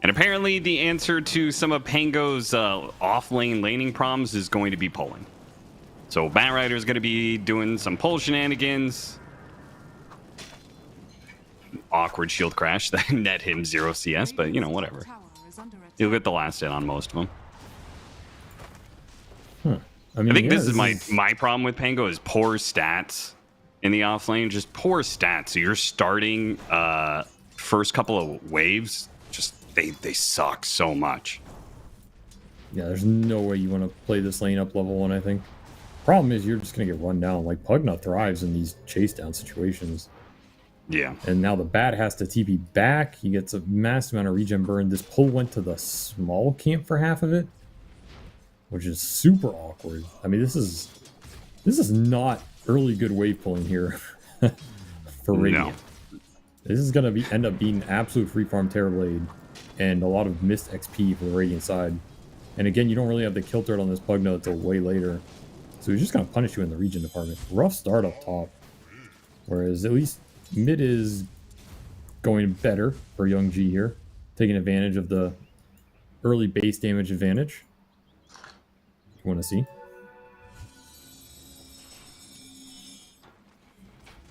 S8: And apparently the answer to some of Pango's off-lane laning problems is going to be pulling. So Batrider is going to be doing some pull shenanigans. awkward shield crash that net him 0 CS, but you know, whatever.
S4: Tower is under attack.
S8: He'll get the last hit on most of them.
S9: I mean,
S8: I think
S9: yeah,
S8: this is my problem with Pango is poor stats in the off lane. Just poor stats. So you're starting first couple of waves, just they suck so much.
S9: Yeah, there's no way you want to play this lane up level 1, I think. Problem is you're just going to get run down. Like, Pugna thrives in these chase down situations.
S8: Yeah.
S9: And now the bat has to TP back. He gets a massive amount of regen burn. This pull went to the small camp for half of it, which is super awkward. I mean, this is not early good wave pulling here for Radiant.
S8: No.
S9: This is going to end up being absolute free farm Terrorblade and a lot of missed XP for the Radiant side. And again, you don't really have the kill threat on this Pugna until way later. So he's just going to punish you in the regen department. Rough start up top. Whereas at least mid is going better for Young G here. Taking advantage of the early base damage advantage. You want to see?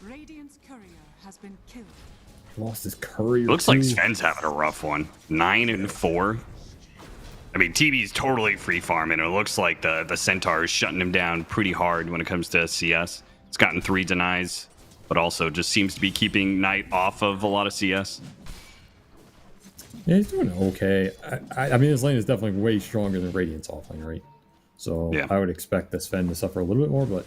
S4: Radiant's courier has been killed.
S9: Lost his courier.
S8: Looks like
S9: too.
S8: Sven's having a rough one. 9-4. I mean, TB's totally free farming. It looks like the Centaur is shutting him down pretty hard when it comes to CS. It's gotten 3 denies, but also just seems to be keeping Knight off of a lot of CS.
S9: Yeah, he's doing okay. I mean, this lane is definitely way stronger than Radiant's offlane, right? So
S8: Yeah.
S9: I would expect this Sven to suffer a little bit more, but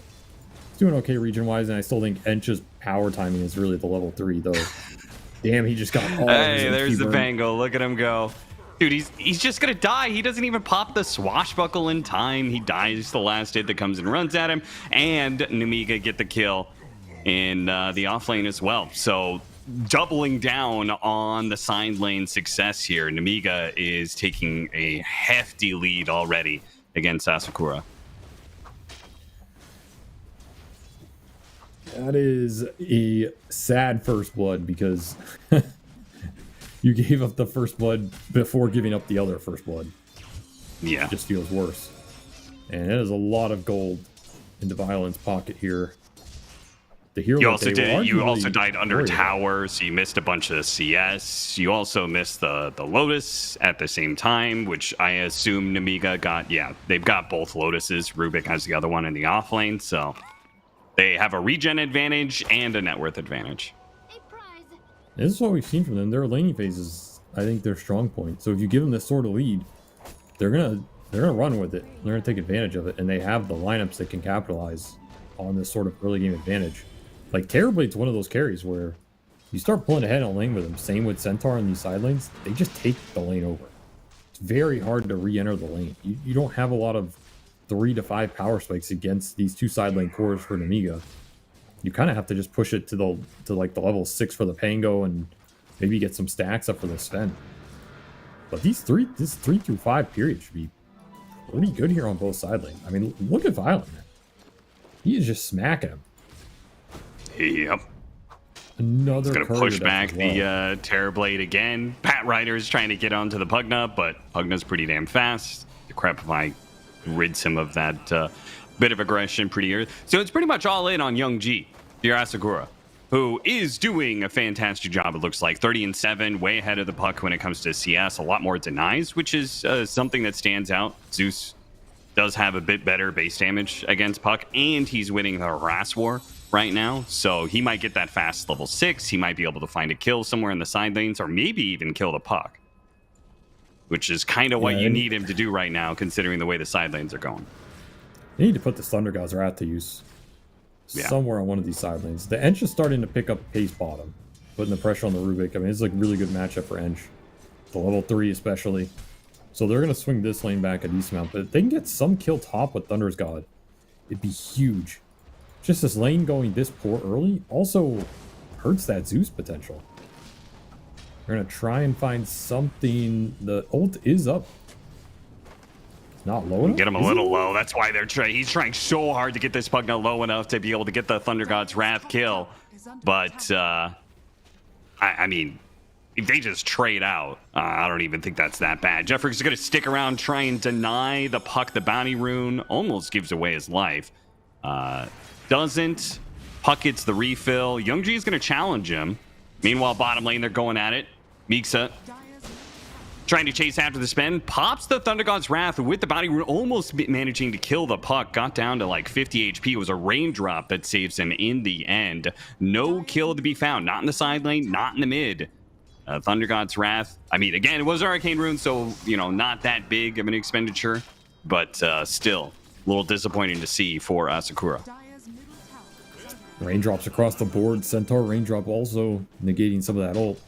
S9: he's doing okay region-wise, and I still think Ench's power timing is really the level 3, though. Damn, he just got all of his
S8: Hey,
S9: HP
S8: there's the
S9: burn.
S8: Bango. Look at him go. Dude, he's just gonna die. He doesn't even pop the swashbuckle in time. He dies the last hit that comes and runs at him. And Nemiga get the kill in the off lane as well. So doubling down on the side lane success here. Nemiga is taking a hefty lead already against Asakura.
S9: That is a sad first blood because you gave up the first blood before giving up the other first blood.
S8: Yeah.
S9: It just feels worse. And it is a lot of gold into Violent's pocket here. The hero
S8: You
S9: that
S8: also
S9: they were
S8: did. You
S9: arguably
S8: also died under
S9: worried about.
S8: tower, so you missed a bunch of CS. You also missed the Lotus at the same time, which I assume Nemiga got. Yeah, they've got both Lotuses. Rubik has the other one in the off lane, so they have a regen advantage and a net worth advantage.
S9: This is what we've seen from them. Their laning phase is, I think, their strong point. So if you give them this sort of lead, they're gonna run with it. They're gonna take advantage of it, and they have the lineups that can capitalize on this sort of early game advantage. Like Terrorblade's one of those carries where you start pulling ahead on lane with them. Same with Centaur in these side lanes. They just take the lane over. It's very hard to re-enter the lane. You don't have a lot of 3 to 5 power spikes against these 2 side lane cores for Nemiga. You kind of have to just push it to like the level 6 for the Pango and maybe get some stacks up for the Sven. But this 3 through 5 period should be pretty good here on both side lanes. I mean, look at Violent, man. He is just smacking him.
S8: Yep.
S9: Another
S8: He's gonna
S9: courier
S8: push
S9: death
S8: back
S9: as well.
S8: the Terrorblade again. Pat Ryder's trying to get onto the Pugna, but Pugna's pretty damn fast. The Crepify rids him of that bit of aggression pretty early. So it's pretty much all in on Young G, dear Asakura, who is doing a fantastic job, it looks like. 30-7, way ahead of the puck when it comes to CS. A lot more denies, which is something that stands out. Zeus does have a bit better base damage against puck, and he's winning the harass war right now, so he might get that fast level 6. He might be able to find a kill somewhere in the side lanes, or maybe even kill the puck, which is kind of what you need him to do right now, considering the way the side lanes are going.
S9: They need to put the Thunder Gods Wrath to use somewhere on one of these side lanes. The Ench is starting to pick up pace bottom, putting the pressure on the Rubik. I mean, it's like a really good matchup for Ench, the level 3 especially. So they're going to swing this lane back a decent amount, but if they can get some kill top with Thunder's God, it'd be huge. Just this lane going this poor early also hurts that Zeus potential. We're going to try and find something. The ult is up. It's not low enough.
S8: Get him a little low. That's why he's trying so hard to get this Pugna low enough to be able to get the Thunder God's Wrath kill. But, I mean, if they just trade out, I don't even think that's that bad. Jeffrey's going to stick around, try and deny the puck. The bounty rune almost gives away his life. Doesn't. Puck gets the refill. Youngji is going to challenge him. Meanwhile, bottom lane, they're going at it. Mixa trying to chase after the spend. Pops the Thunder God's Wrath with the bounty rune, almost managing to kill the puck. Got down to like 50 HP. It was a raindrop that saves him in the end. No kill to be found. Not in the side lane, not in the mid. Thunder God's Wrath. I mean, again, it was Arcane Rune, so, you know, not that big of an expenditure. But still, a little disappointing to see for Sakura.
S9: Raindrops across the board. Centaur Raindrop also negating some of that ult.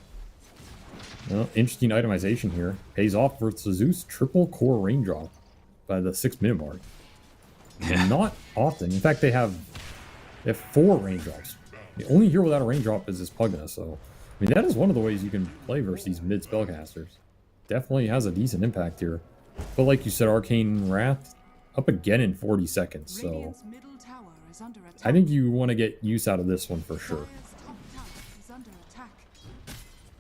S9: Well, interesting itemization here. Pays off versus Zeus. Triple core Raindrop by the 6-minute mark. And not often. In fact, they have 4 Raindrops. The only hero without a Raindrop is this Pugna, so... I mean, that is one of the ways you can play versus these mid spellcasters. Definitely has a decent impact here. But like you said, Arcane Wrath up again in 40 seconds, so... I think you want to get use out of this one for sure.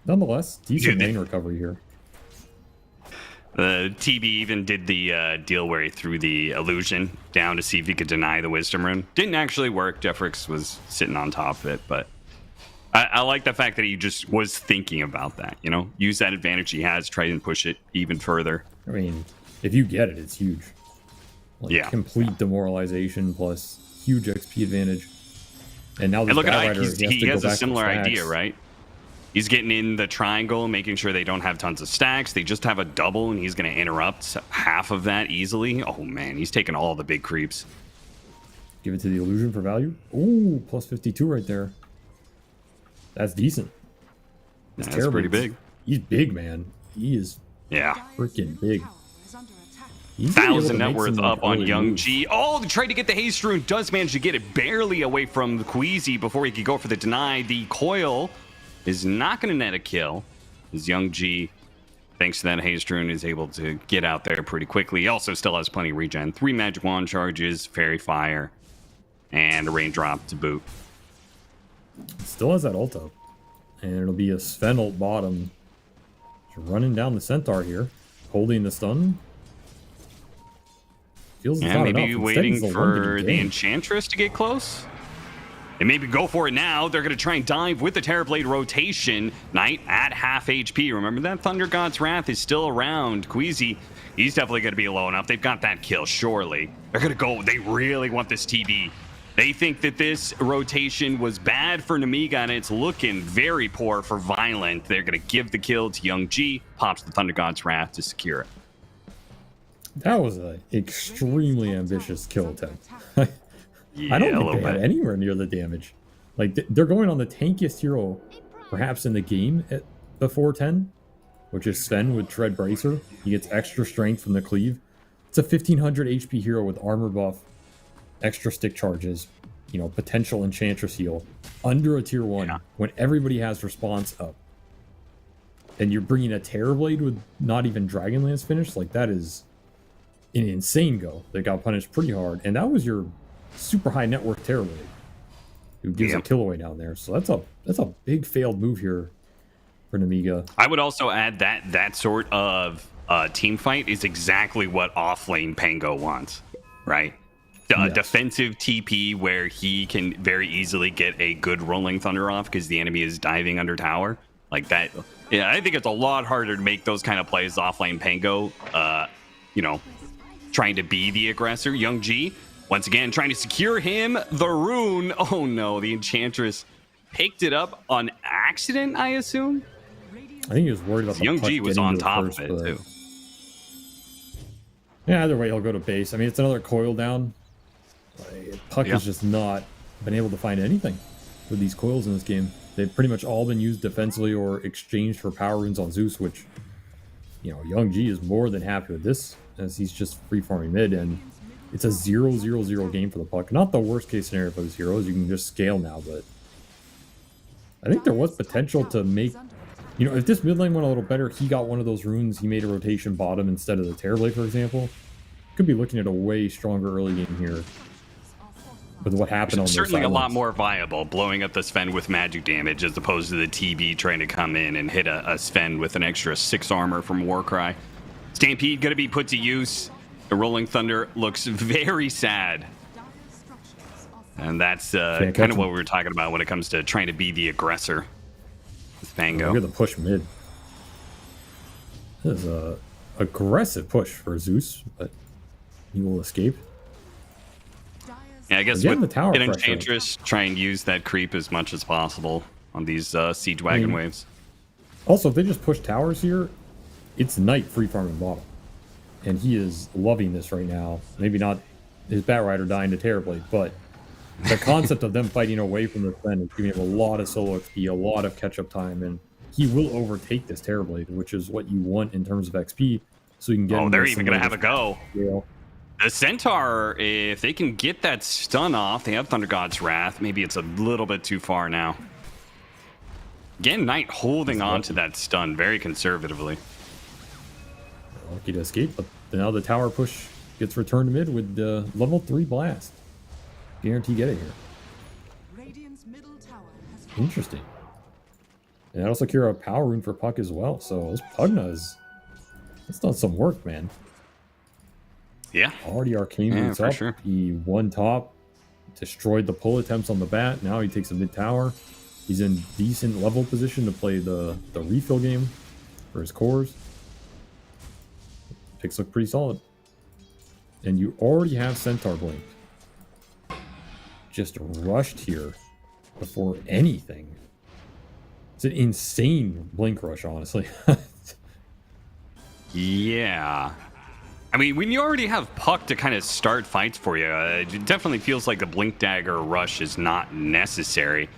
S9: Nonetheless, decent lane recovery here.
S8: The TB even did the deal where he threw the illusion down to see if he could deny the wisdom rune. Didn't actually work. Jeffrix was sitting on top of it, but I like the fact that he just was thinking about that, you know? Use that advantage he has, try and push it even further.
S9: I mean, if you get it, it's huge. Like,
S8: yeah.
S9: Complete demoralization plus huge XP advantage. And now this
S8: look at
S9: Batrider,
S8: Ike, he has a similar idea, right? He's getting in the triangle, making sure they don't have tons of stacks. They just have a double, and he's going to interrupt half of that easily. Oh, man, he's taking all the big creeps.
S9: Give it to the illusion for value. Ooh, plus 52 right there. That's decent.
S8: That's pretty big.
S9: He's big, man. He is freaking big.
S8: 1,000 net worth up on Young G. Oh, they tried to get the haste rune. Does manage to get it barely away from the Queasy before he could go for the deny. The coil is not going to net a kill. As Young G, thanks to that haste rune, is able to get out there pretty quickly. He also still has plenty of regen. 3 magic wand charges, fairy fire, and a raindrop to boot.
S9: Still has that ult up. And it'll be a Sven ult bottom. Just running down the Centaur here. Holding the stun. Feels it's not
S8: maybe
S9: enough.
S8: Waiting for the Enchantress to get close. And maybe go for it now. They're going to try and dive with the Terrorblade rotation. Knight at half HP. Remember that Thunder God's Wrath is still around. Queasy, he's definitely going to be low enough. They've got that kill, surely. They're going to go. They really want this TB. They think that this rotation was bad for Nemiga, and it's looking very poor for Violent. They're going to give the kill to Young G. Pops the Thunder God's Wrath to secure it.
S9: That was an extremely ambitious kill attempt.
S8: Yeah,
S9: I don't think they had anywhere near the damage. Like, they're going on the tankiest hero, perhaps in the game, at the 410, which is Sven with Tread Bracer. He gets extra strength from the cleave. It's a 1500 HP hero with armor buff, extra stick charges, you know, potential Enchantress heal, under a tier 1, when everybody has response up. And you're bringing a Terrorblade with not even Dragonlance finish? Like, that is an insane go. They got punished pretty hard. And that was your super high net worth Terrorblade, who gives a kill away down there. So that's a big failed move here for Nemiga.
S8: I would also add that sort of team fight is exactly what offlane Pango wants, right? Defensive TP where he can very easily get a good rolling thunder off because the enemy is diving under tower like that. Yeah, I think it's a lot harder to make those kind of plays offlane Pango. You know, trying to be the aggressor. Young G, once again, trying to secure him the rune. Oh no, the Enchantress picked it up on accident, I assume.
S9: I think he was worried about the
S8: Young G was on top of it too.
S9: Yeah, either way, he'll go to base. I mean, it's another coil down. Puck has just not been able to find anything with these coils in this game. They've pretty much all been used defensively or exchanged for power runes on Zeus, which, you know, Young G is more than happy with this, as he's just free farming mid, and it's a 0-0-0 game for the puck. Not the worst case scenario for these heroes. You can just scale now, but I think there was potential to make, you know, if this mid lane went a little better, he got one of those runes, he made a rotation bottom instead of the Terrorblade, for example. Could be looking at a way stronger early game here with what happened on
S8: certainly a lot more viable, blowing up the Sven with magic damage as opposed to the TB trying to come in and hit a Sven with an extra 6 armor from Warcry. Stampede going to be put to use. The Rolling Thunder looks very sad. And that's kind of what we were talking about when it comes to trying to be the aggressor. With Pango.
S9: Look at the push mid. This is a aggressive push for Zeus, but he will escape.
S8: Yeah, I guess
S9: Again,
S8: with
S9: the tower pressure.
S8: Enchantress, try and use that creep as much as possible on these siege wagon waves.
S9: Also, if they just push towers here, it's Knight free farming bottom. And he is loving this right now. Maybe not his Bat Rider dying to Terrorblade, but the concept of them fighting away from the Fen is giving him a lot of solo XP, a lot of catch-up time, and he will overtake this Terrorblade, which is what you want in terms of XP, so you can get...
S8: Oh, they're even going to have a go.
S9: Yeah.
S8: The Centaur, if they can get that stun off, they have Thunder God's Wrath. Maybe it's a little bit too far now. Again, Knight holding on to that stun very conservatively.
S9: Lucky to escape, but now the tower push gets returned mid with the level 3 blast. Guarantee get it here.
S4: Radiant's middle tower has
S9: Interesting. And that'll secure a power rune for Puck as well. So this Pugna's, that's done some work, man.
S8: Yeah.
S9: Already arcane
S8: Yeah,
S9: roots
S8: for
S9: up.
S8: sure.
S9: He won top, destroyed the pull attempts on the bat. Now he takes a mid tower. He's in decent level position to play the refill game for his cores. Picks look pretty solid. And you already have Centaur Blink. Just rushed here before anything. It's an insane Blink rush, honestly.
S8: Yeah. I mean, when you already have Puck to kind of start fights for you, it definitely feels like the Blink Dagger rush is not necessary.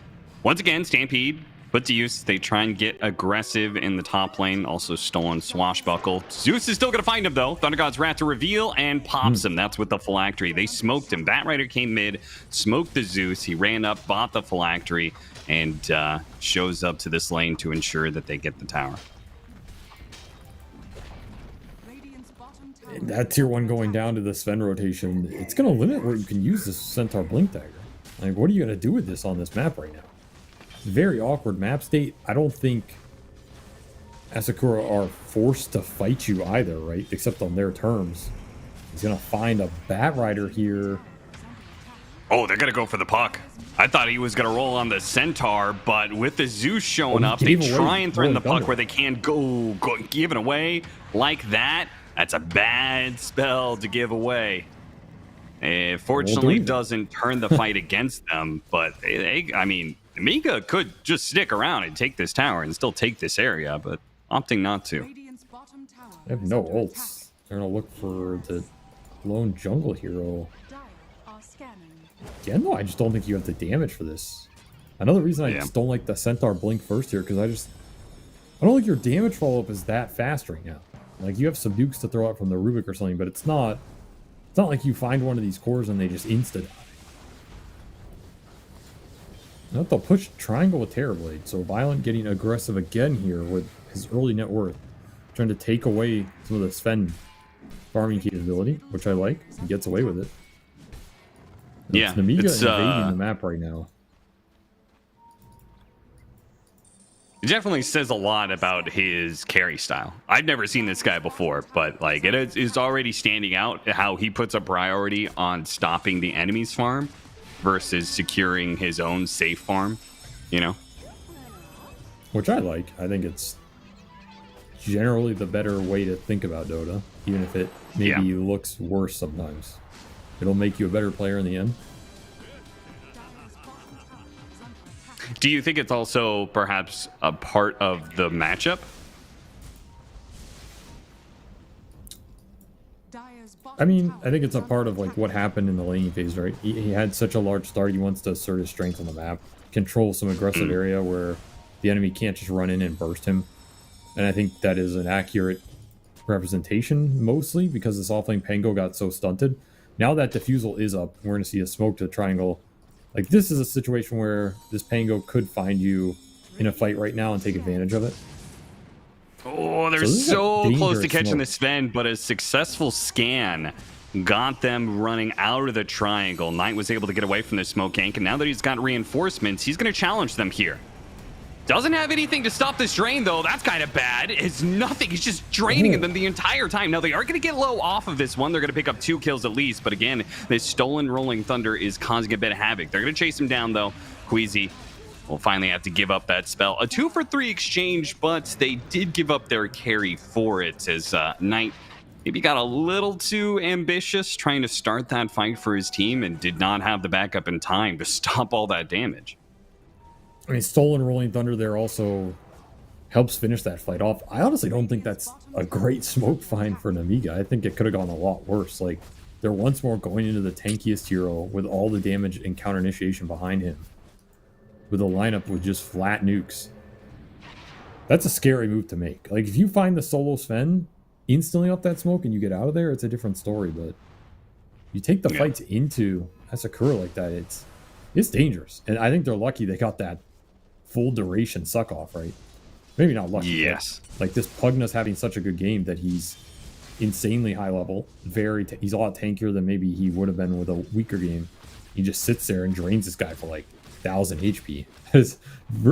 S8: Once again, Stampede put to use. They try and get aggressive in the top lane. Also stolen Swashbuckle. Zeus is still going to find him, though. Thunder God's Wrath to reveal and pops him. That's with the Phylactery. They smoked him. Bat Rider came mid, smoked the Zeus. He ran up, bought the Phylactery, and shows up to this lane to ensure that they get the tower.
S4: Radiant's bottom tower.
S9: That tier 1 going down to the Sven rotation, it's going to limit where you can use this Centaur Blink Dagger. Like, what are you going to do with this on this map right now? Very awkward map state. I don't think Asakura are forced to fight you either, right? Except on their terms. He's going to find a Bat Rider here.
S8: Oh, they're going to go for the Puck. I thought he was going to roll on the Centaur, but with the Zeus showing up, they try and threaten the Puck where they can go give it away like that. That's a bad spell to give away. It fortunately doesn't turn the fight against them, but I mean, Mika could just stick around and take this tower and still take this area, but opting not to.
S4: Radiant's bottom tower
S9: They have
S4: is
S9: no
S4: under
S9: ults. They're going to look for the lone jungle hero.
S5: Dire are scanning.
S9: Again, though, I just don't think you have the damage for this. Another reason I just don't like the Centaur Blink first here, because I don't think your damage follow-up is that fast right now. Like, you have some nukes to throw out from the Rubik or something, but it's not like you find one of these cores and they just insta-die. Now they'll push Triangle with Terrorblade, so Violent getting aggressive again here with his early net worth. Trying to take away some of the Sven farming capability, which I like. He gets away with it.
S8: Yeah,
S9: Namiga
S8: it's
S9: invading the map right now.
S8: It definitely says a lot about his carry style. I've never seen this guy before, but like it is already standing out how he puts a priority on stopping the enemy's farm versus securing his own safe farm, you know?
S9: Which I like. I think it's generally the better way to think about Dota, even if it maybe looks worse sometimes. It'll make you a better player in the end.
S8: Do you think it's also perhaps a part of the matchup?
S9: I mean, I think it's a part of like what happened in the laning phase, right? He had such a large start, he wants to assert his strength on the map, control some aggressive area where the enemy can't just run in and burst him. And I think that is an accurate representation, mostly because this offlane Pango got so stunted. Now that Diffusal is up, we're going to see a smoke to the triangle. Like, this is a situation where this Pango could find you in a fight right now and take advantage of it.
S8: Oh, they're so close to catching the Sven, but a successful scan got them running out of the triangle. Knight was able to get away from the smoke gank, and now that he's got reinforcements, he's going to challenge them here. Doesn't have anything to stop this drain, though. That's kind of bad. It's nothing. He's just draining them the entire time. Now, they are going to get low off of this one. They're going to pick up 2 kills at least. But again, this stolen Rolling Thunder is causing a bit of havoc. They're going to chase him down, though. Queasy will finally have to give up that spell. A 2-for-3 exchange, but they did give up their carry for it as Knight maybe got a little too ambitious trying to start that fight for his team and did not have the backup in time to stop all that damage.
S9: I mean, Stolen Rolling Thunder there also helps finish that fight off. I honestly don't think that's a great smoke find for Namiga. I think it could have gone a lot worse. Like, they're once more going into the tankiest hero with all the damage and counter initiation behind him, with a lineup with just flat nukes. That's a scary move to make. Like, if you find the solo Sven instantly off that smoke and you get out of there, it's a different story. But you take the fights into Asakura like that, it's dangerous. And I think they're lucky they got that full duration suck off, right? Maybe not lucky.
S8: Yes.
S9: Like, this Pugna's having such a good game that he's insanely high level. He's a lot tankier than maybe he would have been with a weaker game. He just sits there and drains this guy for like 1,000 HP. That is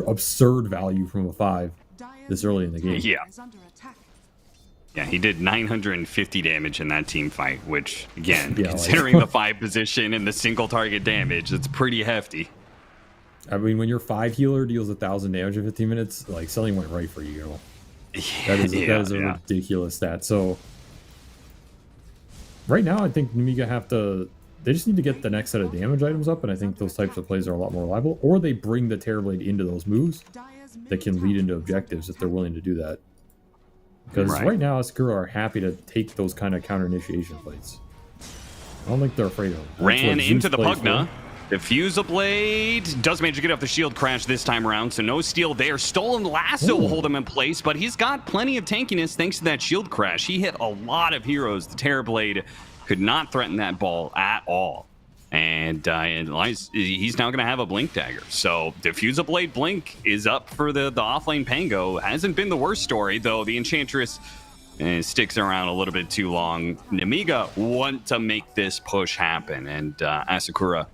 S9: absurd value from a 5 this early in the game.
S8: Yeah. Yeah, he did 950 damage in that team fight, which, again, considering the 5 position and the single target damage, it's pretty hefty.
S9: I mean, when your 5 healer deals 1,000 damage in 15 minutes, like, something went right for you. That is a ridiculous stat. So, right now, I think Namiga they just need to get the next set of damage items up, and I think those types of plays are a lot more reliable. Or they bring the Terrorblade into those moves that can lead into objectives if they're willing to do that. Because right now, Asakura are happy to take those kind of counter initiation fights. I don't think they're afraid of them.
S8: Ran into the Pugna. Diffuse a blade. Does manage to get off the shield crash this time around, so no steal there. Stolen Lasso will hold him in place, but he's got plenty of tankiness thanks to that shield crash. He hit a lot of heroes. The Terrorblade could not threaten that ball at all. And he's now going to have a Blink Dagger. So Diffuse a Blade Blink is up for the offlane Pango. Hasn't been the worst story, though. The Enchantress sticks around a little bit too long. Namiga want to make this push happen, and Asakura,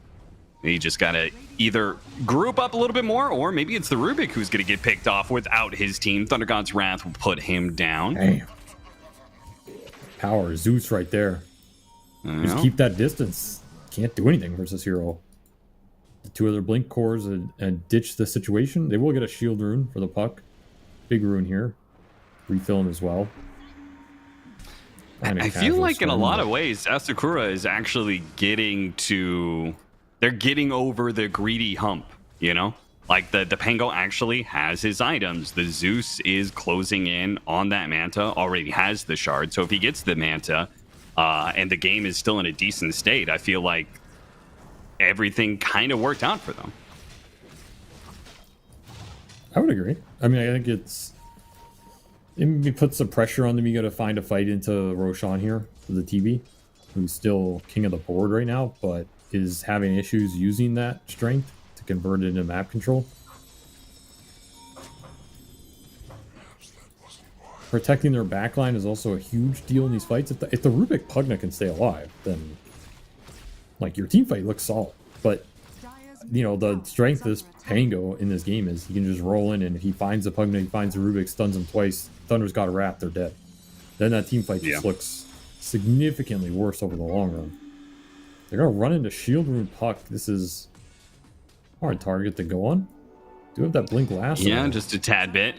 S8: he just got to either group up a little bit more, or maybe it's the Rubik who's going to get picked off without his team. Thunder God's Wrath will put him down.
S9: Damn. Power Zeus right there. Just keep that distance. Can't do anything versus hero. The 2 other Blink cores and ditch the situation. They will get a shield rune for the puck. Big rune here. Refill him as well.
S8: I feel like in a lot of ways, Asakura is actually they're getting over the greedy hump, you know? Like the Pango actually has his items. The Zeus is closing in on that Manta, already has the shard. So if he gets the Manta, and the game is still in a decent state, I feel like everything kind of worked out for them.
S9: I would agree. I mean, I think it puts some pressure on them. You got to find a fight into Roshan here for the TB, who's still king of the board right now, but is having issues using that strength to convert it into map control. Protecting their backline is also a huge deal in these fights. If the Rubik Pugna can stay alive, then like your team fight looks solid. But you know, the strength of this Pango in this game is he can just roll in, and if he finds the Pugna, he finds the Rubik, stuns him twice. Thunder's got a wrap, they're dead. Then that team fight just looks significantly worse over the long run. They're gonna run into Shield Rune Puck. This is a hard target to go on. Do have that Blink Lasso.
S8: Yeah, just a tad bit.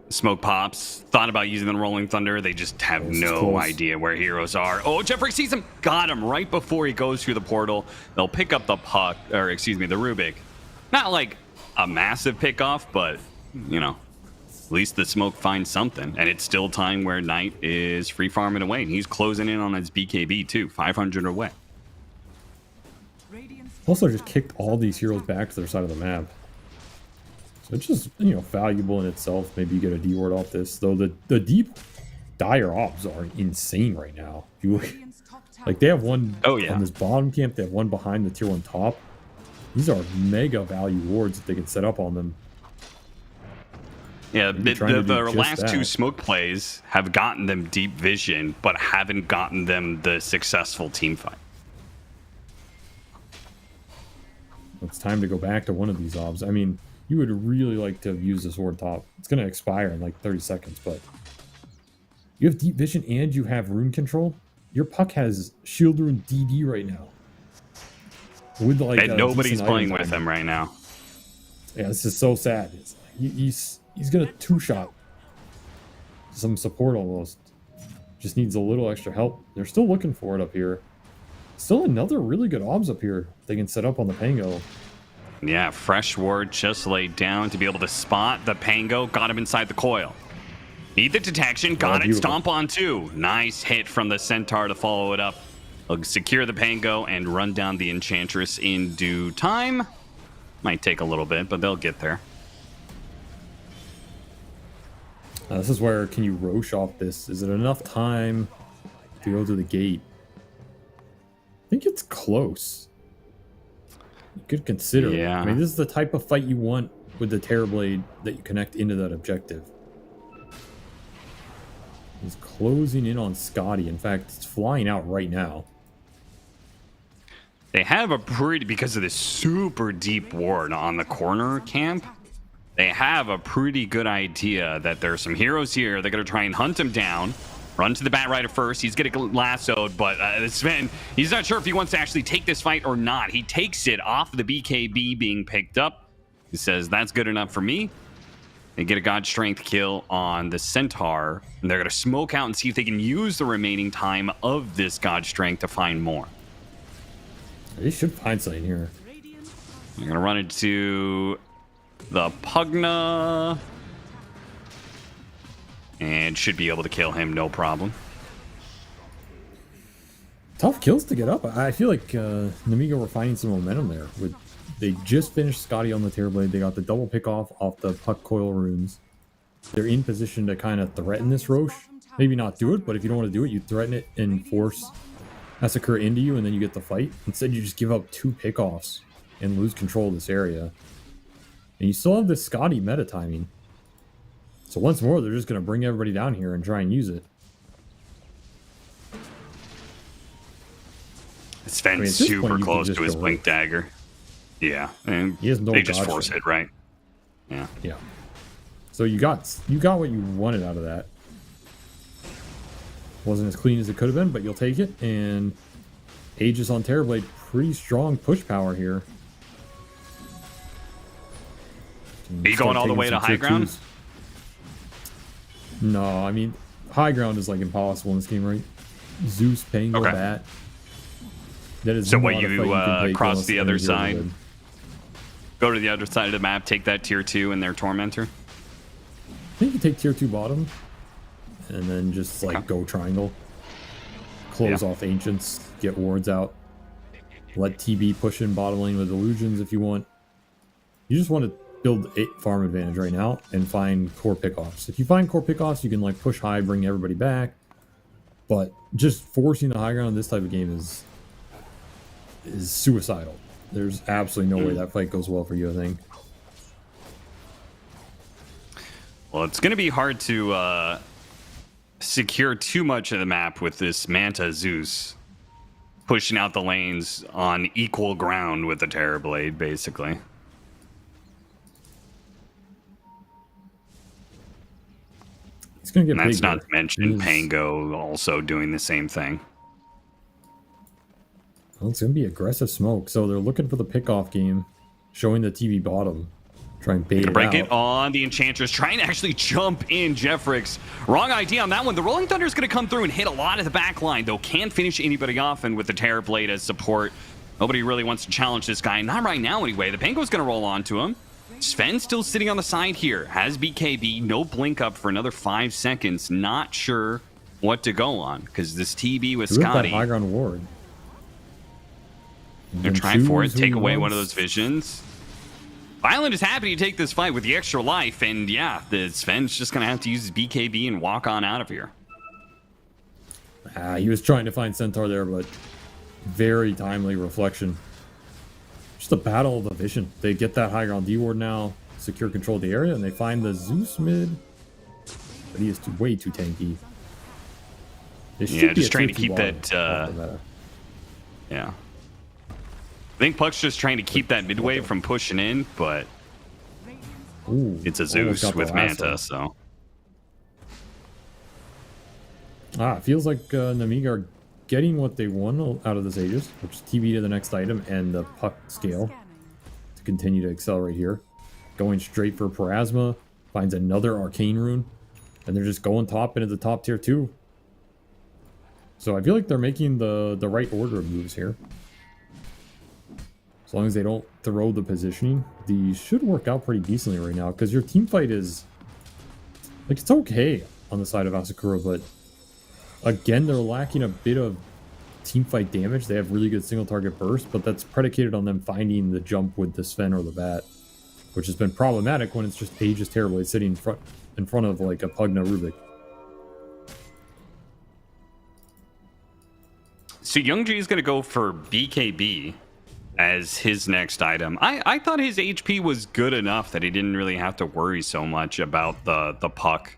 S8: Smoke pops. Thought about using the Rolling Thunder. They just have no idea where heroes are. Oh, Jeffrey sees him. Got him right before he goes through the portal. They'll pick up the puck, or excuse me, the Rubik. Not like a massive pickoff, but, you know, at least the smoke finds something. And it's still time where Knight is free farming away. And he's closing in on his BKB too. 500 away.
S9: Also just kicked all these heroes back to their side of the map. So it's just, you know, valuable in itself. Maybe you get a D-ward off this. Though the deep dire ops are insane right now. Like they have one on this bottom camp, they have one behind the tier 1 top. These are mega value wards that they can set up on them.
S8: Yeah, the last 2 smoke plays have gotten them deep vision, but haven't gotten them the successful team fight.
S9: It's time to go back to one of these obs. I mean, you would really like to use this ward top. It's going to expire in like 30 seconds, but you have deep vision and you have rune control. Your puck has shield rune DD right now. With like
S8: and nobody's playing with him right now.
S9: Yeah, this is so sad. He's gonna two-shot some support almost. Just needs a little extra help. They're still looking for it up here. Still another really good obs up here they can set up on the Pango.
S8: Yeah, fresh ward just laid down to be able to spot the Pango. Got him inside the coil. Need the detection. Got it.
S9: Beautiful.
S8: Stomp on 2. Nice hit from the Centaur to follow it up. They'll secure the Pango and run down the Enchantress in due time. Might take a little bit, but they'll get there.
S9: This is where, can you Roche off this? Is it enough time to go to the gate? I think it's close. You could consider it.
S8: Yeah.
S9: I mean, this is the type of fight you want with the Terrorblade that you connect into that objective. He's closing in on Scotty. In fact, it's flying out right now.
S8: They have a pretty, because of this super deep ward on the corner camp, they have a pretty good idea that there's some heroes here. They're going to try and hunt him down. Run to the Bat Rider first. He's getting lassoed, but Sven, he's not sure if he wants to actually take this fight or not. He takes it off the BKB being picked up. He says, that's good enough for me. They get a God Strength kill on the Centaur, and they're going to smoke out and see if they can use the remaining time of this God Strength to find more.
S9: They should find something here.
S8: They're going to run into the Pugna. And should be able to kill him, no problem.
S9: Tough kills to get up. I feel like Namiga were finding some momentum there. They just finished Scotty on the Terrorblade. They got the double pick off the Puck Coil runes. They're in position to kind of threaten this Roche. Maybe not do it, but if you don't want to do it, you threaten it and force Massacre into you, and then you get the fight. Instead, you just give up 2 pickoffs and lose control of this area. And you still have this Scotty meta timing. So once more, they're just going to bring everybody down here and try and use it.
S8: Sven's super close to his Blink Dagger. Yeah, and
S9: he has no
S8: they just
S9: dodge
S8: force
S9: there.
S8: it, right? Yeah.
S9: Yeah. So you got what you wanted out of that. Wasn't as clean as it could have been, but you'll take it. And Aegis on Terrorblade, pretty strong push power here.
S8: Are you going all the way to high ground?
S9: No, I mean, high ground is like impossible in this game, right? Zeus, Pango,
S8: Okay.
S9: Bat. That is
S8: So
S9: not
S8: what,
S9: a
S8: you,
S9: fight can take
S8: cross
S9: unless
S8: the other
S9: energy
S8: side?
S9: overload.
S8: Go to the other side of the map, take that tier 2 and their Tormentor.
S9: I think you take tier 2 bottom, and then just like go triangle. Close off Ancients, get wards out. Let TB push in bottom lane with illusions if you want. You just want to build a farm advantage right now and find core pickoffs. If you find core pickoffs, you can like push high, bring everybody back. But just forcing the high ground in this type of game is suicidal. There's absolutely no way that fight goes well for you, I think.
S8: Well, it's going to be hard to secure too much of the map with this Manta Zeus pushing out the lanes on equal ground with the Terrorblade, basically.
S9: It's gonna get
S8: And that's
S9: big
S8: not
S9: here.
S8: to mention Pango also doing the same thing.
S9: Well, it's gonna be aggressive smoke, so they're looking for the pickoff game, showing the TV bottom. Try and bait it
S8: Break
S9: out.
S8: it on the Enchantress, trying to actually jump in Jeffrix. Wrong idea on that one. The Rolling Thunder is going to come through and hit a lot of the back line, though can't finish anybody off, and with the Terrorblade as support, nobody really wants to challenge this guy. Not right now, anyway. The Pango's going to roll onto him. Sven still sitting on the side here. Has BKB, no blink up for another 5 seconds. Not sure what to go on, because this TB with
S9: Rip that
S8: Scotty,
S9: high ground ward.
S8: they're trying for it, take away one of those visions. Violent is happy to take this fight with the extra life, and yeah, the Sven's just going to have to use his BKB and walk on out of here.
S9: He was trying to find Centaur there, but very timely reflection. Just a battle of the vision. They get that high ground D ward now, secure control of the area, and they find the Zeus mid. But he is way too tanky. It should
S8: Yeah,
S9: be
S8: just
S9: a
S8: trying to
S9: tier
S8: keep
S9: 2
S8: that,
S9: bottom meta.
S8: yeah. I think Puck's just trying to keep that mid wave from pushing in, but
S9: Ooh,
S8: it's a
S9: almost
S8: Zeus
S9: got the
S8: with
S9: last
S8: Manta,
S9: one.
S8: so.
S9: It feels like Namiga are getting what they want out of this Aegis, which is TB to the next item and the Puck scale to continue to accelerate here. going straight for Parasma, finds another Arcane Rune, and they're just going top into the top tier 2. So I feel like they're making the right order of moves here. As long as they don't throw the positioning, these should work out pretty decently right now, because your team fight is... like, it's okay on the side of Asakura, but again, they're lacking a bit of team fight damage. They have really good single target burst, but that's predicated on them finding the jump with the Sven or the Bat, which has been problematic when it's just Aegis Terrorblade sitting in front of like a Pugna Rubik.
S8: So Youngji is going to go for BKB as his next item. I thought his HP was good enough that he didn't really have to worry so much about the puck.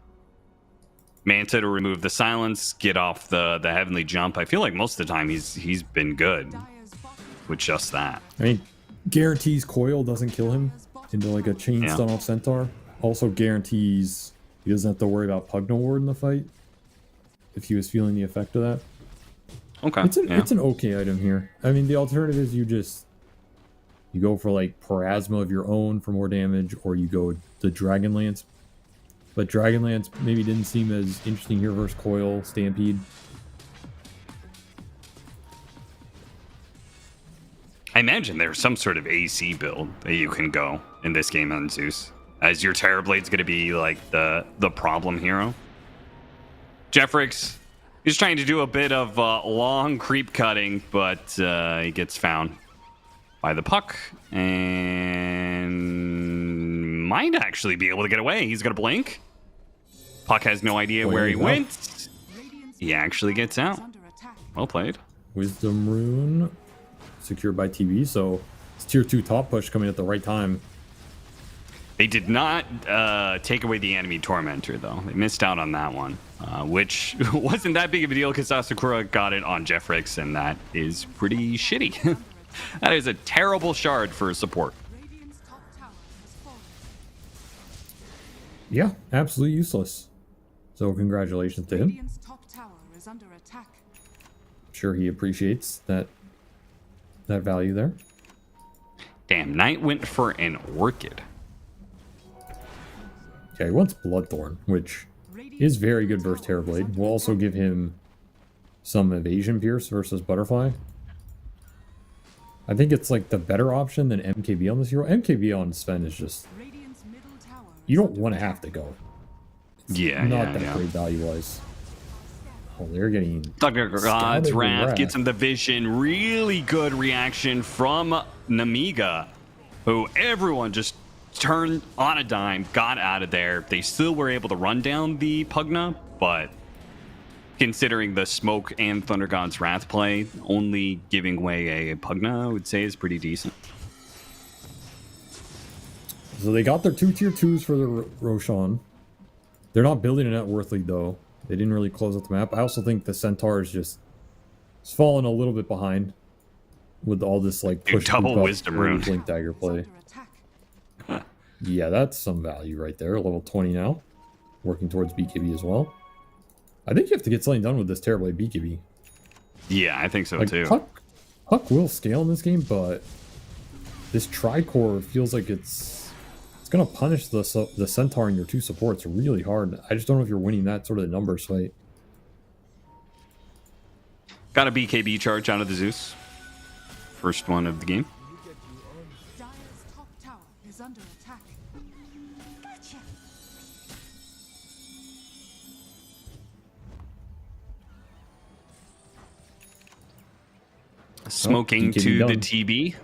S8: Manta to remove the silence, get off the heavenly jump. I feel like most of the time he's been good with just that.
S9: I mean, guarantees Coil doesn't kill him into like a chain stun off Centaur. Also guarantees he doesn't have to worry about Pugna Ward in the fight if he was feeling the effect of that.
S8: Okay.
S9: It's an okay item here. I mean, the alternative is you go for like Parasma of your own for more damage, or you go the Dragonlance. But Dragonlance maybe didn't seem as interesting here versus Coil, Stampede.
S8: I imagine there's some sort of AC build that you can go in this game on Zeus, as your Terrorblade's going to be like the problem hero. Jeffrix is trying to do a bit of long creep cutting, but he gets found by the puck and might actually be able to get away. He's going to blink. Puck has no idea where he went. He actually gets out. Well played.
S9: Wisdom Rune secured by TV, so it's tier 2 top push coming at the right time.
S8: They did not take away the enemy Tormentor, though. They missed out on that one, which wasn't that big of a deal because Asakura got it on Jeffrix, and that is pretty shitty. That is a terrible shard for support.
S9: Yeah, absolutely useless. So congratulations to him.
S4: Radiant's top tower is under attack.
S9: I'm sure he appreciates that value there.
S8: Damn, Knight went for an Orchid.
S9: Yeah, he wants Bloodthorn, which is very good versus Terrorblade. We'll also give him some Evasion Pierce versus Butterfly. I think it's like the better option than MKB on this hero. MKB on Sven is just... you don't want to have to go. It's not that great value-wise. Oh, they're getting...
S8: Dr. God's Wrath gets him the vision. Really good reaction from Namiga, who everyone just turned on a dime, got out of there. They still were able to run down the Pugna, but considering the Smoke and Thunder God's Wrath play, only giving away a Pugna, I would say, is pretty decent.
S9: So they got their 2 tier 2s for the Roshan. They're not building a net worth lead, though. They didn't really close out the map. I also think the Centaur is just... it's fallen a little bit behind with all this like push
S8: double Wisdom Rune
S9: Blink Dagger play. Yeah, that's some value right there. Level 20 now. Working towards BKB as well. I think you have to get something done with this Terrorblade BKB.
S8: Yeah, I think so
S9: like,
S8: too.
S9: Puck will scale in this game, but this Tricore feels like it's going to punish the Centaur and your 2 supports really hard. I just don't know if you're winning that sort of numbers fight.
S8: Got a BKB charge out of the Zeus. First one of the game.
S4: Dire's top tower is under attack. Gotcha.
S8: Smoking
S9: BKB
S8: to
S9: done.
S8: the TB.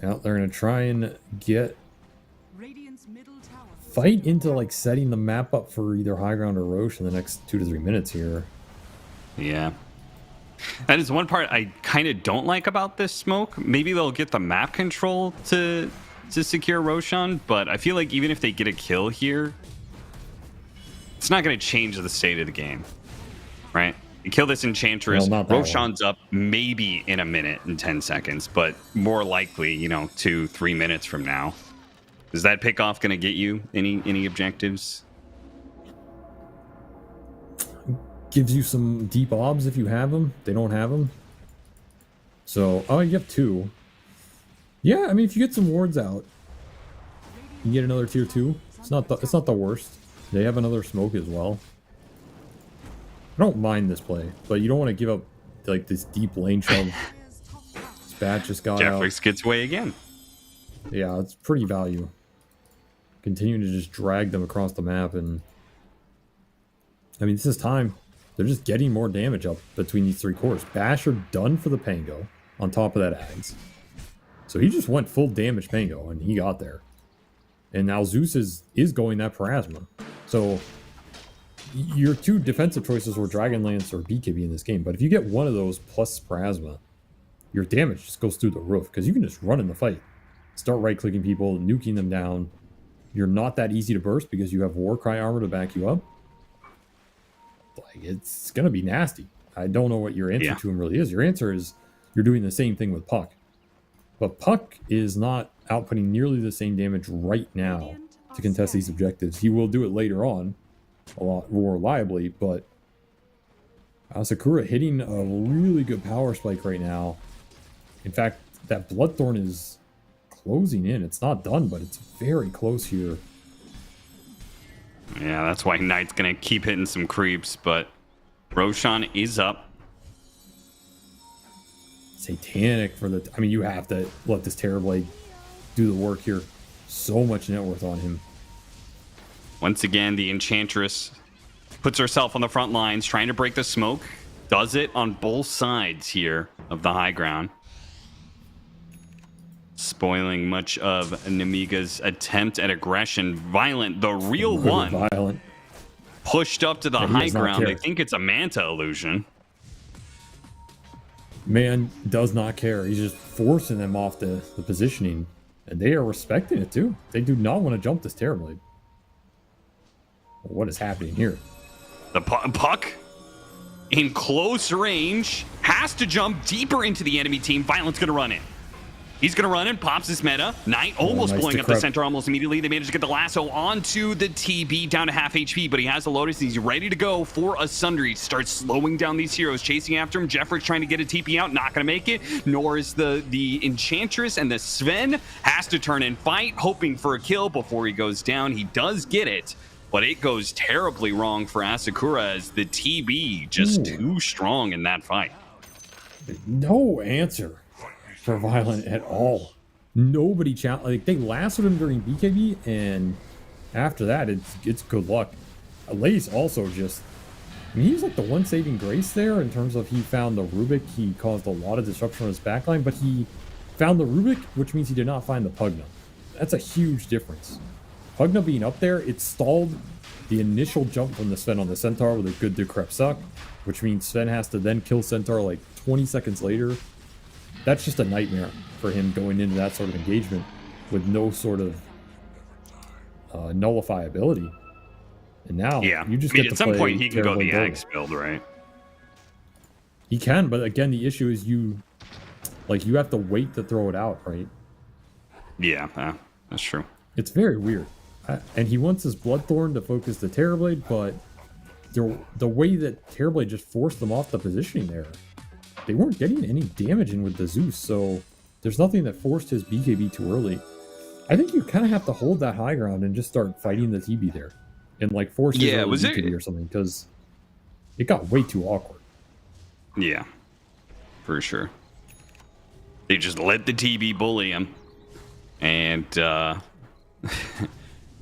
S9: Yeah, they're going to try and get
S4: Radiant's middle tower.
S9: fight into like setting the map up for either high ground or Roche in the next 2 to 3 minutes here.
S8: Yeah. That is one part I kind of don't like about this smoke. Maybe they'll get the map control to secure Roshan, but I feel like even if they get a kill here, it's not going to change the state of the game, right? You kill this Enchantress,
S9: Well, not that
S8: Roshan's up maybe in a minute and 10 seconds, but more likely, 2-3 minutes from now. Is that pickoff going to get you any objectives?
S9: Gives you some deep obs if you have them. They don't have them. So, oh, you have 2. Yeah, I mean, if you get some wards out, You get another tier 2. It's not the worst. They have another smoke as well. I don't mind this play, but you don't want to give up like this deep lane shove. This bat just got out.
S8: Jeffrix gets away again.
S9: Yeah, it's pretty value. Continuing to just drag them across the map, and I mean, this is time. They're just getting more damage up between these 3 cores. Basher done for the Pango on top of that Ags. So he just went full damage Pango, and he got there. And now Zeus is going that Parasma. So your 2 defensive choices were Dragonlance or BKB in this game. But if you get one of those plus Parasma, your damage just goes through the roof. Because you can just run in the fight. Start right-clicking people, nuking them down. You're not that easy to burst because you have Warcry armor to back you up. Like, it's going to be nasty. I don't know what your answer to him really is. Your answer is you're doing the same thing with Puck. But Puck is not outputting nearly the same damage right now to contest these objectives. He will do it later on, a lot more reliably, but Asakura hitting a really good power spike right now. In fact, that Bloodthorn is closing in. It's not done, but it's very close here.
S8: Yeah, that's why Knight's going to keep hitting some creeps, but Roshan is up.
S9: Satanic for the... I mean, you have to let this Terrorblade do the work here. So much net worth on him.
S8: Once again, the Enchantress puts herself on the front lines, trying to break the smoke. Does it on both sides here of the high ground. Spoiling much of Nemiga's attempt at aggression. Violent, the real one.
S9: Violent.
S8: Pushed up to the high ground. They think it's a Manta illusion.
S9: Man does not care. He's just forcing them off the positioning. And they are respecting it too. They do not want to jump this Terrorblade. What is happening here?
S8: The Puck in close range has to jump deeper into the enemy team. Violent's going to run in. He's going to run in, pops his meta. Knight almost blowing up the center almost immediately. They managed to get the lasso onto the TB down to half HP, but he has the Lotus. He's ready to go for a Sunder. He starts slowing down these heroes, chasing after him. Jeffrix trying to get a TP out, not going to make it, nor is the Enchantress, and the Sven has to turn and fight, hoping for a kill before he goes down. He does get it, but it goes terribly wrong for Asakura as the TB just too strong in that fight.
S9: No answer for Violent at all. Nobody challenged. Like, they lassoed him during BKB, and after that, it's good luck. Lace also just... I mean, he was like the one saving grace there in terms of he found the Rubik. He caused a lot of disruption on his backline, but he found the Rubik, which means he did not find the Pugna. That's a huge difference. Pugna being up there, it stalled the initial jump from the Sven on the Centaur with a good Decrep Suck, which means Sven has to then kill Centaur like 20 seconds later. That's just a nightmare for him going into that sort of engagement with no sort of nullify ability. And now you just get to
S8: at some
S9: play
S8: point he can go the
S9: Dota.
S8: Axe build, right?
S9: He can, but again, the issue is you have to wait to throw it out, right?
S8: Yeah, that's true.
S9: It's very weird. And he wants his Bloodthorn to focus the Terrorblade, but the way that Terrorblade just forced them off the positioning there, they weren't getting any damage in with the Zeus, so there's nothing that forced his BKB too early. I think you kind of have to hold that high ground and just start fighting the TB there. And like force his early BKB or something, because it got way too awkward.
S8: Yeah, for sure. They just let the TB bully him. And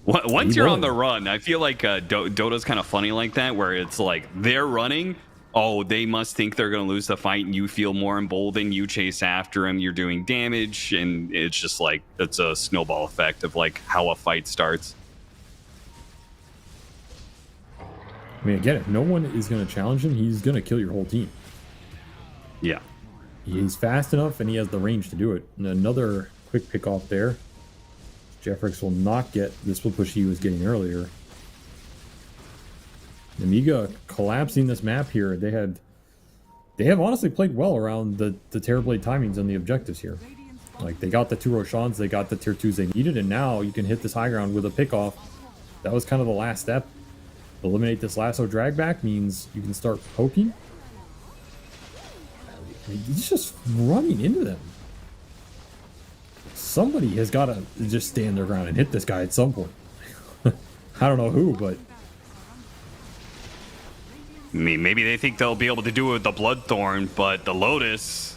S8: once you're on the run, I feel like Dota's kind of funny like that, where it's like they're running. Oh, they must think they're going to lose the fight, and you feel more emboldened. You chase after him. You're doing damage, and it's just like it's a snowball effect of like how a fight starts.
S9: I mean, again, if no one is going to challenge him, he's going to kill your whole team.
S8: Yeah.
S9: He's fast enough, and he has the range to do it. And another quick pick off there. Jeffrix will not get this split push he was getting earlier. Nemiga collapsing this map here. They have honestly played well around the Terrorblade timings and the objectives here. Like, they got the 2 Roshans, they got the tier 2s they needed, and now you can hit this high ground with a pick off. That was kind of the last step. Eliminate this lasso drag back means you can start poking. I mean, he's just running into them. somebody has got to just stand their ground and hit this guy at some point. I don't know who, but
S8: I mean, maybe they think they'll be able to do it with the Bloodthorn, but the Lotus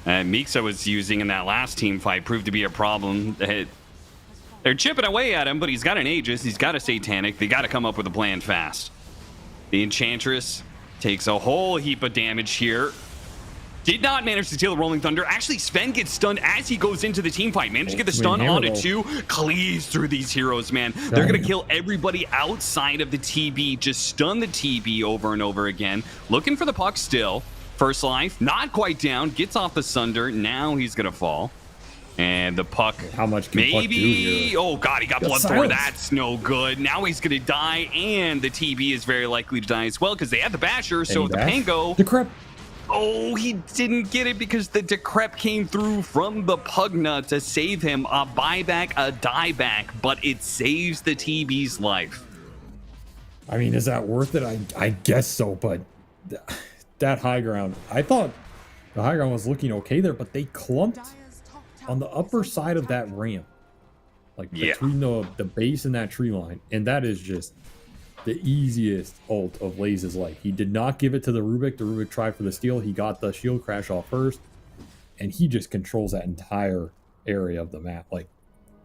S8: Mixa was using in that last team fight proved to be a problem. They're chipping away at him, but he's got an Aegis, he's got a Satanic. They got to come up with a plan fast. The Enchantress takes a whole heap of damage here. Did not manage to steal the Rolling Thunder. Actually, Sven gets stunned as he goes into the team fight. Managed to get the stun on it too. Cleaves through these heroes, man. They're going to kill everybody outside of the TB. Just stun the TB over and over again. Looking for the puck still. First life, not quite down. Gets off the Sunder. Now he's going to fall. And the puck,
S9: how much can
S8: maybe,
S9: puck do here?
S8: Oh god, he got Bloodthorn. That's no good. Now he's gonna die, and the TB is very likely to die as well because they had the Basher. So if the Pango,
S9: Decrep.
S8: Oh, he didn't get it because the Decrep came through from the Pugna to save him. A buyback, a dieback, but it saves the TB's life.
S9: I mean, is that worth it? I guess so, but that high ground, I thought the high ground was looking okay there, but they clumped on the upper side of that ramp, like between the base and that tree line, and that is just the easiest ult of Laze's life. He did not give it to the Rubik. The Rubik tried for the steal. He got the shield crash off first, and he just controls that entire area of the map. Like,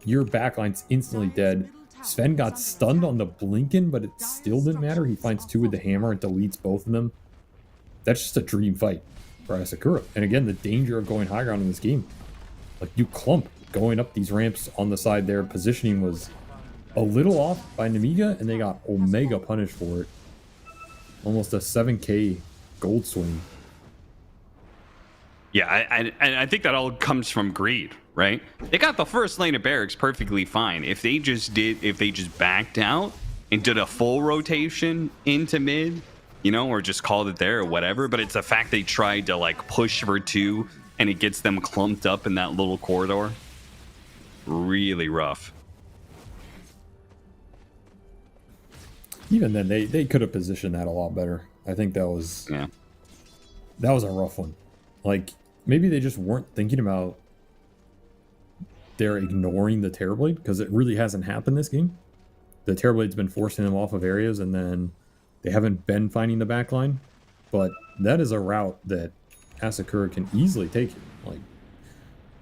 S9: your backline's instantly dead. Sven got stunned on the Blinken, but it still didn't matter. He finds two with the hammer and deletes both of them. That's just a dream fight for Asakura. And again, the danger of going high ground in this game. Like, you clump going up these ramps on the side there. Positioning was a little off by Nemiga, and they got Omega punished for it. Almost a 7k gold swing.
S8: Yeah, I think that all comes from greed, right? They got the first lane of barracks perfectly fine. If they just backed out and did a full rotation into mid, you know, or just called it there or whatever, but it's the fact they tried to like push for two and it gets them clumped up in that little corridor. Really rough.
S9: Even then, they could have positioned that a lot better. I think that was a rough one. Like, maybe they just weren't thinking about they're ignoring the Terrorblade, because it really hasn't happened this game. The Terrorblade's been forcing them off of areas, and then they haven't been finding the backline. But that is a route that Asakura can easily take. Like,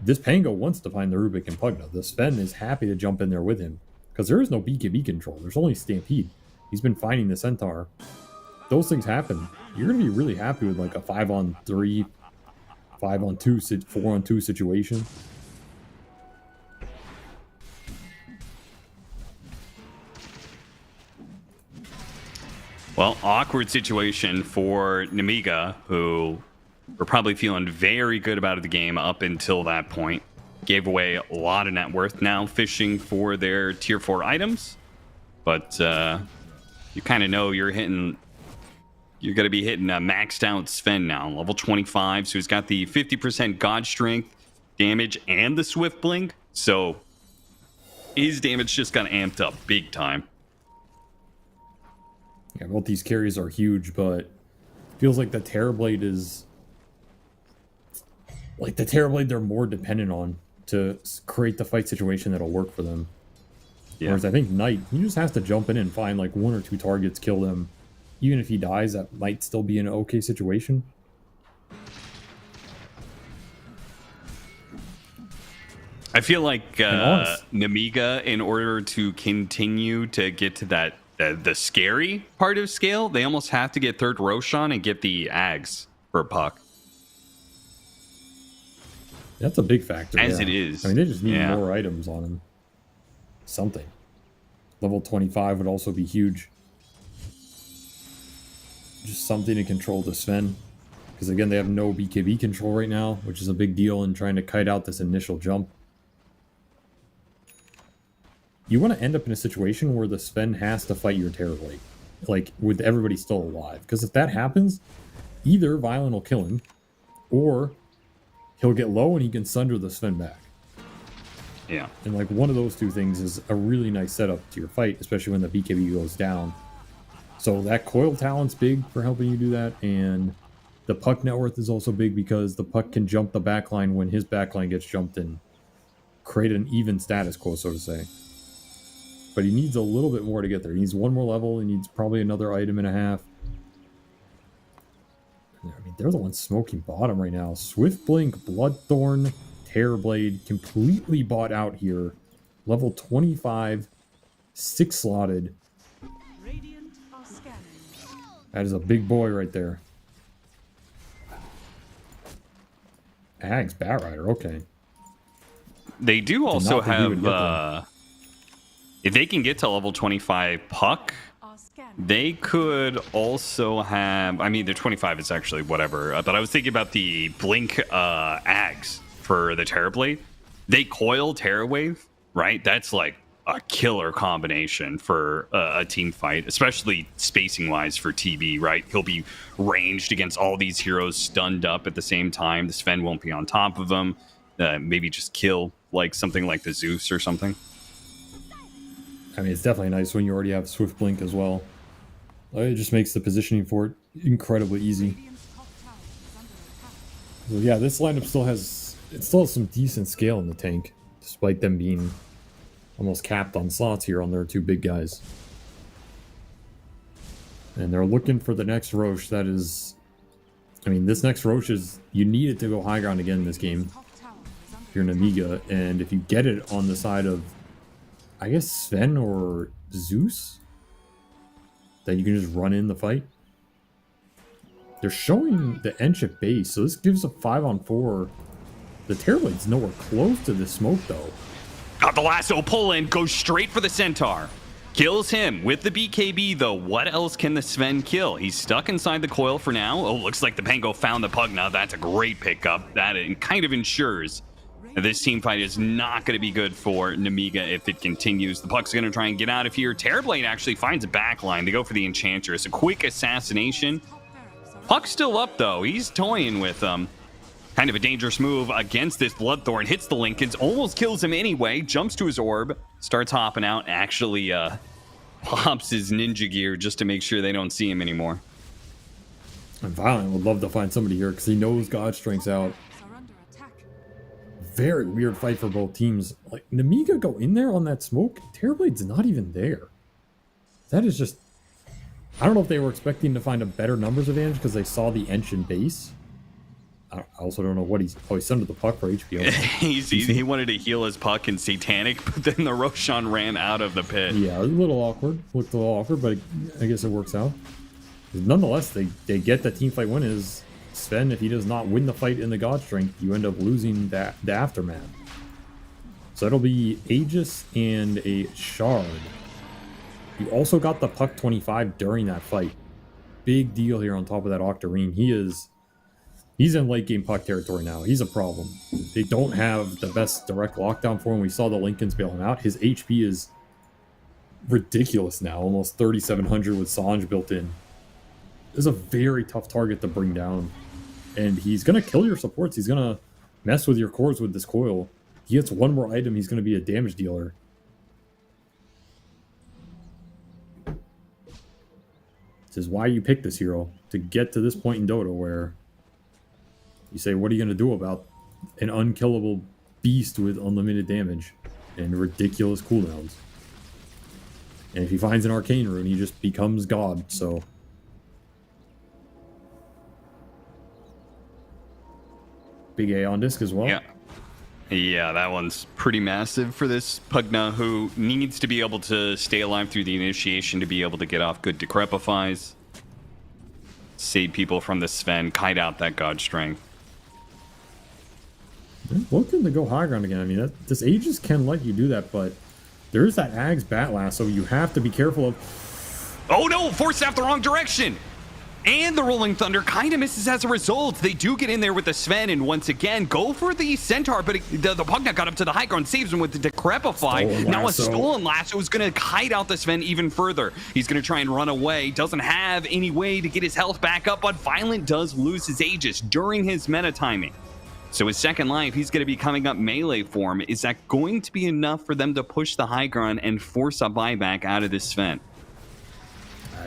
S9: this Pango wants to find the Rubik and Pugna. The Sven is happy to jump in there with him, because there is no BKB control. There's only Stampede. He's been finding the Centaur. Those things happen. You're going to be really happy with like a 5-on-3, 5-on-2, 4-on-2 situation.
S8: Well, awkward situation for Nemiga, who were probably feeling very good about the game up until that point. Gave away a lot of net worth. Now fishing for their tier 4 items. But you kind of know you're going to be hitting a maxed out Sven now, level 25. So he's got the 50% God Strength damage and the Swift Blink. So his damage just got amped up big time.
S9: Yeah, both these carries are huge, but it feels like the Terrorblade is... Like, the Terrorblade they're more dependent on to create the fight situation that'll work for them. Yeah. Whereas I think Knight, he just has to jump in and find like 1 or 2 targets, kill them. Even if he dies, that might still be an okay situation.
S8: I feel like Nemiga, in order to continue to get to that the scary part of scale, they almost have to get third Roshan and get the Ags for puck.
S9: That's a big factor.
S8: As it is.
S9: I mean, they just need more items on him. Something. Level 25 would also be huge. Just something to control the Sven. Because again, they have no BKB control right now, which is a big deal in trying to kite out this initial jump. You want to end up in a situation where the Sven has to fight your Terrorblade. Like, with everybody still alive. Because if that happens, either Violent will kill him, or he'll get low and he can sunder the Sven back.
S8: Yeah.
S9: And like one of those two things is a really nice setup to your fight, especially when the BKB goes down. So that coil talent's big for helping you do that, and the puck net worth is also big because the puck can jump the backline when his backline gets jumped in. create an even status quo, so to say. But he needs a little bit more to get there. He needs one more level. He needs probably another item and a half. I mean, they're the ones smoking bottom right now. Swift Blink, Bloodthorn, Terrorblade, completely bought out here. Level 25, 6 slotted.
S4: Radiant are scanning.
S9: That is a big boy right there. Ags, Batrider, okay.
S8: They do also
S9: not think we would get
S8: have, if they can get to level 25 Puck,
S5: Are scanning.
S8: they could also have, I mean, their 25 is actually whatever, but I was thinking about the Blink Ags for the Terrorblade. They coil Terror Wave, right? That's like a killer combination for a team fight, especially spacing wise for TB, right? He'll be ranged against all these heroes stunned up at the same time. The Sven won't be on top of him. Maybe just kill like something like the Zeus or something.
S9: I mean, it's definitely nice when you already have Swift Blink as well. It just makes the positioning for it incredibly easy.
S4: Radiant's top tower is under attack.
S9: So yeah, this lineup still has some decent scale in the tank, despite them being almost capped on slots here on their two big guys. And they're looking for the next Roche. That is, I mean, this next Roche is, you need it to go high ground again in this game
S4: Top tower is under
S9: if you're an Amiga, and if you get it on the side of, I guess, Sven or Zeus, then you can just run in the fight. They're showing the Ench at base, so this gives a 5-on-4. The Terrorblade's nowhere close to this smoke, though.
S8: Got the lasso pull in, goes straight for the Centaur. Kills him with the BKB, though. What else can the Sven kill? He's stuck inside the coil for now. Oh, looks like the Pango found the Pugna. That's a great pickup. That kind of ensures that this team fight is not going to be good for Nemiga if it continues. The Puck's going to try and get out of here. Terrorblade actually finds a backline. They go for the Enchantress. A quick assassination.
S4: top barracks are
S8: Puck's still up, though. He's toying with them. Kind of a dangerous move against this Bloodthorn. Hits the Lincolns, almost kills him anyway. Jumps to his orb, starts hopping out, actually pops his ninja gear just to make sure they don't see him anymore.
S9: And Violent would love to find somebody here because he knows God Strength's out.
S4: are under attack.
S9: Very weird fight for both teams. Like, Nemiga go in there on that smoke. Terrorblade's not even there. That is just... I don't know if they were expecting to find a better numbers advantage because they saw the Ench in base. I also don't know what he's... Oh, he sent the Puck for HPO.
S8: He wanted to heal his Puck in Satanic, but then the Roshan ran out of the pit.
S9: Yeah, a little awkward. Looked a little awkward, but I guess it works out. Nonetheless, they get the team fight win. Is Sven, if he does not win the fight in the God Strength, you end up losing the aftermath. So it'll be Aegis and a Shard. You also got the Puck 25 during that fight. Big deal here on top of that Octarine. He's in late game Puck territory now. He's a problem. They don't have the best direct lockdown for him. We saw the Lincolns bail him out. His HP is ridiculous now. Almost 3,700 with Sange built in. This is a very tough target to bring down. And he's going to kill your supports. He's going to mess with your cores with this coil. He gets one more item, he's going to be a damage dealer. This is why you pick this hero. To get to this point in Dota where you say, what are you going to do about an unkillable beast with unlimited damage and ridiculous cooldowns? And if he finds an arcane rune, he just becomes God, so... Big A on disc as well.
S8: Yeah, that one's pretty massive for this Pugna, who needs to be able to stay alive through the initiation to be able to get off good decrepifies. Save people from the Sven, kite out that God Strength.
S9: They're looking to go high ground again. I mean, this Aegis can let you do that, but there's that Ags Bat Lasso you have to be careful of.
S8: Oh no, forced out the wrong direction! And the Rolling Thunder kind of misses as a result. They do get in there with the Sven and once again go for the Centaur, but the Pugna got up to the high ground, saves him with the Decrepify. Now a Stolen Lasso is going to kite out the Sven even further. He's going to try and run away. Doesn't have any way to get his health back up, but Violent does lose his Aegis during his meta timing. So his second life, he's going to be coming up melee form. Is that going to be enough for them to push the high ground and force a buyback out of this Sven?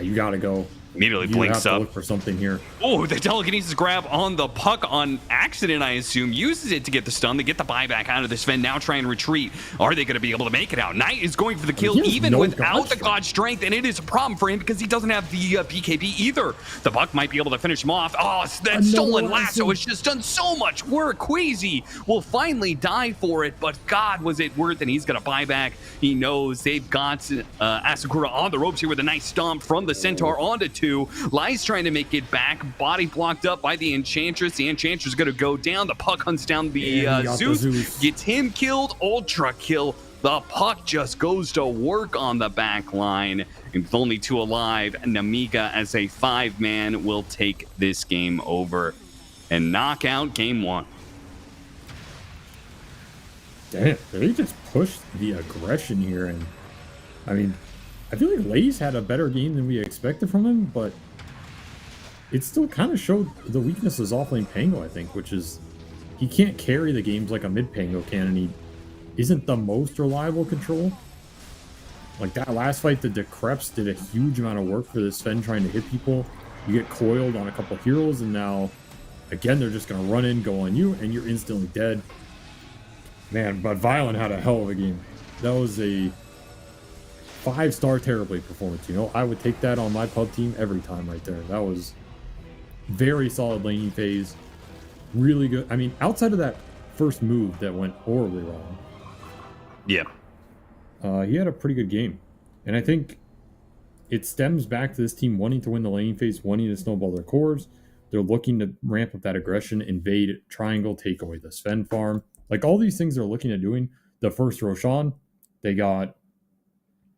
S9: You got to go.
S8: Immediately
S9: You
S8: blinks
S9: have to
S8: up.
S9: look for something here.
S8: Oh, the telekinesis grab on the puck on accident, I assume. Uses it to get the stun. They get the buyback out of the Sven. Now try and retreat. Are they going to be able to make it out? Knight is going for the kill
S9: he has
S8: even
S9: no
S8: without
S9: God
S8: the God Strength, and it is a problem for him because he doesn't have the BKB either. The puck might be able to finish him off. Oh, that stolen lasso has just done so much work. Queasy will finally die for it, but God, was it worth it? He's going to buy back. He knows they've got Asakura on the ropes here with a nice stomp from the Centaur onto 2. Lai's trying to make it back. Body blocked up by the Enchantress. The Enchantress is going to go down. The puck hunts down the Zeus. Gets him killed. Ultra kill. The puck just goes to work on the back line. And with only 2 alive, Namiga as a 5-man will take this game over and knock out game 1.
S9: Damn, they just pushed the aggression here. And I mean, I feel like Lay's had a better game than we expected from him, but it still kind of showed the weaknesses off-lane Pango, I think, which is he can't carry the games like a mid-Pango can, and he isn't the most reliable control. Like that last fight, the Decreps did a huge amount of work for this Sven trying to hit people. You get coiled on a couple heroes, and now, again, they're just going to run in, go on you, and you're instantly dead. Man, but Violent had a hell of a game. That was a 5-star Terrorblade performance, you know? I would take that on my pub team every time right there. That was very solid laning phase. Really good. I mean, outside of that first move that went horribly wrong.
S8: Yeah.
S9: He had a pretty good game. And I think it stems back to this team wanting to win the laning phase, wanting to snowball their cores. They're looking to ramp up that aggression, invade triangle, take away the Sven farm. Like all these things they're looking at doing. The first Roshan, they got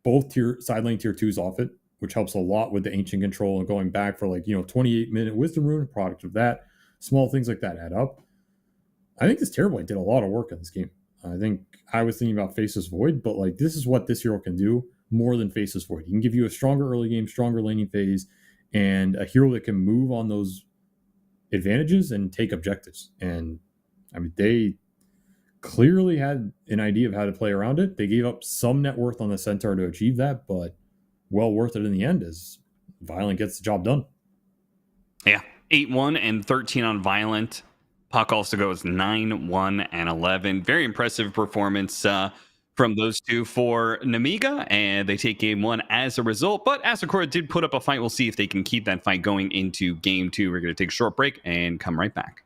S9: both side lane tier 2s off it, which helps a lot with the ancient control and going back for 28-minute wisdom rune, product of that. Small things like that add up. I think this Terrorblade did a lot of work in this game. I think I was thinking about Faceless Void, but this is what this hero can do more than Faceless Void. He can give you a stronger early game, stronger laning phase, and a hero that can move on those advantages and take objectives. And I mean, they clearly had an idea of how to play around it. They gave up some net worth on the Centaur to achieve that, but well worth it in the end as Violent gets the job done.
S8: Yeah, 8-1 and 13 on Violent. Puck also goes 9-1 and 11. Very impressive performance from those two for Namiga, and they take game 1 as a result. But Asakura did put up a fight. We'll see if they can keep that fight going into game 2. We're going to take a short break and come right back.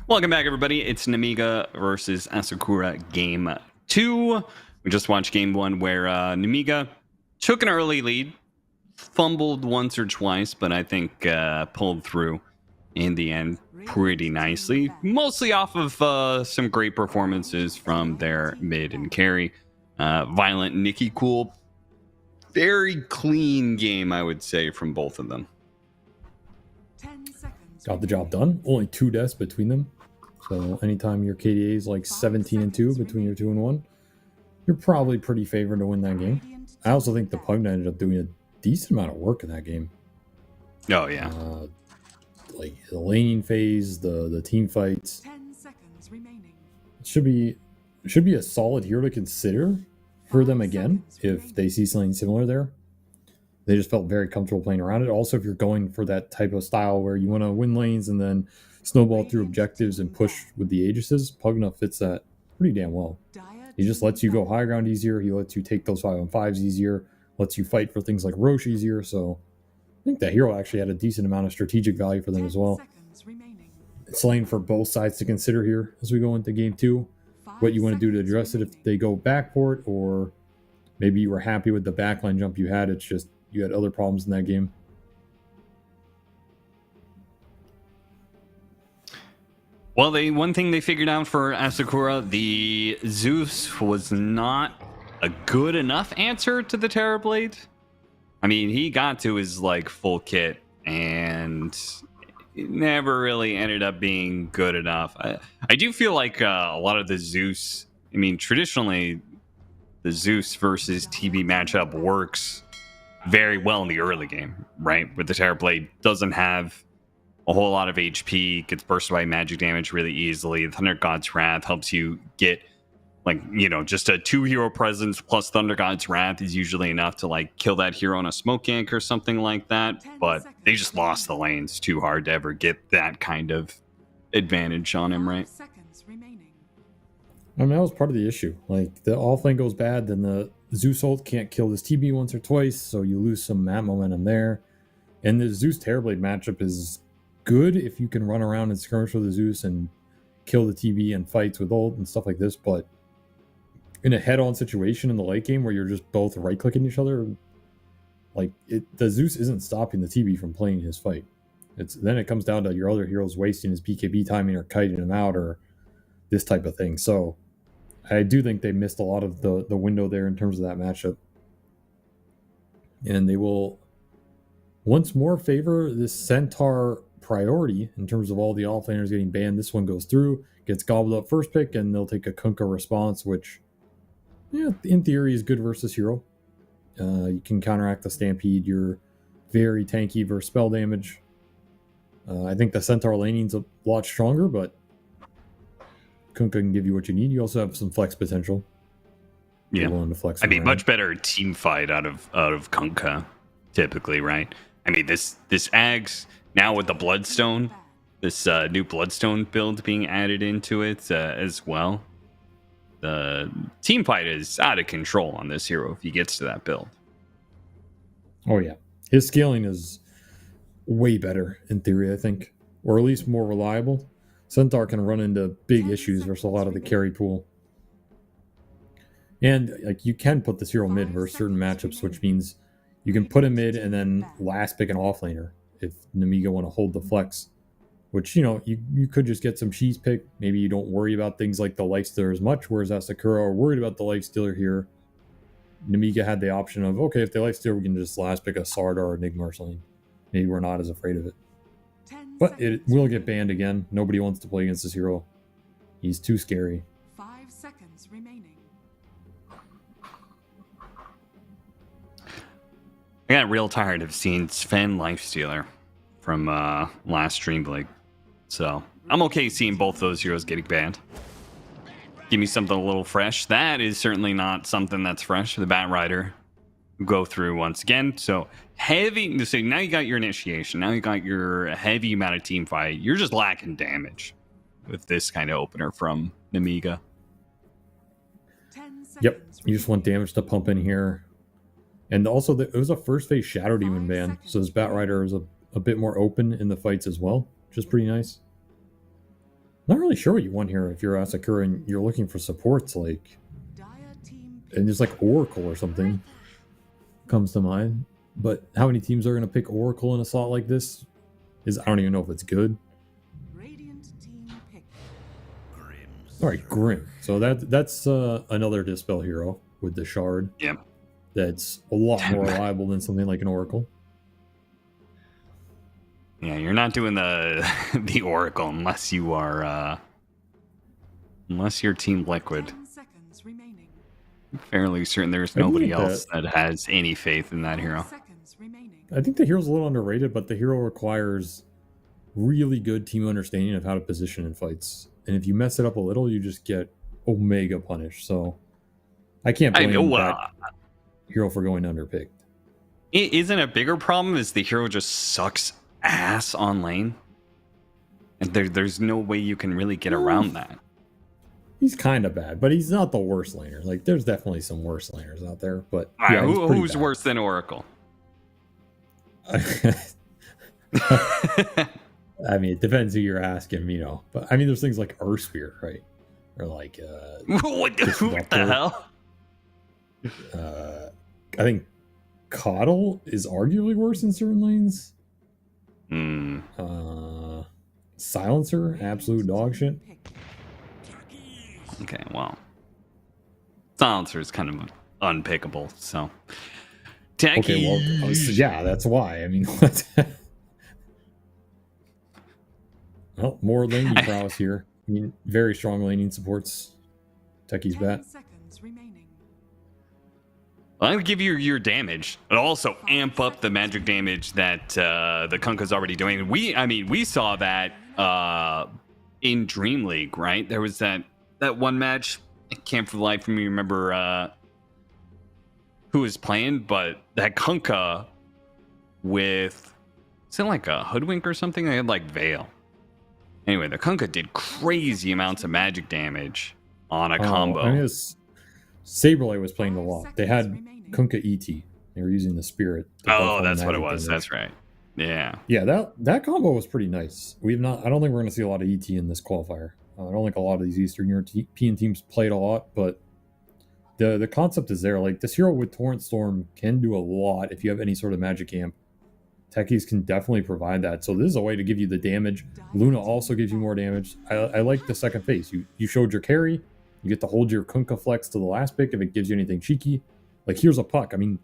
S8: Welcome back, everybody. It's Nemiga versus Asakura Game 2. We just watched Game 1 where Nemiga took an early lead, fumbled once or twice, but I think pulled through in the end pretty nicely. Mostly off of some great performances from their mid and carry. Violent, Nikki Cool. Very clean game, I would say, from both of them.
S4: 10
S9: got the job done. Only 2 deaths between them. So anytime your KDA is like 17-2 between your 2 and 1, you're probably pretty favored to win that game. I also think the Pug ended up doing a decent amount of work in that game.
S8: Oh yeah.
S9: Like the laning phase, the team fights.
S4: 10 seconds remaining.
S9: It should be a solid hero to consider for them again if they see something similar there. They just felt very comfortable playing around it. Also, if you're going for that type of style where you want to win lanes and then snowball through objectives and push with the Aegises, Pugna fits that pretty damn well. He just lets you go high ground easier. He lets you take those 5-on-5s easier. Lets you fight for things like Roche easier. So I think that hero actually had a decent amount of strategic value for them as well. It's lane for both sides to consider here as we go into game 2. What you want to do to address it if they go back for it, or maybe you were happy with the backline jump you had. It's just you had other problems in that game.
S8: Well, one thing they figured out for Asakura, the Zeus was not a good enough answer to the Terrorblade. I mean, he got to his like full kit and it never really ended up being good enough. I do feel like a lot of the Zeus, I mean, traditionally the Zeus versus TB matchup works very well in the early game, right? With the Terrorblade doesn't have a whole lot of HP, gets bursted by magic damage really easily. Thunder God's Wrath helps you get, like, you know, just a 2-hero presence plus Thunder God's Wrath is usually enough to, like, kill that hero on a smoke gank or something like that. But they just lost the lanes too hard to ever get that kind of advantage on him, right?
S9: I mean, that was part of the issue. Like, the offlane goes bad, then the Zeus ult can't kill this TB once or twice, so you lose some map momentum there. And the Zeus Terrorblade matchup is good if you can run around and skirmish with the Zeus and kill the TB and fights with ult and stuff like this, but in a head-on situation in the late game where you're just both right-clicking each other, like, the Zeus isn't stopping the TB from playing his fight. Then it comes down to your other heroes wasting his BKB timing or kiting him out or this type of thing. So I do think they missed a lot of the window there in terms of that matchup. And they will once more favor this Centaur priority in terms of all the offlaners getting banned. This one goes through, gets gobbled up first pick, and they'll take a Kunkka response, which, yeah, in theory is good versus hero. You can counteract the Stampede. You're very tanky versus spell damage. I think the Centaur laning's a lot stronger, but Kunkka can give you what you need. You also have some flex potential.
S8: Yeah,
S9: to flex
S8: I mean,
S9: around.
S8: much better team fight out of Kunkka, typically, right? I mean, this Ags now with the Bloodstone, this new Bloodstone build being added into it as well. The team fight is out of control on this hero if he gets to that build.
S9: Oh yeah, his scaling is way better in theory, I think, or at least more reliable. Centaur can run into big issues versus a lot of the carry pool. And like, you can put this hero mid versus certain matchups, which means you can put him mid and then last pick an offlaner if Nemiga want to hold the flex. Which, you know, you could just get some cheese pick. Maybe you don't worry about things like the lifestealer as much, whereas Asakura are worried about the lifestealer here. Nemiga had the option of, okay, if they lifesteal, we can just last pick a Sardar or Enigma or something. Maybe we're not as afraid of it. But it will get banned again. Nobody wants to play against this hero. He's too scary.
S4: 5 seconds remaining.
S8: I got real tired of seeing Sven Lifestealer from last DreamLeague. So I'm okay seeing both those heroes getting banned. Give me something a little fresh. That is certainly not something that's fresh for the Bat Rider. Go through once again. So heavy. So now you got your initiation. Now you got your heavy amount of team fight. You're just lacking damage with this kind of opener from Nemiga.
S9: Yep, you just want damage to pump in here. And also, it was a first phase Shadow Demon ban, so this Bat Rider is a bit more open in the fights as well, which is pretty nice. Not really sure what you want here if you're Asakura and you're looking for supports, like, and there's like Oracle or something comes to mind. But how many teams are going to pick Oracle in a slot like this? I don't even know if it's good. All right, Grim. So that's another Dispel hero with the Shard.
S8: Yeah.
S9: That's a lot more reliable than something like an Oracle.
S8: Yeah, you're not doing the the Oracle unless you are unless you're Team Liquid.
S4: 10 seconds remaining.
S8: Fairly certain there's
S9: I think
S8: nobody
S9: that-
S8: else that has any faith in that
S4: 5
S8: hero.
S4: seconds remaining.
S9: I think the hero's a little underrated, but the hero requires really good team understanding of how to position in fights. And if you mess it up a little, you just get Omega punished. So I can't
S8: I
S9: blame
S8: know.
S9: that hero for going underpicked.
S8: It isn't a bigger problem is the hero just sucks ass on lane, and there's no way you can really get around that.
S9: He's kind of bad, but he's not the worst laner. Like, there's definitely some worse laners out there, but
S8: All right,
S9: yeah, he's pretty
S8: who's
S9: bad.
S8: worse than Oracle?
S9: I mean, it depends who you're asking, you know. But I mean, there's things like Earth Spear, right? Or like,
S8: what the hell?
S9: I think Coddle is arguably worse in certain lanes.
S8: Hmm.
S9: Silencer, absolute dog shit.
S8: Okay, well, Silencer is kind of unpickable. So,
S9: Okay, well, yeah, that's why. I mean, what? Well, more laning prowess here. I mean, very strong laning supports Techie's
S4: 10
S9: bat.
S4: seconds remaining.
S8: I'm gonna give you your damage, and also amp up the magic damage that the Kunkka's already doing. We saw that in DreamLeague, right? There was that one match. I can't for the life of me remember who was playing, but that Kunkka with, is it like a hoodwink or something? They had like Veil. Anyway, the Kunkka did crazy amounts of magic damage on a combo.
S9: I mean, Saberlight was playing a lot. They had Kunkka ET. They were using the Spirit. to buff
S8: Oh,
S9: on
S8: that's what it
S9: magic
S8: was.
S9: damage.
S8: That's right. Yeah.
S9: Yeah, that combo was pretty nice. I don't think we're going to see a lot of ET in this qualifier. I don't think a lot of these Eastern European teams played a lot, but the concept is there. Like, this hero with Torrent Storm can do a lot if you have any sort of magic amp. Techies can definitely provide that. So this is a way to give you the damage. Luna also gives you more damage. I like the second phase. You showed your carry. You get to hold your Kunkka flex to the last pick if it gives you anything cheeky. Like, here's a puck. I mean,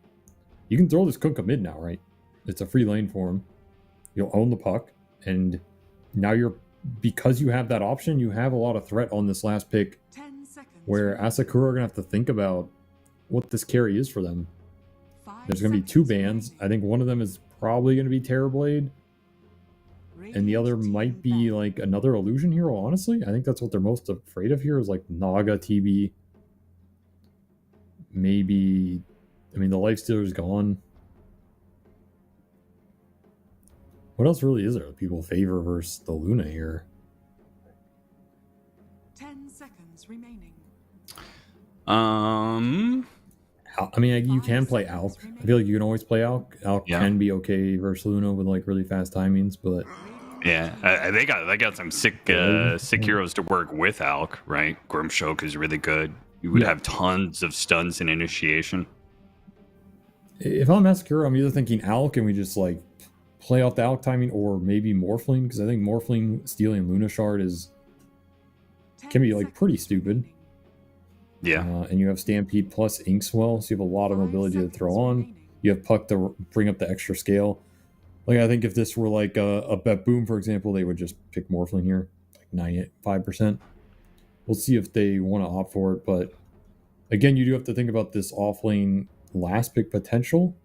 S9: you can throw this Kunkka mid now, right? It's a free lane for him. You'll own the puck. And now because you have that option, you have a lot of threat on this last pick
S4: 10 seconds.
S9: where Asakura are going to have to think about what this carry is for them.
S4: 5
S9: There's going to be two
S4: seconds
S9: bans.
S4: remaining.
S9: I think one of them is probably going to be Terrorblade, and the other
S4: Radiant
S9: might
S4: team
S9: be
S4: ban.
S9: like another illusion hero, honestly. I think that's what they're most afraid of here is like Naga TB. Maybe, I mean, the Lifestealer's gone. What else really is there that people favor versus the Luna here?
S4: 10 seconds remaining.
S9: I mean, you can play Alk. I feel like you can always play Alk. Alk
S8: Yeah.
S9: can be okay versus Luna with like really fast timings, but
S8: Yeah, they got some sick heroes to work with Alk, right? Grimshoke is really good. You would
S9: Yeah.
S8: have tons of stuns and initiation.
S9: if I'm Asakura, I'm either thinking Alk and we just like play off the Alk timing, or maybe Morphling, because I think Morphling stealing Luna Shard can be like pretty stupid.
S8: Yeah.
S9: And you have Stampede plus Inkswell, so you have a lot of mobility to throw on. You have Puck to bring up the extra scale. Like, I think if this were like a Bet Boom, for example, they would just pick Morphling here, like 95%. We'll see if they want to opt for it, but again, you do have to think about this offlane last pick potential.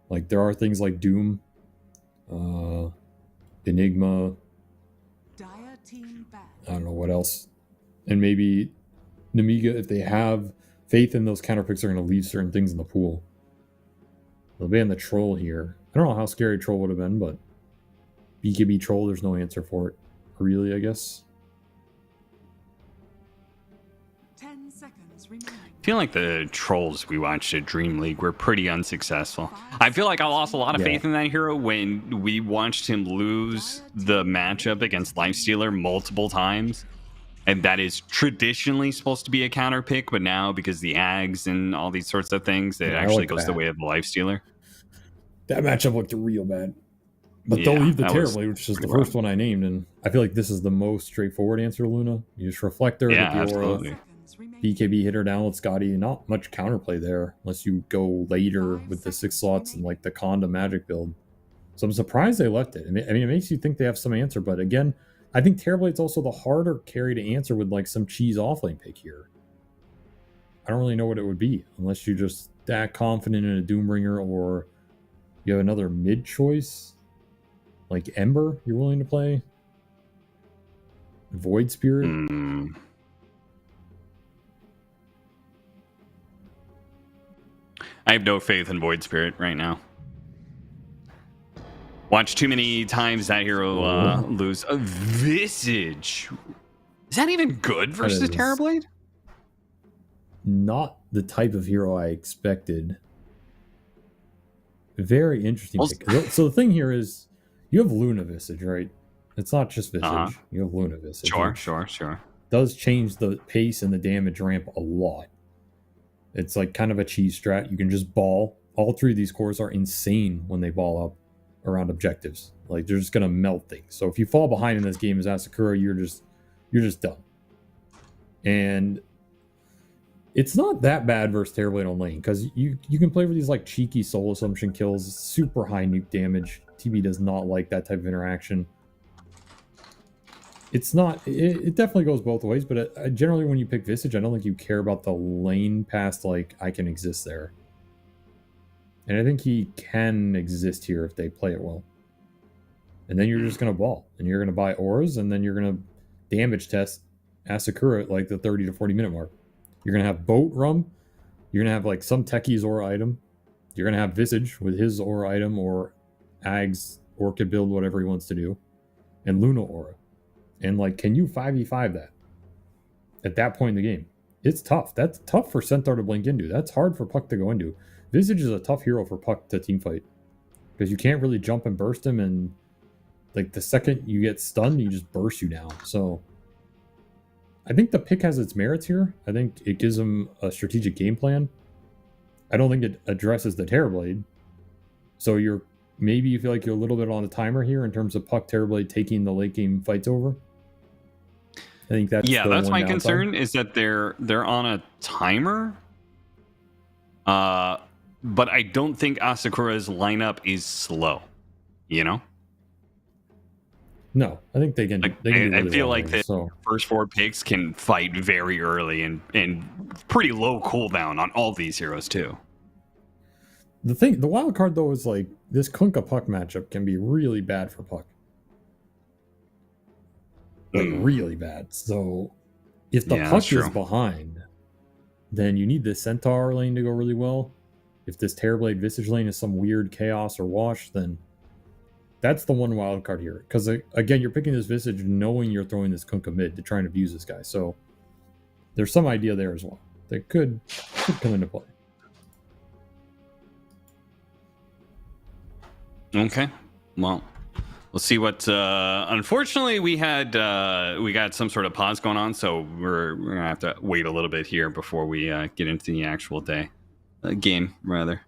S9: Like, there are things like Doom, Enigma,
S4: Dire team ban.
S9: I don't know what else, and maybe Namiga, if they have faith in those counter picks, are going to leave certain things in the pool. They'll ban the Troll here. I don't know how scary Troll would have been, but BKB Troll, there's no answer for it. Really, I guess.
S4: 10 seconds remaining.
S8: I feel like the trolls we watched at DreamLeague were pretty unsuccessful. I feel like I lost a lot of faith in that hero when we watched him lose the matchup against Lifestealer multiple times. And that is traditionally supposed to be a counter pick, but now because the Ags and all these sorts of things, it
S9: Yeah, I
S8: actually
S9: like
S8: goes the
S9: that.
S8: way of the Lifestealer.
S9: That matchup looked real bad. But
S8: Yeah,
S9: they'll leave the
S8: that was
S9: Terrorblade, which is the
S8: pretty
S9: first one I named, and I feel like this is the most straightforward answer to Luna. You just Reflector,
S8: Yeah,
S9: get the Aura,
S8: absolutely.
S4: Seconds remaining.
S9: BKB hit her down with Scotty. Not much counterplay there, unless you go later with the 6 slots and like the Conda magic build. So I'm surprised they left it. I mean, it makes you think they have some answer, but again, I think Terrorblade's also the harder carry to answer with like some cheese offlane pick here. I don't really know what it would be unless you're just that confident in a Doombringer or you have another mid choice like Ember you're willing to play. Void Spirit.
S8: I have no faith in Void Spirit right now. Watch too many times that hero lose a Visage. Is that even good versus Terrorblade?
S9: Not the type of hero I expected. Very interesting pick. So the thing here is you have Luna Visage, right? It's not just Visage. You have Luna Visage.
S8: Sure.
S9: Does change the pace and the damage ramp a lot. It's like kind of a cheese strat. You can just ball. All three of these cores are insane when they ball up around objectives. Like they're just gonna melt things. So if you fall behind in this game as Asakura, you're just done. And it's not that bad versus Terrorblade on lane because you can play for these like cheeky soul assumption kills, super high nuke damage. TB does not like that type of interaction. It's not. It definitely goes both ways, but generally when you pick Visage, I don't think you care about the lane past like I can exist there. And I think he can exist here if they play it well. And then you're just gonna ball, and you're gonna buy auras, and then you're gonna damage test Asakura at like the 30 to 40 minute mark. You're gonna have Boat Rum. You're gonna have like some Techie's aura item. You're gonna have Visage with his aura item or Ag's Orchid build, whatever he wants to do, and Luna aura. And like, can you 5v5 that at that point in the game? It's tough. That's tough for Centaur to blink into. That's hard for Puck to go into. Visage is a tough hero for Puck to teamfight because you can't really jump and burst him, and like the second you get stunned, he just bursts you down. So I think the pick has its merits here. I think it gives him a strategic game plan. I don't think it addresses the Terrorblade. So maybe you feel like you're a little bit on a timer here in terms of Puck Terrorblade taking the late game fights over. I think that's
S8: that's my concern is that they're on a timer. But I don't think Asakura's lineup is slow. You know?
S9: No, I think they can.
S8: Like,
S9: they can
S8: I feel like the first four picks can fight very early and pretty low cooldown on all these heroes too.
S9: The wild card though is like this Kunkka Puck matchup can be really bad for Puck. Like really bad. So if the Puck is behind, then you need this Centaur lane to go really well. If this Terrorblade Visage lane is some weird chaos or wash, then that's the one wild card here. Because again, you're picking this Visage knowing you're throwing this Kunkka mid to try and abuse this guy. So there's some idea there as well that could come into play.
S8: Okay, well, we'll see what. Unfortunately, we got some sort of pause going on, so we're gonna have to wait a little bit here before we get into the actual game rather.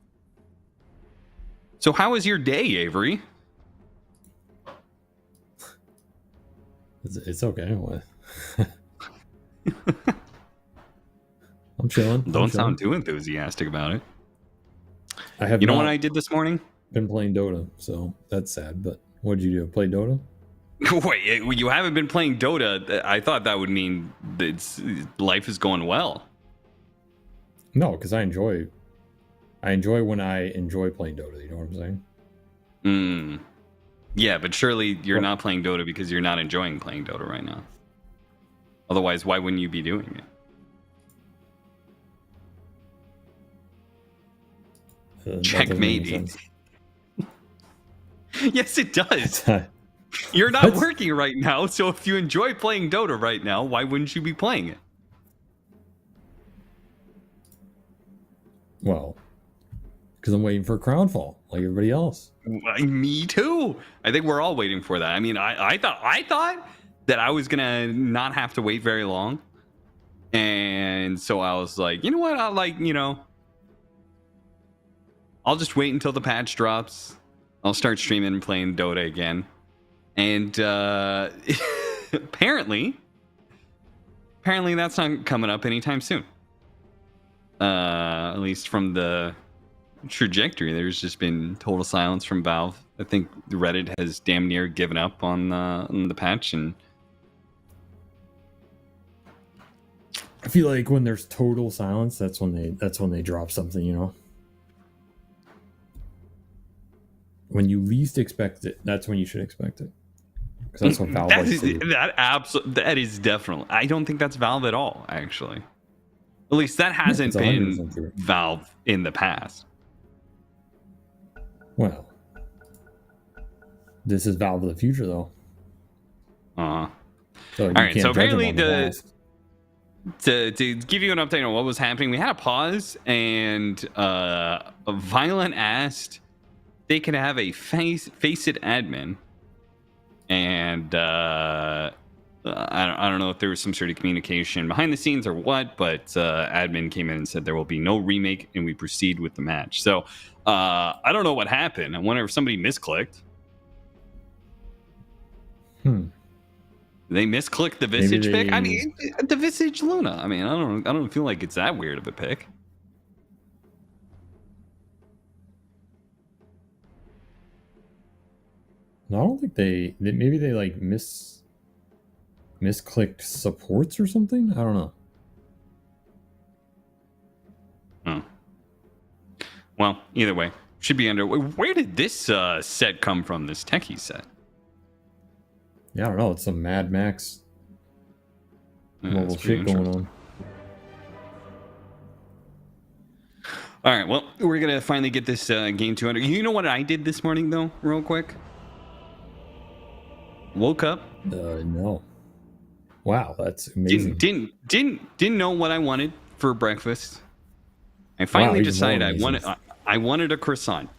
S8: So, how was your day, Avery?
S9: It's okay. What? I'm chilling.
S8: Don't sound too enthusiastic about it.
S9: I have.
S8: You know what I did this morning?
S9: Been playing Dota, so that's sad. But what did you do? Play Dota?
S8: Wait, you haven't been playing Dota? I thought that would mean that life is going well.
S9: No, because I enjoy when I enjoy playing Dota. You know what I'm saying?
S8: Yeah, but surely you're not playing Dota because you're not enjoying playing Dota right now. Otherwise, why wouldn't you be doing it? Checkmate. Yes, it does. You're not working right now, so if you enjoy playing Dota right now, why wouldn't you be playing it?
S9: Well, because I'm waiting for Crownfall, like everybody else.
S8: Me too. I think we're all waiting for that. I mean, I thought that I was gonna not have to wait very long, and so I was like, you know what? I'll just wait until the patch drops. I'll start streaming and playing Dota again. And apparently that's not coming up anytime soon. At least from the trajectory. There's just been total silence from Valve. I think Reddit has damn near given up on the patch, and
S9: I feel like when there's total silence, that's when they drop something, you know. When you least expect it, that's when you should expect it. Because that's what Valve likes to do.
S8: That is definitely. I don't think that's Valve at all, actually. At least that hasn't been Valve in the past.
S9: Well, this is Valve of the future, though.
S8: All
S9: So
S8: right. So apparently, to give you an update on what was happening, we had a pause, and Violent asked they could have a Faceit admin, and I don't know if there was some sort of communication behind the scenes or what, but admin came in and said there will be no remake, and we proceed with the match. So I don't know what happened. I wonder if somebody misclicked. They misclicked the Visage pick. I mean, the Visage Luna. I mean, I don't feel like it's that weird of a pick.
S9: No, I don't think maybe they like misclicked supports or something. I don't know.
S8: Oh. Well, either way, should be under. Where did this set come from? This techie set?
S9: Yeah, I don't know. It's some Mad Max mobile shit going on.
S8: All right, well, we're gonna finally get this game 200. You know what I did this morning, though, real quick? Woke up.
S9: No. Wow, that's amazing.
S8: Didn't know what I wanted for breakfast. I finally decided I wanted a croissant,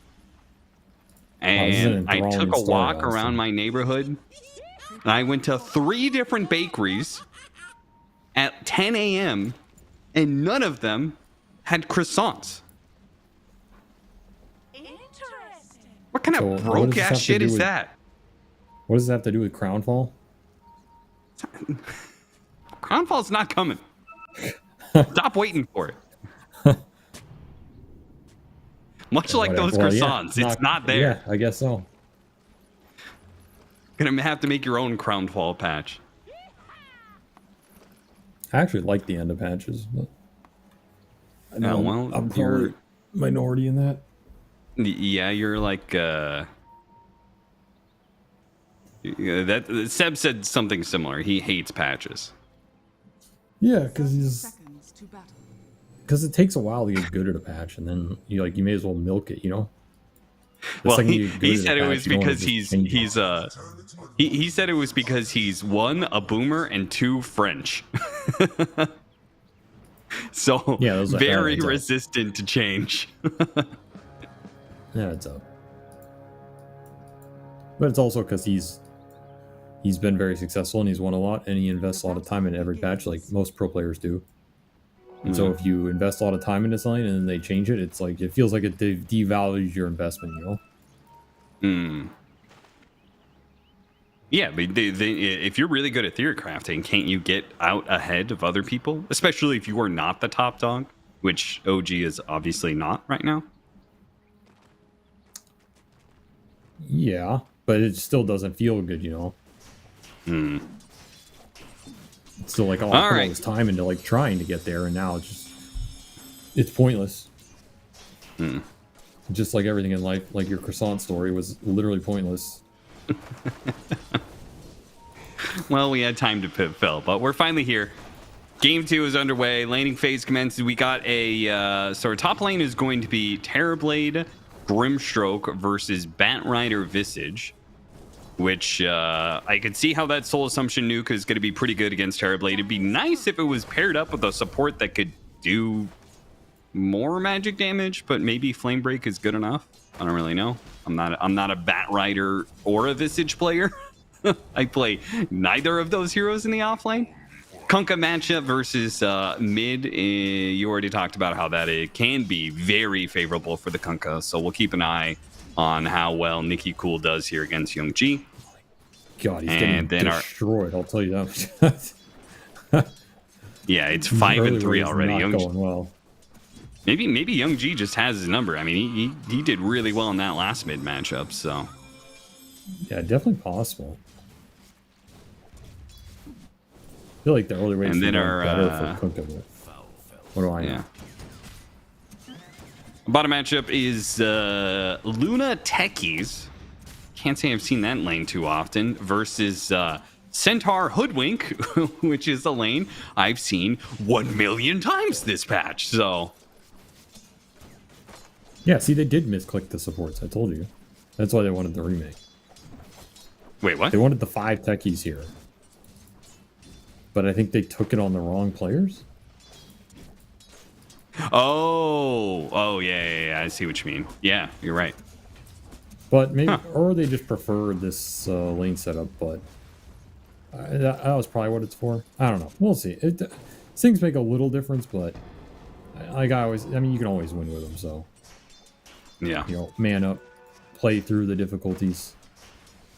S8: and I took a walk around my neighborhood. And I went to 3 different bakeries at 10 a.m. and none of them had croissants.
S5: Interesting.
S8: What kind of broke ass shit is that?
S9: What does that have to do with Crownfall?
S8: Crownfall's not coming. Stop waiting for it. Much like those croissants, it's not there.
S9: Yeah, I guess so.
S8: Gonna have to make your own Crownfall patch.
S9: I actually like the end of patches, but I know
S8: well,
S9: I'm probably minority in that.
S8: Yeah, you're like that. Seb said something similar. He hates patches.
S9: Yeah, because
S4: Seconds to battle.
S9: it takes a while to get good at a patch, and then you may as well milk it, you know.
S8: Well, he said it was because he said it was because he's 1, a boomer, and 2, French. So
S9: yeah,
S8: very resistant to change.
S9: Yeah, it's up. But it's also because he's been very successful and he's won a lot, and he invests a lot of time in every patch, like most pro players do. And so if you invest a lot of time into something and then they change it, it's like it feels like it devalues your investment, you know?
S8: Yeah, but if you're really good at theory crafting, can't you get out ahead of other people? Especially if you are not the top dog, which OG is obviously not right now.
S9: Yeah, but it still doesn't feel good, you know? It's still like, I put all this time into like trying to get there, and now it's pointless. Just like everything in life, like your croissant story was literally pointless.
S8: Well, we had time to fill, but we're finally here. Game 2 is underway. Laning phase commences. We got a so our top lane is going to be Terrorblade, Grimstroke versus Batrider Visage, which I could see how that Soul Assumption nuke is going to be pretty good against Terrorblade. It'd be nice if it was paired up with a support that could do more magic damage, but maybe Flame Break is good enough. I don't really know. I'm not a Batrider or a Visage player. I play neither of those heroes in the offlane. Kunkka matchup versus mid. You already talked about how that it can be very favorable for the Kunkka, so we'll keep an eye on how well Nikki Cool does here against Young G.
S9: God, he's getting destroyed. I'll tell you that.
S8: Yeah, it's 5-3 already.
S9: Not going well.
S8: Maybe Young G just has his number. I mean, he did really well in that last mid matchup, so.
S9: Yeah, definitely possible. I feel like the early rates
S8: And then
S9: are
S8: our,
S9: better for Kunkka. What do I know?
S8: Yeah. Bottom matchup is Luna Techies. Can't say I've seen that lane too often. Versus Centaur Hoodwink, which is a lane I've seen 1 million times this patch. So.
S9: Yeah, see, they did misclick the supports. I told you. That's why they wanted the remake.
S8: Wait, what?
S9: They wanted the 5 techies here. But I think they took it on the wrong players.
S8: Oh, yeah. I see what you mean. Yeah, you're right.
S9: But maybe, or they just prefer this lane setup. But that was probably what it's for. I don't know. We'll see. Things make a little difference, but like I mean, you can always win with them. So
S8: yeah,
S9: you know, man up, play through the difficulties.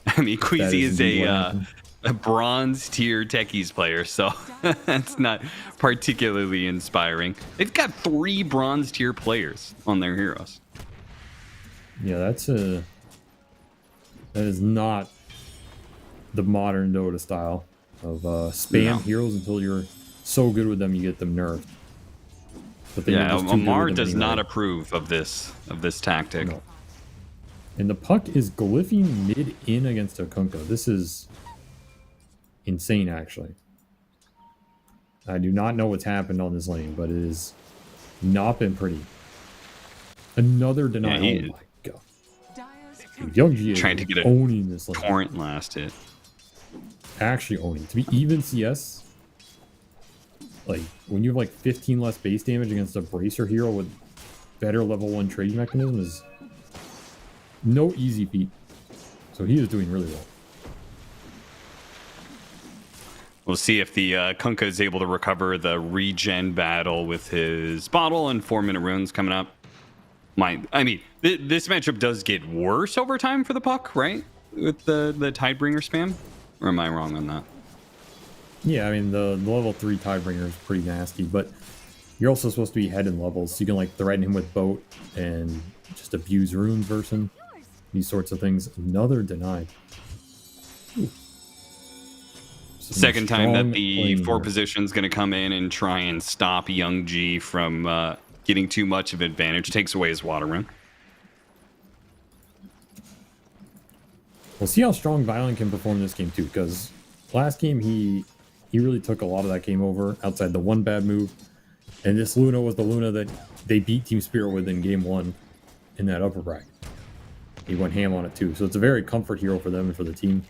S8: I mean, Queasy is a bronze tier techies player, so that's not particularly inspiring. They've got 3 bronze tier players on their heroes.
S9: Yeah, that is not the modern Dota style of spam heroes until you're so good with them you get them nerfed. But
S8: yeah, Amar does not approve of this tactic.
S9: No. And the puck is glyphing mid-in against a Kunkka. This is insane, actually. I do not know what's happened on this lane, but it has not been pretty. Another denial.
S8: Yeah,
S9: oh my god. Dude, Young G is
S8: trying to get a
S9: owning this lane.
S8: torrent last hit.
S9: Actually owning. To be even CS, like, when you have like 15 less base damage against a Bracer hero with better level 1 trading mechanism is no easy feat. So he is doing really well.
S8: We'll see if the Kunkka is able to recover the regen battle with his bottle and 4-minute runes coming up. I mean, this matchup does get worse over time for the puck, right? With the Tidebringer spam? Or am I wrong on that?
S9: Yeah, I mean, the level 3 Tidebringer is pretty nasty, but you're also supposed to be head in levels, so you can like threaten him with boat and just abuse runes versus him. These sorts of things. Another denied.
S8: Second time that the 4 position is going to come in and try and stop Young G from getting too much of advantage. Takes away his water run.
S9: We'll see how strong Violent can perform this game too, because last game he really took a lot of that game over outside the one bad move. And this Luna was the Luna that they beat Team Spirit with in game 1 in that upper bracket. He went ham on it too. So it's a very comfort hero for them and for the team.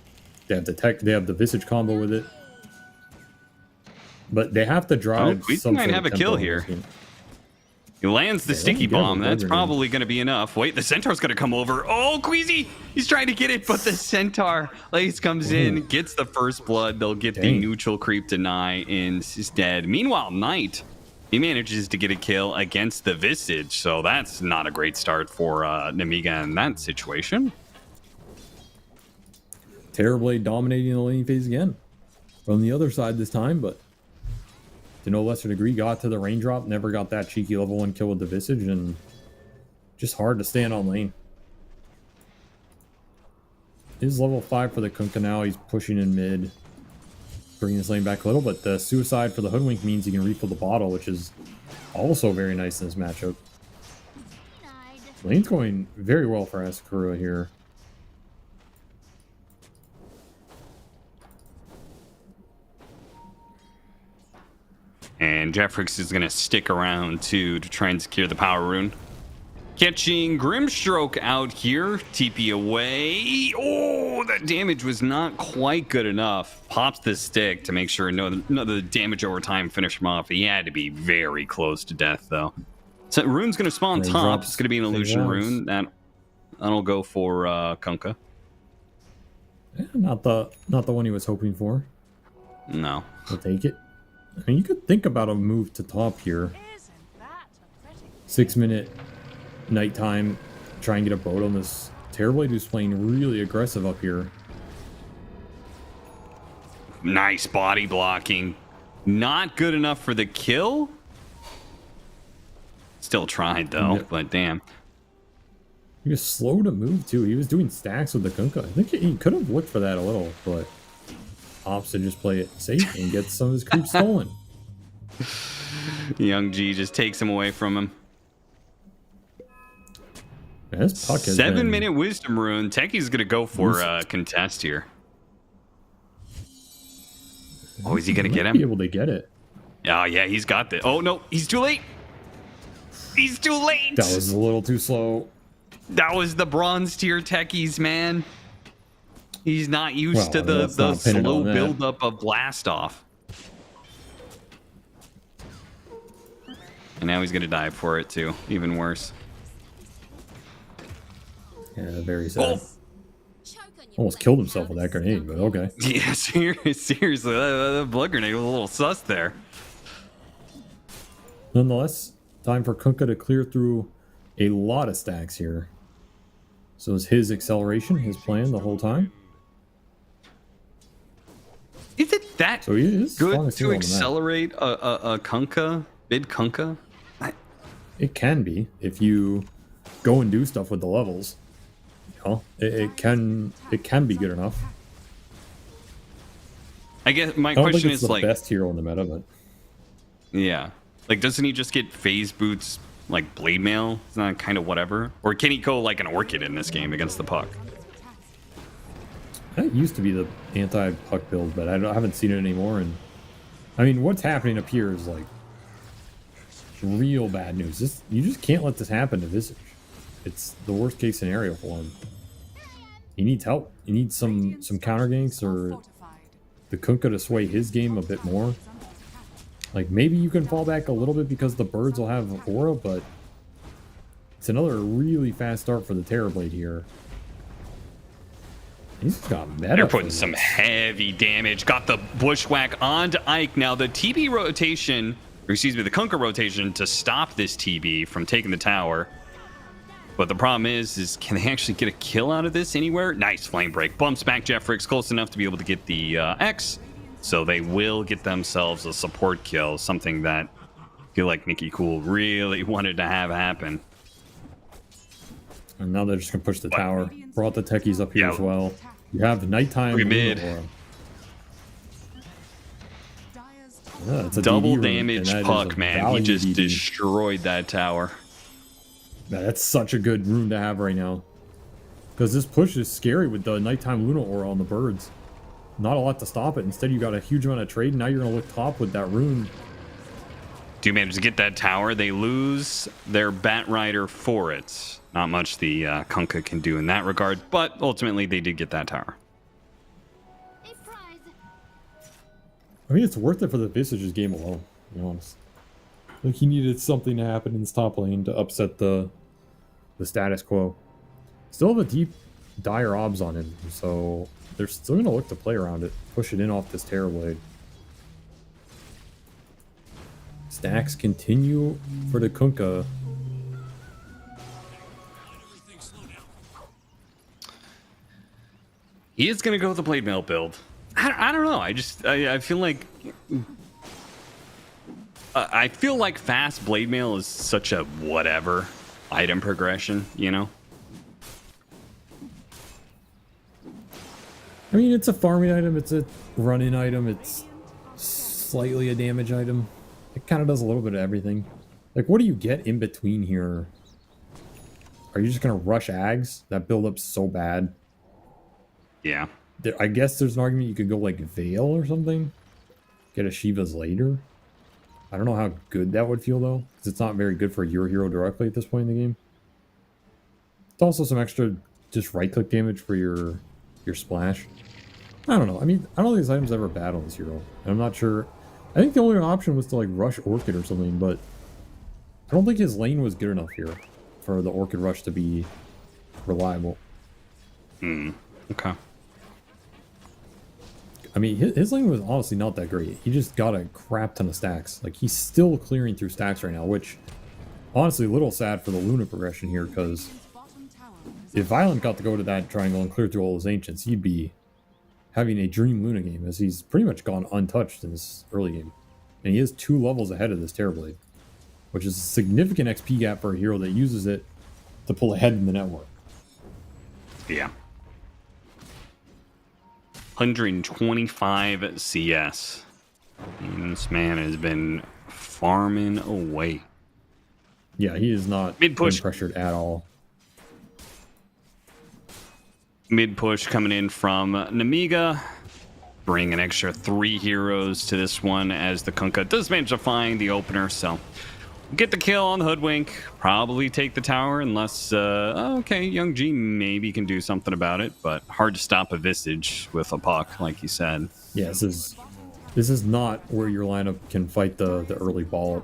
S9: They have the tech, they have the Visage combo with it. But they have to drive.
S8: Queasy might have a kill here. He lands the sticky bomb. That's probably going to be enough. Wait, the Centaur's going to come over. Oh, Queasy! He's trying to get it, but the Centaur Lace comes in, gets the first blood. They'll get the neutral creep deny instead. Meanwhile, Knight, he manages to get a kill against the Visage, so that's not a great start for Nemiga in that situation.
S9: Terrorblade dominating the laning phase again. From the other side this time, but to no lesser degree, got to the raindrop, never got that cheeky level 1 kill with the Visage, and just hard to stand on lane. Is level 5 for the Kunkka now. He's pushing in mid, bringing his lane back a little, but the suicide for the Hoodwink means he can refill the bottle, which is also very nice in this matchup. Lane's going very well for Asakura here.
S8: And Jeffrix is going to stick around to try and secure the power rune. Catching Grimstroke out here. TP away. Oh, that damage was not quite good enough. Pops the stick to make sure none of the damage over time finished him off. He had to be very close to death, though. So rune's going to spawn top. It's going to be an illusion rune. That'll go for Kunkka.
S9: Yeah, not the one he was hoping for.
S8: No.
S9: We'll take it. I mean, you could think about a move to top here. 6-minute nighttime. Try and get a boat on this Terrorblade who's playing really aggressive up here.
S8: Nice body blocking. Not good enough for the kill. Still tried though,
S9: Yeah.
S8: but damn.
S9: He was slow to move too. He was doing stacks with the Kunkka. I think he could have looked for that a little, but opts to just play it safe and get some of his creeps stolen.
S8: Young G just takes him away from him.
S9: Yeah, this puck has
S8: 7-minute wisdom rune. Techi's gonna go for contest here. Oh, is he gonna get him?
S9: Be able to get it.
S8: Oh yeah, he's got this. Oh no, he's too late. He's too late.
S9: That was a little too slow.
S8: That was the bronze tier techies, man. He's not used to the
S9: let's not pin it
S8: slow
S9: on that.
S8: buildup of blast off. And now he's gonna die for it too. Even worse.
S9: Yeah, very sad.
S8: Oh.
S9: Almost killed himself with that grenade, but okay.
S8: Yeah, seriously, that blood grenade was a little sus there.
S9: Nonetheless, time for Kunkka to clear through a lot of stacks here. So is his acceleration his plan the whole time?
S8: Is it that
S9: So he is
S8: good
S9: strongest hero
S8: to
S9: on the map.
S8: accelerate a Kunkka, mid Kunkka?
S9: It can be if you go and do stuff with the levels. You know, it can be good enough.
S8: I guess my
S9: I don't
S8: question
S9: think it's
S8: is
S9: the
S8: like,
S9: best hero in the meta, but
S8: yeah, like doesn't he just get phase boots like blade mail? Is that kind of whatever? Or can he go like an orchid in this game against the puck?
S9: that used to be the anti-puck build, but I haven't seen it anymore. And I mean, what's happening up here is like real bad news. You just can't let this happen to Visage. It's the worst case scenario for him. He needs help. He needs some counter ganks or the Kunkka to sway his game a bit more. Like maybe you can fall back a little bit because the birds will have aura, but it's another really fast start for the Terrorblade here. He's got meta.
S8: They're
S9: for
S8: putting
S9: this.
S8: some heavy damage. Got the bushwhack onto Ike. Now the TB rotation, or excuse me, the Kunkka rotation to stop this TB from taking the tower. But the problem is can they actually get a kill out of this anywhere? Nice flame break. Bumps back Jeffrix close enough to be able to get the X. So they will get themselves a support kill, something that I feel like Nikki Cool really wanted to have happen.
S9: And now they're just gonna push the tower. Brought the techies up here as well. You have nighttime.
S8: Pretty mid.
S9: Aura. Yeah, it's a
S8: Double
S9: DD room, and
S8: damage
S9: that is
S8: puck,
S9: a
S8: man. He
S9: value
S8: just
S9: DD.
S8: destroyed that tower.
S9: Man, that's such a good rune to have right now. Because this push is scary with the nighttime Luna aura on the birds. Not a lot to stop it. Instead, you got a huge amount of trade. Now you're going to look top with that rune.
S8: Do manage to get that tower. They lose their Bat Rider for it. Not much the Kunkka can do in that regard, but ultimately they did get that tower.
S9: I mean, it's worth it for the Visage's game alone, to be honest. Like, he needed something to happen in this top lane to upset the status quo. Still have a deep dire obs on him, so they're still going to look to play around it. Push it in off this Terrorblade. Stacks continue for the Kunkka.
S8: He is going to go with the blade mail build. I don't know. I feel like I feel like fast blade mail is such a whatever item progression, you know?
S9: I mean, it's a farming item, it's a run-in item, it's slightly a damage item. It kind of does a little bit of everything. Like, what do you get in between here? Are you just going to rush Ags? That build up's so bad.
S8: Yeah.
S9: I guess there's an argument you could go like Veil or something. Get a Shiva's later. I don't know how good that would feel though, because it's not very good for your hero directly at this point in the game. It's also some extra just right-click damage for your splash. I don't know. I mean, I don't think this item's ever bad on this hero. And I'm not sure. I think the only option was to like rush Orchid or something, but I don't think his lane was good enough here for the Orchid rush to be reliable.
S8: Okay.
S9: I mean, his lane was honestly not that great. He just got a crap ton of stacks. Like, he's still clearing through stacks right now, which, honestly, a little sad for the Luna progression here, because if Violent got to go to that triangle and clear through all his Ancients, he'd be having a dream Luna game, as he's pretty much gone untouched in this early game. And he is 2 levels ahead of this Terrorblade. which is a significant XP gap for a hero that uses it to pull ahead in the network.
S8: Yeah. 125 CS. And this man has been farming away.
S9: Yeah, he is not
S8: Mid push.
S9: pressured at all.
S8: Mid push coming in from Nemiga. Bring an extra 3 heroes to this one as the Kunkka does manage to find the opener. So get the kill on the Hoodwink. Probably take the tower unless, okay, Young G maybe can do something about it. But hard to stop a Visage with a puck, like you said.
S9: Yeah, this is not where your lineup can fight the early ball up.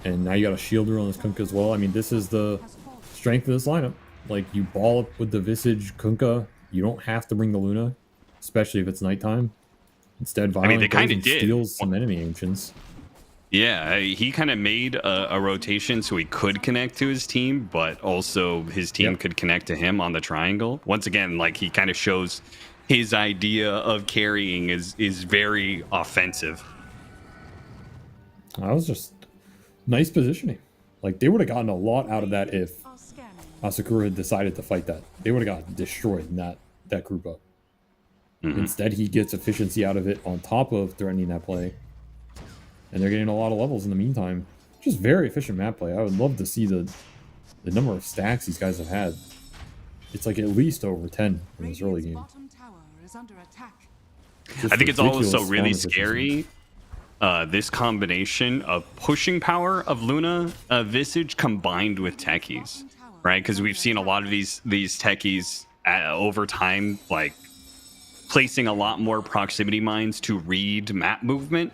S9: And now you got a shielder on this Kunkka as well. I mean, this is the strength of this lineup. Like, you ball up with the Visage Kunkka. You don't have to bring the Luna, especially if it's nighttime. Instead, Violent
S8: they kind of
S9: goes and steals some enemy ancients.
S8: Yeah, he kind of made a rotation so he could connect to his team, but also his team could connect to him on the triangle. Once again, like, he kind of shows his idea of carrying is very offensive.
S9: That was just nice positioning. Like, they would have gotten a lot out of that if
S5: Are scanning.
S9: Asakura had decided to fight that. They would have got destroyed in that group up. Instead, he gets efficiency out of it on top of threatening that play. And they're getting a lot of levels in the meantime. Just very efficient map play. I would love to see the number of stacks these guys have had. It's like at least over 10 in this early game.
S4: Bottom tower is under attack.
S9: Just
S8: I think it's
S9: ridiculous
S8: also really
S9: farm efficiency.
S8: scary. This combination of pushing power of Luna Visage combined with techies, right? Because we've seen a lot of these techies over time, like placing a lot more proximity mines to read map movement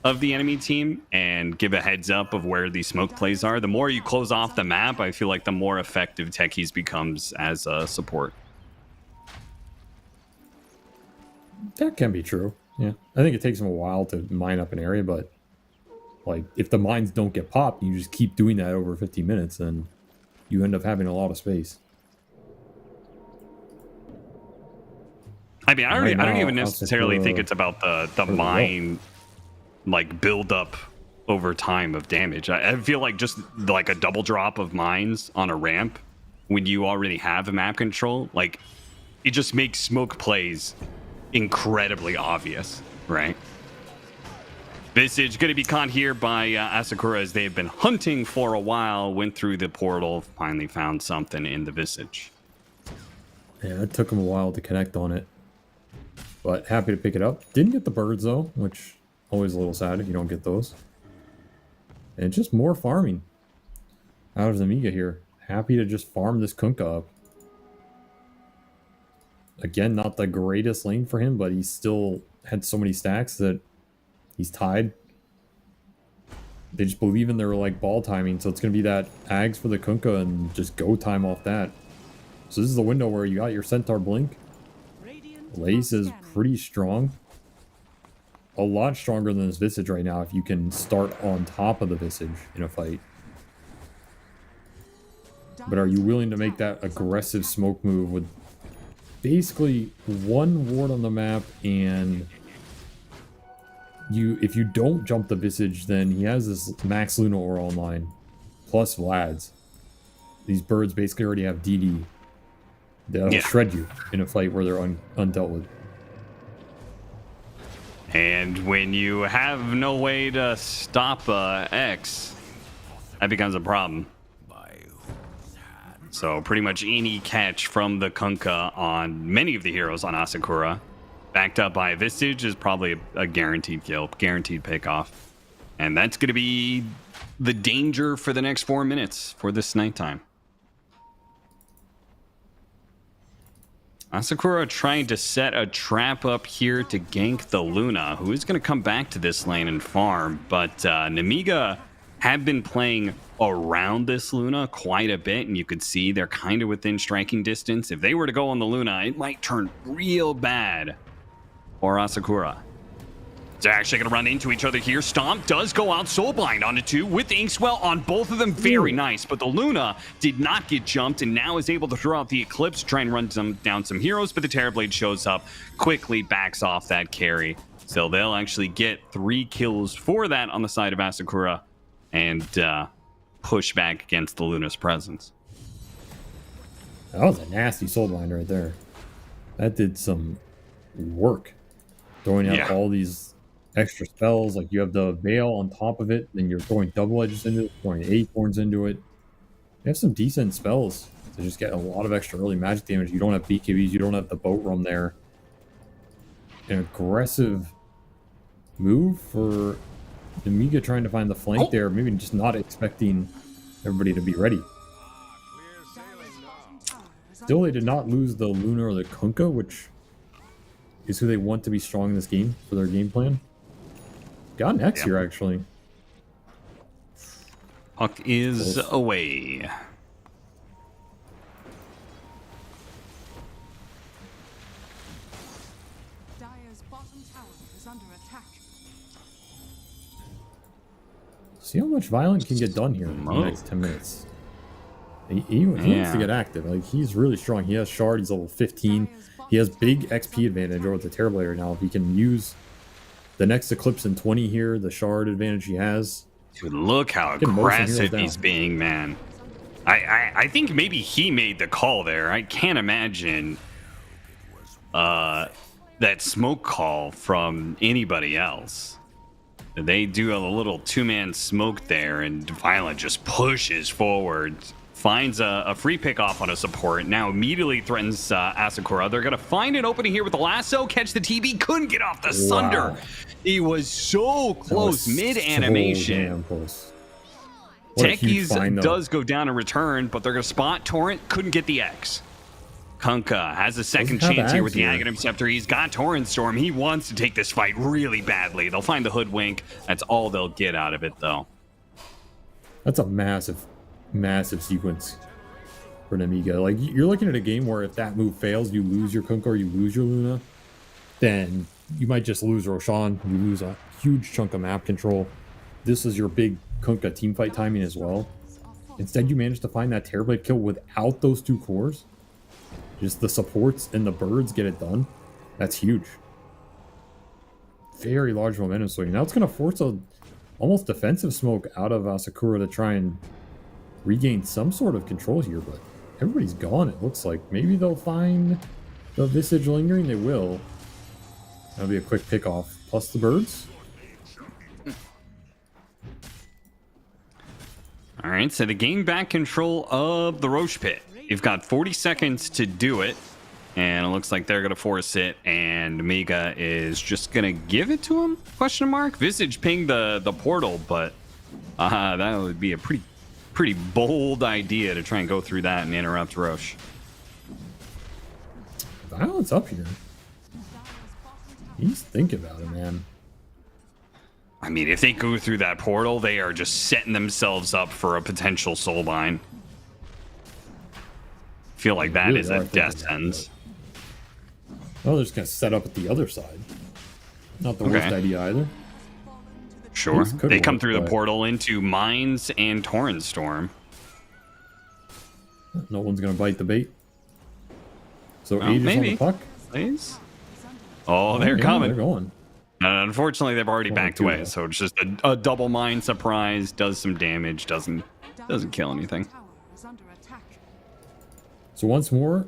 S8: of the enemy team and give a heads up of where these smoke plays are. The more you close off the map, I feel like the more effective techies becomes as a support.
S9: That can be true. Yeah. I think it takes them a while to mine up an area, but like if the mines don't get popped, you just keep doing that over 50 minutes, then you end up having a lot of space.
S8: I mean, I
S9: Right
S8: don't
S9: now,
S8: even necessarily
S9: Asakura
S8: think it's about the
S9: really
S8: mine like build up over time of damage. I feel like just like a double drop of mines on a ramp when you already have a map control, like it just makes smoke plays incredibly obvious, right? Visage going to be caught here by Asakura as they've been hunting for a while, went through the portal, finally found something in the Visage.
S9: Yeah, it took them a while to connect on it. But happy to pick it up. Didn't get the birds though, which always a little sad if you don't get those. And just more farming out of Amiga here. Happy to just farm this Kunkka up. Again, not the greatest lane for him, but he still had so many stacks that he's tied. They just believe in their like ball timing, so it's gonna be that Ags for the Kunkka and just go time off that. So this is the window where you got your Centaur Blink. Lace is pretty strong. A lot stronger than this Visage right now if you can start on top of the Visage in a fight. But are you willing to make that aggressive smoke move with basically one ward on the map, and if you don't jump the Visage, then he has this Max Luna Aura online, plus Vlad's. These birds basically already have DD. They'll shred you in a fight where they're undealt with.
S8: And when you have no way to stop X, that becomes a problem. So pretty much any catch from the Kunkka on many of the heroes on Asakura, backed up by Visage, is probably a guaranteed kill, guaranteed pickoff. And that's going to be the danger for the next 4 minutes for this nighttime. Asakura trying to set a trap up here to gank the Luna, who is going to come back to this lane and farm. But Nemiga have been playing around this Luna quite a bit, and you could see they're kind of within striking distance. If they were to go on the Luna, it might turn real bad for Asakura. They're actually going to run into each other here. Stomp does go out Soulblind onto 2 with Inkswell on both of them. Very nice. But the Luna did not get jumped and now is able to throw out the Eclipse, try and run down some heroes. But the Terrorblade shows up, quickly backs off that carry. So they'll actually get 3 kills for that on the side of Asakura. and push back against the Luna's presence.
S9: That was a nasty soulbind right there. That did some work. Throwing out all these extra spells, like you have the Veil on top of it, then you're throwing double edges into it, throwing acorns into it. You have some decent spells to just get a lot of extra early magic damage. You don't have BKBs, you don't have the boat rum there. An aggressive move for Nemiga trying to find the flank there, maybe just not expecting everybody to be ready. Still, they did not lose the Luna or the Kunkka, which is who they want to be strong in this game for their game plan. Got an X here, actually.
S8: Puck is away.
S4: Dire's bottom tower is under attack.
S9: See how much Violent can get done here in the next 10 minutes. He wants to get active. Like, he's really strong. He has Shard. He's level 15. He has big XP advantage over the Terrorblade right now. If he can use the next Eclipse in 20 here, the Shard advantage he has.
S8: Dude, look how aggressive he's being, man. I think maybe he made the call there. I can't imagine that smoke call from anybody else. They do a little two-man smoke there, and Violent just pushes forward. Finds a free pick off on a support. Now immediately threatens Asakura. They're going to find an opening here with the lasso. Catch the TB. Couldn't get off the Sunder. He was so close. Mid-animation. Techies does go down in return, but they're going to spot Torrent. Couldn't get the X. Kunkka has a second chance here with the Aghanim Scepter. He's got Torrent Storm. He wants to take this fight really badly. They'll find the Hoodwink. That's all they'll get out of it, though.
S9: That's a massive sequence for Nemiga. Like, you're looking at a game where if that move fails, you lose your Kunkka or you lose your Luna, then you might just lose Roshan. You lose a huge chunk of map control. This is your big Kunkka teamfight timing as well. Instead, you managed to find that Terrorblade kill without those two cores. Just the supports and the birds get it done. That's huge. Very large momentum swing. Now it's going to force a almost defensive smoke out of Asakura to try and regain some sort of control here, but everybody's gone, it looks like. Maybe they'll find the Visage lingering. They will. That'll be a quick pick off. Plus the birds.
S8: All right, so to gain back control of the Roche Pit, you've got 40 seconds to do it, and it looks like they're going to force it, and Mega is just going to give it to him? Question mark. Visage pinged the portal, but that would be a pretty bold idea to try and go through that and interrupt Roche.
S9: Violence up here. He's thinking about it, man.
S8: I mean, if they go through that portal, they are just setting themselves up for a potential soulbind. Feel like that is a death sentence.
S9: Well, they're just going to set up at the other side. Not the worst idea either.
S8: Sure. They come through the portal into Mines and Torrent Storm.
S9: No one's going to bite the bait. So Aegis
S8: maybe.
S9: on the puck.
S8: Please. Oh, they're coming.
S9: They're going.
S8: Unfortunately, they've already backed away, so it's just a double mine surprise. Does some damage. Doesn't kill anything.
S9: So once more,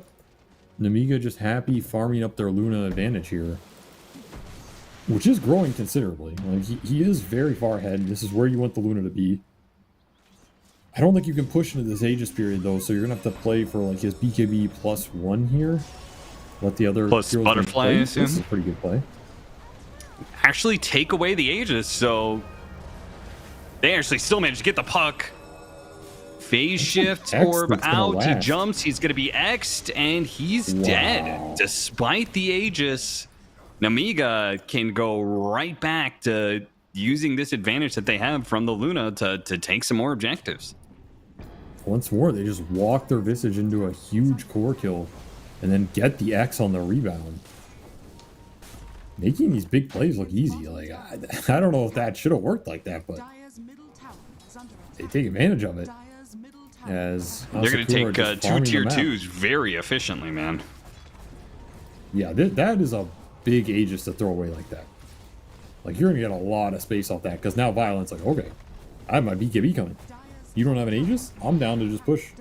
S9: Nemiga just happy farming up their Luna advantage here, which is growing considerably. Like he is very far ahead. This is where you want the Luna to be. I don't think you can push into this Aegis period though, so you're gonna have to play for like his BKB +1 here. Let the other
S8: plus Butterfly, I assume.
S9: This is a pretty good play.
S8: Actually take away the Aegis, so they actually still managed to get the puck. Phase shift orb out. He jumps. He's going to be X'd, and he's dead. Despite the Aegis, Nemiga can go right back to using this advantage that they have from the Luna to take some more objectives.
S9: Once more, they just walk their Visage into a huge core kill and then get the X on the rebound. Making these big plays look easy. Like I don't know if that should have worked like that, but they take advantage of it. As
S8: they're going to take 2 tier 2s very efficiently, man.
S9: Yeah, that is a big Aegis to throw away like that. Like, you're going to get a lot of space off that, because now Violent's like, okay, I have my BKB coming. You don't have an Aegis? I'm down to just push.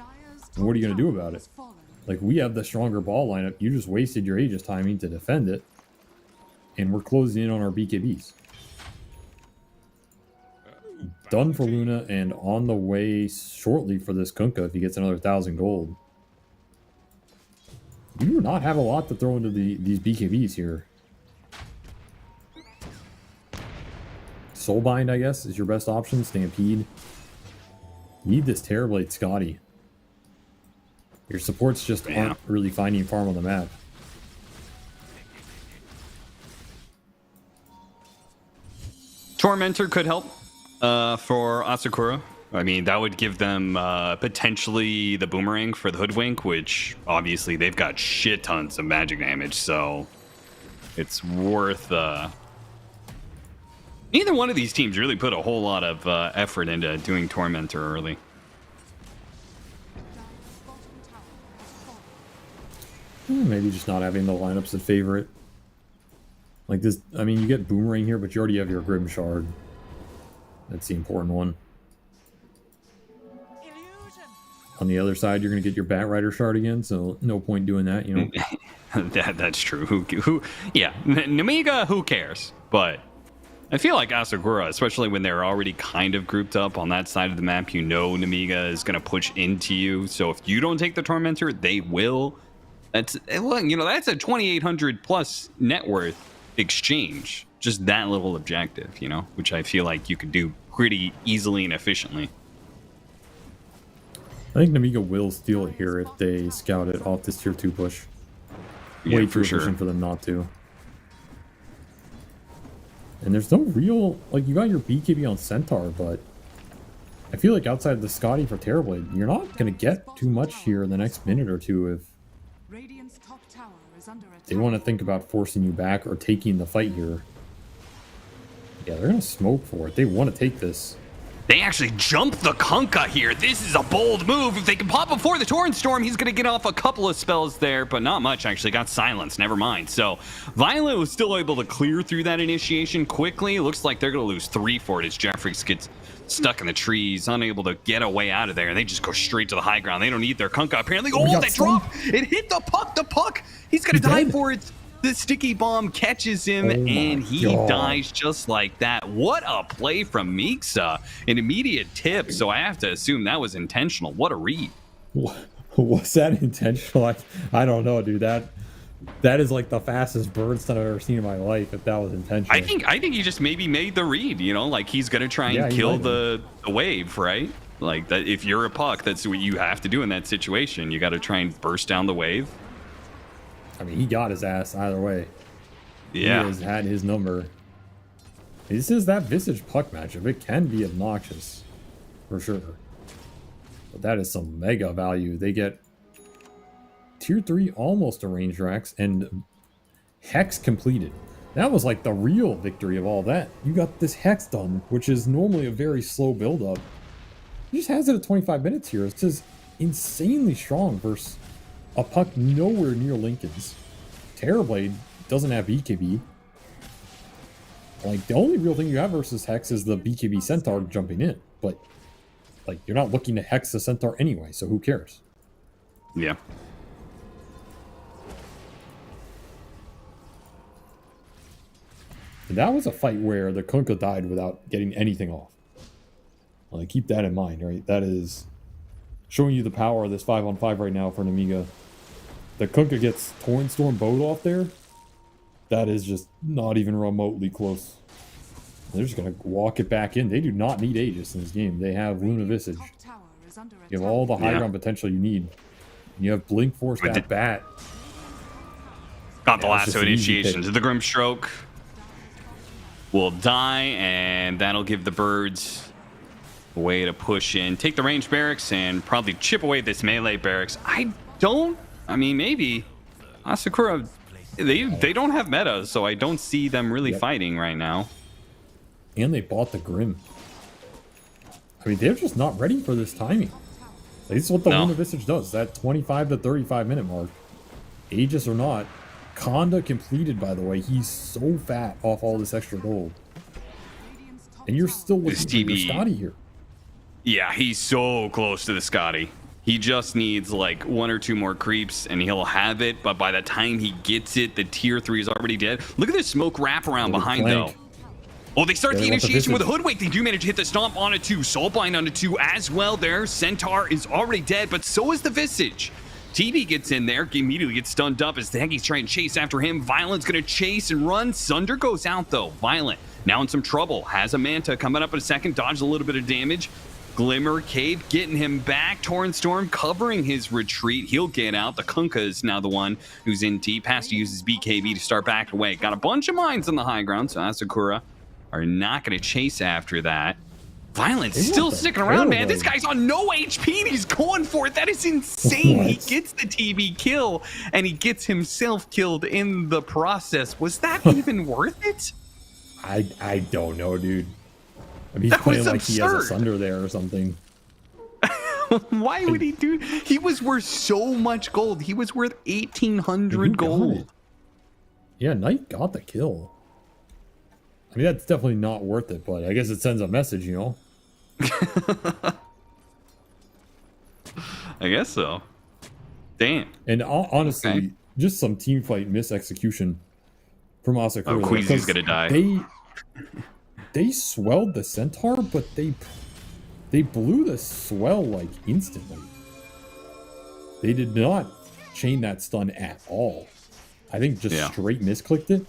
S9: And what are you going to do about it? Like, we have the stronger ball lineup. You just wasted your Aegis timing to defend it. And we're closing in on our BKBs. Done for Luna and on the way shortly for this Kunkka if he gets another 1,000 gold. You do not have a lot to throw into these BKBs here. Soulbind, I guess, is your best option. Stampede. Need this Terrorblade Scotty. Your supports just aren't really finding farm on the map.
S8: Tormentor could help for Asakura. I mean, that would give them potentially the boomerang for the Hoodwink, which obviously they've got shit tons of magic damage, so it's worth... Neither one of these teams really put a whole lot of effort into doing Tormentor early.
S9: Maybe just not having the lineups that favor it. Like this, I mean, you get Boomerang here, but you already have your Grim Shard. That's the important one. On the other side, you're going to get your Bat Rider Shard again, so no point doing that, you know?
S8: That's true. Yeah, Namiga, who cares? But I feel like Asakura, especially when they're already kind of grouped up on that side of the map, you know Namiga is going to push into you. So if you don't take the Tormentor, they will. That's, you know, that's a 2,800 plus net worth exchange. Just that little objective, you know, which I feel like you could do pretty easily and efficiently.
S9: I think Namiga will steal it here if they scout it off this tier 2 push. Way too efficient for them not to. And there's no real, like, you got your BKB on Centaur, but I feel like outside the Scotty for Terrorblade, you're not going to get too much here in the next minute or two if they want to think about forcing you back or taking the fight here. Yeah, they're going to smoke for it. They want to take this.
S8: They actually jump the Kunkka here. This is a bold move. If they can pop before the Torrent Storm, he's going to get off a couple of spells there, but not much. Actually got silenced. Never mind. So Violet was still able to clear through that initiation quickly. It looks like they're going to lose 3 for it as Jeffries gets stuck in the trees, unable to get a way out of there. And they just go straight to the high ground. They don't need their Kunkka. Apparently, oh, that drop! It hit the puck. The puck. He's going to die for it. The sticky bomb catches him, and he dies just like that. What a play from Mixa. An immediate tip, so I have to assume that was intentional. What a read.
S9: Was that intentional? I don't know, dude. That is like the fastest burst that I've ever seen in my life, if that was intentional.
S8: I think he just maybe made the read, you know? Like, he's going to try and kill the wave, right? Like, that. If you're a puck, that's what you have to do in that situation. You got to try and burst down the wave.
S9: I mean, he got his ass either way.
S8: Yeah.
S9: He has had his number. This is that Visage puck matchup. It can be obnoxious, for sure. But that is some mega value. They get tier 3 almost a range racks and Hex completed. That was like the real victory of all that. You got this Hex done, which is normally a very slow build-up. He just has it at 25 minutes here. It's just insanely strong versus a puck nowhere near Lincoln's. Terrorblade doesn't have BKB. Like, the only real thing you have versus Hex is the BKB Centaur jumping in. But, like, you're not looking to Hex the Centaur anyway, so who cares?
S8: Yeah.
S9: And that was a fight where the Kunkka died without getting anything off. Like, keep that in mind, right? That is showing you the power of this 5-on-5 right now for Namiga. The Kunkka gets Torrent Storm Boat off there. That is just not even remotely close. They're just going to walk it back in. They do not need Aegis in this game. They have Luna Visage. You have all the high ground potential you need. And you have Blink Force that bat.
S8: Got the lasso initiation to the Grim Stroke. Will die, and that'll give the Birds a way to push in, take the range barracks, and probably chip away this melee barracks. I mean, maybe Asakura, they don't have meta, so I don't see them really fighting right now.
S9: And they bought the Grim. I mean, they're just not ready for this timing. This is what the Luna Visage does, that 25 to 35 minute mark. Aegis or not. Konda completed, by the way. He's so fat off all this extra gold. And you're still looking for your Scotty here.
S8: Yeah, he's so close to the Scotty. He just needs like 1 or 2 more creeps and he'll have it. But by the time he gets it, the tier 3 is already dead. Look at this smoke wraparound behind though. Oh, they start the initiation with a hoodwink. They do manage to hit the stomp on a 2. Soulbind on a 2 as well there. Centaur is already dead, but so is the Visage. TB gets in there, immediately gets stunned up as the Heggie's trying to chase after him. Violent's going to chase and run. Sunder goes out though. Violent now in some trouble. Has a Manta coming up in a second. Dodged a little bit of damage. Glimmer Cave getting him back. Torrent Storm covering his retreat. He'll get out. The Kunkka is now the one who's in deep. Has to use his BKB to start back away. Got a bunch of mines on the high ground, so Asakura are not going to chase after that. Violence still sticking around, man. This guy's on no HP and he's going for it. That is insane. He gets the TB kill and he gets himself killed in the process. Was that even worth it?
S9: I don't know, dude. I mean, he's playing like he has a Sunder there or something.
S8: Why would he do? He was worth so much gold. He was worth 1,800 gold.
S9: Yeah, Knight got the kill. I mean, that's definitely not worth it, but I guess it sends a message, you know?
S8: I guess so. Damn.
S9: And honestly, just some team fight misexecution from Asakura.
S8: Oh, Queasy's gonna die.
S9: They swelled the Centaur, but they blew the swell like instantly. They did not chain that stun at all. I think just straight misclicked it.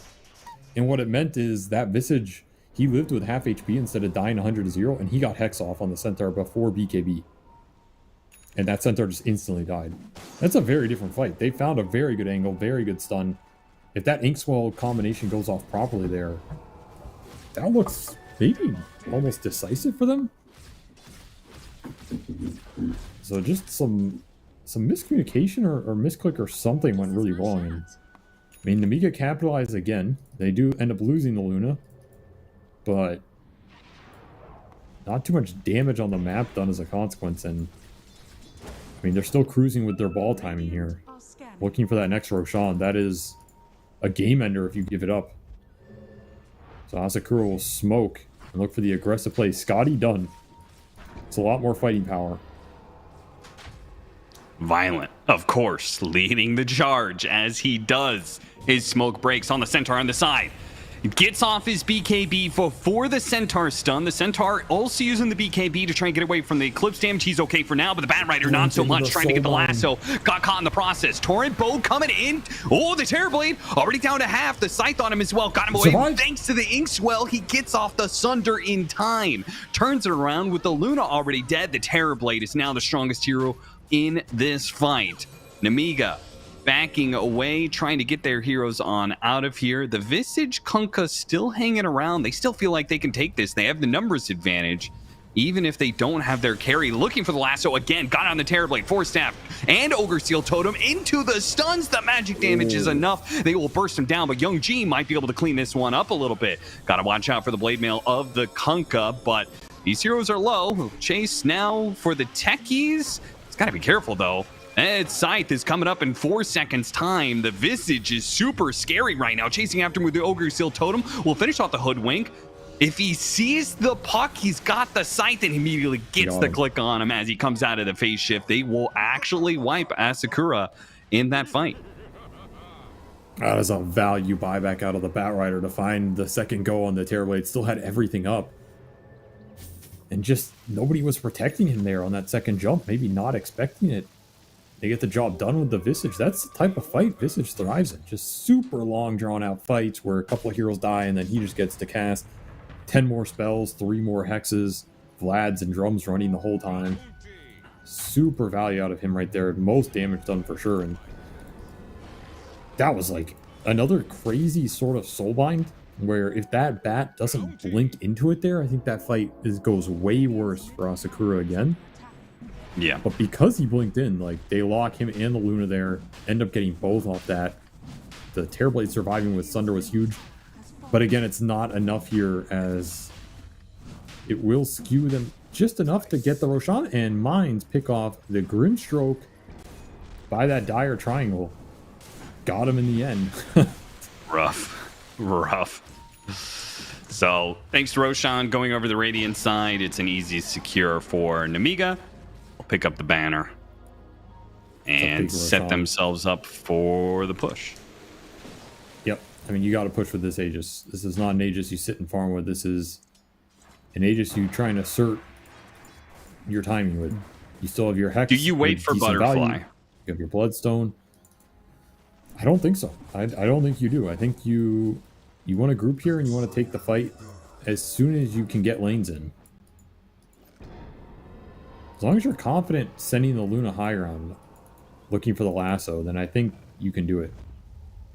S9: And what it meant is that Visage, he lived with half HP instead of dying 100 to 0, and he got Hex off on the Centaur before BKB. And that Centaur just instantly died. That's a very different fight. They found a very good angle, very good stun. If that Inkswell combination goes off properly there, that looks maybe almost decisive for them. So just some miscommunication or misclick or something went really wrong. And, I mean, Nemiga capitalized again. They do end up losing the Luna, but not too much damage on the map done as a consequence. And I mean, they're still cruising with their ball timing here, looking for that next Roshan. That is a game ender if you give it up. So Asakura will smoke and look for the aggressive play. Scotty done. It's a lot more fighting power.
S8: Violent, of course, leading the charge as he does. His smoke breaks on the Centaur on the side. Gets off his BKB before the Centaur stun. The Centaur also using the BKB to try and get away from the Eclipse damage. He's okay for now, but the Bat Rider not so much. Trying to get the lasso. Got caught in the process. Torrent Bow coming in. Oh, the Terrorblade already down to half. The Scythe on him as well. Got him away. Thanks to the Inkswell, he gets off the Sunder in time. Turns it around with the Luna already dead. The Terrorblade is now the strongest hero in this fight. Nemiga backing away, trying to get their heroes on out of here. The Visage Kunkka still hanging around. They still feel like they can take this. They have the numbers advantage, even if they don't have their carry. Looking for the lasso again. Got on the Terrorblade, Force Staff, and Ogre Seal Totem into the stuns. The magic damage is enough. They will burst him down, but Young G might be able to clean this one up a little bit. Got to watch out for the Blade Mail of the Kunkka, but these heroes are low. Chase now for the Techies. It's got to be careful, though. And Scythe is coming up in 4 seconds time. The Visage is super scary right now. Chasing after him with the Ogre Seal Totem. We'll finish off the Hoodwink. If he sees the puck, he's got the Scythe and immediately gets the click on him as he comes out of the phase shift. They will actually wipe Asakura in that fight.
S9: That is a value buyback out of the Bat Rider to find the second go on the Terrorblade. Still had everything up. And just nobody was protecting him there on that second jump. Maybe not expecting it. They get the job done with the Visage. That's the type of fight Visage thrives in. Just super long, drawn-out fights where a couple of heroes die and then he just gets to cast 10 more spells, 3 more hexes, Vlads and drums running the whole time. Super value out of him right there. Most damage done for sure. And that was like another crazy sort of soulbind where if that bat doesn't blink into it there, I think that fight goes way worse for Asakura again.
S8: Yeah.
S9: But because he blinked in, like, they lock him and the Luna there, end up getting both off that. The Terrorblade surviving with Sunder was huge. But again, it's not enough here as it will skew them just enough to get the Roshan, and Mines pick off the Grimstroke by that dire triangle. Got him in the end.
S8: Rough. So thanks to Roshan going over the Radiant side. It's an easy secure for Nemiga. We'll pick up the banner and set themselves up for the push.
S9: Yep. I mean, you got to push with this Aegis. This is not an Aegis you sit and farm with. This is an Aegis you try and assert your timing with. You still have your Hex.
S8: Do you wait for Butterfly?
S9: Value. You have your Bloodstone. I don't think so. I don't think you do. I think you want to group here and you want to take the fight as soon as you can get lanes in. As long as you're confident sending the Luna high ground, looking for the lasso, then I think you can do it.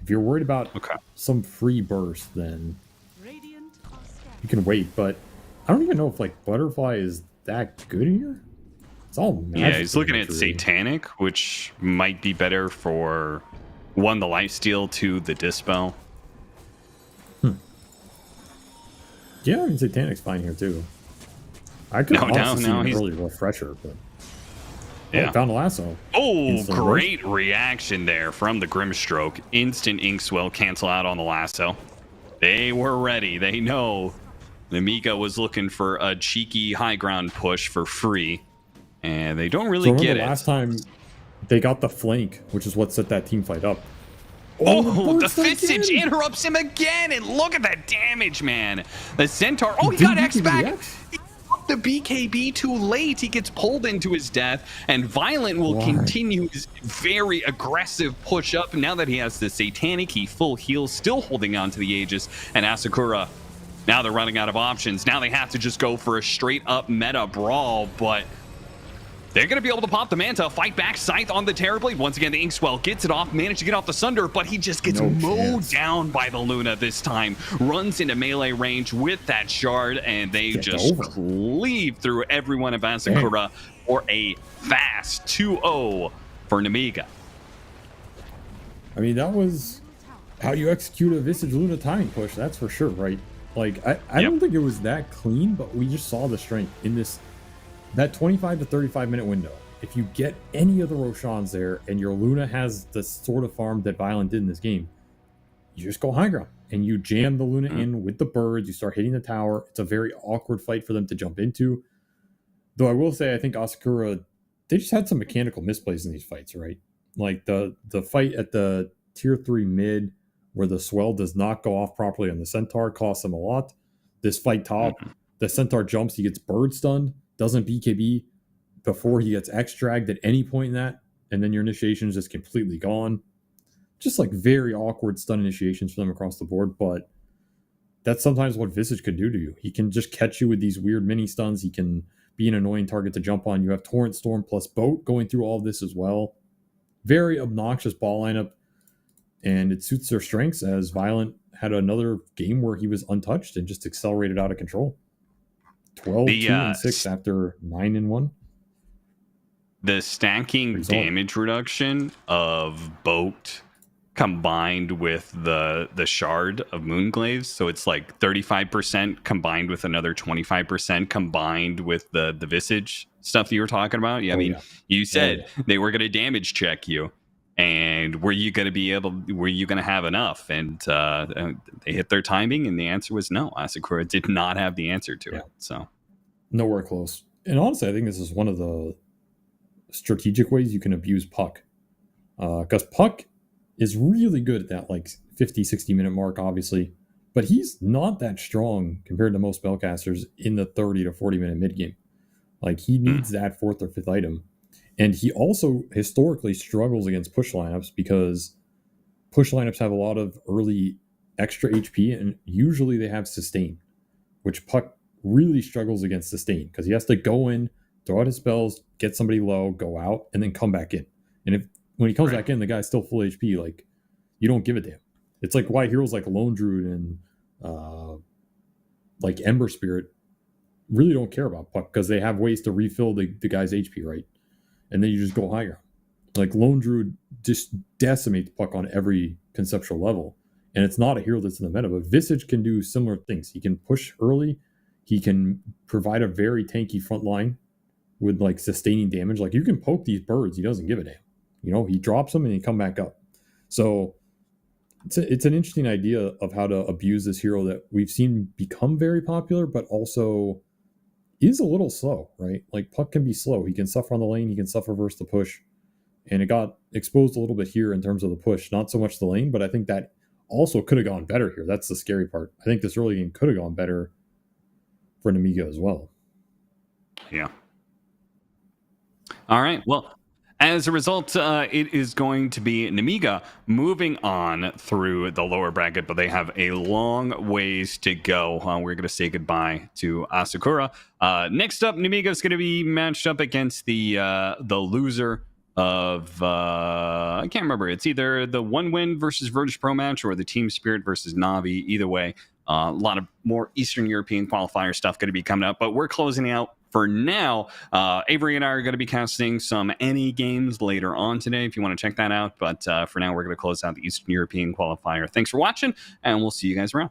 S9: If you're worried about some free burst, then you can wait. But I don't even know if like Butterfly is that good here. It's all magic.
S8: Yeah, he's looking at Satanic, which might be better for 1, the lifesteal, 2, the dispel.
S9: Yeah, I mean Satanic's fine here too. I could honestly see an early refresher, but
S8: yeah,
S9: found a lasso.
S8: Oh, instant great reaction there from the Grimstroke. Instant Inkswell cancel out on the lasso. They were ready. They know Nemiga was looking for a cheeky high ground push for free, and they don't really get it.
S9: Last time they got the flank, which is what set that team fight up.
S8: Oh, the Visage interrupts him again, and look at that damage, man. The Centaur, he got X back. He got the BKB too late. He gets pulled into his death, and Violent will continue his very aggressive push up. Now that he has the Satanic, he full heal, still holding on to the Aegis, and Asakura, now they're running out of options. Now they have to just go for a straight up meta brawl, but they're going to be able to pop the Manta, fight back, Scythe on the Terrorblade. Once again, the Inkswell gets it off, managed to get off the Sunder, but he just gets mowed down by the Luna this time. Runs into melee range with that shard, and they just cleave through everyone of Asakura for a fast 2-0 for Nemiga.
S9: I mean, that was how you execute a Visage Luna timing push, that's for sure, right? Like, I don't think it was that clean, but we just saw the strength in this. That 25 to 35 minute window, if you get any of the Roshans there and your Luna has the sort of farm that Violent did in this game, you just go high ground and you jam the Luna in with the birds, you start hitting the tower. It's a very awkward fight for them to jump into. Though I will say, I think Asakura, they just had some mechanical misplays in these fights, right? Like the fight at the tier 3 mid where the swell does not go off properly on the Centaur costs them a lot. This fight top, the Centaur jumps, he gets bird stunned. Doesn't BKB before he gets X-dragged at any point in that, and then your initiation is just completely gone. Just like very awkward stun initiations for them across the board, but that's sometimes what Visage can do to you. He can just catch you with these weird mini stuns. He can be an annoying target to jump on. You have Torrent Storm plus Boat going through all of this as well. Very obnoxious ball lineup, and it suits their strengths as Violent had another game where he was untouched and just accelerated out of control. 12, 2, and 6 after 9 and 1.
S8: The stacking damage reduction of Boat combined with the shard of Moonglaze, so it's like 35% combined with another 25% combined with the Visage stuff that you were talking about. You said they were going to damage check you, and were you going to have enough? And they hit their timing, and the answer was no. Asakura did not have the answer to it. So
S9: nowhere close. And honestly, I think this is one of the strategic ways you can abuse Puck. Because Puck is really good at that like 50, 60 minute mark, obviously. But he's not that strong compared to most spellcasters in the 30 to 40 minute mid game. Like he needs that 4th or 5th item. And he also historically struggles against push lineups because push lineups have a lot of early extra HP and usually they have sustain, which Puck really struggles against sustain because he has to go in, throw out his spells, get somebody low, go out, and then come back in. And when he comes back in, the guy's still full HP, like you don't give a damn. It's like why heroes like Lone Druid and like Ember Spirit really don't care about Puck because they have ways to refill the guy's HP, right? And then you just go higher. Like Lone Druid just decimates Puck on every conceptual level. And it's not a hero that's in the meta, but Visage can do similar things. He can push early. He can provide a very tanky front line with like sustaining damage. Like you can poke these birds. He doesn't give a damn. You know, he drops them and he come back up. So It's an interesting idea of how to abuse this hero that we've seen become very popular, but also is a little slow, right? Like Puck can be slow. He can suffer on the lane. He can suffer versus the push. And it got exposed a little bit here in terms of the push, not so much the lane, but I think that also could have gone better here. That's the scary part. I think this early game could have gone better for Nemiga as well.
S8: Yeah. All right. Well, as a result, it is going to be Nemiga moving on through the lower bracket, but they have a long ways to go. We're going to say goodbye to Asakura. Next up, Nemiga is going to be matched up against the loser of I can't remember. It's either the One Win versus Virtus Pro match or the Team Spirit versus Navi. Either way, a lot of more Eastern European qualifier stuff going to be coming up, but we're closing out. For now, Avery and I are going to be casting some NE games later on today if you want to check that out. But for now, we're going to close out the Eastern European qualifier. Thanks for watching, and we'll see you guys around.